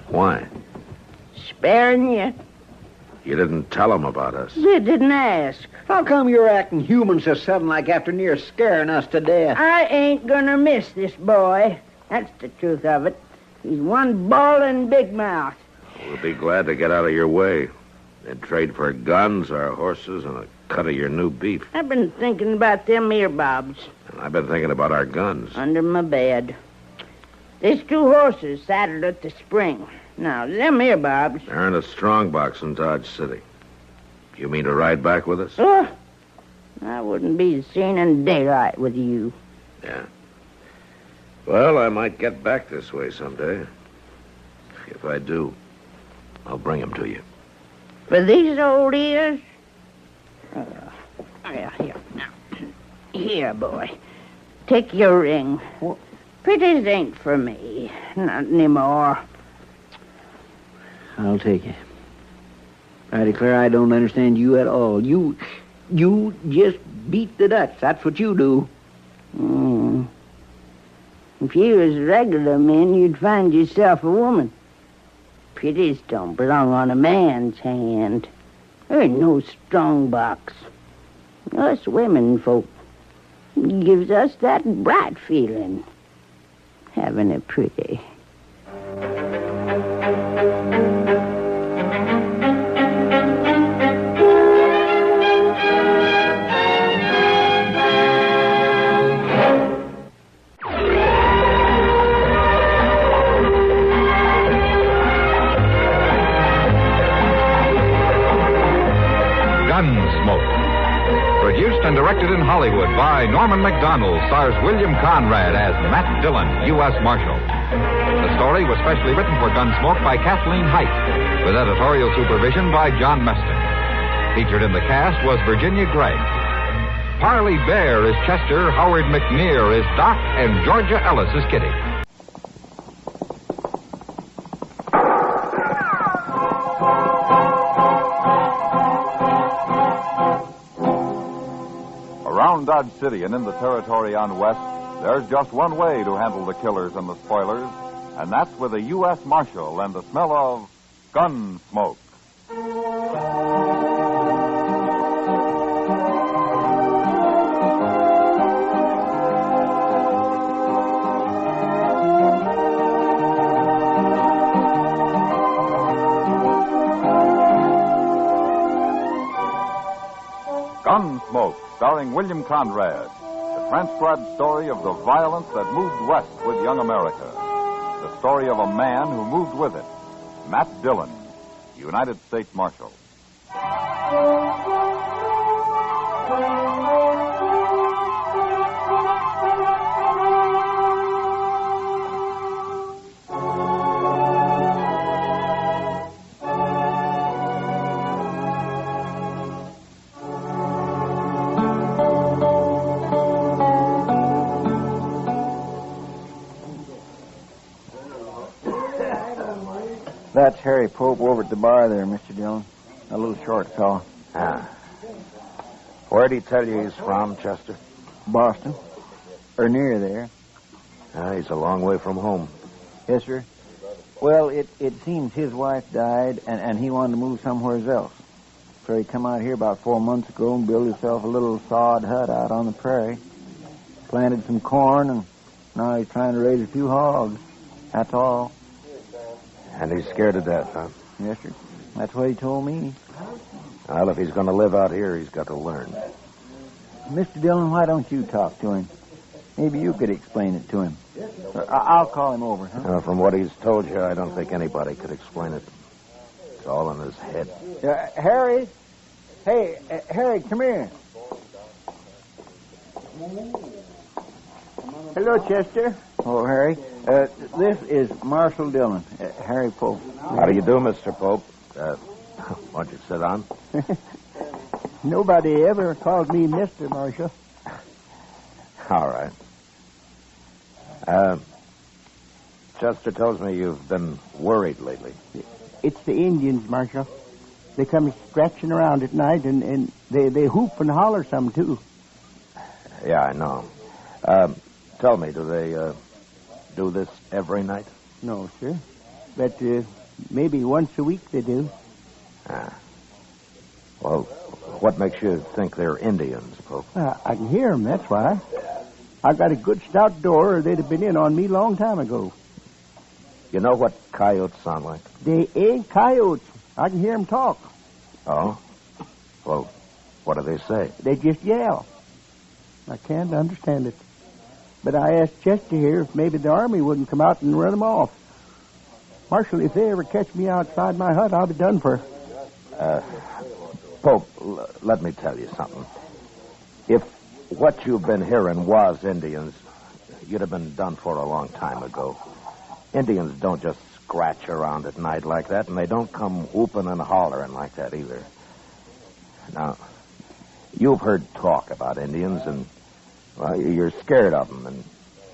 Why? Sparing you? You didn't tell them about us. They didn't ask. How come you're acting human so sudden like after near scaring us to death? I ain't gonna miss this boy. That's the truth of it. He's one bawling big mouth. We'll be glad to get out of your way. And trade for guns, our horses, and a cut of your new beef. I've been thinking about them earbobs. And I've been thinking about our guns. Under my bed. There's 2 horses saddled at the spring. Now, them earbobs. They're in a strong box in Dodge City. You mean to ride back with us? Oh, I wouldn't be seen in daylight with you. Yeah. Well, I might get back this way someday. If I do, I'll bring them to you. For these old ears? Here. Now, here, boy. Take your ring. Pretties ain't for me. Not anymore. I'll take it. I declare I don't understand you at all. You just beat the Dutch. That's what you do. If you was regular men, you'd find yourself a woman. Pretties don't belong on a man's hand. There ain't no strong box. Us women folk gives us that bright feeling. Having a pretty. directed in Hollywood by Norman Macdonald, stars William Conrad as Matt Dillon, U.S. Marshal. The story was specially written for Gunsmoke by Kathleen Height, with editorial supervision by John Meston. Featured in the cast was Virginia Gregg. Parley Bear is Chester, Howard McNear is Doc, and Georgia Ellis is Kitty. Around Dodge City and in the territory on West, there's just one way to handle the killers and the spoilers, and that's with a U.S. Marshal and the smell of Gunsmoke. Gunsmoke, starring William Conrad, the transcribed story of the violence that moved west with young America. The story of a man who moved with it, Matt Dillon, United States Marshal. That's Harry Pope over at the bar there, Mr. Dillon. A little short fellow. Ah. Where'd he tell you he's from, Chester? Boston. Or near there. He's a long way from home. Yes, sir. Well, it seems his wife died, and he wanted to move somewhere else. So he come out here about 4 months ago and built himself a little sod hut out on the prairie. Planted some corn, and now he's trying to raise a few hogs. That's all. And he's scared to death, huh? Yes, sir. That's what he told me. Well, if he's going to live out here, he's got to learn. Mr. Dillon, why don't you talk to him? Maybe you could explain it to him. I'll call him over, huh? From what he's told you, I don't think anybody could explain it. It's all in his head. Harry? Hey, Harry, come here. Hello, Chester. Oh, Harry. This is Marshal Dillon, Harry Pope. How do you do, Mr. Pope? Why don't you sit down? Nobody ever called me Mr. Marshal. All right. Chester tells me you've been worried lately. It's the Indians, Marshal. They come scratching around at night, and they hoop and holler some, too. Yeah, I know. Tell me, do they do this every night? No, sir. But maybe once a week they do. Well, what makes you think they're Indians, Pope? I can hear them, that's why. I got a good stout door, or they'd have been in on me long time ago. You know what coyotes sound like? They ain't coyotes. I can hear them talk. Oh? Well, what do they say? They just yell. I can't understand it. But I asked Chester here if maybe the army wouldn't come out and run them off. Marshal, if they ever catch me outside my hut, I'll be done for. Pope, let me tell you something. If what you've been hearing was Indians, you'd have been done for a long time ago. Indians don't just scratch around at night like that, and they don't come whooping and hollering like that either. Now, you've heard talk about Indians, and well, you're scared of them, and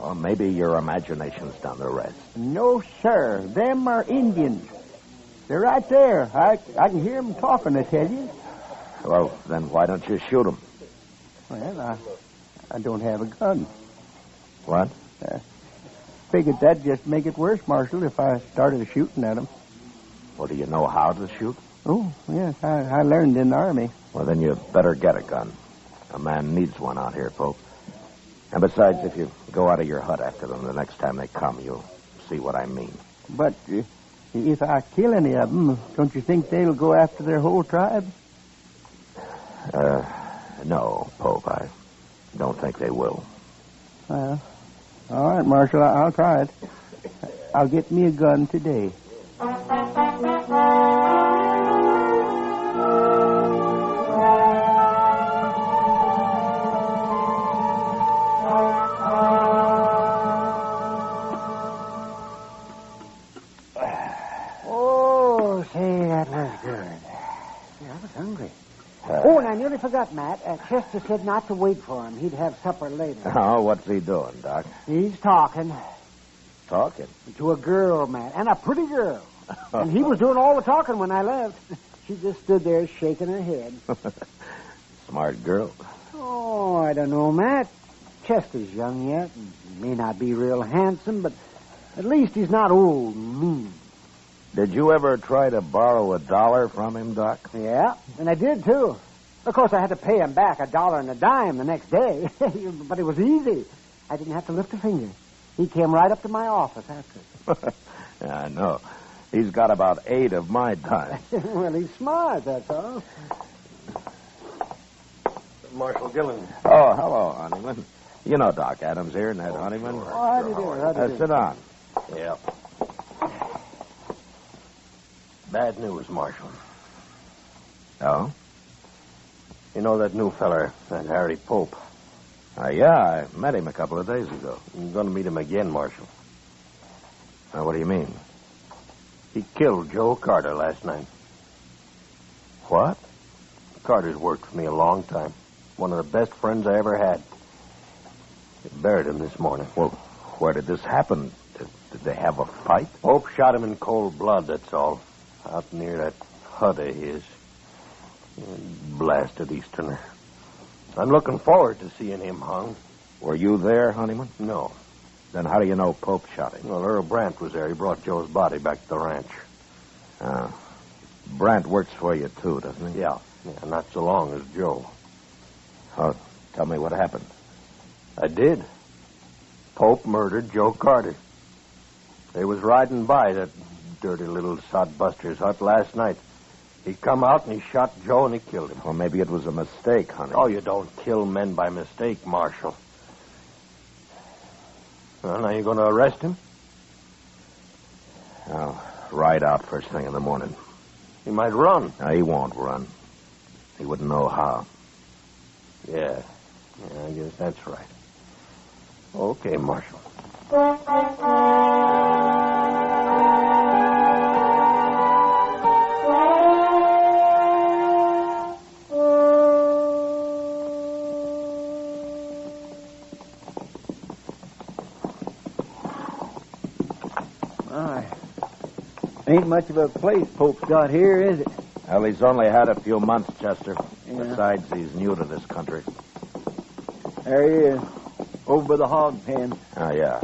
well, maybe your imagination's done the rest. No, sir. Them are Indians. They're right there. I can hear them talking, I tell you. Well, then why don't you shoot them? Well, I don't have a gun. What? Figured that'd just make it worse, Marshal, if I started shooting at them. Well, do you know how to shoot? Oh, yes, I learned in the Army. Well, then you better get a gun. A man needs one out here, Pope. And besides, if you go out of your hut after them the next time they come, you'll see what I mean. But if I kill any of them, don't you think they'll go after their whole tribe? No, Pope, I don't think they will. Well, all right, Marshal, I'll try it. I'll get me a gun today. Oh, and I nearly forgot, Matt. Chester said not to wait for him. He'd have supper later. Oh, what's he doing, Doc? He's talking. Talking? To a girl, Matt, and a pretty girl. And he was doing all the talking when I left. She just stood there shaking her head. Smart girl. Oh, I don't know, Matt. Chester's young yet, and he may not be real handsome, but at least he's not old and mean. Did you ever try to borrow $1 from him, Doc? Yeah, and I did, too. Of course, I had to pay him back $1 and a dime the next day. But it was easy. I didn't have to lift a finger. He came right up to my office after. Yeah, I know. He's got about 8 of my time. Well, he's smart, that's all. Marshal Dillon. Oh, hello, Honeyman. You know Doc Adams here, Ned Honeyman. Oh, how do you do? How do you do? Sit down. Yeah. Bad news, Marshal. Oh? You know that new feller, that Harry Pope? Yeah, I met him a couple of days ago. I'm going to meet him again, Marshal. Now, what do you mean? He killed Joe Carter last night. What? Carter's worked for me a long time. One of the best friends I ever had. They buried him this morning. Well, where did this happen? Did they have a fight? Pope shot him in cold blood, that's all. Out near that hut of his. Blasted Easterner. I'm looking forward to seeing him hung. Were you there, Honeyman? No. Then how do you know Pope shot him? Well, Earl Brandt was there. He brought Joe's body back to the ranch. Brandt works for you, too, doesn't he? Yeah, not so long as Joe. Oh, tell me what happened. I did. Pope murdered Joe Carter. They was riding by that dirty little sodbuster's hut last night. He come out and he shot Joe and he killed him. Well, maybe it was a mistake, honey. Oh, you don't kill men by mistake, Marshal. Well, now you going to arrest him? I'll ride out first thing in the morning. He might run. No, he won't run. He wouldn't know how. Yeah, I guess that's right. Okay, Marshal. Ain't much of a place Pope's got here, is it? Well, he's only had a few months, Chester. Yeah. Besides, he's new to this country. There he is, over by the hog pen. Oh, yeah.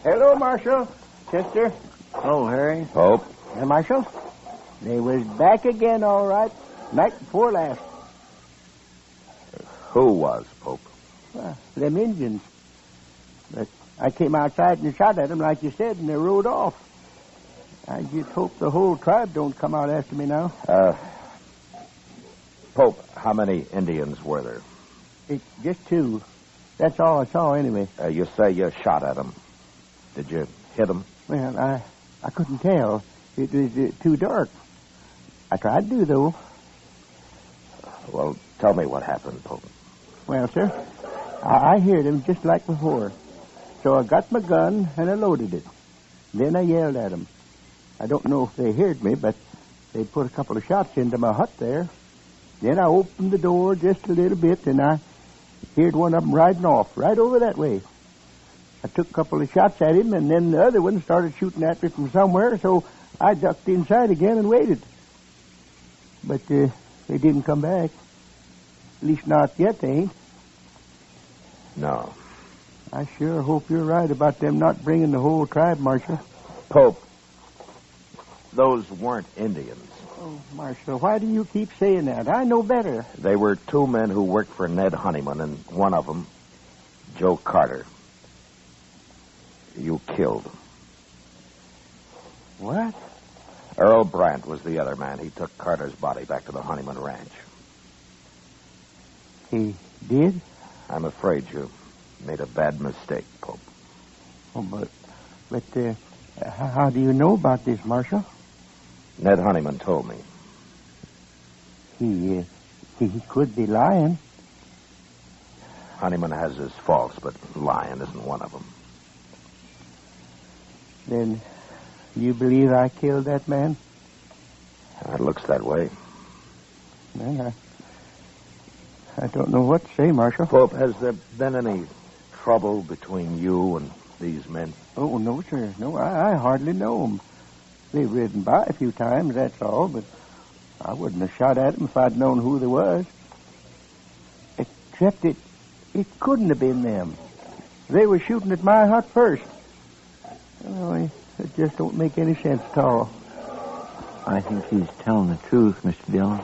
Hello, Marshal. Chester. Oh, Harry. Pope. Hey, Marshal. They was back again, all right. Night before last. Who was, Pope? Them Indians. But I came outside and shot at them, like you said, and they rode off. I just hope the whole tribe don't come out after me now. Pope, how many Indians were there? It's just 2. That's all I saw, anyway. You say you shot at them. Did you hit them? Well, I couldn't tell. It was too dark. I tried to, though. Well, tell me what happened, Pope. Well, sir, I heard him just like before. So I got my gun and I loaded it. Then I yelled at them. I don't know if they heard me, but they put a couple of shots into my hut there. Then I opened the door just a little bit, and I heard one of them riding off right over that way. I took a couple of shots at him, and then the other one started shooting at me from somewhere, so I ducked inside again and waited. But they didn't come back. At least not yet, they ain't. No. I sure hope you're right about them not bringing the whole tribe, Marshal. Pope, those weren't Indians. Oh, Marshal, why do you keep saying that? I know better. They were 2 men who worked for Ned Honeyman, and one of them, Joe Carter. You killed. What? Earl Brandt was the other man. He took Carter's body back to the Honeyman Ranch. He did? I'm afraid you made a bad mistake, Pope. Oh, but how do you know about this, Marshal? Ned Honeyman told me. He could be lying. Honeyman has his faults, but lying isn't one of them. Then you believe I killed that man? It looks that way. Well, I don't know what to say, Marshal. Pope, has there been any trouble between you and these men? Oh, no, sir. No, I hardly know them. They've ridden by a few times, that's all, but I wouldn't have shot at them if I'd known who they was. Except it couldn't have been them. They were shooting at my hut first. Oh, it just don't make any sense at all. I think he's telling the truth, Mr. Dillon.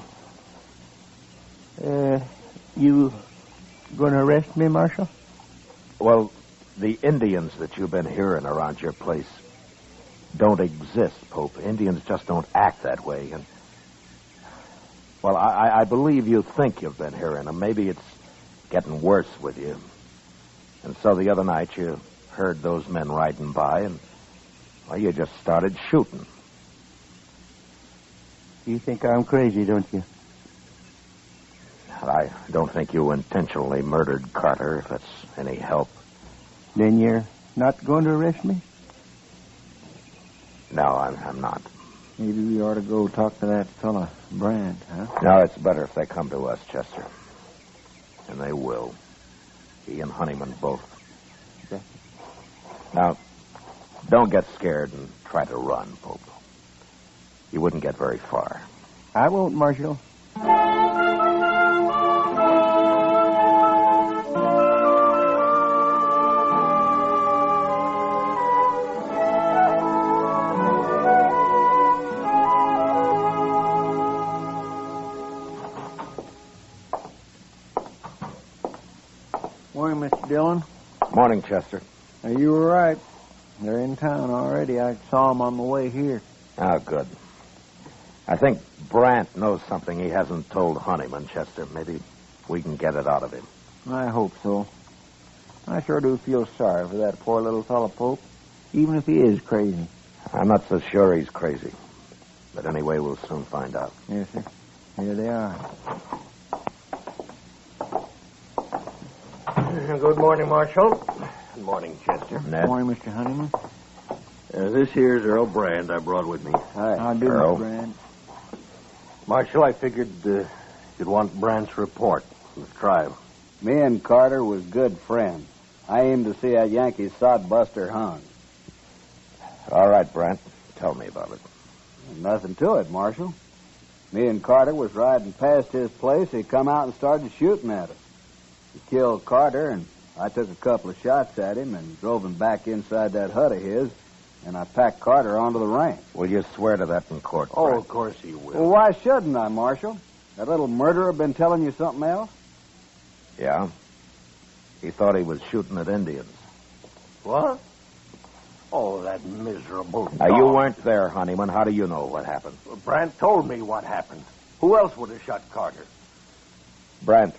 You going to arrest me, Marshal? Well, the Indians that you've been hearing around your place don't exist, Pope. Indians just don't act that way. And, well, I believe you think you've been hearing them. Maybe it's getting worse with you. And so the other night you heard those men riding by and, well, you just started shooting. You think I'm crazy, don't you? I don't think you intentionally murdered Carter, if that's any help. Then you're not going to arrest me? No, I'm not. Maybe we ought to go talk to that fella, Brand, huh? No, it's better if they come to us, Chester. And they will. He and Honeyman both. Okay. Now, don't get scared and try to run, Pope. You wouldn't get very far. I won't, Marshal. Morning, Mr. Dillon. Morning, Chester. You were right. They're in town already. I saw them on the way here. Oh, good. I think Brandt knows something he hasn't told Honeyman, Chester. Maybe we can get it out of him. I hope so. I sure do feel sorry for that poor little fellow, Pope, even if he is crazy. I'm not so sure he's crazy. But anyway, we'll soon find out. Yes, sir. Here they are. Good morning, Marshal. Good morning, Chester. Ned. Good morning, Mr. Honeyman. This here's Earl Brand I brought with me. Hi. How do, Earl. Mr. Brand? Marshal, I figured you'd want Brandt's report from the tribe. Me and Carter was good friends. I aimed to see that Yankee sodbuster hung. All right, Brandt. Tell me about it. Nothing to it, Marshal. Me and Carter was riding past his place. He come out and started shooting at us. He killed Carter, and I took a couple of shots at him and drove him back inside that hut of his, and I packed Carter onto the ranch. Will you swear to that in court, Oh, Brandt? Of course he will. Well, why shouldn't I, Marshal? That little murderer been telling you something else? Yeah? He thought he was shooting at Indians. What? Oh, that miserable Now, dog. you weren't there, Honeyman. How do you know what happened? Brandt told me what happened. Who else would have shot Carter? Brandt,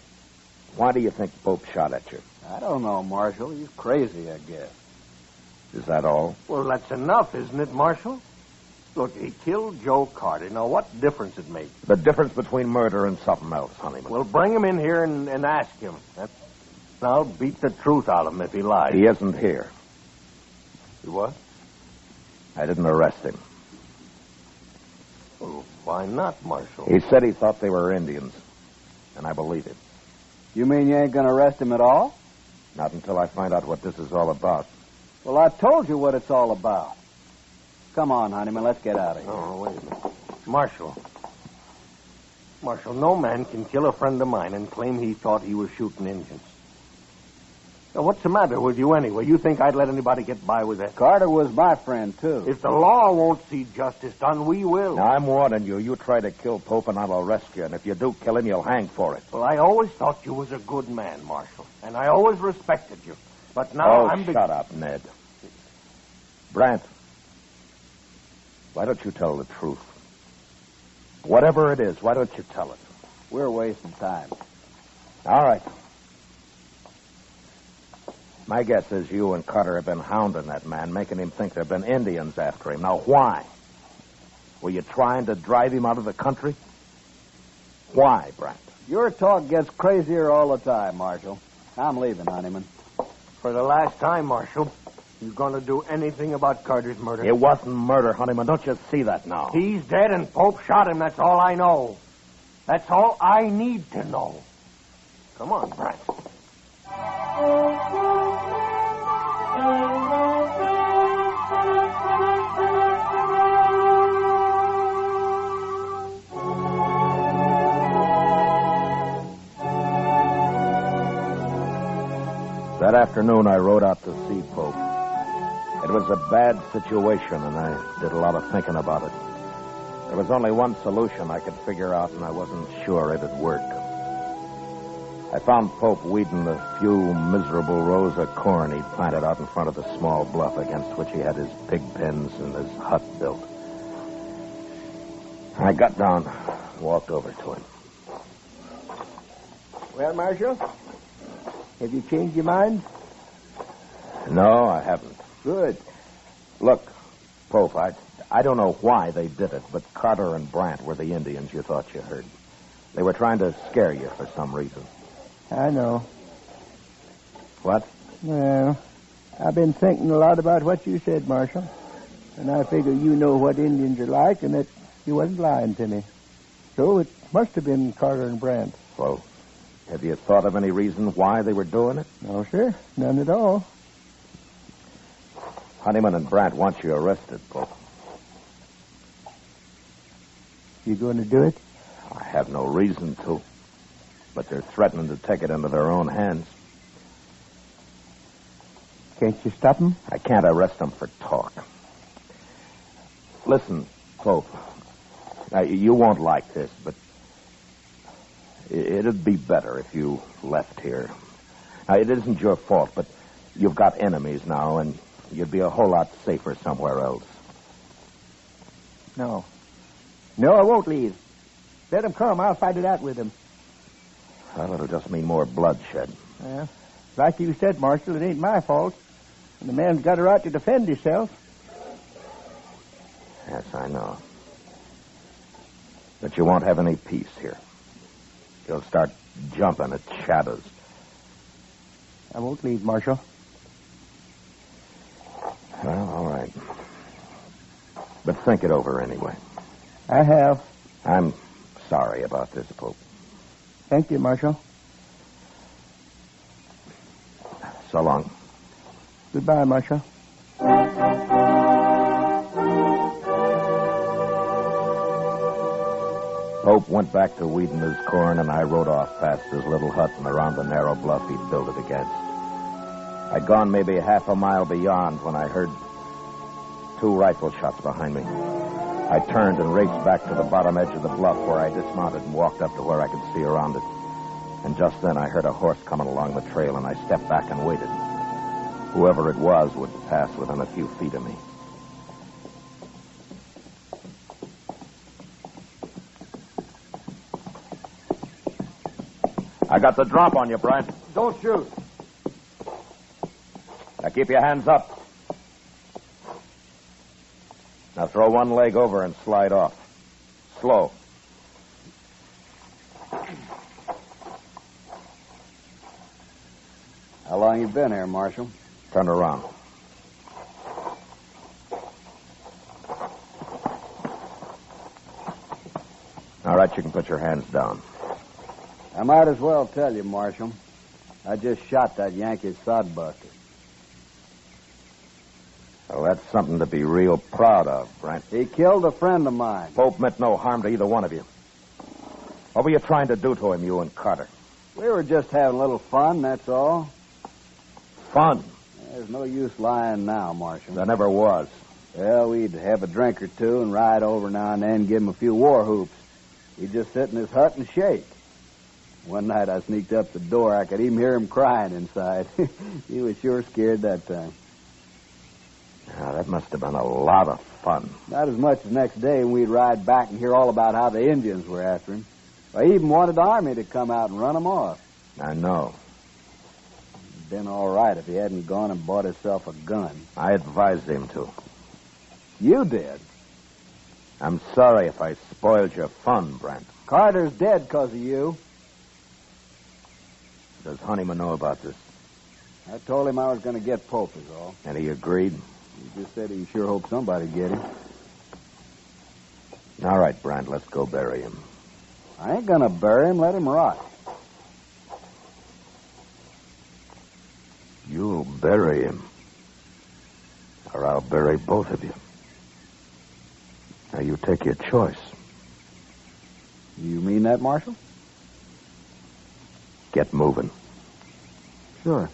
why do you think Pope shot at you? I don't know, Marshal. He's crazy, I guess. Is that all? Well, that's enough, isn't it, Marshal? Look, he killed Joe Carter. Now, what difference it makes? The difference between murder and something else, Honeyman. Well, bring him in here and ask him. I'll beat the truth out of him if he lies. He isn't here. What? I didn't arrest him. Well, why not, Marshal? He said he thought they were Indians, and I believe him. You mean you ain't going to arrest him at all? Not until I find out what this is all about. Well, I told you what it's all about. Come on, Honeyman, let's get out of here. Oh, wait a minute. Marshal, no man can kill a friend of mine and claim he thought he was shooting Indians. Now, what's the matter with you anyway? You think I'd let anybody get by with that? Carter was my friend, too. If the law won't see justice done, we will. Now, I'm warning you. You try to kill Pope, and I'll arrest you. And if you do kill him, you'll hang for it. Well, I always thought you was a good man, Marshal. And I always respected you. But now I'm... shut up, Ned. Brandt, why don't you tell the truth? Whatever it is, why don't you tell it? We're wasting time. All right. My guess is you and Carter have been hounding that man, making him think there have been Indians after him. Now, why? Were you trying to drive him out of the country? Why, Brent? Your talk gets crazier all the time, Marshal. I'm leaving, Honeyman. For the last time, Marshal. You going to do anything about Carter's murder? It wasn't murder, Honeyman. Don't you see that now? He's dead and Pope shot him. That's all I know. That's all I need to know. Come on, Brent. That afternoon, I rode out to see Pope. It was a bad situation, and I did a lot of thinking about it. There was only one solution I could figure out, and I wasn't sure it'd work. I found Pope weeding the few miserable rows of corn he'd planted out in front of the small bluff against which he had his pig pens and his hut built. I got down and walked over to him. Well, Marshal, have you changed your mind? No, I haven't. Good. Look, Pope, I don't know why they did it, but Carter and Brant were the Indians you thought you heard. They were trying to scare you for some reason. I know. What? Well, I've been thinking a lot about what you said, Marshal. And I figure you know what Indians are like and that you wasn't lying to me. So it must have been Carter and Brant. Well, have you thought of any reason why they were doing it? No, sir. None at all. Honeyman and Brant want you arrested, Pope. You going to do it? I have no reason to. But they're threatening to take it into their own hands. Can't you stop them? I can't arrest them for talk. Listen, Pope. Now, you won't like this, but it'd be better if you left here. Now, it isn't your fault, but you've got enemies now, and you'd be a whole lot safer somewhere else. No. No, I won't leave. Let them come. I'll fight it out with them. Well, it'll just mean more bloodshed. Well, like you said, Marshal, it ain't my fault. And the man's got a right to defend himself. Yes, I know. But you won't have any peace here. You'll start jumping at shadows. I won't leave, Marshal. Well, all right. But think it over anyway. I have. I'm sorry about this, Pope. Thank you, Marshal. So long. Goodbye, Marshal. Pope went back to weeding his corn, and I rode off past his little hut and around the narrow bluff he'd built it against. I'd gone maybe half a mile beyond when I heard 2 rifle shots behind me. I turned and raced back to the bottom edge of the bluff where I dismounted and walked up to where I could see around it. And just then I heard a horse coming along the trail, and I stepped back and waited. Whoever it was would pass within a few feet of me. I got the drop on you, Brent. Don't shoot. Now keep your hands up. Now throw one leg over and slide off. Slow. How long you been here, Marshal? Turn around. All right, you can put your hands down. I might as well tell you, Marshal. I just shot that Yankee sodbuster. Well, that's something to be real proud of, Brent. He killed a friend of mine. Pope meant no harm to either one of you. What were you trying to do to him, you and Carter? We were just having a little fun, that's all. Fun? There's no use lying now, Marshal. There never was. Well, we'd have a drink or two and ride over now and then, give him a few war whoops. He'd just sit in his hut and shake. One night I sneaked up the door. I could even hear him crying inside. He was sure scared that time. Now, that must have been a lot of fun. Not as much as next day when we'd ride back and hear all about how the Indians were after him. I even wanted the army to come out and run him off. I know. It'd been all right if he hadn't gone and bought himself a gun. I advised him to. You did? I'm sorry if I spoiled your fun, Brent. Carter's dead because of you. Does Honeyman know about this? I told him I was going to get Pope, is all. And he agreed? He just said he sure hoped somebody'd get him. All right, Brent, let's go bury him. I ain't going to bury him. Let him rot. You'll bury him. Or I'll bury both of you. Now, you take your choice. You mean that, Marshal? Get moving. Sure.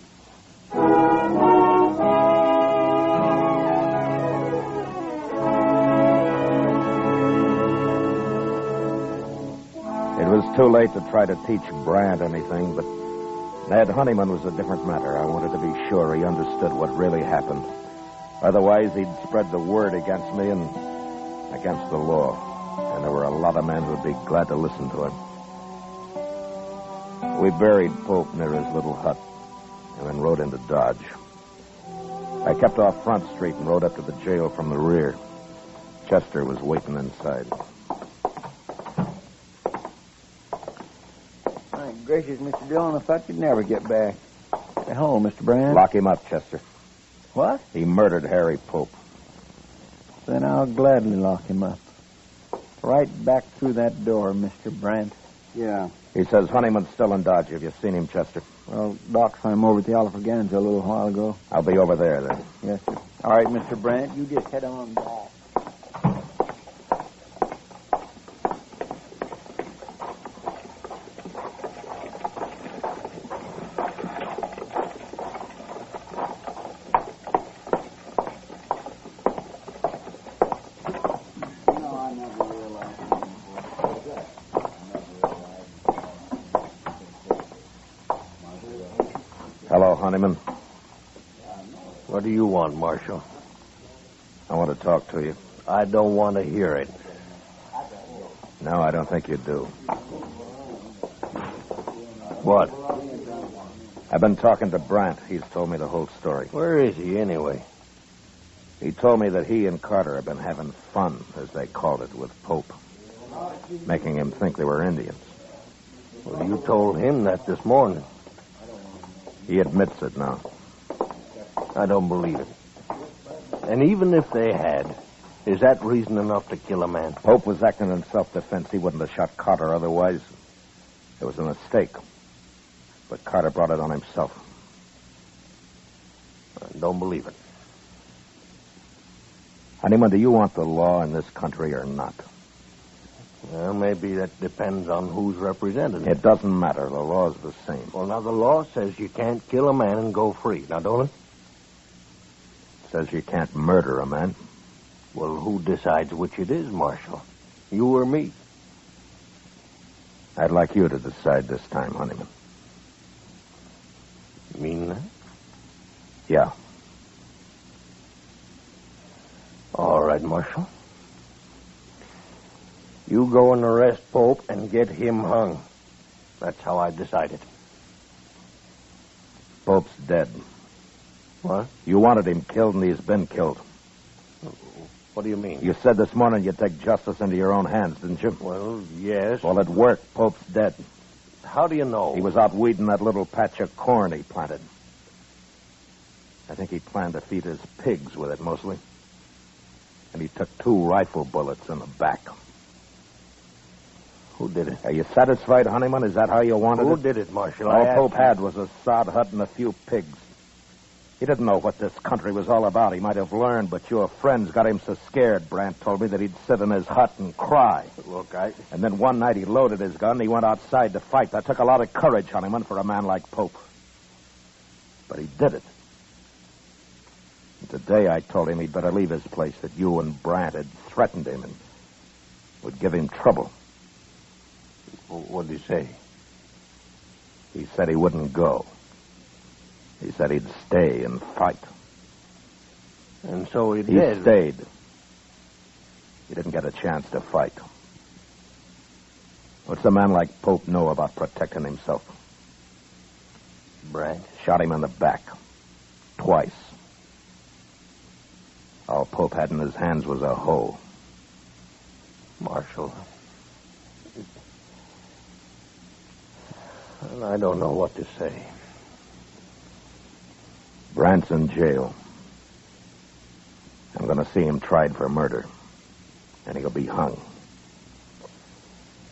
It was too late to try to teach Brant anything, but Ned Honeyman was a different matter. I wanted to be sure he understood what really happened. Otherwise, he'd spread the word against me and against the law. And there were a lot of men who'd be glad to listen to him. We buried Pope near his little hut and then rode into Dodge. I kept off Front Street and rode up to the jail from the rear. Chester was waiting inside. My gracious, Mr. Dillon, I thought you'd never get back. Hello, Mr. Brand. Lock him up, Chester. What? He murdered Harry Pope. Then I'll gladly lock him up. Right back through that door, Mr. Brandt. Yeah. He says Honeyman's still in Dodge. Have you seen him, Chester? Well, Doc saw him over at the Alfraganza a little while ago. I'll be over there, then. Yes, sir. All right, Mr. Brandt, you just head on back. Hello, Honeyman. What do you want, Marshal? I want to talk to you. I don't want to hear it. No, I don't think you do. What? I've been talking to Brant. He's told me the whole story. Where is he, anyway? He told me that he and Carter have been having fun, as they called it, with Pope. Making him think they were Indians. Well, you told him that this morning. He admits it now. I don't believe it. And even if they had, is that reason enough to kill a man? Pope was acting in self-defense. He wouldn't have shot Carter otherwise. It was a mistake. But Carter brought it on himself. I don't believe it. Honeyman, do you want the law in this country or not? Well, maybe that depends on who's represented. It doesn't matter. The law's the same. Well, now the law says you can't kill a man and go free. Now, don't it? It says you can't murder a man. Well, who decides which it is, Marshal? You or me? I'd like you to decide this time, Honeyman. You mean that? Yeah. All right, Marshal. You go and arrest Pope and get him hung. That's how I decided. Pope's dead. What? You wanted him killed, and he's been killed. What do you mean? You said this morning you'd take justice into your own hands, didn't you? Well, yes. Well, it worked. Pope's dead. How do you know? He was out weeding that little patch of corn he planted. I think he planned to feed his pigs with it, mostly. And he took 2 rifle bullets in the back. Who did it? Are you satisfied, Honeyman? Is that how you wanted it? Who did it, Marshal? All Pope had was a sod hut and a few pigs. He didn't know what this country was all about. He might have learned, but your friends got him so scared, Brant told me, that he'd sit in his hut and cry. Look, And then one night he loaded his gun and he went outside to fight. That took a lot of courage, Honeyman, for a man like Pope. But he did it. And today I told him he'd better leave his place, that you and Brant had threatened him and would give him trouble. What did he say? He said he wouldn't go. He said he'd stay and fight. And so he He did. stayed. He didn't get a chance to fight. What's a man like Pope know about protecting himself? Brant shot him in the back. Twice. All Pope had in his hands was a hoe. Marshal. Well, I don't know what to say. Brant's in jail. I'm going to see him tried for murder. And he'll be hung.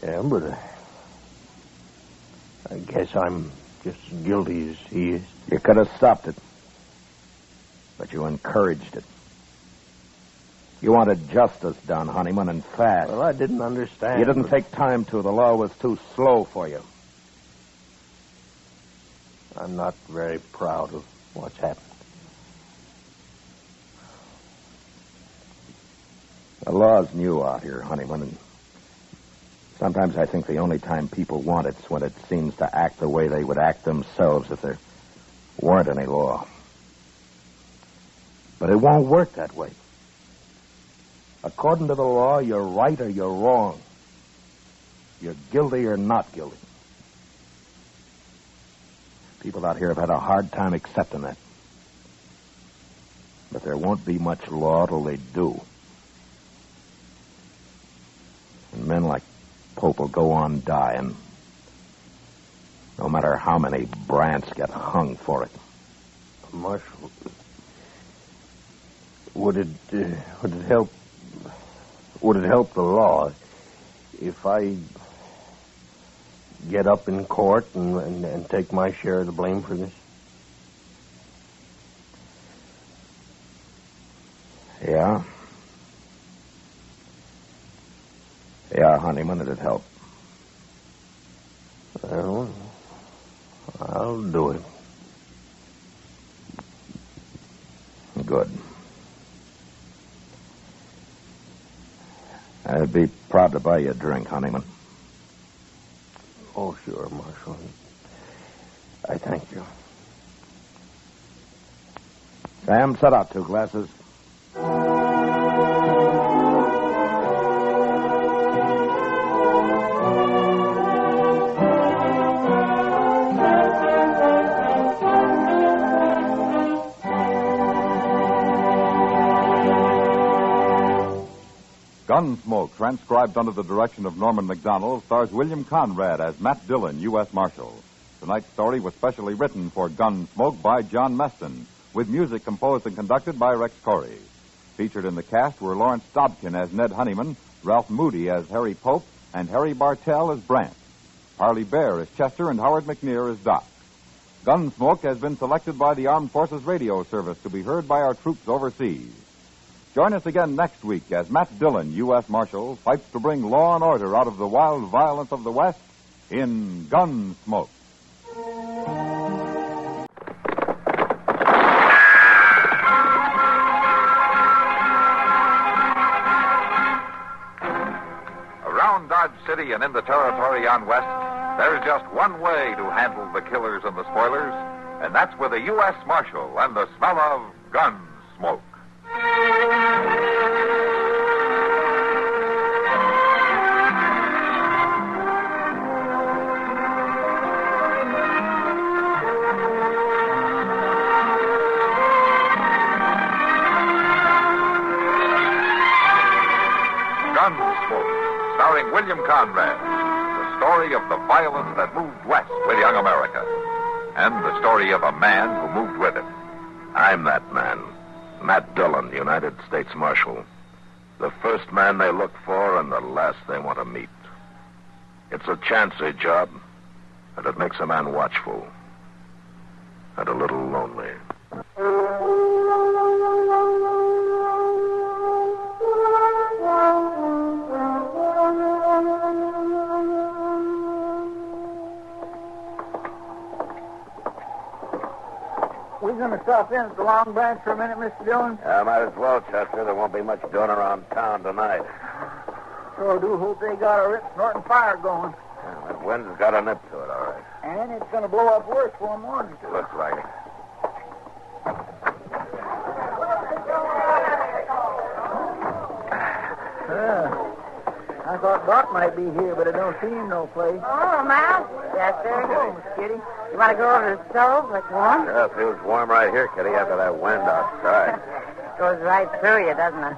Yeah, but I guess I'm just as guilty as he is. You could have stopped it. But you encouraged it. You wanted justice done, Honeyman, and fast. Well, I didn't understand. You didn't take time to. The law was too slow for you. I'm not very proud of what's happened. The law's new out here, Honeyman, and sometimes I think the only time people want it's when it seems to act the way they would act themselves if there weren't any law. But it won't work that way. According to the law, you're right or you're wrong. You're guilty or not guilty. People out here have had a hard time accepting that. But there won't be much law till they do. And men like Pope will go on dying, no matter how many Brants get hung for it. Marshal, would it help? Would it help the law if I get up in court and take my share of the blame for this? Yeah. Yeah, Honeyman, it'd help. Well, I'll do it. Good. I'd be proud to buy you a drink, Honeyman. Oh, sure, Marshal. I thank you. Sam, set out 2 glasses. Gunsmoke, transcribed under the direction of Norman MacDonald, stars William Conrad as Matt Dillon, U.S. Marshal. Tonight's story was specially written for Gunsmoke by John Meston, with music composed and conducted by Rex Corey. Featured in the cast were Lawrence Dobkin as Ned Honeyman, Ralph Moody as Harry Pope, and Harry Bartell as Brant. Parley Bear as Chester, and Howard McNear as Doc. Gunsmoke has been selected by the Armed Forces Radio Service to be heard by our troops overseas. Join us again next week as Matt Dillon, U.S. Marshal, fights to bring law and order out of the wild violence of the West in Gunsmoke. Around Dodge City and in the territory on West, there's just one way to handle the killers and the spoilers, and that's with a U.S. Marshal and the smell of Gunsmoke. Gunsmoke, starring William Conrad, the story of the violence that moved west with young America, and the story of a man who moved with it. I'm that man, Matt Dillon, United States Marshal. The first man they look for and the last they want to meet. It's a chancy job, and it makes a man watchful and a little lonely. We're going to stop in at the Long Branch for a minute, Mr. Dillon. Yeah, might as well, Chester. There won't be much doing around town tonight. Sure do hope they got a rip snorting fire going. Yeah, that wind's got a nip to it, all right. And it's going to blow up worse for morning. Looks like it. I thought Doc might be here, but I don't see him no place. Oh, Mal. Yes, sir. Hello, Miss Kitty. You want to go over to the stove? It's warm? Yeah, it feels warm right here, Kitty, after that wind outside. Goes right through you, doesn't it?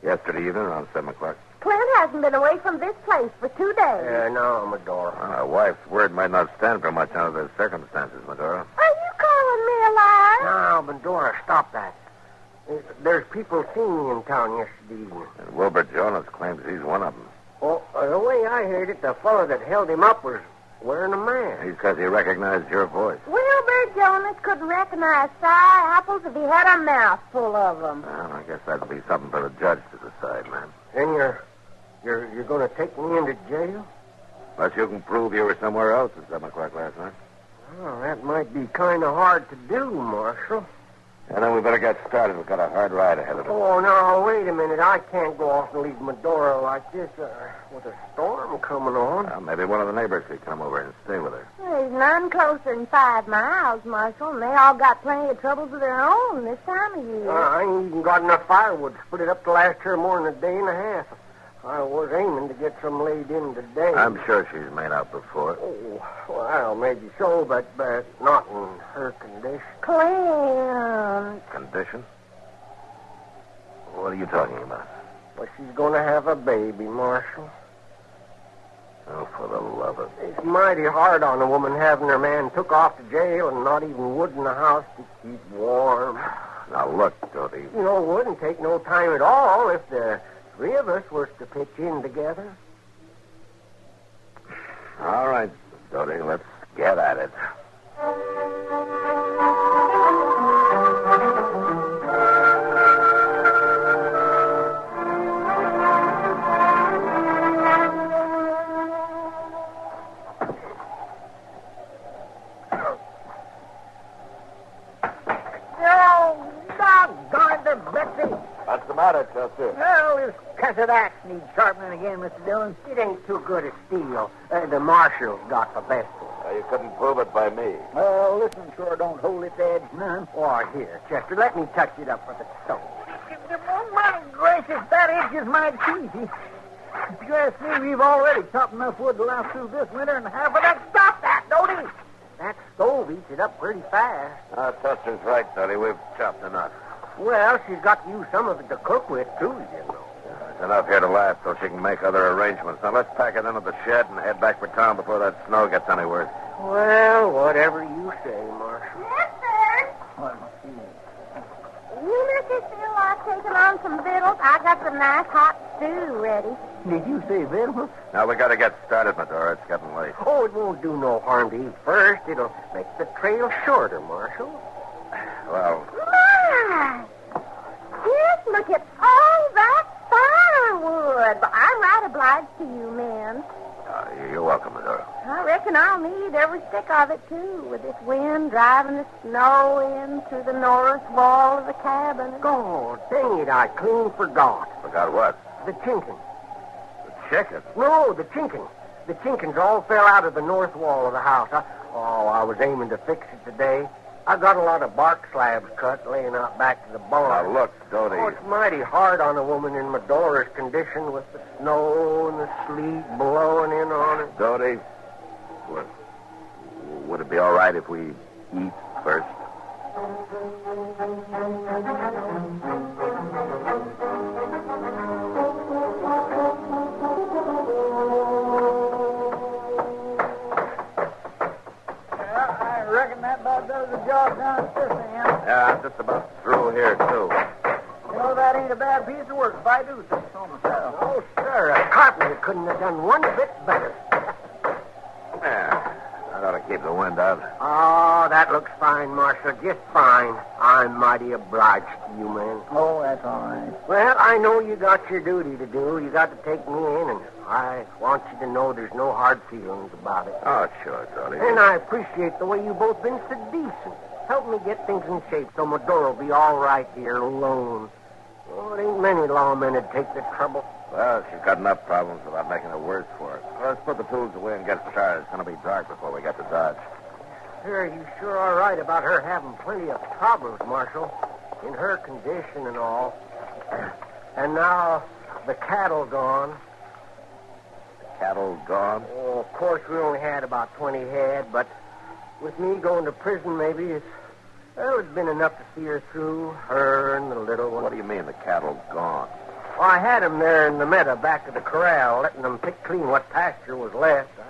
Yesterday evening around 7 o'clock. Clint hasn't been away from this place for 2 days. No, Medora. My wife's word might not stand for much under the circumstances, Medora. Are you calling me a liar? No, Medora, stop that. There's people seen me in town yesterday evening. And Wilbur Jonas claims he's one of them. Well, the way I heard it, the fellow that held him up was wearing a mask. He's because he recognized your voice. Wilbur Jonas couldn't recognize sour apples if he had a mouth full of them. Well, I guess that'll be something for the judge to decide, man. Then you're going to take me into jail? Unless you can prove you were somewhere else at 7 o'clock last night. Well, that might be kind of hard to do, Marshal. And then we better get started. We've got a hard ride ahead of us. Oh, no, wait a minute. I can't go off and leave Medora like this with a storm coming on. Well, maybe one of the neighbors could come over and stay with her. There's none closer than 5 miles, Marshal, and they all got plenty of troubles of their own this time of year. I ain't even got enough firewood to put it up to last her more than a day and a half. I was aiming to get some laid in today. I'm sure she's made out before. Oh, well, maybe so, but not in her condition. Clint. Condition? What are you talking about? Well, she's going to have a baby, Marshal. Oh, for the love of... It's mighty hard on a woman having her man took off to jail and not even wood in the house to keep warm. Now, look, Dodie. You know, it wouldn't take no time at all if the 3 of us was to pitch in together. All right, Dodie, let's get at it. What's the matter, Chester? Well, this cussed axe needs sharpening again, Mr. Dillon. It ain't too good a steel. The Marshal's got the best of it. You couldn't prove it by me. Well, listen, sure don't hold its edge none. Oh, here, Chester, let me touch it up with a stone. Oh, my gracious, that edge is mighty cheesy. If you ask me, we've already chopped enough wood to last through this winter and half of that. Stop that, Dodie! That stove eats it up pretty fast. Chester's right, Dodie. We've chopped enough. Well, she's got to use some of it to cook with, too, you know. There's enough here to last so she can make other arrangements. Now, let's pack it into the shed and head back for town before that snow gets any worse. Well, whatever you say, Marshal. Mister! What? You Mr. Still like taking on some victuals? I got some nice hot stew ready. Did you say victuals? Now, we got to get started, Medora. It's getting late. Oh, it won't do no harm to eat first. It'll make the trail shorter, Marshal. Well... My! Just look at all that firewood. But I'm right obliged to you, men. You're welcome, Medora. I reckon I'll need every stick of it, too, with this wind driving the snow in through the north wall of the cabin. God dang it, I clean forgot. Forgot what? The chinking. The chicken? No, the chinking. The chinkins all fell out of the north wall of the house. I was aiming to fix it today. I got a lot of bark slabs cut laying out back to the barn. Now, look, Dodie. Oh, it's mighty hard on a woman in Medora's condition with the snow and the sleet blowing in on it. Dodie, would it be all right if we eat first? I reckon that about does the job down at this end. Yeah, I'm just about through here, too. You know, that ain't a bad piece of work if I do say so myself. Oh, sir, a carpenter couldn't have done one bit better. Yeah, I ought to keep the wind out. Oh, that looks fine, Marshal, just fine. I'm mighty obliged to you, man. Oh, that's all right. Well, I know you got your duty to do. You got to take me in, and I want you to know there's no hard feelings about it. Oh, sure, Dodie. And I appreciate the way you both been so decent. Help me get things in shape so Medora will be all right here alone. Oh, it ain't many lawmen that'd take the trouble. Well, she's got enough problems without making it worse for us. Let's put the tools away and get started. It's going to be dark before we get to Dodge. Sure, you sure are right about her having plenty of problems, Marshal. In her condition and all. And now the cattle gone. Cattle gone? Oh, of course, we only had about 20 head, but with me going to prison, maybe it's been enough to see her through, her and the little one. What do you mean, the cattle gone? Well, I had 'em there in the meadow back of the corral, letting them pick clean what pasture was left. I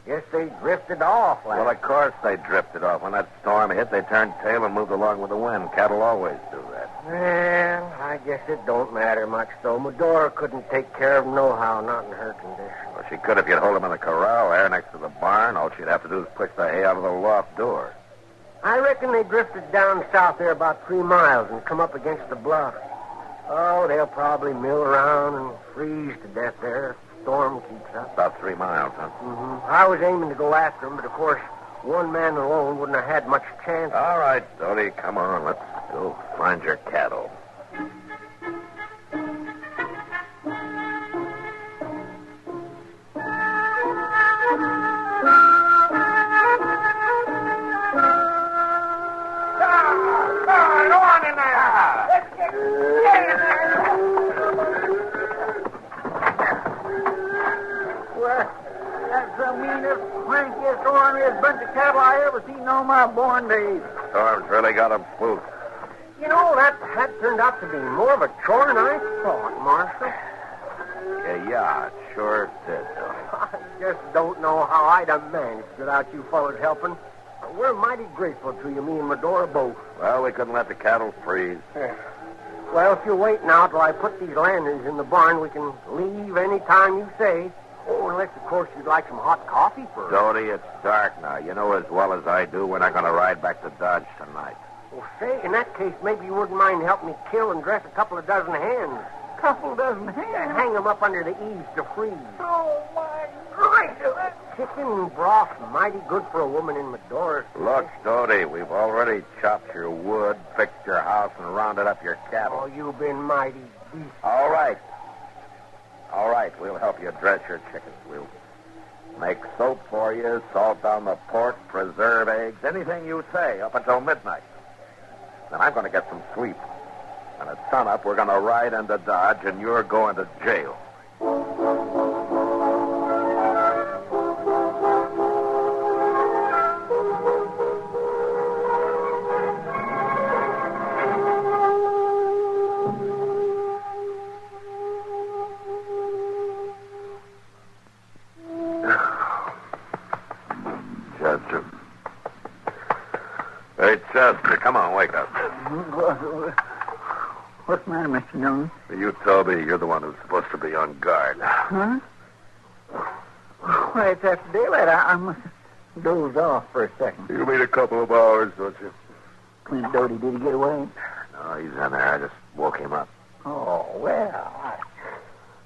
guess they drifted off. Well, of course they drifted off. When that storm hit, they turned tail and moved along with the wind. Cattle always do that. Well, I guess it don't matter much, though. Medora couldn't take care of 'em nohow, not in her condition. Well, she could if you'd hold them in the corral there next to the barn. All she'd have to do is push the hay out of the loft door. I reckon they drifted down south there about 3 miles and come up against the bluff. Oh, they'll probably mill around and freeze to death there if the storm keeps up. About 3 miles, huh? Mm-hmm. I was aiming to go after them, but of course, one man alone wouldn't have had much chance. All right, Dodie, come on. Let's go find your cattle. Go on in there. Let's get in there. Well, that's the meanest, crankiest, orneriest bunch of cattle I ever seen on my born days. Storm's really got them spooked. You know, that turned out to be more of a chore than I thought, Marshal. Yeah, it sure did, Dodie. I just don't know how I'd have managed without you fellas helping. We're mighty grateful to you, me and Medora both. Well, we couldn't let the cattle freeze. Well, if you'll wait now till I put these lanterns in the barn, we can leave any time you say. Oh, unless, of course, you'd like some hot coffee first. Dodie, it's dark now. You know as well as I do we're not going to ride back to Dodge tonight. Well, say, in that case, maybe you wouldn't mind helping me kill and dress a couple of dozen hens. Couple dozen hens? Hang them up under the eaves to freeze. Oh, my gracious. Chicken broth, mighty good for a woman in Medora's. Look, Dodie, we've already chopped your wood, fixed your house, and rounded up your cattle. Oh, you've been mighty decent. All right. All right, we'll help you dress your chickens. We'll make soap for you, salt down the pork, preserve eggs, anything you say up until midnight. Then I'm going to get some sleep. And at sunup, we're going to ride into Dodge, and you're going to jail. Chester. Hey, Chester, come on, wake up. What's the matter, Mr. Dillon? You told me you're the one who's supposed to be on guard. Huh? Well, it's after daylight. I must have dozed off for a second. You mean a couple of hours, don't you? Clint Doty, did he get away? No, he's in there. I just woke him up. Oh, well,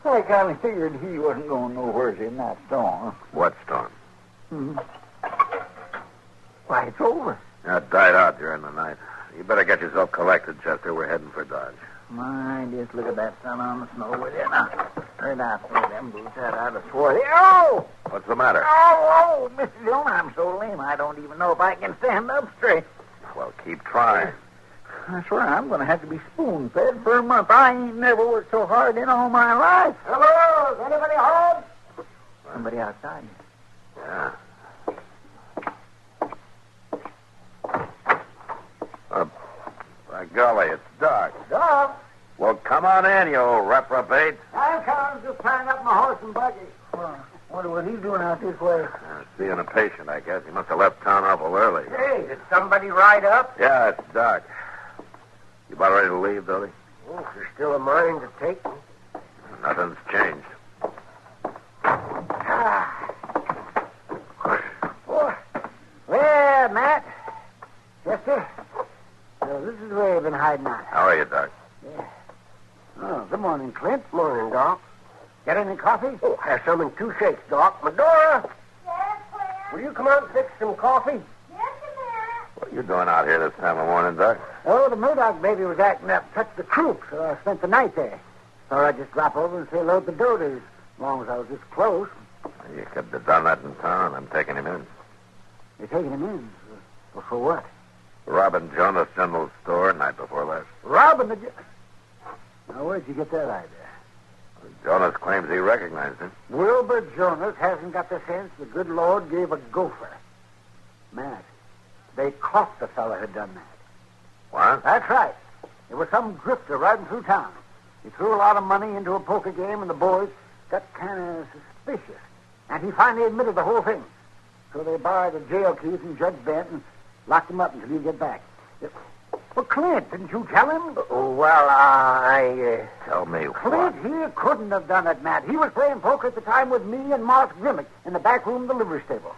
I kind of figured he wasn't going nowhere in that storm. What storm? Mm-hmm. Why, it's over. That died out during the night. You better get yourself collected, Chester. We're heading for Dodge. My, just look at that sun on the snow with it. Now, turn out for them boots out. I'd have swore. Oh! What's the matter? Oh, Mr. Dillon, I'm so lame I don't even know if I can stand up straight. Well, keep trying. I swear I'm going to have to be spoon-fed for a month. I ain't never worked so hard in all my life. Hello? Is anybody home? Somebody outside. Yeah. By golly, it's dark. Dog, Well, come on in, you old reprobate. I'm coming, just tying up my horse and buggy. Well, wonder what he's doing out this way. Seeing a patient, I guess. He must have left town awful early. Hey, did somebody ride up? Yeah, it's dark. You about ready to leave, Dodie? Oh, if you're still a mind to take me. Nothing's changed. Well, Matt. Chester. So this is where you've been hiding out. How are you, Doc? Yeah. Oh, good morning, Clint. Morning, Doc. Got any coffee? Oh, have some in 2 shakes, Doc. Medora! Yes, Clint? Will you come out and fix some coffee? Just a minute. What are you doing out here this time of morning, Doc? Oh, the Murdoch baby was acting up, touched the croup, so I spent the night there. Thought I'd just drop over and say hello to the Doties, as long as I was this close. You could have done that in town. I'm taking him in. You're taking him in? Well, for what? Robbing Jonas General store night before last. Robbing the... Now, where'd you get that idea? Jonas claims he recognized him. Wilbur Jonas hasn't got the sense the good Lord gave a gopher. Matt, they caught the fellow who'd done that. What? That's right. There was some drifter riding through town. He threw a lot of money into a poker game, and the boys got kind of suspicious. And he finally admitted the whole thing. So they borrowed the jail keys from Judge Bent and locked him up until you get back. Well, Clint, didn't you tell him? Tell me Clint, he couldn't have done it, Matt. He was playing poker at the time with me and Mark Grimmick in the back room of the livery stable.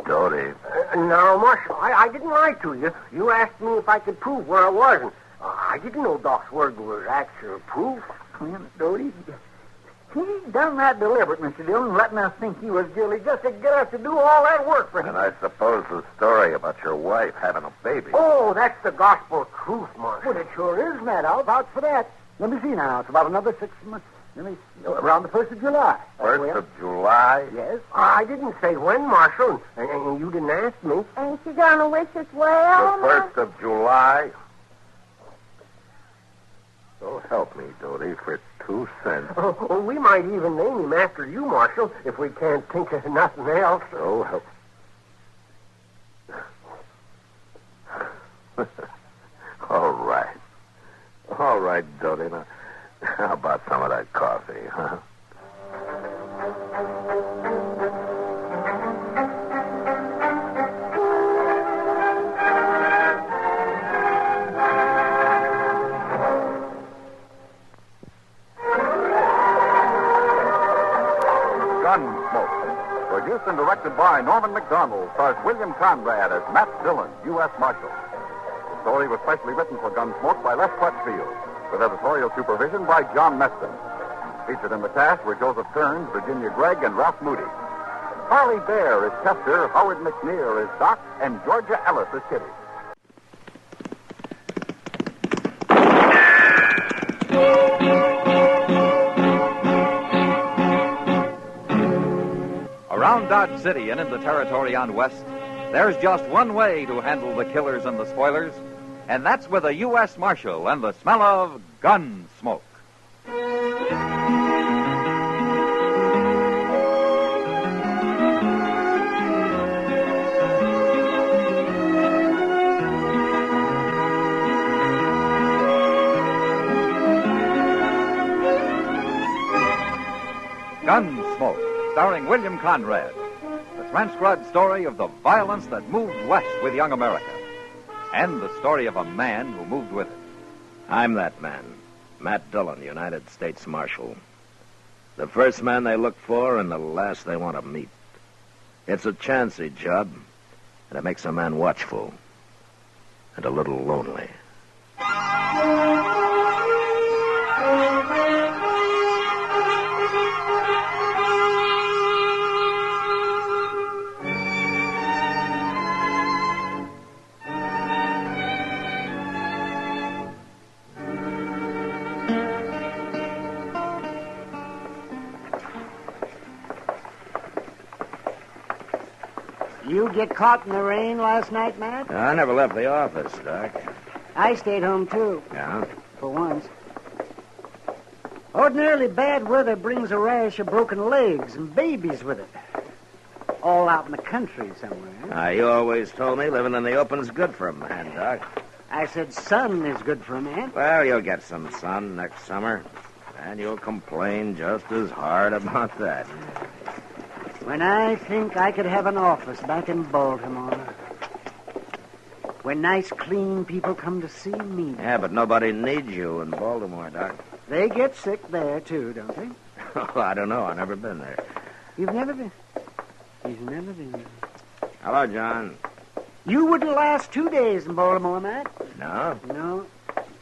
Dodie. No, Marshal, I didn't lie to you. You asked me if I could prove where I was, and I didn't know Doc's word was actual proof. Clint, Dodie, he done that deliberate, Mr. Dillon, letting us think he was guilty just to get us to do all that work for him. And I suppose the story about your wife having a baby. Oh, that's the gospel truth, Marshal. Well, it sure is, Matt. I'll vouch for that. Let me see now. It's about another 6 months. Around the 1st of July. 1st of July? Yes. I didn't say when, Marshal, and you didn't ask me. Ain't you gonna wish us well? The 1st of July? So help me, Dodie, for 2 cents. Oh, we might even name him after you, Marshal, if we can't think of nothing else. So help. All right. All right, Dodie. Now, how about some of that coffee, huh? Gunsmoke, produced and directed by Norman McDonald, stars William Conrad as Matt Dillon, U.S. Marshal. The story was specially written for Gunsmoke by Les Crutchfield, with editorial supervision by John Meston. Featured in the cast were Joseph Kearns, Virginia Gregg, and Ralph Moody. Harley Bear is Chester, Howard McNear is Doc, and Georgia Ellis is Kitty. Around Dodge City and in the territory on West, there's just one way to handle the killers and the spoilers, and that's with a U.S. Marshal and the smell of gun smoke. Gunsmoke, starring William Conrad. The transcribed story of the violence that moved west with young America. And the story of a man who moved with it. I'm that man, Matt Dillon, United States Marshal. The first man they look for and the last they want to meet. It's a chancy job, and it makes a man watchful and a little lonely. You get caught in the rain last night, Matt? I never left the office, Doc. I stayed home, too. Yeah? For once. Ordinarily, bad weather brings a rash of broken legs and babies with it. All out in the country somewhere. You always told me living in the open's good for a man, Doc. I said sun is good for a man. Well, you'll get some sun next summer, and you'll complain just as hard about that. When I think I could have an office back in Baltimore. When nice, clean people come to see me. Yeah, but nobody needs you in Baltimore, Doc. They get sick there, too, don't they? Oh, I don't know. I've never been there. You've never been? He's never been there. Hello, John. You wouldn't last 2 days in Baltimore, Matt. No? No.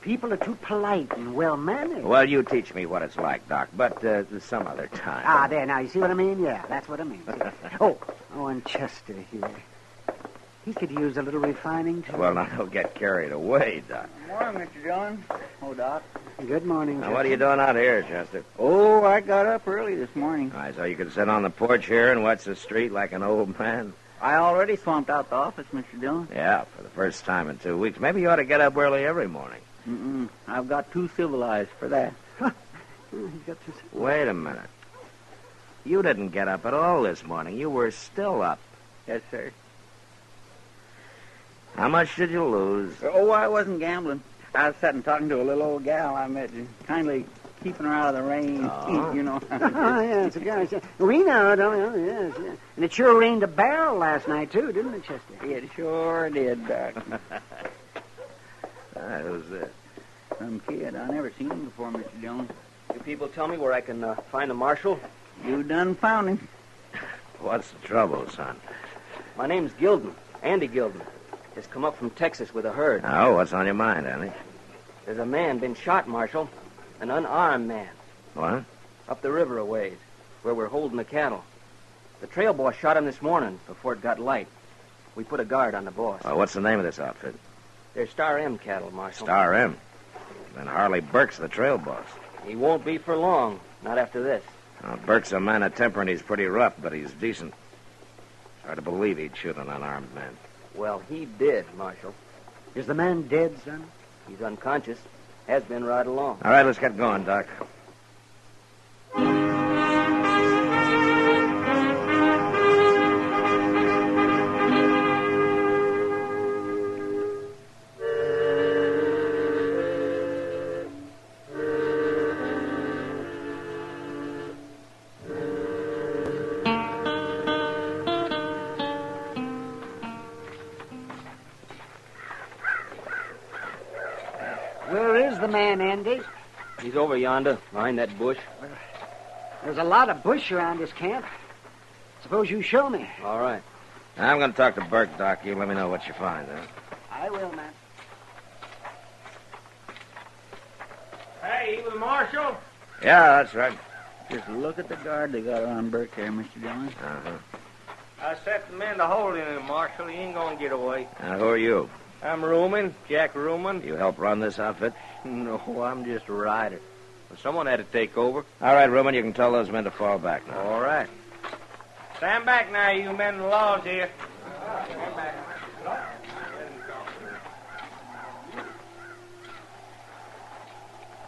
People are too polite and well-mannered. Well, you teach me what it's like, Doc, but some other time. Ah, there, now, you see what I mean? Yeah, that's what I mean. Oh, and Chester here. He could use a little refining, too. Well, now, don't get carried away, Doc. Good morning, Mr. Dillon. Oh, Doc. Good morning, Now, what are you doing out here, Chester? Oh, I got up early this morning. All right, so you could sit on the porch here and watch the street like an old man? I already swamped out the office, Mr. Dillon. Yeah, for the first time in 2 weeks. Maybe you ought to get up early every morning. I've got too civilized for that. Wait a minute. You didn't get up at all this morning. You were still up. Yes, sir. How much did you lose? Oh, I wasn't gambling. I was sitting talking to a little old gal I met, kindly keeping her out of the rain, you know. Oh, yes, the guy said, we know, don't we? Oh, yes, yes. And it sure rained a barrel last night, too, didn't it, Chester? It sure did, Doc. Who's this? Some kid. I never seen him before, Mr. Jones. You people tell me where I can find the marshal? You done found him. What's the trouble, son? My name's Gilden, Andy Gilden. Just come up from Texas with a herd. Oh, what's on your mind, Andy? There's a man been shot, Marshal. An unarmed man. What? Up the river a ways, where we're holding the cattle. The trail boss shot him this morning before it got light. We put a guard on the boss. Well, what's the name of this outfit? They're Star M cattle, Marshal. Star M. Then Harley Burke's the trail boss. He won't be for long. Not after this. Burke's a man of temper, and he's pretty rough, but he's decent. Hard to believe he'd shoot an unarmed man. Well, he did, Marshal. Is the man dead, son? He's unconscious. Has been right along. All right, let's get going, Doc. Where is the man, Andy? He's over yonder, behind that bush. There's a lot of bush around this camp. Suppose you show me. All right. I'm going to talk to Burke, Doc. You let me know what you find, huh? I will, man. Hey, you the marshal? Yeah, that's right. Just look at the guard they got around Burke there, Mr. Jones. Uh-huh. I set the men to holding him, Marshal. He ain't gonna get away. Now, who are you? I'm Ruman, Jack Ruman. You help run this outfit? No, I'm just a rider. Well, someone had to take over. All right, Ruman, you can tell those men to fall back now. All right. Stand back now, you men in the laws here. Stand back.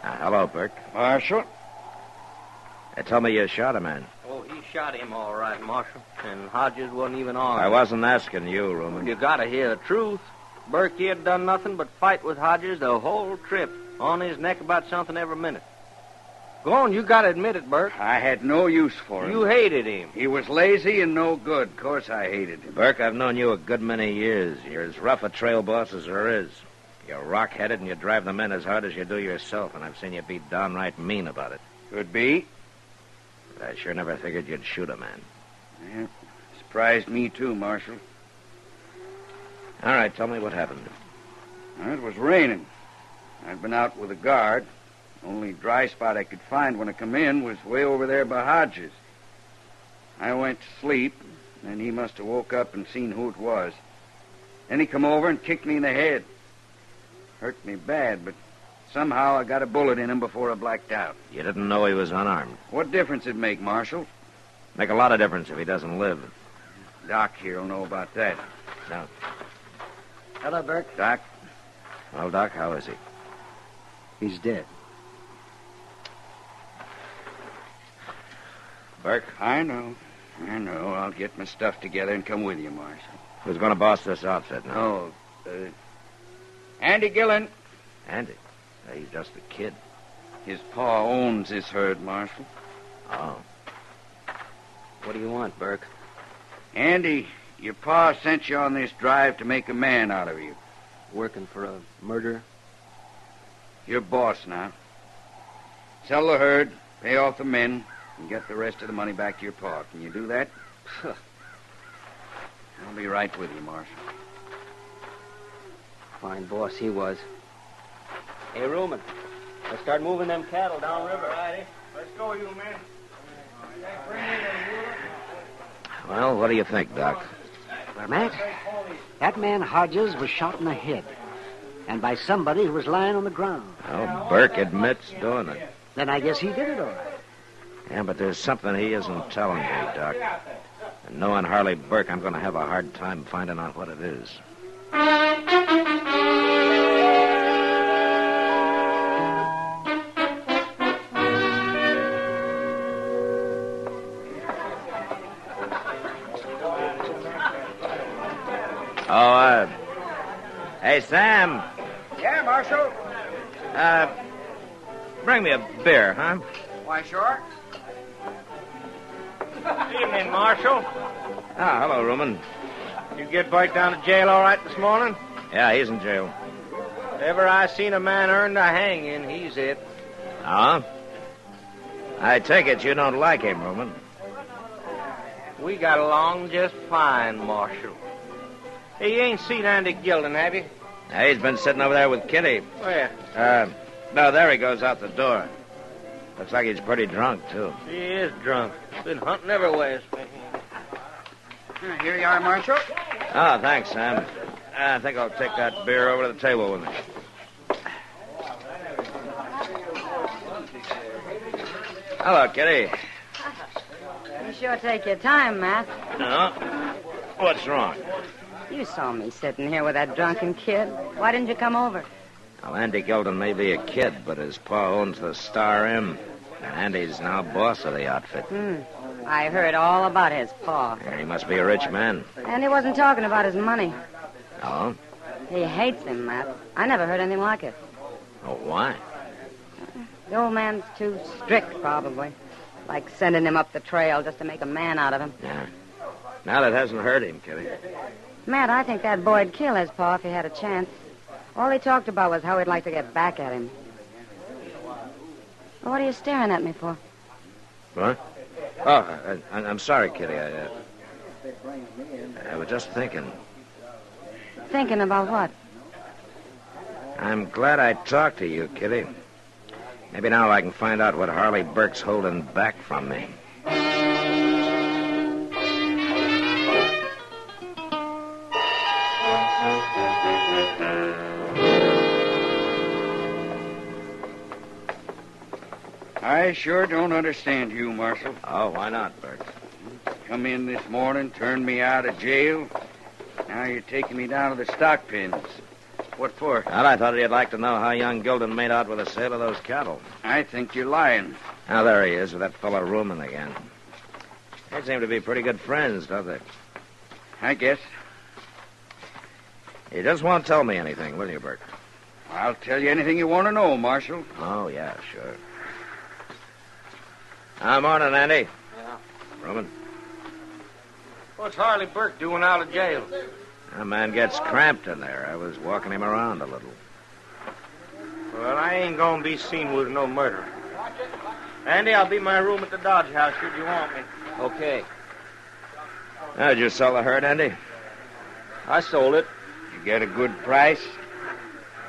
Hello, Burke. Marshal? Tell me you shot a man. Oh, he shot him all right, Marshal. And Hodges wasn't even armed. I wasn't asking you, Ruman. You gotta hear the truth. Burke, he had done nothing but fight with Hodges the whole trip. On his neck about something every minute. Go on, you gotta admit it, Burke. I had no use for him. You hated him. He was lazy and no good. Of course I hated him. Burke, I've known you a good many years. You're as rough a trail boss as there is. You're rock-headed and you drive the men as hard as you do yourself, and I've seen you be downright mean about it. Could be. But I sure never figured you'd shoot a man. Yeah, surprised me too, Marshal. All right, tell me what happened. It was raining. I'd been out with a guard. Only dry spot I could find when I come in was way over there by Hodges. I went to sleep, and he must have woke up and seen who it was. Then he come over and kicked me in the head. Hurt me bad, but somehow I got a bullet in him before I blacked out. You didn't know he was unarmed. What difference it make, Marshal? Make a lot of difference if he doesn't live. Doc here will know about that. No. Hello, Burke. Doc? Well, Doc, how is he? He's dead. Burke? I know. I'll get my stuff together and come with you, Marshal. Who's going to boss this outfit now? Oh, Andy Gillen. Andy? He's just a kid. His pa owns this herd, Marshal. Oh. What do you want, Burke? Andy, your pa sent you on this drive to make a man out of you. Working for a murderer? You're boss now. Sell the herd, pay off the men, and get the rest of the money back to your pa. Can you do that? I'll be right with you, Marshal. Fine boss he was. Hey, Ruman, let's start moving them cattle downriver. Righty. Let's go, you men. Well, what do you think, Doc? Well, Matt, that man Hodges was shot in the head. And by somebody who was lying on the ground. Well, Burke admits doing it. Then I guess he did it all right. Yeah, but there's something he isn't telling me, Doc. And knowing Harley Burke, I'm going to have a hard time finding out what it is. Hey, Sam. Yeah, Marshal. Bring me a beer, huh? Why, sure. Evening, Marshal. Ah, hello, Ruman. You get Bart down to jail all right this morning? Yeah, he's in jail. If ever I seen a man earned a hanging, he's it. Huh? I take it you don't like him, Ruman. We got along just fine, Marshal. Hey, you ain't seen Andy Gilden, have you? Yeah, he's been sitting over there with Kitty. Where? No, there he goes out the door. Looks like he's pretty drunk, too. He is drunk. Been hunting everywhere. Here you are, Marshal. Oh, thanks, Sam. I think I'll take that beer over to the table with me. Hello, Kitty. You sure take your time, Matt. No? What's wrong? You saw me sitting here with that drunken kid. Why didn't you come over? Well, Andy Gilden may be a kid, but his pa owns the Star M. And Andy's now boss of the outfit. I heard all about his paw. Yeah, he must be a rich man. And he wasn't talking about his money. Oh? He hates him, Matt. I never heard anything like it. Oh, why? The old man's too strict, probably. Like sending him up the trail just to make a man out of him. Yeah. Now that hasn't hurt him, Kitty. Matt, I think that boy'd kill his pa if he had a chance. All he talked about was how he'd like to get back at him. Well, what are you staring at me for? What? Oh, I'm sorry, Kitty. I was just thinking. Thinking about what? I'm glad I talked to you, Kitty. Maybe now I can find out what Harley Burke's holding back from me. I sure don't understand you, Marshal. Oh, why not, Burke? Come in this morning, turned me out of jail. Now you're taking me down to the stock pins. What for? Well, I thought you'd like to know how young Gilden made out with the sale of those cattle. I think you're lying. Now, there he is with that fellow Ruman again. They seem to be pretty good friends, don't they? I guess. You just won't tell me anything, will you, Burke? I'll tell you anything you want to know, Marshal. Oh, yeah, sure. Morning, Andy. Yeah. Ruman. What's Harley Burke doing out of jail? That man gets cramped in there. I was walking him around a little. Well, I ain't gonna be seen with no murder. Andy, I'll be in my room at the Dodge House should you want me. Okay. Did you sell the herd, Andy? I sold it. You get a good price?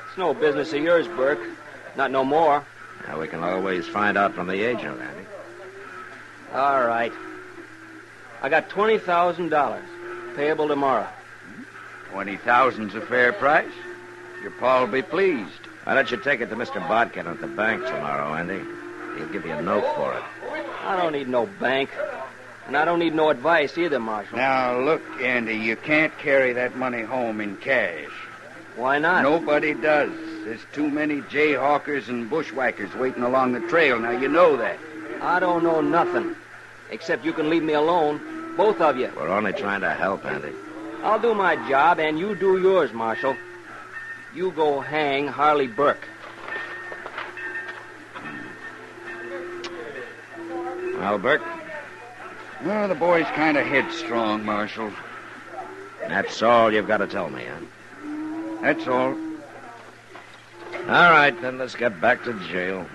It's no business of yours, Burke. Not no more. Now, we can always find out from the agent, Andy. All right. I got $20,000. Payable tomorrow. 20,000's a fair price. Your pa'll be pleased. Why don't you take it to Mr. Bodkin at the bank tomorrow, Andy? He'll give you a note for it. I don't need no bank. And I don't need no advice either, Marshal. Now, look, Andy, you can't carry that money home in cash. Why not? Nobody does. There's too many jayhawkers and bushwhackers waiting along the trail. Now, you know that. I don't know nothing. Except you can leave me alone. Both of you. We're only trying to help, Andy. I'll do my job, and you do yours, Marshal. You go hang Harley Burke. Well, Burke? Well, the boy's kind of headstrong, Marshal. That's all you've got to tell me, huh? That's all. All right, then let's get back to jail.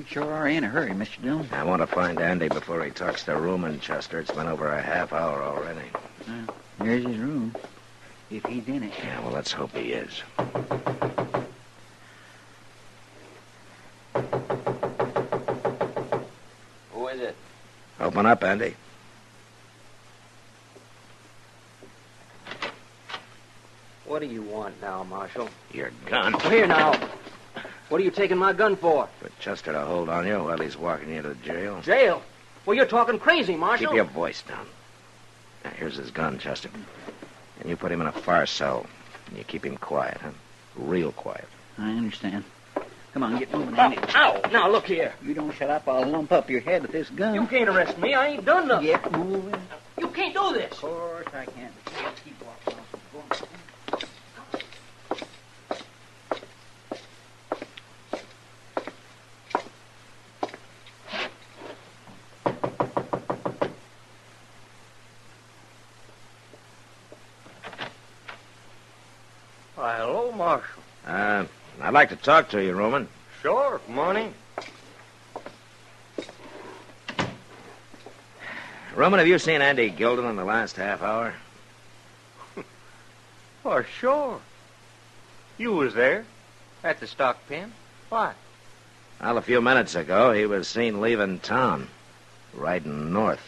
Sure are in a hurry, Mr. Dillon. I want to find Andy before he talks to Ruman, Chester. It's been over a half hour already. There's his room, if he's in it. Yeah, well, let's hope he is. Who is it? Open up, Andy. What do you want now, Marshal? Your gun. Here now. What are you taking my gun for? For Chester to hold on you while he's walking you to jail. Jail? Well, you're talking crazy, Marshal. Keep your voice down. Now, here's his gun, Chester. And you put him in a fire cell. And you keep him quiet, huh? Real quiet. I understand. Come on, get moving, Andy. Ow! Now, look here. You don't shut up, I'll lump up your head with this gun. You can't arrest me. I ain't done nothing. Get moving. You can't do this. Of course I can't. Keep walking off. Why, hello, Marshal. I'd like to talk to you, Roman. Sure, money. Roman, have you seen Andy Gilden in the last half hour? Why, sure. You was there at the stock pen. Why? Well, a few minutes ago, he was seen leaving town, riding north.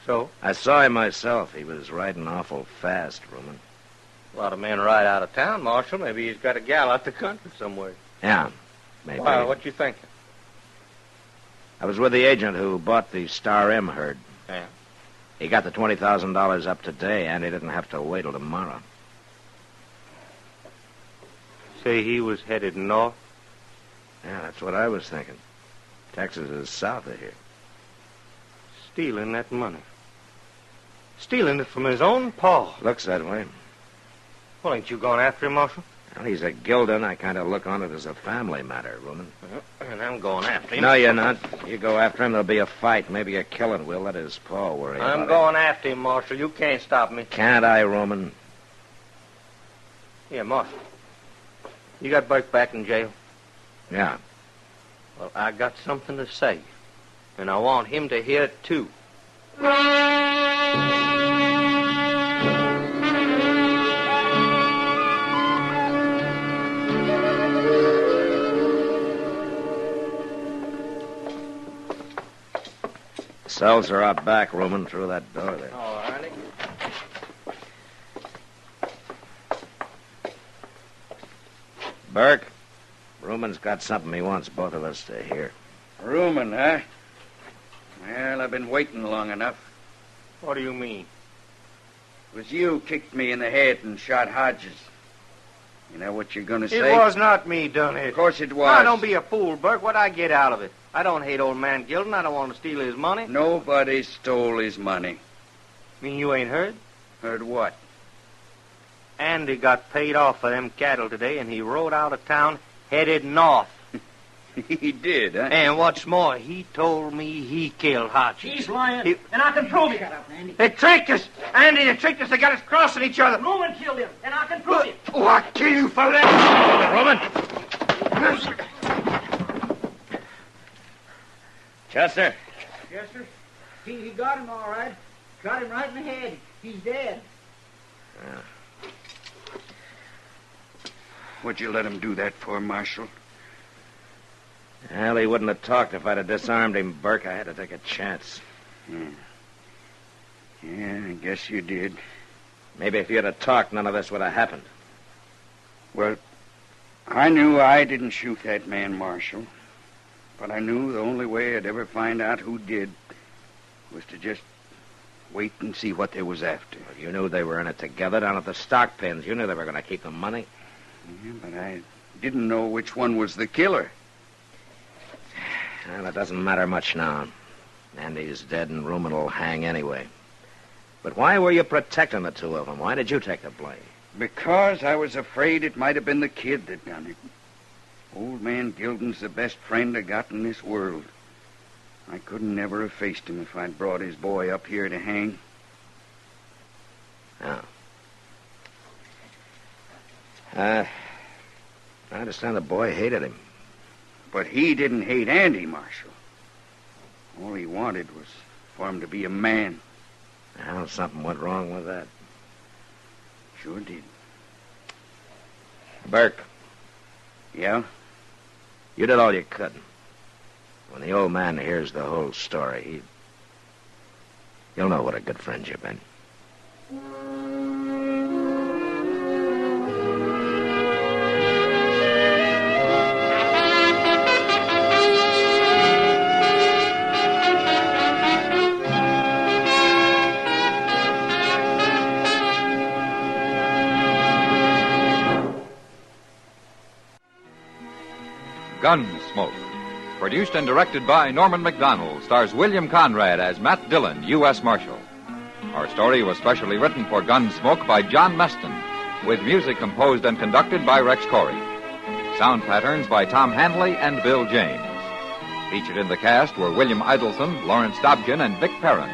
So? I saw him myself. He was riding awful fast, Roman. A lot of men ride out of town, Marshal. Maybe he's got a gal out the country somewhere. Yeah, maybe. Why, what you thinking? I was with the agent who bought the Star M herd. Yeah. He got the $20,000 up today, and he didn't have to wait till tomorrow. Say he was headed north? Yeah, that's what I was thinking. Texas is south of here. Stealing that money. Stealing it from his own pa. Looks that way. Well, ain't you going after him, Marshal? Well, he's a Gilden. I kind of look on it as a family matter, Roman. And I'm going after him. No, you're not. You go after him, there'll be a fight, maybe a killing. We'll let his pa worry about it. I'm going after him, Marshal. You can't stop me. Can't I, Roman? Yeah, Marshal. You got Burke back in jail? Yeah. Well, I got something to say. And I want him to hear it, too. Cells are out back, Roman, through that door there. All righty. Burke, Roman's got something he wants both of us to hear. Rumen, huh? Well, I've been waiting long enough. What do you mean? It was you kicked me in the head and shot Hodges. You know what you're going to say? It was not me done it. Of course it was. Now, don't be a fool, Burke. What'd I get out of it? I don't hate old man Gilden. I don't want to steal his money. Nobody stole his money. Mean you ain't heard? Heard what? Andy got paid off for them cattle today, and he rode out of town headed north. He did, huh? And what's more, he told me he killed Hodges. He's lying, and I can prove it. Shut up, Andy. They tricked us. Andy, they tricked us. They got us crossing each other. Roman killed him, and I can prove it. Oh, I'll kill you for that. Roman! Chester? Yes, sir. He got him all right. Got him right in the head. He's dead. Yeah. What'd you let him do that for, Marshal? Well, he wouldn't have talked if I'd have disarmed him, Burke. I had to take a chance. Yeah, I guess you did. Maybe if you'd have talked, none of this would have happened. Well, I knew I didn't shoot that man, Marshal. But I knew the only way I'd ever find out who did was to just wait and see what they was after. Well, you knew they were in it together down at the stock pens. You knew they were going to keep the money. Yeah, but I didn't know which one was the killer. Well, it doesn't matter much now. Andy's dead and Rumen will hang anyway. But why were you protecting the two of them? Why did you take the blame? Because I was afraid it might have been the kid that done it. Old man Gilden's the best friend I got in this world. I couldn't never have faced him if I'd brought his boy up here to hang. Oh. I understand the boy hated him. But he didn't hate Andy, Marshal. All he wanted was for him to be a man. Well, something went wrong with that. Sure did. Burke. Yeah? You did all you could. When the old man hears the whole story, he'll know what a good friend you've been. Gunsmoke. Produced and directed by Norman McDonald, stars William Conrad as Matt Dillon, U.S. Marshal. Our story was specially written for Gunsmoke by John Meston, with music composed and conducted by Rex Corey. Sound patterns by Tom Hanley and Bill James. Featured in the cast were William Idelson, Lawrence Dobkin, and Vic Perrin.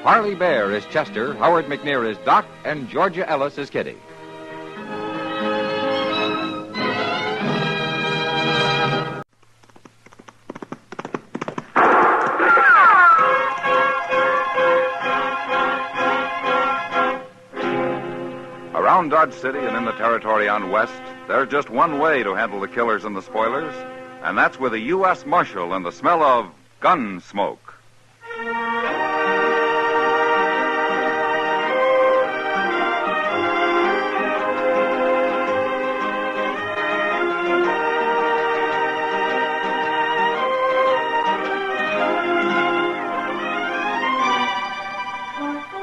Parley Bear is Chester, Howard McNear is Doc, and Georgia Ellis is Kitty. Around Dodge City and in the territory on West, there's just one way to handle the killers and the spoilers, and that's with a U.S. Marshal and the smell of gun smoke.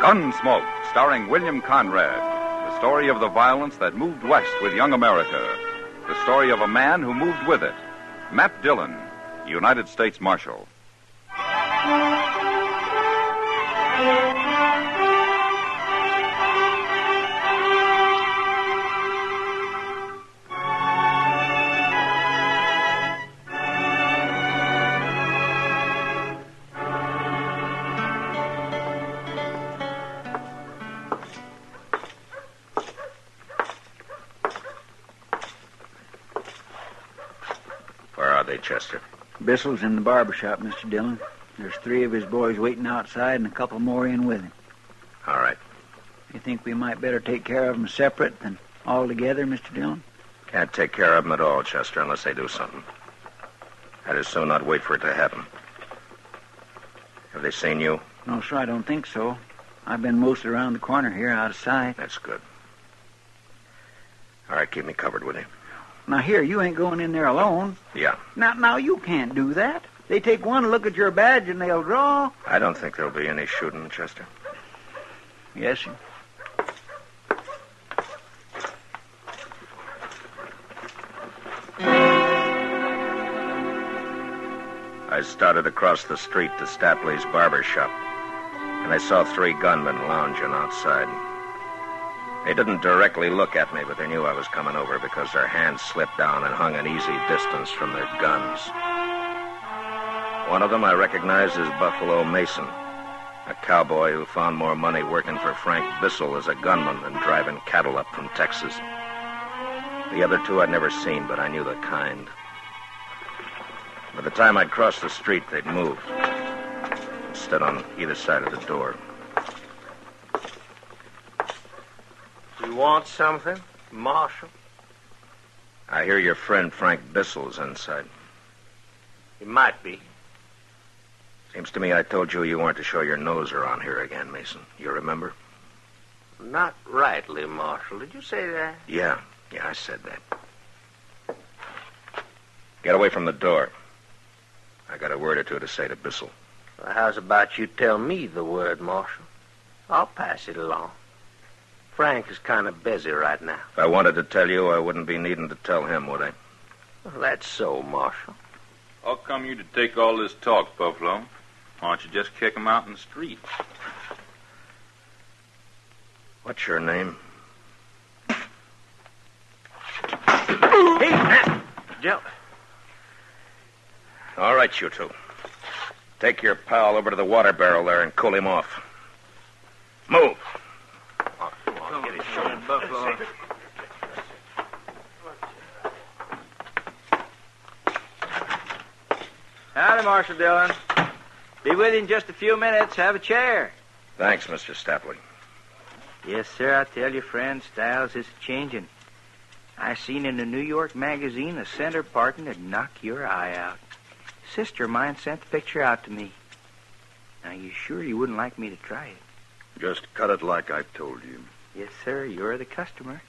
Gunsmoke, starring William Conrad. The story of the violence that moved west with young America. The story of a man who moved with it. Matt Dillon, United States Marshal. Chester. Bissell's in the barber shop, Mr. Dillon. There's 3 of his boys waiting outside and a couple more in with him. All right. You think we might better take care of them separate than all together, Mr. Dillon? Can't take care of them at all, Chester, unless they do something. I'd as soon not wait for it to happen. Have they seen you? No, sir, I don't think so. I've been mostly around the corner here, out of sight. That's good. All right, keep me covered, will you? Now, here, you ain't going in there alone. Yeah. Now, you can't do that. They take one look at your badge and they'll draw. I don't think there'll be any shooting, Chester. Yes, sir. I started across the street to Stapley's barber shop, and I saw 3 gunmen lounging outside. They didn't directly look at me, but they knew I was coming over because their hands slipped down and hung an easy distance from their guns. One of them I recognized as Buffalo Mason, a cowboy who found more money working for Frank Bissell as a gunman than driving cattle up from Texas. The other 2 I'd never seen, but I knew the kind. By the time I'd crossed the street, they'd moved and stood on either side of the door. You want something, Marshal? I hear your friend Frank Bissell's inside. He might be. Seems to me I told you you weren't to show your nose around here again, Mason. You remember? Not rightly, Marshal. Did you say that? Yeah, I said that. Get away from the door. I got a word or 2 to say to Bissell. Well, how's about you tell me the word, Marshal? I'll pass it along. Frank is kind of busy right now. If I wanted to tell you, I wouldn't be needing to tell him, would I? Well, that's so, Marshal. How come you to take all this talk, Buffalo? Why don't you just kick him out in the street? What's your name? Hey, man! Joe. All right, you 2. Take your pal over to the water barrel there and cool him off. Move! Get his shoulder, Buffalo. Howdy, Marshal Dillon. Be with you in just a few minutes. Have a chair. Thanks, Mr. Stapley. Yes, sir, I tell you, friend, styles is changing. I seen in a New York magazine a center parting that'd knock your eye out. Sister of mine sent the picture out to me. Now, you sure you wouldn't like me to try it? Just cut it like I told you. Yes, sir, you're the customer.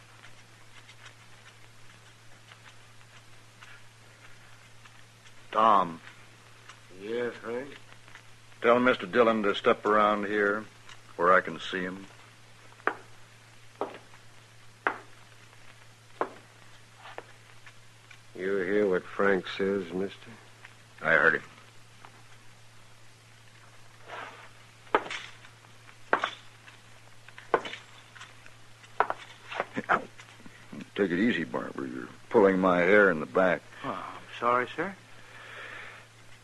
Tom, Yes, Frank? tell Mr. Dillon to step around here where I can see him. You were here with Frank Frank says, mister? I heard him. Take it easy, Barber. You're pulling my hair in the back. Oh, I'm sorry, sir.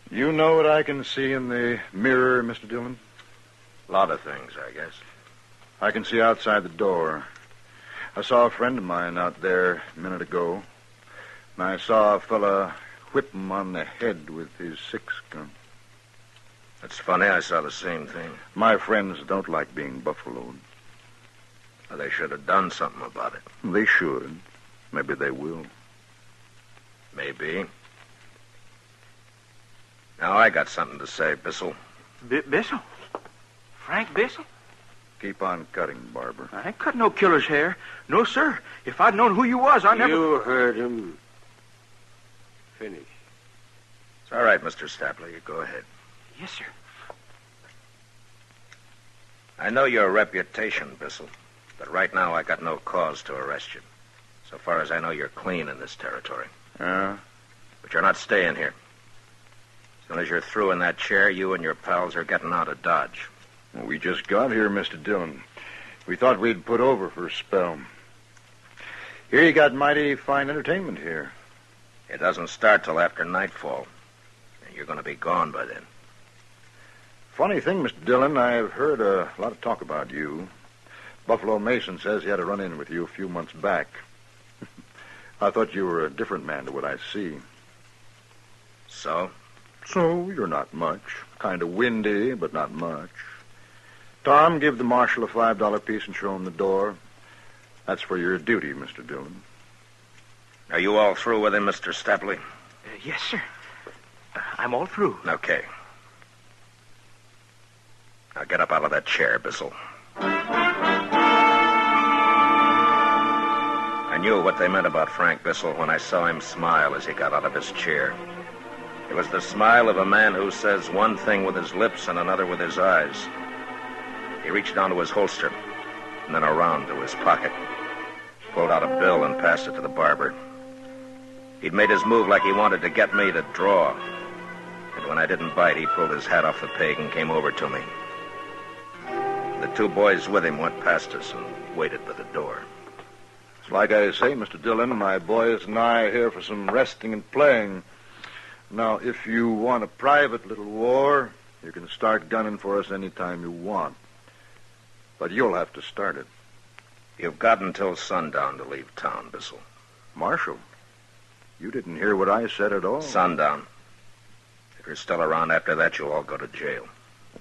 You know what I can see in the mirror, Mr. Dillon? A lot of things, I guess. I can see outside the door. I saw a friend of mine out there a minute ago, and I saw a fella whip him on the head with his 6-gun. It's funny, I saw the same thing. My friends don't like being buffaloed. Well, they should have done something about it. They should. Maybe they will. Maybe. Now, I got something to say, Bissell. Bissell? Frank Bissell? Keep on cutting, Barber. I ain't cut no killer's hair. No, sir. If I'd known who you was, I never... You heard him. Finish. It's all right, Mr. Stapler. You go ahead. Yes, sir. I know your reputation, Bissell, but right now I got no cause to arrest you. So far as I know, you're clean in this territory. But you're not staying here. As soon as you're through in that chair, you and your pals are getting out of Dodge. Well, we just got here, Mr. Dillon. We thought we'd put over for a spell. Here you got mighty fine entertainment here. It doesn't start till after nightfall. And you're going to be gone by then. Funny thing, Mr. Dillon, I've heard a lot of talk about you. Buffalo Mason says he had a run-in with you a few months back. I thought you were a different man to what I see. So? So, you're not much. Kind of windy, but not much. Tom, give the Marshal a $5 piece and show him the door. That's for your duty, Mr. Dillon. Are you all through with him, Mr. Stapley? Yes, sir. I'm all through. Okay. Now get up out of that chair, Bissell. I knew what they meant about Frank Bissell when I saw him smile as he got out of his chair. It was the smile of a man who says one thing with his lips and another with his eyes. He reached down to his holster and then around to his pocket, pulled out a bill and passed it to the barber. He'd made his move like he wanted to get me to draw. And when I didn't bite, he pulled his hat off the peg and came over to me. The two boys with him went past us and waited by the door. It's like I say, Mr. Dillon, my boys and I are here for some resting and playing. Now, if you want a private little war, you can start gunning for us any time you want. But you'll have to start it. You've got until sundown to leave town, Bissell. Marshal, you didn't hear what I said at all. Sundown. If you're still around after that, you'll all go to jail.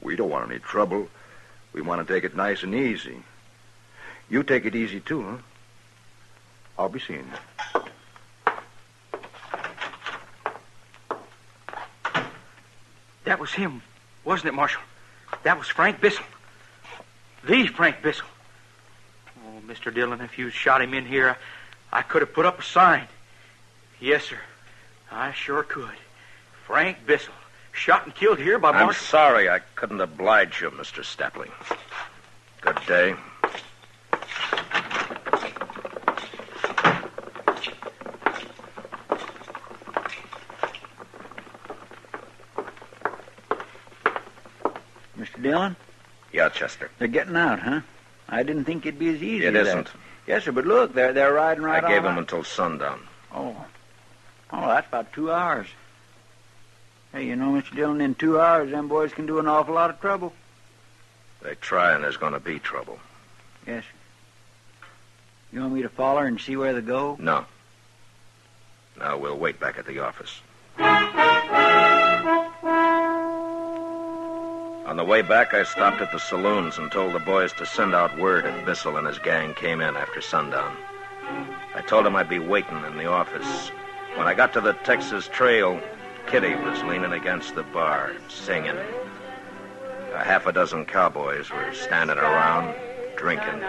We don't want any trouble. We want to take it nice and easy. You take it easy, too, huh? I'll be seeing you. That was him, wasn't it, Marshal? That was Frank Bissell. The Frank Bissell. Oh, Mr. Dillon, if you shot him in here, I could have put up a sign. Yes, sir. I sure could. Frank Bissell, shot and killed here by Marshal. I'm sorry I couldn't oblige you, Mr. Stapley. Good day. Mr. Dillon? Yeah, Chester. They're getting out, huh? I didn't think it'd be as easy It as isn't. that. Yes, sir, but look, they're riding right on. I gave them out. until sundown. Oh, that's about 2 hours. Hey, you know, Mr. Dillon, in 2 hours, them boys can do an awful lot of trouble. They try and there's going to be trouble. Yes, sir. You want me to follow her and see where they go? No. Now we'll wait back at the office. On the way back, I stopped at the saloons and told the boys to send out word if Bissell and his gang came in after sundown. I told them I'd be waiting in the office. When I got to the Texas Trail, Kitty was leaning against the bar, singing. A half a dozen cowboys were standing around, drinking,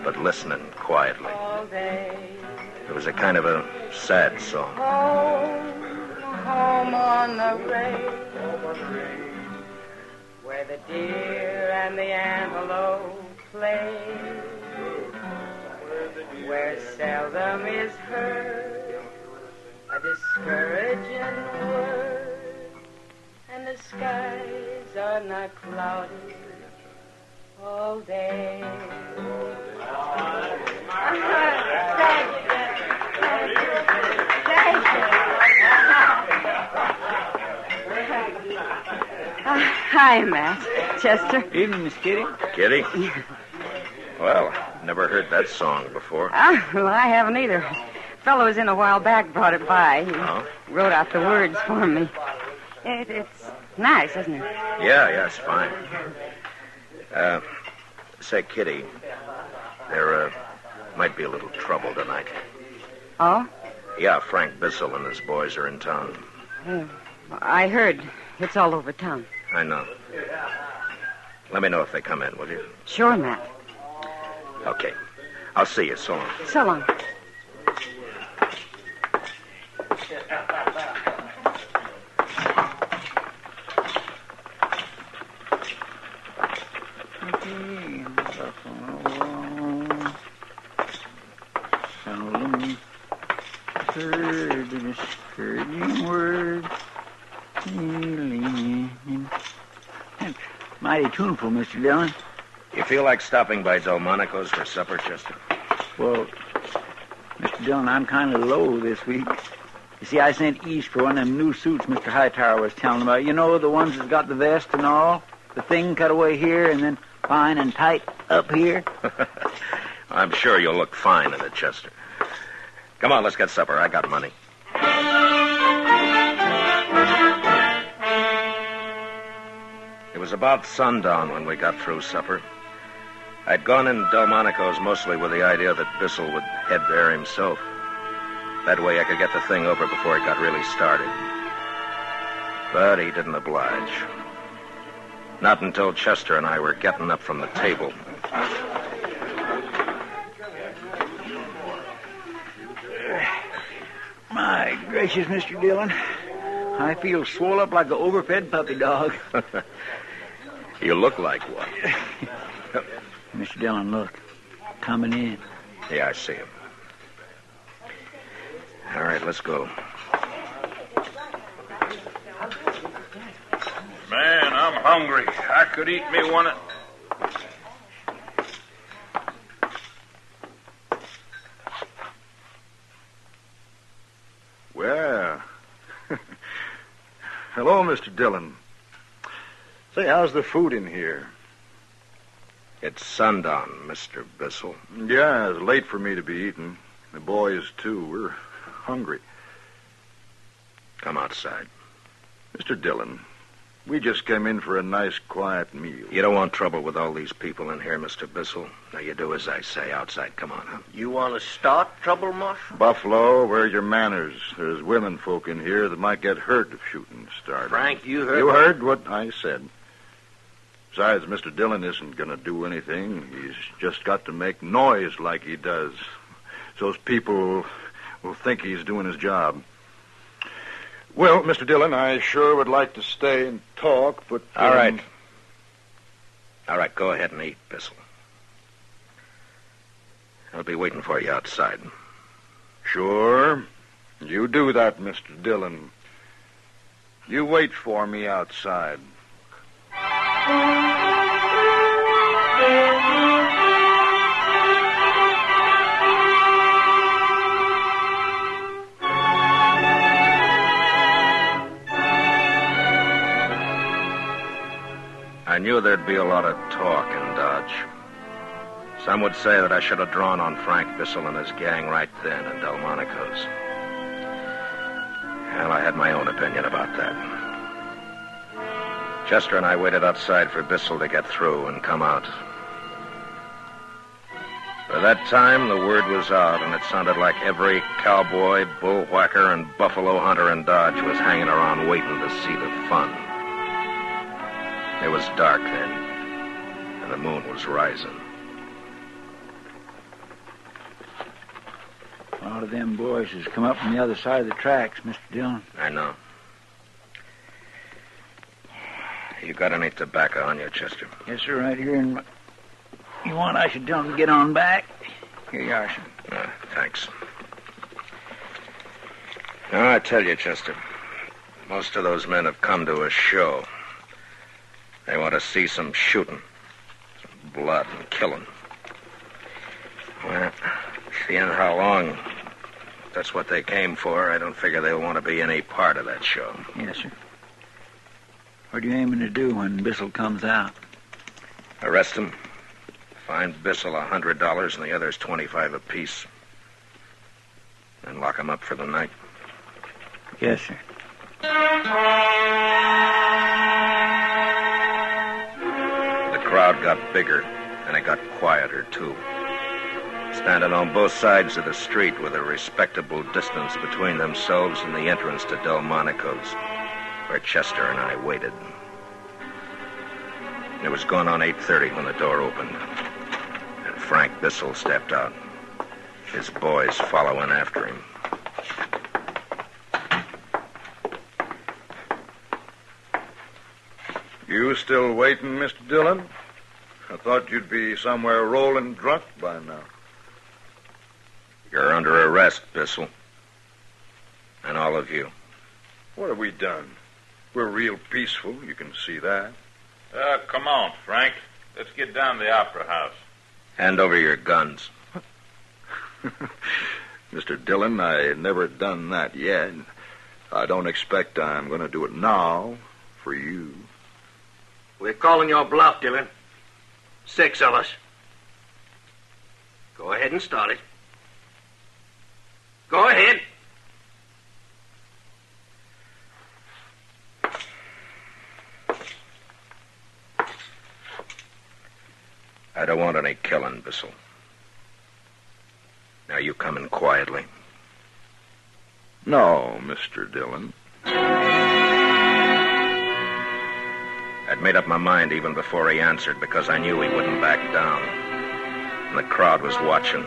but listening quietly. It was a kind of a sad song. Home on the range, where the deer and the antelope play, where seldom is heard discouraging word, and the skies are not cloudy all day. Hi, Matt. Chester. Evening, Miss Kitty. Kitty? Well, never heard that song before. Well, I haven't either. Fellow was in a while back, brought it by. He wrote out the words for me. It's nice, isn't it? Yeah, it's fine. Say, Kitty, there might be a little trouble tonight. Oh? Yeah, Frank Bissell and his boys are in town. I heard. It's all over town. I know. Let me know if they come in, will you? Sure, Matt. Okay. I'll see you. So long. So long. Mighty tuneful, Mr. Dillon. You feel like stopping by Delmonico's for supper, Chester? Well, Mr. Dillon, I'm kind of low this week. You see, I sent east for one of them new suits Mr. Hightower was telling about. You know, the ones that's got the vest and all? The thing cut away here and then fine and tight up here. I'm sure you'll look fine in it, Chester. Come on, let's get supper. I got money. It was about sundown when we got through supper. I'd gone in Delmonico's mostly with the idea that Bissell would head there himself. That way I could get the thing over before it got really started. But he didn't oblige. Not until Chester and I were getting up from the table. My gracious, Mr. Dillon. I feel swole up like an overfed puppy dog. You look like one. Mr. Dillon, look. Coming in. Yeah, I see him. All right, let's go. Man, I'm hungry. I could eat me one of... Well, hello, Mr. Dillon. Say, how's the food in here? It's sundown, Mr. Bissell. Yeah, it's late for me to be eating. The boys, too. We're hungry. Come outside. Mr. Dillon, we just came in for a nice, quiet meal. You don't want trouble with all these people in here, Mr. Bissell. Now, you do as I say. Outside, come on. Huh? You want to start trouble, Marshal? Buffalo, where's your manners? There's women folk in here that might get hurt if shooting started. Frank, you heard... You heard what I said. Besides, Mr. Dillon isn't going to do anything. He's just got to make noise like he does. So people will think he's doing his job. Well, Mr. Dillon, I sure would like to stay and talk, but... All right. All right, go ahead and eat, Bissell. I'll be waiting for you outside. Sure. You do that, Mr. Dillon. You wait for me outside. I knew there'd be a lot of talk in Dodge. Some would say that I should have drawn on Frank Bissell and his gang right then in Delmonico's. Well, I had my own opinion about that. Chester and I waited outside for Bissell to get through and come out. By that time, the word was out, and it sounded like every cowboy, bullwhacker, and buffalo hunter in Dodge was hanging around waiting to see the fun. It was dark then, and the moon was rising. A lot of them boys has come up from the other side of the tracks, Mr. Dillon. I know. You got any tobacco on you, Chester? Yes, sir, right here in my... You want I should tell them to get on back? Here you are, sir. Thanks. No, I tell you, Chester, most of those men have come to a show. They want to see some shooting, some blood and killing. Well, seeing how long that's what they came for, I don't figure they'll want to be any part of that show. Yes, sir. What are you aiming to do when Bissell comes out? Arrest him, fine Bissell $100 and the others $25 apiece. And lock him up for the night. Yes, sir. The crowd got bigger, and it got quieter, too. Standing on both sides of the street with a respectable distance between themselves and the entrance to Delmonico's, where Chester and I waited. It was going on 8:30 when the door opened, and Frank Bissell stepped out, his boys following after him. You still waiting, Mr. Dillon? I thought you'd be somewhere rolling drunk by now. You're under arrest, Bissell. And all of you. What have we done? We're real peaceful, you can see that. Come on, Frank. Let's get down to the Opera House. Hand over your guns. Mr. Dillon, I never done that yet. I don't expect I'm going to do it now for you. We're calling your bluff, Dillon. 6 of us. Go ahead and start it. Go ahead. I don't want any killing, Bissell. Now you come in quietly. No, Mr. Dillon. I'd made up my mind even before he answered because I knew he wouldn't back down. And the crowd was watching.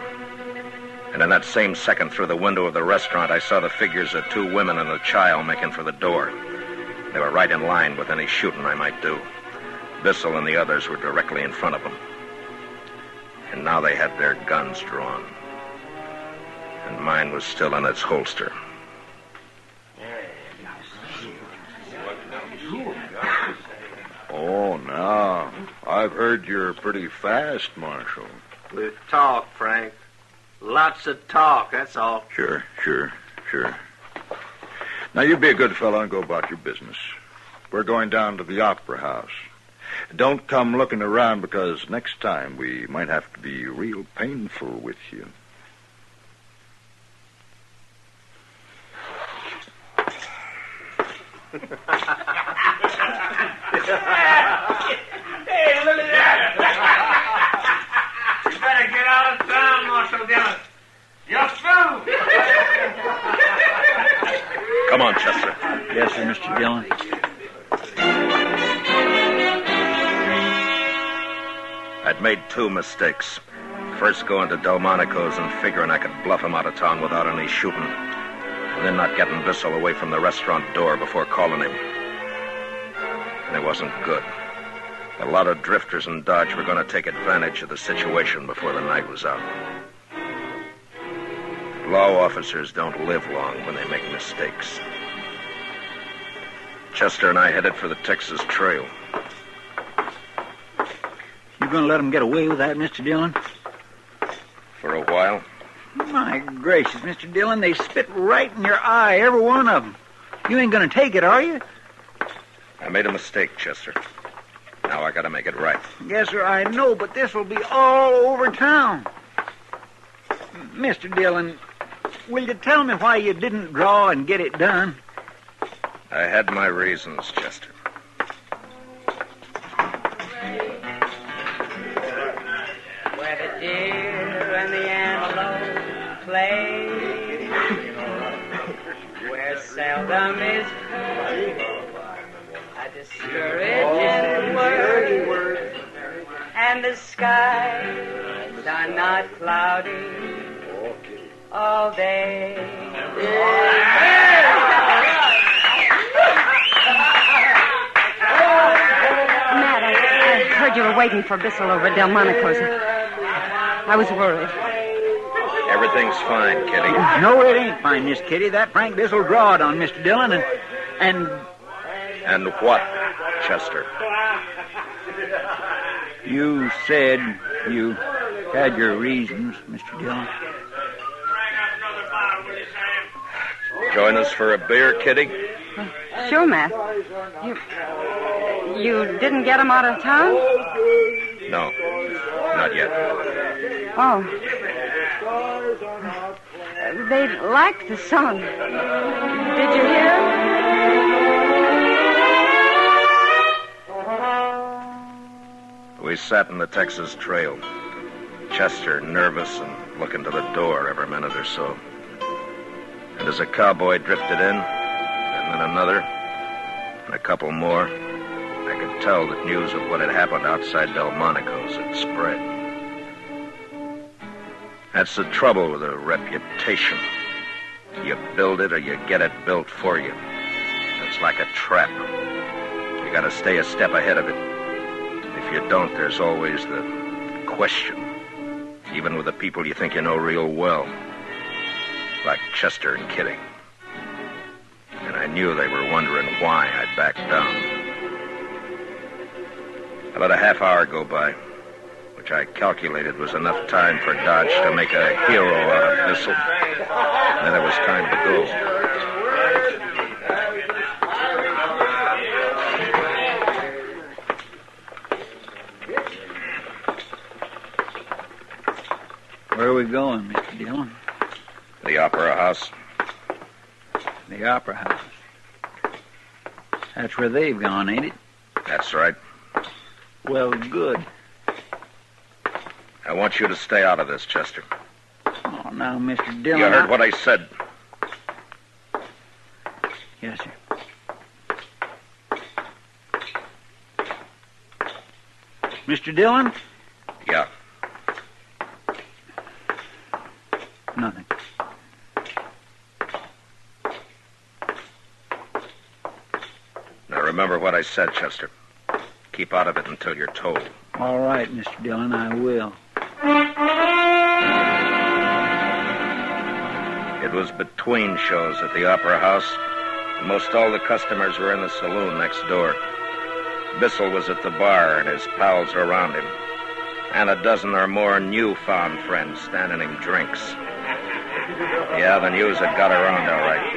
And in that same second through the window of the restaurant, I saw the figures of 2 women and a child making for the door. They were right in line with any shooting I might do. Bissell and the others were directly in front of them. And now they had their guns drawn. And mine was still in its holster. Oh, now, I've heard you're pretty fast, Marshal. We'll talk, Frank. Lots of talk, that's all. Sure. Now, you be a good fellow and go about your business. We're going down to the Opera House. Don't come looking around because next time we might have to be real painful with you. Hey, look at that! You better get out of town, Marshal Dillon. You're through! Come on, Chester. Yes, sir, Mr. Dillon. I'd made 2 mistakes. First going to Delmonico's and figuring I could bluff him out of town without any shooting. And then not getting Bissell away from the restaurant door before calling him. And it wasn't good. A lot of drifters in Dodge were going to take advantage of the situation before the night was out. Law officers don't live long when they make mistakes. Chester and I headed for the Texas Trail. You going to let them get away with that, Mr. Dillon? For a while. My gracious, Mr. Dillon, they spit right in your eye, every one of them. You ain't going to take it, are you? I made a mistake, Chester. Now I got to make it right. Yes, sir, I know, but this will be all over town. Mr. Dillon, will you tell me why you didn't draw and get it done? I had my reasons, Chester. Where the deer and the antelope play, where seldom is a discouraging word, and the skies are not cloudy all day. Matt, I heard you were waiting for Bissell over at Delmonico's. I was worried. Everything's fine, Kitty. No, it ain't fine, Miss Kitty. That Frank Bissell drawed on Mr. Dillon and... And what, Chester? You said you had your reasons, Mr. Dillon. Join us for a beer, Kitty? Sure, Matt. You didn't get him out of town? No, not yet. Oh. They liked the song. Did you hear? We sat in the Texas Trail. Chester nervous and looking to the door every minute or so. And as a cowboy drifted in, and then another, and a couple more, I could tell that news of what had happened outside Delmonico's had spread. That's the trouble with a reputation. You build it or you get it built for you. It's like a trap. You gotta stay a step ahead of it. If you don't, there's always the question. Even with the people you think you know real well. Like Chester and Kitty. And I knew they were wondering why I'd backed down. I let a half hour go by, which I calculated was enough time for Dodge to make a hero out of Bissell. And then it was time to go. Where are we going, Mr. Dillon? The Opera House. The Opera House. That's where they've gone, ain't it? That's right. Well, good. I want you to stay out of this, Chester. Oh, now, Mr. Dillon... You heard what I said. Yes, sir. Mr. Dillon? Yeah. Nothing. Now remember what I said, Chester. Keep out of it until you're told. All right, Mr. Dillon, I will. It was between shows at the Opera House, and most all the customers were in the saloon next door. Bissell was at the bar, and his pals were around him, and a dozen or more newfound friends standing him drinks. Yeah, the news had got around all right.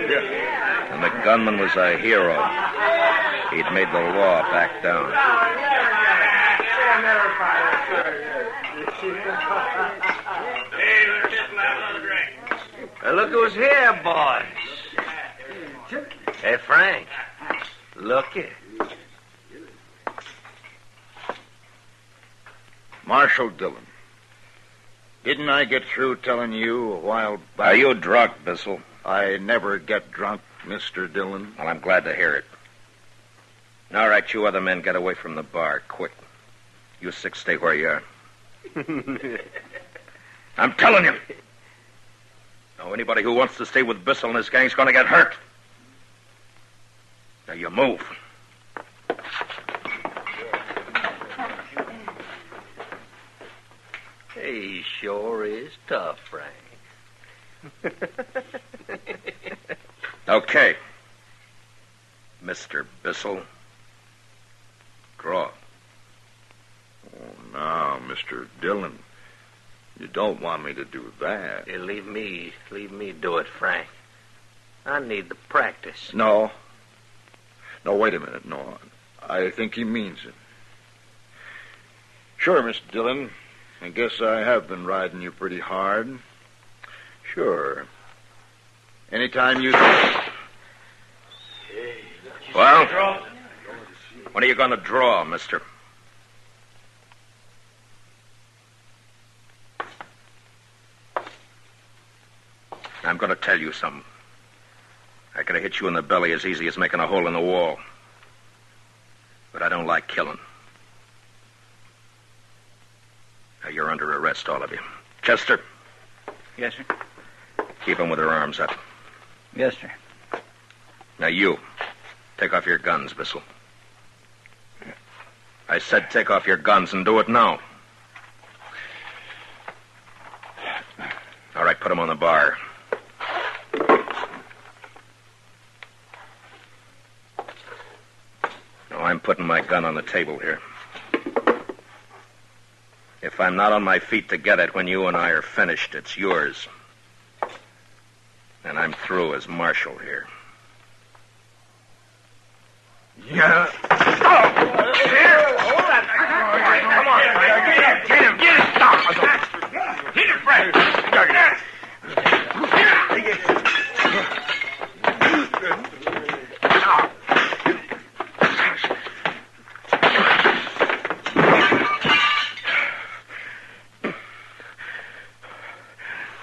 And the gunman was a hero. He'd made the law back down. Look who's here, boys. Hey, Frank. Looky. Marshal Dillon. Didn't I get through telling you a while back? Are you drunk, Bissell? I never get drunk, Mr. Dillon. Well, I'm glad to hear it. All right, you other men, get away from the bar, quick. You six, stay where you are. I'm telling you. Now, anybody who wants to stay with Bissell and his gang's going to get hurt. Now, you move. He sure is tough, Frank. Okay. Mr. Bissell. Draw. Oh, now, Mr. Dillon. You don't want me to do that. Yeah, leave me do it, Frank. I need the practice. No. No, wait a minute. No, I think he means it. Sure, Mr. Dillon. I guess I have been riding you pretty hard. Sure. Anytime you... Well, when are you going to draw, mister? I'm going to tell you something. I could have hit you in the belly as easy as making a hole in the wall. But I don't like killing. Now, you're under arrest, all of you. Chester. Yes, sir. Keep them with their arms up. Yes, sir. Now, you. Take off your guns, Bissell. I said take off your guns and do it now. All right. put him on the bar. Now, I'm putting my gun on the table here. If I'm not on my feet to get it when you and I are finished, it's yours. And I'm through as Marshal here. Yeah. Oh! Here! Hold that. Come on. Get him. Stop. Hit him, Fred.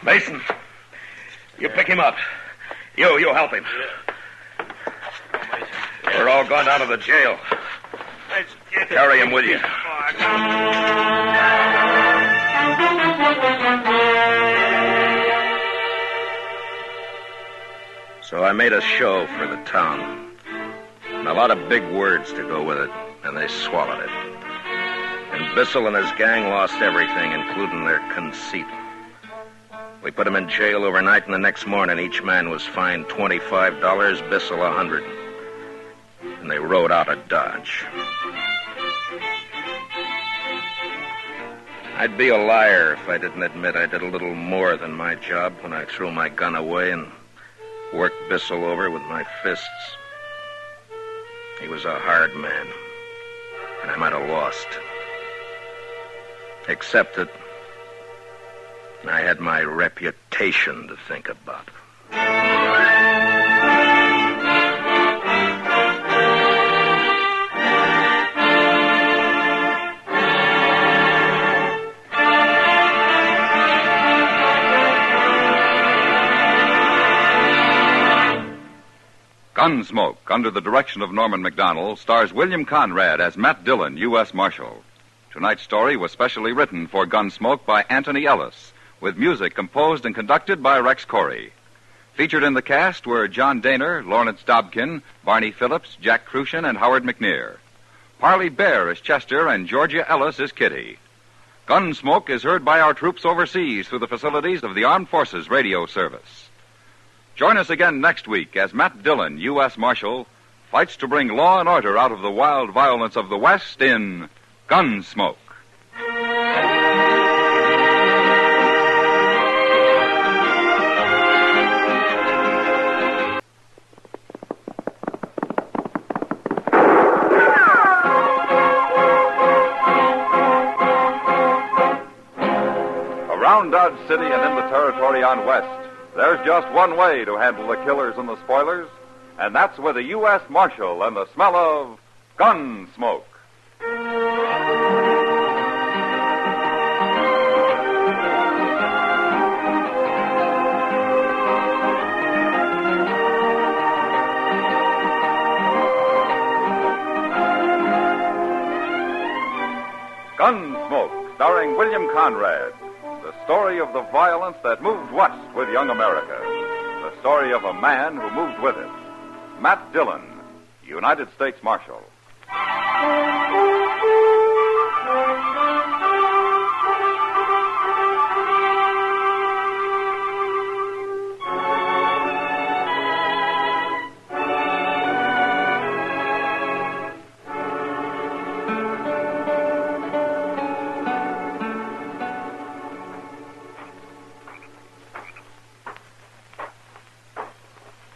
Mason, you pick him up. You help him. We're all going down to the jail. Carry him with you. So I made a show for the town. And a lot of big words to go with it, and they swallowed it. And Bissell and his gang lost everything, including their conceit. We put them in jail overnight, and the next morning each man was fined $25, Bissell $100. And they rode out of Dodge. I'd be a liar if I didn't admit I did a little more than my job when I threw my gun away and worked Bissell over with my fists. He was a hard man, and I might have lost. Except that I had my reputation to think about. Gunsmoke, under the direction of Norman Macdonnell, stars William Conrad as Matt Dillon, U.S. Marshal. Tonight's story was specially written for Gunsmoke by Anthony Ellis, with music composed and conducted by Rex Corey. Featured in the cast were John Daner, Lawrence Dobkin, Barney Phillips, Jack Crucian, and Howard McNear. Parley Bear is Chester, and Georgia Ellis is Kitty. Gunsmoke is heard by our troops overseas through the facilities of the Armed Forces Radio Service. Join us again next week as Matt Dillon, U.S. Marshal, fights to bring law and order out of the wild violence of the West in Gunsmoke. Around Dodge City and in the territory on West, there's just one way to handle the killers and the spoilers, and that's with a U.S. Marshal and the smell of Gunsmoke. Gunsmoke, starring William Conrad. The story of the violence that moved west with young America. The story of a man who moved with it. Matt Dillon, United States Marshal.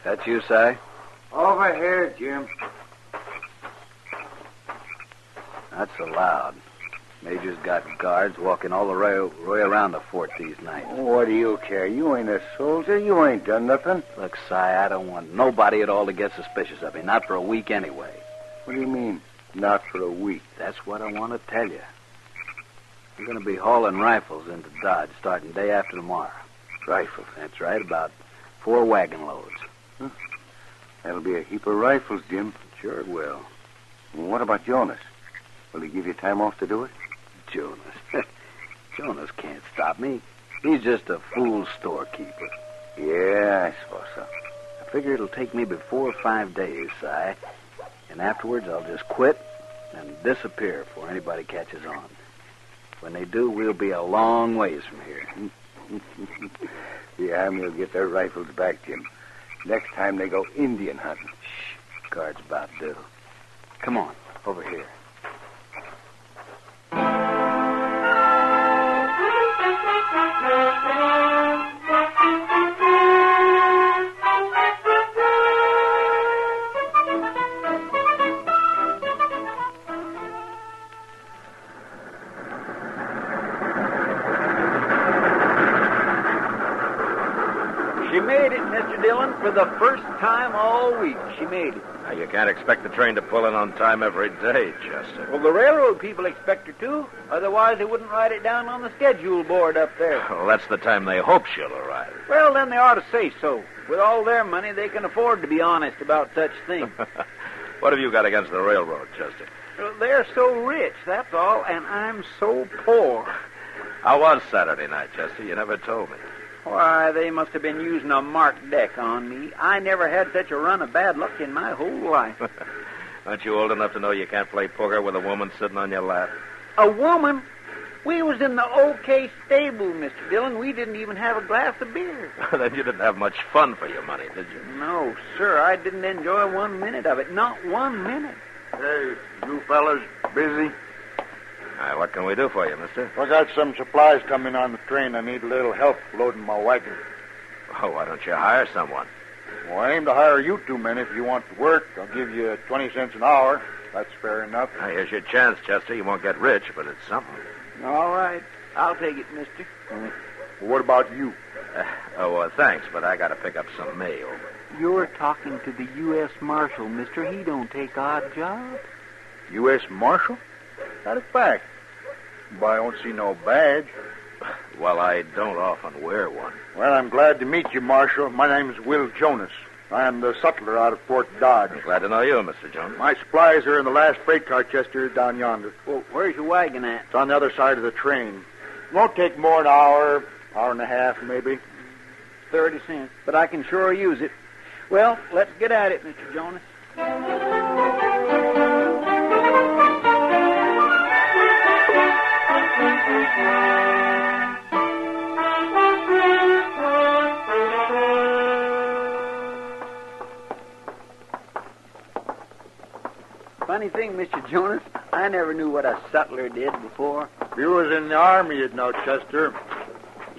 That you, Si? Over here, Jim. Not so loud. Major's got guards walking all the way around the fort these nights. What do you care? You ain't a soldier. You ain't done nothing. Look, Si, I don't want nobody at all to get suspicious of me. Not for a week anyway. What do you mean, not for a week? That's what I want to tell you. We're going to be hauling rifles into Dodge starting day after tomorrow. Rifles? That's right, about 4 wagon loads. Huh? That'll be a heap of rifles, Jim. Sure it will. And what about Jonas? Will he give you time off to do it? Jonas? Jonas can't stop me. He's just a fool storekeeper. Yeah, I suppose so. I figure it'll take maybe 4 or 5 days, Si. And afterwards I'll just quit and disappear before anybody catches on. When they do, we'll be a long ways from here. The Army will get their rifles back, Jim. Next time they go Indian hunting. Shh. Guard's about due. Come on, over here. She made it, Mr. Dillon, for the first time all week. She made it. Now, you can't expect the train to pull in on time every day, Chester. Well, the railroad people expect her to. Otherwise, they wouldn't write it down on the schedule board up there. Well, that's the time they hope she'll arrive. Well, then they ought to say so. With all their money, they can afford to be honest about such things. What have you got against the railroad, Chester? Well, they're so rich, that's all, and I'm so poor. How was Saturday night, Chester? You never told me. Why, they must have been using a marked deck on me. I never had such a run of bad luck in my whole life. Aren't you old enough to know you can't play poker with a woman sitting on your lap? A woman? We was in the OK stable, Mr. Dillon. We didn't even have a glass of beer. Then you didn't have much fun for your money, did you? No, sir. I didn't enjoy 1 minute of it. Not 1 minute. Hey, you fellas busy? What can we do for you, mister? I got some supplies coming on the train. I need a little help loading my wagon. Oh, why don't you hire someone? Well, I aim to hire you 2 men if you want to work. I'll give you 20 cents an hour. That's fair enough. Now, here's your chance, Chester. You won't get rich, but it's something. All right. I'll take it, mister. Well, what about you? Thanks, but I got to pick up some mail. You're talking to the U.S. Marshal, mister. He don't take odd jobs. U.S. Marshal? Not a fact. But I don't see no badge. Well, I don't often wear one. Well, I'm glad to meet you, Marshal. My name's Will Jonas. I am the sutler out of Fort Dodge. Glad to know you, Mr. Jonas. My supplies are in the last freight car, Chester, down yonder. Well, where's your wagon at? It's on the other side of the train. Won't take more than an hour and a half, maybe. 30 cents, but I can sure use it. Well, let's get at it, Mr. Jonas. Funny thing, Mr. Jonas, I never knew what a sutler did before. If you was in the Army, you'd know, Chester.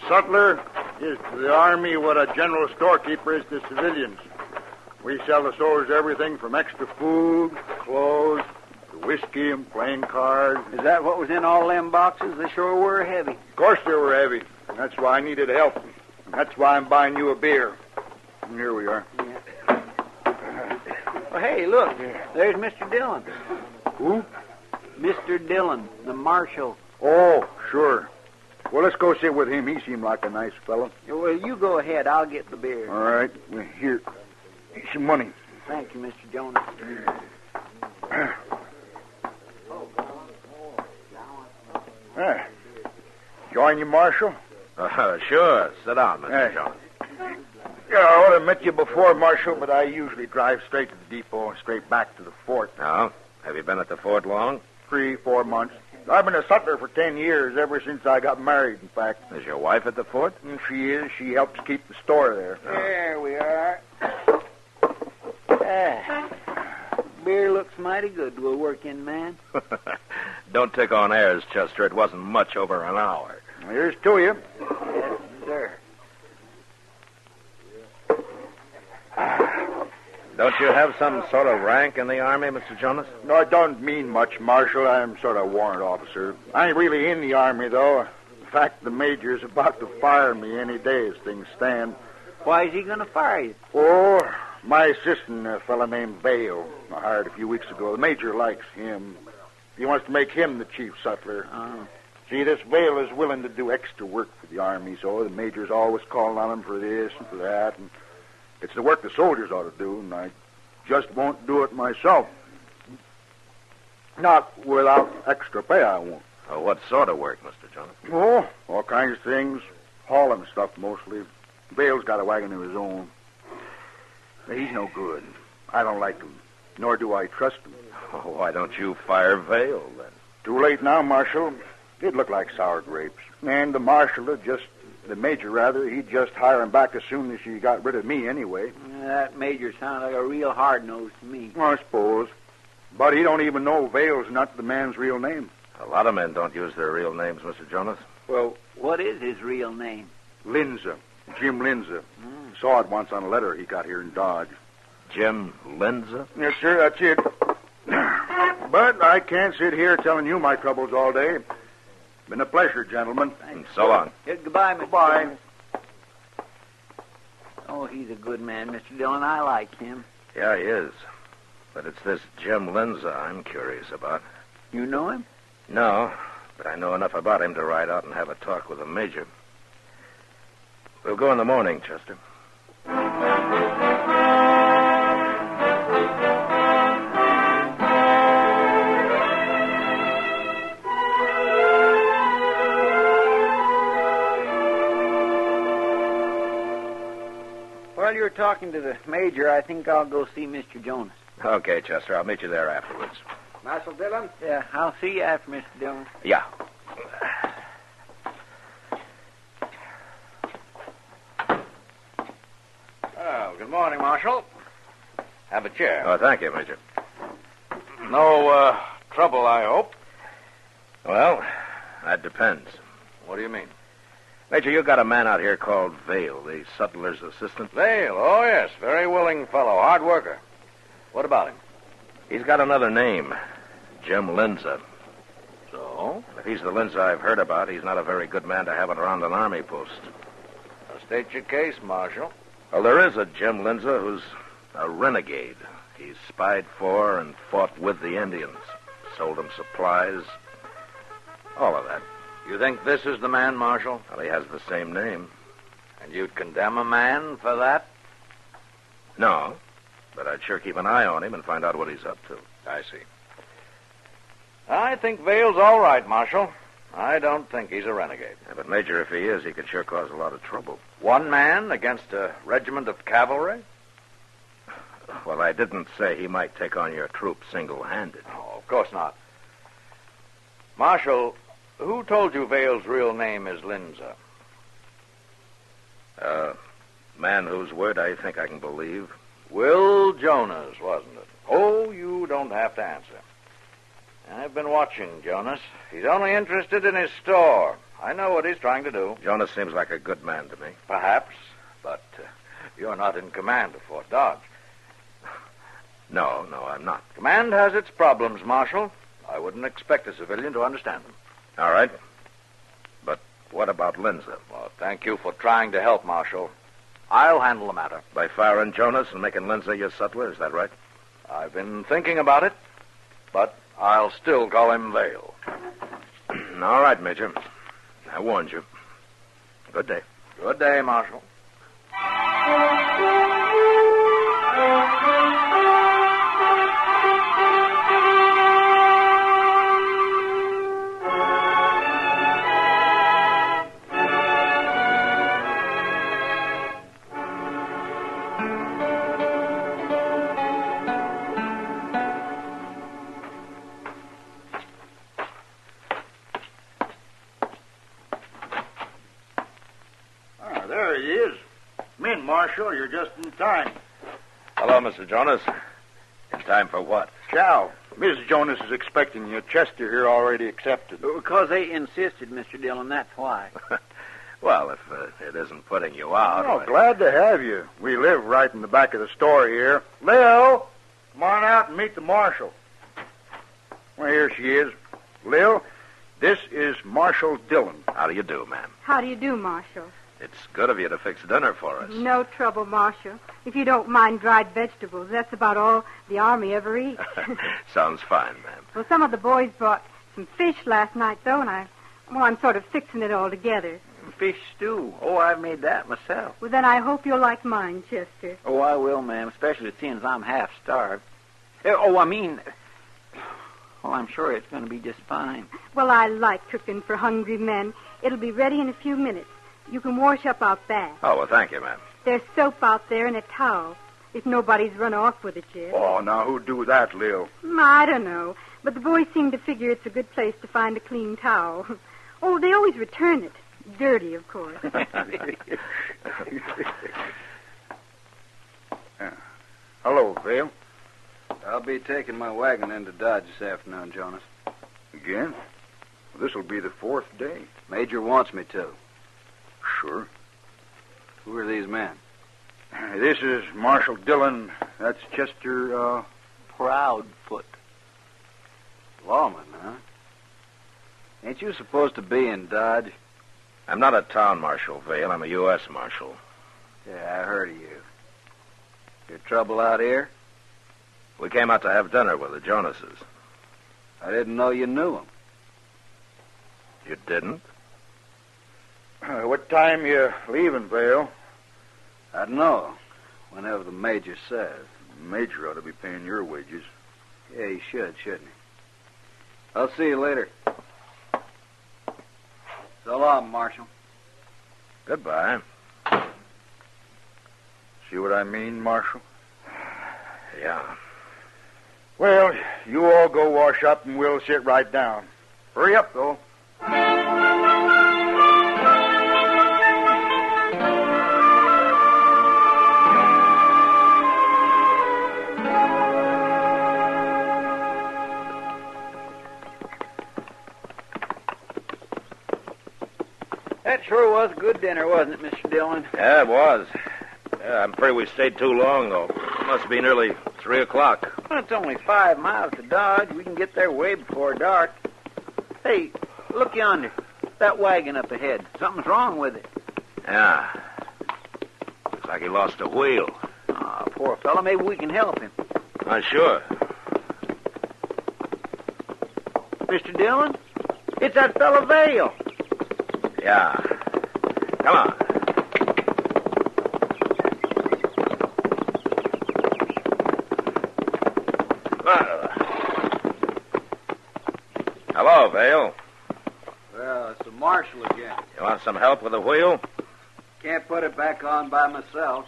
Sutler is to the Army what a general storekeeper is to civilians. We sell the soldiers everything from extra food, clothes, to whiskey and playing cards. Is that what was in all them boxes? They sure were heavy. Of course they were heavy. That's why I needed help. And that's why I'm buying you a beer. And here we are. Yeah. Well, hey, look. There's Mr. Dillon. Who? Mr. Dillon, the Marshal. Oh, sure. Well, let's go sit with him. He seemed like a nice fellow. Well, you go ahead. I'll get the beer. All right. Well, here. Here's some money. Thank you, Mr. Jonas. Join you, Marshal? Sure. Sit down, Mr. Jonas. Yeah, I ought to have met you before, Marshal, but I usually drive straight to the depot and straight back to the fort. Oh? Have you been at the fort long? 3-4 months. I've been a sutler for 10 years, ever since I got married, in fact. Is your wife at the fort? She is. She helps keep the store there. There we are. Beer looks mighty good to a working man. Don't take on airs, Chester. It wasn't much over an hour. Here's to you. Yes, sir. Don't you have some sort of rank in the Army, Mr. Jonas? No, it don't mean much, Marshal. I'm sort of warrant officer. I ain't really in the Army, though. In fact, the major's about to fire me any day as things stand. Why is he going to fire you? Oh, my assistant, a fella named Bale, I hired a few weeks ago. The major likes him. He wants to make him the chief sutler. Oh. See, this Bale is willing to do extra work for the Army, so the major's always calling on him for this and for that. And it's the work the soldiers ought to do, and I just won't do it myself. Not without extra pay, I won't. What sort of work, Mr. Jonas? Oh, all kinds of things. Hauling stuff, mostly. Bale's got a wagon of his own. He's no good. I don't like him, nor do I trust him. Oh, why don't you fire Vale, then? Too late now, Marshal. It looked like sour grapes. And the Marshal would just The major, rather. He'd just hire him back as soon as he got rid of me anyway. That major sounds like a real hard-nose to me. I suppose. But he don't even know Vale's not the man's real name. A lot of men don't use their real names, Mr. Jonas. Well, what is his real name? Linza. Jim Linza. Saw it once on a letter he got here in Dodge. Jim Linza? Yes, sir, that's it. But I can't sit here telling you my troubles all day. Been a pleasure, gentlemen. And so long. Goodbye, Mr. Goodbye. Jonas. Oh, he's a good man, Mr. Dillon. I like him. Yeah, he is. But it's this Jim Linza I'm curious about. You know him? No, but I know enough about him to ride out and have a talk with the major. We'll go in the morning, Chester. While you're talking to the major, I think I'll go see Mr. Jonas. Okay, Chester. I'll meet you there afterwards. Marshal Dillon? Yeah, I'll see you after, Mr. Dillon. Yeah. Oh, good morning, Marshal. Have a chair. Oh, thank you, Major. No trouble, I hope. Well, that depends. What do you mean? Major, you got a man out here called Vale, the sutler's assistant. Vale, oh, yes. Very willing fellow. Hard worker. What about him? He's got another name, Jim Linza. So? If he's the Linza I've heard about, he's not a very good man to have around an army post. State your case, Marshal. Well, there is a Jim Linza who's a renegade. He's spied for and fought with the Indians, sold them supplies, all of that. You think this is the man, Marshal? Well, he has the same name. And you'd condemn a man for that? No, but I'd sure keep an eye on him and find out what he's up to. I see. I think Vale's all right, Marshal. I don't think he's a renegade. Yeah, but, Major, if he is, he could sure cause a lot of trouble. One man against a regiment of cavalry? Well, I didn't say he might take on your troops single-handed. Oh, of course not. Marshal, who told you Vale's real name is Linza? Man whose word I think I can believe. Will Jonas, wasn't it? Oh, you don't have to answer. I've been watching Jonas. He's only interested in his store. I know what he's trying to do. Jonas seems like a good man to me. Perhaps, but you're not in command of Fort Dodge. No, I'm not. Command has its problems, Marshal. I wouldn't expect a civilian to understand them. All right. But what about Linza? Well, thank you for trying to help, Marshal. I'll handle the matter. By firing Jonas and making Linza your sutler, is that right? I've been thinking about it, but I'll still call him Vale. All right, Major. I warned you. Good day. Good day, Marshal. There he is. Come in, Marshal. You're just in time. Hello, Mr. Jonas. In time for what? Chow. Mrs. Jonas is expecting you. Chester here already accepted. Because they insisted, Mr. Dillon, that's why. Well, if it isn't putting you out. Oh, glad to have you. We live right in the back of the store here. Lil, come on out and meet the marshal. Well, here she is. Lil, this is Marshal Dillon. How do you do, ma'am? How do you do, Marshal? It's good of you to fix dinner for us. No trouble, Marshal. If you don't mind dried vegetables, that's about all the Army ever eats. Sounds fine, ma'am. Well, some of the boys brought some fish last night, though, and I'm sort of fixing it all together. Fish stew. Oh, I've made that myself. Well, then I hope you'll like mine, Chester. Oh, I will, ma'am, especially seeing as I'm half starved. I'm sure it's going to be just fine. Well, I like cooking for hungry men. It'll be ready in a few minutes. You can wash up out back. Oh, well, thank you, ma'am. There's soap out there and a towel, if nobody's run off with it yet. Oh, now who'd do that, Lil? I don't know, but the boys seem to figure it's a good place to find a clean towel. Oh, they always return it. Dirty, of course. Hello, Vale. I'll be taking my wagon into Dodge this afternoon, Jonas. Again? This'll be the 4th day. Major wants me to. Sure. Who are these men? This is Marshal Dillon. That's Chester, Proudfoot. Lawman, huh? Ain't you supposed to be in Dodge? I'm not a town marshal, Vale. I'm a U.S. Marshal. Yeah, I heard of you. Your trouble out here? We came out to have dinner with the Jonases. I didn't know you knew them. You didn't? What time you leaving, Vale? I don't know. Whenever the major says. The major ought to be paying your wages. Yeah, he should, shouldn't he? I'll see you later. So long, Marshal. Goodbye. See what I mean, Marshal? Yeah. Well, you all go wash up and we'll sit right down. Hurry up, though. That sure was a good dinner, wasn't it, Mr. Dillon? Yeah, it was. Yeah, I'm afraid we stayed too long, though. It must be nearly 3 o'clock. Well, it's only 5 miles to Dodge. We can get there way before dark. Hey, look yonder. That wagon up ahead. Something's wrong with it. Yeah. Looks like he lost a wheel. Ah, poor fellow. Maybe we can help him. Sure. Mr. Dillon? It's that fellow Vale. Yeah. Come on. Hello, Vale. Well, it's the Marshal again. You want some help with the wheel? Can't put it back on by myself.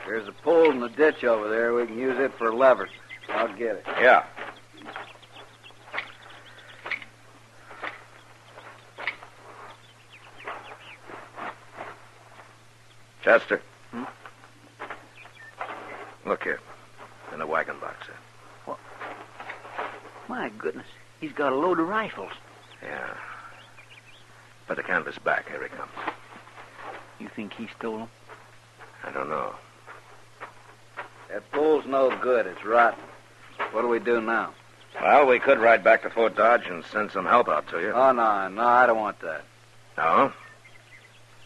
There's a pole in the ditch over there. We can use it for a lever. I'll get it. Yeah. Chester. Look here. In the wagon box there. What? My goodness. He's got a load of rifles. Yeah. Put the canvas back. Here he comes. You think he stole them? I don't know. That pole's no good. It's rotten. What do we do now? Well, we could ride back to Fort Dodge and send some help out to you. Oh, no, I don't want that. No?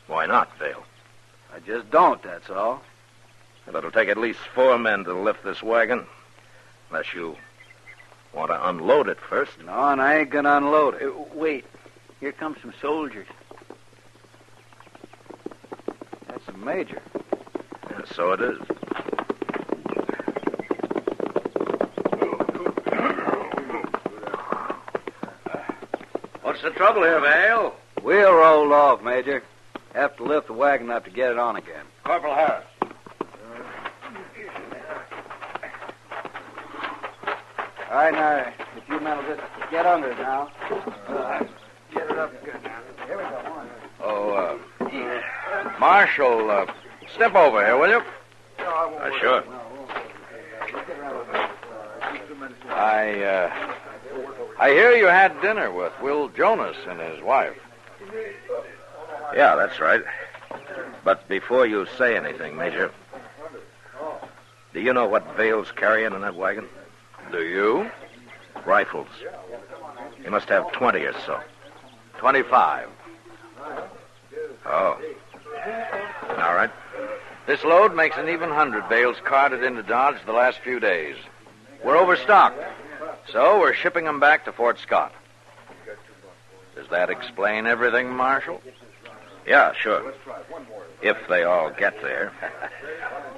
Why not, Vale? I just don't, that's all. Well, it'll take at least 4 men to lift this wagon. Unless you want to unload it first. No, and I ain't going to unload it. Wait. Here come some soldiers. That's the major. Yeah, so it is. What's the trouble here, Vale? Wheel rolled off, Major. Have to lift the wagon up to get it on again. Corporal Harris. All right, now, if you men will just get under it now. Get it up good now. Here we go, on. Oh, Marshal, step over here, will you? Sure. I hear you had dinner with Will Jonas and his wife. Yeah, that's right. But before you say anything, Major, do you know what Vale's carrying in that wagon? Do you? Rifles. He must have 20 or so. 25. Oh. All right. This load makes an even 100 bales carted into Dodge the last few days. We're overstocked, so we're shipping them back to Fort Scott. Does that explain everything, Marshal? Yeah, sure. If they all get there.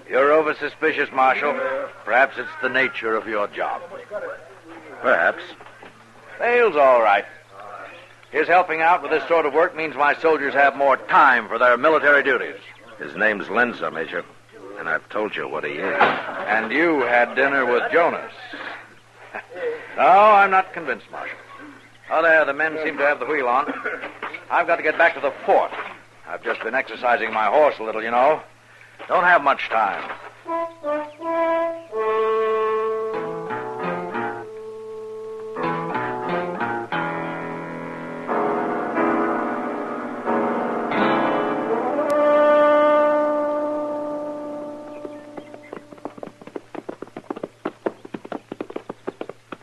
You're over-suspicious, Marshal. Perhaps it's the nature of your job. Perhaps. Vale's all right. His helping out with this sort of work means my soldiers have more time for their military duties. His name's Linzer, Major, and I've told you what he is. And you had dinner with Jonas. No, I'm not convinced, Marshal. Oh, there, the men seem to have the wheel on. I've got to get back to the fort. I've just been exercising my horse a little, you know. Don't have much time.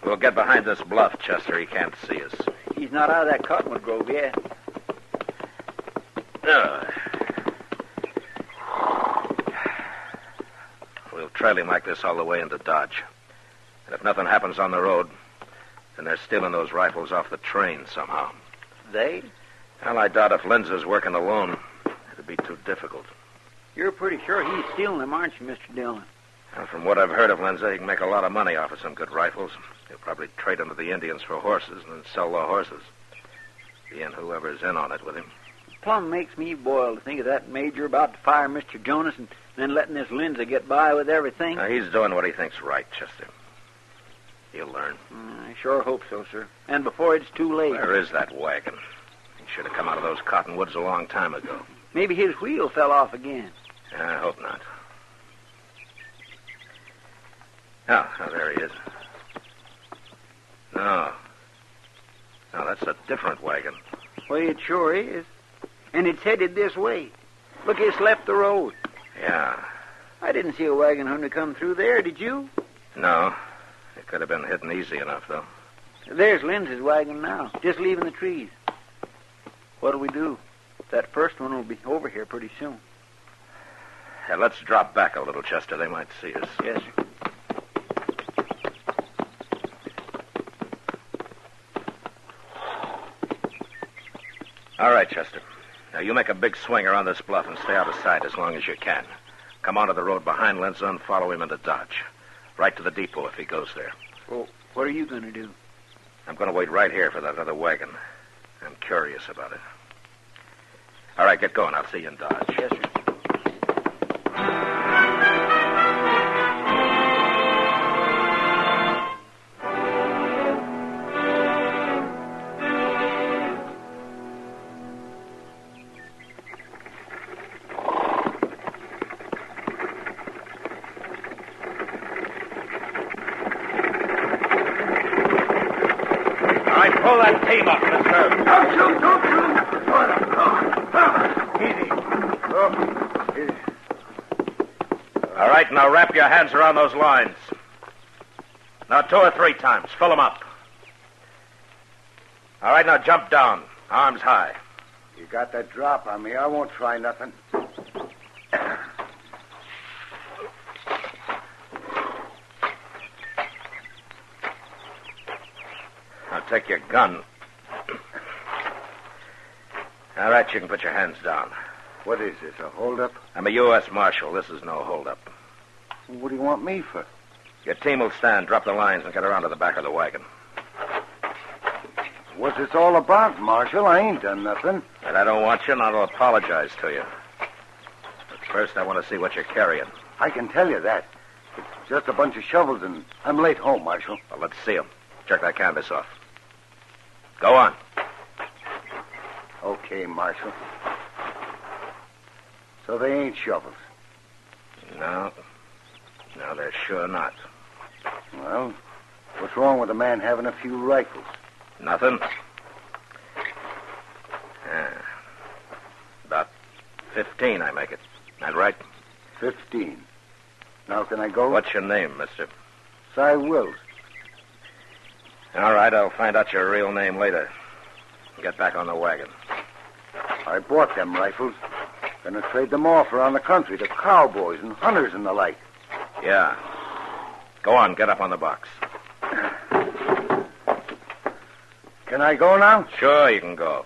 We'll get behind this bluff, Chester. He can't see us. He's not out of that cottonwood grove yet. We'll trail him like this all the way into Dodge. And if nothing happens on the road, then they're stealing those rifles off the train somehow. They? Well, I doubt if Lindsay's working alone. It'd be too difficult. You're pretty sure he's stealing them, aren't you, Mr. Dillon? Well, from what I've heard of Lindsay, he can make a lot of money off of some good rifles. He'll probably trade them to the Indians for horses and then sell the horses. He and whoever's in on it with him. Plum makes me boil to think of that major about to fire Mr. Jonas and then letting this Lindsay get by with everything. Now, he's doing what he thinks right, Chester. He'll learn. I sure hope so, sir. And before it's too late. Where is that wagon? He should have come out of those cottonwoods a long time ago. Maybe his wheel fell off again. I hope not. Oh, there he is. No, that's a different wagon. Well, it sure is. And it's headed this way. Look, it's left the road. Yeah. I didn't see a wagon hunter come through there, did you? No. It could have been hidden easy enough, though. There's Lindsay's wagon now, just leaving the trees. What'll we do? That first one will be over here pretty soon. Yeah, let's drop back a little, Chester. They might see us. Yes, sir. All right, Chester. Now, you make a big swing around this bluff and stay out of sight as long as you can. Come onto the road behind Lindsay and follow him into Dodge. Right to the depot if he goes there. Well, what are you going to do? I'm going to wait right here for that other wagon. I'm curious about it. All right, get going. I'll see you in Dodge. Yes, sir. Pull that team up, mister. Don't shoot. Easy. All right, now wrap your hands around those lines. Now 2 or 3 times. Fill them up. All right, now jump down. Arms high. You got that drop on me. I won't try nothing. Take your gun. All right, you can put your hands down. What is this, a holdup? I'm a U.S. Marshal. This is no holdup. What do you want me for? Your team will stand, drop the lines, and get around to the back of the wagon. What's this all about, Marshal? I ain't done nothing. And I don't want you, and I'll apologize to you. But first, I want to see what you're carrying. I can tell you that. It's just a bunch of shovels, and I'm late home, Marshal. Well, let's see them. Jerk that canvas off. Go on. Okay, Marshal. So they ain't shovels? No, they're sure not. Well, what's wrong with a man having a few rifles? Nothing. About 15, I make it. That right? 15. Now, can I go? What's your name, mister? Cy Wills. All right, I'll find out your real name later. Get back on the wagon. I bought them rifles. Gonna trade them off around the country to cowboys and hunters and the like. Yeah. Go on, get up on the box. Can I go now? Sure, you can go.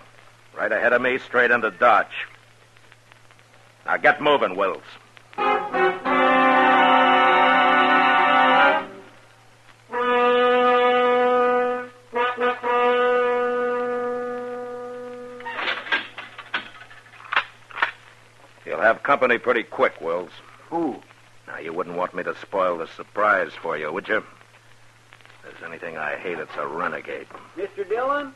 Right ahead of me, straight into Dodge. Now get moving, Wills. You'll have company pretty quick, Wills. Who? Now, you wouldn't want me to spoil the surprise for you, would you? There's there's anything I hate, it's a renegade. Mr. Dillon?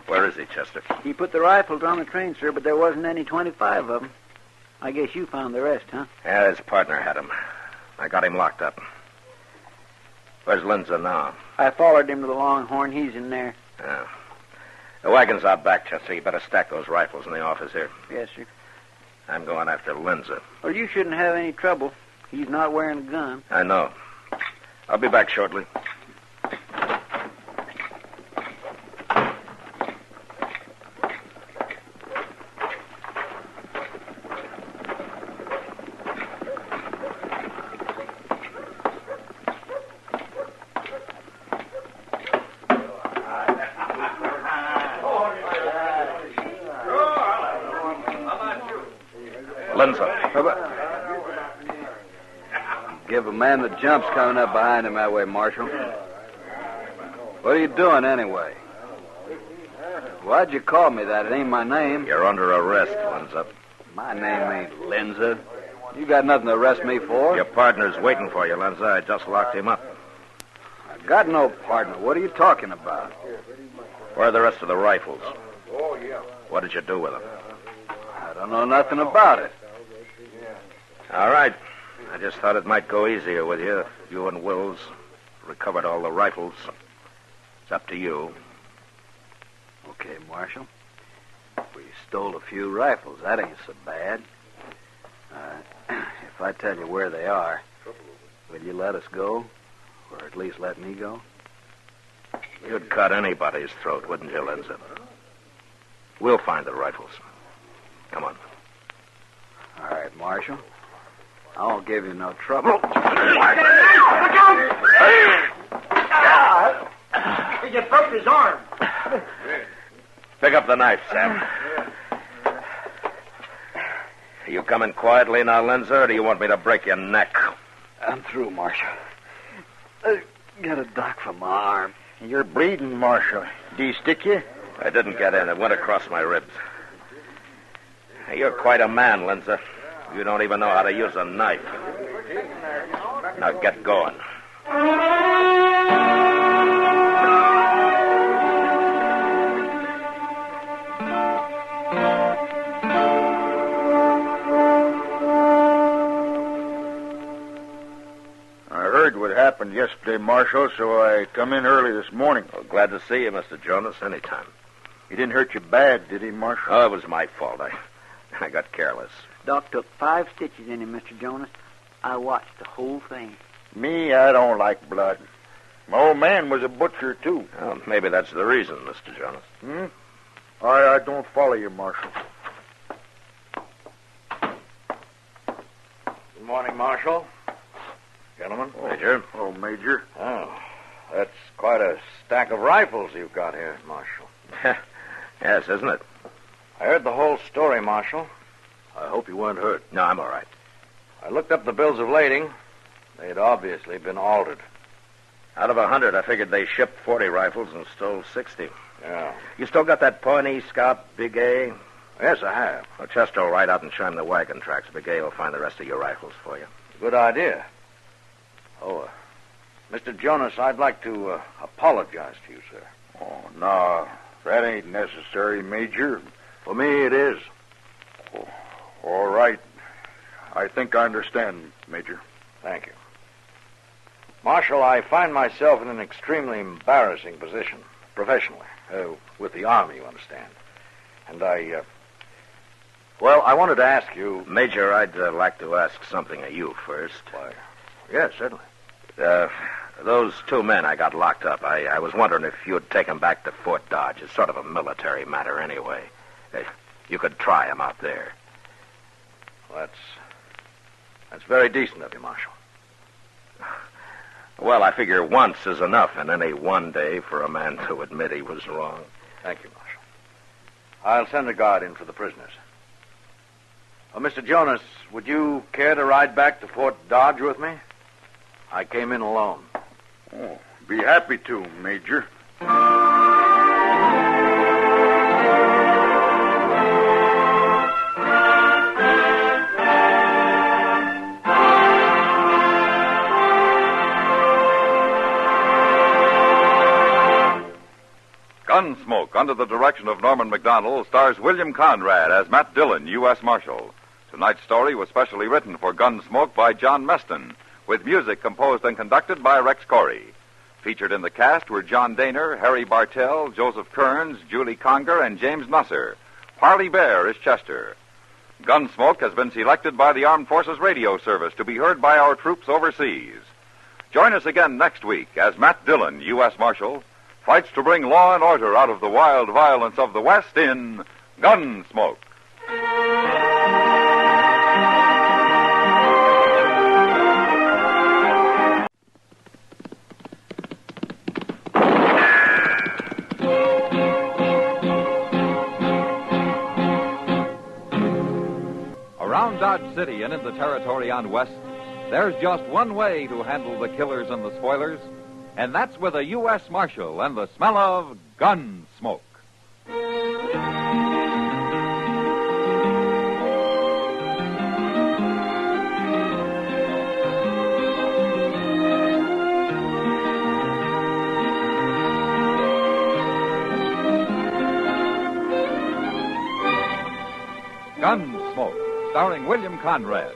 Where is he, Chester? He put the rifles on the train, sir, but there wasn't any 25 of them. I guess you found the rest, huh? Yeah, his partner had him. I got him locked up. Where's Lindsay now? I followed him to the Longhorn. He's in there. Yeah. The wagon's out back, Chester. You better stack those rifles in the office here. Yes, sir. I'm going after Lindsay. Well, you shouldn't have any trouble. He's not wearing a gun. I know. I'll be back shortly. Give a man the jumps coming up behind him that way, Marshal. What are you doing anyway? Why'd you call me that? It ain't my name. You're under arrest, Lindsay. My name ain't Lindsay. You got nothing to arrest me for. Your partner's waiting for you, Lindsay. I just locked him up. I got no partner. What are you talking about? Where are the rest of the rifles? What did you do with them? I don't know nothing about it. All right. I just thought it might go easier with you if you and Wills recovered all the rifles. It's up to you. Okay, Marshal. We stole a few rifles. That ain't so bad. If I tell you where they are, will you let us go? Or at least let me go? You'd cut anybody's throat, wouldn't you, Lindsay? We'll find the rifles. Come on. All right, Marshal. I won't give you no trouble. He just broke his arm. Pick up the knife, Sam. Are you coming quietly now, Lindsay, or do you want me to break your neck? I'm through, Marshal. I got a dock for my arm. You're bleeding, Marshal. Do you stick you? I didn't get in. It went across my ribs. You're quite a man, Lindsay. You don't even know how to use a knife. Now get going. I heard what happened yesterday, Marshal, so I come in early this morning. Well, glad to see you, Mr. Jonas, anytime. He didn't hurt you bad, did he, Marshal? Oh, it was my fault. I got careless. Doc took 5 stitches in him, Mr. Jonas. I watched the whole thing. Me, I don't like blood. My old man was a butcher, too. Well, maybe that's the reason, Mr. Jonas. I don't follow you, Marshal. Good morning, Marshal. Gentlemen. Major. Oh, Major. Oh, that's quite a stack of rifles you've got here, Marshal. Yes, isn't it? I heard the whole story, Marshal. I hope you weren't hurt. No, I'm all right. I looked up the bills of lading. They'd obviously been altered. Out of 100, I figured they shipped 40 rifles and stole 60. Yeah. You still got that Pawnee Scout, Big A? Yes, I have. Well, Chester will ride out and chime the wagon tracks. Big A will find the rest of your rifles for you. Good idea. Oh, Mr. Jonas, I'd like to apologize to you, sir. Oh, no, that ain't necessary, Major. For me, it is. Oh, all right. I think I understand, Major. Thank you. Marshal, I find myself in an extremely embarrassing position, professionally, with the Army, you understand. And I wanted to ask you... Major, I'd like to ask something of you first. Why, yes, certainly. Those 2 men I got locked up, I was wondering if you'd take them back to Fort Dodge. It's sort of a military matter anyway. You could try them out there. Well, that's very decent of you, Marshal. Well, I figure once is enough in any one day for a man to admit he was wrong. Thank you, Marshal. I'll send a guard in for the prisoners. Mr. Jonas, would you care to ride back to Fort Dodge with me? I came in alone. Oh, be happy to, Major. Gunsmoke, under the direction of Norman Macdonald, stars William Conrad as Matt Dillon, U.S. Marshal. Tonight's story was specially written for Gunsmoke by John Meston, with music composed and conducted by Rex Corey. Featured in the cast were John Daner, Harry Bartell, Joseph Kearns, Julie Conger, and James Nusser. Parley Bear is Chester. Gunsmoke has been selected by the Armed Forces Radio Service to be heard by our troops overseas. Join us again next week as Matt Dillon, U.S. Marshal, fights to bring law and order out of the wild violence of the West in Gunsmoke. Around Dodge City and in the territory on West, there's just one way to handle the killers and the spoilers, and that's with a U.S. Marshal and the smell of Gunsmoke. Gunsmoke, starring William Conrad.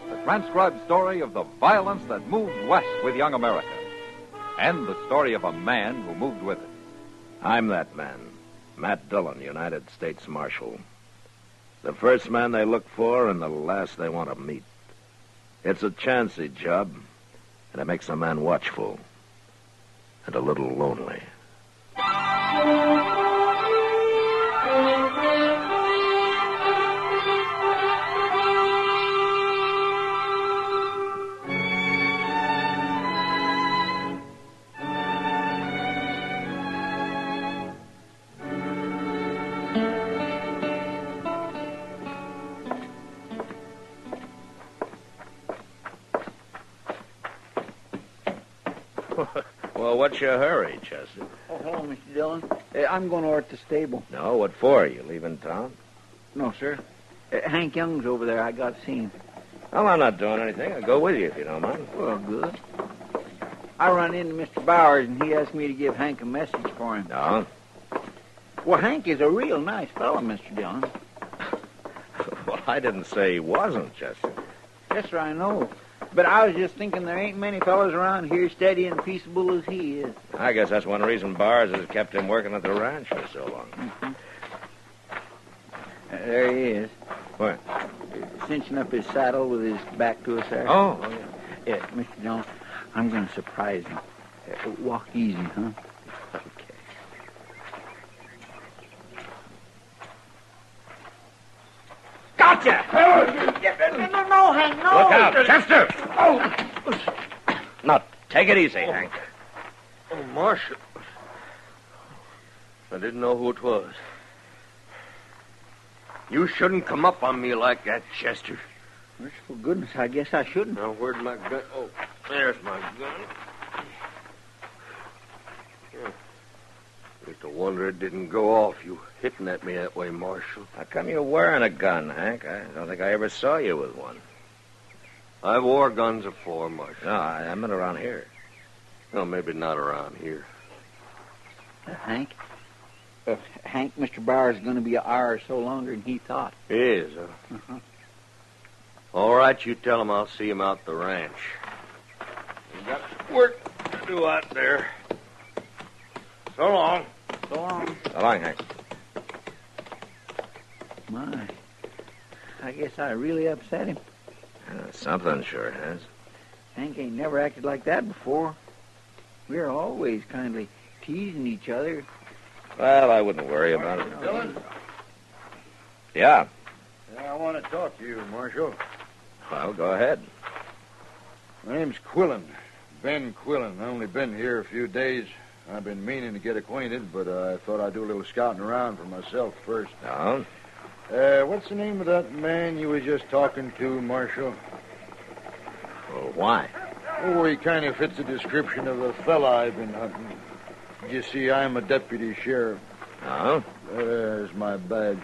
The transcribed story of the violence that moved west with young America. And the story of a man who moved with it. I'm that man, Matt Dillon, United States Marshal. The first man they look for and the last they want to meet. It's a chancy job, and it makes a man watchful and a little lonely. Well, what's your hurry, Chester? Oh, hello, Mr. Dillon. I'm going over to the stable. No, what for? You leaving town? No, sir. Hank Young's over there. I got to see him. Well, I'm not doing anything. I'll go with you if you don't mind. Well, good. I run into Mr. Bowers, and he asked me to give Hank a message for him. No? Well, Hank is a real nice fellow, Mr. Dillon. Well, I didn't say he wasn't, Chester. Yes, sir, I know. But I was just thinking there ain't many fellows around here steady and peaceable as he is. I guess that's one reason Bowers has kept him working at the ranch for so long. Mm-hmm. There he is. Where? Cinching up his saddle with his back to us there. Oh, yeah. Yeah, Mr. Dillon, I'm going to surprise him. Walk easy, huh? Okay. Gotcha! No, Hank, no! Look out, Chester! Oh! Now, take it easy, Hank. Oh, Marshal. I didn't know who it was. You shouldn't come up on me like that, Chester. Merciful goodness, I guess I shouldn't. Now, where'd my gun? Oh, there's my gun. Yeah. It's a wonder it didn't go off, you hitting at me that way, Marshal. How come you're wearing a gun, Hank? I don't think I ever saw you with one. I've wore guns before, Marshal. No, I meant around here. No, maybe not around here. Hank, Mr. Bowers is going to be an hour or so longer than he thought. He is, huh? Uh-huh. All right, you tell him I'll see him out the ranch. We've got work to do out there. So long. So long. So long, Hank. My, I guess I really upset him. Something sure has. Hank ain't never acted like that before. We're always kindly teasing each other. Well, I wouldn't worry about it. Dillon? Yeah. I want to talk to you, Marshal. Well, go ahead. My name's Quillen. Ben Quillen. I've only been here a few days. I've been meaning to get acquainted, but I thought I'd do a little scouting around for myself first. No? What's the name of that man you was just talking to, Marshal? Well, why? Oh, he kind of fits the description of a fella I've been hunting. You see, I'm a deputy sheriff. No? There's my badge.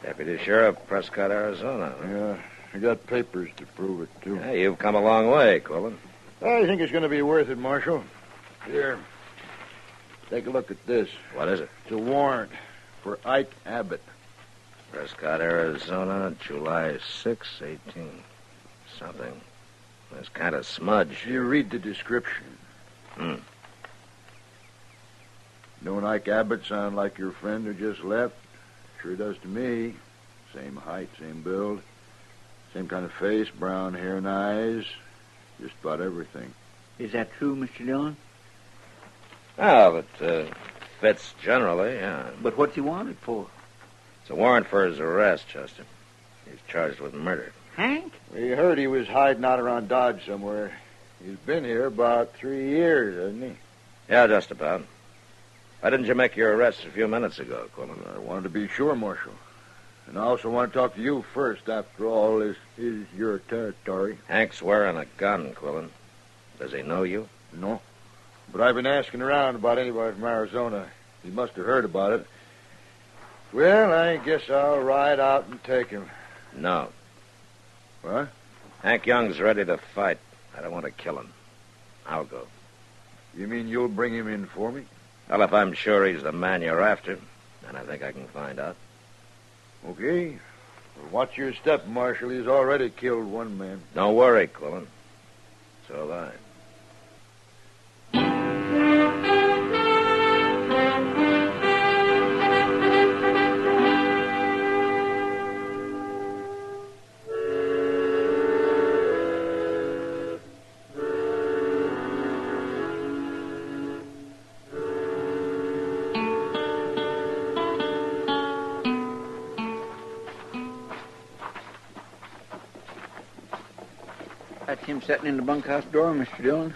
Deputy Sheriff, Prescott, Arizona. Yeah, I got papers to prove it, too. Yeah, you've come a long way, Quillen. I think it's going to be worth it, Marshal. Here. Take a look at this. What is it? It's a warrant for Ike Abbott. Prescott, Arizona, July 6, 18. Something. It's kind of smudge. You read the description. Don't Ike Abbott sound like your friend who just left? Sure does to me. Same height, same build. Same kind of face, brown hair and eyes. Just about everything. Is that true, Mr. Dillon? Oh, it fits generally, yeah. But what's he wanted for? It's a warrant for his arrest, Chester. He's charged with murder. Hank? We heard he was hiding out around Dodge somewhere. He's been here about 3 years, hasn't he? Yeah, just about. Why didn't you make your arrest a few minutes ago, Quillen? I wanted to be sure, Marshal. And I also want to talk to you first. After all, this is your territory. Hank's wearing a gun, Quillen. Does he know you? No. But I've been asking around about anybody from Arizona. He must have heard about it. Well, I guess I'll ride out and take him. No. What? Hank Young's ready to fight. I don't want to kill him. I'll go. You mean you'll bring him in for me? Well, if I'm sure he's the man you're after, then I think I can find out. Okay. Well, watch your step, Marshal. He's already killed one man. Don't worry, Quillen. So have I. That's him sitting in the bunkhouse door, Mr. Dillon.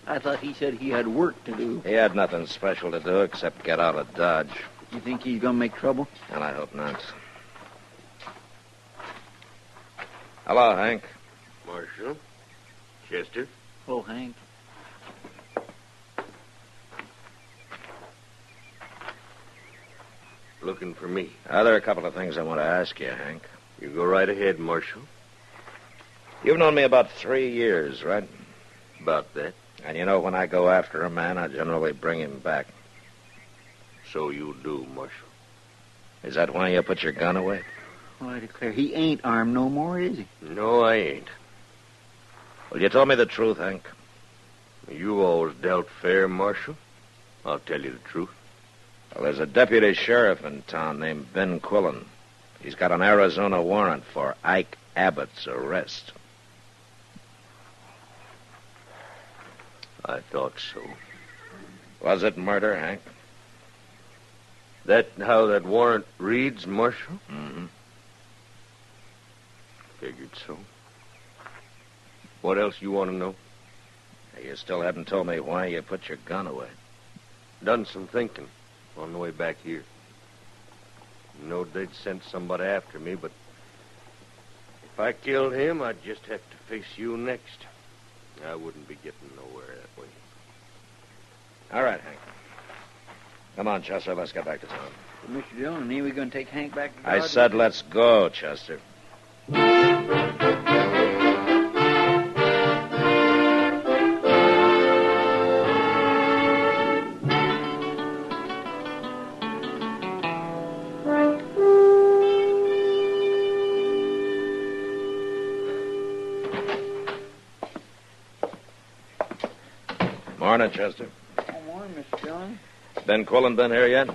I thought he said he had work to do. He had nothing special to do except get out of Dodge. You think he's going to make trouble? And I hope not. Hello, Hank. Marshal. Chester. Hello, Hank. Looking for me. There are a couple of things I want to ask you, Hank. You go right ahead, Marshal. You've known me about 3 years, right? About that. And you know, when I go after a man, I generally bring him back. So you do, Marshal. Is that why you put your gun away? Well, I declare, he ain't armed no more, is he? No, I ain't. Well, you told me the truth, Hank. You always dealt fair, Marshal. I'll tell you the truth. Well, there's a deputy sheriff in town named Ben Quillen. He's got an Arizona warrant for Ike Abbott's arrest. I thought so. Was it murder, Hank? That how that warrant reads, Marshal? Mm-hmm. Figured so. What else you want to know? You still haven't told me why you put your gun away. Done some thinking on the way back here. Knowed they'd sent somebody after me, but if I killed him, I'd just have to face you next. I wouldn't be getting nowhere that way. All right, Hank. Come on, Chester, let's get back to town. Well, Mr. Dillon, ain't we going to take Hank back to I Dodge? said let's go, Chester. Morning, Chester. Good morning, Mr. Dillon. Ben Quillen been here yet?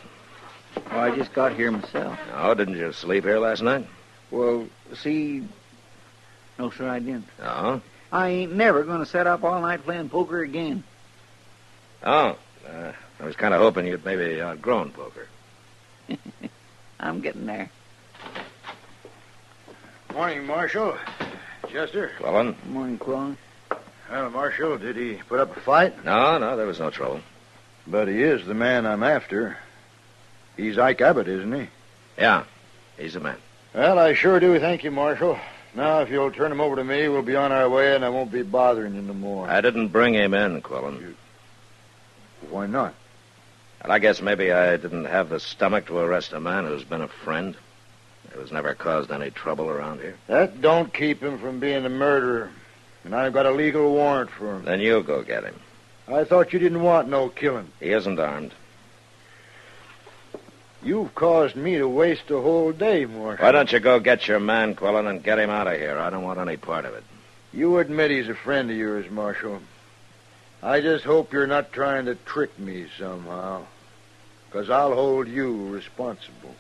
Oh, I just got here myself. Oh, didn't you sleep here last night? Well, see... No, sir, I didn't. Oh? I ain't never going to set up all night playing poker again. Oh. I was kind of hoping you'd maybe outgrown poker. I'm getting there. Morning, Marshal. Chester. Quillen? Good morning, Quillen. Well, Marshal, did he put up a fight? No, there was no trouble. But he is the man I'm after. He's Ike Abbott, isn't he? Yeah, he's the man. Well, I sure do thank you, Marshal. Now, if you'll turn him over to me, we'll be on our way, and I won't be bothering you no more. I didn't bring him in, Quillen. Why not? Well, I guess maybe I didn't have the stomach to arrest a man who's been a friend. Who's never caused any trouble around here. That don't keep him from being a murderer. And I've got a legal warrant for him. Then you go get him. I thought you didn't want no killing. He isn't armed. You've caused me to waste a whole day, Marshal. Why don't you go get your man, Quillen, and get him out of here? I don't want any part of it. You admit he's a friend of yours, Marshal. I just hope you're not trying to trick me somehow, 'cause I'll hold you responsible.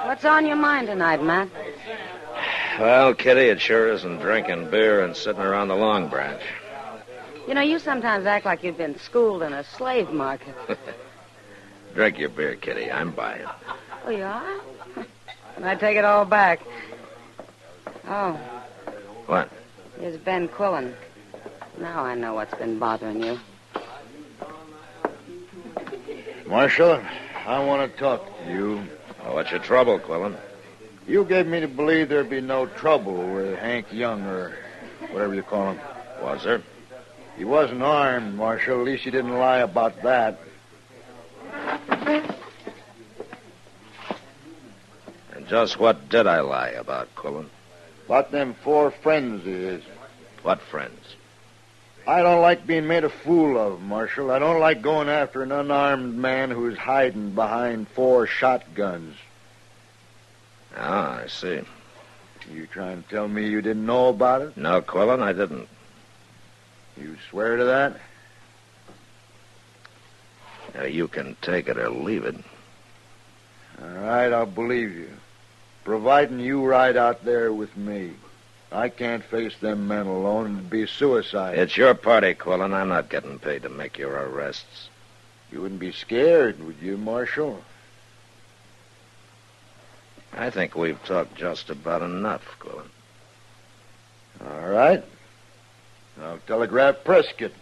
What's on your mind tonight, Matt? Well, Kitty, it sure isn't drinking beer and sitting around the Long Branch. You know, you sometimes act like you've been schooled in a slave market. Drink your beer, Kitty. I'm buying. Oh, you are? And I take it all back. Oh. What? Here's Ben Quillen. Now I know what's been bothering you. Marshal, I want to talk to you. Well, what's your trouble, Quillen? You gave me to believe there'd be no trouble with Hank Young, or whatever you call him. Was there? He wasn't armed, Marshal. At least you didn't lie about that. And just what did I lie about, Quillen? About them 4 friends of his. What friends? I don't like being made a fool of, Marshal. I don't like going after an unarmed man who's hiding behind 4 shotguns. Ah, I see. You trying to tell me you didn't know about it? No, Quillen, I didn't. You swear to that? Now, you can take it or leave it. All right, I'll believe you. Providing you ride out there with me. I can't face them men alone. It'd be suicide. It's your party, Quillen. I'm not getting paid to make your arrests. You wouldn't be scared, would you, Marshal? I think we've talked just about enough, Quillen. All right. I'll telegraph Prescott.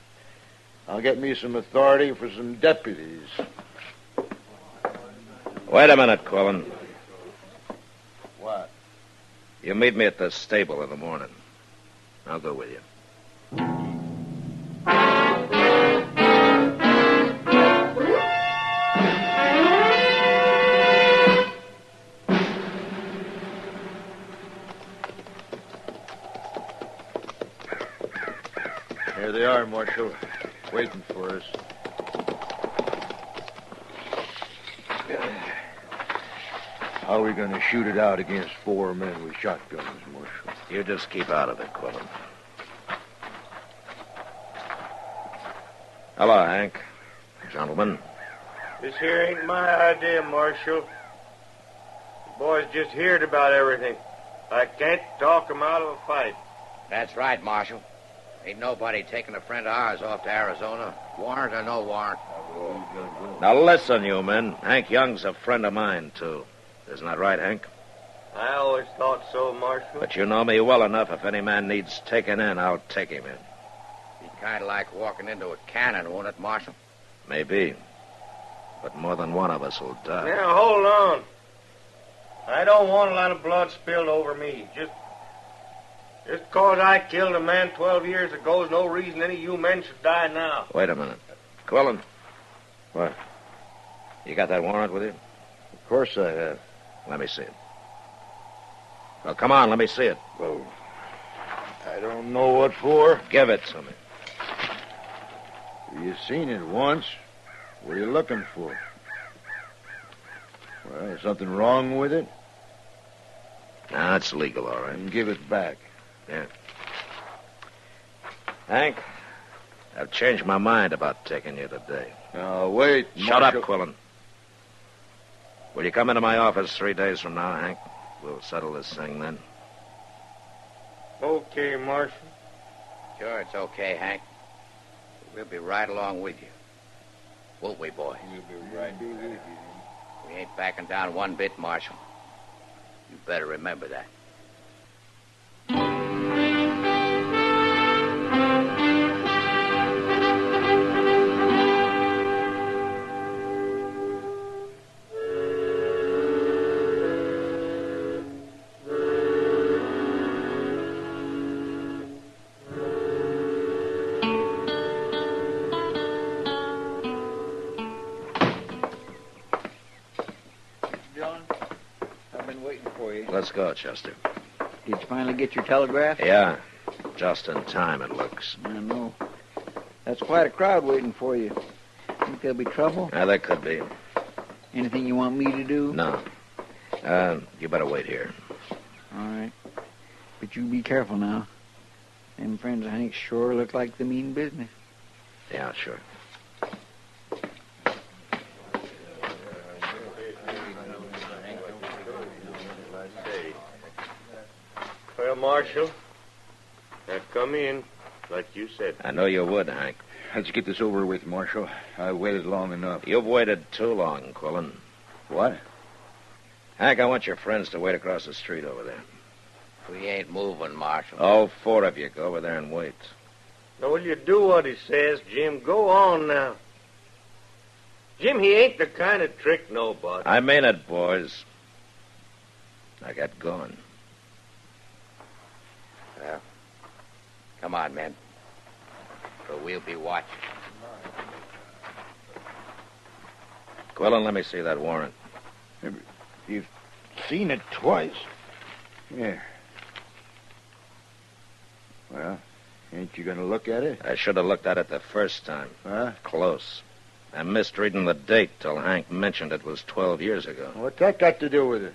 I'll get me some authority for some deputies. Wait a minute, Quillen. What? You meet me at the stable in the morning. I'll go with you. Here they are, Marshal, waiting for us. How are we going to shoot it out against 4 men with shotguns, Marshal? You just keep out of it, Quillen. Hello, Hank. Gentlemen. This here ain't my idea, Marshal. The boys just heard about everything. I can't talk 'em out of a fight. That's right, Marshal. Ain't nobody taking a friend of ours off to Arizona, warrant or no warrant. Now listen, you men. Hank Young's a friend of mine, too. Isn't that right, Hank? I always thought so, Marshal. But you know me well enough. If any man needs taken in, I'll take him in. Be kind of like walking into a cannon, won't it, Marshal? Maybe. But more than one of us will die. Now, hold on. I don't want a lot of blood spilled over me. Just 'cause I killed a man 12 years ago is no reason any of you men should die now. Wait a minute. Quillen. What? You got that warrant with you? Of course I have. Let me see it. Well, come on, let me see it. Well, I don't know what for. Give it to me. You seen it once. What are you looking for? Well, is something wrong with it? Nah, it's legal, all right. Then give it back. Yeah. Hank, I've changed my mind about taking you today. Now, wait, Shut Marshal. up, Quillen. Will you come into my office 3 days from now, Hank? We'll settle this thing then. Okay, Marshal. Sure, it's okay, Hank. We'll be right along with you. Won't we, boy? We'll be right with you. We ain't backing down one bit, Marshal. You better remember that. Let's go, Chester. Did you finally get your telegraph? Yeah. Just in time, it looks. I know. That's quite a crowd waiting for you. Think there'll be trouble? Yeah, there could be. Anything you want me to do? No. You better wait here. All right. But you be careful now. Them friends of Hank's sure look like the mean business. Yeah, sure. Well, Marshal, now come in, like you said. I know you would, Hank. Let's get this over with, Marshal. I waited long enough. You've waited too long, Quillen. What? Hank, I want your friends to wait across the street over there. We ain't moving, Marshal. All four of you go over there and wait. Now, will you do what he says, Jim? Go on now. Jim, he ain't the kind of trick nobody. I mean it, boys. I got going. Well, come on, men. For we'll be watching. Quillen, let me see that warrant. You've seen it twice. Yeah. Well, ain't you going to look at it? I should have looked at it the first time. Huh? Close. I missed reading the date till Hank mentioned it was 12 years ago. What's that got to do with it?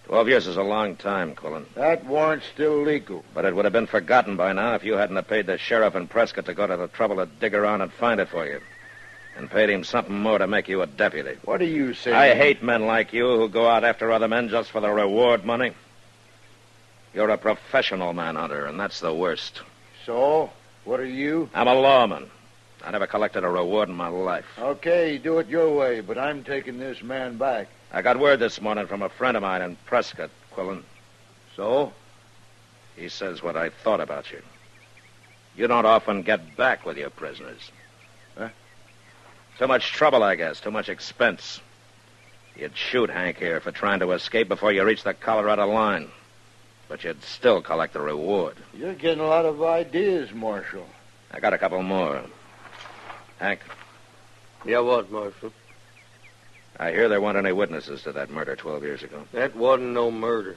12 years is a long time, Quillen. That warrant's still legal. But it would have been forgotten by now if you hadn't have paid the sheriff in Prescott to go to the trouble to dig around and find it for you. And paid him something more to make you a deputy. What are you saying? I hate men like you who go out after other men just for the reward money. You're a professional manhunter, and that's the worst. So, what are you? I'm a lawman. I never collected a reward in my life. Okay, do it your way, but I'm taking this man back. I got word this morning from a friend of mine in Prescott, Quillen. So? He says what I thought about you. You don't often get back with your prisoners. Huh? Too much trouble, I guess. Too much expense. You'd shoot Hank here for trying to escape before you reached the Colorado line. But you'd still collect the reward. You're getting a lot of ideas, Marshal. I got a couple more. Hank? Yeah, what, Marshal? I hear there weren't any witnesses to that murder 12 years ago. That wasn't no murder.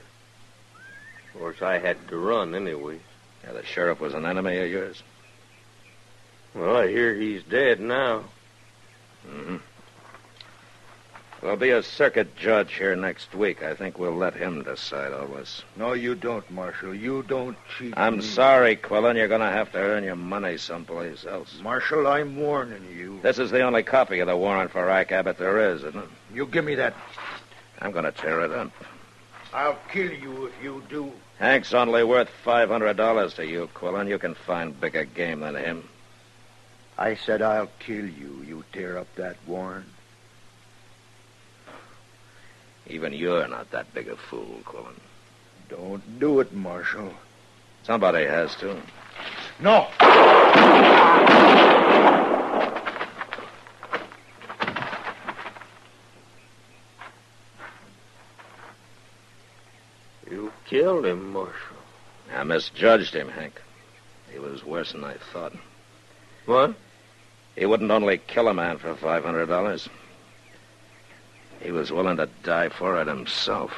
Of course, I had to run anyway. Yeah, the sheriff was an enemy of yours? Well, I hear he's dead now. Mm-hmm. There'll be a circuit judge here next week. I think we'll let him decide all this. No, you don't, Marshal. You don't cheat I'm me. sorry, Quillen. You're going to have to earn your money someplace else. Marshal, I'm warning you. This is the only copy of the warrant for Ike Abbott there is, isn't it? You give me that. I'm going to tear it up. I'll kill you if you do. Hank's only worth $500 to you, Quillen. You can find bigger game than him. I said I'll kill you. You tear up that warrant. Even you're not that big a fool, Quillen. Don't do it, Marshal. Somebody has to. No! You killed him, Marshal. I misjudged him, Hank. He was worse than I thought. What? He wouldn't only kill a man for $500. He was willing to die for it himself.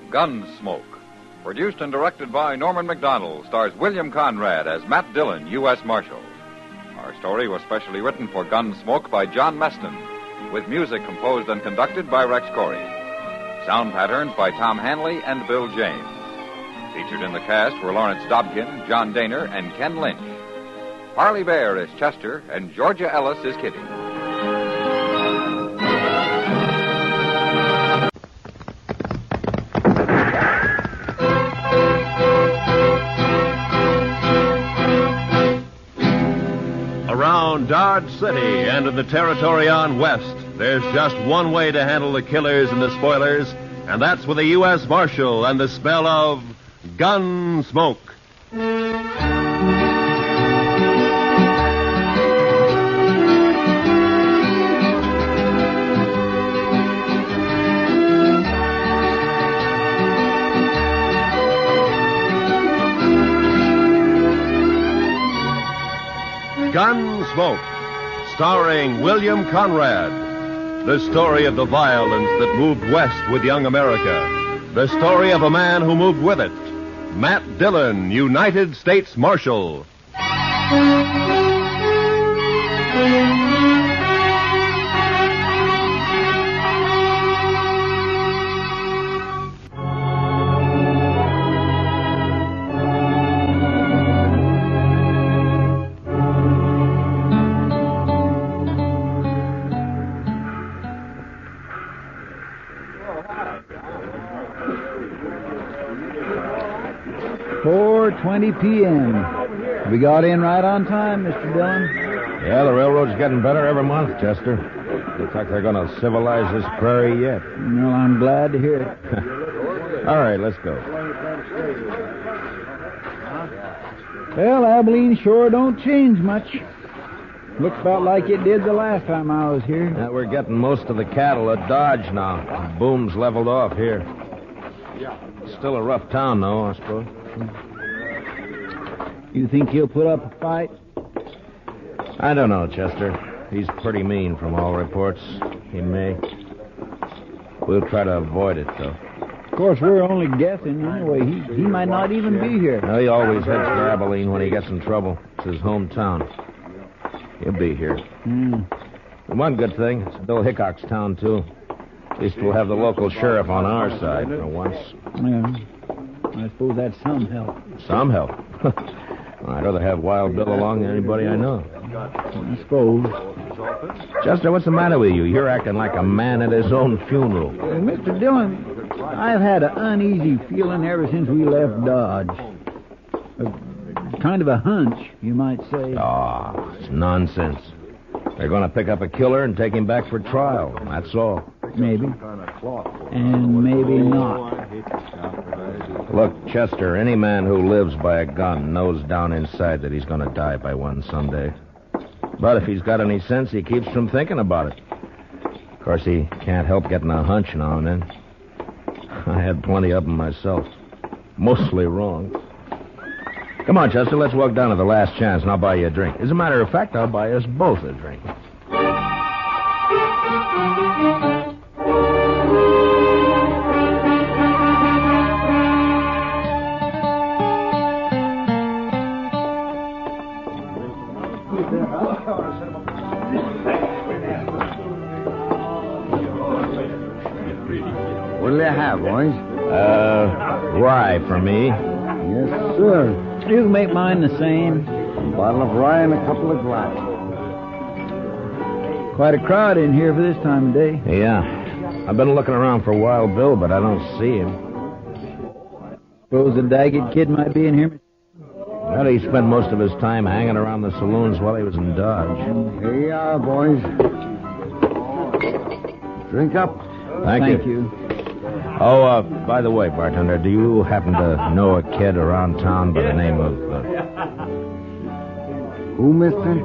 Gunsmoke. Produced and directed by Norman McDonald, stars William Conrad as Matt Dillon, U.S. Marshal. Our story was specially written for Gunsmoke by John Meston, with music composed and conducted by Rex Corey. Sound patterns by Tom Hanley and Bill James. Featured in the cast were Lawrence Dobkin, John Daner, and Ken Lynch. Parley Bear is Chester, and Georgia Ellis is Kitty. Around Dodge City and in the territory on West, there's just one way to handle the killers and the spoilers, and that's with a U.S. Marshal and the smell of Gunsmoke. Gunsmoke, starring William Conrad. The story of the violence that moved west with young America. The story of a man who moved with it. Matt Dillon, United States Marshal. p.m. We got in right on time, Mr. Dillon. Yeah, the railroad's getting better every month, Chester. Looks like they're going to civilize this prairie yet. Well, I'm glad to hear it. All right, let's go. Well, Abilene sure don't change much. Looks about like it did the last time I was here. Yeah, we're getting most of the cattle at Dodge now. The boom's leveled off here. Still a rough town, though, I suppose. You think he'll put up a fight? I don't know, Chester. He's pretty mean from all reports. He may. We'll try to avoid it, though. Of course, we're only guessing. Anyway, he might not even be here. No, he always heads to Abilene when he gets in trouble. It's his hometown. He'll be here. And one good thing, it's Bill Hickok's town, too. At least we'll have the local sheriff on our side for once. Yeah. I suppose that's some help. Some help? I'd rather have Wild Bill along than anybody I know. I suppose. Chester, what's the matter with you? You're acting like a man at his own funeral. Mr. Dillon, I've had an uneasy feeling ever since we left Dodge. Kind of a hunch, you might say. Oh, it's nonsense. They're going to pick up a killer and take him back for trial. That's all. Maybe. And maybe not. Look, Chester, any man who lives by a gun knows down inside that he's going to die by one someday. But if he's got any sense, he keeps from thinking about it. Of course, he can't help getting a hunch now and then. I had plenty of them myself. Mostly wrong. Come on, Chester, let's walk down to the Last Chance, and I'll buy you a drink. As a matter of fact, I'll buy us both a drink. What'll you have, boys? Rye for me. Yes, sir. You can make mine the same. A bottle of rye and a couple of glasses. Quite a crowd in here for this time of day. Yeah. I've been looking around for Wild Bill, but I don't see him. Suppose the Daggett kid might be in here? Well, he spent most of his time hanging around the saloons while he was in Dodge. Here you are, boys. Drink up. Thank you. Oh, by the way, bartender, do you happen to know a kid around town by the name of... Who, mister?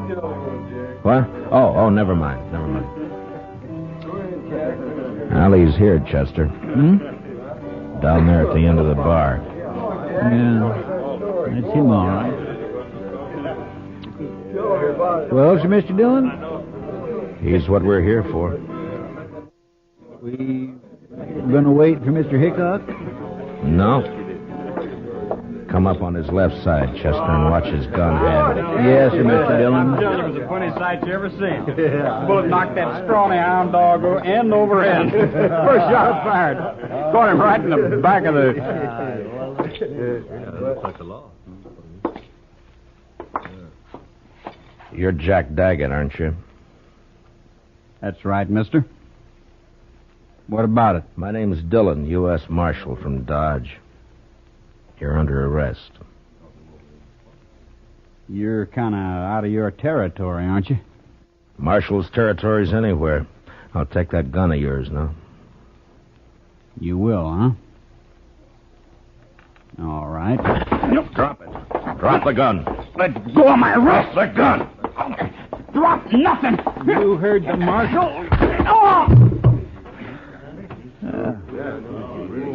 What? Oh, never mind. Well, he's here, Chester. Down there at the end of the bar. Yeah, that's him, all right. Well, Sir Mr. Dillon? He's what we're here for. We gonna wait for Mr. Hickok? No. Come up on his left side, Chester, and watch his gun hand. Yes, sir, Mr. Dillon. It was a funny sight you ever seen. The bullet knocked that scrawny hound dog end over end. First shot fired. Caught him right in the back of the... looks like the law. You're Jack Daggett, aren't you? That's right, mister. What about it? My name's Dillon, U.S. Marshal from Dodge. You're under arrest. You're kind of out of your territory, aren't you? Marshal's territory's anywhere. I'll take that gun of yours now. You will, huh? All right. Drop it. Drop the gun. Let go of my wrist. Drop the gun. Drop nothing. You heard the marshal.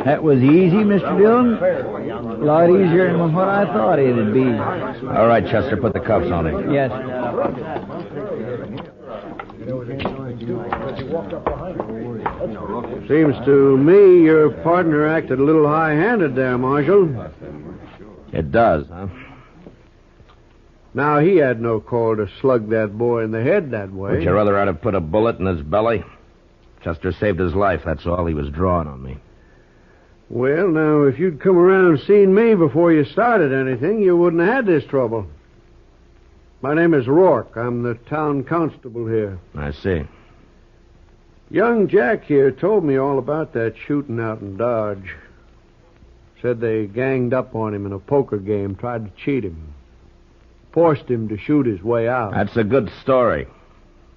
That was easy, Mr. Dillon. A lot easier than what I thought it'd be. All right, Chester, put the cuffs on him. Yes. Seems to me your partner acted a little high-handed there, Marshal. It does, huh? Now, he had no call to slug that boy in the head that way. Would you rather I'd have put a bullet in his belly? Chester saved his life, that's all. He was drawing on me. Well, now, if you'd come around and seen me before you started anything, you wouldn't have had this trouble. My name is Rourke. I'm the town constable here. I see. Young Jack here told me all about that shooting out in Dodge. Said they ganged up on him in a poker game, tried to cheat him. Forced him to shoot his way out. That's a good story.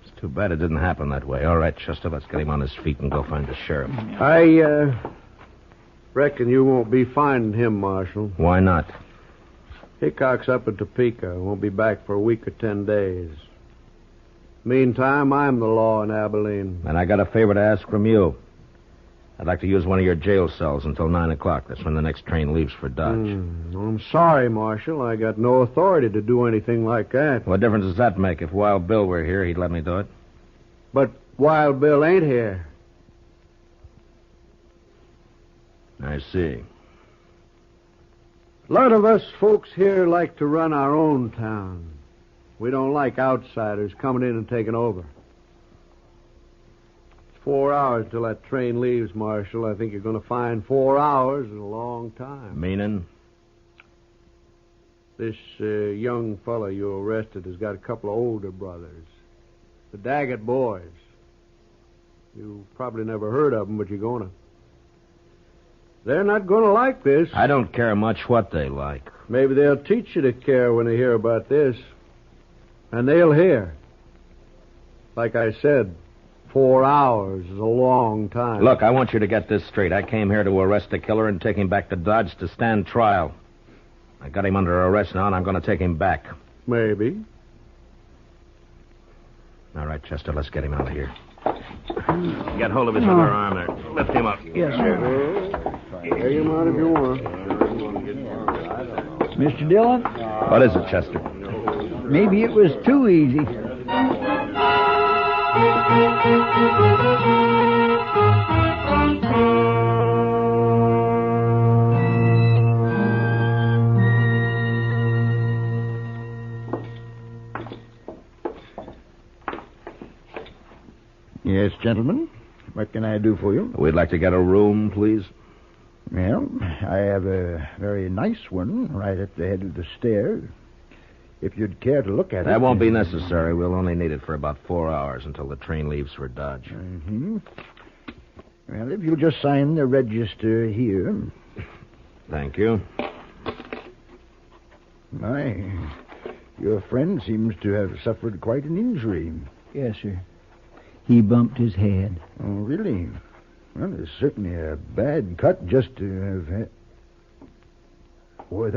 It's too bad it didn't happen that way. All right, Chester, let's get him on his feet and go find the sheriff. I reckon you won't be finding him, Marshal. Why not? Hickok's up at Topeka. Won't be back for a week or 10 days. Meantime, I'm the law in Abilene. And I got a favor to ask from you. I'd like to use one of your jail cells until 9 o'clock. That's when the next train leaves for Dodge. I'm sorry, Marshal. I got no authority to do anything like that. What difference does that make? If Wild Bill were here, he'd let me do it. But Wild Bill ain't here. I see. A lot of us folks here like to run our own town. We don't like outsiders coming in and taking over. It's 4 hours till that train leaves, Marshal. I think you're going to find 4 hours is a long time. Meaning? This young fella you arrested has got a couple of older brothers. The Daggett boys. You probably never heard of them, but you're going to. They're not going to like this. I don't care much what they like. Maybe they'll teach you to care when they hear about this. And they'll hear. Like I said, 4 hours is a long time. Look, I want you to get this straight. I came here to arrest the killer and take him back to Dodge to stand trial. I got him under arrest now, and I'm going to take him back. Maybe. All right, Chester, let's get him out of here. Get hold of his other arm there. Lift him up. Yes, sir. Carry him out if you want. Mr. Dillon? What is it, Chester? Maybe it was too easy. Yes, gentlemen. What can I do for you? We'd like to get a room, please. Well, I have a very nice one right at the head of the stairs. If you'd care to look at it... That won't be necessary. We'll only need it for about 4 hours until the train leaves for Dodge. Mm-hmm. Well, if you'll just sign the register here. Thank you. My, your friend seems to have suffered quite an injury. Yes, sir. He bumped his head. Oh, really? Well, it's certainly a bad cut just to have had... Boy,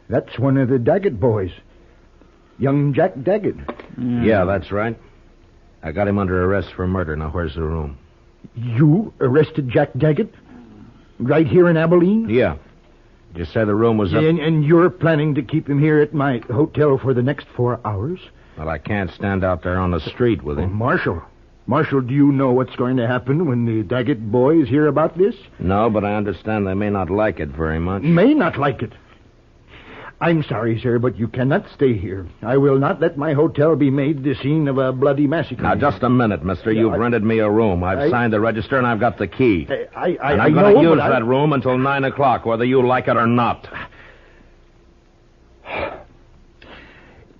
that's one of the Daggett boys. Young Jack Daggett. Yeah, that's right. I got him under arrest for murder. Now, where's the room? You arrested Jack Daggett? Right here in Abilene? Yeah. You said the room was up... And you're planning to keep him here at my hotel for the next 4 hours? Well, I can't stand out there on the street with him. Marshal, do you know what's going to happen when the Daggett boys hear about this? No, but I understand they may not like it very much. May not like it. I'm sorry, sir, but you cannot stay here. I will not let my hotel be made the scene of a bloody massacre. Now, just a minute, mister. You've rented me a room. I've signed the register, and I've got the key. I'm going to use that room until 9 o'clock, whether you like it or not.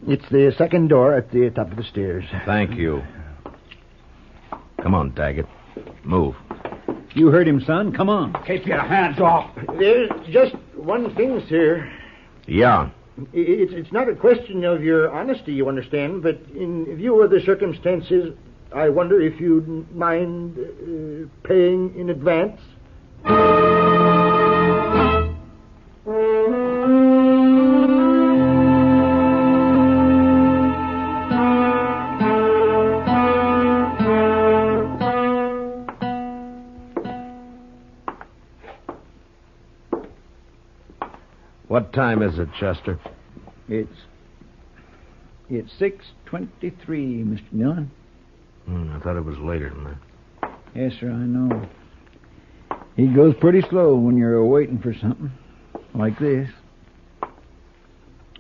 It's the second door at the top of the stairs. Thank you. Come on, Daggett. Move. You heard him, son. Come on. Keep your hands off. There's just one thing, sir. Yeah. It's not a question of your honesty, you understand, but in view of the circumstances, I wonder if you'd mind paying in advance. time is it, Chester? It's 6:23, Mr. Dillon. I thought it was later than that. Yes, sir, I know. He goes pretty slow when you're waiting for something like this.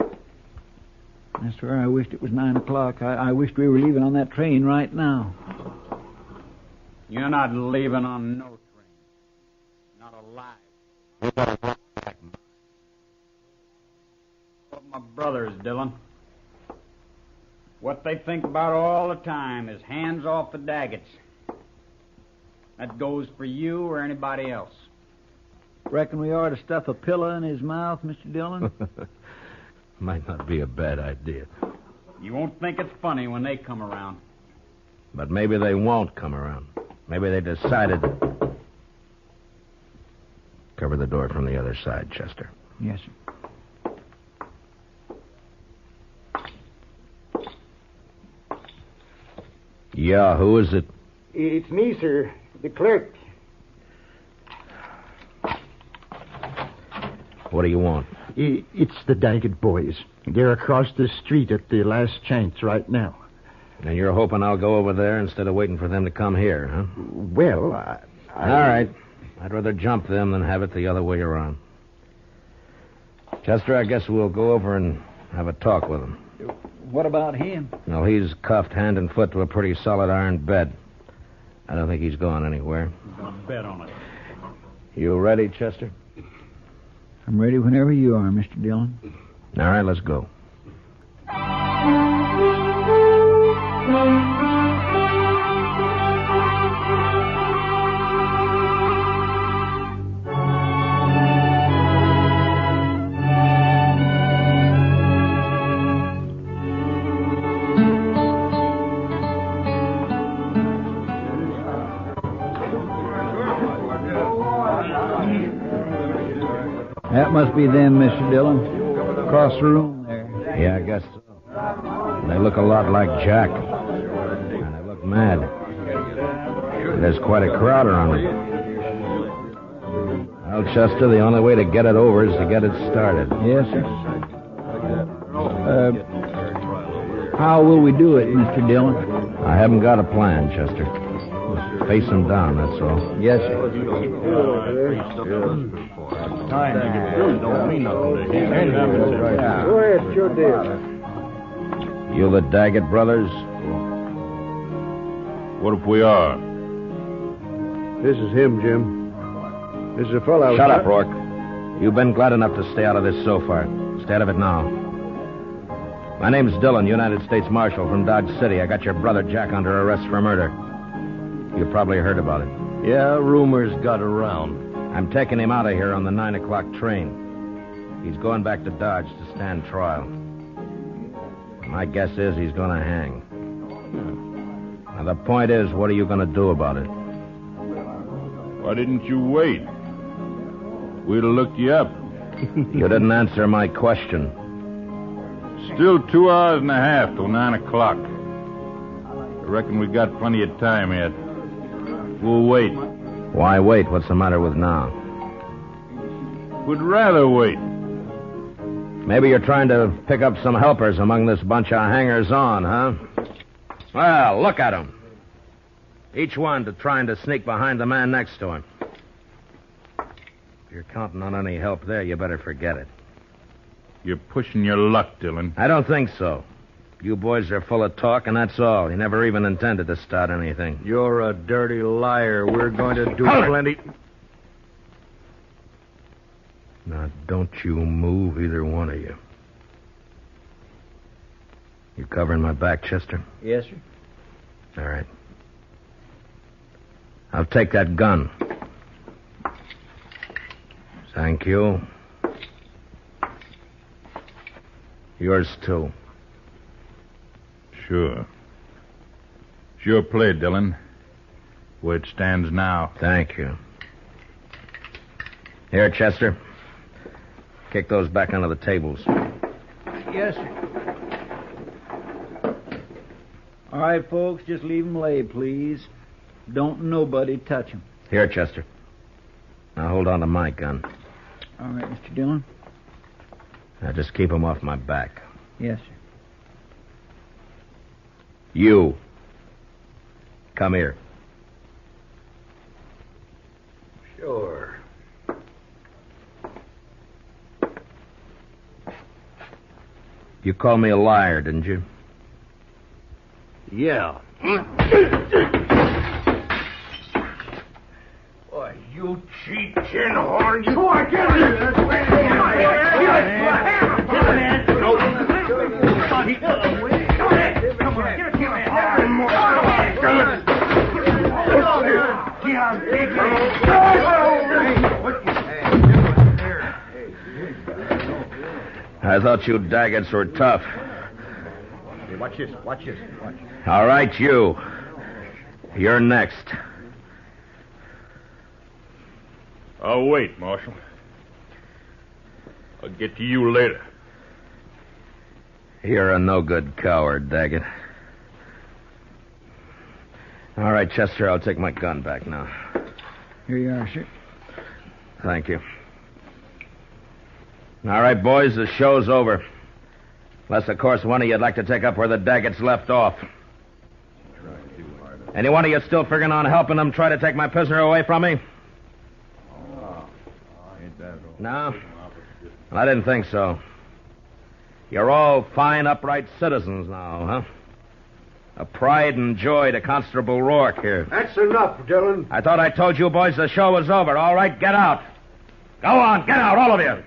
I swear I wished it was 9 o'clock. I wished we were leaving on that train right now. You're not leaving on no train. Not alive. You gotta walk back. My brothers, Dillon. What they think about all the time is hands off the Daggets. That goes for you or anybody else. Reckon we ought to stuff a pillow in his mouth, Mr. Dillon? Might not be a bad idea. You won't think it's funny when they come around. But maybe they won't come around. Maybe they decided... Cover the door from the other side, Chester. Yes, sir. Yeah, who is it? It's me, sir. The clerk. What do you want? It's the Daggett boys. They're across the street at the last chance right now. And you're hoping I'll go over there instead of waiting for them to come here, huh? Well, All right. I'd rather jump them than have it the other way around. Chester, I guess we'll go over and have a talk with him. What about him? Well, he's cuffed hand and foot to a pretty solid iron bed. I don't think he's going anywhere. I'm gonna bet on it. You ready, Chester? I'm ready whenever you are, Mr. Dillon. All right, let's go. That must be them, Mr. Dillon. Across the room there. Yeah, I guess so. They look a lot like Jack. And they look mad. There's quite a crowd around them. Well, Chester, the only way to get it over is to get it started. Yes, sir. How will we do it, Mr. Dillon? I haven't got a plan, Chester. Just face them down, that's all. Yes, sir. Don't mean nothing to him. Go ahead, sure deal. You the Daggett brothers? What if we are? This is him, Jim. This is a fellow. Shut up, Rourke. You've been glad enough to stay out of this so far. Stay out of it now. My name's Dillon, United States Marshal from Dodge City. I got your brother Jack under arrest for murder. You probably heard about it. Yeah, rumors got around. I'm taking him out of here on the 9 o'clock train. He's going back to Dodge to stand trial. My guess is he's going to hang. Now, the point is, what are you going to do about it? Why didn't you wait? We'd have looked you up. You didn't answer my question. Still 2 hours and a half till 9 o'clock. I reckon we got plenty of time yet. We'll wait. Why wait? What's the matter with now? We'd rather wait. Maybe you're trying to pick up some helpers among this bunch of hangers-on, huh? Well, look at them. Each one trying to sneak behind the man next to him. If you're counting on any help there, you better forget it. You're pushing your luck, Dillon. I don't think so. You boys are full of talk, and that's all. You never even intended to start anything. You're a dirty liar. We're going to do plenty... Now, don't you move, either one of you. You covering my back, Chester? Yes, sir. All right. I'll take that gun. Thank you. Yours, too. Sure. Sure play, Dillon. Where it stands now. Thank you. Here, Chester. Kick those back onto the tables. Yes, sir. All right, folks, just leave them lay, please. Don't nobody touch them. Here, Chester. Now hold on to my gun. All right, Mr. Dillon. Now just keep him off my back. Yes, sir. You. Come here. Sure. You called me a liar, didn't you? Yeah. Boy, you cheat tin horn. You want to get it? I thought you Daggetts were tough. Hey, watch this. Watch. All right, you. You're next. I'll wait, Marshal. I'll get to you later. You're a no-good coward, Daggett. All right, Chester, I'll take my gun back now. Here you are, sir. Thank you. All right, boys, the show's over. Unless, of course, one of you'd like to take up where the Daggetts left off. Any one of you still figuring on helping them try to take my prisoner away from me? No? Well, I didn't think so. You're all fine, upright citizens now, huh? A pride and joy to Constable Rourke here. That's enough, Dillon. I thought I told you boys the show was over. All right, get out. Go on, get out, all of you.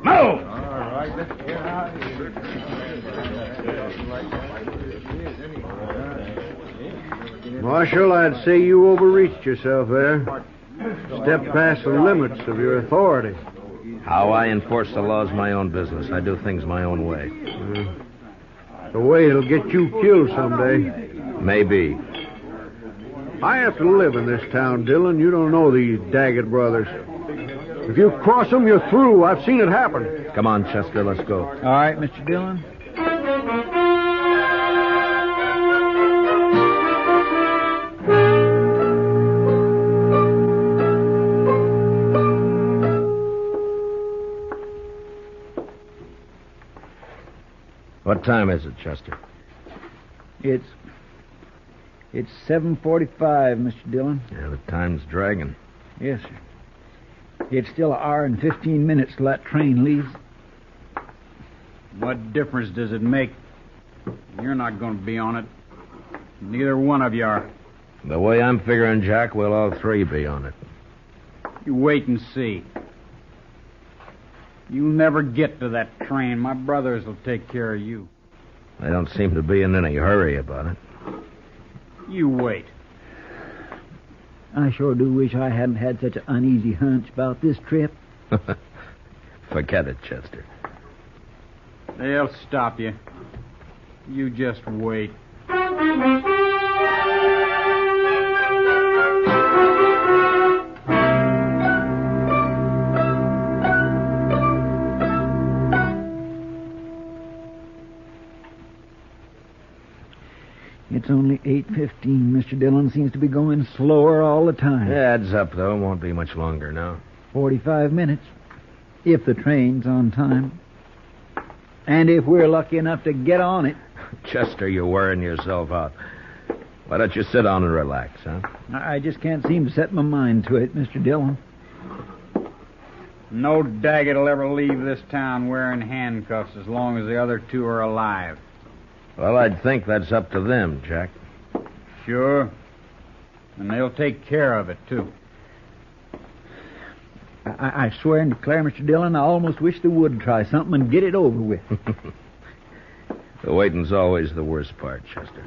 Move! All right, let's get out of here. Marshal, I'd say you overreached yourself there. Stepped past the limits of your authority. How I enforce the law's my own business. I do things my own way. The way it'll get you killed someday. Maybe. I have to live in this town, Dillon. You don't know these Daggett brothers. If you cross them, you're through. I've seen it happen. Come on, Chester, let's go. All right, Mr. Dillon. What time is it, Chester? It's 7:45, Mr. Dillon. Yeah, the time's dragging. Yes, sir. It's still an hour and 15 minutes till that train leaves. What difference does it make? You're not going to be on it. Neither one of you are. The way I'm figuring, Jack, we'll all three be on it. You wait and see. You'll never get to that train. My brothers will take care of you. They don't seem to be in any hurry about it. You wait. I sure do wish I hadn't had such an uneasy hunch about this trip. Forget it, Chester. They'll stop you. You just wait. It's only 8:15. Mr. Dillon seems to be going slower all the time. Adds up, though. Won't be much longer now. 45 minutes. If the train's on time. And if we're lucky enough to get on it. Chester, you're wearing yourself out. Why don't you sit down and relax, huh? I just can't seem to set my mind to it, Mr. Dillon. No Daggett will ever leave this town wearing handcuffs as long as the other two are alive. Well, I'd think that's up to them, Jack. Sure. And they'll take care of it, too. I swear and declare, Mr. Dillon, I almost wish they would try something and get it over with. The waiting's always the worst part, Chester.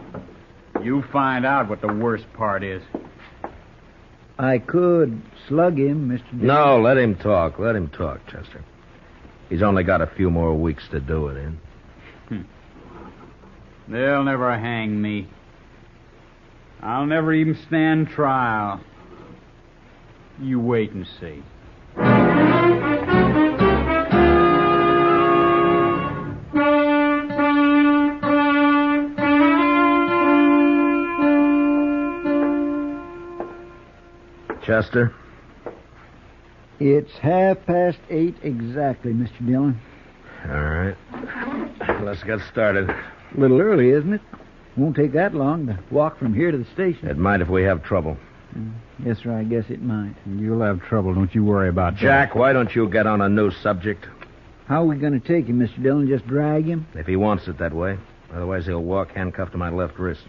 You find out what the worst part is. I could slug him, Mr. Dillon. No, let him talk. Let him talk, Chester. He's only got a few more weeks to do it in. They'll never hang me. I'll never even stand trial. You wait and see. Chester? It's 8:30 exactly, Mr. Dillon. All right. Let's get started. A little early, isn't it? Won't take that long to walk from here to the station. It might if we have trouble. Yes, sir, I guess it might. You'll have trouble. Don't you worry about that. Jack, why don't you get on a new subject? How are we going to take him, Mr. Dillon? Just drag him? If he wants it that way. Otherwise, he'll walk handcuffed to my left wrist.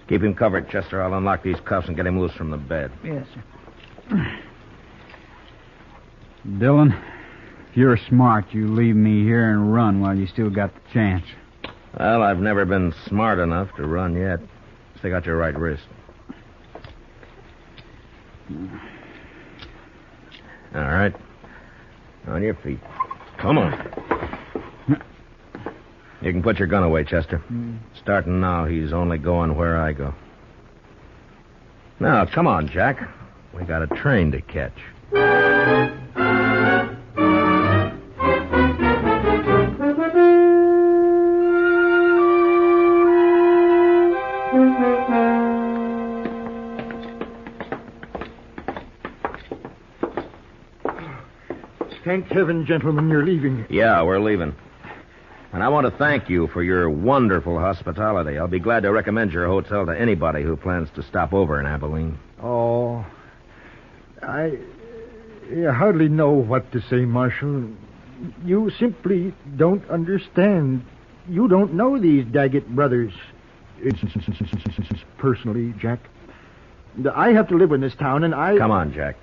Keep him covered, Chester. I'll unlock these cuffs and get him loose from the bed. Yes, sir. Dillon, if you're smart, you leave me here and run while you still got the chance. Well, I've never been smart enough to run yet. Stick out your right wrist. All right. On your feet. Come on. You can put your gun away, Chester. Starting now, he's only going where I go. Now, come on, Jack. We got a train to catch. Thank heaven, gentlemen, you're leaving. Yeah, we're leaving. And I want to thank you for your wonderful hospitality. I'll be glad to recommend your hotel to anybody who plans to stop over in Abilene. Oh, I hardly know what to say, Marshal. You simply don't understand. You don't know these Daggett brothers. Personally, Jack. I have to live in this town, and I... Come on, Jack.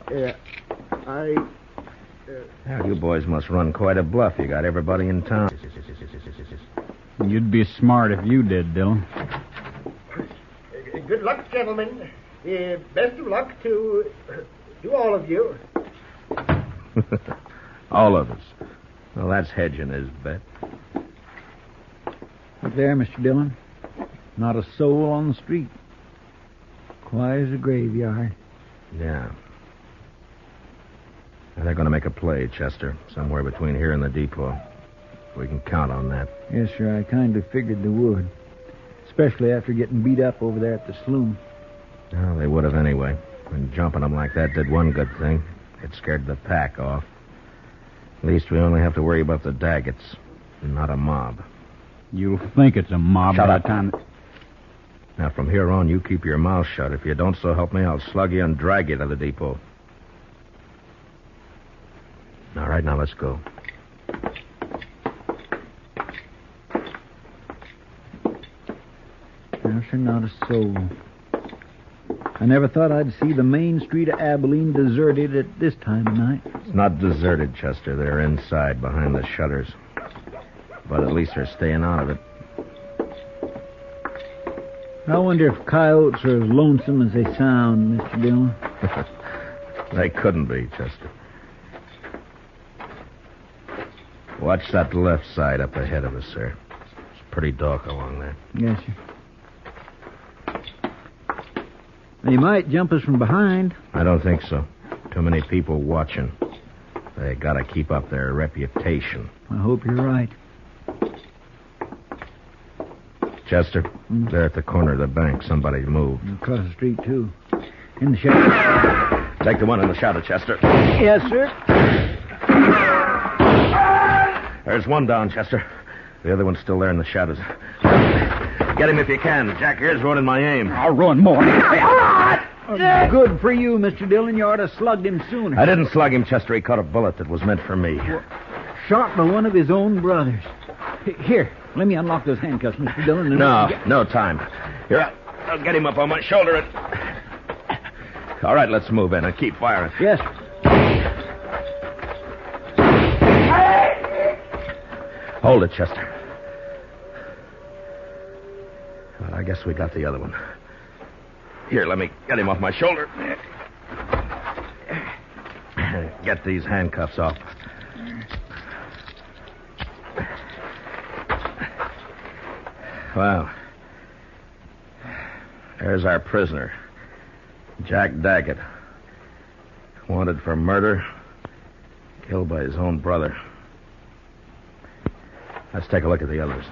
Now, you boys must run quite a bluff. You got everybody in town. You'd be smart if you did, Dillon. Good luck, gentlemen. Best of luck to all of you. All of us. Well, that's hedging his bet. Up there, Mr. Dillon. Not a soul on the street. Quiet as a graveyard. Yeah. Now, they're going to make a play, Chester, somewhere between here and the depot. We can count on that. Yes, sir, I kind of figured they would. Especially after getting beat up over there at the saloon. Well, they would have anyway. And jumping them like that did one good thing. It scared the pack off. At least we only have to worry about the Daggets, and not a mob. You'll think it's a mob Shut by up. the time... Now, from here on, you keep your mouth shut. If you don't, so help me, I'll slug you and drag you to the depot. All right, now let's go. No, sir, not a soul. I never thought I'd see the main street of Abilene deserted at this time of night. It's not deserted, Chester. They're inside, behind the shutters. But at least they're staying out of it. I wonder if coyotes are as lonesome as they sound, Mr. Dillon. They couldn't be, Chester. Watch that left side up ahead of us, sir. It's pretty dark along there. Yes, sir. They might jump us from behind. I don't think so. Too many people watching. They gotta keep up their reputation. I hope you're right. Chester, there at the corner of the bank, somebody moved. Across the street, too. In the shadow. Take the one in the shadow, Chester. Yes, sir. There's one down, Chester. The other one's still there in the shadows. Get him if you can. Jack here's ruining my aim. I'll ruin more. Good for you, Mr. Dillon. You ought to have slugged him sooner. I didn't slug him, Chester. He caught a bullet that was meant for me. Shot by one of his own brothers. Here, let me unlock those handcuffs, Mr. Dillon. No time. Here, I'll get him up on my shoulder. All right, let's move in and keep firing. Yes. Hold it, Chester. Well, I guess we got the other one. Here, let me get him off my shoulder. Get these handcuffs off. Well, there's our prisoner, Jack Daggett. Wanted for murder, killed by his own brother. Let's take a look at the others.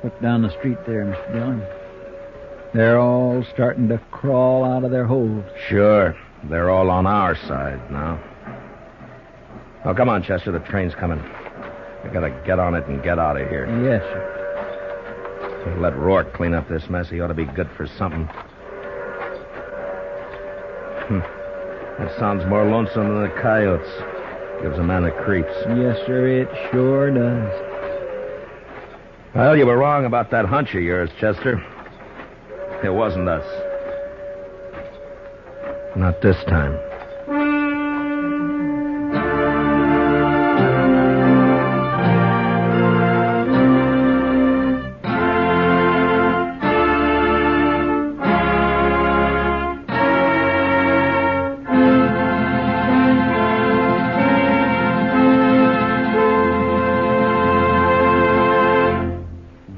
What down the street there, Mr. Dillon. They're all starting to crawl out of their holes. Sure. They're all on our side now. Oh, come on, Chester. The train's coming. We gotta get on it and get out of here. Yes, sir. Let Rourke clean up this mess. He ought to be good for something. That sounds more lonesome than the coyotes. Gives a man the creeps. Yes, sir, it sure does. Well, you were wrong about that hunch of yours, Chester. It wasn't us. Not this time.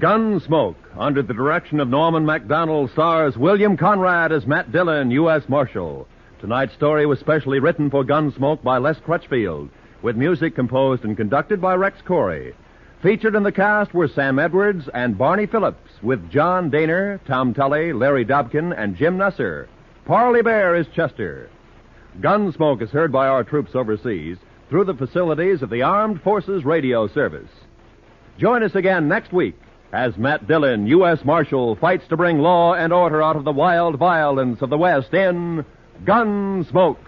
Gunsmoke, under the direction of Norman MacDonald, stars William Conrad as Matt Dillon, U.S. Marshal. Tonight's story was specially written for Gunsmoke by Les Crutchfield, with music composed and conducted by Rex Corey. Featured in the cast were Sam Edwards and Barney Phillips, with John Daner, Tom Tully, Larry Dobkin, and Jim Nusser. Parley Bear is Chester. Gunsmoke is heard by our troops overseas through the facilities of the Armed Forces Radio Service. Join us again next week as Matt Dillon, U.S. Marshal, fights to bring law and order out of the wild violence of the West in Gunsmoke.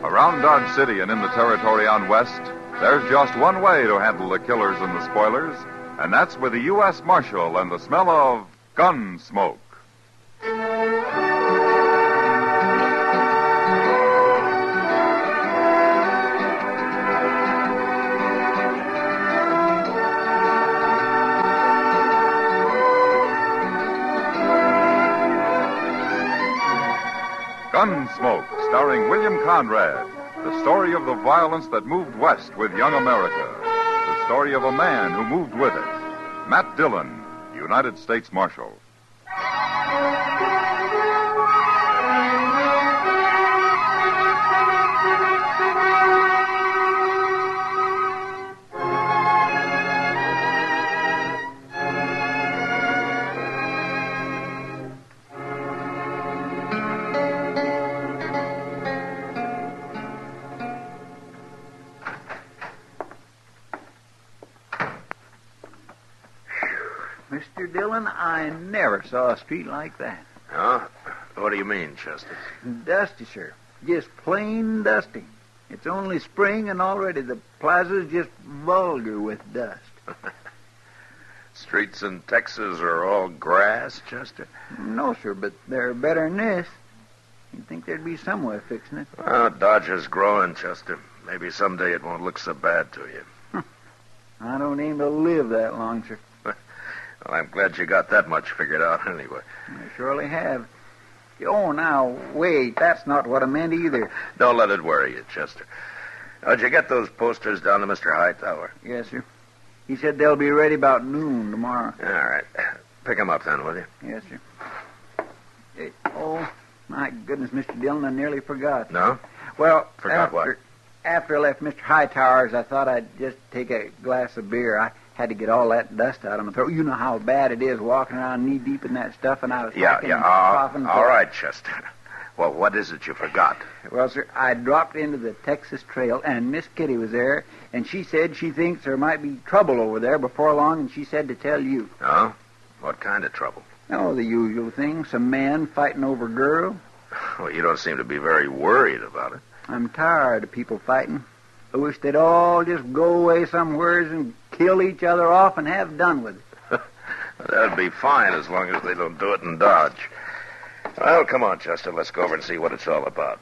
Around Dodge City and in the territory on West, there's just one way to handle the killers and the spoilers, and that's with the U.S. Marshal and the smell of Gunsmoke. Gunsmoke, starring William Conrad. The story of the violence that moved west with young America. The story of a man who moved with it. Matt Dillon, United States Marshal. Mr. Dillon, I never saw a street like that. Huh? What do you mean, Chester? Dusty, sir. Just plain dusty. It's only spring, and already the plaza's just vulgar with dust. Streets in Texas are all grass, Chester? No, sir, but they're better than this. You'd think there'd be some way of fixing it. Well, Dodge is growing, Chester. Maybe someday it won't look so bad to you. I don't aim to live that long, sir. Well, I'm glad you got that much figured out anyway. I surely have. Oh, now, wait. That's not what I meant either. Don't let it worry you, Chester. Did you get those posters down to Mr. Hightower? Yes, sir. He said they'll be ready about noon tomorrow. All right. Pick them up then, will you? Yes, sir. Hey, oh, my goodness, Mr. Dillon, I nearly forgot. No? Well, Forgot what? After I left Mr. Hightower's, I thought I'd just take a glass of beer. I had to get all that dust out of my throat. You know how bad it is walking around knee-deep in that stuff, and I was hacking and coughing. All right, Chester. Well, what is it you forgot? Well, sir, I dropped into the Texas Trail, and Miss Kitty was there, and she said she thinks there might be trouble over there before long, and she said to tell you. Oh? What kind of trouble? Oh, the usual thing. Some man fighting over girl. Well, you don't seem to be very worried about it. I'm tired of people fighting. I wish they'd all just go away somewheres and kill each other off and have done with it. That'd be fine as long as they don't do it in Dodge. Well, come on, Chester. Let's go over and see what it's all about.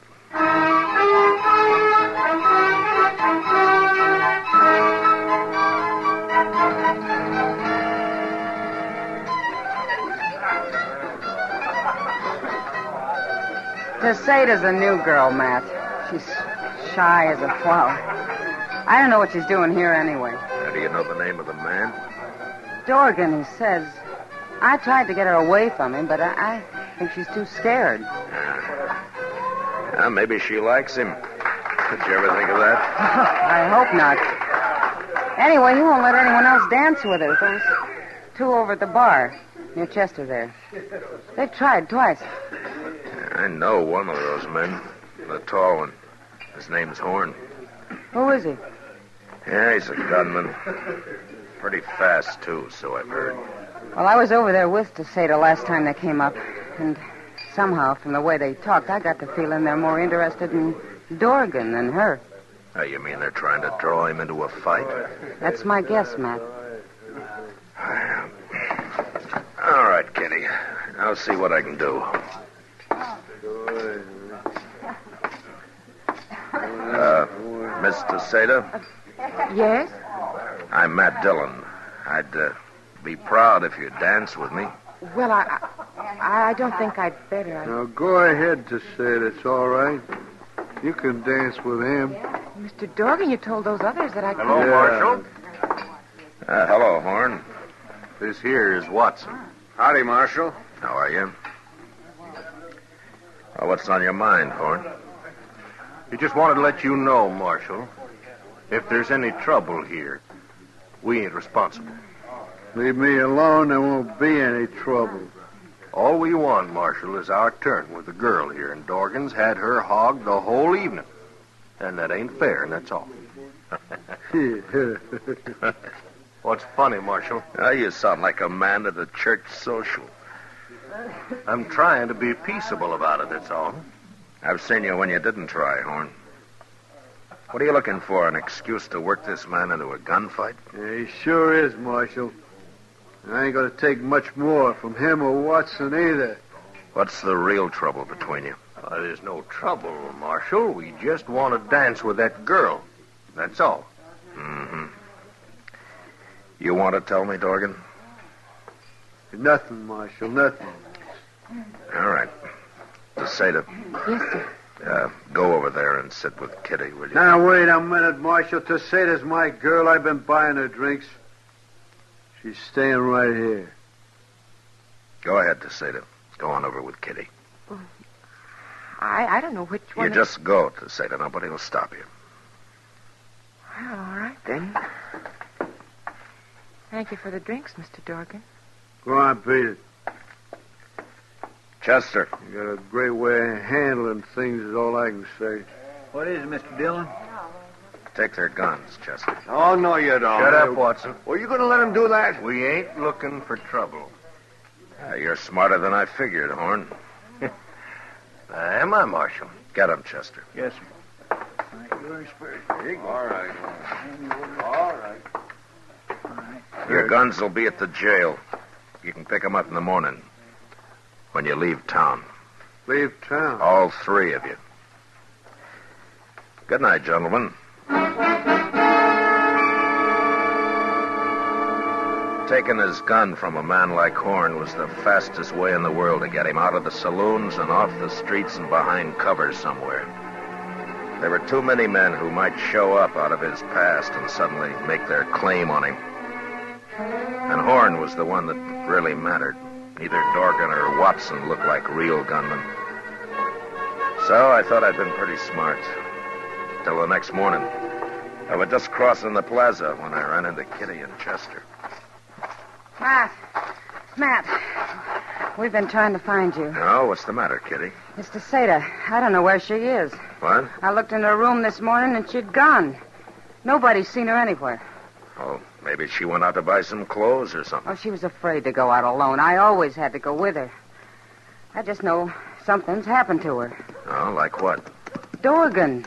Tacetta's a new girl, Matt. She's shy as a flower. I don't know what she's doing here anyway. How do you know the name of the man? Dorgan, he says. I tried to get her away from him, but I think she's too scared. Maybe she likes him. Did you ever think of that? I hope not. Anyway, he won't let anyone else dance with her. Those two over at the bar near Chester there. They've tried twice. I know one of those men. The tall one. His name's Horn. Who is he? Yeah, he's a gunman. Pretty fast, too, so I've heard. Well, I was over there with Tacetta last time they came up. And somehow, from the way they talked, I got the feeling they're more interested in Dorgan than her. Oh, you mean they're trying to draw him into a fight? That's my guess, Matt. All right, Kitty. I'll see what I can do. Miss Tacetta? Yes? I'm Matt Dillon. I'd be proud if you'd dance with me. Well, I don't think I'd better. Now, go ahead, Tacetta. It's all right. You can dance with him. Mr. Dorgan, you told those others that I could... Hello, Marshal. Hello, Horn. This here is Watson. Howdy, Marshal. How are you? What's on your mind, Horn? He just wanted to let you know, Marshal, if there's any trouble here, we ain't responsible. Leave me alone, there won't be any trouble. All we want, Marshal, is our turn with the girl here, and Dorgan's had her hogged the whole evening. And that ain't fair, and that's all. What's funny, Marshal? You sound like a man at a church social. I'm trying to be peaceable about it, that's all. I've seen you when you didn't try, Horn. What are you looking for, an excuse to work this man into a gunfight? Yeah, he sure is, Marshal. I ain't going to take much more from him or Watson either. What's the real trouble between you? There's no trouble, Marshal. We just want to dance with that girl. That's all. Mm-hmm. You want to tell me, Dorgan? Nothing, Marshal, nothing. All right. Tacetta. Yes, sir. Go over there and sit with Kitty, will you? Now, wait a minute, Marshal. Tacetta's my girl. I've been buying her drinks. She's staying right here. Go ahead, Tacetta. Go on over with Kitty. I don't know which one... You just go, Tacetta. Nobody will stop you. Well, all right, then. Thank you for the drinks, Mr. Dorgan. Go on, beat it. Chester. You got a great way of handling things is all I can say. What is it, Mr. Dillon? Take their guns, Chester. Oh, no, you don't. Shut up, Watson. Were you going to let him do that? We ain't looking for trouble. You're smarter than I figured, Horn. Am I, Marshal? Get him, Chester. Yes, sir. All right. All right. Your guns will be at the jail. You can pick them up in the morning when you leave town. Leave town? All three of you. Good night, gentlemen. Taking his gun from a man like Horn was the fastest way in the world to get him out of the saloons and off the streets and behind cover somewhere. There were too many men who might show up out of his past and suddenly make their claim on him. And Horn was the one that really mattered. Neither Dorgan or Watson looked like real gunmen. So I thought I'd been pretty smart. Till the next morning. I was just crossing the plaza when I ran into Kitty and Chester. Matt, we've been trying to find you. Oh, what's the matter, Kitty? It's Tacetta. I don't know where she is. What? I looked in her room this morning and she'd gone. Nobody's seen her anywhere. Oh, maybe she went out to buy some clothes or something. Oh, she was afraid to go out alone. I always had to go with her. I just know something's happened to her. Oh, like what? Dorgan.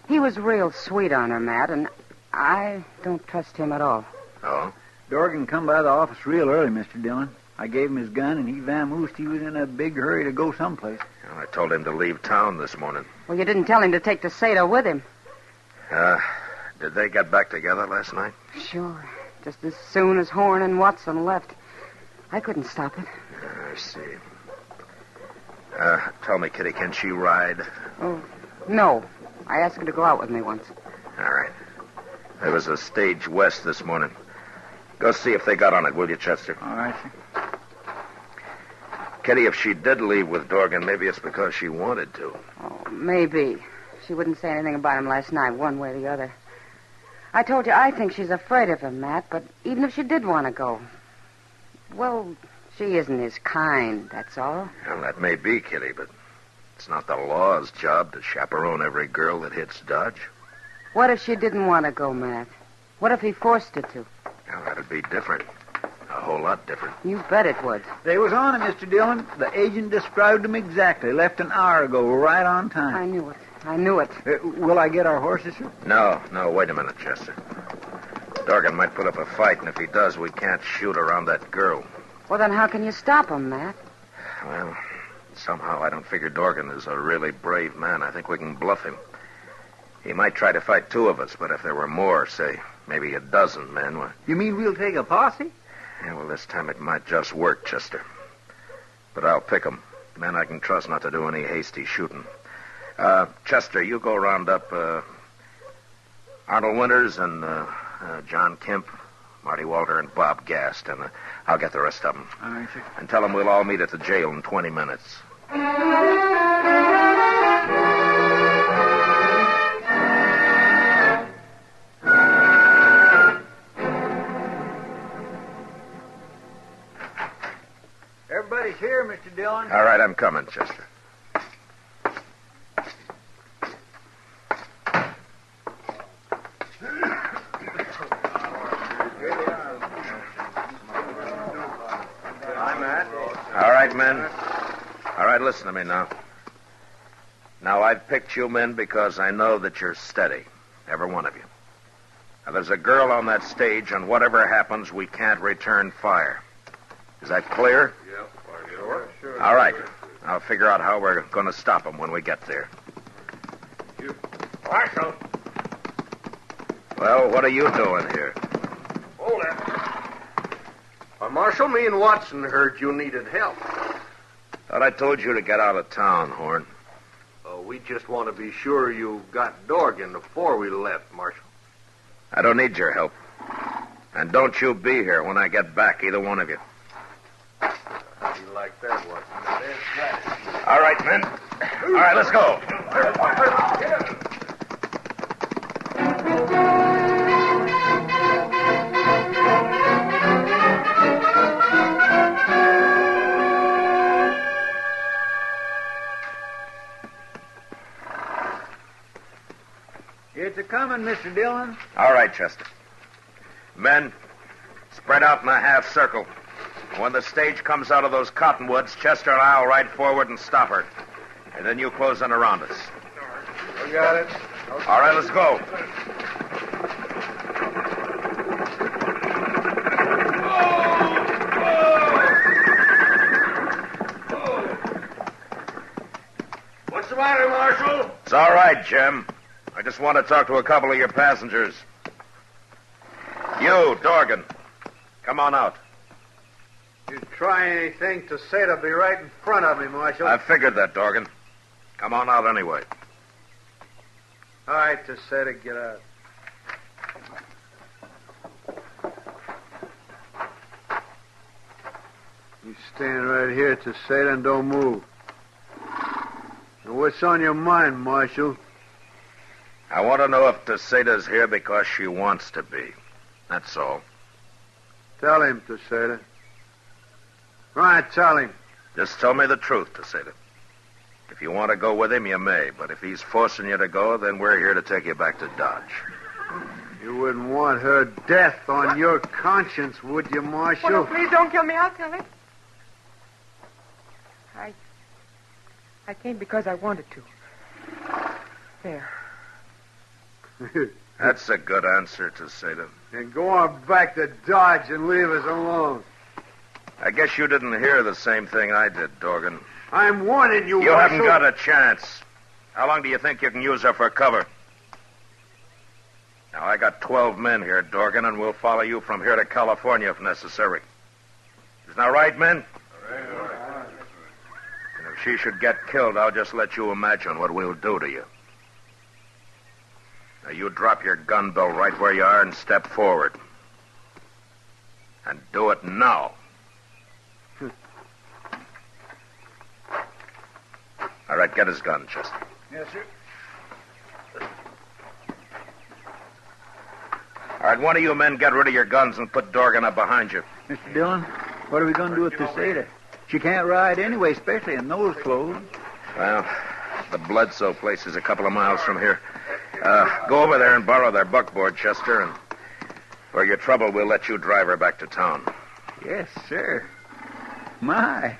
He was real sweet on her, Matt, and I don't trust him at all. Oh? Dorgan come by the office real early, Mr. Dillon. I gave him his gun, and he vamoosed. He was in a big hurry to go someplace. Well, I told him to leave town this morning. Well, you didn't tell him to take Tacetta with him. Did they get back together last night? Sure. Just as soon as Horn and Watson left. I couldn't stop it. I see. Tell me, Kitty, can she ride? Oh, no. I asked her to go out with me once. All right. There was a stage west this morning. Go see if they got on it, will you, Chester? All right, sir. Kitty, if she did leave with Dorgan, maybe it's because she wanted to. Oh, maybe. She wouldn't say anything about him last night, one way or the other. I told you I think she's afraid of him, Matt, but even if she did want to go, well, she isn't his kind, that's all. Well, that may be, Kitty, but it's not the law's job to chaperone every girl that hits Dodge. What if she didn't want to go, Matt? What if he forced her to? Now, that'd be different. A whole lot different. You bet it would. They was on him, Mr. Dillon. The agent described him exactly. Left an hour ago, right on time. I knew it. Will I get our horses, sir? No, wait a minute, Chester. Dorgan might put up a fight, and if he does, we can't shoot around that girl. Well, then how can you stop him, Matt? Well, somehow I don't figure Dorgan is a really brave man. I think we can bluff him. He might try to fight two of us, but if there were more, say, maybe a dozen men... Well... You mean we'll take a posse? Yeah, well, this time it might just work, Chester. But I'll pick 'em. Men I can trust not to do any hasty shooting. Chester, you go round up Arnold Winters and John Kemp, Marty Walter, and Bob Gast, and I'll get the rest of them. All right, sir. And tell them we'll all meet at the jail in 20 minutes. Everybody's here, Mr. Dillon. All right, I'm coming, Chester. All right, men. All right, listen to me now. Now, I've picked you men because I know that you're steady, every one of you. Now, there's a girl on that stage, and whatever happens, we can't return fire. Is that clear? Yep. Sure. All right. I'll figure out how we're going to stop them when we get there. Marshal. Well, what are you doing here? Hold it. Marshal, me and Watson heard you needed help. Thought I told you to get out of town, Horn. We just want to be sure you got Dorgan before we left, Marshal. I don't need your help. And don't you be here when I get back, either one of you. You like that, Watson? All right, men. All right, let's go. It's a-coming, Mr. Dillon. All right, Chester. Men, spread out in a half circle. When the stage comes out of those cottonwoods, Chester and I'll ride forward and stop her. And then you close in around us. We got it. All right, let's go. What's the matter, Marshal? It's all right, Jim. I just want to talk to a couple of your passengers. You, Dorgan, come on out. You try anything, Tacetta will be right in front of me, Marshal. I figured that, Dorgan. Come on out anyway. All right, Tacetta, get out. You stand right here, Tacetta, and don't move. Now, what's on your mind, Marshal? I want to know if Tacetta's here because she wants to be. That's all. Tell him, Tacetta. Right, tell him. Just tell me the truth, Tacetta. If you want to go with him, you may. But if he's forcing you to go, then we're here to take you back to Dodge. You wouldn't want her death on your conscience, would you, Marshal? Oh, no, please don't kill me. I'll tell it. I came because I wanted to. There. That's a good answer, Tacetta. And go on back to Dodge and leave us alone. I guess you didn't hear the same thing I did, Dorgan. I'm warning you, You Marshal. haven't got a chance. How long do you think you can use her for cover? Now, I got 12 men here, Dorgan, and we'll follow you from here to California if necessary. Isn't that right, men? And if she should get killed, I'll just let you imagine what we'll do to you. Now, you drop your gun belt right where you are and step forward. And do it now. All right, get his gun, Chester. Yes, sir. All right, one of you men get rid of your guns and put Dorgan up behind you. Mr. Dillon, what are we going to do with Tacetta? She can't ride anyway, especially in those clothes. Well, the Bledsoe place is a couple of miles from here. Go over there and borrow their buckboard, Chester, and for your trouble, we'll let you drive her back to town. Yes, sir. My.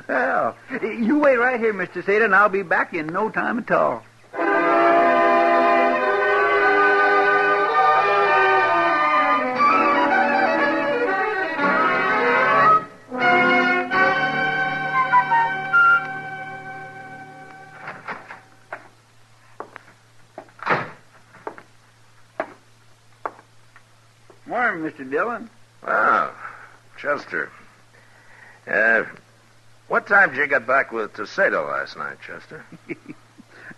Well, you wait right here, Mr. Tacetta, and I'll be back in no time at all. Morning, Mr. Dillon. Oh, Chester. What time did you get back with Tacetta last night, Chester?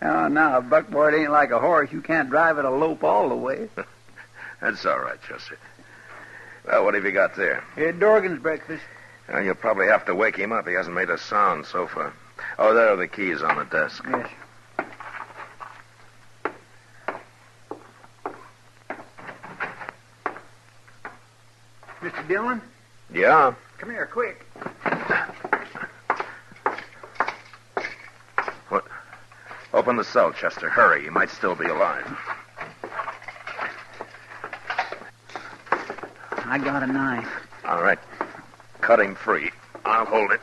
Oh, now, a buckboard ain't like a horse. You can't drive it a lope all the way. That's all right, Chester. Well, what have you got there? Dorgan's breakfast. Well, you'll probably have to wake him up. He hasn't made a sound so far. Oh, there are the keys on the desk. Yes. Mr. Dillon? Yeah? Come here, quick. What? Open the cell, Chester. Hurry. He might still be alive. I got a knife. All right. Cut him free. I'll hold it.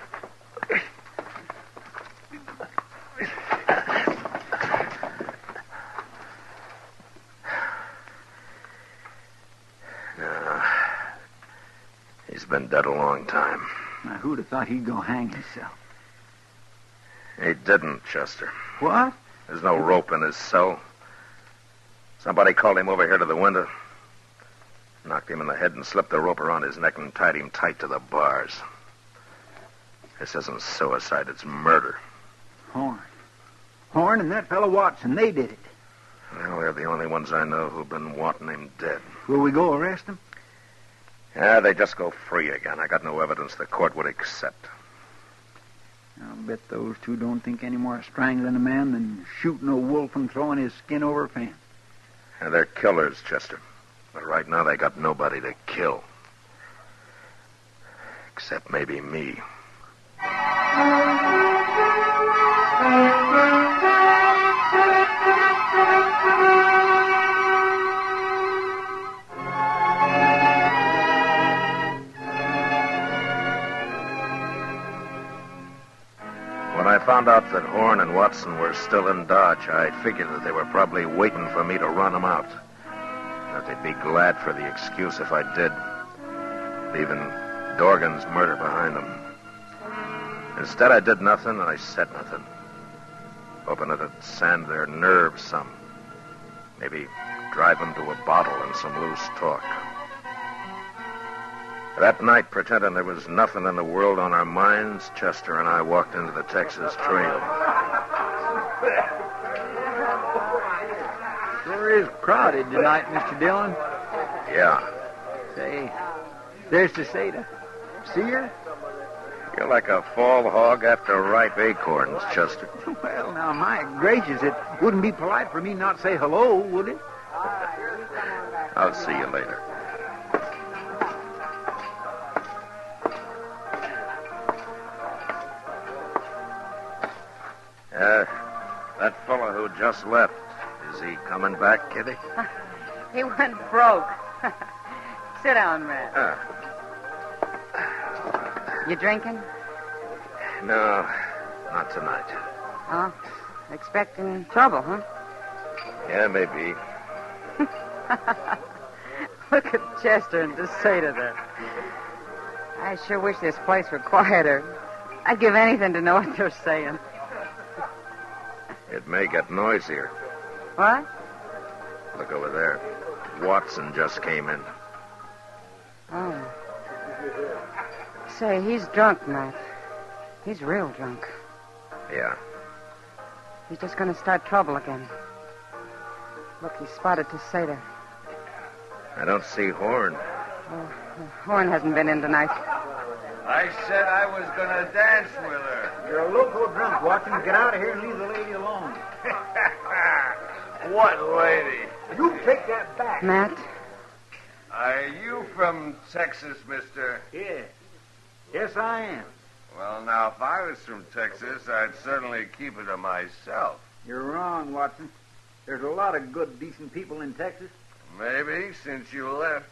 No. He's been dead a long time. Now, who'd have thought he'd go hang himself? He didn't, Chester. What? There's no rope in his cell. Somebody called him over here to the window, knocked him in the head and slipped the rope around his neck and tied him tight to the bars. This isn't suicide, it's murder. Horn and that fellow Watson, they did it. Well, they're the only ones I know who've been wanting him dead. Will we go arrest them? Yeah, they just go free again. I got no evidence the court would accept. I'll bet those two don't think any more of strangling a man than shooting a wolf and throwing his skin over a fence. Yeah, they're killers, Chester. But right now they got nobody to kill. Except maybe me. When I found out that Horn and Watson were still in Dodge, I figured that they were probably waiting for me to run them out. That they'd be glad for the excuse if I did, leaving Dorgan's murder behind them. Instead, I did nothing and I said nothing, hoping that it'd sand their nerves some. Maybe drive them to a bottle and some loose talk. That night, pretending there was nothing in the world on our minds, Chester and I walked into the Texas Trail. Sure is crowded tonight, Mr. Dillon. Yeah. Say, there's Tacetta. See her? You're like a fall hog after ripe acorns, Chester. Well, now, my gracious, it wouldn't be polite for me not to say hello, would it? I'll see you later. That fellow who just left, is he coming back, Kitty? He went broke. Sit down, Red. You drinking? No, not tonight. Oh, expecting trouble, huh? Yeah, maybe. Look at Chester and Tacetta there. I sure wish this place were quieter. I'd give anything to know what they're saying. It may get noisier. What? Look over there. Watson just came in. Oh. Say, he's drunk, Matt. He's real drunk. Yeah. He's just going to start trouble again. Look, he spotted Tacetta. I don't see Horn. Oh, Horn hasn't been in tonight. I said I was going to dance with her. You're a loco drunk, Watson. Get out of here and leave the lady alone. What lady? You take that back. Matt? Are you from Texas, mister? Yeah. Yes, I am. Well, now, if I was from Texas, I'd certainly keep it to myself. You're wrong, Watson. There's a lot of good, decent people in Texas. Maybe, since you left.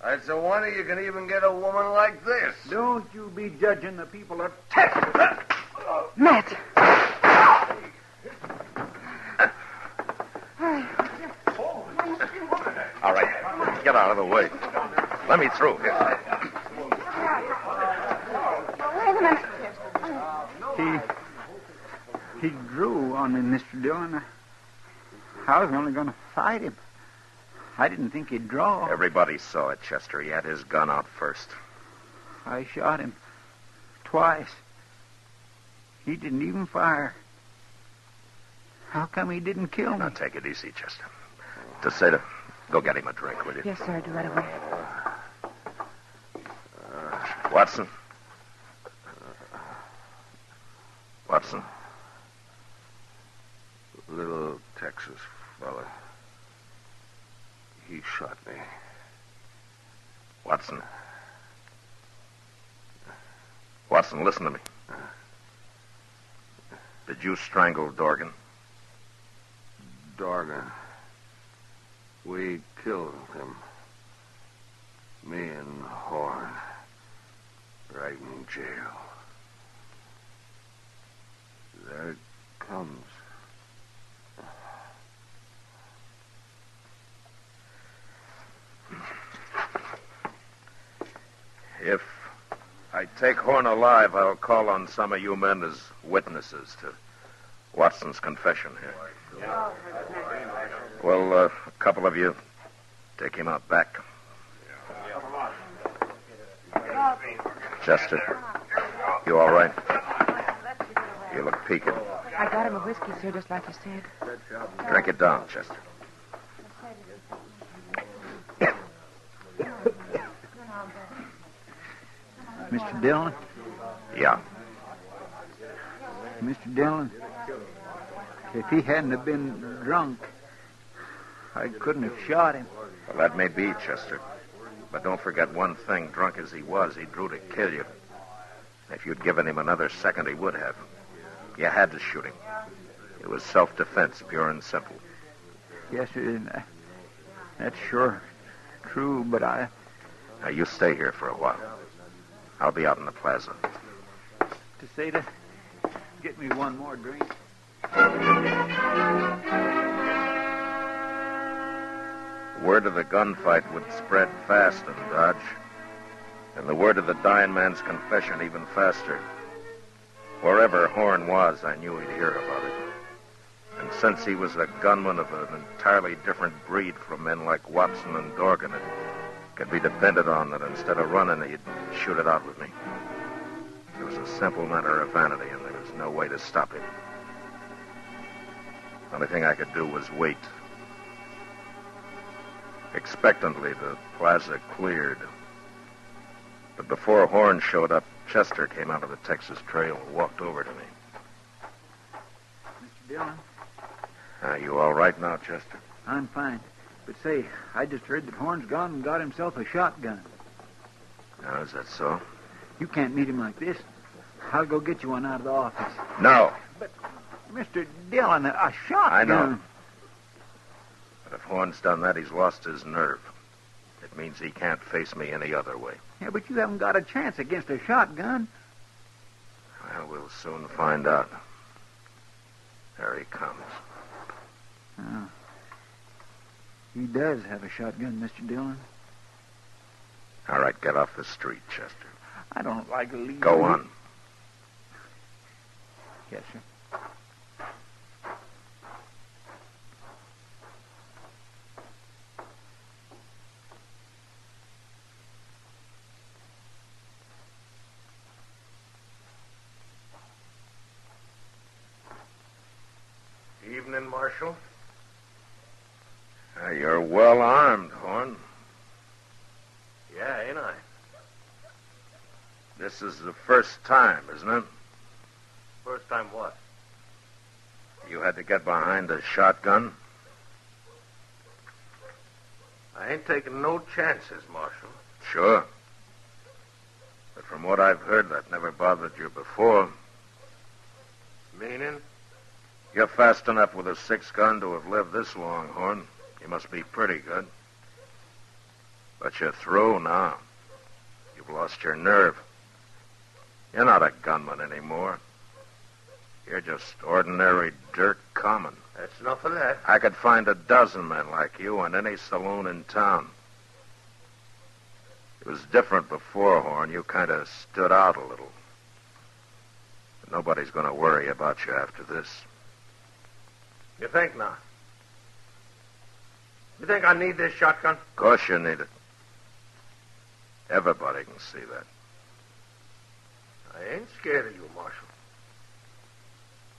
It's a wonder you can even get a woman like this. Don't you be judging the people of Texas. Matt! All right, get out of the way. Let me through here. Wait a minute. He drew on me, Mr. Dillon. I was only going to fight him. I didn't think he'd draw. Everybody saw it, Chester. He had his gun out first. I shot him twice. He didn't even fire. How come he didn't kill me? Now, take it easy, Chester. Tacetta, go get him a drink, will you? Yes, sir. Do right away. Watson. Watson. Little Texas fella. He shot me. Watson. Watson, listen to me. Did you strangle Dorgan? Dorgan. We killed him. Me and Horn. Right in jail. There it comes. If I take Horn alive, I'll call on some of you men as witnesses to Watson's confession here. Well, a couple of you take him out back. Chester, you all right? You look peaked. I got him a whiskey, sir, just like you said. Drink it down, Chester. Mr. Dillon? Yeah. Mr. Dillon, if he hadn't have been drunk, I couldn't have shot him. Well, that may be, Chester. But don't forget one thing. Drunk as he was, he drew to kill you. If you'd given him another second, he would have. You had to shoot him. It was self-defense, pure and simple. Yes, sir. That's sure true, but I... Now, you stay here for a while. I'll be out in the plaza. Tacetta, get me one more drink. Word of the gunfight would spread fast in Dodge, and the word of the dying man's confession even faster. Wherever Horn was, I knew he'd hear about it. And since he was a gunman of an entirely different breed from men like Watson and Dorgan, it could be depended on that instead of running, he'd shoot it out with me. It was a simple matter of vanity, and there was no way to stop him. The only thing I could do was wait. Expectantly, the plaza cleared. But before Horn showed up, Chester came out of the Texas Trail and walked over to me. Mr. Dillon? Are you all right now, Chester? I'm fine. But say, I just heard that Horn's gone and got himself a shotgun. Now, is that so? You can't meet him like this. I'll go get you one out of the office. No. But, Mr. Dillon, a shotgun... I know. But if Horn's done that, he's lost his nerve. It means he can't face me any other way. Yeah, but you haven't got a chance against a shotgun. Well, we'll soon find out. There he comes. Oh. He does have a shotgun, Mr. Dillon. All right, get off the street, Chester. I don't like leaving. Go on. Yes, sir. Evening, Marshal. You're well armed, Horn. Yeah, ain't I? This is the first time, isn't it? First time what? You had to get behind a shotgun? I ain't taking no chances, Marshal. Sure. But from what I've heard, that never bothered you before. Meaning? You're fast enough with a 6-gun to have lived this long, Horn. You must be pretty good. But you're through now. You've lost your nerve. You're not a gunman anymore. You're just ordinary dirt common. That's enough of that. I could find a dozen men like you in any saloon in town. It was different before, Horn. You kind of stood out a little. But nobody's going to worry about you after this. You think not? You think I need this shotgun? Of course you need it. Everybody can see that. I ain't scared of you, Marshal.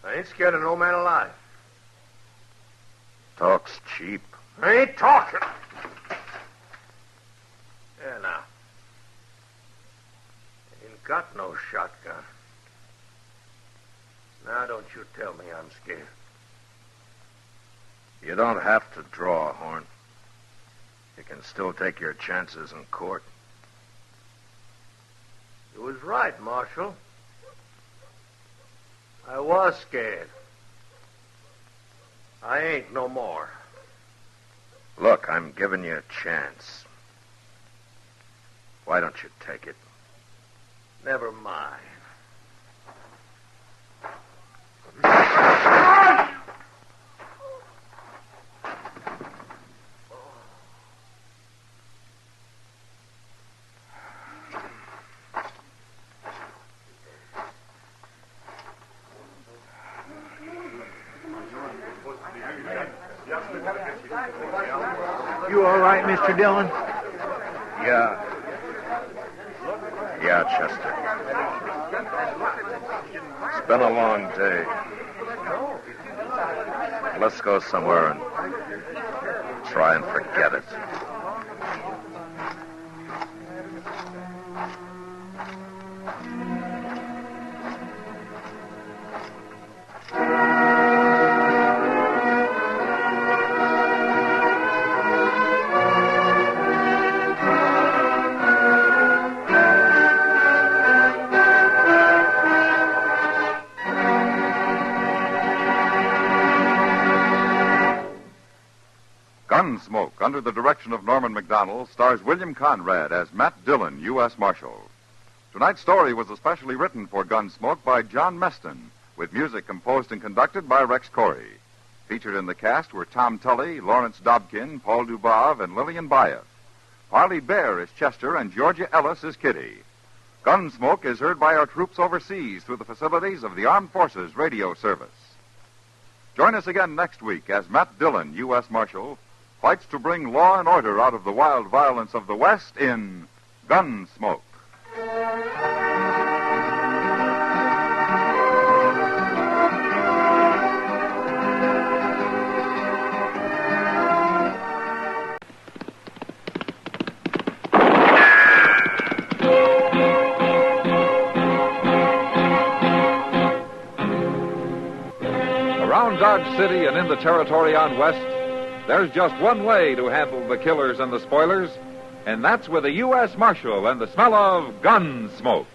I ain't scared of no man alive. Talk's cheap. I ain't talking. Yeah, now. Ain't got no shotgun. Now don't you tell me I'm scared. You don't have to draw, Horn. You can still take your chances in court. You was right, Marshal. I was scared. I ain't no more. Look, I'm giving you a chance. Why don't you take it? Never mind. You all right, Mr. Dillon? Yeah. Yeah, Chester. It's been a long day. Let's go somewhere and try and forget it. Gunsmoke, under the direction of Norman McDonald, stars William Conrad as Matt Dillon, U.S. Marshal. Tonight's story was especially written for Gunsmoke by John Meston, with music composed and conducted by Rex Corey. Featured in the cast were Tom Tully, Lawrence Dobkin, Paul Dubov, and Lillian Bayef. Harley Bear is Chester, and Georgia Ellis is Kitty. Gunsmoke is heard by our troops overseas through the facilities of the Armed Forces Radio Service. Join us again next week as Matt Dillon, U.S. Marshal, fights to bring law and order out of the wild violence of the West in Gunsmoke. Around Dodge City and in the territory on West, there's just one way to handle the killers and the spoilers, and that's with a U.S. Marshal and the smell of Gunsmoke.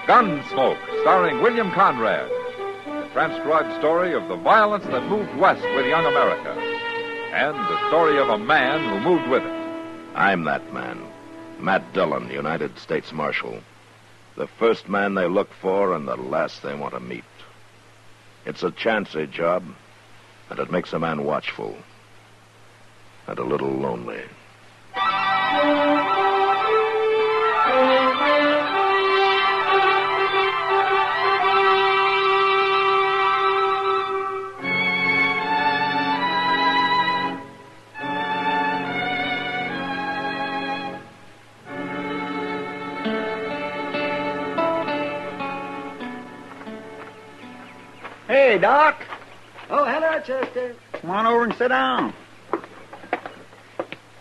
Gunsmoke, starring William Conrad. Transcribed story of the violence that moved west with young America, and the story of a man who moved with it. I'm that man, Matt Dillon, United States Marshal. The first man they look for and the last they want to meet. It's a chancy job, and it makes a man watchful and a little lonely. Hey, Doc. Oh, hello, Chester. Come on over and sit down.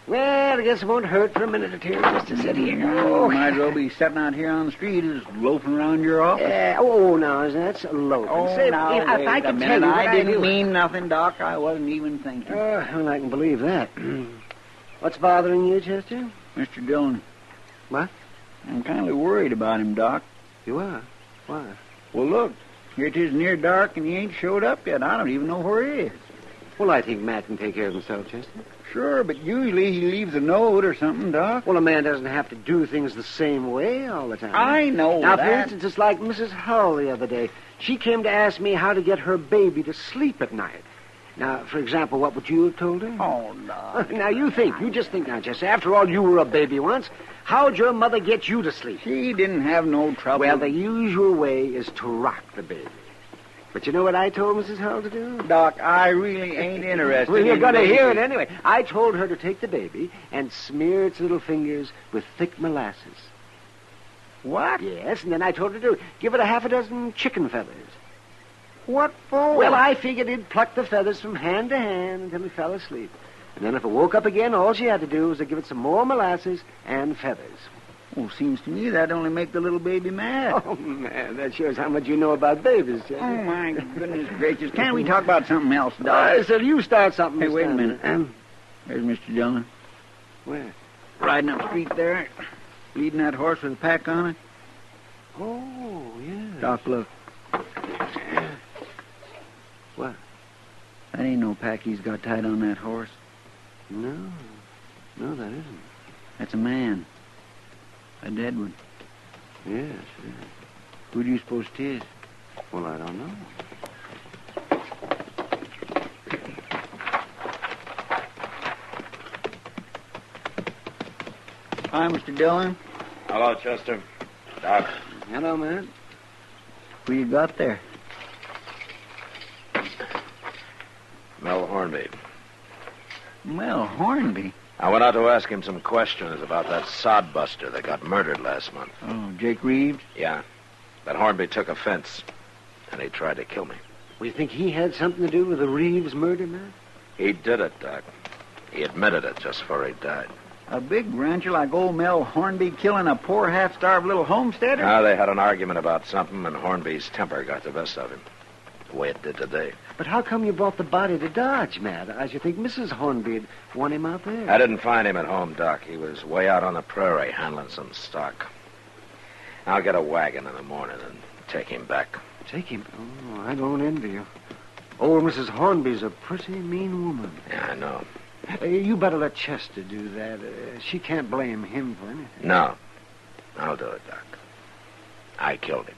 Well, I guess it won't hurt for a minute or two just to sit here. Oh, might as well be sitting out here on the street as loafing around your office. No, that's loafing. Oh, Say, now, if I wait a could minute. tell you what I didn't do. mean nothing, Doc. I wasn't even thinking. Well, I can believe that. What's bothering you, Chester? Mr. Dillon. What? I'm kind of worried about him, Doc. You are? Why? Well, look. Here it is near dark, and he ain't showed up yet. I don't even know where he is. Well, I think Matt can take care of himself, Chester. Sure, but usually he leaves a note or something, Doc. Well, a man doesn't have to do things the same way all the time. I know now, that. for instance, it's like Mrs. Hull the other day. She came to ask me how to get her baby to sleep at night. Now, for example, what would you have told her? Oh, no. Now, you just think now, Jesse. After all, you were a baby once. How'd your mother get you to sleep? She didn't have no trouble. Well, the usual way is to rock the baby. But you know what I told Mrs. Hull to do? Doc, I really ain't interested. Well, you're in going to babies. hear it anyway. I told her to take the baby and smear its little fingers with thick molasses. What? Yes, and then I told her to give it a half a dozen chicken feathers. What for? Well, I figured he'd pluck the feathers from hand to hand until he fell asleep. And then if it woke up again, all she had to do was to give it some more molasses and feathers. Well, seems to me that'd only make the little baby mad. Oh, man, that shows how much you know about babies, Jesse. Oh, my goodness gracious. Can't we talk about something else, Doc? I said you start something. Hey, this wait a time. minute. There's Mr. Dillon. Where? Riding up the street there, leading that horse with a pack on it. Oh, yeah. Doc, look. What? That ain't no pack he's got tied on that horse. No, that isn't. That's a man. A dead one. Yes, yes. Who do you suppose it is? Well, I don't know. Hi, Mr. Dillon. Hello, Chester. Doc. Hello, man. Who you got there? Mel Hornby. Mel Hornby? I went out to ask him some questions about that sodbuster that got murdered last month. Oh, Jake Reeves? Yeah. But Hornby took offense, and he tried to kill me. We think he had something to do with the Reeves murder, man? He did it, Doc. He admitted it just before he died. A big rancher like old Mel Hornby killing a poor, half-starved little homesteader? Now, they had an argument about something, and Hornby's temper got the best of him. The way it did today. But how come you brought the body to Dodge, Matt? I should think Mrs. Hornby'd want him out there. I didn't find him at home, Doc. He was way out on the prairie handling some stock. I'll get a wagon in the morning and take him back. Take him? Oh, I don't envy you. Old Mrs. Hornby's a pretty mean woman. Yeah, I know. You better let Chester do that. She can't blame him for anything. No. I'll do it, Doc. I killed him.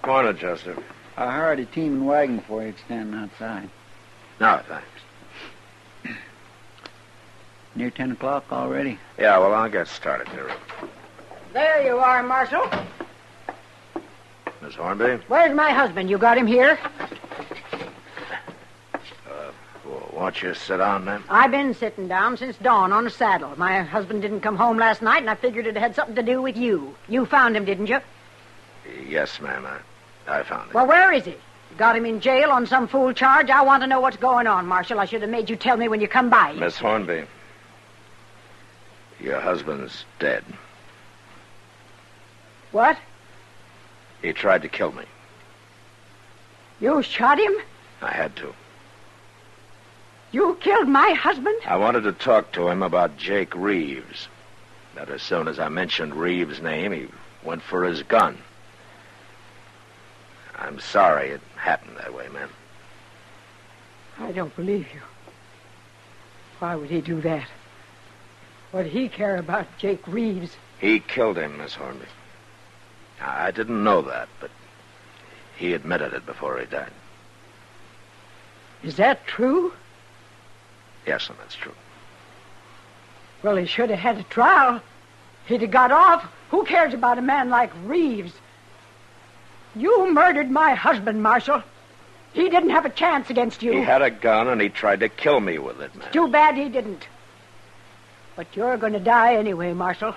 Morning, Chester. I hired a team and wagon for you. It's standing outside. No, thanks. Near 10 o'clock already. Yeah, well, I'll get started here. There you are, Marshal. Miss Hornby? Where's my husband? You got him here? Won't you sit down, ma'am? I've been sitting down since dawn on a saddle. My husband didn't come home last night, and I figured it had something to do with you. You found him, didn't you? Yes, ma'am. I found him. Well, where is he? You got him in jail on some fool charge? I want to know what's going on, Marshal. I should have made you tell me when you come by. Miss Hornby, your husband's dead. What? He tried to kill me. You shot him? I had to. You killed my husband? I wanted to talk to him about Jake Reeves. But as soon as I mentioned Reeves' name, he went for his gun. I'm sorry it happened that way, ma'am. I don't believe you. Why would he do that? What did he care about Jake Reeves? He killed him, Miss Hornby. I didn't know that, but he admitted it before he died. Is that true? Yes, and that's true. Well, he should have had a trial. He'd have got off. Who cares about a man like Reeves? You murdered my husband, Marshal. He didn't have a chance against you. He had a gun, and he tried to kill me with it, man. Too bad he didn't. But you're going to die anyway, Marshal.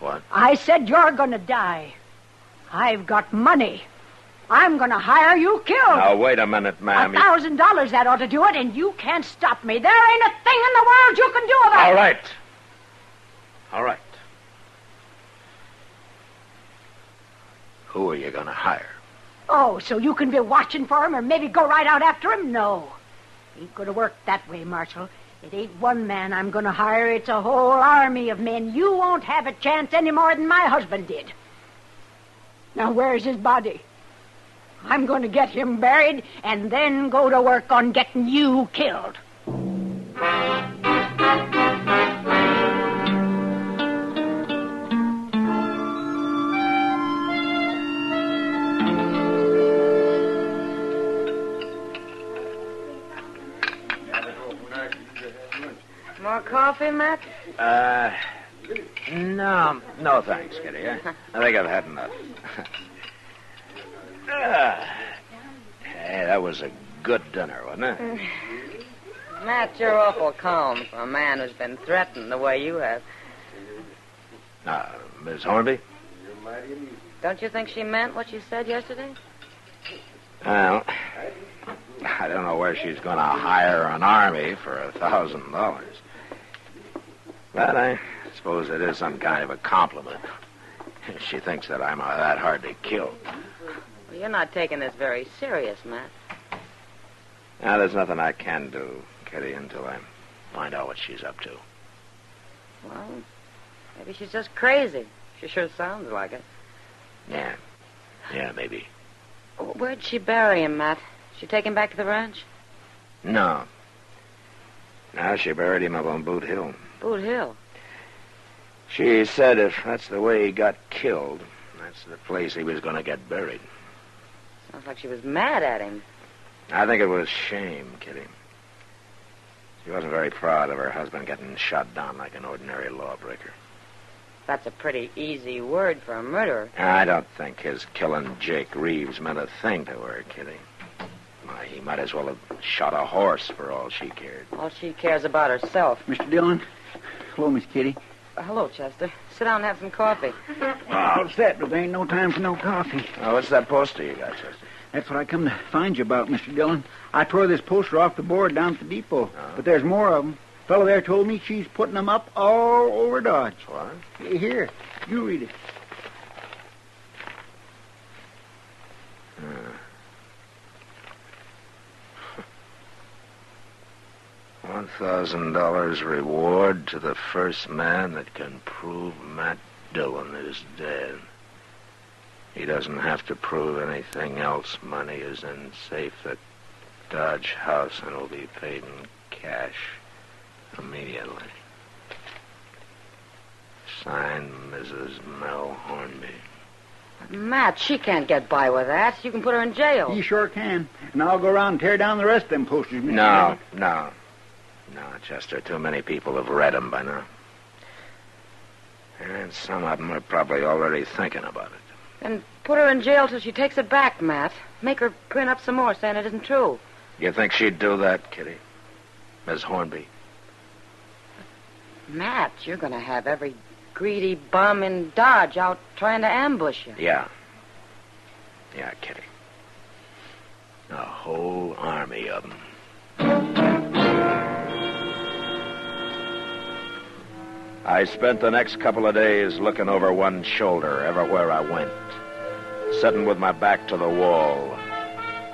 What? I said you're going to die. I've got money. I'm going to hire you killed. Now, wait a minute, ma'am. $1,000, that ought to do it, and you can't stop me. There ain't a thing in the world you can do about it. All right. All right. Who are you going to hire? Oh, so you can be watching for him or maybe go right out after him? No. Ain't going to work that way, Marshal. It ain't one man I'm going to hire. It's a whole army of men. You won't have a chance any more than my husband did. Now, where's his body? I'm going to get him buried and then go to work on getting you killed. More coffee, Matt? No, thanks, Kitty. I think I've had enough. Hey, that was a good dinner, wasn't it? Matt, you're awful calm for a man who's been threatened the way you have. Miss Hornby? Don't you think she meant what she said yesterday? Well, I don't know where she's going to hire an army for $1,000. But I suppose it is some kind of a compliment. She thinks that I'm that hard to kill. Well, you're not taking this very serious, Matt. Now, there's nothing I can do, Kitty, until I find out what she's up to. Well, maybe she's just crazy. She sure sounds like it. Yeah, maybe. Where'd she bury him, Matt? She take him back to the ranch? No, she buried him up on Boot Hill. Boot Hill? She said if that's the way he got killed, that's the place he was going to get buried. Sounds like she was mad at him. I think it was shame, Kitty. She wasn't very proud of her husband getting shot down like an ordinary lawbreaker. That's a pretty easy word for a murderer. I don't think his killing Jake Reeves meant a thing to her, Kitty. Why, he might as well have shot a horse for all she cared. All she cares about herself. Mr. Dillon. Hello, Miss Kitty. Hello, Chester. Sit down and have some coffee. All set, but there ain't no time for no coffee. Oh, what's that poster you got, Chester? That's what I come to find you about, Mr. Dillon. I tore this poster off the board down at the depot, but there's more of them. Fellow there told me she's putting them up all over Dodge. What? Here, you read it. $1,000 reward to the first man that can prove Matt Dillon is dead. He doesn't have to prove anything else. Money is in safe at Dodge House and will be paid in cash immediately. Signed, Mrs. Mel Hornby. Matt, she can't get by with that. You can put her in jail. You sure can. And I'll go around and tear down the rest of them posters. Mr. No, Dillon. No, Chester. Too many people have read them by now. And some of them are probably already thinking about it. And put her in jail till she takes it back, Matt. Make her print up some more saying it isn't true. You think she'd do that, Kitty? Miss Hornby? Matt, you're going to have every greedy bum in Dodge out trying to ambush you. Yeah, Kitty. A whole army of them. I spent the next couple of days looking over one shoulder everywhere I went, sitting with my back to the wall,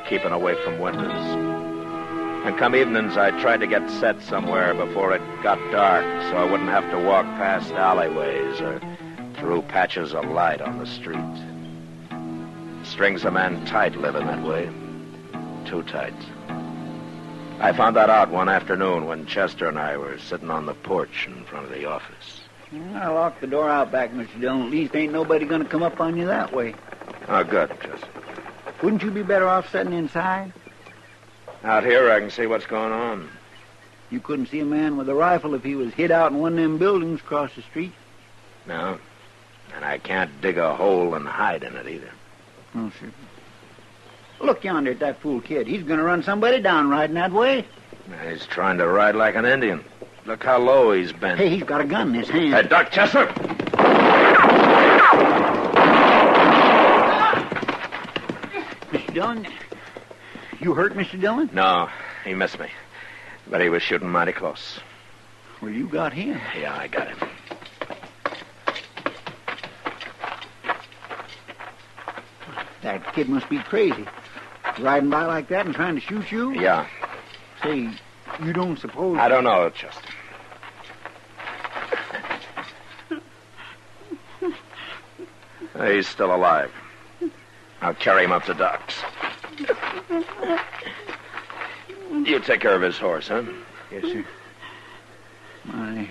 keeping away from windows. And come evenings, I tried to get set somewhere before it got dark so I wouldn't have to walk past alleyways or through patches of light on the street. Strings a man tight living that way. Too tight. I found that out one afternoon when Chester and I were sitting on the porch in front of the office. I locked the door out back, Mr. Dillon. At least ain't nobody going to come up on you that way. Oh, good, Chester. Wouldn't you be better off sitting inside? Out here, I can see what's going on. You couldn't see a man with a rifle if he was hid out in one of them buildings across the street. No. And I can't dig a hole and hide in it either. Oh, sure. Look yonder at that fool kid. He's going to run somebody down riding that way. He's trying to ride like an Indian. Look how low he's bent. Hey, he's got a gun in his hand. Hey, Doc Chester! Mr. Dillon, you hurt Mr. Dillon? No, he missed me. But he was shooting mighty close. Well, you got him. Yeah, I got him. That kid must be crazy. Riding by like that and trying to shoot you? Yeah. Say, you don't suppose... I don't know, Chester. He's still alive. I'll carry him up to Doc's. You take care of his horse, huh? Yes, sir. My,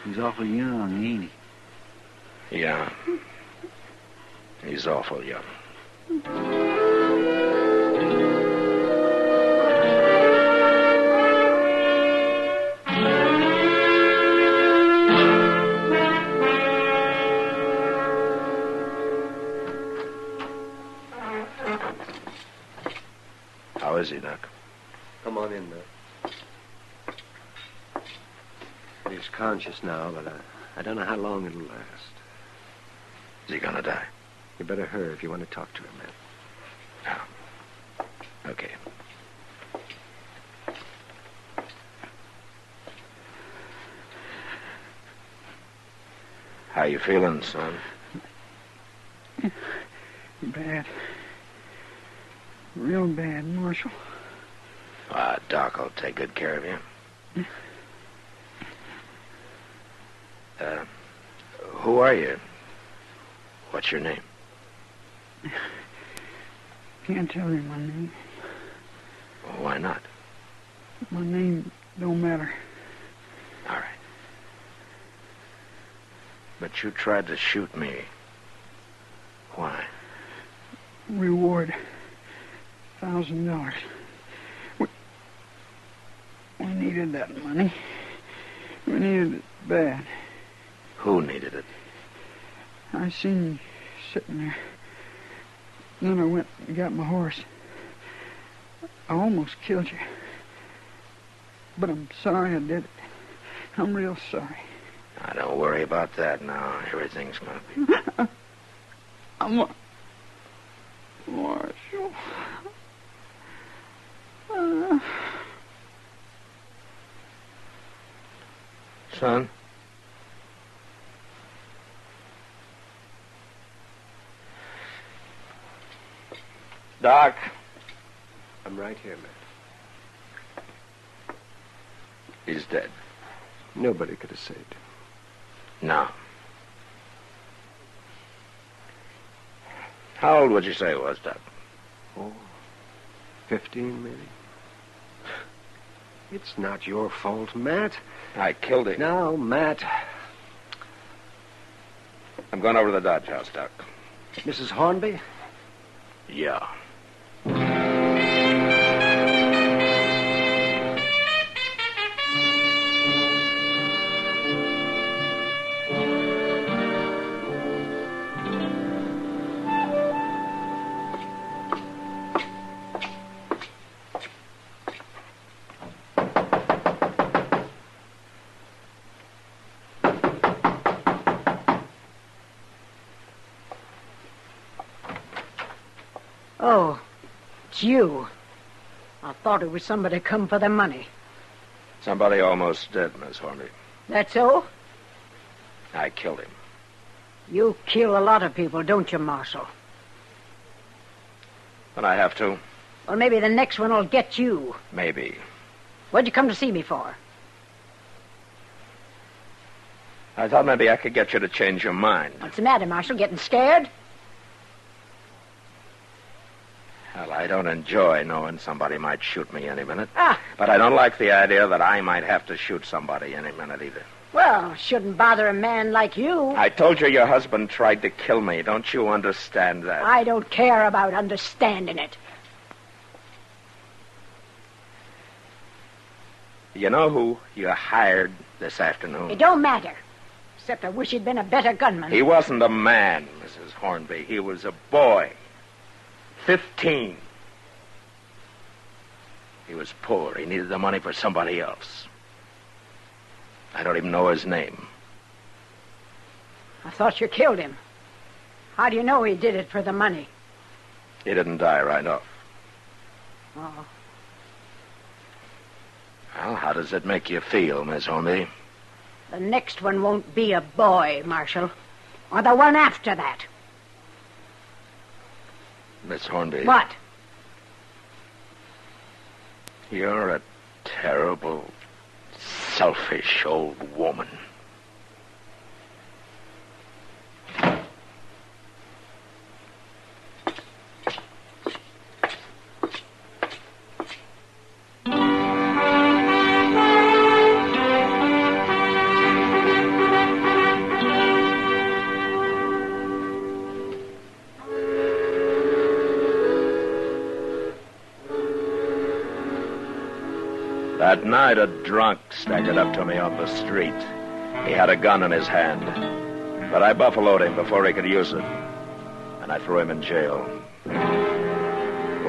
he's awful young, ain't he? Yeah. He's awful young. How is he, Doc? Come on in, Matt. He's conscious now, but I don't know how long it'll last. Is he gonna die? You better hurry if you want to talk to him, Matt. Oh. Okay. How you feeling, son? Bad. Real bad, Marshal. Doc will take good care of you. Who are you? What's your name? Can't tell you my name. Why not? My name don't matter. All right. But you tried to shoot me. Why? Reward. $1,000. We needed that money. We needed it bad. Who needed it? I seen you sitting there. Then I went and got my horse. I almost killed you. But I'm sorry I did it. I'm real sorry. Now, don't worry about that now. Everything's going to be... I'm a... Marshal. Son? Doc? I'm right here, Matt. He's dead. Nobody could have saved him. No. How old would you say he was, Doc? Oh, 15, maybe. It's not your fault, Matt. I killed him. Now, Matt. I'm going over to the Dodge House, Doc. Mrs. Hornby? Yeah. Oh, it's you. I thought it was somebody come for the money. Somebody almost dead, Miss Hornby. That's so? I killed him. You kill a lot of people, don't you, Marshal? But I have to. Well, maybe the next one will get you. Maybe. What'd you come to see me for? I thought maybe I could get you to change your mind. What's the matter, Marshal? Getting scared? Well, I don't enjoy knowing somebody might shoot me any minute. Ah. But I don't like the idea that I might have to shoot somebody any minute either. Well, shouldn't bother a man like you. I told you your husband tried to kill me. Don't you understand that? I don't care about understanding it. You know who you hired this afternoon? It don't matter. Except I wish he'd been a better gunman. He wasn't a man, Mrs. Hornby. He was a boy. 15. He was poor. He needed the money for somebody else. I don't even know his name. I thought you killed him. How do you know he did it for the money? He didn't die right off. Oh. Well, how does it make you feel, Miss Hornby? The next one won't be a boy, Marshal. Or the one after that. Miss Hornby. What? You're a terrible, selfish old woman. That night, a drunk staggered up to me on the street. He had a gun in his hand, but I buffaloed him before he could use it, and I threw him in jail.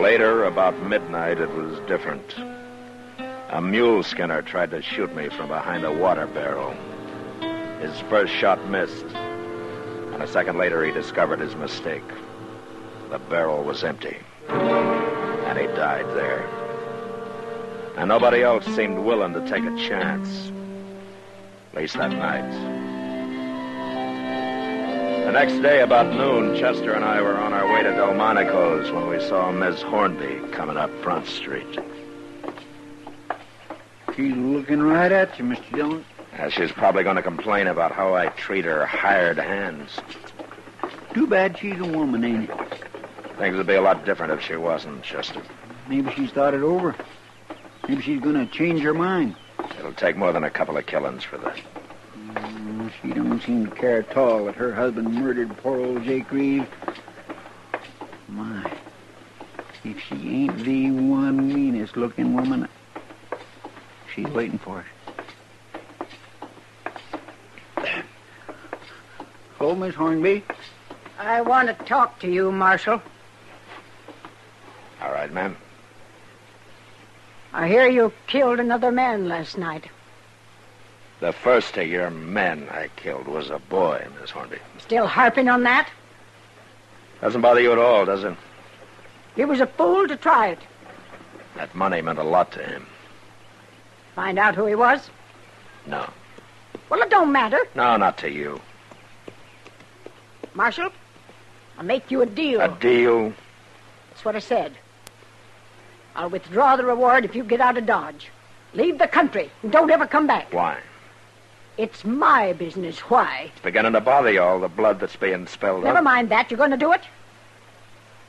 Later, about midnight, it was different. A mule skinner tried to shoot me from behind a water barrel. His first shot missed, and a second later, he discovered his mistake. The barrel was empty, and he died there. And nobody else seemed willing to take a chance. At least that night. The next day, about noon, Chester and I were on our way to Delmonico's when we saw Miss Hornby coming up Front Street. She's looking right at you, Mr. Dillon. She's probably going to complain about how I treat her hired hands. Too bad she's a woman, ain't it? Things would be a lot different if she wasn't, Chester. Maybe she's thought it over. Maybe she's going to change her mind. It'll take more than a couple of killings for that. She don't seem to care at all that her husband murdered poor old Jake Reeves. My, if she ain't the one meanest-looking woman, she's waiting for us. Hello, Miss Hornby. I want to talk to you, Marshal. All right, ma'am. I hear you killed another man last night. The first of your men I killed was a boy, Miss Hornby. Still harping on that? Doesn't bother you at all, does it? He was a fool to try it. That money meant a lot to him. Find out who he was? No. Well, it don't matter. No, not to you. Marshal, I'll make you a deal. A deal? That's what I said. I'll withdraw the reward if you get out of Dodge. Leave the country and don't ever come back. Why? It's my business. Why? It's beginning to bother you, all the blood that's being spilled Never up. mind that. You're going to do it?